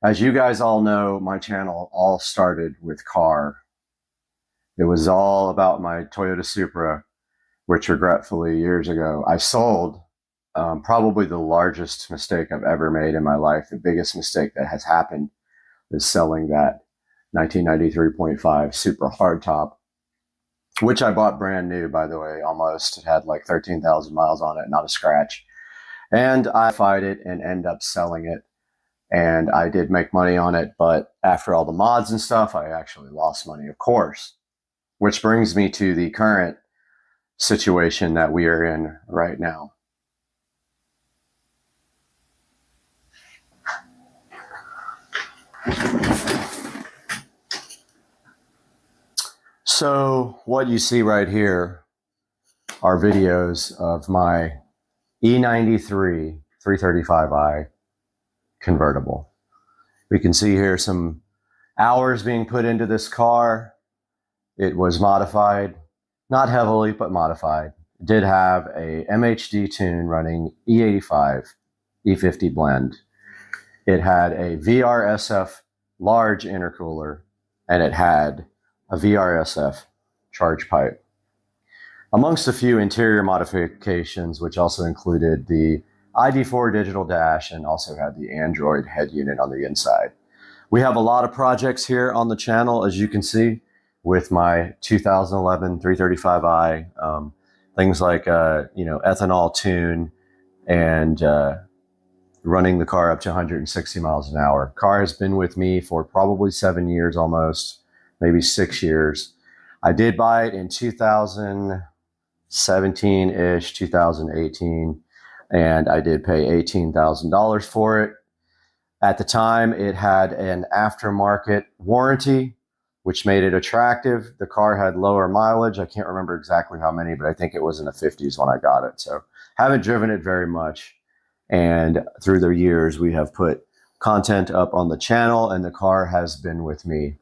as you guys all know, my channel all started with car. It was all about my Toyota Supra, which regretfully years ago I sold. Probably the largest mistake I've ever made in my life. The biggest mistake that has happened is selling that 1993.5 Supra hardtop, which I bought brand new, by the way, almost. It had like 13,000 miles on it, not a scratch. And I modified it and ended up selling it. And I did make money on it, but after all the mods and stuff, I actually lost money, of course. Which brings me to the current situation that we are in right now. So what you see right here are videos of my E93 335i convertible. We can see here some hours being put into this car. It was modified, not heavily, but modified. It did have a MHD tune running E85, E50 blend. It had a VRSF large intercooler, and it had a VRSF charge pipe. Amongst a few interior modifications, which also included the ID4 digital dash and also had the Android head unit on the inside. We have a lot of projects here on the channel, as you can see, with my 2011 335i, things like ethanol tune and running the car up to 160 miles an hour. Car has been with me for probably 7 years almost, maybe 6 years. I did buy it in 2017-ish, 2018, and I did pay $18,000 for it. At the time, it had an aftermarket warranty, which made it attractive. The car had lower mileage. I can't remember exactly how many, but I think it was in the 50s when I got it. So haven't driven it very much. And through the years, we have put content up on the channel, and the car has been with me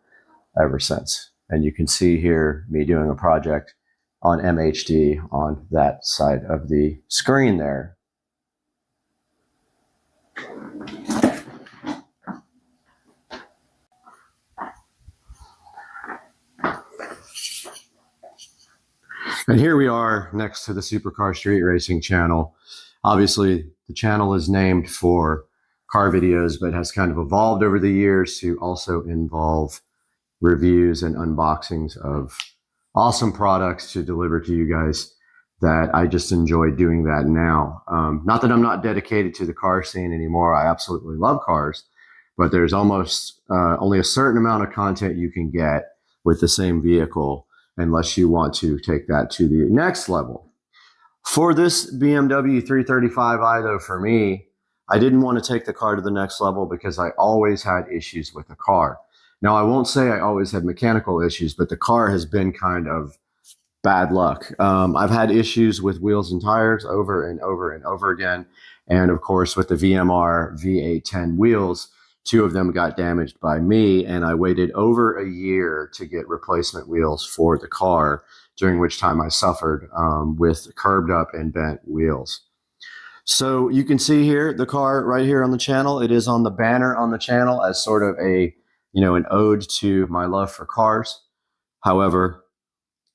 ever since. And you can see here me doing a project on MHD on that side of the screen there. And here we are next to the Supercar Street Racing channel. Obviously, the channel is named for car videos, but has kind of evolved over the years to also involve reviews and unboxings of awesome products to deliver to you guys, that I just enjoy doing that now. Not that I'm not dedicated to the car scene anymore. I absolutely love cars, but there's almost only a certain amount of content you can get with the same vehicle unless you want to take that to the next level. For this BMW 335i, though, for me, I didn't want to take the car to the next level because I always had issues with the car. Now, I won't say I always had mechanical issues, but the car has been kind of bad luck. I've had issues with wheels and tires over and over and over again. And of course, with the VMR V810 wheels, 2 of them got damaged by me, and I waited over a year to get replacement wheels for the car, during which time I suffered with curbed up and bent wheels. So you can see here, the car right here on the channel, it is on the banner on the channel as sort of a, an ode to my love for cars. However,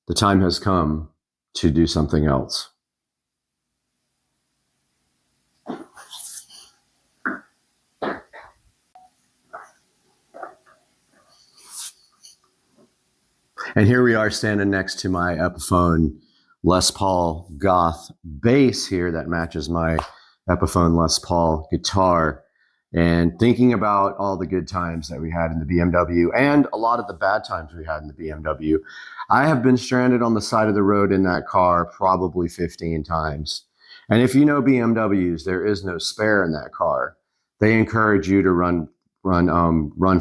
the time has come to do something else. And here we are standing next to my Epiphone Les Paul Goth bass here that matches my Epiphone Les Paul guitar, and thinking about all the good times that we had in the BMW and a lot of the bad times we had in the BMW. I have been stranded on the side of the road in that car probably 15 times. And if you know BMWs, there is no spare in that car. They encourage you to run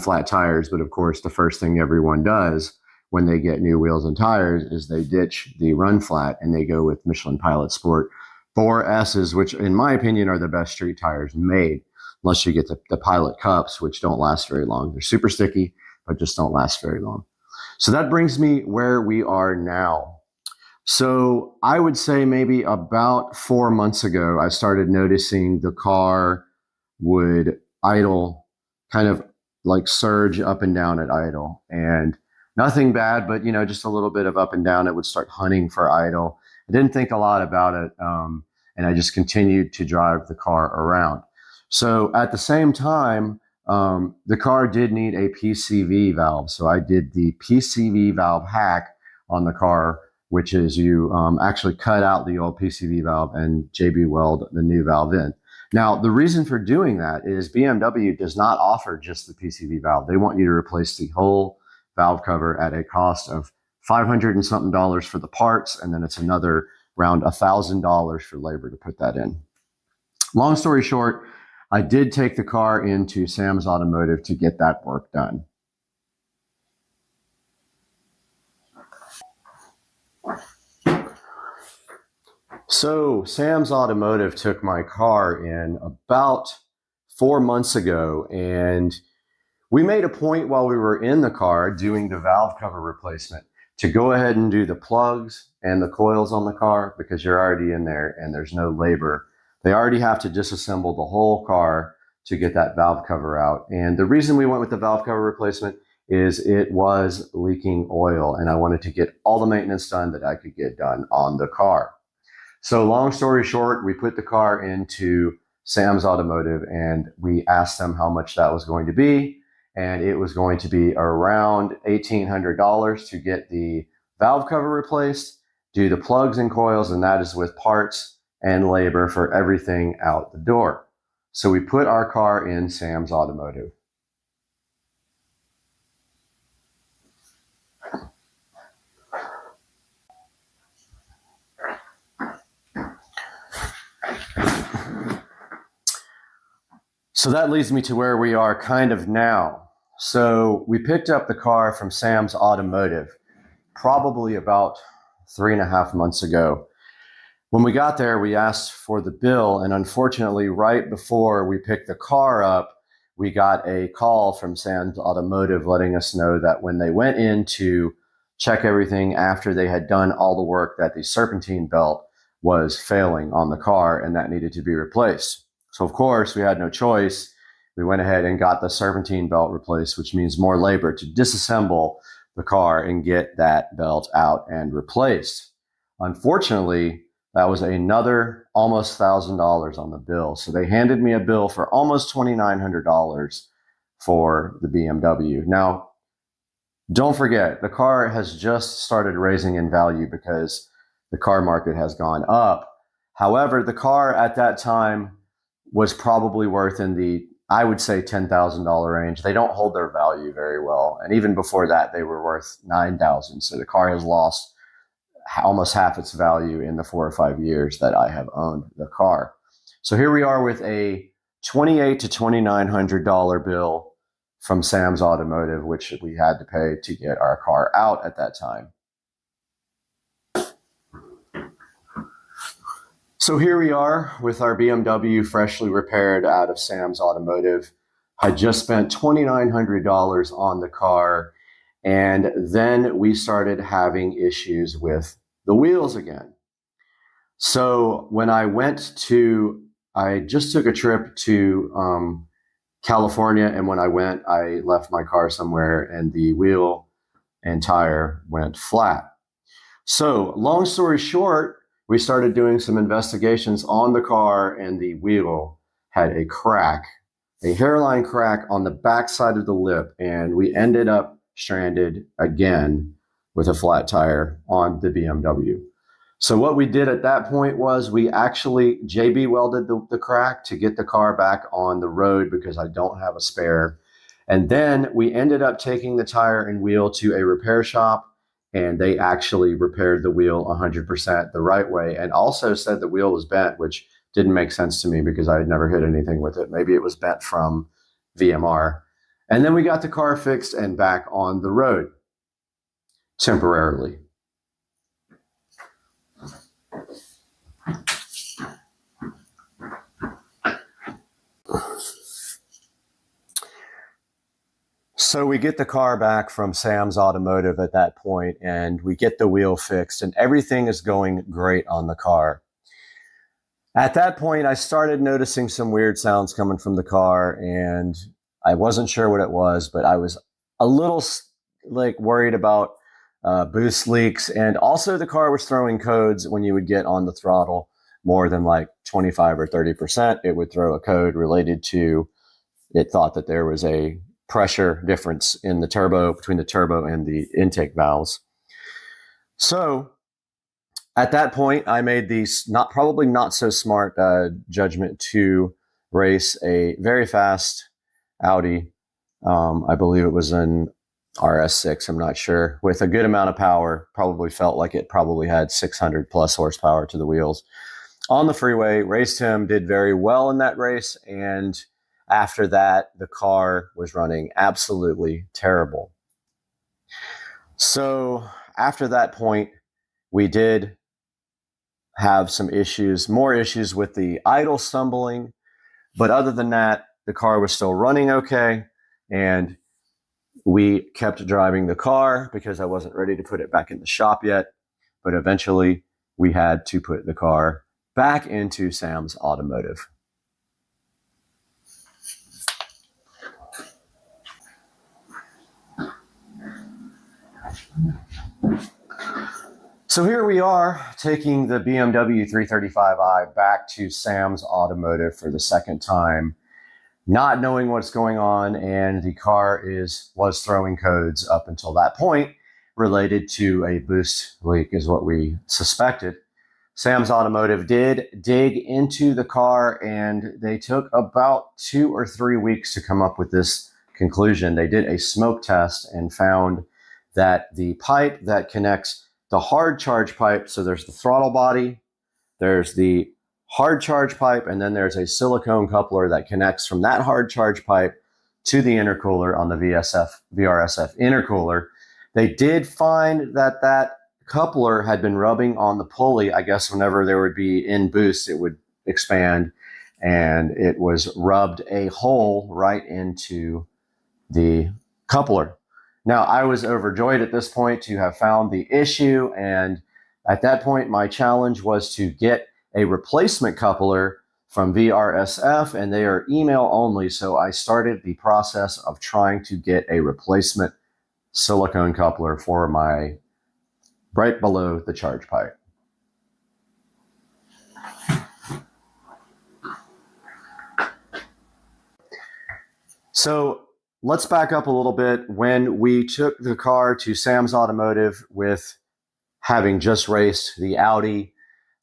flat tires, but of course the first thing everyone does when they get new wheels and tires is they ditch the run flat and they go with Michelin Pilot Sport 4S's, which in my opinion are the best street tires made, unless you get the Pilot Cups, which don't last very long. They're super sticky, but just don't last very long. So that brings me where we are now. So I would say maybe about 4 months ago, I started noticing the car would idle, kind of like surge up and down at idle. And nothing bad, but just a little bit of up and down. It would start hunting for idle. I didn't think a lot about it, and I just continued to drive the car around. So at the same time, the car did need a PCV valve. So I did the PCV valve hack on the car, which is you actually cut out the old PCV valve and JB weld the new valve in. Now, the reason for doing that is BMW does not offer just the PCV valve. They want you to replace the whole valve cover at a cost of $500 and something for the parts, and then it's another around $1,000 for labor to put that in. Long story short, I did take the car into Sam's Automotive to get that work done. So Sam's Automotive took my car in about 4 months ago, and We made a point while we were in the car doing the valve cover replacement to go ahead and do the plugs and the coils on the car because you're already in there and there's no labor. They already have to disassemble the whole car to get that valve cover out. And the reason we went with the valve cover replacement is it was leaking oil and I wanted to get all the maintenance done that I could get done on the car. So long story short, we put the car into Sam's Automotive and we asked them how much that was going to be. And it was going to be around $1,800 to get the valve cover replaced, do the plugs and coils, and that is with parts and labor for everything out the door. So we put our car in Sam's Automotive. So that leads me to where we are kind of now. So we picked up the car from Sam's Automotive probably about 3.5 months ago. When we got there, we asked for the bill, and unfortunately, right before we picked the car up, we got a call from Sam's Automotive letting us know that when they went in to check everything after they had done all the work, that the serpentine belt was failing on the car and that needed to be replaced. So of course, we had no choice. We went ahead and got the serpentine belt replaced, which means more labor to disassemble the car and get that belt out and replaced. Unfortunately, that was another almost $1,000 on the bill. So they handed me a bill for almost $2,900 for the BMW. Now, don't forget, the car has just started raising in value because the car market has gone up. However, the car at that time was probably worth in the, I would say, $10,000 range. They don't hold their value very well. And even before that, they were worth $9,000. So the car has lost almost half its value in the 4 or 5 years that I have owned the car. So here we are with a $2,800 to $2,900 bill from Sam's Automotive, which we had to pay to get our car out at that time. So here we are with our BMW freshly repaired out of Sam's Automotive. I just spent $2,900 on the car, and then we started having issues with the wheels again. So when I just took a trip to California, and when I went, I left my car somewhere and the wheel and tire went flat. So long story short, we started doing some investigations on the car, and the wheel had a crack, a hairline crack on the back side of the lip, and we ended up stranded again with a flat tire on the BMW. So what we did at that point was we actually JB welded the crack to get the car back on the road because I don't have a spare. And then we ended up taking the tire and wheel to a repair shop, and they actually repaired the wheel 100% the right way, and also said the wheel was bent, which didn't make sense to me because I had never hit anything with it. Maybe it was bent from VMR. And then we got the car fixed and back on the road temporarily. So we get the car back from Sam's Automotive at that point, and we get the wheel fixed, and everything is going great on the car. At that point, I started noticing some weird sounds coming from the car, and I wasn't sure what it was, but I was a little worried about boost leaks. And also the car was throwing codes when you would get on the throttle more than 25 or 30%. It would throw a code related to, it thought that there was a pressure difference in the turbo, between the turbo and the intake valves. So at that point, I made the probably not so smart judgment to race a very fast Audi. I believe it was an RS6, I'm not sure, with a good amount of power. Probably felt like it probably had 600 plus horsepower to the wheels. On the freeway, raced him, did very well in that race, and after that, the car was running absolutely terrible. So after that point, we did have some issues, more issues with the idle stumbling. But other than that, the car was still running okay. And we kept driving the car because I wasn't ready to put it back in the shop yet. But eventually we had to put the car back into Sam's Automotive. So here we are taking the BMW 335i back to Sam's Automotive for the second time, not knowing what's going on, and the car was throwing codes up until that point related to a boost leak is what we suspected. Sam's Automotive did dig into the car, and they took about 2 or 3 weeks to come up with this conclusion. They did a smoke test and found that the pipe that connects the hard charge pipe, so there's the throttle body, there's the hard charge pipe, and then there's a silicone coupler that connects from that hard charge pipe to the intercooler on the VRSF intercooler. They did find that that coupler had been rubbing on the pulley. I guess whenever there would be in boost, it would expand, and it was rubbed a hole right into the coupler. Now, I was overjoyed at this point to have found the issue, and at that point, my challenge was to get a replacement coupler from VRSF, and they are email only, so I started the process of trying to get a replacement silicone coupler for my right below the charge pipe. So let's back up a little bit. When we took the car to Sam's Automotive with having just raced the Audi,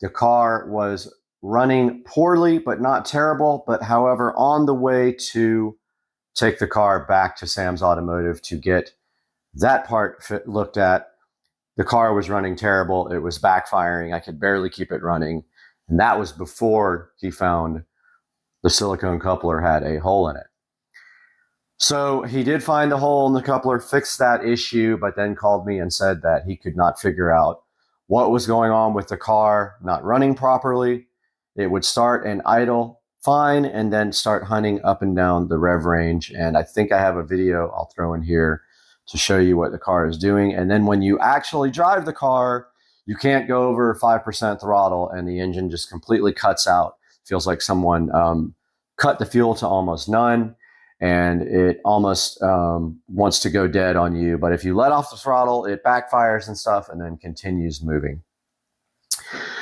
the car was running poorly, but not terrible. But however, on the way to take the car back to Sam's Automotive to get that part looked at, the car was running terrible. It was backfiring. I could barely keep it running. And that was before he found the silicone coupler had a hole in it. So he did find a hole in the coupler, fixed that issue, but then called me and said that he could not figure out what was going on with the car not running properly. It would start and idle fine and then start hunting up and down the rev range. And I think I have a video I'll throw in here to show you what the car is doing. And then when you actually drive the car, you can't go over 5% throttle and the engine just completely cuts out. Feels like someone cut the fuel to almost none. And it almost wants to go dead on you. But if you let off the throttle, it backfires and stuff and then continues moving.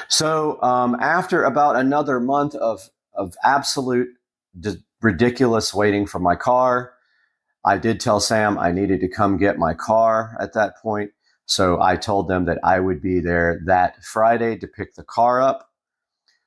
So after about another month of absolute ridiculous waiting for my car, I did tell Sam I needed to come get my car at that point. So I told them that I would be there that Friday to pick the car up.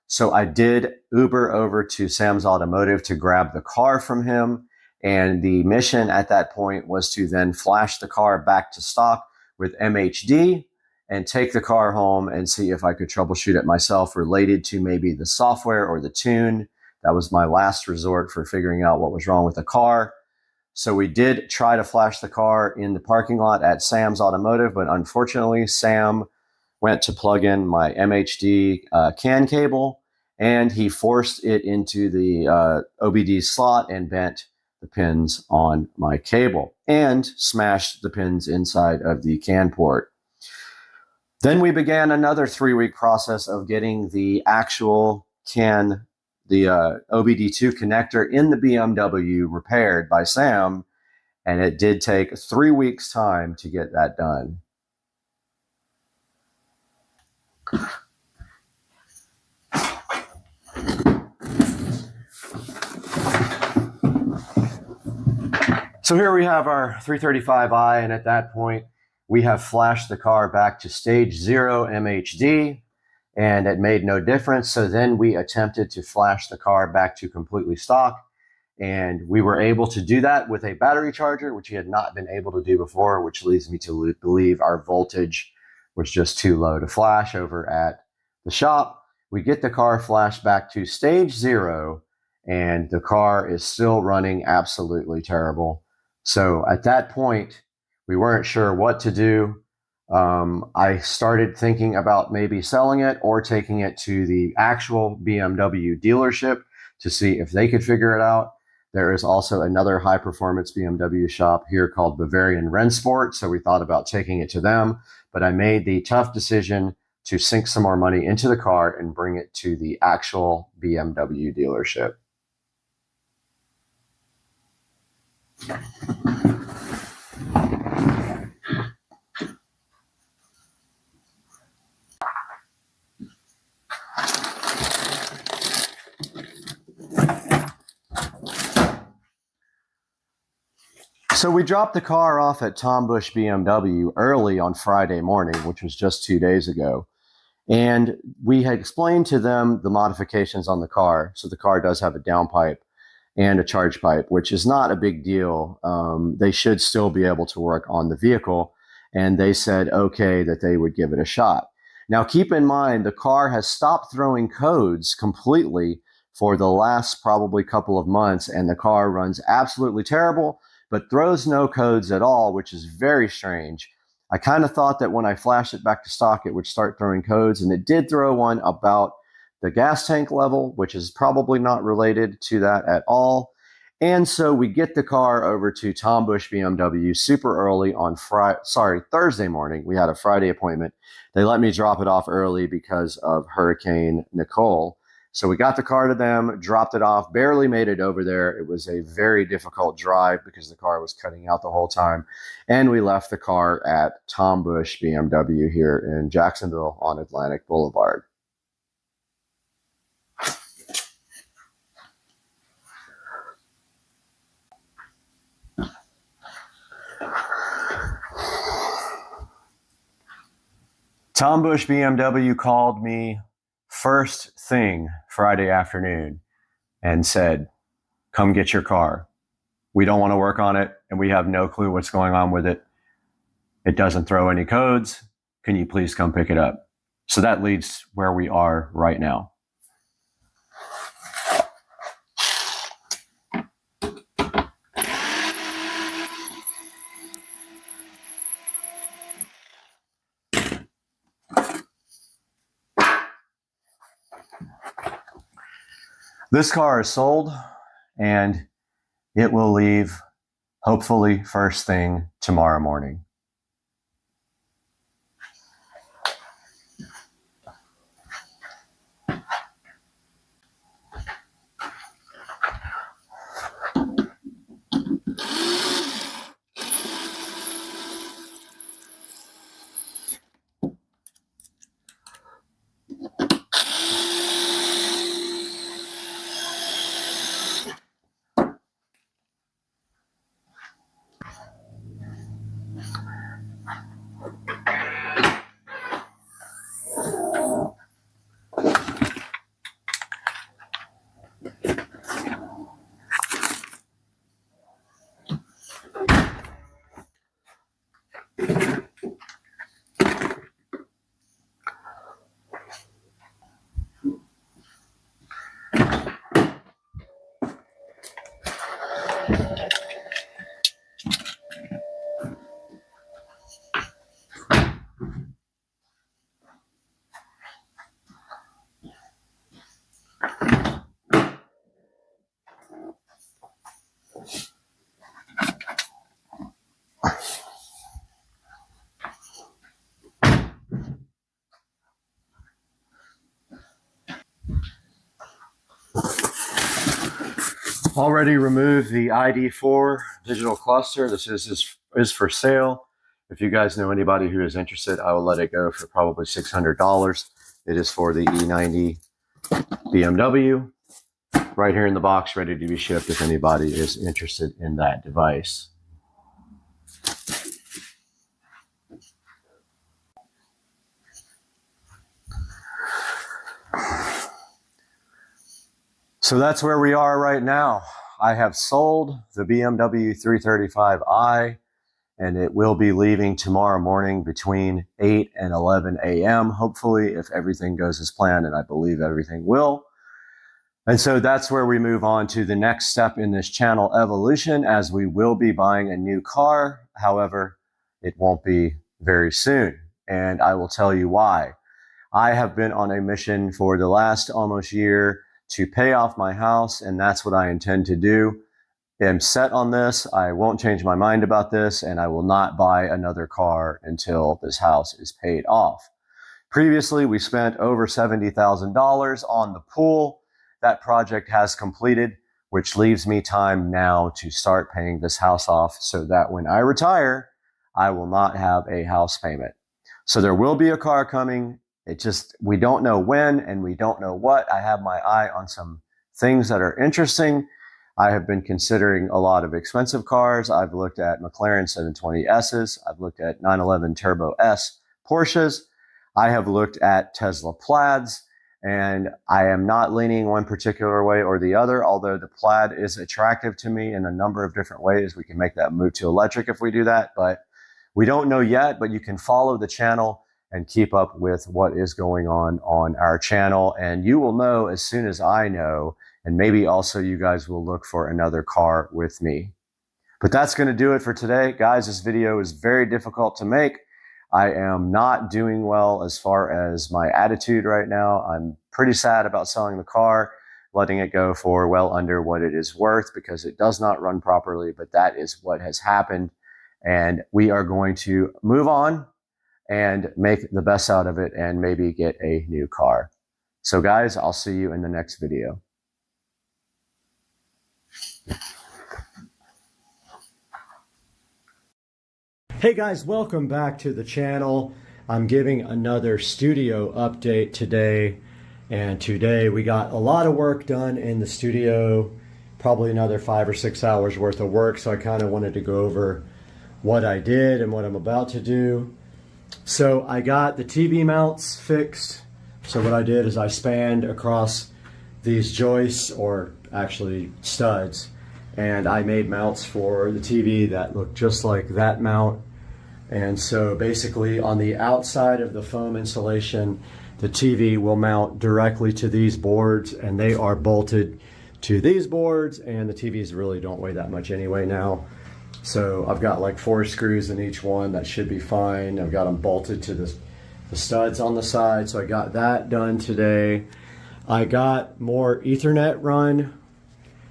So I did Uber over to Sam's Automotive to grab the car from him. And the mission at that point was to then flash the car back to stock with MHD and take the car home and see if I could troubleshoot it myself related to maybe the software or the tune. That was my last resort for figuring out what was wrong with the car. So we did try to flash the car in the parking lot at Sam's Automotive, but unfortunately, Sam went to plug in my MHD CAN cable, and he forced it into the OBD slot and bent the pins on my cable and smashed the pins inside of the CAN port. Then we began another 3-week process of getting the actual CAN, the OBD2 connector in the BMW repaired by Sam, and it did take 3 weeks' time to get that done. So here we have our 335i, and at that point, we have flashed the car back to stage 0 MHD, and it made no difference. So then we attempted to flash the car back to completely stock, and we were able to do that with a battery charger, which we had not been able to do before, which leads me to believe our voltage was just too low to flash over at the shop. We get the car flashed back to stage 0, and the car is still running absolutely terrible. So at that point, we weren't sure what to do. I started thinking about maybe selling it or taking it to the actual BMW dealership to see if they could figure it out. There is also another high performance BMW shop here called Bavarian Rennsport. So we thought about taking it to them, but I made the tough decision to sink some more money into the car and bring it to the actual BMW dealership. So we dropped the car off at Tom Bush BMW early on Friday morning, which was just 2 days ago. And we had explained to them the modifications on the car. So the car does have a downpipe and a charge pipe, which is not a big deal. They should still be able to work on the vehicle. And they said, okay, that they would give it a shot. Now, keep in mind, the car has stopped throwing codes completely for the last probably couple of months. And the car runs absolutely terrible, but throws no codes at all, which is very strange. I kind of thought that when I flashed it back to stock, it would start throwing codes, and it did throw one about the gas tank level, which is probably not related to that at all. And so we get the car over to Tom Bush BMW super early on Thursday morning. We had a Friday appointment. They let me drop it off early because of Hurricane Nicole. So we got the car to them, dropped it off, barely made it over there. It was a very difficult drive because the car was cutting out the whole time. And we left the car at Tom Bush BMW here in Jacksonville on Atlantic Boulevard. Tom Bush BMW called me first thing Friday afternoon and said, come get your car. We don't want to work on it, and we have no clue what's going on with it. It doesn't throw any codes. Can you please come pick it up? So that leads where we are right now. This car is sold, and it will leave hopefully first thing tomorrow morning. Already removed the ID4 digital cluster. This is for sale. If you guys know anybody who is interested, I will let it go for probably $600. It is for the E90 BMW. Right here in the box, ready to be shipped if anybody is interested in that device. So that's where we are right now. I have sold the BMW 335i, and it will be leaving tomorrow morning between 8 and 11 a.m. Hopefully, if everything goes as planned, and I believe everything will. And so that's where we move on to the next step in this channel evolution, as we will be buying a new car. However, it won't be very soon, and I will tell you why. I have been on a mission for the last almost year to pay off my house, and that's what I intend to do. am set on this. I won't change my mind about this, and I will not buy another car until this house is paid off. Previously, we spent over $70,000 on the pool. That project has completed, which leaves me time now to start paying this house off so that when I retire, I will not have a house payment. So there will be a car coming. We don't know when and we don't know what. I have my eye on some things that are interesting. I have been considering a lot of expensive cars. I've looked at McLaren 720Ss. I've looked at 911 Turbo S Porsches. I have looked at Tesla Plaids, and I am not leaning one particular way or the other, although the Plaid is attractive to me in a number of different ways. We can make that move to electric if we do that, but we don't know yet. But you can follow the channel and keep up with what is going on our channel, and you will know as soon as I know, and maybe also you guys will look for another car with me. But that's going to do it for today. Guys, this video is very difficult to make. I am not doing well as far as my attitude right now. I'm pretty sad about selling the car, letting it go for well under what it is worth because it does not run properly, but that is what has happened. And we are going to move on and make the best out of it and maybe get a new car. So guys, I'll see you in the next video. Hey guys, welcome back to the channel. I'm giving another studio update today, and today we got a lot of work done in the studio, probably another 5 or 6 hours worth of work, so I kind of wanted to go over what I did and what I'm about to do. So I got the TV mounts fixed. So what I did is I spanned across these joists, or actually studs, and I made mounts for the TV that look just like that mount. And so basically on the outside of the foam insulation, the TV will mount directly to these boards, and they are bolted to these boards, and the TVs really don't weigh that much anyway now. So I've got like 4 screws in each one. That should be fine. I've got them bolted to the studs on the side. So I got that done today. I got more Ethernet run.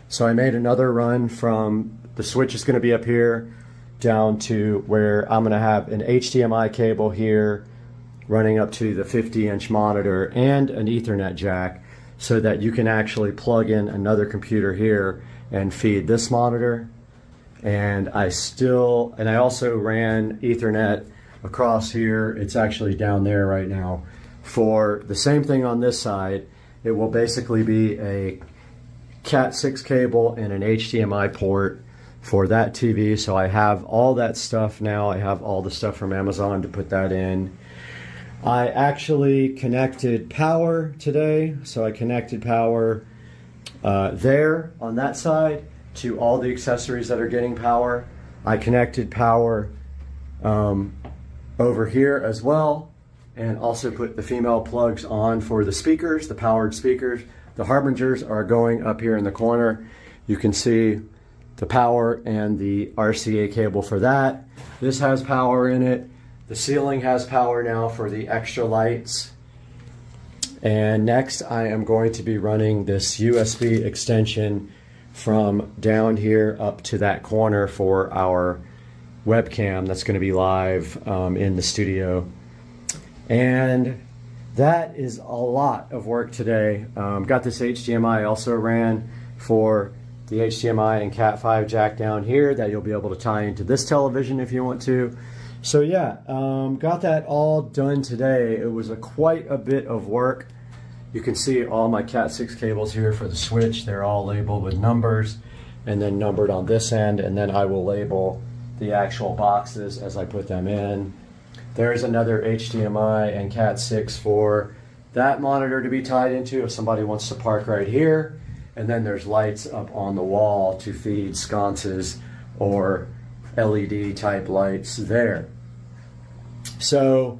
So I made another run from the switch is going to be up here down to where I'm going to have an HDMI cable here running up to the 50-inch monitor and an Ethernet jack, so that you can actually plug in another computer here and feed this monitor. And I also ran Ethernet across here. It's actually down there right now. For the same thing on this side, it will basically be a Cat 6 cable and an HDMI port for that TV. So I have all that stuff now. I have all the stuff from Amazon to put that in. I actually connected power today. So I connected power there on that side to all the accessories that are getting power. I connected power over here as well, and also put the female plugs on for the speakers, the powered speakers. The Harbingers are going up here in the corner. You can see the power and the RCA cable for that. This has power in it. The ceiling has power now for the extra lights. And next I am going to be running this USB extension from down here up to that corner for our webcam that's going to be live in the studio. And that is a lot of work today. Got this HDMI also ran for the HDMI and Cat 5 jack down here that you'll be able to tie into this television if you want to. So yeah, got that all done today. It was quite a bit of work. You can see all my Cat 6 cables here for the switch. They're all labeled with numbers and then numbered on this end, and then I will label the actual boxes as I put them in. There's another HDMI and Cat 6 for that monitor to be tied into if somebody wants to park right here. And then there's lights up on the wall to feed sconces or LED type lights there. So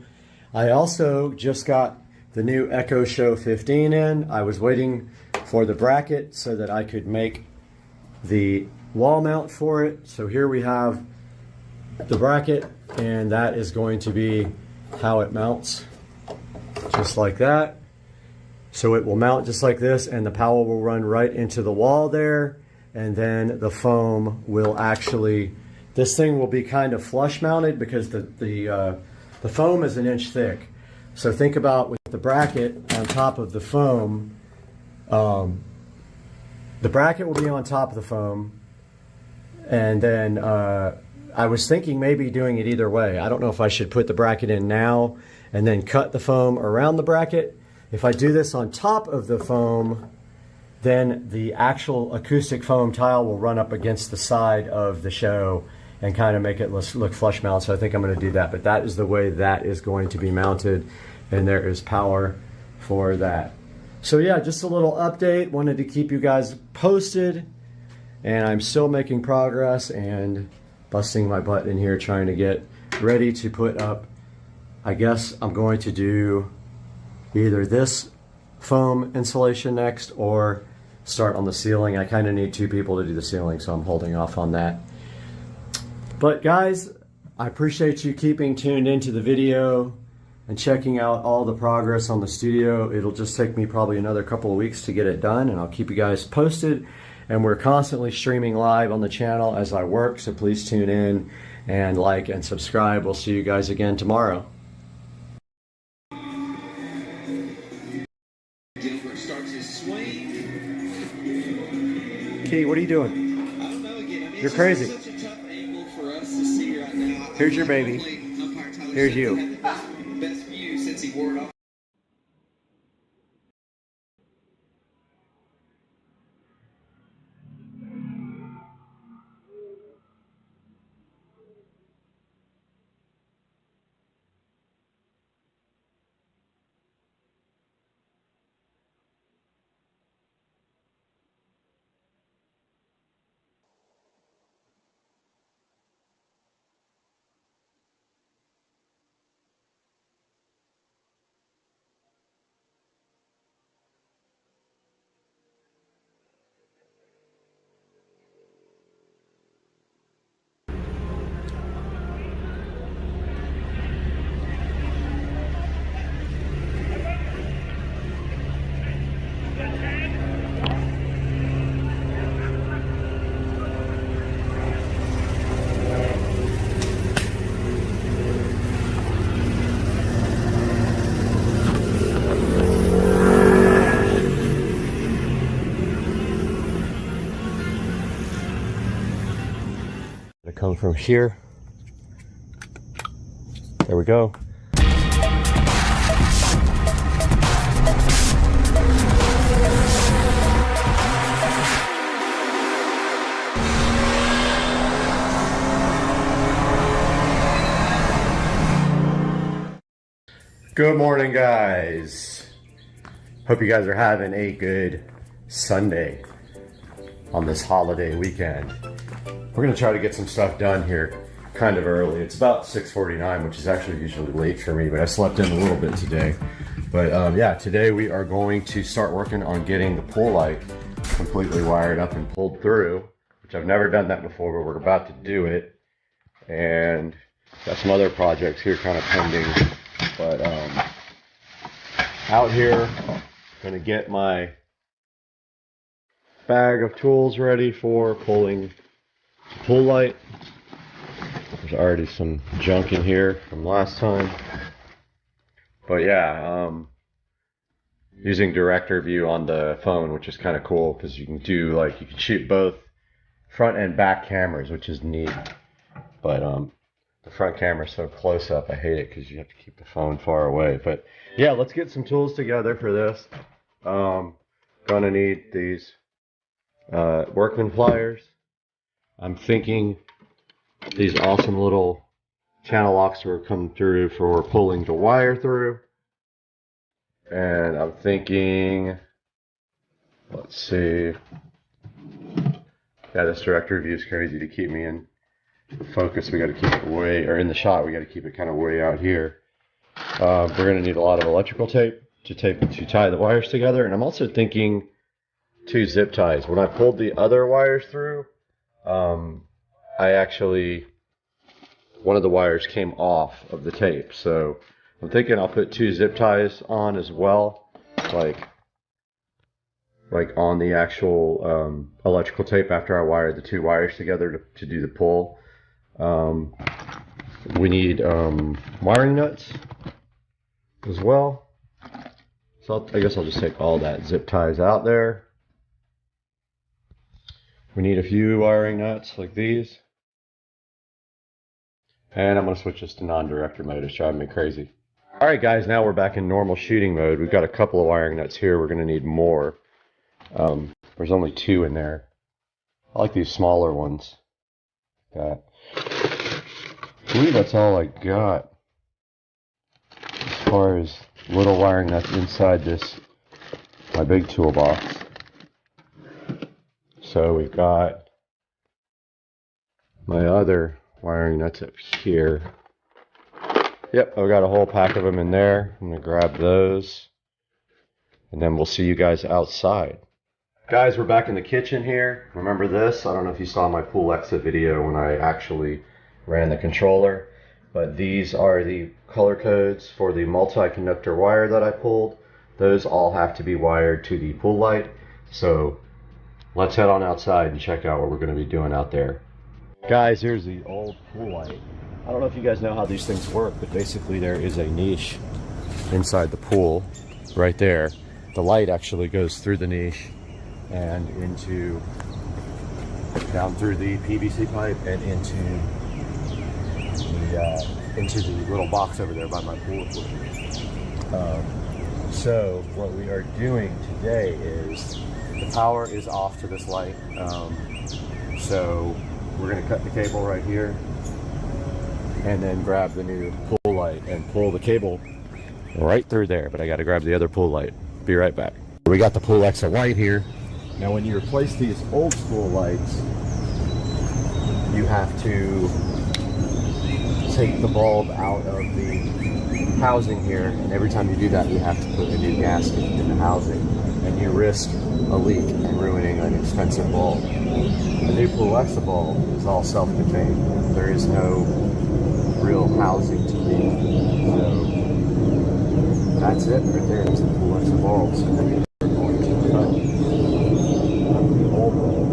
I also just got the new Echo Show 15 in. I was waiting for the bracket so that I could make the wall mount for it. So here we have the bracket, and that is going to be how it mounts, just like that. So it will mount just like this, and the power will run right into the wall there. and then the foam will actually, this thing will be kind of flush mounted because the foam is an inch thick. So think about with the bracket on top of the foam, the bracket will be on top of the foam, and then I was thinking maybe doing it either way. I don't know if I should put the bracket in now and then cut the foam around the bracket. If I do this on top of the foam, then the actual acoustic foam tile will run up against the side of the show and kind of make it look flush mount. So I think I'm going to do that, but that is the way that is going to be mounted, and there is power for that. So yeah, just a little update. Wanted to keep you guys posted, and I'm still making progress and busting my butt in here trying to get ready to put up. I guess I'm going to do either this foam insulation next or start on the ceiling. I kind of need 2 people to do the ceiling, so I'm holding off on that. But guys, I appreciate you keeping tuned into the video and checking out all the progress on the studio. It'll just take me probably another couple of weeks to get it done, and I'll keep you guys posted. And we're constantly streaming live on the channel as I work, so please tune in and like and subscribe. We'll see you guys again tomorrow. Key, what are you doing? I don't know again. I mean, You're crazy. Such a tough angle for us to see right now. Here's your baby. Here's you. Had the best view since he wore it off. Come from here. There we go. Good morning, guys. Hope you guys are having a good Sunday on this holiday weekend. We're gonna try to get some stuff done here kind of early. It's about 6:49, which is actually usually late for me, but I slept in a little bit today. But yeah, today we are going to start working on getting the pool light completely wired up and pulled through, which I've never done that before, but we're about to do it. And got some other projects here kind of pending. But out here, gonna get my bag of tools ready for pulling pool light. There's already some junk in here from last time, but yeah, using director view on the phone, which is kind of cool because you can do you can shoot both front and back cameras, which is neat. But the front camera is so close up, I hate it because you have to keep the phone far away. But yeah, let's get some tools together for this. Gonna need these workman pliers. I'm thinking these awesome little channel locks are coming through for pulling the wire through. And I'm thinking, let's see. Yeah, this director view is crazy to keep me in focus. We got to keep it way, or in the shot, we got to keep it kind of way out here. We're going to need a lot of electrical tape to tie the wires together. And I'm also thinking 2 zip ties. When I pulled the other wires through, one of the wires came off of the tape, so I'm thinking I'll put 2 zip ties on as well, like like on the actual electrical tape after I wired the two wires together to do the pull. We need wiring nuts as well. So I guess I'll just take all that zip ties out there. We need a few wiring nuts like these. And I'm going to switch this to non-director mode. It's driving me crazy. Alright guys, now we're back in normal shooting mode. We've got a couple of wiring nuts here. We're going to need more. There's only 2 in there. I like these smaller ones. I believe that's all I got as far as little wiring nuts inside this, my big toolbox. So we've got my other wiring nuts up here. Yep, I've got a whole pack of them in there. I'm going to grab those. And then we'll see you guys outside. Guys, we're back in the kitchen here. Remember this? I don't know if you saw my pool exit video when I actually ran the controller. But these are the color codes for the multi-conductor wire that I pulled. Those all have to be wired to the pool light. So let's head on outside and check out what we're going to be doing out there. Guys, here's the old pool light. I don't know if you guys know how these things work, but basically there is a niche inside the pool right there. The light actually goes through the niche and down through the PVC pipe and into the little box over there by my pool equipment. So what we are doing today is the power is off to this light. So we're going to cut the cable right here and then grab the new pool light and pull the cable right through there. But I got to grab the other pool light. Be right back. We got the pool exit light here. Now when you replace these old school lights, you have to take the bulb out of the housing here, and every time you do that you have to put a new gasket in the housing, and you risk a leak and ruining an expensive bulb. The new pool exit bulb is all self-contained. There is no real housing to leak. So that's it right there. It's the pool exit bulb. So then we're going to cut the old bulb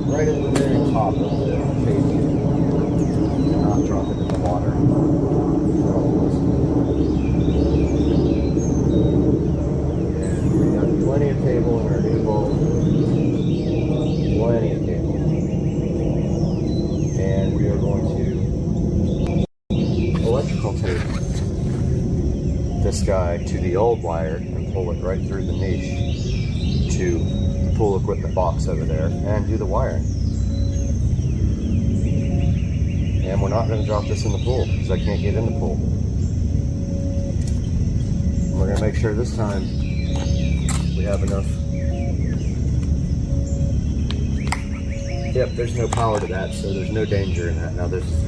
right at the very top of the cable. Not drop it in the water. And we got plenty of cable in our new bulb. Plenty of cable. And we are going to electrical tape this guy to the old wire and pull it right through the niche to the pool equipment box over there and do the wiring. And we're not going to drop this in the pool because I can't get in the pool. And we're going to make sure this time we have enough. Yep, there's no power to that, so there's no danger in that. Now this is very